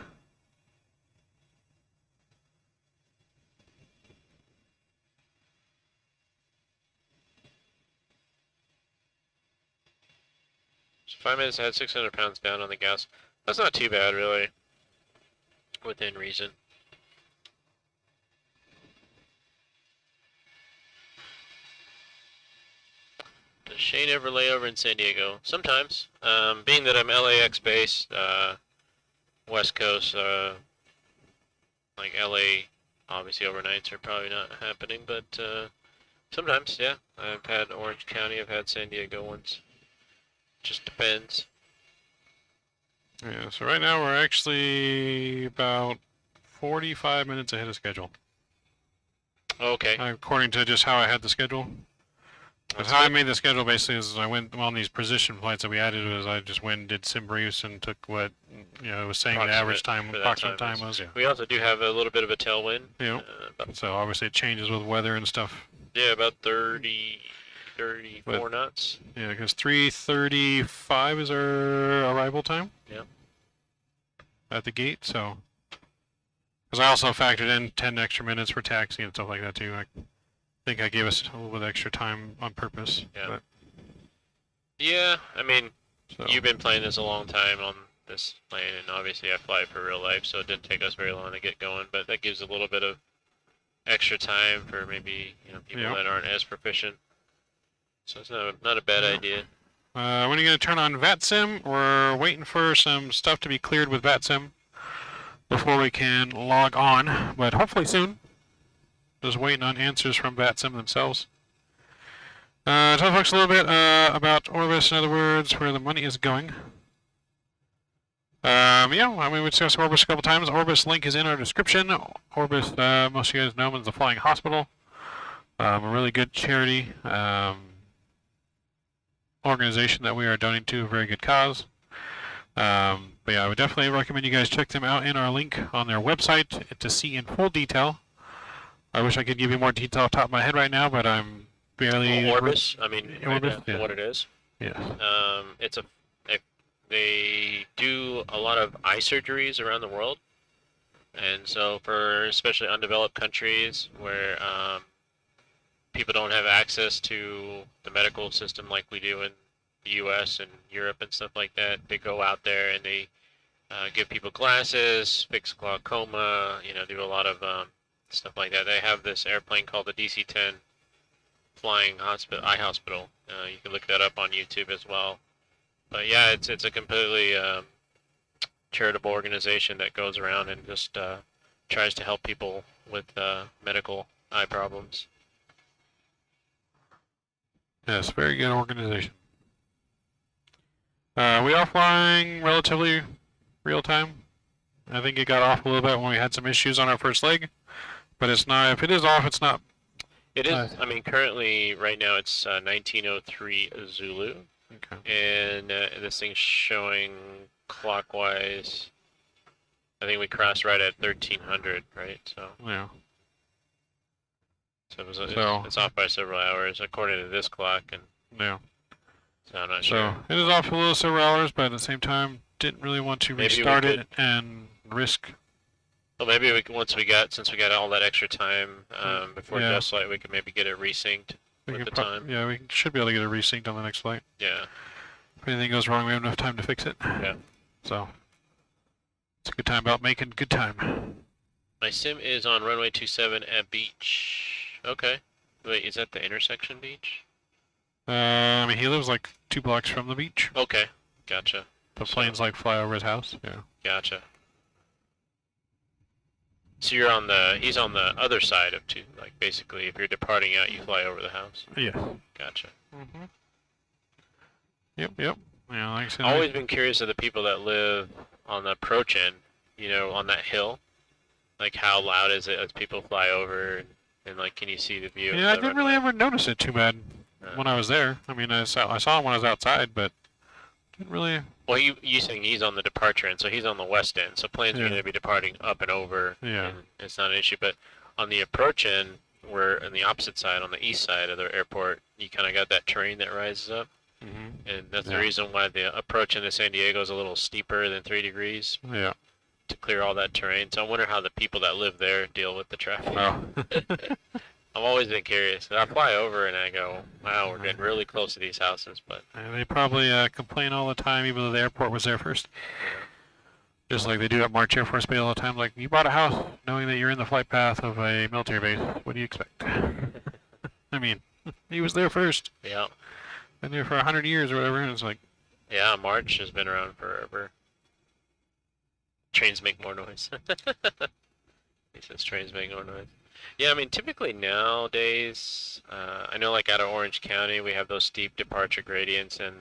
5 minutes I had 600 pounds down on the gas. That's not too bad, really. Within reason. Does Shane ever lay over in San Diego? Sometimes. Being that I'm LAX based, West Coast, like LA, obviously overnights are probably not happening, but sometimes, yeah. I've had Orange County, I've had San Diego ones. Just depends. Yeah, so right now we're actually about 45 minutes ahead of schedule. Okay. According to just how I had the schedule. Because how I made the schedule basically is I went on these position flights that we added was I just went and did sim briefs and took what, you know, it was saying the average time, approximate time was, yeah. We also do have a little bit of a tailwind. Yeah. So obviously it changes with weather and stuff. Yeah, about 34 knots. Yeah, because 3:35 is our arrival time. Yeah. At the gate, so. Because I also factored in 10 extra minutes for taxi and stuff like that too. I think I gave us a little bit extra time on purpose. Yeah. But, Yeah, I mean, so. you've been playing this a long time on this plane, and obviously I fly for real life, so it didn't take us very long to get going, but that gives a little bit of extra time for maybe, you know, people that aren't as proficient. So it's not a bad idea. When are you going to turn on Vatsim? We're waiting for some stuff to be cleared with Vatsim before we can log on, but hopefully soon. Just waiting on answers from Vatsim themselves. Tell folks a little bit about Orbis, in other words, where the money is going. Yeah, I mean, we discussed Orbis a couple times. Orbis link is in our description. Orbis, most of you guys know, is the Flying Hospital. A really good charity organization that we are donating to, a very good cause. But yeah, I would definitely recommend you guys check them out in our link on their website to see in full detail. I wish I could give you more detail off the top of my head right now, but I'm barely... Orbis, I mean, Orbis, right now, what it is. Yeah. They do a lot of eye surgeries around the world. And so for especially undeveloped countries where people don't have access to the medical system like we do in the US and Europe and stuff like that, they go out there and they give people glasses, fix glaucoma, you know, do a lot of stuff like that. They have this airplane called the DC-10 Flying Eye Hospital. You can look that up on YouTube as well. But yeah, it's a completely charitable organization that goes around and just tries to help people with medical eye problems. Yes, very good organization. We are flying relatively real time. I think it got off a little bit when we had some issues on our first leg, but it's not. If it is off, it's not. It is. I mean, currently, right now, it's 1903 Zulu. Okay. And this thing's showing clockwise. I think we crossed right at 1300, right? So. Yeah. So, it's off by several hours according to this clock, and. Yeah. So I'm not sure. So it is off a little several hours, but at the same time, didn't really want to restart it and risk. Well, maybe since we got all that extra time before test flight, we could maybe get it resynced with the time. Yeah, we should be able to get it resynced on the next flight. Yeah. If anything goes wrong, we have enough time to fix it. Yeah. So it's a good time about making good time. My sim is on runway 27 at beach. Okay. Wait, is that the intersection beach? I mean, he lives like 2 blocks from the beach. Okay, gotcha. The planes like fly over his house. Yeah. Gotcha. So he's on the other side of two. Like basically, if you're departing out, you fly over the house. Yeah. Gotcha. Mhm. Yep. Yeah, like I said. I've always been curious of the people that live on the approach end. You know, on that hill. Like, how loud is it as people fly over, and like, can you see the view? Yeah, I didn't really ever notice it too bad when I was there. I mean, I saw him when I was outside, but didn't really. Well, you saying he's on the departure end, so he's on the west end. So planes are going to be departing up and over. Yeah. And it's not an issue, but on the approach end, we're on the opposite side, on the east side of the airport. You kind of got that terrain that rises up, and that's the reason why the approach into San Diego is a little steeper than 3 degrees. Yeah. To clear all that terrain. So I wonder how the people that live there deal with the traffic. Oh. I've always been curious. I fly over and I go, wow, we're getting really close to these houses, but They probably complain all the time, even though the airport was there first. Just like they do at March Air Force Base all the time. Like, you bought a house knowing that you're in the flight path of a military base. What do you expect? I mean, he was there first. yeah. Been there for 100 years or whatever, and it's like... Yeah, March has been around forever. Trains make more noise. He says trains make more noise. Yeah, I mean, typically nowadays, I know like out of Orange County, we have those steep departure gradients, and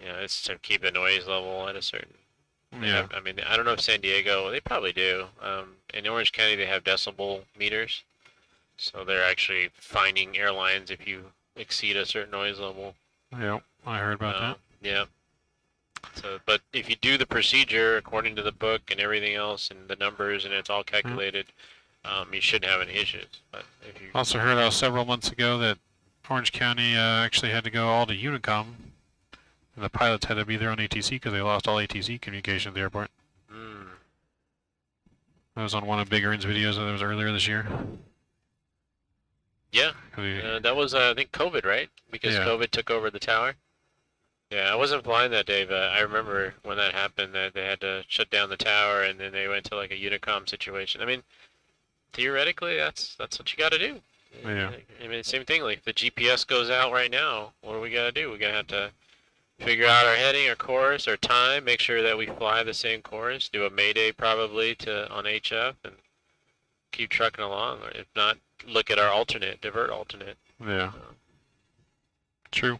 you know, it's to keep the noise level at a certain. Yeah. I mean, I don't know if San Diego, they probably do. In Orange County, they have decibel meters, so they're actually fining airlines if you exceed a certain noise level. Yeah, I heard about that. Yeah. So, but if you do the procedure according to the book and everything else, and the numbers, and it's all calculated, you shouldn't have any issues. But if you Also heard several months ago that Orange County actually had to go all to Unicom. And the pilots had to be there on ATC because they lost all ATC communication at the airport. That was on one of Big Earn's videos that was earlier this year. yeah, that was I think COVID, right? Because Yeah. COVID took over the tower. Yeah, I wasn't flying that day, but I remember when that happened that they had to shut down the tower, and then they went to like a Unicom situation. I mean, theoretically, that's what you got to do. Yeah. I mean, same thing. Like if the GPS goes out right now, what do we got to do? We're gonna have to figure out our heading, our course, our time, make sure that we fly the same course, do a mayday probably on HF, and keep trucking along. Or if not, look at our alternate, divert alternate. Yeah. True.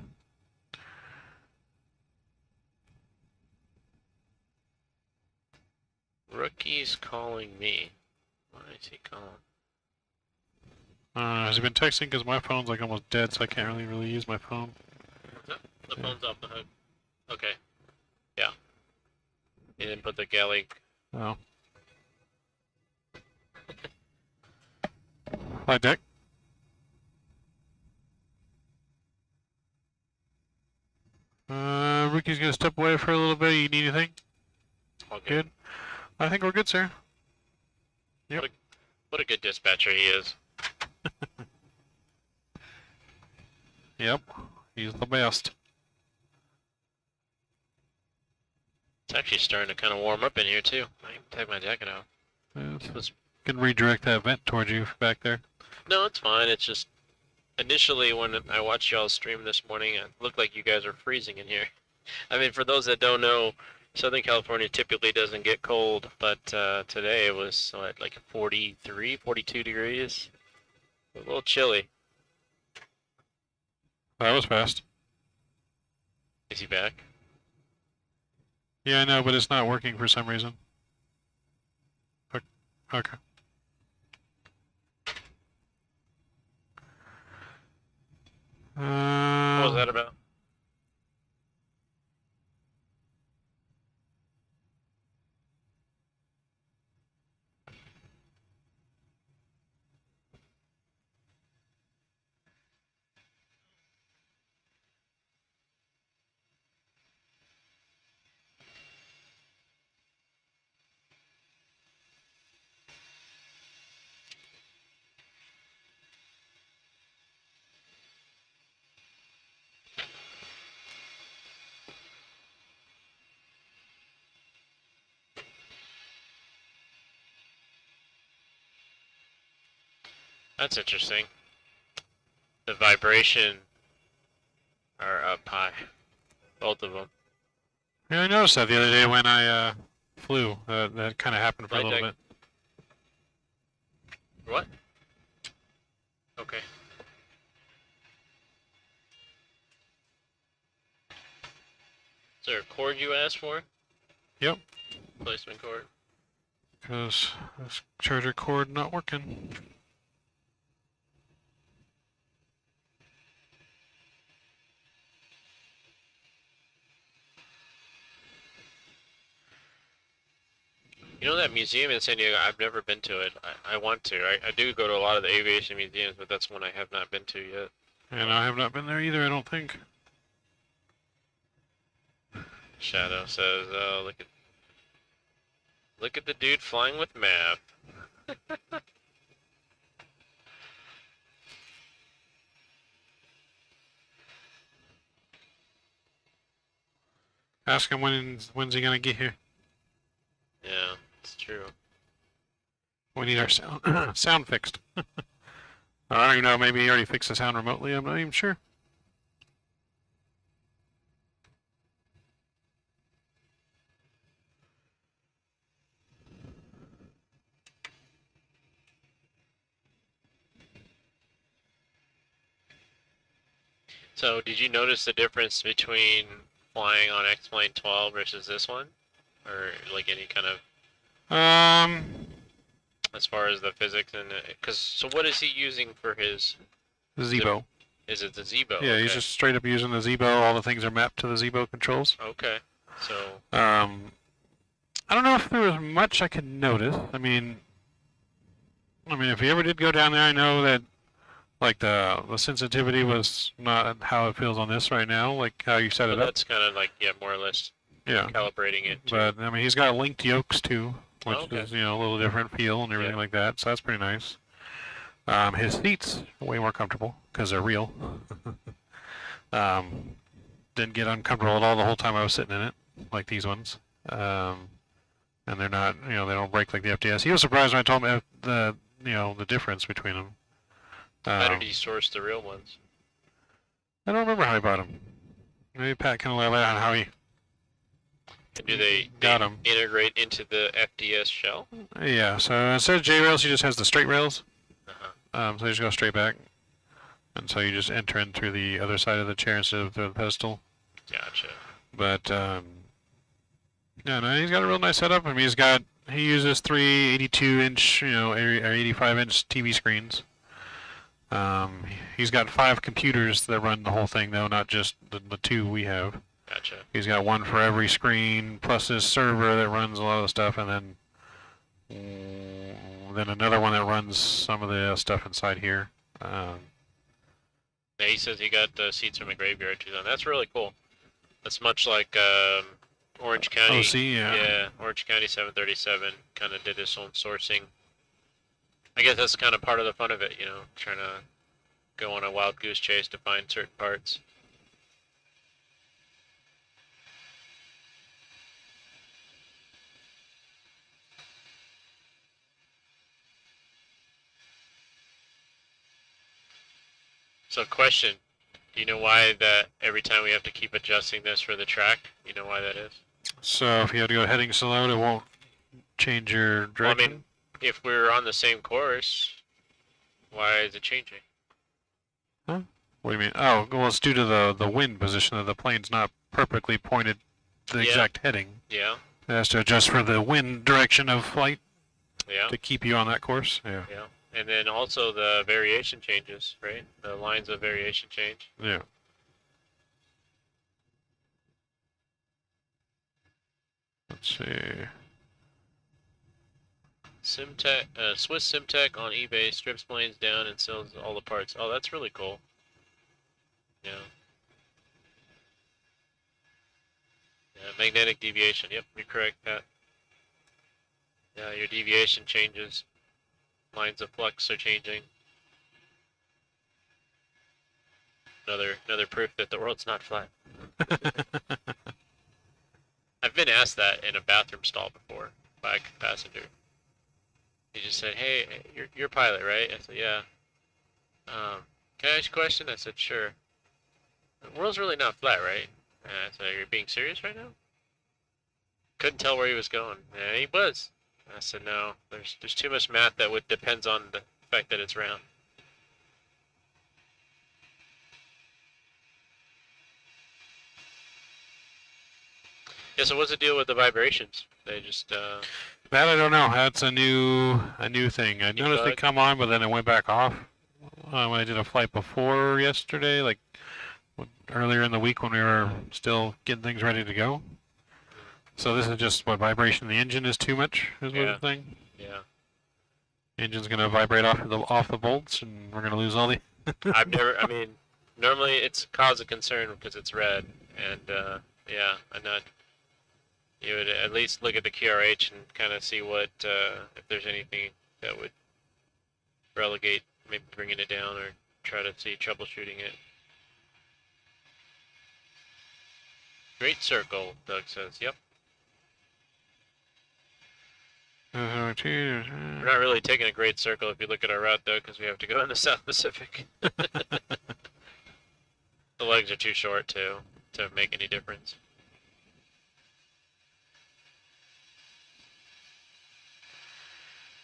Rookie's calling me. Why is he calling? Has he been texting? Because my phone's like almost dead, so I can't really use my phone. What's up? The phone's off the hook. Okay. Yeah. He didn't put the galley. Oh. Flight deck. Rookie's gonna step away for a little bit. You need anything? All good. Good. I think we're good, sir. Yep. What a good dispatcher he is. Yep. He's the best. It's actually starting to kind of warm up in here too. I can take my jacket off. Yes. Can redirect that vent towards you back there. No, it's fine. It's just initially when I watched y'all stream this morning, it looked like you guys were freezing in here. I mean, for those that don't know, Southern California typically doesn't get cold, but today it was what, like 43, 42 degrees. A little chilly. That was fast. Is he back? Yeah, I know, but it's not working for some reason. Okay. What was that about? That's interesting. The vibration are up high. Both of them. Yeah, I noticed that the other day when I flew. That kind of happened for a Flight little deck. bit. What? Okay. Is there a cord you asked for? Yep. Placement cord. Because this charger cord not working. You know that museum in San Diego? I've never been to it. I want to. I do go to a lot of the aviation museums, but that's one I have not been to yet. And I have not been there either, I don't think. Shadow says, "Oh, look at the dude flying with map." Ask him when's he gonna get here. Yeah, it's true. We need our sound sound fixed. I don't even know. Maybe he already fixed the sound remotely. I'm not even sure. So, did you notice the difference between flying on X-Plane 12 versus this one? Or, like, any kind of, as far as the physics and, so what is he using for his, Zebo. is it the Zebo? Yeah, Okay. he's just straight up using the Zebo. All the things are mapped to the Zebo controls. Okay, so, I don't know if there was much I could notice. I mean, if he ever did go down there, I know that, like, the sensitivity was not how it feels on this right now, like how you set it up. that's kind of like, yeah, more or less Yeah. calibrating it. But, I mean, he's got linked yokes, too, which okay. is, a little different feel and everything like that, so that's pretty nice. His seats are way more comfortable, because they're real. Didn't get uncomfortable at all the whole time I was sitting in it, like these ones. And they're not, they don't break like the FDS. He was surprised when I told him the difference between them. How did he source the real ones? I don't remember how he bought them. Maybe Pat can elaborate on how he And do they got them. integrate into the FDS shell? Yeah, so instead of J rails, he just has the straight rails. Uh-huh. So you just go straight back. And so you just enter in through the other side of the chair instead of through the pedestal. Gotcha. But, yeah, no, he's got a real nice setup. I mean, he uses three 82-inch, or 85-inch TV screens. He's got 5 computers that run the whole thing, though, not just the 2 we have. Gotcha. He's got one for every screen, plus his server that runs a lot of the stuff, and then another one that runs some of the stuff inside here. Yeah, he says he got seats from a graveyard too. That's really cool. That's much like Orange County. OC, yeah. Yeah, Orange County 737 kind of did his own sourcing. I guess that's kind of part of the fun of it, trying to go on a wild goose chase to find certain parts. So question, do you know why that every time we have to keep adjusting this for the track? You know why that is? So if you have to go heading slowed, it won't change your direction? Well, I mean, if we're on the same course, why is it changing? Huh? What do you mean? Oh, well, it's due to the wind position of the plane's not perfectly pointed the exact heading. Yeah. It has to adjust for the wind direction of flight Yeah. to keep you on that course. Yeah. Yeah. And then also the variation changes, right? The lines of variation change. Yeah. Let's see. Simtech, Swiss Simtech on eBay strips planes down and sells all the parts. Oh, that's really cool. Yeah. Yeah, magnetic deviation. Yep, you're correct, Pat. Yeah, your deviation changes. Lines of flux are changing. Another proof that the world's not flat. I've been asked that in a bathroom stall before by a passenger. He just said, "Hey, you're a pilot, right?" I said, "Yeah." Can I ask you a question? I said, "Sure." The world's really not flat, right? And I said, "Are you being serious right now?" Couldn't tell where he was going, and he was. I said, "No, there's too much math that depends on the fact that it's round." Yeah, so what's the deal with the vibrations? They just That I don't know. That's a new thing. I noticed they bug? come on, but then it went back off when I did a flight before yesterday, like earlier in the week when we were still getting things ready to go. So this is just what vibration in the engine is too much, is what Yeah. the thing. yeah. Engine's gonna vibrate off the bolts, and we're gonna lose all the. I mean, normally it's cause of concern because it's red, and yeah, I'm not. You would at least look at the QRH and kind of see what if there's anything that would relegate, maybe bringing it down, or try to see troubleshooting it. Great circle, Doug says. Yep. We're not really taking a great circle if you look at our route, though, because we have to go in the South Pacific. The legs are too short, too, to make any difference.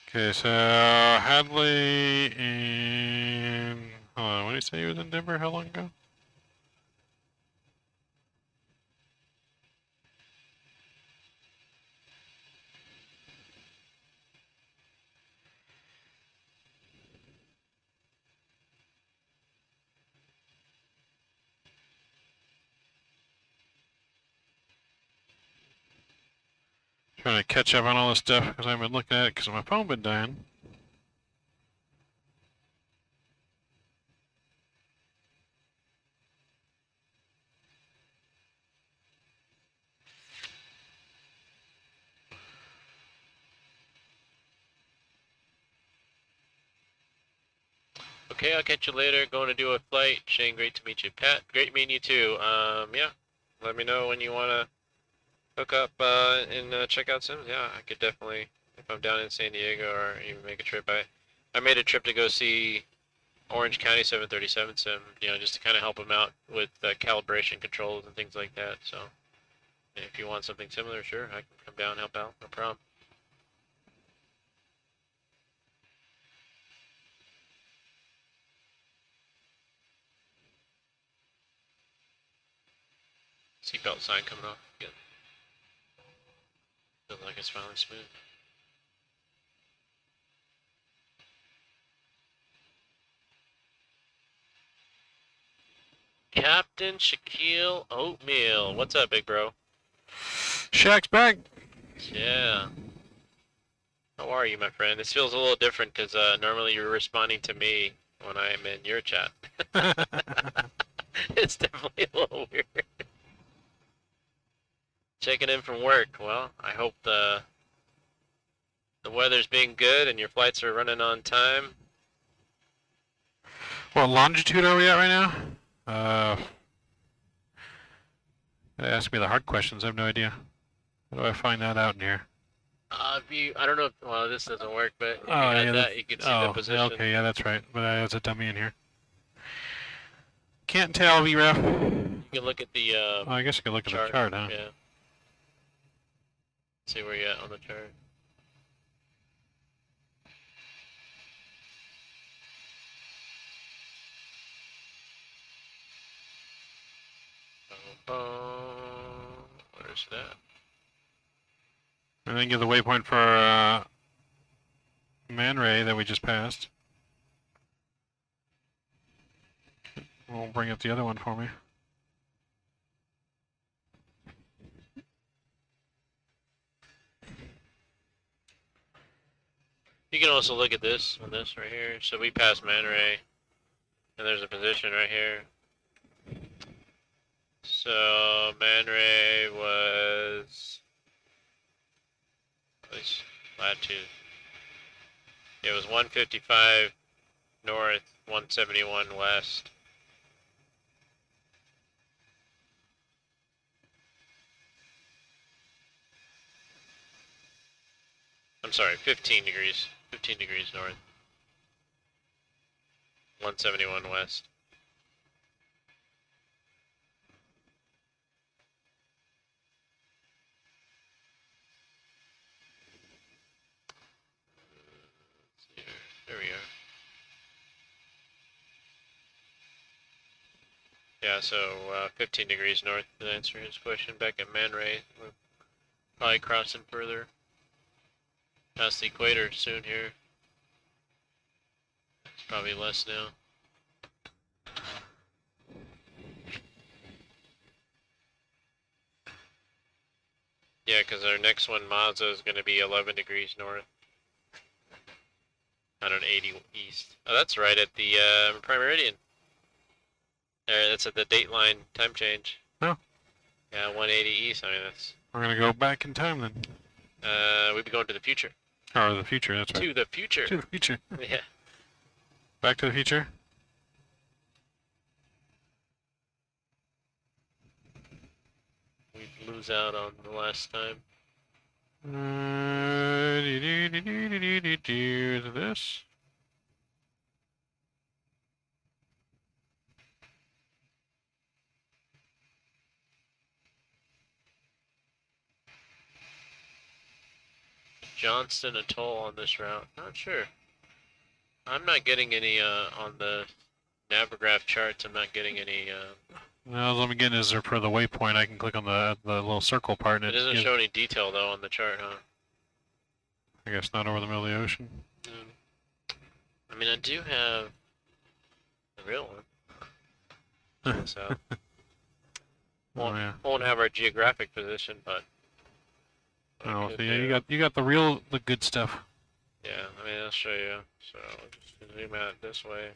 Okay, so Hadley in. Hold on, when did he say he was in Denver? How long ago? Trying to catch up on all this stuff because I've been looking at it because my phone been dying. Okay, I'll catch you later. Going to do a flight. Shane, great to meet you. Pat, great meeting you too. Yeah. Let me know when you want to hook up and check out Sims. Yeah, I could definitely, if I'm down in San Diego or even make a trip. I made a trip to go see Orange County 737 Sim, you know, just to kind of help them out with calibration controls and things like that. So if you want something similar, sure, I can come down and help out. No problem. Seatbelt sign coming off. Good. Feels like it's finally smooth. Captain Shaquille Oatmeal. What's up, big bro? Shaq's back. Yeah. How are you, my friend? This feels a little different because normally you're responding to me when I'm in your chat. It's definitely a little weird. Checking in from work. Well, I hope the weather's being good and your flights are running on time. What longitude are we at right now? Ask me the hard questions. I have no idea. How do I find that out in here? If you, I don't know if, well, this doesn't work, but if you Oh, had yeah, that, you could see the position. Okay, yeah, that's right. But I was a dummy in here. Can't tell, VREF. You can look at the Oh, I guess I could look chart. at the chart, huh? Yeah. See where you're at on the chart. Where's that? And then give the waypoint for Man Ray that we just passed. We'll bring up the other one for me. You can also look at this on this right here. So we passed Man Ray, and there's a position right here. So Man Ray was latitude. It was 155 north, 171 west. I'm sorry, 15 degrees. 15 degrees north. 171 west. There we are. Yeah, so 15 degrees north to answer his question. Back at Man Ray, we're probably crossing further past the equator soon here. It's probably less now. Yeah, because our next one, Mazda, is going to be 11 degrees north. 180 east. Oh, that's right at the Prime Meridian. That's at the Dateline time change. Oh. Yeah, 180 east. I mean, that's. We're gonna go back in time then. We'd be going to the future. Or the future, that's right. To the future. To the future. Yeah. Back to the future. was out on the last time. Is it this? Johnston Atoll on this route. Not sure. I'm not getting any on the Navigraph charts. I'm not getting any. All I'm getting is for the waypoint. I can click on the little circle part, and It doesn't show any detail though on the chart, huh? I guess not over the middle of the ocean. I mean, I do have the real one. So won't have our geographic position, but. Oh, so yeah, you got the good stuff. Yeah, I mean, I'll show you. So I'll just zoom out this way.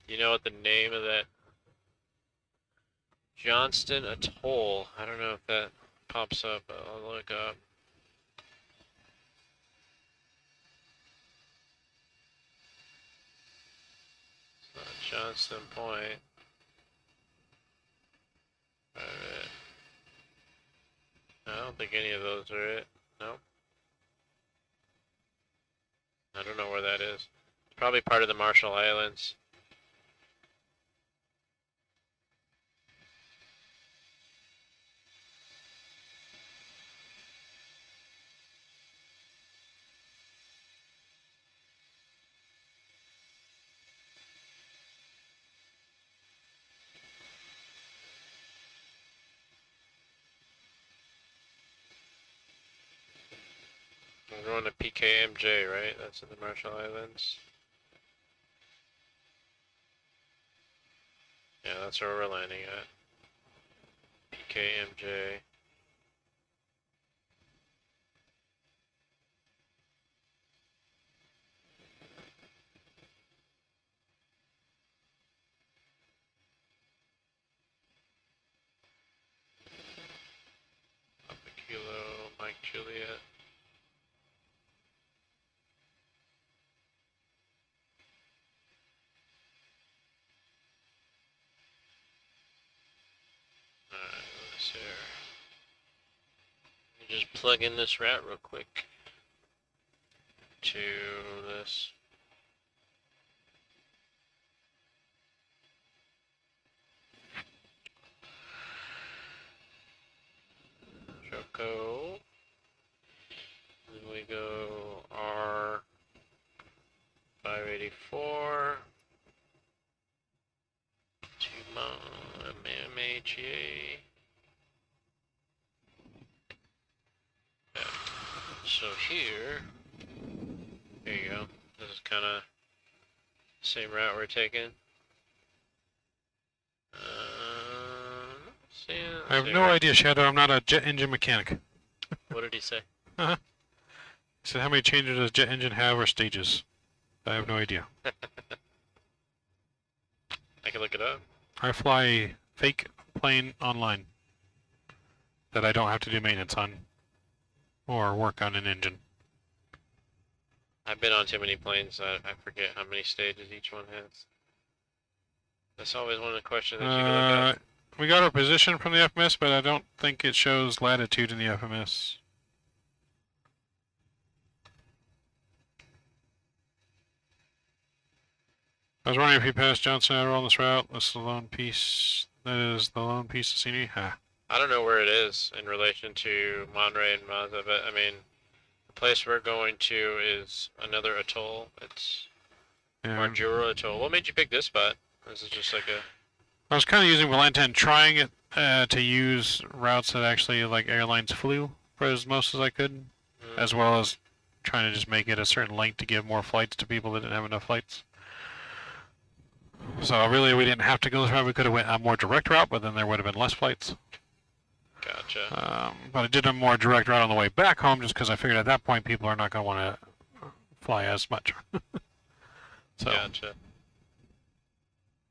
You know what the name of that Johnston Atoll? I don't know if that pops up. I'll look up. It's not Johnston Point. Alright. I don't think any of those are it. Nope. I don't know where that is. It's probably part of the Marshall Islands. We're going to PKMJ, right? That's in the Marshall Islands. Yeah, that's where we're landing at. PKMJ. Papa Kilo, Mike Juliet. Alright, let's see here. Let me just plug in this route real quick to this. Choco. Then we go R584 to MHA. Okay. So here you go. This is kind of same route we're taking. I have no idea, Shadow. I'm not a jet engine mechanic. What did he say? He said, how many changes does jet engine have or stages? I have no idea. I can look it up. I fly a fake plane online that I don't have to do maintenance on or work on an engine. I've been on too many planes, I forget how many stages each one has. That's always one of the questions that you can look up. We got our position from the FMS, but I don't think it shows latitude in the FMS. I was wondering if you passed Johnson Outer on this route. This is the lone piece. That is the lone piece of scenery. Ha. I don't know where it is in relation to Monterey and Mazda, but I mean, the place we're going to is another atoll. It's Marjura Atoll. What made you pick this spot? This is just like a... I was kind of using Valenta and trying it to use routes that actually like airlines flew for as most as I could, as well as trying to just make it a certain length to give more flights to people that didn't have enough flights. So really, we didn't have to go this route. We could have went a more direct route, but then there would have been less flights. Gotcha. But I did a more direct route on the way back home, just because I figured at that point people are not going to want to fly as much. So, gotcha.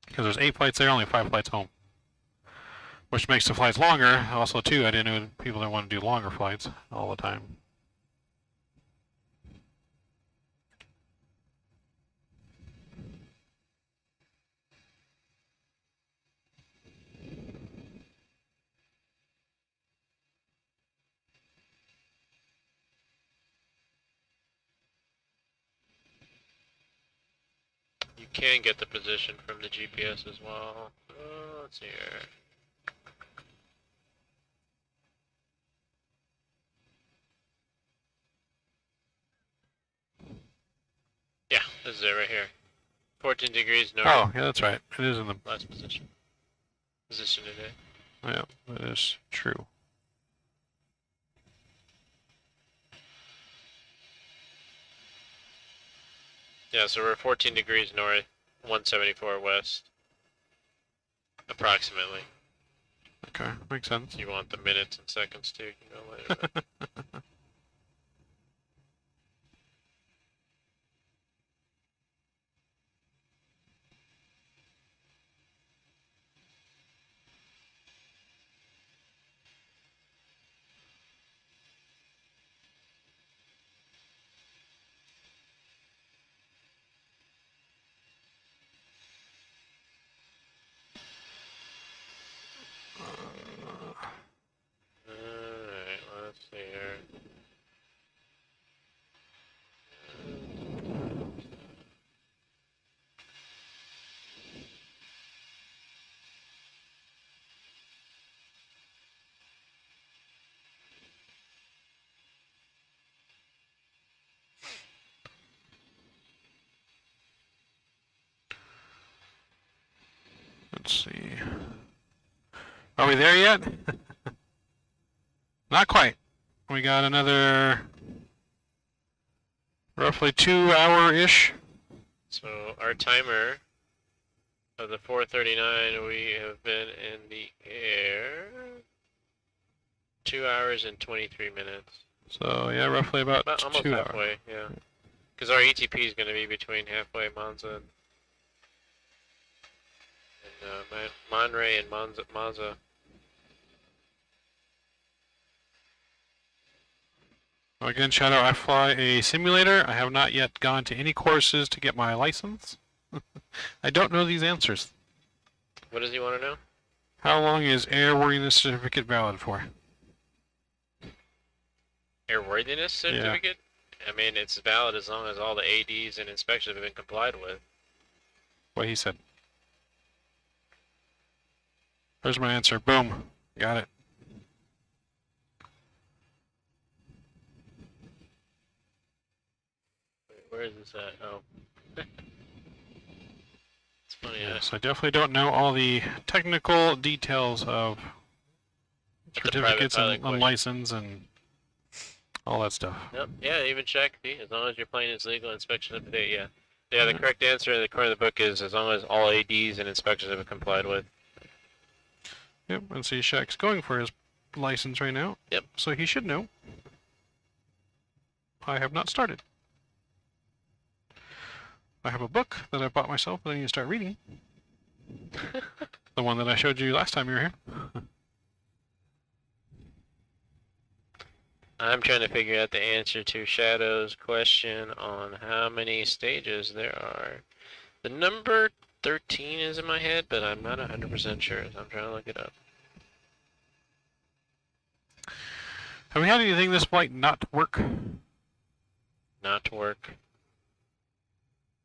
Because there's 8 flights there, only 5 flights home, which makes the flights longer. Also, too, I didn't know people that want to do longer flights all the time. You can get the position from the GPS as well. Let's see here. Yeah, this is it right here. 14 degrees north. Oh, yeah, that's right. It is in the... Last position. Position today. Yeah, that is true. Yeah, so we're 14 degrees north, 174 west. Approximately. Okay, makes sense. You want the minutes and seconds too, you can go later. But... Alright, let's see here. Let's see. Are we there yet? Not quite. We got another roughly 2 hour-ish. So our timer of the 4:39, we have been in the air 2 hours and 23 minutes. So yeah, roughly about Almost 2 hours. halfway, yeah. Because our ETP is going to be between halfway Monza and Monterey and Monza. Again, Shadow, I fly a simulator. I have not yet gone to any courses to get my license. I don't know these answers. What does he want to know? How long is airworthiness certificate valid for? Airworthiness certificate? I mean, it's valid as long as all the ADs and inspections have been complied with. What he said. There's my answer. Boom. Got it. Wait, where is this at? Oh. It's funny. Yes, I definitely don't know all the technical details of certificates and license and all that stuff. Yep. Yeah, even check. See, as long as your plane is legal, inspection up to date. Yeah. Yeah. The correct answer according to the book is as long as all ADs and inspections have been complied with. Yep. And see, Shaq's going for his license right now. Yep. So he should know. I have not started. I have a book that I bought myself that I need to start reading. The one that I showed you last time you were here. I'm trying to figure out the answer to Shadow's question on how many stages there are. The number 13 is in my head, but I'm not 100% sure, so I'm trying to look it up. Have we had anything this flight not work? Not work.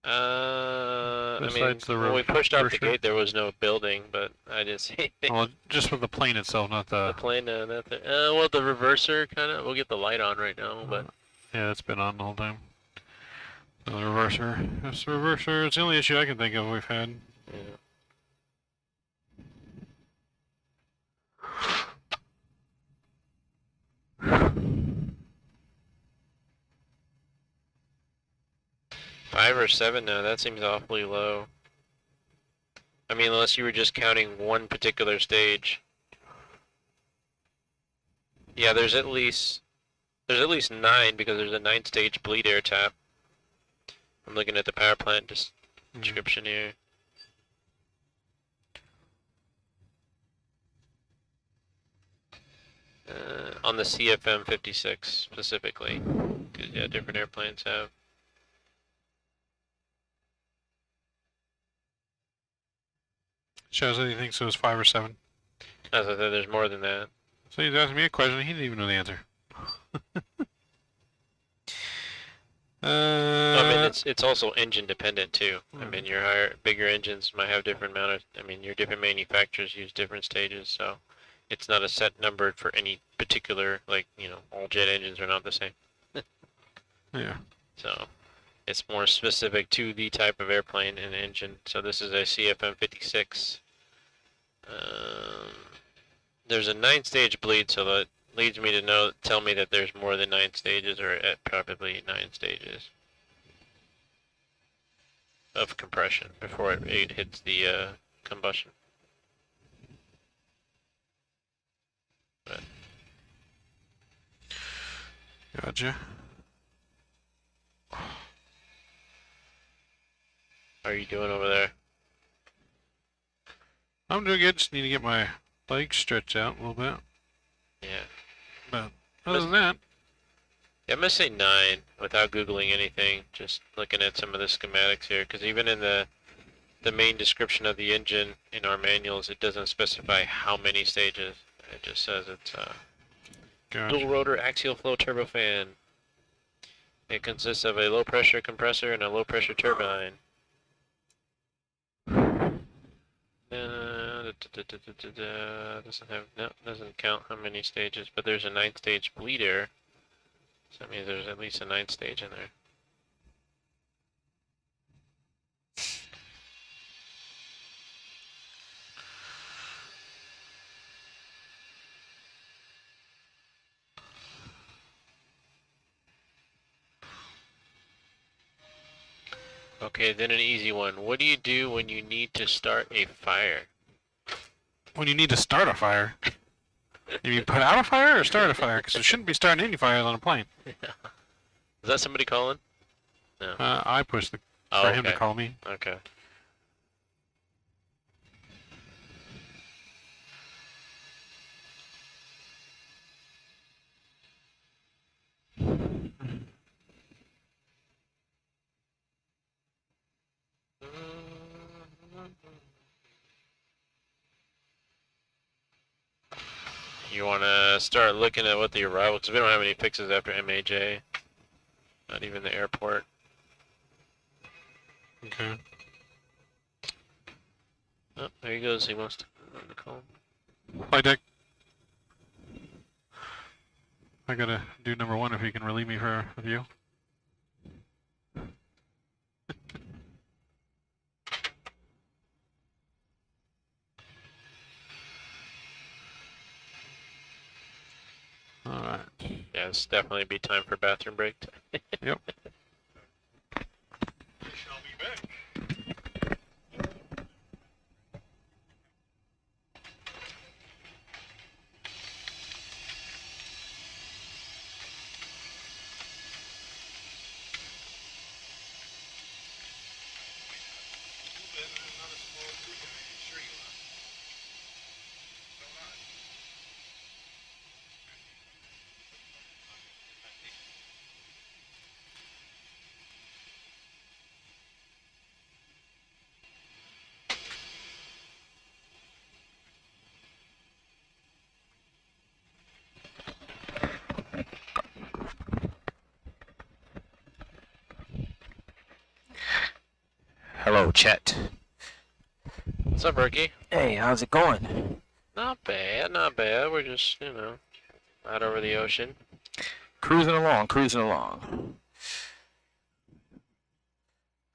I Besides mean, the when we pushed out the brochure? gate, there was no building, but I didn't see anything. Well, just with the plane itself, not the... The plane, well, the reverser, kind of. We'll get the light on right now, but... Yeah, it's been on the whole time. The reverser. That's the reverser. It's the only issue I can think of we've had. Yeah. Five or seven now, that seems awfully low. I mean, unless you were just counting one particular stage. Yeah, there's at least 9 because there's a 9-stage bleed air tap. I'm looking at the power plant description here. On the CFM 56 specifically, 'cause, yeah, different airplanes have. Shows that he thinks it was 5 or 7. As I said, there's more than that. So he's asking me a question, he didn't even know the answer. I mean, it's also engine dependent too. I mean, Hmm. your bigger engines might have different amount of. I mean, your different manufacturers use different stages, so it's not a set number for any particular. Like, all jet engines are not the same. Yeah. So it's more specific to the type of airplane and engine. So this is a CFM 56. There's a 9-stage bleed, so that leads me to tell me that there's more than 9 stages, or at probably 9 stages of compression before it hits the combustion. But Gotcha. how are you doing over there? I'm doing good. Just need to get my legs stretched out a little bit. Yeah. But other than that, Yeah, I'm gonna say 9 without googling anything. Just looking at some of the schematics here, because even in the main description of the engine in our manuals, it doesn't specify how many stages. It just says it's gotcha. dual rotor axial flow turbofan. It consists of a low pressure compressor and a low pressure turbine. Doesn't count how many stages, but there's a 9-stage bleeder. So that means there's at least a 9th stage in there. Okay, then an easy one. What do you do when you need to start a fire? When you need to start a fire, you mean put out a fire or start a fire? Because it shouldn't be starting any fires on a plane. Is that somebody calling? No. I pushed Oh, for him to okay. call me. Okay. You want to start looking at what the arrival, because we don't have any fixes after MAJ. Not even the airport. Okay. Oh, there he goes. He wants to call. Flight deck. I gotta do number 1 if you can relieve me for a view. Alright. Yeah, it's definitely be time for bathroom break. Yep. We shall be back. Hello, Chet. What's up, Ricky? Hey, how's it going? Not bad, not bad. We're just, out over the ocean. Cruising along, cruising along.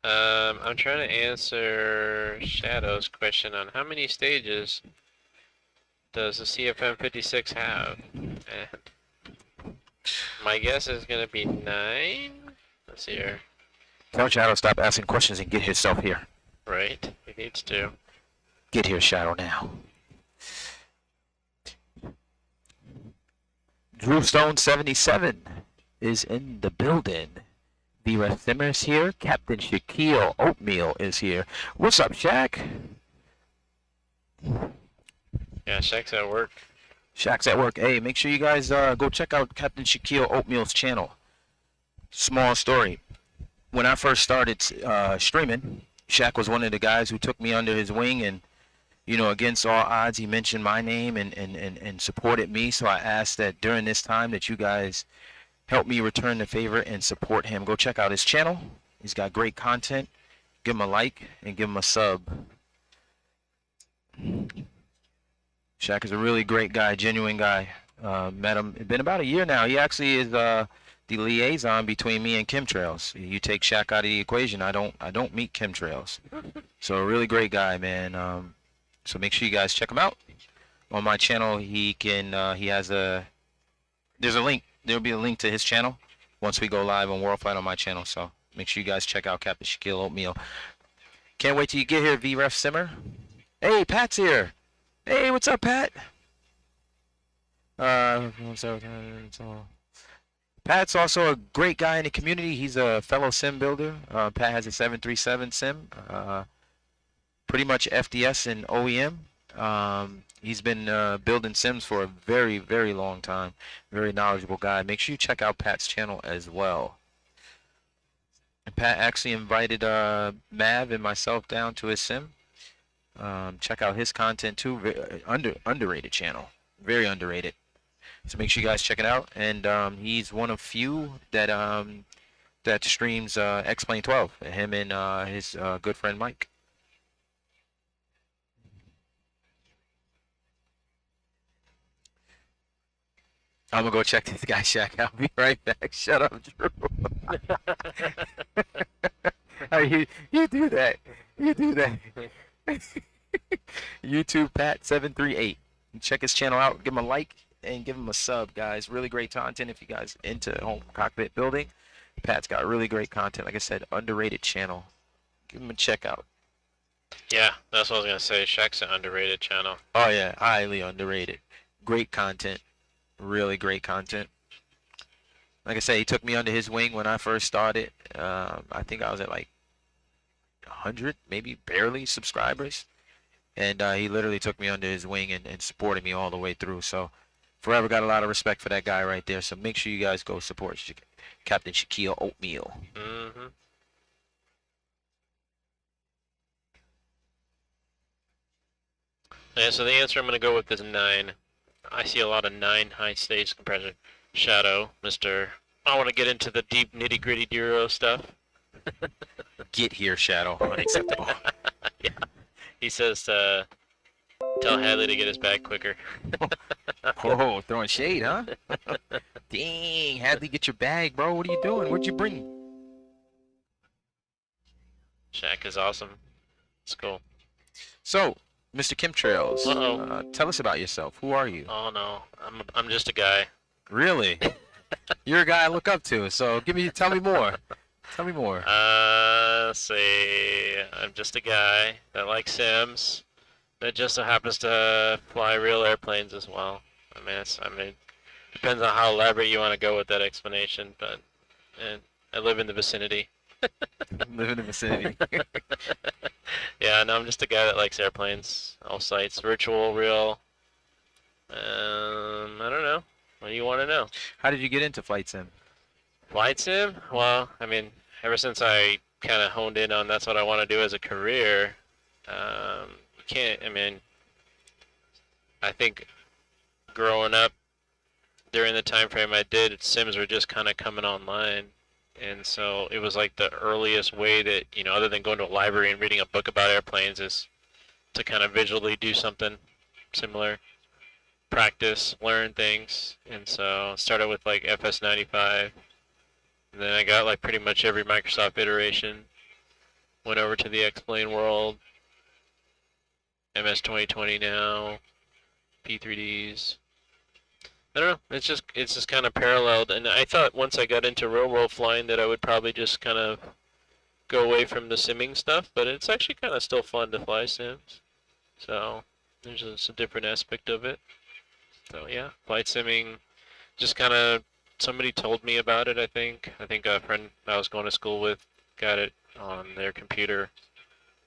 I'm trying to answer Shadow's question on how many stages does the CFM 56 have? And my guess is gonna be 9. Let's see here. Tell Shadow stop asking questions and get himself here. Right, he needs to. Get here, Shadow, now. Drew Stone 77 is in the building. Vera Simmers here. Captain Shaquille Oatmeal is here. What's up, Shaq? Yeah, Shaq's at work. Shaq's at work. Hey, make sure you guys go check out Captain Shaquille Oatmeal's channel. Small story. When I first started streaming, Shaq was one of the guys who took me under his wing, and against all odds, he mentioned my name and supported me. So I asked that during this time that you guys help me return the favor and support him. Go check out his channel. He's got great content. Give him a like and give him a sub. Shaq is a really great guy, genuine guy. Met him. It's been about a year now. He actually is the liaison between me and chemtrails. You take Shaq out of the equation, I don't meet chemtrails. So a really great guy, man. So make sure you guys check him out. On my channel, he has there's a link. There'll be a link to his channel once we go live on World Flight on my channel. So make sure you guys check out Captain Shaquille Oatmeal. Can't wait till you get here, VRef Simmer. Hey, Pat's here. Hey, what's up, Pat? Pat's also a great guy in the community. He's a fellow sim builder. Pat has a 737 sim. Pretty much FDS and OEM. He's been building sims for a very, very long time. Very knowledgeable guy. Make sure you check out Pat's channel as well. And Pat actually invited Mav and myself down to his sim. Check out his content too. Underrated channel. Very underrated. So make sure you guys check it out. And he's one of few that that streams X-Plane 12. Him and his good friend Mike. I'm gonna go check this guy Shaq. I'll be right back. Shut up, Drew. Oh, you do that. You do that. YouTube Pat738. Check his channel out. Give him a like and give him a sub, guys. Really great content if you guys into home cockpit building. Pat's got really great content. Like I said, underrated channel. Give him a check out. Yeah, that's what I was gonna say. Shaq's an underrated channel. Oh yeah, highly underrated. Great content. Really great content. Like I say, he took me under his wing when I first started. I think I was at like 100, maybe barely subscribers. And he literally took me under his wing and supported me all the way through. So forever got a lot of respect for that guy right there. So make sure you guys go support Captain Shaquille Oatmeal. Mm-hmm. Yeah, so the answer I'm going to go with is 9. I see a lot of 9 high stage compressor. Shadow, Mr. I want to get into the deep nitty gritty Duro stuff. Get here, Shadow. Unacceptable. Yeah. He says tell Hadley to get his bag quicker. Oh, throwing shade, huh? Dang, Hadley, get your bag, bro. What are you doing? What'd you bring? Shaq is awesome. It's cool. So, Mr. Chemtrails, Uh-oh. Tell us about yourself. Who are you? Oh no, I'm just a guy. Really? You're a guy I look up to. So tell me more. Tell me more. Say I'm just a guy that likes Sims, that just so happens to fly real airplanes as well. I mean, depends on how elaborate you want to go with that explanation, but I live in the vicinity. Live in the vicinity. Yeah, no, I'm just a guy that likes airplanes, all sites, virtual, real. I don't know. What do you want to know? How did you get into flight sim? Flight sim? Well, I mean, ever since I kind of honed in on that's what I want to do as a career, you can't, I mean, I think growing up during the time frame I did, Sims were just kind of coming online. And so it was like the earliest way that, you know, other than going to a library and reading a book about airplanes, is to kind of visually do something similar. Practice, learn things. And so I started with like FS95. And then I got like pretty much every Microsoft iteration. Went over to the X-Plane world. MS 2020 now. P3Ds. I don't know. It's just kind of paralleled, and I thought once I got into real world flying that I would probably just kind of go away from the simming stuff, but it's actually kind of still fun to fly sims. So there's a different aspect of it. So yeah, flight simming, just kind of somebody told me about it. I think a friend I was going to school with got it on their computer,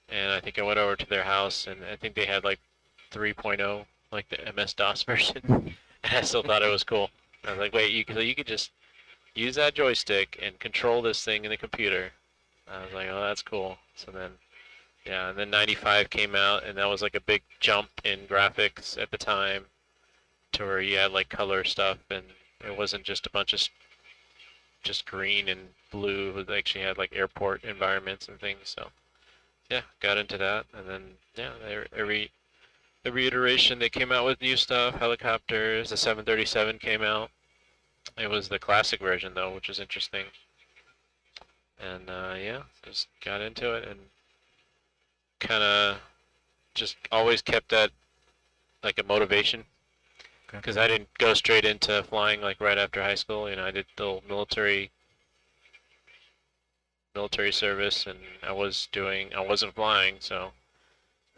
and I think I went over to their house, and I think they had like 3.0, like the MS-DOS version. And I still thought it was cool. I was like, wait, you could just use that joystick and control this thing in the computer. I was like, oh, that's cool. So then, yeah, and then 95 came out, and that was like a big jump in graphics at the time, to where you had like color stuff, and it wasn't just a bunch of just green and blue. It actually had like airport environments and things. So yeah, got into that, and then yeah, every iteration they came out with new stuff. Helicopters. The 737 came out. It was the classic version though, which is interesting. And yeah, just got into it and kind of just always kept that like a motivation. Because I didn't go straight into flying like right after high school. You know, I did the military service, and I wasn't flying. So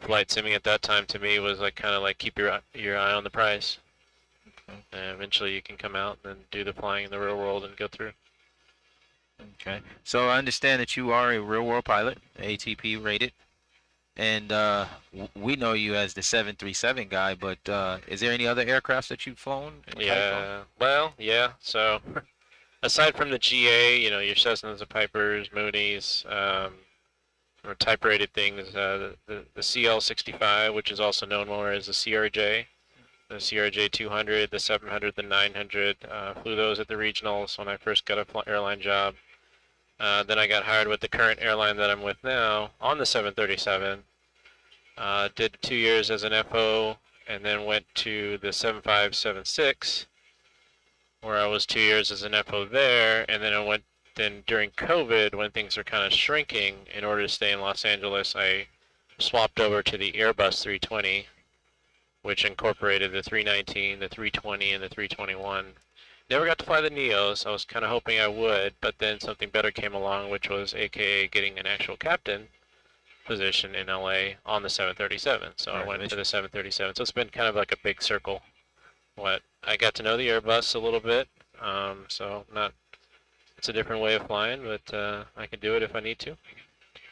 flight simming at that time to me was like kind of like keep your eye on the prize. And eventually you can come out and then do the flying in the real world and go through. Okay. So I understand that you are a real world pilot, ATP rated. And we know you as the 737 guy, but is there any other aircrafts that you've flown? Yeah, well, yeah. So aside from the GA, you know, your Cessnas, the Pipers, Moonies, or type-rated things, the CL65, which is also known more as the CRJ, the CRJ 200, the 700, the 900. Flew those at the regionals when I first got a airline job. Then I got hired with the current airline that I'm with now on the 737. Did 2 years as an FO, and then went to the 7576, where I was 2 years as an FO there, and then I went. Then during COVID, when things are kind of shrinking, in order to stay in Los Angeles, I swapped over to the Airbus 320, which incorporated the 319, the 320, and the 321. Never got to fly the Neos. I was kind of hoping I would, but then something better came along, which was AKA getting an actual captain position in LA on the 737. So I went to the 737. So it's been kind of like a big circle. I got to know the Airbus a little bit, so it's a different way of flying, but I can do it if I need to.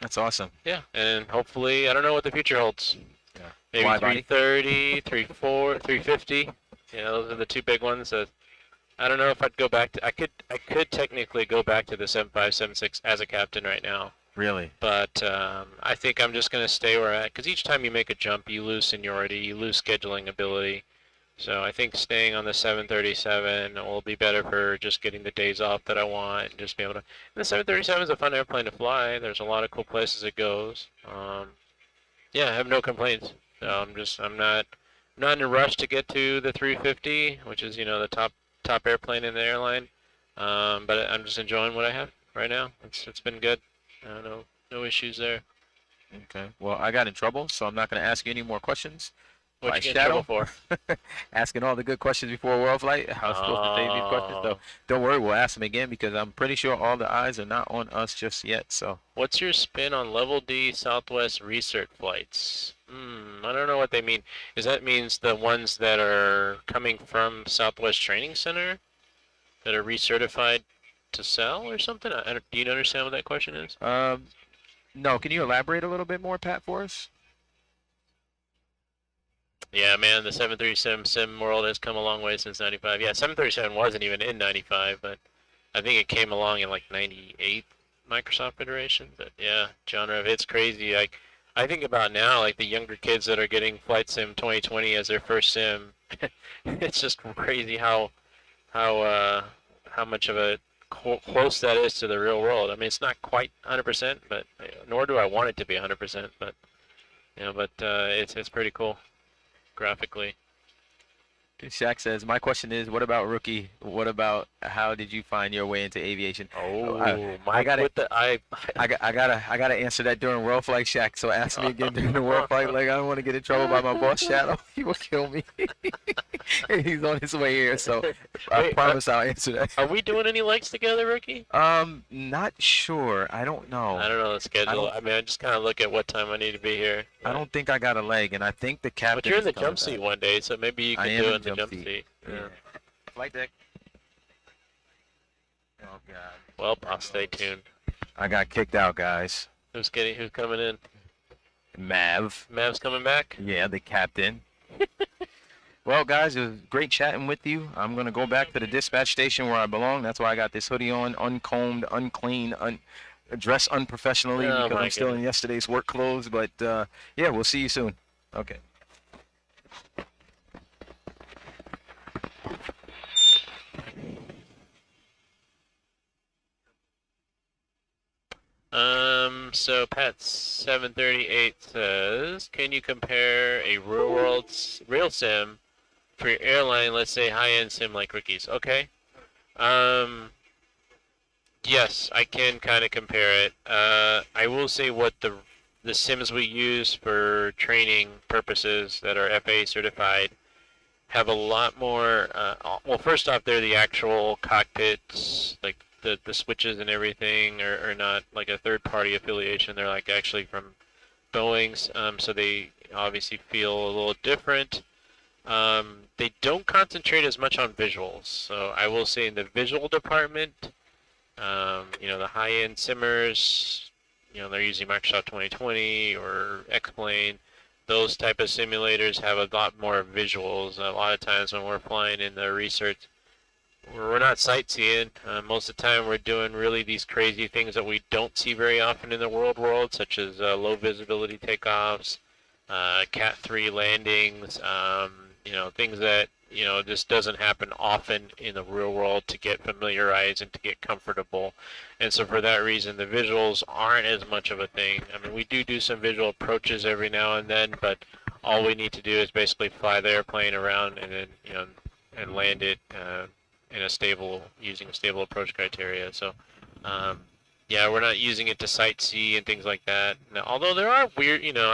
That's awesome. Yeah, and hopefully, I don't know what the future holds. Yeah. Maybe Wide body? 330, 350. Yeah, those are the two big ones that I don't know if I'd go back to. I could technically go back to the 7576 as a captain right now. Really? But I think I'm just going to stay where I'm at, because each time you make a jump, you lose seniority, you lose scheduling ability. So I think staying on the 737 will be better for just getting the days off that I want and just be able to. And the 737 is a fun airplane to fly. There's a lot of cool places it goes. Yeah, I have no complaints. So I'm not in a rush to get to the 350, which is, you know, the top airplane in the airline. But I'm just enjoying what I have right now. It's been good. No issues there. Okay. Well, I got in trouble, so I'm not going to ask you any more questions. What'd you get in trouble for? Asking all the good questions before World Flight. I was supposed to take these questions, so don't worry, we'll ask them again, because I'm pretty sure all the eyes are not on us just yet. So. What's your spin on Level D Southwest research flights? I don't know what they mean. Is that means the ones that are coming from Southwest Training Center that are recertified to sell or something? Do you understand what that question is? No. Can you elaborate a little bit more, Pat, for us? Yeah, man, the 737 sim world has come a long way since 95. Yeah, 737 wasn't even in 95, but I think it came along in like 98 Microsoft iteration. But yeah, genre of it's crazy. Like I think about now, like the younger kids that are getting Flight Sim 2020 as their first sim. It's just crazy how much of a close that is to the real world. I mean, it's not quite 100%, but nor do I want it to be 100%. But you know, it's pretty cool. Graphically. Shaq says, my question is, what about rookie? What about how did you find your way into aviation? I gotta answer that during World Flight, Shaq. So ask me again during the World Flight. Like I don't want to get in trouble by my boss Shadow. He will kill me. He's on his way here, so I promise I'll answer that. Are we doing any legs together, rookie? Not sure. I don't know. I don't know the schedule. I mean, I just kind of look at what time I need to be here. I don't think I got a leg, and I think the captain. But you're in the jump seat one day, so maybe you can do it in the jump seat. Yeah. Flight deck. Oh God. Well, I'll stay tuned. I got kicked out, guys. Who's coming in? Mav's coming back? Yeah, the captain. Well, guys, it was great chatting with you. I'm gonna go back to the dispatch station where I belong. That's why I got this hoodie on, uncombed, unclean, dressed unprofessionally because I'm still in yesterday's work clothes. But yeah, we'll see you soon. Okay. So Pat738 says, can you compare a real world real sim for your airline, let's say high-end sim like Ricky's? Okay. Yes, I can kind of compare it. I will say what the sims we use for training purposes that are FAA certified have a lot more. Well, first off, they're the actual cockpits, like the switches and everything, are not like a third-party affiliation. They're like actually from Boeing's, so they obviously feel a little different. They don't concentrate as much on visuals, so I will say in the visual department, you know, the high-end simmers, you know, they're using Microsoft 2020 or X-Plane. Those type of simulators have a lot more visuals. A lot of times when we're flying in the research, we're not sightseeing. Most of the time we're doing really these crazy things that we don't see very often in the world, such as low visibility takeoffs, Cat 3 landings, you know, things that, you know, this doesn't happen often in the real world to get familiarized and to get comfortable. And so for that reason, the visuals aren't as much of a thing. I mean, we do some visual approaches every now and then, but all we need to do is basically fly the airplane around and then, you know, and land it in a stable, using a stable approach criteria. So, yeah, we're not using it to sightsee and things like that. Now, although there are weird, you know,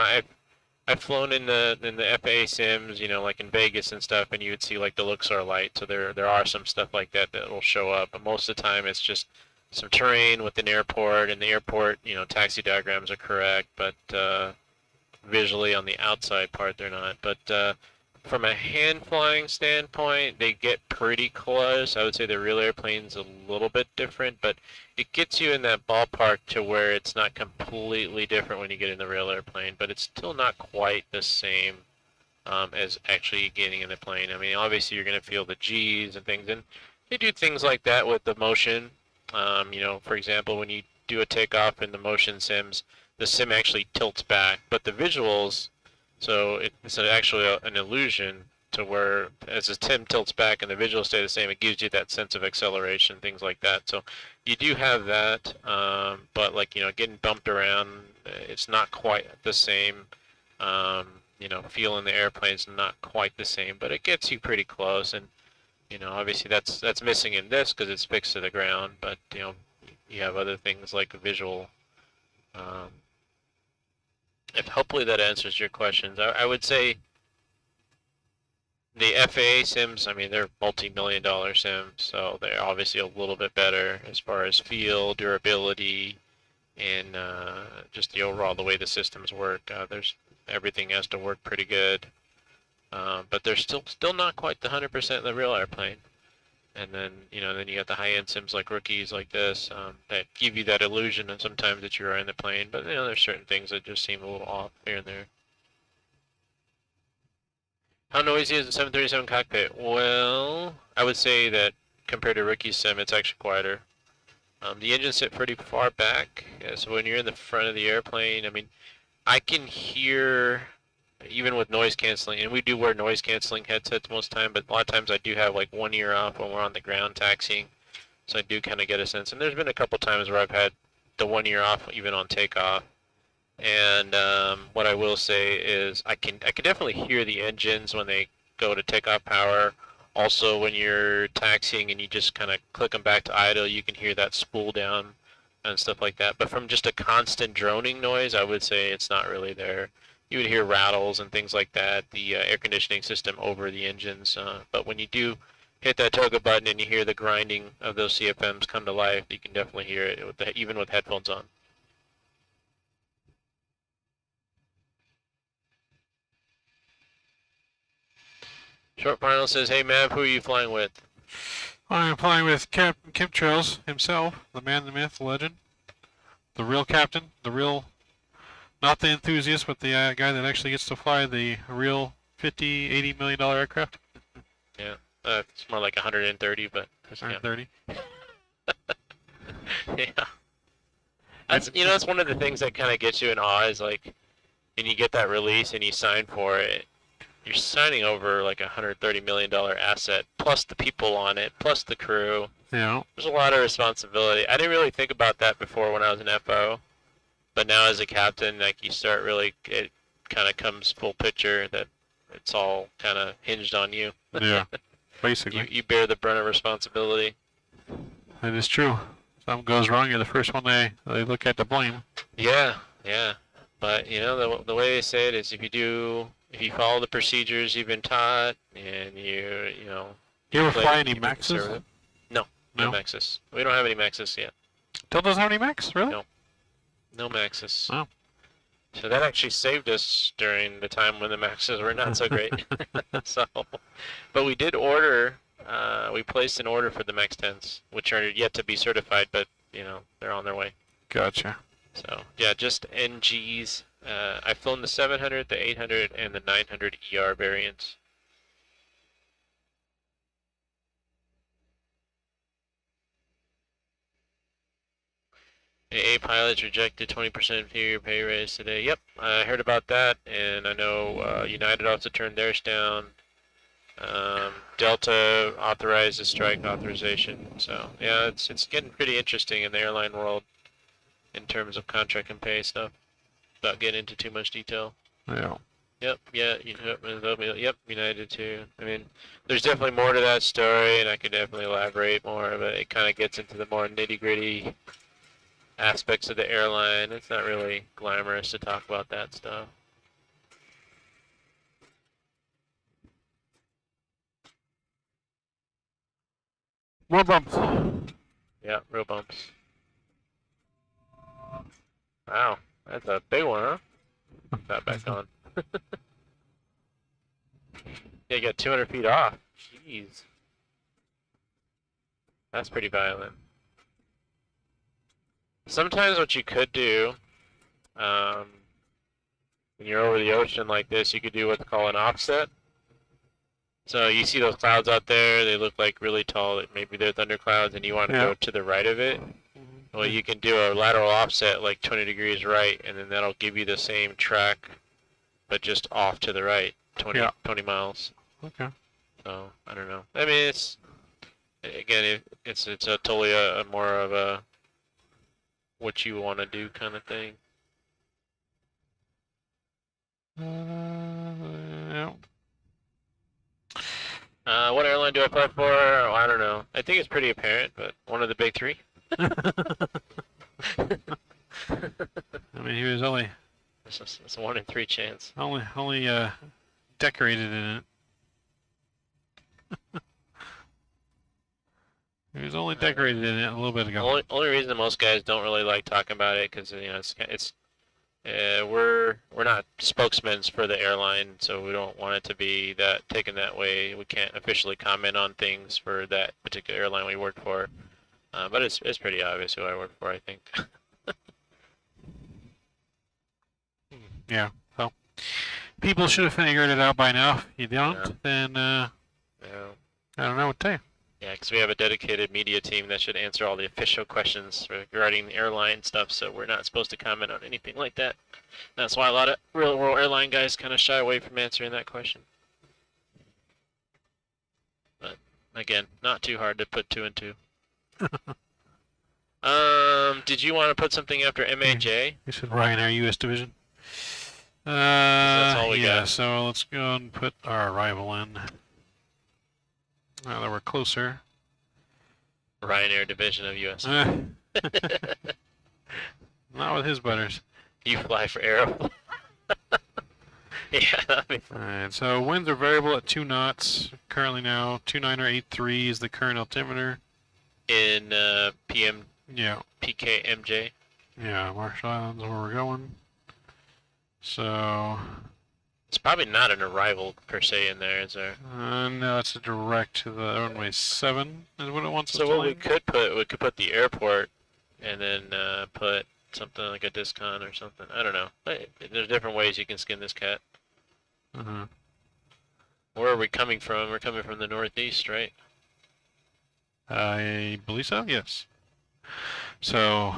I've flown in the FAA sims, you know, like in Vegas and stuff, and you would see like the Luxor light. So there are some stuff like that that will show up, but most of the time it's just some terrain with an airport, and the airport, you know, taxi diagrams are correct, but visually on the outside part they're not. But from a hand flying standpoint, they get pretty close. I would say the real airplane's a little bit different, but it gets you in that ballpark to where it's not completely different when you get in the real airplane, but it's still not quite the same as actually getting in the plane. I mean, obviously you're going to feel the G's and things, and they do things like that with the motion. You know, for example, when you do a takeoff in the motion sims, the sim actually tilts back, but the visuals, so it's actually an illusion to where as the sim tilts back and the visuals stay the same, it gives you that sense of acceleration, things like that. So you do have that, but like, you know, getting bumped around, it's not quite the same. You know, feeling the airplane's not quite the same, but it gets you pretty close. And you know, obviously that's missing in this because it's fixed to the ground. But you know, you have other things like visual. If hopefully that answers your questions, I would say the FAA sims, I mean, they're multi-million-dollar sims, so they're obviously a little bit better as far as feel, durability, and just the overall the way the systems work. There's everything has to work pretty good, but they're still not quite the 100% of the real airplane. And then, you know, then you got the high-end sims like Rookies like this that give you that illusion and sometimes that you're in the plane. But, you know, there's certain things that just seem a little off here and there. How noisy is the 737 cockpit? Well, I would say that compared to Rookie sim, it's actually quieter. The engines sit pretty far back, so when you're in the front of the airplane, I mean, I can hear, even with noise canceling, and we do wear noise canceling headsets most time, but a lot of times I do have like one ear off when we're on the ground taxiing, so I do kind of get a sense. And there's been a couple times where I've had the one ear off even on takeoff. And what I will say is I can definitely hear the engines when they go to takeoff power. Also, when you're taxiing and you just kind of click them back to idle, you can hear that spool down and stuff like that. But from just a constant droning noise, I would say it's not really there. You would hear rattles and things like that, the air conditioning system over the engines. But when you do hit that toggle button and you hear the grinding of those CFMs come to life, you can definitely hear it even with headphones on. Short Final says, hey Mav, who are you flying with? I'm flying with Captain Chemtrails himself, the man, the myth, the legend. The real captain, the real, not the enthusiast, but the guy that actually gets to fly the real $50, $80 million aircraft. Yeah, it's more like 130, but... 130. Yeah. That's, you know, that's one of the things that kind of gets you in awe is like, and you get that release and you sign for it, you're signing over like $130 million asset, plus the people on it, plus the crew. Yeah. There's a lot of responsibility. I didn't really think about that before when I was an FO, But now as a captain, like you start really, it kind of comes full picture that it's all kind of hinged on you. Yeah, basically. You bear the brunt of responsibility. That is true. Something goes wrong, you're the first one they look at to blame. Yeah, yeah. But you know the way they say it is if you follow the procedures you've been taught and you know. You ever play- fly any keep it Maxes? conservative. No No? Maxes. We don't have any Maxes yet. Still doesn't have any Max, really? No. No Maxes. Oh. So that actually saved us during the time when the Maxes were not so great. So, but we did order. We placed an order for the Max 10s, which are yet to be certified, but you know they're on their way. Gotcha. So yeah, just NGs. I've flown the 700, the 800, and the 900 ER variants. AA pilots rejected 20% inferior pay raise today. Yep, I heard about that, and I know United also turned theirs down. Delta authorized a strike authorization. So yeah, it's getting pretty interesting in the airline world in terms of contract and pay stuff. Without getting into too much detail. Yeah. Yep, yeah, yep, United too. I mean, there's definitely more to that story, and I could definitely elaborate more, but it kind of gets into the more nitty-gritty aspects of the airline. It's not really glamorous to talk about that stuff. More bumps. Yeah, real bumps. Wow, that's a big one, huh? Put that back on. Yeah, you got 200 feet off. Jeez. That's pretty violent. Sometimes what you could do, when you're over the ocean like this, you could do what's called an offset. So you see those clouds out there, they look like really tall, like maybe they're thunderclouds, and you want to go to the right of it. Well, you can do a lateral offset like 20 degrees right, and then that'll give you the same track, but just off to the right, 20 miles. Okay. So, I don't know. I mean, it's, again, it's a totally a more of a what you want to do kind of thing. Yeah. What airline do I fly for? Oh, I don't know. I think it's pretty apparent, but one of the big three. I mean, he was only It's a 1 in 3 chance. only decorated in it. He was only decorated in it a little bit ago. Only reason that most guys don't really like talking about it because you know we're not spokesmen for the airline, so we don't want it to be that taken that way. We can't officially comment on things for that particular airline we work for, but it's pretty obvious who I work for, I think. Yeah. So people should have figured it out by now. If you don't, then Yeah. I don't know what to tell you. Yeah, because we have a dedicated media team that should answer all the official questions regarding the airline stuff, so we're not supposed to comment on anything like that. That's why a lot of real world airline guys kind of shy away from answering that question. But, again, not too hard to put 2 and 2. Did you want to put something after MAJ? You said Ryanair U.S. Division. That's all we yeah, got. so let's go and put our arrival in. Now that we're closer. Ryanair division of US. Not with his butters. You fly for Aero. Yeah, that'd be fun. Alright, so winds are variable at 2 knots. Currently now, 2983 is the current altimeter. In PM, Yeah. PKMJ. Yeah, Marshall Islands where we're going. So, It's probably not an arrival per se in there, is there? no, it's a direct to the runway 7 is what it wants us So to what we land. could put the airport, and then put something like a discount or something. I don't know. There's different ways you can skin this cat. Uh-huh. Where are we coming from? We're coming from the northeast, right? I believe so, yes. So,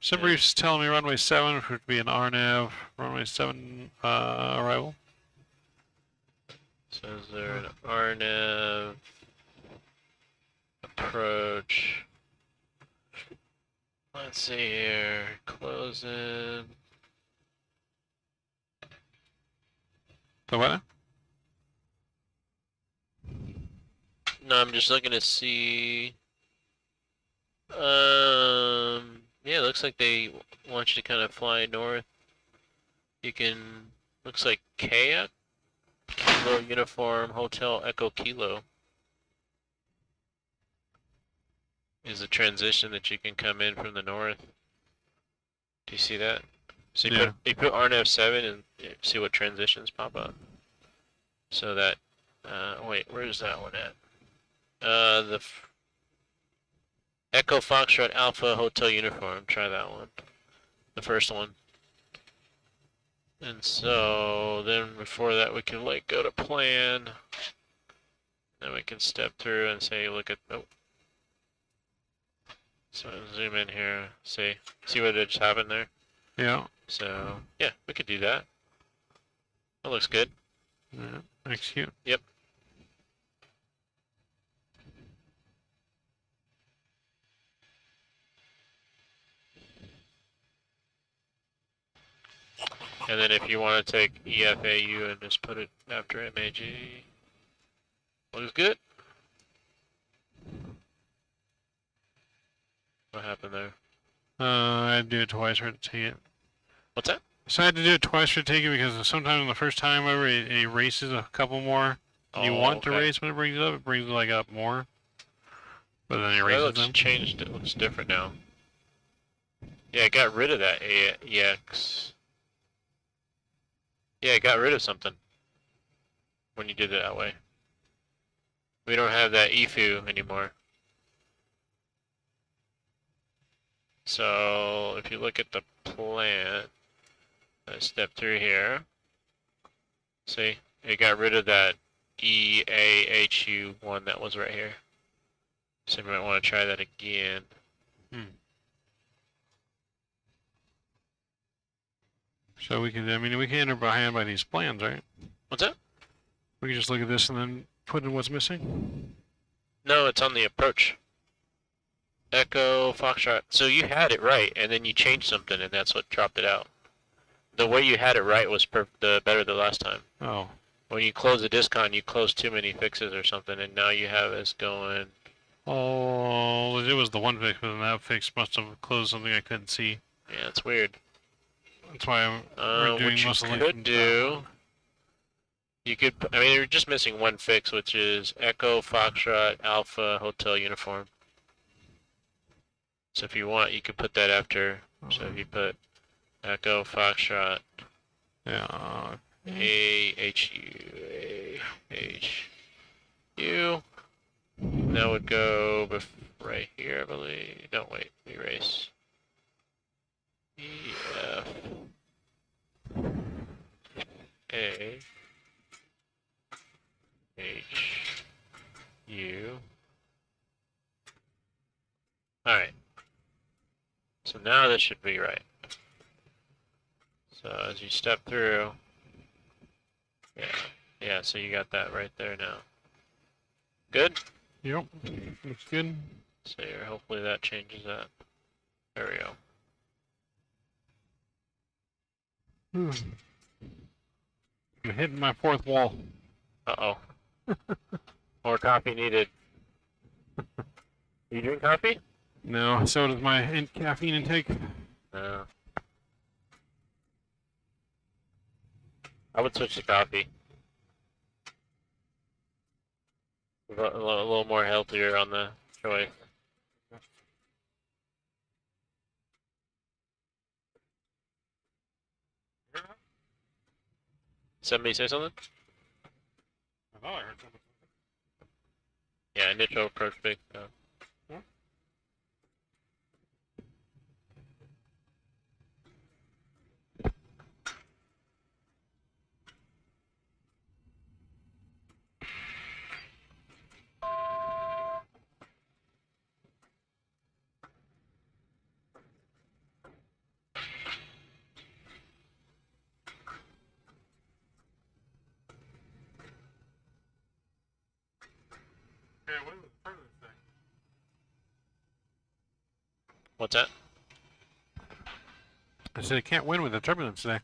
SimBrief's telling me runway 7 would be an RNAV, runway 7 arrival. So is there an RNAV approach? Let's see here. Closing. The what? No, I'm just looking to see. Yeah, it looks like they want you to kind of fly north. You can. Looks like Kayak Kilo Uniform Hotel Echo Kilo is a transition that you can come in from the north. Do you see that? So you Yeah. put RNF7 and see what transitions pop up. So that. Wait, where's that one at? Echo Foxtrot Alpha Hotel Uniform. Try that one. The first one. And so then before that we can like go to plan. Then we can step through and say look at so zoom in here. See what just happened there? Yeah. So yeah, we could do that. That looks good. Yeah. Execute. Yep. And then if you want to take EFAU and just put it after MAG, looks good. What happened there? I had to do it twice for it to take it. What's that? So I had to do it twice for it to take it because sometimes the first time over it erases a couple more. You want to raise when it brings it brings it like up more. But then it That erases looks them. changed. It looks different now. Yeah, it got rid of that EX. Yeah, it got rid of something when you did it that way. We don't have that EFU anymore. So if you look at the plan, I step through here. See, it got rid of that EAHU one that was right here. So you might want to try that again. So we can, I mean, we can enter behind by these plans, right? What's that? We can just look at this and then put in what's missing. No, it's on the approach. Echo Foxtrot. So you had it right, and then you changed something, and that's what dropped it out. The way you had it right was better the last time. Oh. When you close the discon, you closed too many fixes or something, and now you have us going. Oh, it was the one fix, but that fix must have closed something I couldn't see. Yeah, it's weird. That's why we're doing what you most of could do. You could. I mean, you're just missing one fix, which is Echo Foxtrot Alpha Hotel Uniform. So if you want, you could put that after. So if you put Echo Foxtrot. Yeah. AHU. That would go right here, I believe. Don't wait. Erase. EF. A. H. U. Alright. So now this should be right. So as you step through, yeah, so you got that right there now. Good? Yep, looks good. So here, hopefully that changes that. There we go. I'm hitting my fourth wall. Uh-oh. More coffee needed. You drink coffee? No, so does my caffeine intake. No. I would switch to coffee. A little more healthier on the choice. Somebody say something? I thought I heard something. Yeah, initial approach big. What's that? I said I can't win with the turbulence today.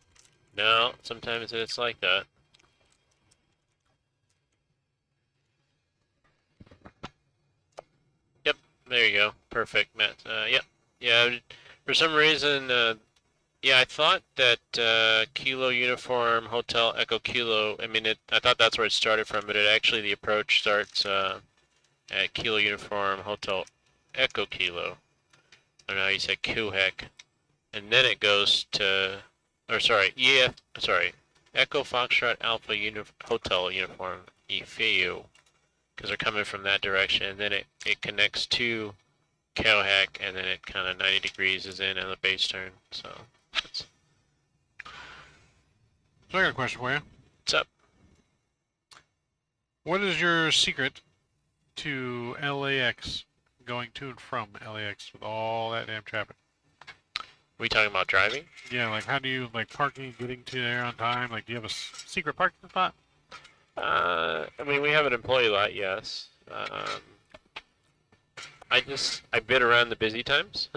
No, sometimes it's like that. There you go. Perfect, Matt. Yep. Yeah. For some reason, yeah, I thought that Kilo Uniform Hotel Echo Kilo. I mean, I thought that's where it started from, but it actually the approach starts at Kilo Uniform Hotel Echo Kilo. I don't know how you say Kuhek, and then it goes to, or sorry, Echo Foxtrot Alpha Hotel Uniform EFU, because they're coming from that direction, and then it connects to Kuhek, and then it kind of 90 degrees is in on the base turn. So, that's, So I got a question for you. what's up? What is your secret to LAX, going to and from LAX with all that damn traffic? We talking about driving? Yeah, like how do you like parking, getting to there on time? Like, do you have a secret parking spot? I mean, we have an employee lot, yes. I bid around the busy times.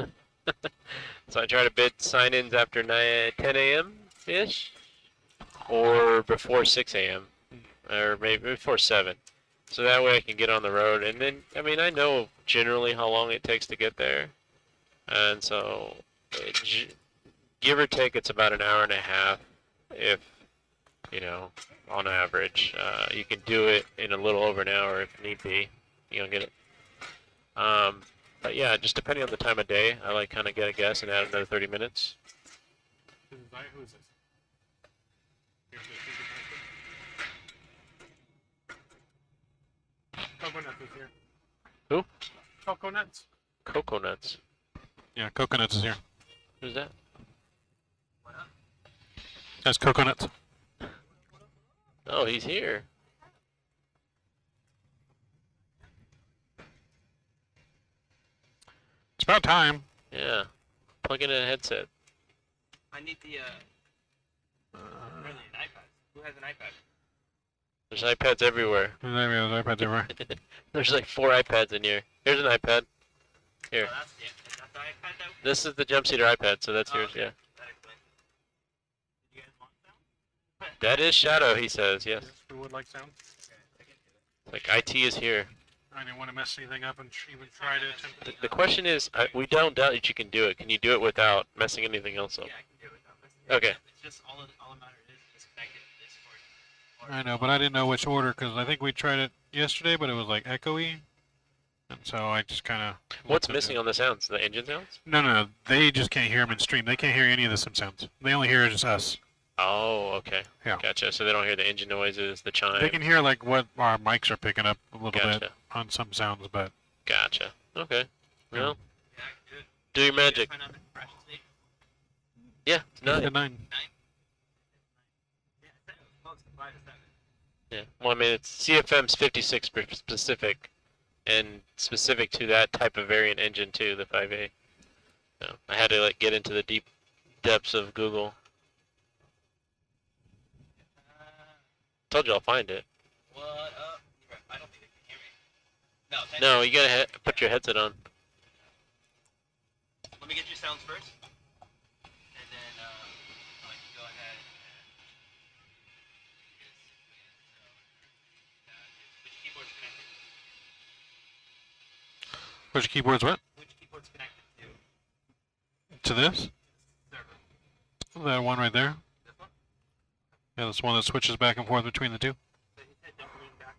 So I try to bid sign-ins after 10 a.m. ish, or before 6 a.m. or maybe before 7. So that way I can get on the road, and then I mean I know generally how long it takes to get there, and so give or take it's about an hour and a half, if you know, on average. You can do it in a little over an hour if need be. You don't get it. But yeah, just depending on the time of day, I like kind of get a guess and add another 30 minutes. Who is this? Coconuts is here. Who? Coconuts. Coconuts. Yeah, Coconuts is here. Who's that? That's Coconuts. Oh, he's here. It's about time. Yeah. Plug in a headset. I need the really an iPad. Who has an iPad? There's iPads everywhere. There's iPads everywhere. There's like 4 iPads in here. Here's an iPad. Here. Oh, that's is that the iPad that This is the jump seater iPad, so that's yours, okay. yeah. That explains it. You guys want sound? That is Shadow, he says, yes. Who would like sound? Okay, I can do it. Like, IT is here. I didn't want to mess anything up and even try to attempt it. The question is, we don't doubt that you can do it. Can you do it without messing anything else up? Yeah, I can do it without messing Okay. It's just all it matters is connected to Discord. I know, but I didn't know which order because I think we tried it yesterday, but it was like echoey, and so I just kind of. What's missing on the sounds? The engine sounds? No. They just can't hear them in stream. They can't hear any of the sim sounds. They only hear just us. Oh, okay. Yeah. Gotcha. So they don't hear the engine noises, the chime. They can hear like what our mics are picking up a little bit Gotcha. on some sounds, but Gotcha. Okay. Well, Yeah, I can do it. do your You guys magic. find out the compression state? Yeah, no. it's a 9. Yeah, I said it was close to 5 to 7. Yeah. Well, I mean, it's CFM's 56 specific, and specific to that type of variant engine too, the 5A. So I had to like get into the deep depths of Google. Told you I'll find it. What up? I don't think they can hear me. No, No, you gotta put your headset on. Let me get your sounds first. And then I can go ahead and which keyboard's connected? Which keyboard's what? Which keyboard's connected To to this? server? That one right there. This one? Yeah, this one that switches back and forth between the two. So he said don't lean back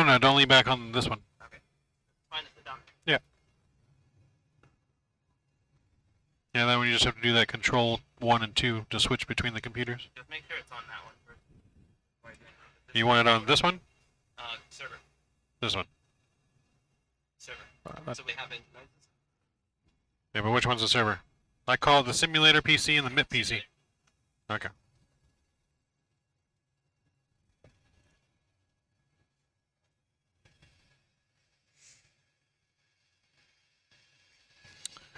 on No, don't lean back on this one. Okay. Fine, sit down. Yeah, that one you just have to do that control 1 and 2 to switch between the computers. Just make sure it's on that one first. Right there. This You one. want it on this one? Server. This one. Server. So we have noises? Yeah, but which one's the server? I call it the simulator PC and the MIP PC. Okay.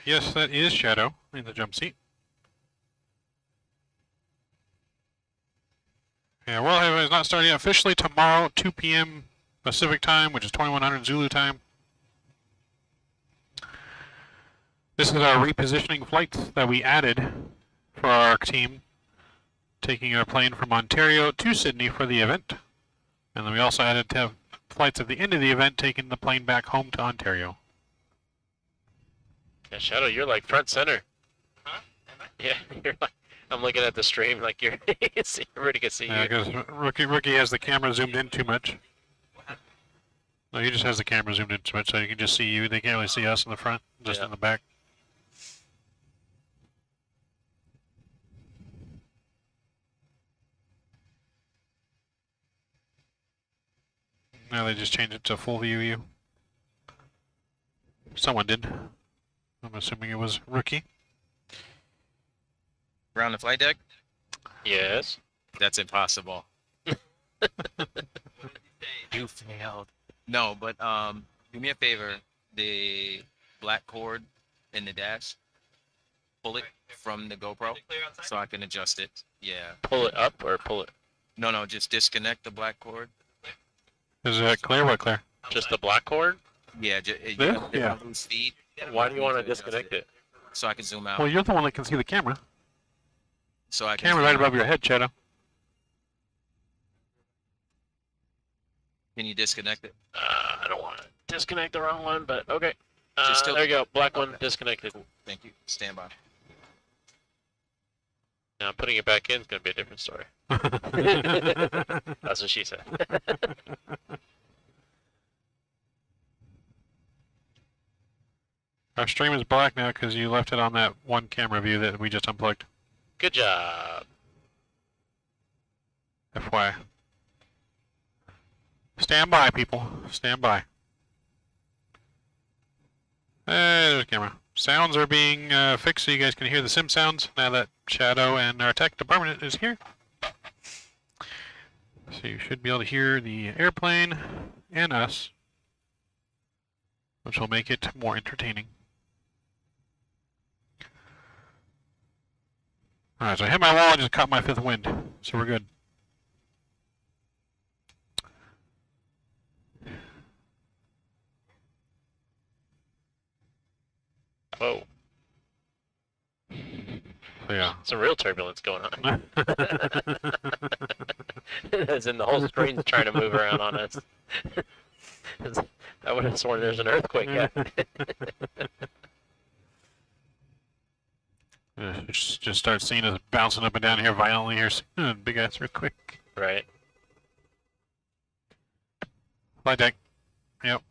Yes, that is Shadow in the jump seat. Yeah, World Heavyweight is not starting yet. Officially tomorrow, 2 p.m. Pacific time, which is 2100 Zulu time. This is our repositioning flights that we added for our team, taking a plane from Ontario to Sydney for the event. And then we also added to have flights at the end of the event, taking the plane back home to Ontario. Yeah, Shadow, you're like front center. Huh? Am I? Yeah, you're like. I'm looking at the stream like you're. Everybody can see Yeah, you. because Rookie has the camera zoomed in too much. No, he just has the camera zoomed in too much, so you can just see you. They can't really see us in the front, just in the back. Now they just changed it to full view. Someone did. I'm assuming it was Rookie. Around the flight deck? Yes. That's impossible. You failed. No, but do me a favor. The black cord in the dash, pull it from the GoPro so I can adjust it. Yeah. Pull it up or pull it? No, just disconnect the black cord. Is that clear? What clear? Just the black cord? Yeah, Yeah. lose feed. Why do you want to disconnect it? So I can zoom out. Well, you're the one that can see the camera. So I can Camera zoom right out. above your head, Shadow. Can you disconnect it? I don't want to disconnect the wrong one, but okay. Just still- There you go. Black one disconnected. Thank you. Stand by. Now putting it back in is going to be a different story. That's what she said. Our stream is black now because you left it on that one camera view that we just unplugged. Good job. FYI. Stand by, people. Stand by. There's the camera. Sounds are being fixed so you guys can hear the sim sounds now that Shadow and our tech department is here. So you should be able to hear the airplane and us, which will make it more entertaining. Alright, so I hit my wall and just caught my fifth wind, so we're good. Whoa. So yeah. Some real turbulence going on. As in the whole screen's trying to move around on us. I would have sworn there's an earthquake yet. Just start seeing us bouncing up and down here violently here soon. Big ass earthquake. Right. Flight deck. Yep.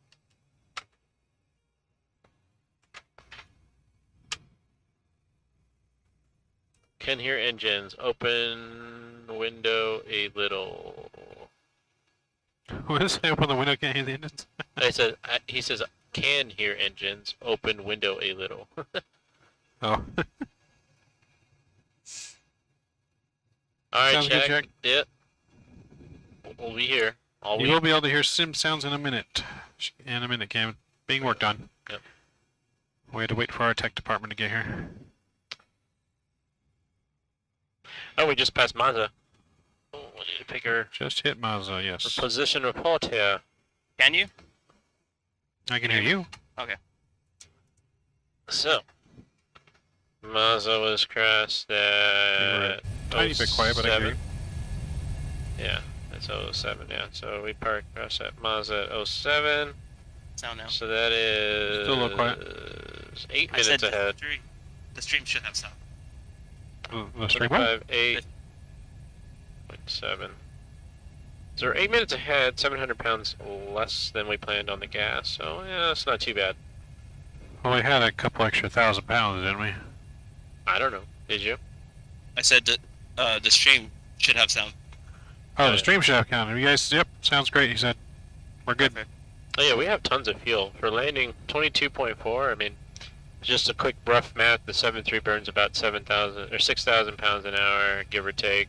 Can hear engines. Open window a little. What is it? Open the window, can't hear the engines? He says, can hear engines. Open window a little. Oh. Alright, Sounds good, check. Jack. Yep. We'll be here. All You week. will be able to hear sim sounds in a minute. In a minute, Cam. Being worked on. Yep. We had to wait for our tech department to get here. Oh, we just passed Mazda. Oh, we need to pick her Just hit Mazda, yes. position report here. Can you? I can hear you. So, Mazda was crashed at Tiny bit quiet, but I can hear you. Yeah, that's 07, yeah. So we parked crashed at Mazda at 07. Sound now. So that is Still a little quiet. 8 I said minutes ahead. the stream should have sound. The stream what? 8.7. So we're 8 minutes ahead, 700 pounds less than we planned on the gas. So yeah, that's not too bad. Well, we had a couple extra 1,000 pounds, didn't we? I don't know. Did you? I said that the stream should have sound. Oh, the stream should have counted. You guys, yep, sounds great, he said. We're good. Oh yeah, we have tons of fuel. For landing 22.4, I mean, just a quick rough math, the 7.3 burns about 7,000 or 6,000 pounds an hour, give or take.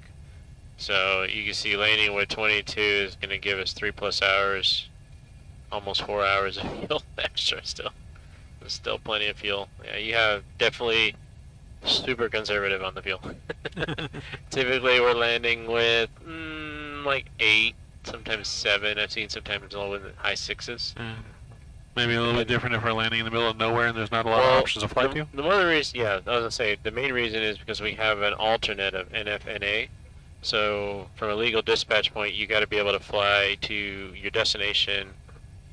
So you can see landing with 22 is going to give us 3+ hours, almost 4 hours of fuel extra still. There's still plenty of fuel. Yeah, you have definitely super conservative on the fuel. Typically we're landing with like 8, sometimes 7. I've seen sometimes low in the high 6s. Maybe a little bit different if we're landing in the middle of nowhere and there's not a lot of options to fly to. The one of the reasons, yeah, I was gonna say the main reason is because we have an alternate of NFNA, So from a legal dispatch point, you got to be able to fly to your destination,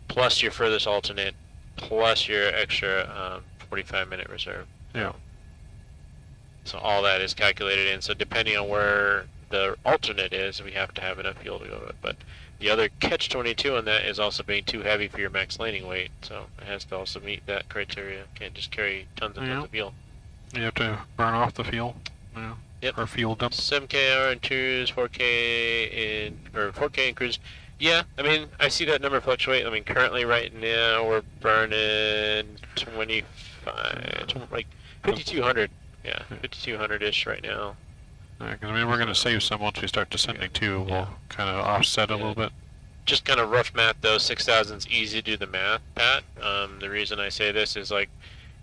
plus your furthest alternate, plus your extra 45-minute reserve. Yeah. So all that is calculated in. So depending on where the alternate is, we have to have enough fuel to go to it. But the other catch-22 on that is also being too heavy for your max landing weight. So it has to also meet that criteria. Can't just carry tons and tons of fuel. You have to burn off the fuel. Yeah. Yep. Or fuel dump. 7K in tours, 4K in, or 4K in cruise. Yeah, I mean, I see that number fluctuate. I mean, currently right now we're burning 25, like 5,200. Yeah, 5,200-ish right now. Because I mean, we're going to save some once we start descending too. We'll kind of offset a little bit. Just kind of rough math though, 6,000 is easy to do the math, Pat. The reason I say this is like,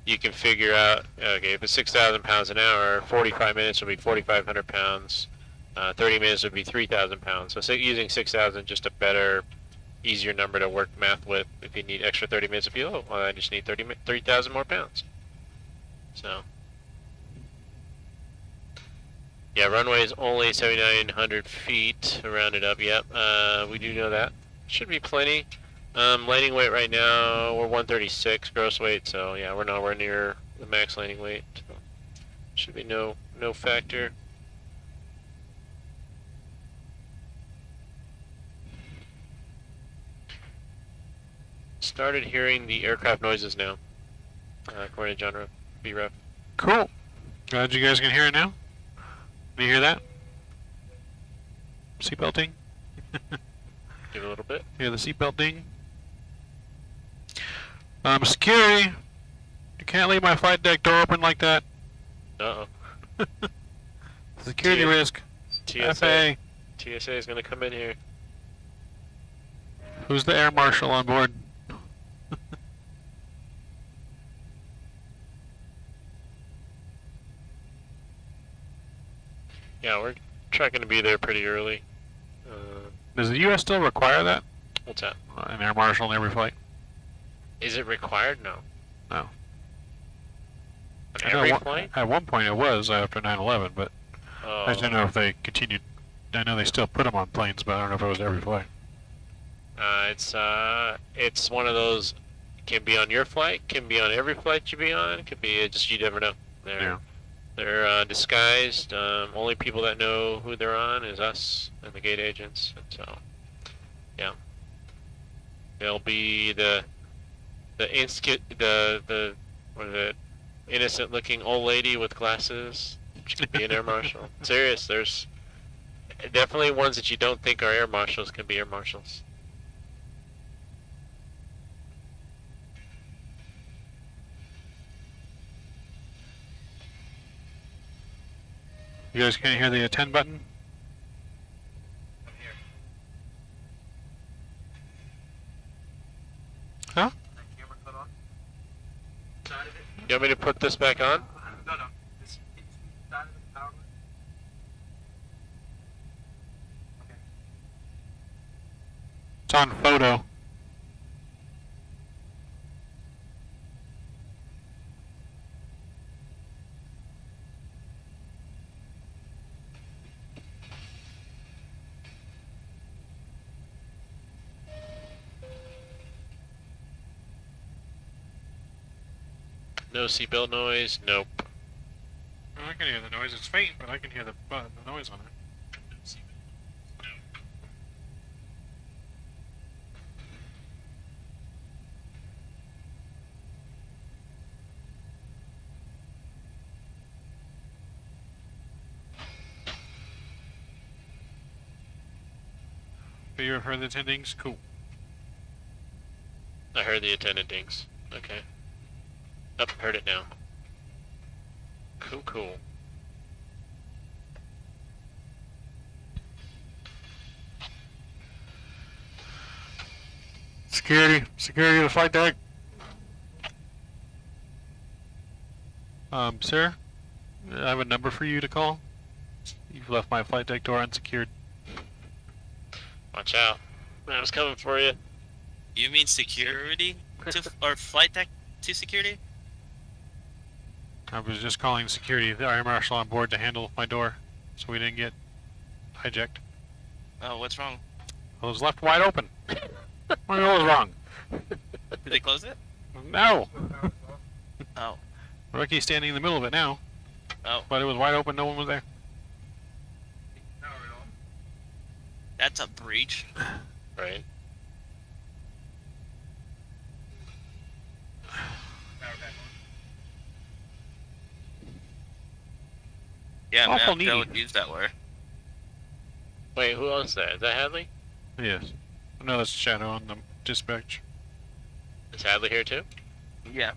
you can figure out, okay, if it's 6,000 pounds an hour, 45 minutes would be 4,500 pounds, 30 minutes would be 3,000 pounds. So using 6,000 just a better, easier number to work math with. If you need extra 30 minutes of fuel, well, I just need 3,000 more pounds. So, yeah, runway is only 7,900 feet, rounded up, yep, we do know that. Should be plenty. Landing weight right now, we're 136 gross weight, so yeah, we're nowhere near the max landing weight. So should be no factor. Started hearing the aircraft noises now, according to John B-Ref. Cool. Glad you guys can hear it now. Do you hear that? Seatbelting? Give it a little bit. Hear the seatbelt ding? Security! You can't leave my flight deck door open like that. Uh-oh. Security risk. TSA. TSA is gonna come in here. Who's the air marshal on board? Yeah, we're tracking to be there pretty early. Does the U.S. still require that? What's that? An air marshal in every flight? Is it required? No. No. On every flight? At one point it was after 9/11, but Oh. I don't know if they continued. I know they still put them on planes, but I don't know if it was every flight. It's one of those. Can be on your flight. Can be on every flight you be on. Could be just you never know. They're disguised. Only people that know who they're on is us and the gate agents. And so, yeah, they'll be the innocent-looking old lady with glasses. She could be an air marshal. Serious, there's definitely ones that you don't think are air marshals can be air marshals. You guys can't hear the attend button? Huh? You want me to put this back on? No. This side of the power. It's on photo. No seatbelt noise. Nope. I can hear the noise. It's faint, but I can hear the noise on it. Have you ever heard the attendings? Cool. I heard the attendant dings. Okay. Up, heard it now. Cool. Security to the flight deck. Sir, I have a number for you to call. You've left my flight deck door unsecured. Watch out. I was coming for you. You mean security or flight deck to security? I was just calling security, the air marshal on board, to handle my door, so we didn't get hijacked. Oh, what's wrong? It was left wide open. What was wrong? Did they close it? No. Oh. Ricky's standing in the middle of it now. Oh. But it was wide open. No one was there. That's a breach. Right. Yeah, Awful man, that needy. would use that word. Wait, who owns that? Is that Hadley? Yes. No, that's Shadow on the dispatch. Is Hadley here too? Yeah,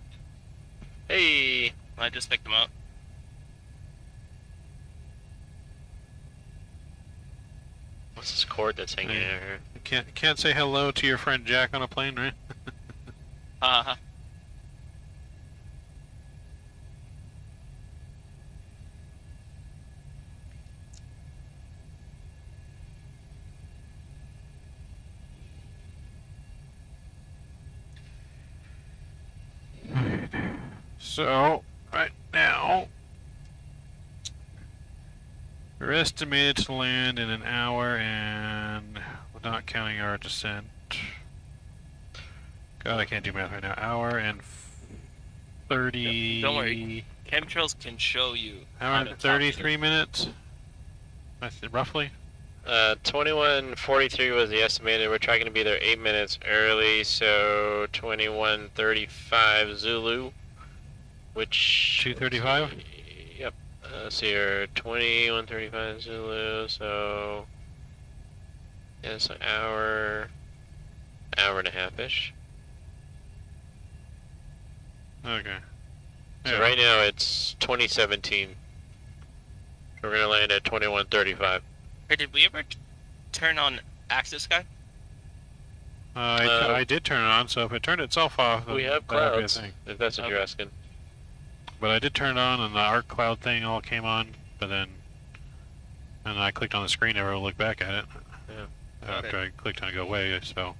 Hey. I just picked him up. What's this cord that's hanging Hey. in here? You can't say hello to your friend Jack on a plane, right? Uh-huh. So, right now, we're estimated to land in an hour and, not counting our descent. God, I can't do math right now. Hour and 30. Don't worry. Chemtrails can show you. Hour how and to talk 33 minutes. Roughly. 21:43 was the estimated. We're trying to be there 8 minutes early, so 21:35 Zulu, which 2:35. Yep. So you're 21:35 Zulu. So yeah, it's an hour and a half ish. Okay. So Yeah. right now it's 2017. We're gonna land at 21:35. Hey, did we ever turn on Access Sky? I did turn it on, so if it turned itself off, then We have that'd be a clouds, thing. if that's what you're Okay. asking. But I did turn it on, and the arc cloud thing all came on. But then, and I clicked on the screen, never looked back at it. Yeah. After I clicked on go away, so.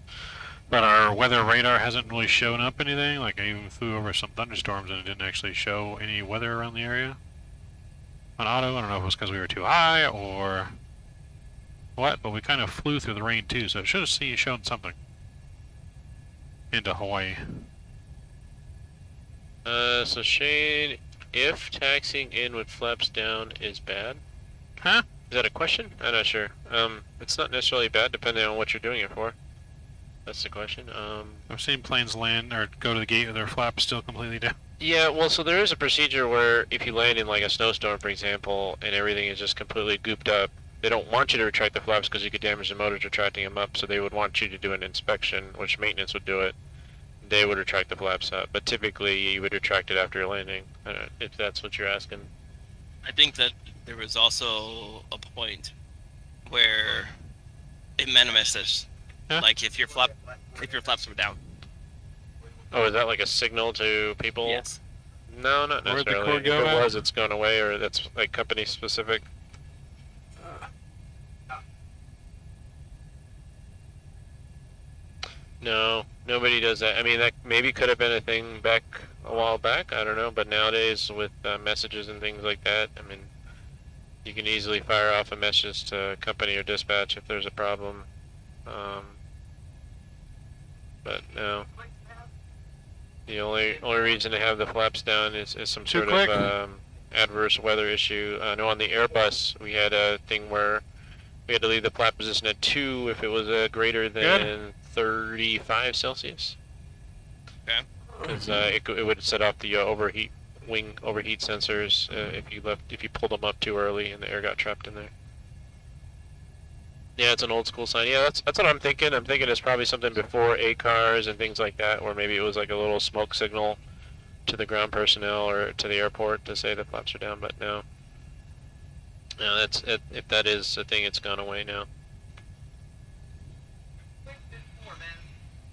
But our weather radar hasn't really shown up anything. Like I even flew over some thunderstorms, and it didn't actually show any weather around the area. On auto, I don't know if it was because we were too high or what, but we kind of flew through the rain too, so it should have shown something into Hawaii. So Shane, if taxiing in with flaps down is bad, Huh? is that a question? I'm not sure. It's not necessarily bad, depending on what you're doing it for. That's the question. I've seen planes land or go to the gate with their flaps still completely down. Yeah, well, so there is a procedure where if you land in like a snowstorm, for example, and everything is just completely gooped up, they don't want you to retract the flaps because you could damage the motors retracting them up, so they would want you to do an inspection, which maintenance would do it. They would retract the flaps up, but typically you would retract it after your landing, if that's what you're asking. I think that there was also a point where it meant a message. Huh? Like if your flaps were down. Oh, is that like a signal to people? Yes. No, not Where'd the necessarily. cord If go it at? was, it's gone away, or that's like company specific. No, nobody does that. I mean, that maybe could have been a thing back a while back. I don't know, but nowadays with messages and things like that, I mean, you can easily fire off a message to company or dispatch if there's a problem. But no. The only reason to have the flaps down is some Too sort quick? of adverse weather issue. I know on the Airbus we had a thing where we had to leave the flap position at 2 if it was greater than 35 Celsius. Okay. Because it would set off the wing overheat sensors if you pulled them up too early and the air got trapped in there. Yeah, it's an old school sign. Yeah, that's what I'm thinking. I'm thinking it's probably something before ACARs and things like that, or maybe it was like a little smoke signal to the ground personnel or to the airport to say the flaps are down. But no, that's it. If that is a thing, it's gone away now.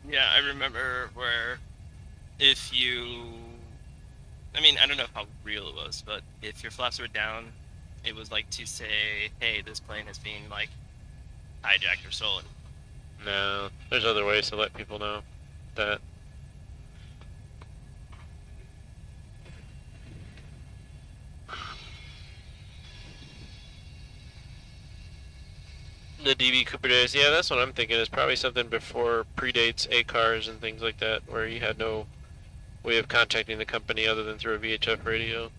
Yeah, I remember where if you, I mean, I don't know how real it was, but if your flaps were down, it was like to say, hey, this plane is being like hijacked or stolen. No, there's other ways to let people know that. The DB Cooper days, yeah, that's what I'm thinking. It's probably something before predates A cars and things like that, where you had no way of contacting the company other than through a VHF radio.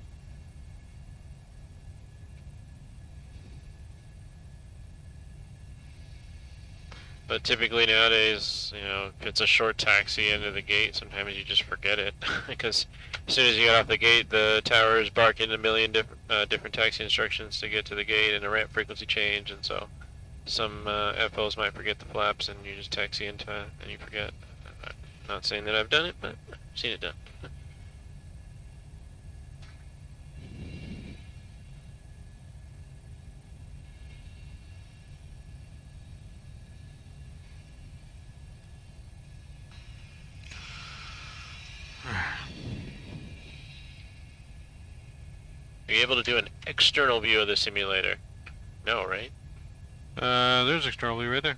But typically nowadays, you know, if it's a short taxi into the gate, sometimes you just forget it. Because as soon as you get off the gate, the towers bark in a million different taxi instructions to get to the gate and a ramp frequency change, and so some FOs might forget the flaps and you just taxi into it and you forget. I'm not saying that I've done it, but I've seen it done. Are you able to do an external view of the simulator? No, right? There's external view right there.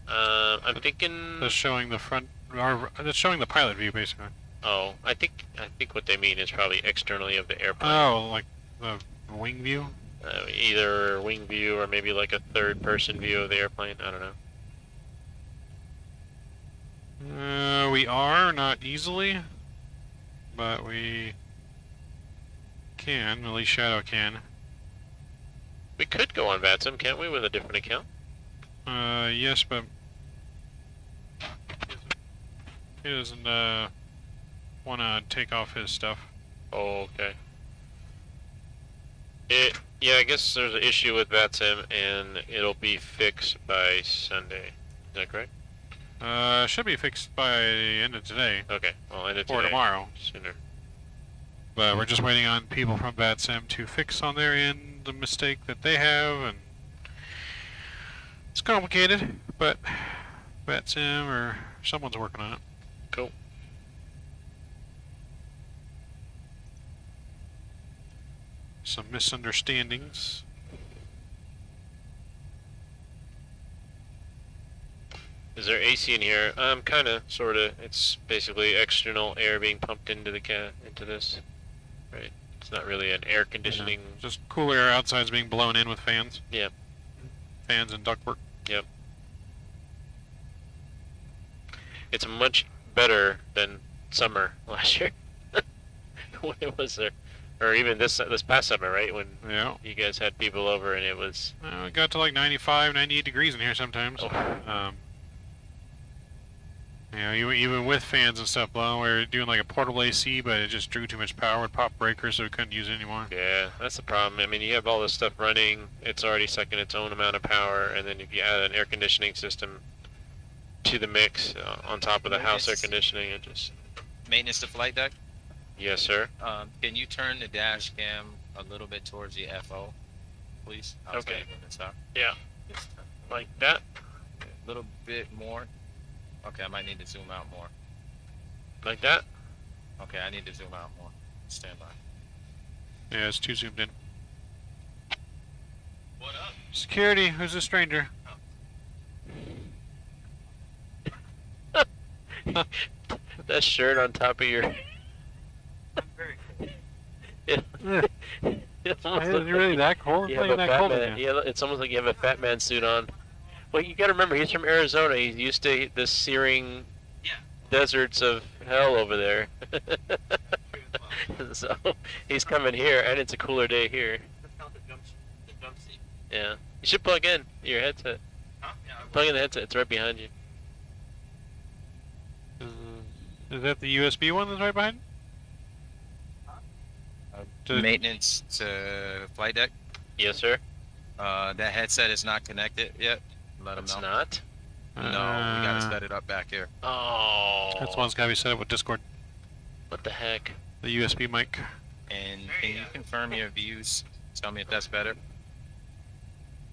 I'm thinking. That's showing the front, or that's showing the pilot view basically. Oh, I think what they mean is probably externally of the airplane. Oh, like the wing view? Either wing view or maybe like a third-person view of the airplane. I don't know. We are, not easily, but we can, at least Shadow can. We could go on Vatsim, can't we, with a different account? Yes, but he doesn't, want to take off his stuff. Oh, okay. Yeah, I guess there's an issue with Vatsim, and it'll be fixed by Sunday. Is that correct? Should be fixed by the end of today. Okay, well, end of or today. tomorrow. Sooner. But we're just waiting on people from Vatsim to fix on their end the mistake that they have, and it's complicated, but Vatsim or someone's working on it. Cool. Some misunderstandings. Is there AC in here? Kinda, sorta. It's basically external air being pumped into the into this. Right. It's not really an air conditioning. Yeah, just cool air outside's being blown in with fans. Yeah. Fans and ductwork. Yep. It's much better than summer last year. When it was there. Or even this past summer, right? When Yeah. you guys had people over and it was... It got to like 95, 98 degrees in here sometimes. Oh. You know, even with fans and stuff blowing, we were doing like a portable AC, but it just drew too much power with pop breakers, so we couldn't use it anymore. Yeah, that's the problem. I mean, you have all this stuff running, it's already sucking its own amount of power, and then if you add an air conditioning system to the mix on top of the house air conditioning, it just... Maintenance to flight deck. Yes, sir. Can you turn the dash cam a little bit towards the FO, please? Okay. Stop. Yeah. Just Like that? a little bit more. Okay, I might need to zoom out more. Like that? Okay, I need to zoom out more. Stand by. Yeah, it's too zoomed in. What up? Security, who's this stranger? That shirt on top of your... I'm very cool. It's Is it really that cold? You It's have not a even that fat cold in man. here. Yeah, it's almost like you have a fat man suit on. Well, you gotta remember, he's from Arizona. He's used to the searing Yeah. deserts of hell over there. So he's coming here, and it's a cooler day here. Let's count the jump seat. Yeah, you should plug in your headset. Huh? Yeah. Plug in the headset. It's right behind you. Is that the USB one that's right behind? To- Maintenance to flight deck. Yes, sir. That headset is not connected yet. Let them It's know. not. No, we gotta set it up back here. Oh. That's one's gotta be set up with Discord. What the heck? The USB mic. And can you confirm your views? Tell me if that's better.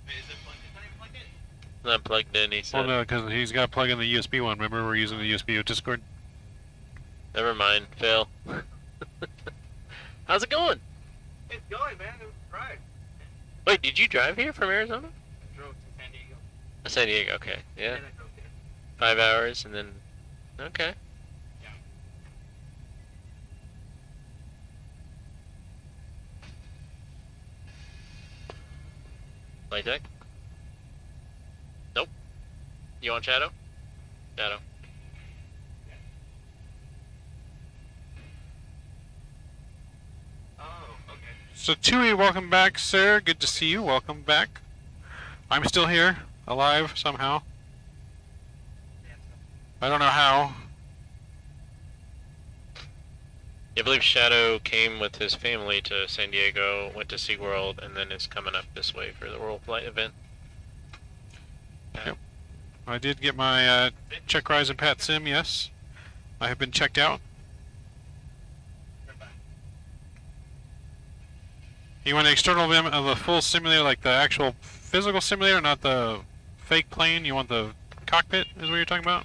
Wait, is it plugged in? It's not even plugged in. It's not plugged in. He Well, said. no, because he's got to plug in the USB one. Remember, we're using the USB with Discord. Never mind. Fail. How's it going? It's going, man. It was right. Wait, did you drive here from Arizona? I drove to San Diego. San Diego. Okay. Yeah. And I drove there. 5 hours and then. Okay. Flight deck? You want Shadow? Shadow. Oh, okay. So Tui, welcome back, sir. Good to see you. Welcome back. I'm still here, alive somehow. I don't know how. I believe Shadow came with his family to San Diego, went to SeaWorld, and then is coming up this way for the World Flight event. Yep. I did get my check rise and pat sim, yes. I have been checked out. You want an external view of a full simulator, like the actual physical simulator, not the fake plane? You want the cockpit, is what you're talking about?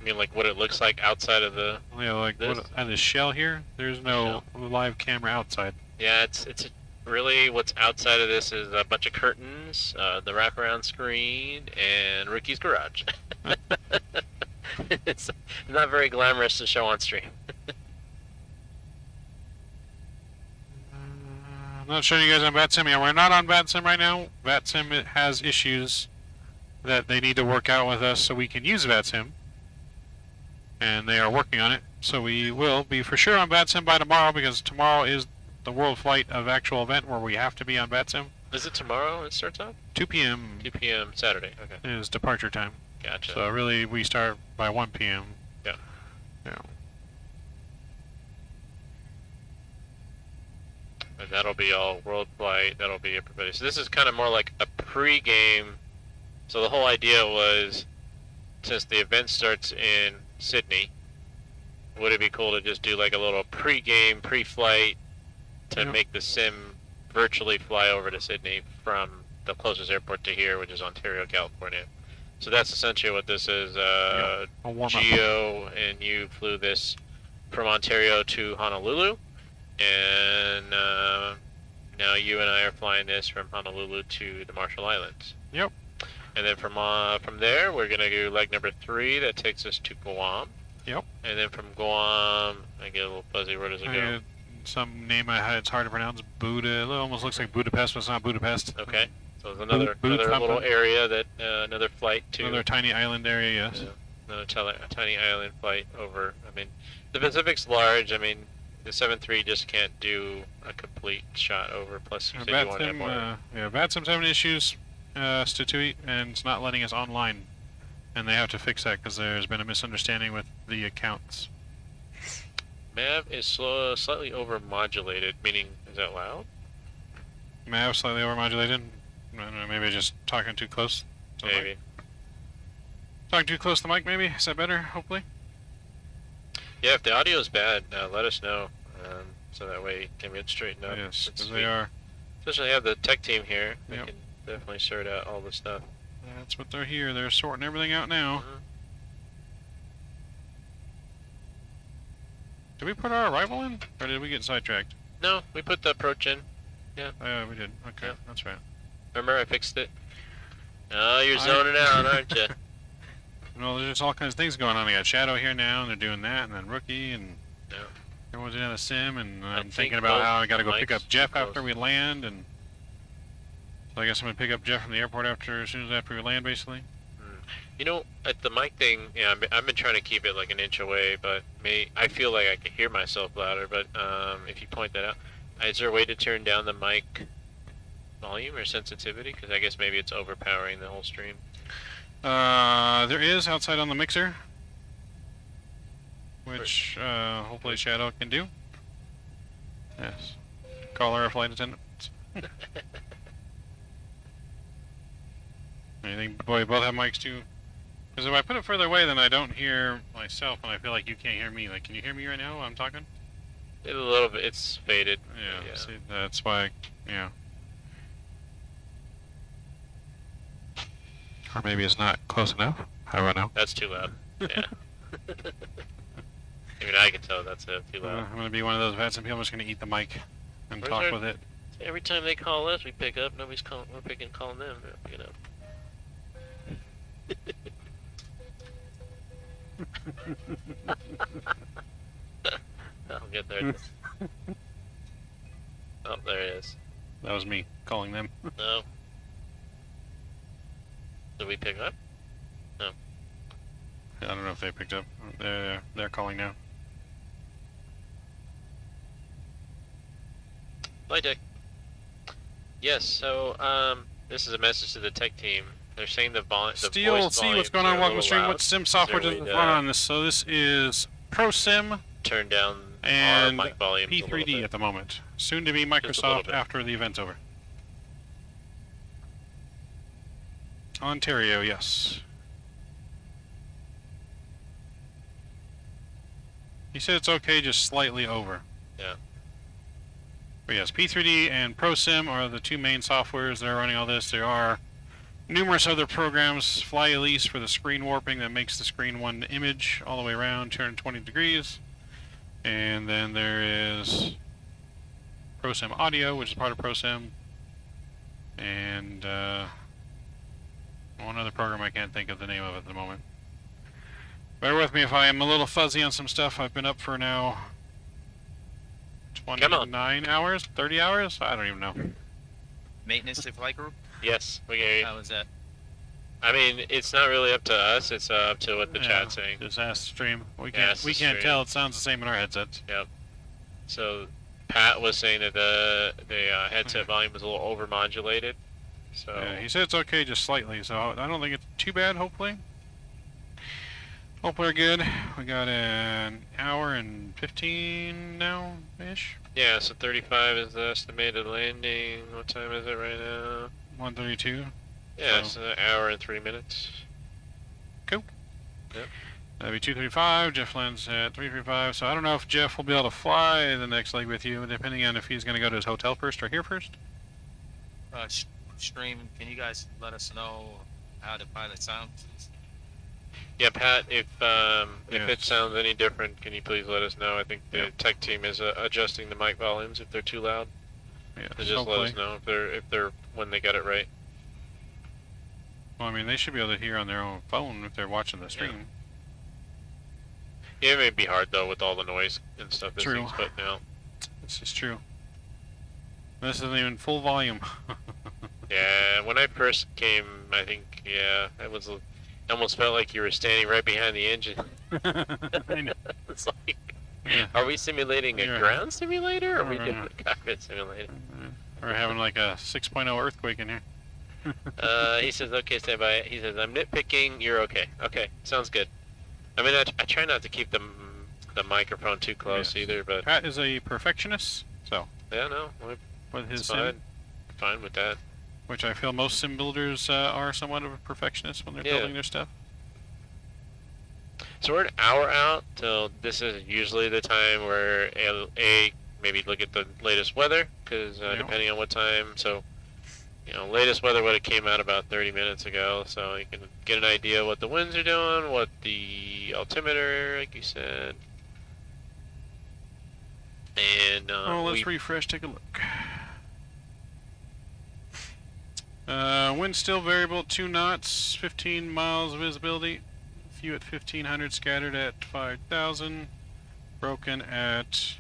I mean, like what it looks like outside of the. Yeah, like this? what, and the shell here. There's no live camera outside. Yeah, it's really what's outside of this is a bunch of curtains, the wraparound screen, and Ricky's garage. It's not very glamorous to show on stream. I'm not showing you guys on Vatsim. Yeah, we're not on Vatsim right now. Vatsim has issues that they need to work out with us so we can use Vatsim. And they are working on it. So we will be for sure on Vatsim by tomorrow, because tomorrow is the World Flight of actual event where we have to be on Vatsim. Is it tomorrow it starts up? 2 p.m. 2 p.m. Saturday. Okay. is departure time. Gotcha. So really we start by 1 p.m. Yeah. Yeah. And that'll be all World Flight. That'll be everybody. So this is kind of more like a pre-game. So the whole idea was, since the event starts in Sydney, would it be cool to just do like a little pre-game, pre-flight to make the sim virtually fly over to Sydney from the closest airport to here, which is Ontario, California. So that's essentially what this is. Geo and you flew this from Ontario to Honolulu, and now you and I are flying this from Honolulu to the Marshall Islands. Yep. And then from there, we're gonna do leg number 3 that takes us to Guam. Yep. And then from Guam, I get a little fuzzy. Where does it go? Some name I had, it's hard to pronounce. Buddha. It almost looks like Budapest, but it's not Budapest. Okay. So there's another little area that another flight to. Another tiny island area, yes. Another tiny island flight over. I mean, the Pacific's large. I mean, the 7-3 just can't do a complete shot over. Plus, you said you want to have more. Yeah, Vatsim's having issues, Statui, and it's not letting us online. And they have to fix that because there's been a misunderstanding with the accounts. MAV is slightly overmodulated, meaning, is that loud? MAV slightly overmodulated? I don't know, maybe just talking too close. Maybe. Talking too close to the mic, maybe? Is that better, hopefully? Yeah, if the audio is bad, let us know. So that way it can get straightened up. Yes, because they are. Especially have the tech team here. They can definitely sort out all the stuff. That's what they're here. They're sorting everything out now. Did we put our arrival in? Or did we get sidetracked? No, we put the approach in. Yeah. We did. Okay, that's right. Remember, I fixed it. Oh, you're zoning out, aren't you? Well, there's just all kinds of things going on. They got Shadow here now, and they're doing that, and then Rookie, and everyone's in the sim, and I'm thinking about how I got to go pick up Jeff after we land, and so I guess I'm gonna pick up Jeff from the airport as soon as after we land, basically. You know, at the mic thing, yeah, I've been trying to keep it like an inch away, but I feel like I can hear myself louder. But if you point that out, is there a way to turn down the mic volume or sensitivity? Because I guess maybe it's overpowering the whole stream. There is outside on the mixer, which hopefully Shadow can do. Yes. Call our flight attendants. Anything? Boy, both have mics too. Because if I put it further away, then I don't hear myself, and I feel like you can't hear me. Like, can you hear me right now while I'm talking? A little bit. It's faded. Yeah. See, that's why. Yeah. Or maybe it's not close enough. I don't know. That's too loud. Yeah. Even I can tell that's too loud. I'm gonna be one of those Vatsim people. I'm just gonna eat the mic and talk with it. Every time they call us, we pick up. Nobody's calling. We're calling them. You know. I'll get there. Oh, there it is. That was me calling them. No. Did we pick up? I don't know if they picked up. They're calling now. Flight deck. Yes, so this is a message to the tech team. They're saying the Steel, voice see what's volumes going are on. a Welcome little stream. loud. What sim Is software there does a it way run to on this? So this is ProSim turn down our and mic volumes a little P3D bit? at the moment. Soon to be little Microsoft bit. after the event's over. Ontario, yes. He said it's okay, just slightly over. Yeah. But yes, P3D and ProSim are the two main softwares that are running all this. There are numerous other programs, Fly Elise for the screen warping that makes the screen one image all the way around 220 degrees. And then there is ProSim Audio, which is part of ProSim. And one other program I can't think of the name of at the moment. Bear with me if I am a little fuzzy on some stuff. I've been up for now 29 hours, 30 hours? I don't even know. Maintenance to flight crew? Yes, we get you. How was that? I mean, it's not really up to us. It's up to what the chat's saying. Just ask stream. We Yeah, can't ask we the can't stream. tell. It sounds the same in our headsets. Yep. So Pat was saying that the headset volume was a little overmodulated. So Yeah, he said it's okay, just slightly. So I don't think it's too bad. Hopefully. Hope we're good. We got an hour and 15 now ish. yeah, so 35 is the estimated landing. What time is it right now? 1:32. Yeah, So- so an hour and 3 minutes. Cool. Yep. That'd be 2:35. Jeff lands at 3:35. So I don't know if Jeff will be able to fly the next leg with you, depending on if he's going to go to his hotel first or here first. Stream, can you guys let us know how the pilot sounds? Yeah, Pat, if it Yes. sounds any different, can you please let us know? I think the Yep. tech team is adjusting the mic volumes if they're too loud. Yeah. So just let us know if they're when they got it right. Well, I mean, they should be able to hear on their own phone if they're watching the stream. Yeah, it may be hard though with all the noise and stuff that True. thing's putting out. This is true. This isn't even full volume. Yeah, when I first came, I think it was almost felt like you were standing right behind the engine. I know. It's like, Yeah. are we simulating a Yeah. ground simulator, or are we Or, doing a cockpit simulator? We're having like a 6.0 earthquake in here. He says, okay, stand by. He says, I'm nitpicking. You're okay. Okay, sounds good. I mean, I try not to keep the microphone too close Yes. either, but Pat is a perfectionist, so yeah, no, with his it's sim, fine. Fine with that. which I feel most sim builders are somewhat of a perfectionist when they're Yeah. building their stuff. So we're an hour out, so this is usually the time where maybe look at the latest weather, because Yeah. depending on what time, so latest weather would have came out about 30 minutes ago, so you can get an idea what the winds are doing, what the altimeter, like you said, and Let's refresh. Take a look. Wind still variable at 2 knots, 15 miles visibility. Few at 1500, scattered at 5000, broken at.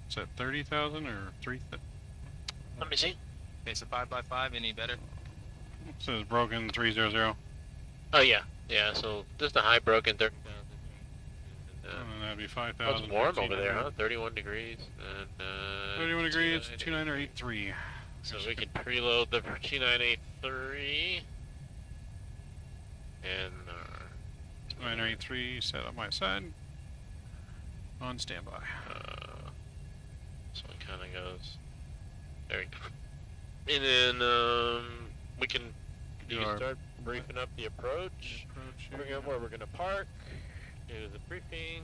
Is that 30,000 or 3,000? let me see. Okay, so 5x5, any better? It says broken 300. Oh yeah, so just a high broken 30,000. That'd be It's 5,000. warm over there, huh? 31 degrees. And, 31 degrees, 2988. 2983. So we can preload the 2983. And 2983 set on my side. On standby. so it kind of goes. There we go. And then we can Do you can our- start briefing up the approach. Figure out where we're gonna park. Do the briefing.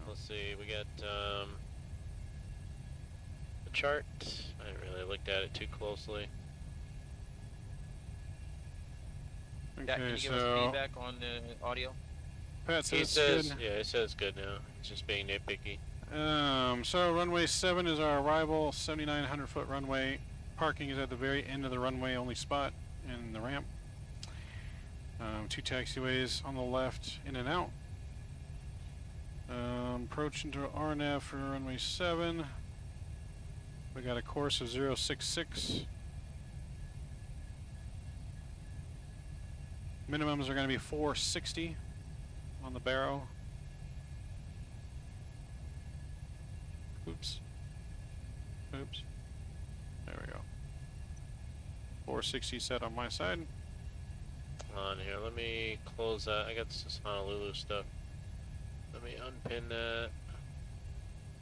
Let's see. We got the chart. I haven't really looked at it too closely. Jack, can Okay, you give us so feedback on the audio? Pat He says says, good. yeah, it says good now. It's just being nitpicky. So runway 7 is our arrival, 7,900 foot runway. Parking is at the very end of the runway, only spot in the ramp. 2 taxiways on the left, in and out. Approach into RNF for runway 7. We got a course of 066. Minimums are going to be 460. on the barrow. Oops. Oops. There we go. 460 set on my side. On here, let me close that. I got this Honolulu stuff. Let me unpin that.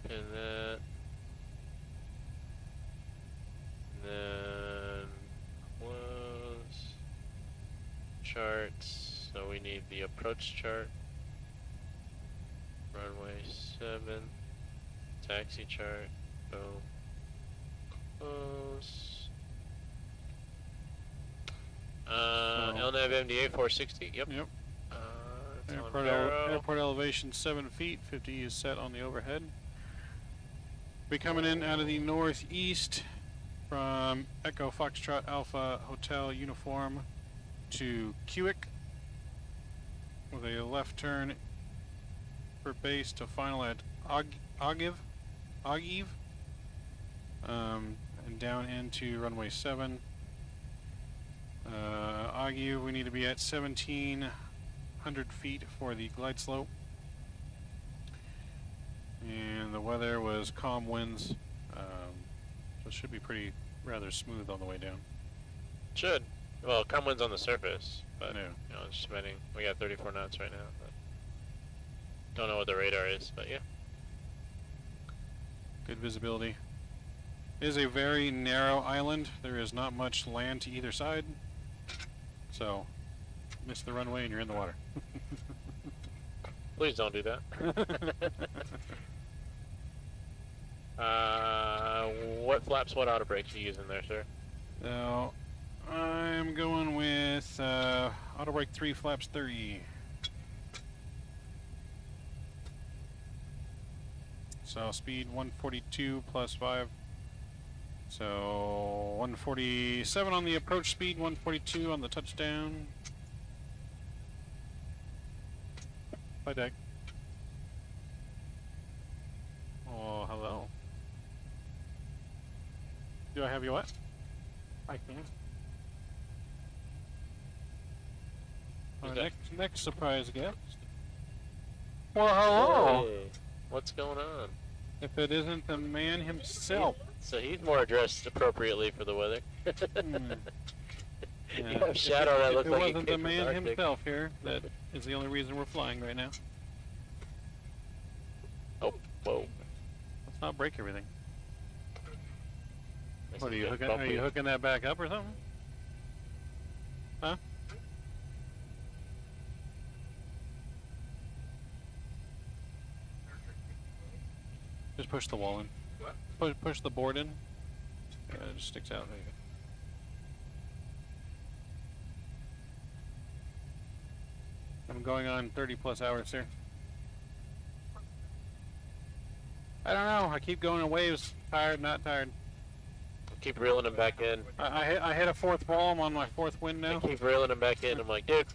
Pin that. And then close. Charts. So we need the approach chart. Runway 7. Taxi chart. Boom. Close. LNAV MDA 460. Yep. Yep. It's on Airport, Barrow. airport elevation 7 feet. 50 is set on the overhead. Be coming in out of the northeast from Echo Foxtrot Alpha Hotel Uniform to Kewick with a left turn for base to final at Ogive, and down into runway 7. Ogive, we need to be at 1,700 feet for the glide slope. And the weather was calm winds, so it should be rather smooth on the way down. Should. Well, calm winds on the surface, but Yeah. you know, just depending. We got 34 knots right now. But don't know what the radar is, but yeah. Good visibility. It is a very narrow island. There is not much land to either side. So, miss the runway and you're in the water. Please don't do that. What flaps, what auto brakes are you using there, sir? So, I'm going with auto brake 3 flaps 30. So speed 142 plus 5. So 147 on the approach speed, 142 on the touchdown. Hi, deck. Oh, hello. Do I have you what? I can. Our next surprise guest. Well, hello. Hey, what's going on? If it isn't the man himself. So he's more dressed appropriately for the weather. You Yeah. have Shadow that looks If like it he wasn't came the from man Arctic. himself here, that is the only reason we're flying right now. Oh, whoa. Let's not break everything. This What are is you getting hooking? Are bumpy. you hooking that back up or something? Huh? Just push the wall in. Push the board in. Yeah, it just sticks out. There you go. I'm going on 30 plus hours here. I don't know. I keep going in waves. Tired, not tired. Keep reeling him back in. I hit a fourth wall. I'm on my fourth wind I now. keep reeling him back in. I'm like, dude,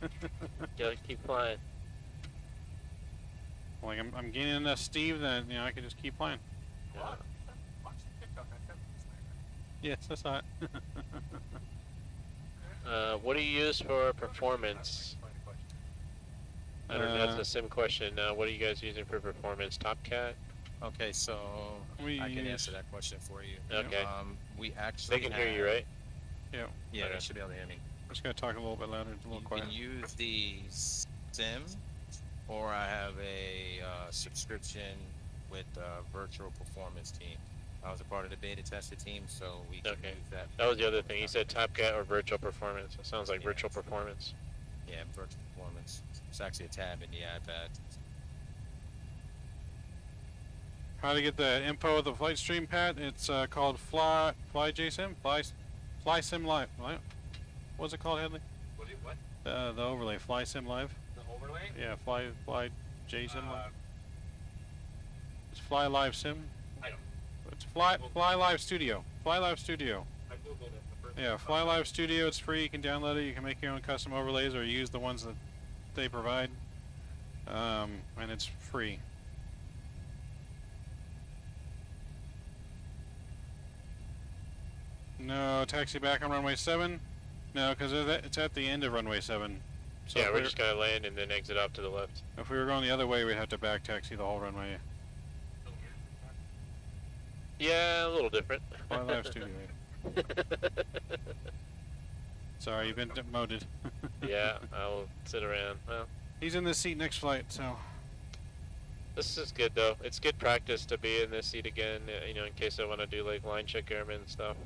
gotta keep flying. Like I'm gaining enough Steve that I can just keep playing. Yeah. Yes, I saw it. What do you use for performance? I don't know. That's a sim question. What are you guys using for performance? Top Cat? Okay, so We I can use- answer that question for you. Okay. We actually They can hear you, right? Yeah. Yeah, Okay. they should be able to hear me. I'm just gonna talk a little bit louder, a little You quiet. can use the sim, or I have a subscription with Virtual Performance Team. I was a part of the beta tester team, so we can Okay. use that. That was the other thing. You said Top Cat or virtual performance. It sounds like Yeah. virtual performance. Yeah, Virtual Performance. It's actually a tab in the iPad. How to get the info of the flight stream, Pat? It's called FlyJSim, FlySim Live. What was it called, Headley? What? The overlay, FlySim Live. The overlay? Yeah, FlyJSim Live. It's Fly Live Sim. I don't. It's Fly Live Studio. Fly Live Studio. I googled it the first Yeah, time. Fly Live Studio. It's free. You can download it. You can make your own custom overlays or use the ones that they provide. And it's free. No, taxi back on runway 7. No, because it's at the end of runway 7. So Yeah, if we're we just gonna land and then exit off to the left. if we were going the other way, we'd have to back taxi the whole runway. Yeah, a little different. Why live studio? Sorry, you've been demoted. Yeah, I'll sit around. Well, He's in this seat next flight, so this is good though. It's good practice to be in this seat again. You know, in case I want to do like line check airmen and stuff.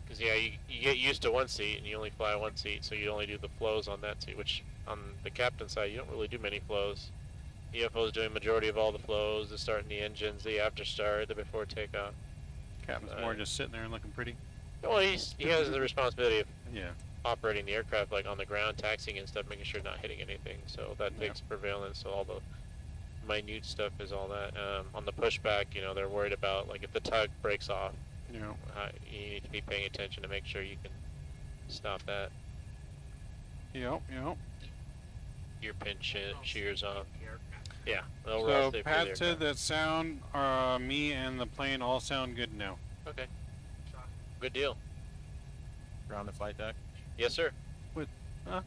Because yeah, you get used to one seat and you only fly one seat, so you only do the flows on that seat. Which on the captain side, you don't really do many flows. EFO is doing majority of all the flows, the starting the engines, the after start, the before takeoff. Captain's more just sitting there and looking pretty. Well, he has the responsibility of Yeah. operating the aircraft like on the ground, taxiing and stuff, making sure not hitting anything. So that takes prevalence. So all the minute stuff is all that. On the pushback, you know, they're worried about like if the tug breaks off, You know. you need to be paying attention to make sure you can stop that. Yep. Your pin shears off. Yeah. Overall, So stay Pat free said that sound, me and the plane all sound good now. Okay. Good deal. Around the flight deck. Yes, sir. How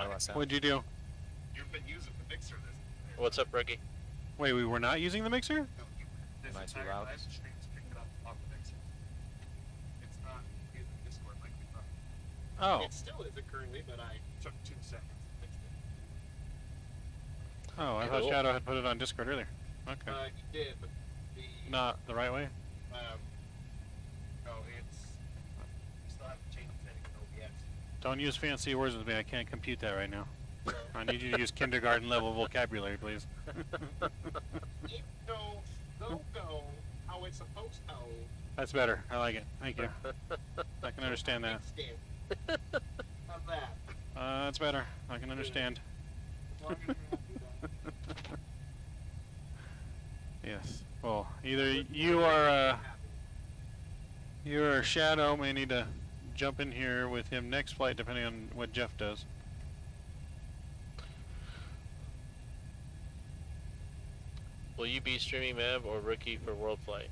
do I sound? What'd you do? You've been using the mixer this. What's up, rookie? Wait, we were not using the mixer? Am I too loud? Live stream's picking up off the mixer. It's not using Discord like we thought. Oh. It still isn't currently, but I took 2 seconds to fix it. Oh, I thought Cool. Shadow had put it on Discord earlier. Okay. You did, but the Not the right way? no, it's still have to change the setting in OBS. Don't use fancy words with me. I can't compute that right now. I need you to use kindergarten level vocabulary, please. It don't go how it's supposed to. That's better. I like it. Thank you. I can understand that. How's that? That's better. I can understand. As long as you're happy with that. Yes. Well, either you or Shadow may need to jump in here with him next flight, depending on what Jeff does. Will you be streaming Mav or rookie for World Flight?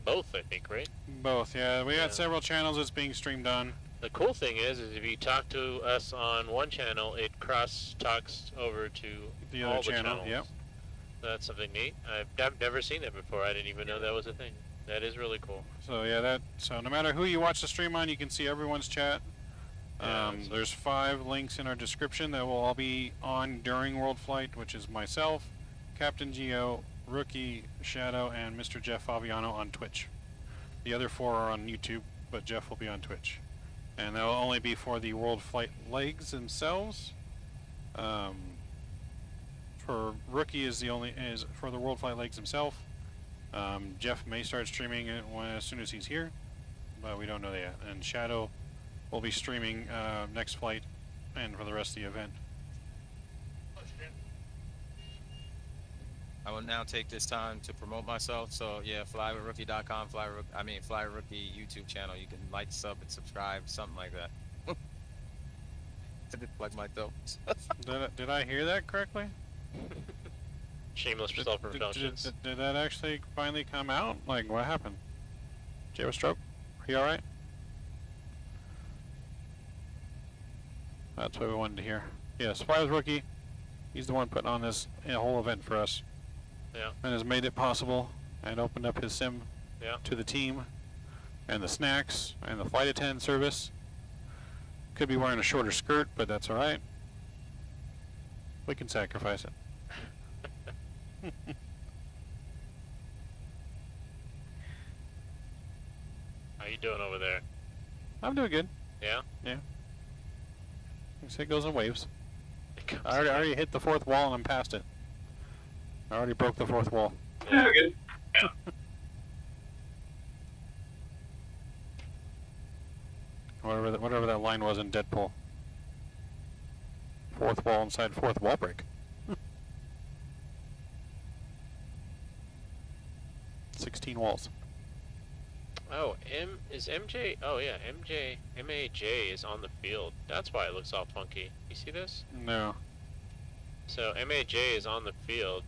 Both, I think, right? Both, yeah. We Yeah. got several channels it's being streamed on. The cool thing is if you talk to us on one channel, it cross talks over to The all other the channel, channels. yep. That's something neat. I've never seen that before. I didn't even know that was a thing. That is really cool. So yeah, so no matter who you watch the stream on, you can see everyone's chat. Yeah, There's 5 links in our description that will all be on during World Flight, which is myself, Captain Geo, Rookie, Shadow, and Mr. Jeff Fabiano on Twitch. The other 4 are on YouTube, but Jeff will be on Twitch. And that will only be for the World Flight legs themselves. For Rookie is for the World Flight legs himself. Jeff may start streaming it as soon as he's here, but we don't know that yet. And Shadow will be streaming next flight and for the rest of the event. I will now take this time to promote myself. So yeah, flywithrookie.com, Flywithrookie YouTube channel. You can like, sub, and subscribe, something like that. To plug my toes. Did I hear that correctly? Shameless self-indulgence. Did that actually finally come out? Like, what happened? Did you have a stroke? Are you alright? That's what we wanted to hear. Yes, Fly with Rookie. He's the one putting on this whole event for us. Yeah. And has made it possible and opened up his sim Yeah. to the team and the snacks and the flight attendant service. Could be wearing a shorter skirt, but that's alright. We can sacrifice it. How you doing over there? I'm doing good. Yeah? Yeah. It goes in waves. I already hit the 4th wall and I'm past it. I already broke the 4th wall. Yeah, good. Whatever that line was in Deadpool. 4th wall inside 4th wall break. 16 walls. Oh, is MJ? Oh yeah, MAJ is on the field. That's why it looks all funky. You see this? No. So MAJ is on the field.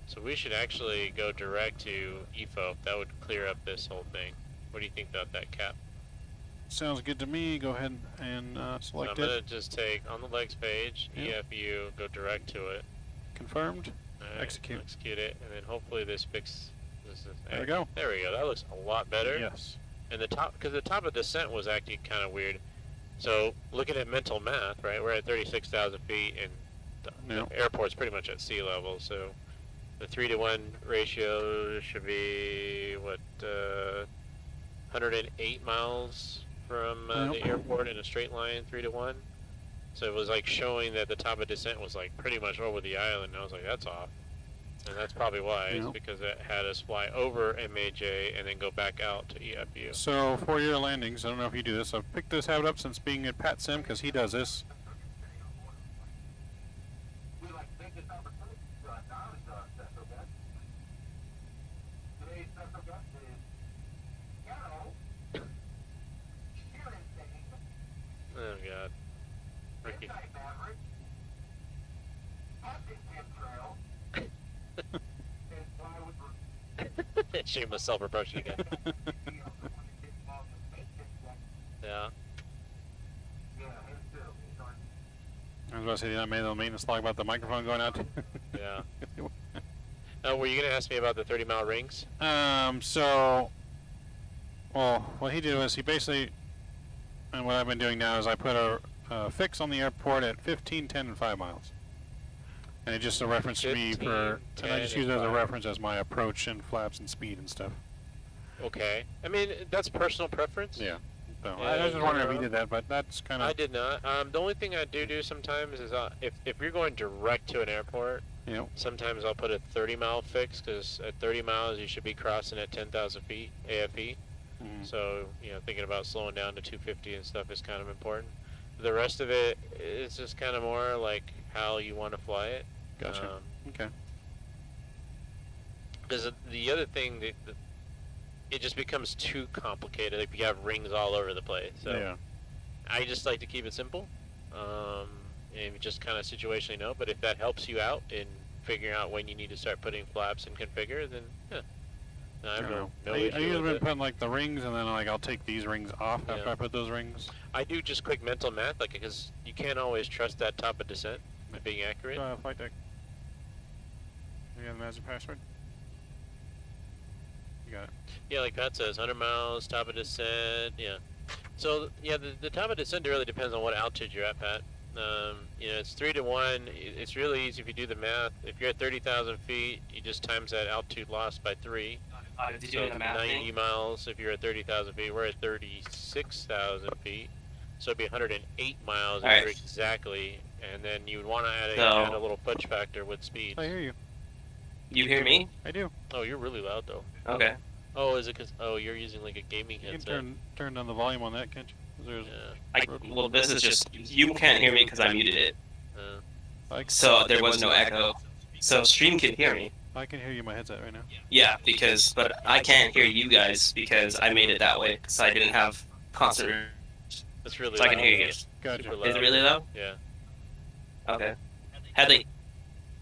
So we should actually go direct to EFO. That would clear up this whole thing. What do you think about that, Cap? sounds good to me. Go ahead and So I'm select gonna it. just take on the legs page, Yep. EFU, go direct to it. Confirmed. Alright, Execute. Execute it, and then hopefully this fix. This is, There we go. There we go. That looks a lot better. Yes. And the top, because the top of descent was actually kind of weird. So looking at mental math, right? We're at 36,000 feet, and Yep. the airport's pretty much at sea level. So the 3-to-1 ratio should be what 108 miles from the Yep. airport in a straight line, 3-to-1. So it was like showing that the top of descent was like pretty much over the island. And I was like, that's off. And that's probably why, is Yep. because it had us fly over MAJ and then go back out to EFU. So for your landings, I don't know if you do this. I've picked this habit up since being at Pat Sim because he does this. We'd like to take this opportunity to acknowledge our special guest. Today's special guest is Carol Sheeran, Oh god. Ricky. Midnight Maverick, Captain Chemtrail, and Plywood Shameless self-reproach again. Yeah. I was about to say, I made a maintenance log about the microphone going out. Yeah. Were you gonna ask me about the 30-mile rings? So, well, what he did was he basically, and what I've been doing now is I put a fix on the airport at 15, 10, and 5 miles. And it's just a reference to me 15, for, and I 10, just use it and as a 5. reference as my approach and flaps and speed and stuff. Okay. I mean, that's personal preference. Yeah. So Yeah, I was just wondering if you he know. did that, but that's kind of. I did not. The only thing I do sometimes is if you're going direct to an airport, You know. sometimes I'll put a 30-mile fix, because at 30 miles you should be crossing at 10,000 feet AFE. Mm, So, thinking about slowing down to 250 and stuff is kind of important. The rest of it is just kind of more like how you want to fly it. gotcha. Okay. Because the other thing, it just becomes too complicated if you have rings all over the place. So Yeah. I just like to keep it simple, and just kind of situationally know. But if that helps you out in figuring out when you need to start putting flaps and configure, then yeah, no, I have no I issue usually with been it. putting like the rings, and then like I'll take these rings off after Yeah. I put those rings. I do just quick mental math, like, because you can't always trust that top of descent being accurate. Flight deck. You got the master password? You got it. Yeah, like Pat says, 100 miles, top of descent, yeah. So, yeah, the top of descent really depends on what altitude you're at, Pat. It's 3-to-1. It's really easy if you do the math. If you're at 30,000 feet, you just times that altitude loss by 3. Did you So do the math 90 thing? miles if you're at 30,000 feet. We're at 36,000 feet. So it'd be 108 miles if Alright. you're exactly. And then you would want to add So- a little punch factor with speed. I hear you. You hear me? I do. Oh, you're really loud, though. Okay. Oh, is it because... Oh, you're using, like, a gaming You can headset. turn down the volume on that, can't you? There's, Well, this is just you can't hear me because I muted it, like, so there was no echo. So stream can hear me. I can hear you in my headset right now. Yeah, but I can't hear you guys because I made it that way because I didn't have constant. That's really So I can loud. hear you guys. Gotcha. Super loud. Is it really loud? Yeah. Okay. Hadley.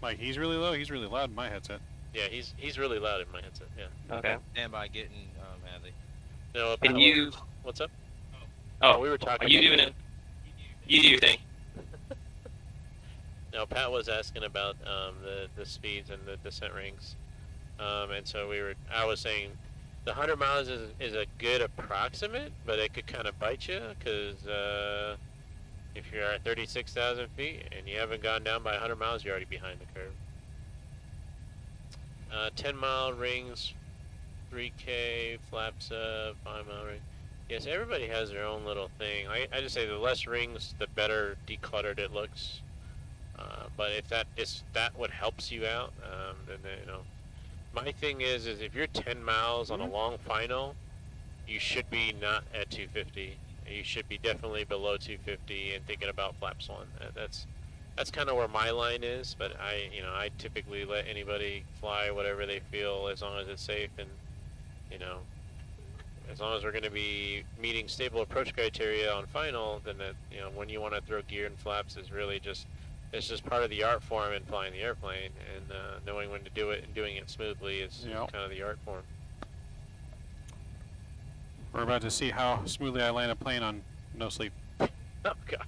Like he's really low. He's really loud in my headset. Yeah, he's really loud in my headset. Yeah. Okay. And by getting Hadley. No, Can you? What's up? Oh, we were talking. are you about doing it? You do your thing. No, Pat was asking about the speeds and the descent rings, and so I was saying, the 100 miles is a good approximate, but it could kind of bite you because if you're at 36,000 feet and you haven't gone down by 100 miles, you're already behind the curve. 10-mile rings, 3K flaps up, 5-mile ring. Yes, everybody has their own little thing. I just say the less rings, the better decluttered it looks. But if that what helps you out, then my thing is if you're 10 miles on a long final, you should be not at 250. You should be definitely below 250 and thinking about flaps 1. That's kind of where my line is. But I typically let anybody fly whatever they feel as long as it's safe and as long as we're going to be meeting stable approach criteria on final, then when you want to throw gear and flaps is really it's just part of the art form in flying the airplane, and knowing when to do it and doing it smoothly is kind of the art form. We're about to see how smoothly I land a plane on no sleep. Oh god.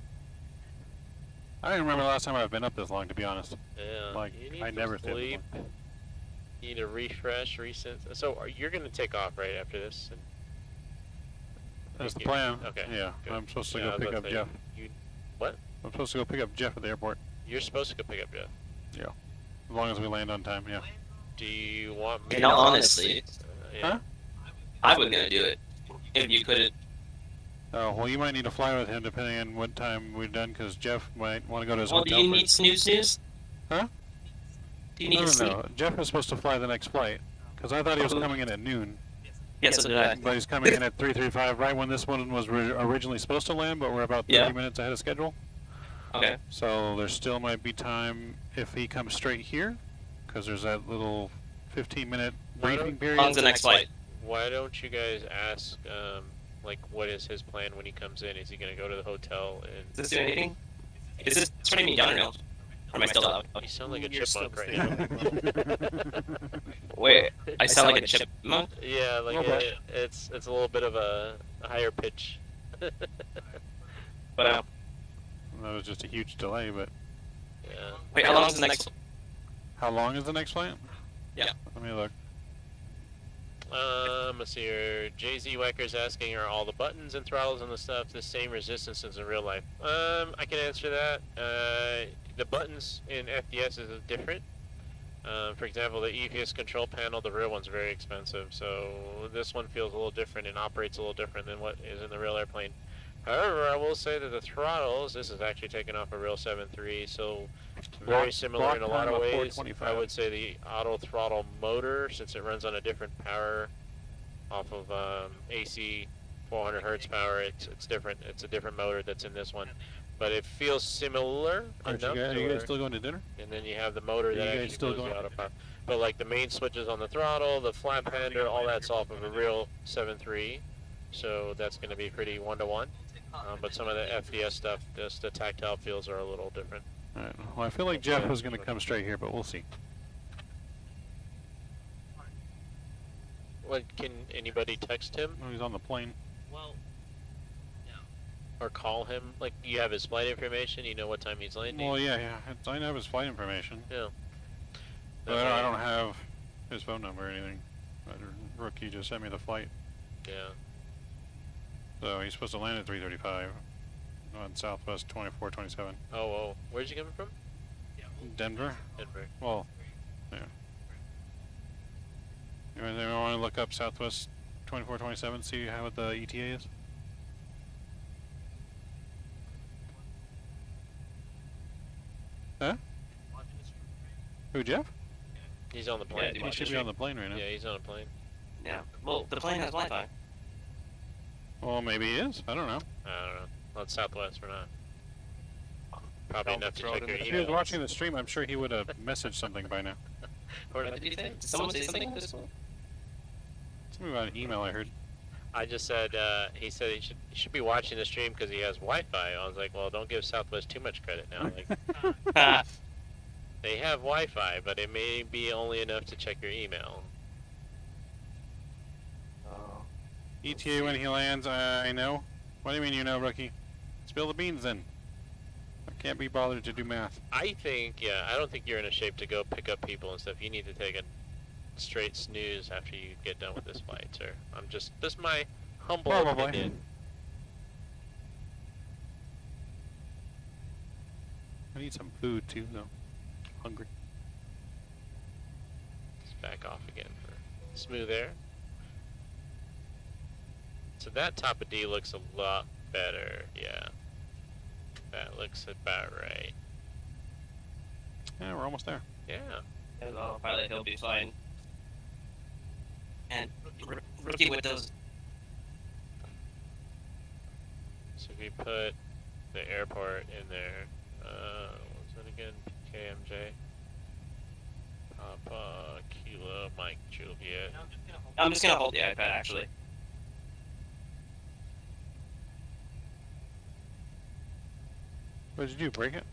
I don't remember the last time I've been up this long, to be honest. Yeah. Like, you need I some never stay up this sleep. long. You need a refresh, reset. So you're gonna take off right after this? And That's the you- plan. Okay. Yeah, good. I'm supposed to Yeah, I go was pick about up to say, Jeff. You, what? I'm supposed to go pick up Jeff at the airport. You're supposed to go pick up Jeff. Yeah. As long as we land on time, yeah. Do you want me? In all honesty, Yeah. Huh? I was gonna do it if you couldn't. Oh, well, you might need to fly with him depending on what time we're done, because Jeff might want to go to his Well, do hotel you need first. snooze? Huh? Do you need No, to sleep? no. Jeff is supposed to fly the next flight, because I thought he was coming in at noon. Yeah, so did I. But he's coming in at 3:35, right when this one was originally supposed to land, but we're about 30 Yeah. minutes ahead of schedule. Okay. So there still might be time if he comes straight here, because there's that little 15-minute Why briefing don't- period. On the next flight. Why don't you guys ask, like, what is his plan when he comes in? Is he gonna go to the hotel and? Is this doing anything? Is this turning me down or no? Or am I still out? You sound like a You're chipmunk still right now. Wait, I sound like a chipmunk? Yeah, like Little bit. it's a little bit of a higher pitch. But That was just a huge delay, but Yeah. wait, how long is the next? how long is the next flight? Yeah. Let me look. Let's see here. Jay-Z Wecker's asking, are all the buttons and throttles and the stuff the same resistance as in real life? I can answer that. The buttons in FDS is different. For example, the EPS control panel, the real one's very expensive, so this one feels a little different and operates a little different than what is in the real airplane. However, I will say that the throttles, this is actually taken off a real 7.3, so very similar in a lot of ways. I 425. would say the auto throttle motor, since it runs on a different power off of AC 400 hertz power, it's different. It's a different motor that's in this one, but it feels similar Aren't you enough guys, to are you where- guys still going to dinner? and then you have the motor Are that you guys actually still goes the going? autopilot. But like the main switches on the throttle, the flap hander, all that's off of a real 7.3, so that's going to be pretty one-to-one. But some of the FDS stuff, just the tactile feels are a little different. Alright, well, I feel like Jeff was going to come straight here, but we'll see. What, can anybody text him Oh, he's on the plane. or call him? Like, you have his flight information, you know what time he's landing? Well, yeah, I have his flight information. Yeah. But I don't have his phone number or anything. Rookie just sent me the flight. Yeah. So he's supposed to land at 3:35 on Southwest 2427. Oh, where's he coming from? Denver? Denver. Well, yeah. You want to look up Southwest 2427, see how what the ETA is? Huh? Who, Jeff? He's on the plane. He should be on the plane right now. Yeah, he's on a plane. Yeah. Well, the plane has Wi-Fi. Well, maybe he is. I don't know. I don't know. Well, it's Southwest, we're not. Probably enough to check your If he was emails. watching the stream, I'm sure he would have messaged something by now. Or- What did you think? Did someone say something? This one? Something about an email I heard. I just said, he said he should be watching the stream because he has Wi-Fi. I was like, well, don't give Southwest too much credit now. Like, they have Wi-Fi, but it may be only enough to check your email. ETA when he lands, I know. What do you mean you know, rookie? Spill the beans then. I can't be bothered to do math. I think, yeah, I don't think you're in a shape to go pick up people and stuff. You need to take a straight snooze after you get done with this flight, sir. This my humble Probably. opinion. I need some food too, though. Hungry. Let's back off again for smooth air. So that top of D looks a lot better, yeah. That looks about right. Yeah, we're almost there. Yeah. Hello, pilot, he'll be fine. And rookie with those. So we put the airport in there. What was it again? KMJ. Papa, Kilo, Mike, Juliet. I'm just gonna hold the iPad actually. What did you do? Break it?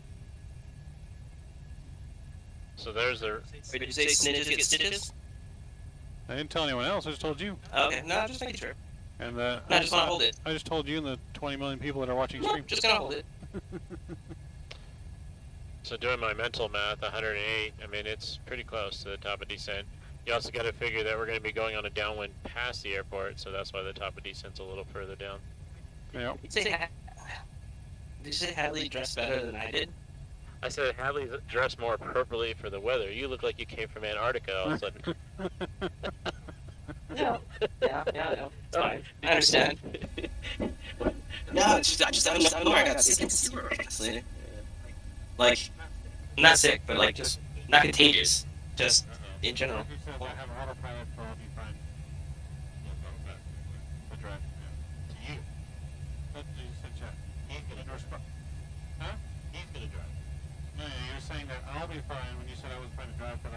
So there's the. Wait, did you say snitches get stitches? I didn't tell anyone else. I just told you. Okay, no, just making sure. And No, I just want to hold it. I just told you and the 20 million people that are watching No, stream. just gonna hold it. So doing my mental math, 108, I mean, it's pretty close to the top of descent. You also got to figure that we're going to be going on a downwind past the airport, so that's why the top of descent's a little further down. Yeah. Did you say Hadley dressed better than I did? I said Hadley's dressed more appropriately for the weather. You look like you came from Antarctica all of a sudden. Yeah, it's fine. I understand. No, it's just, I don't know where I got sick. It's super honestly. Like, not sick, but like just not contagious. Just in general. He says I have autopilot, so I'll be fine. The drive, yeah. To you. But you said, Chad, he's gonna drive. Huh? He's gonna drive. No, you're saying that I'll be fine when you said I was fine to drive, but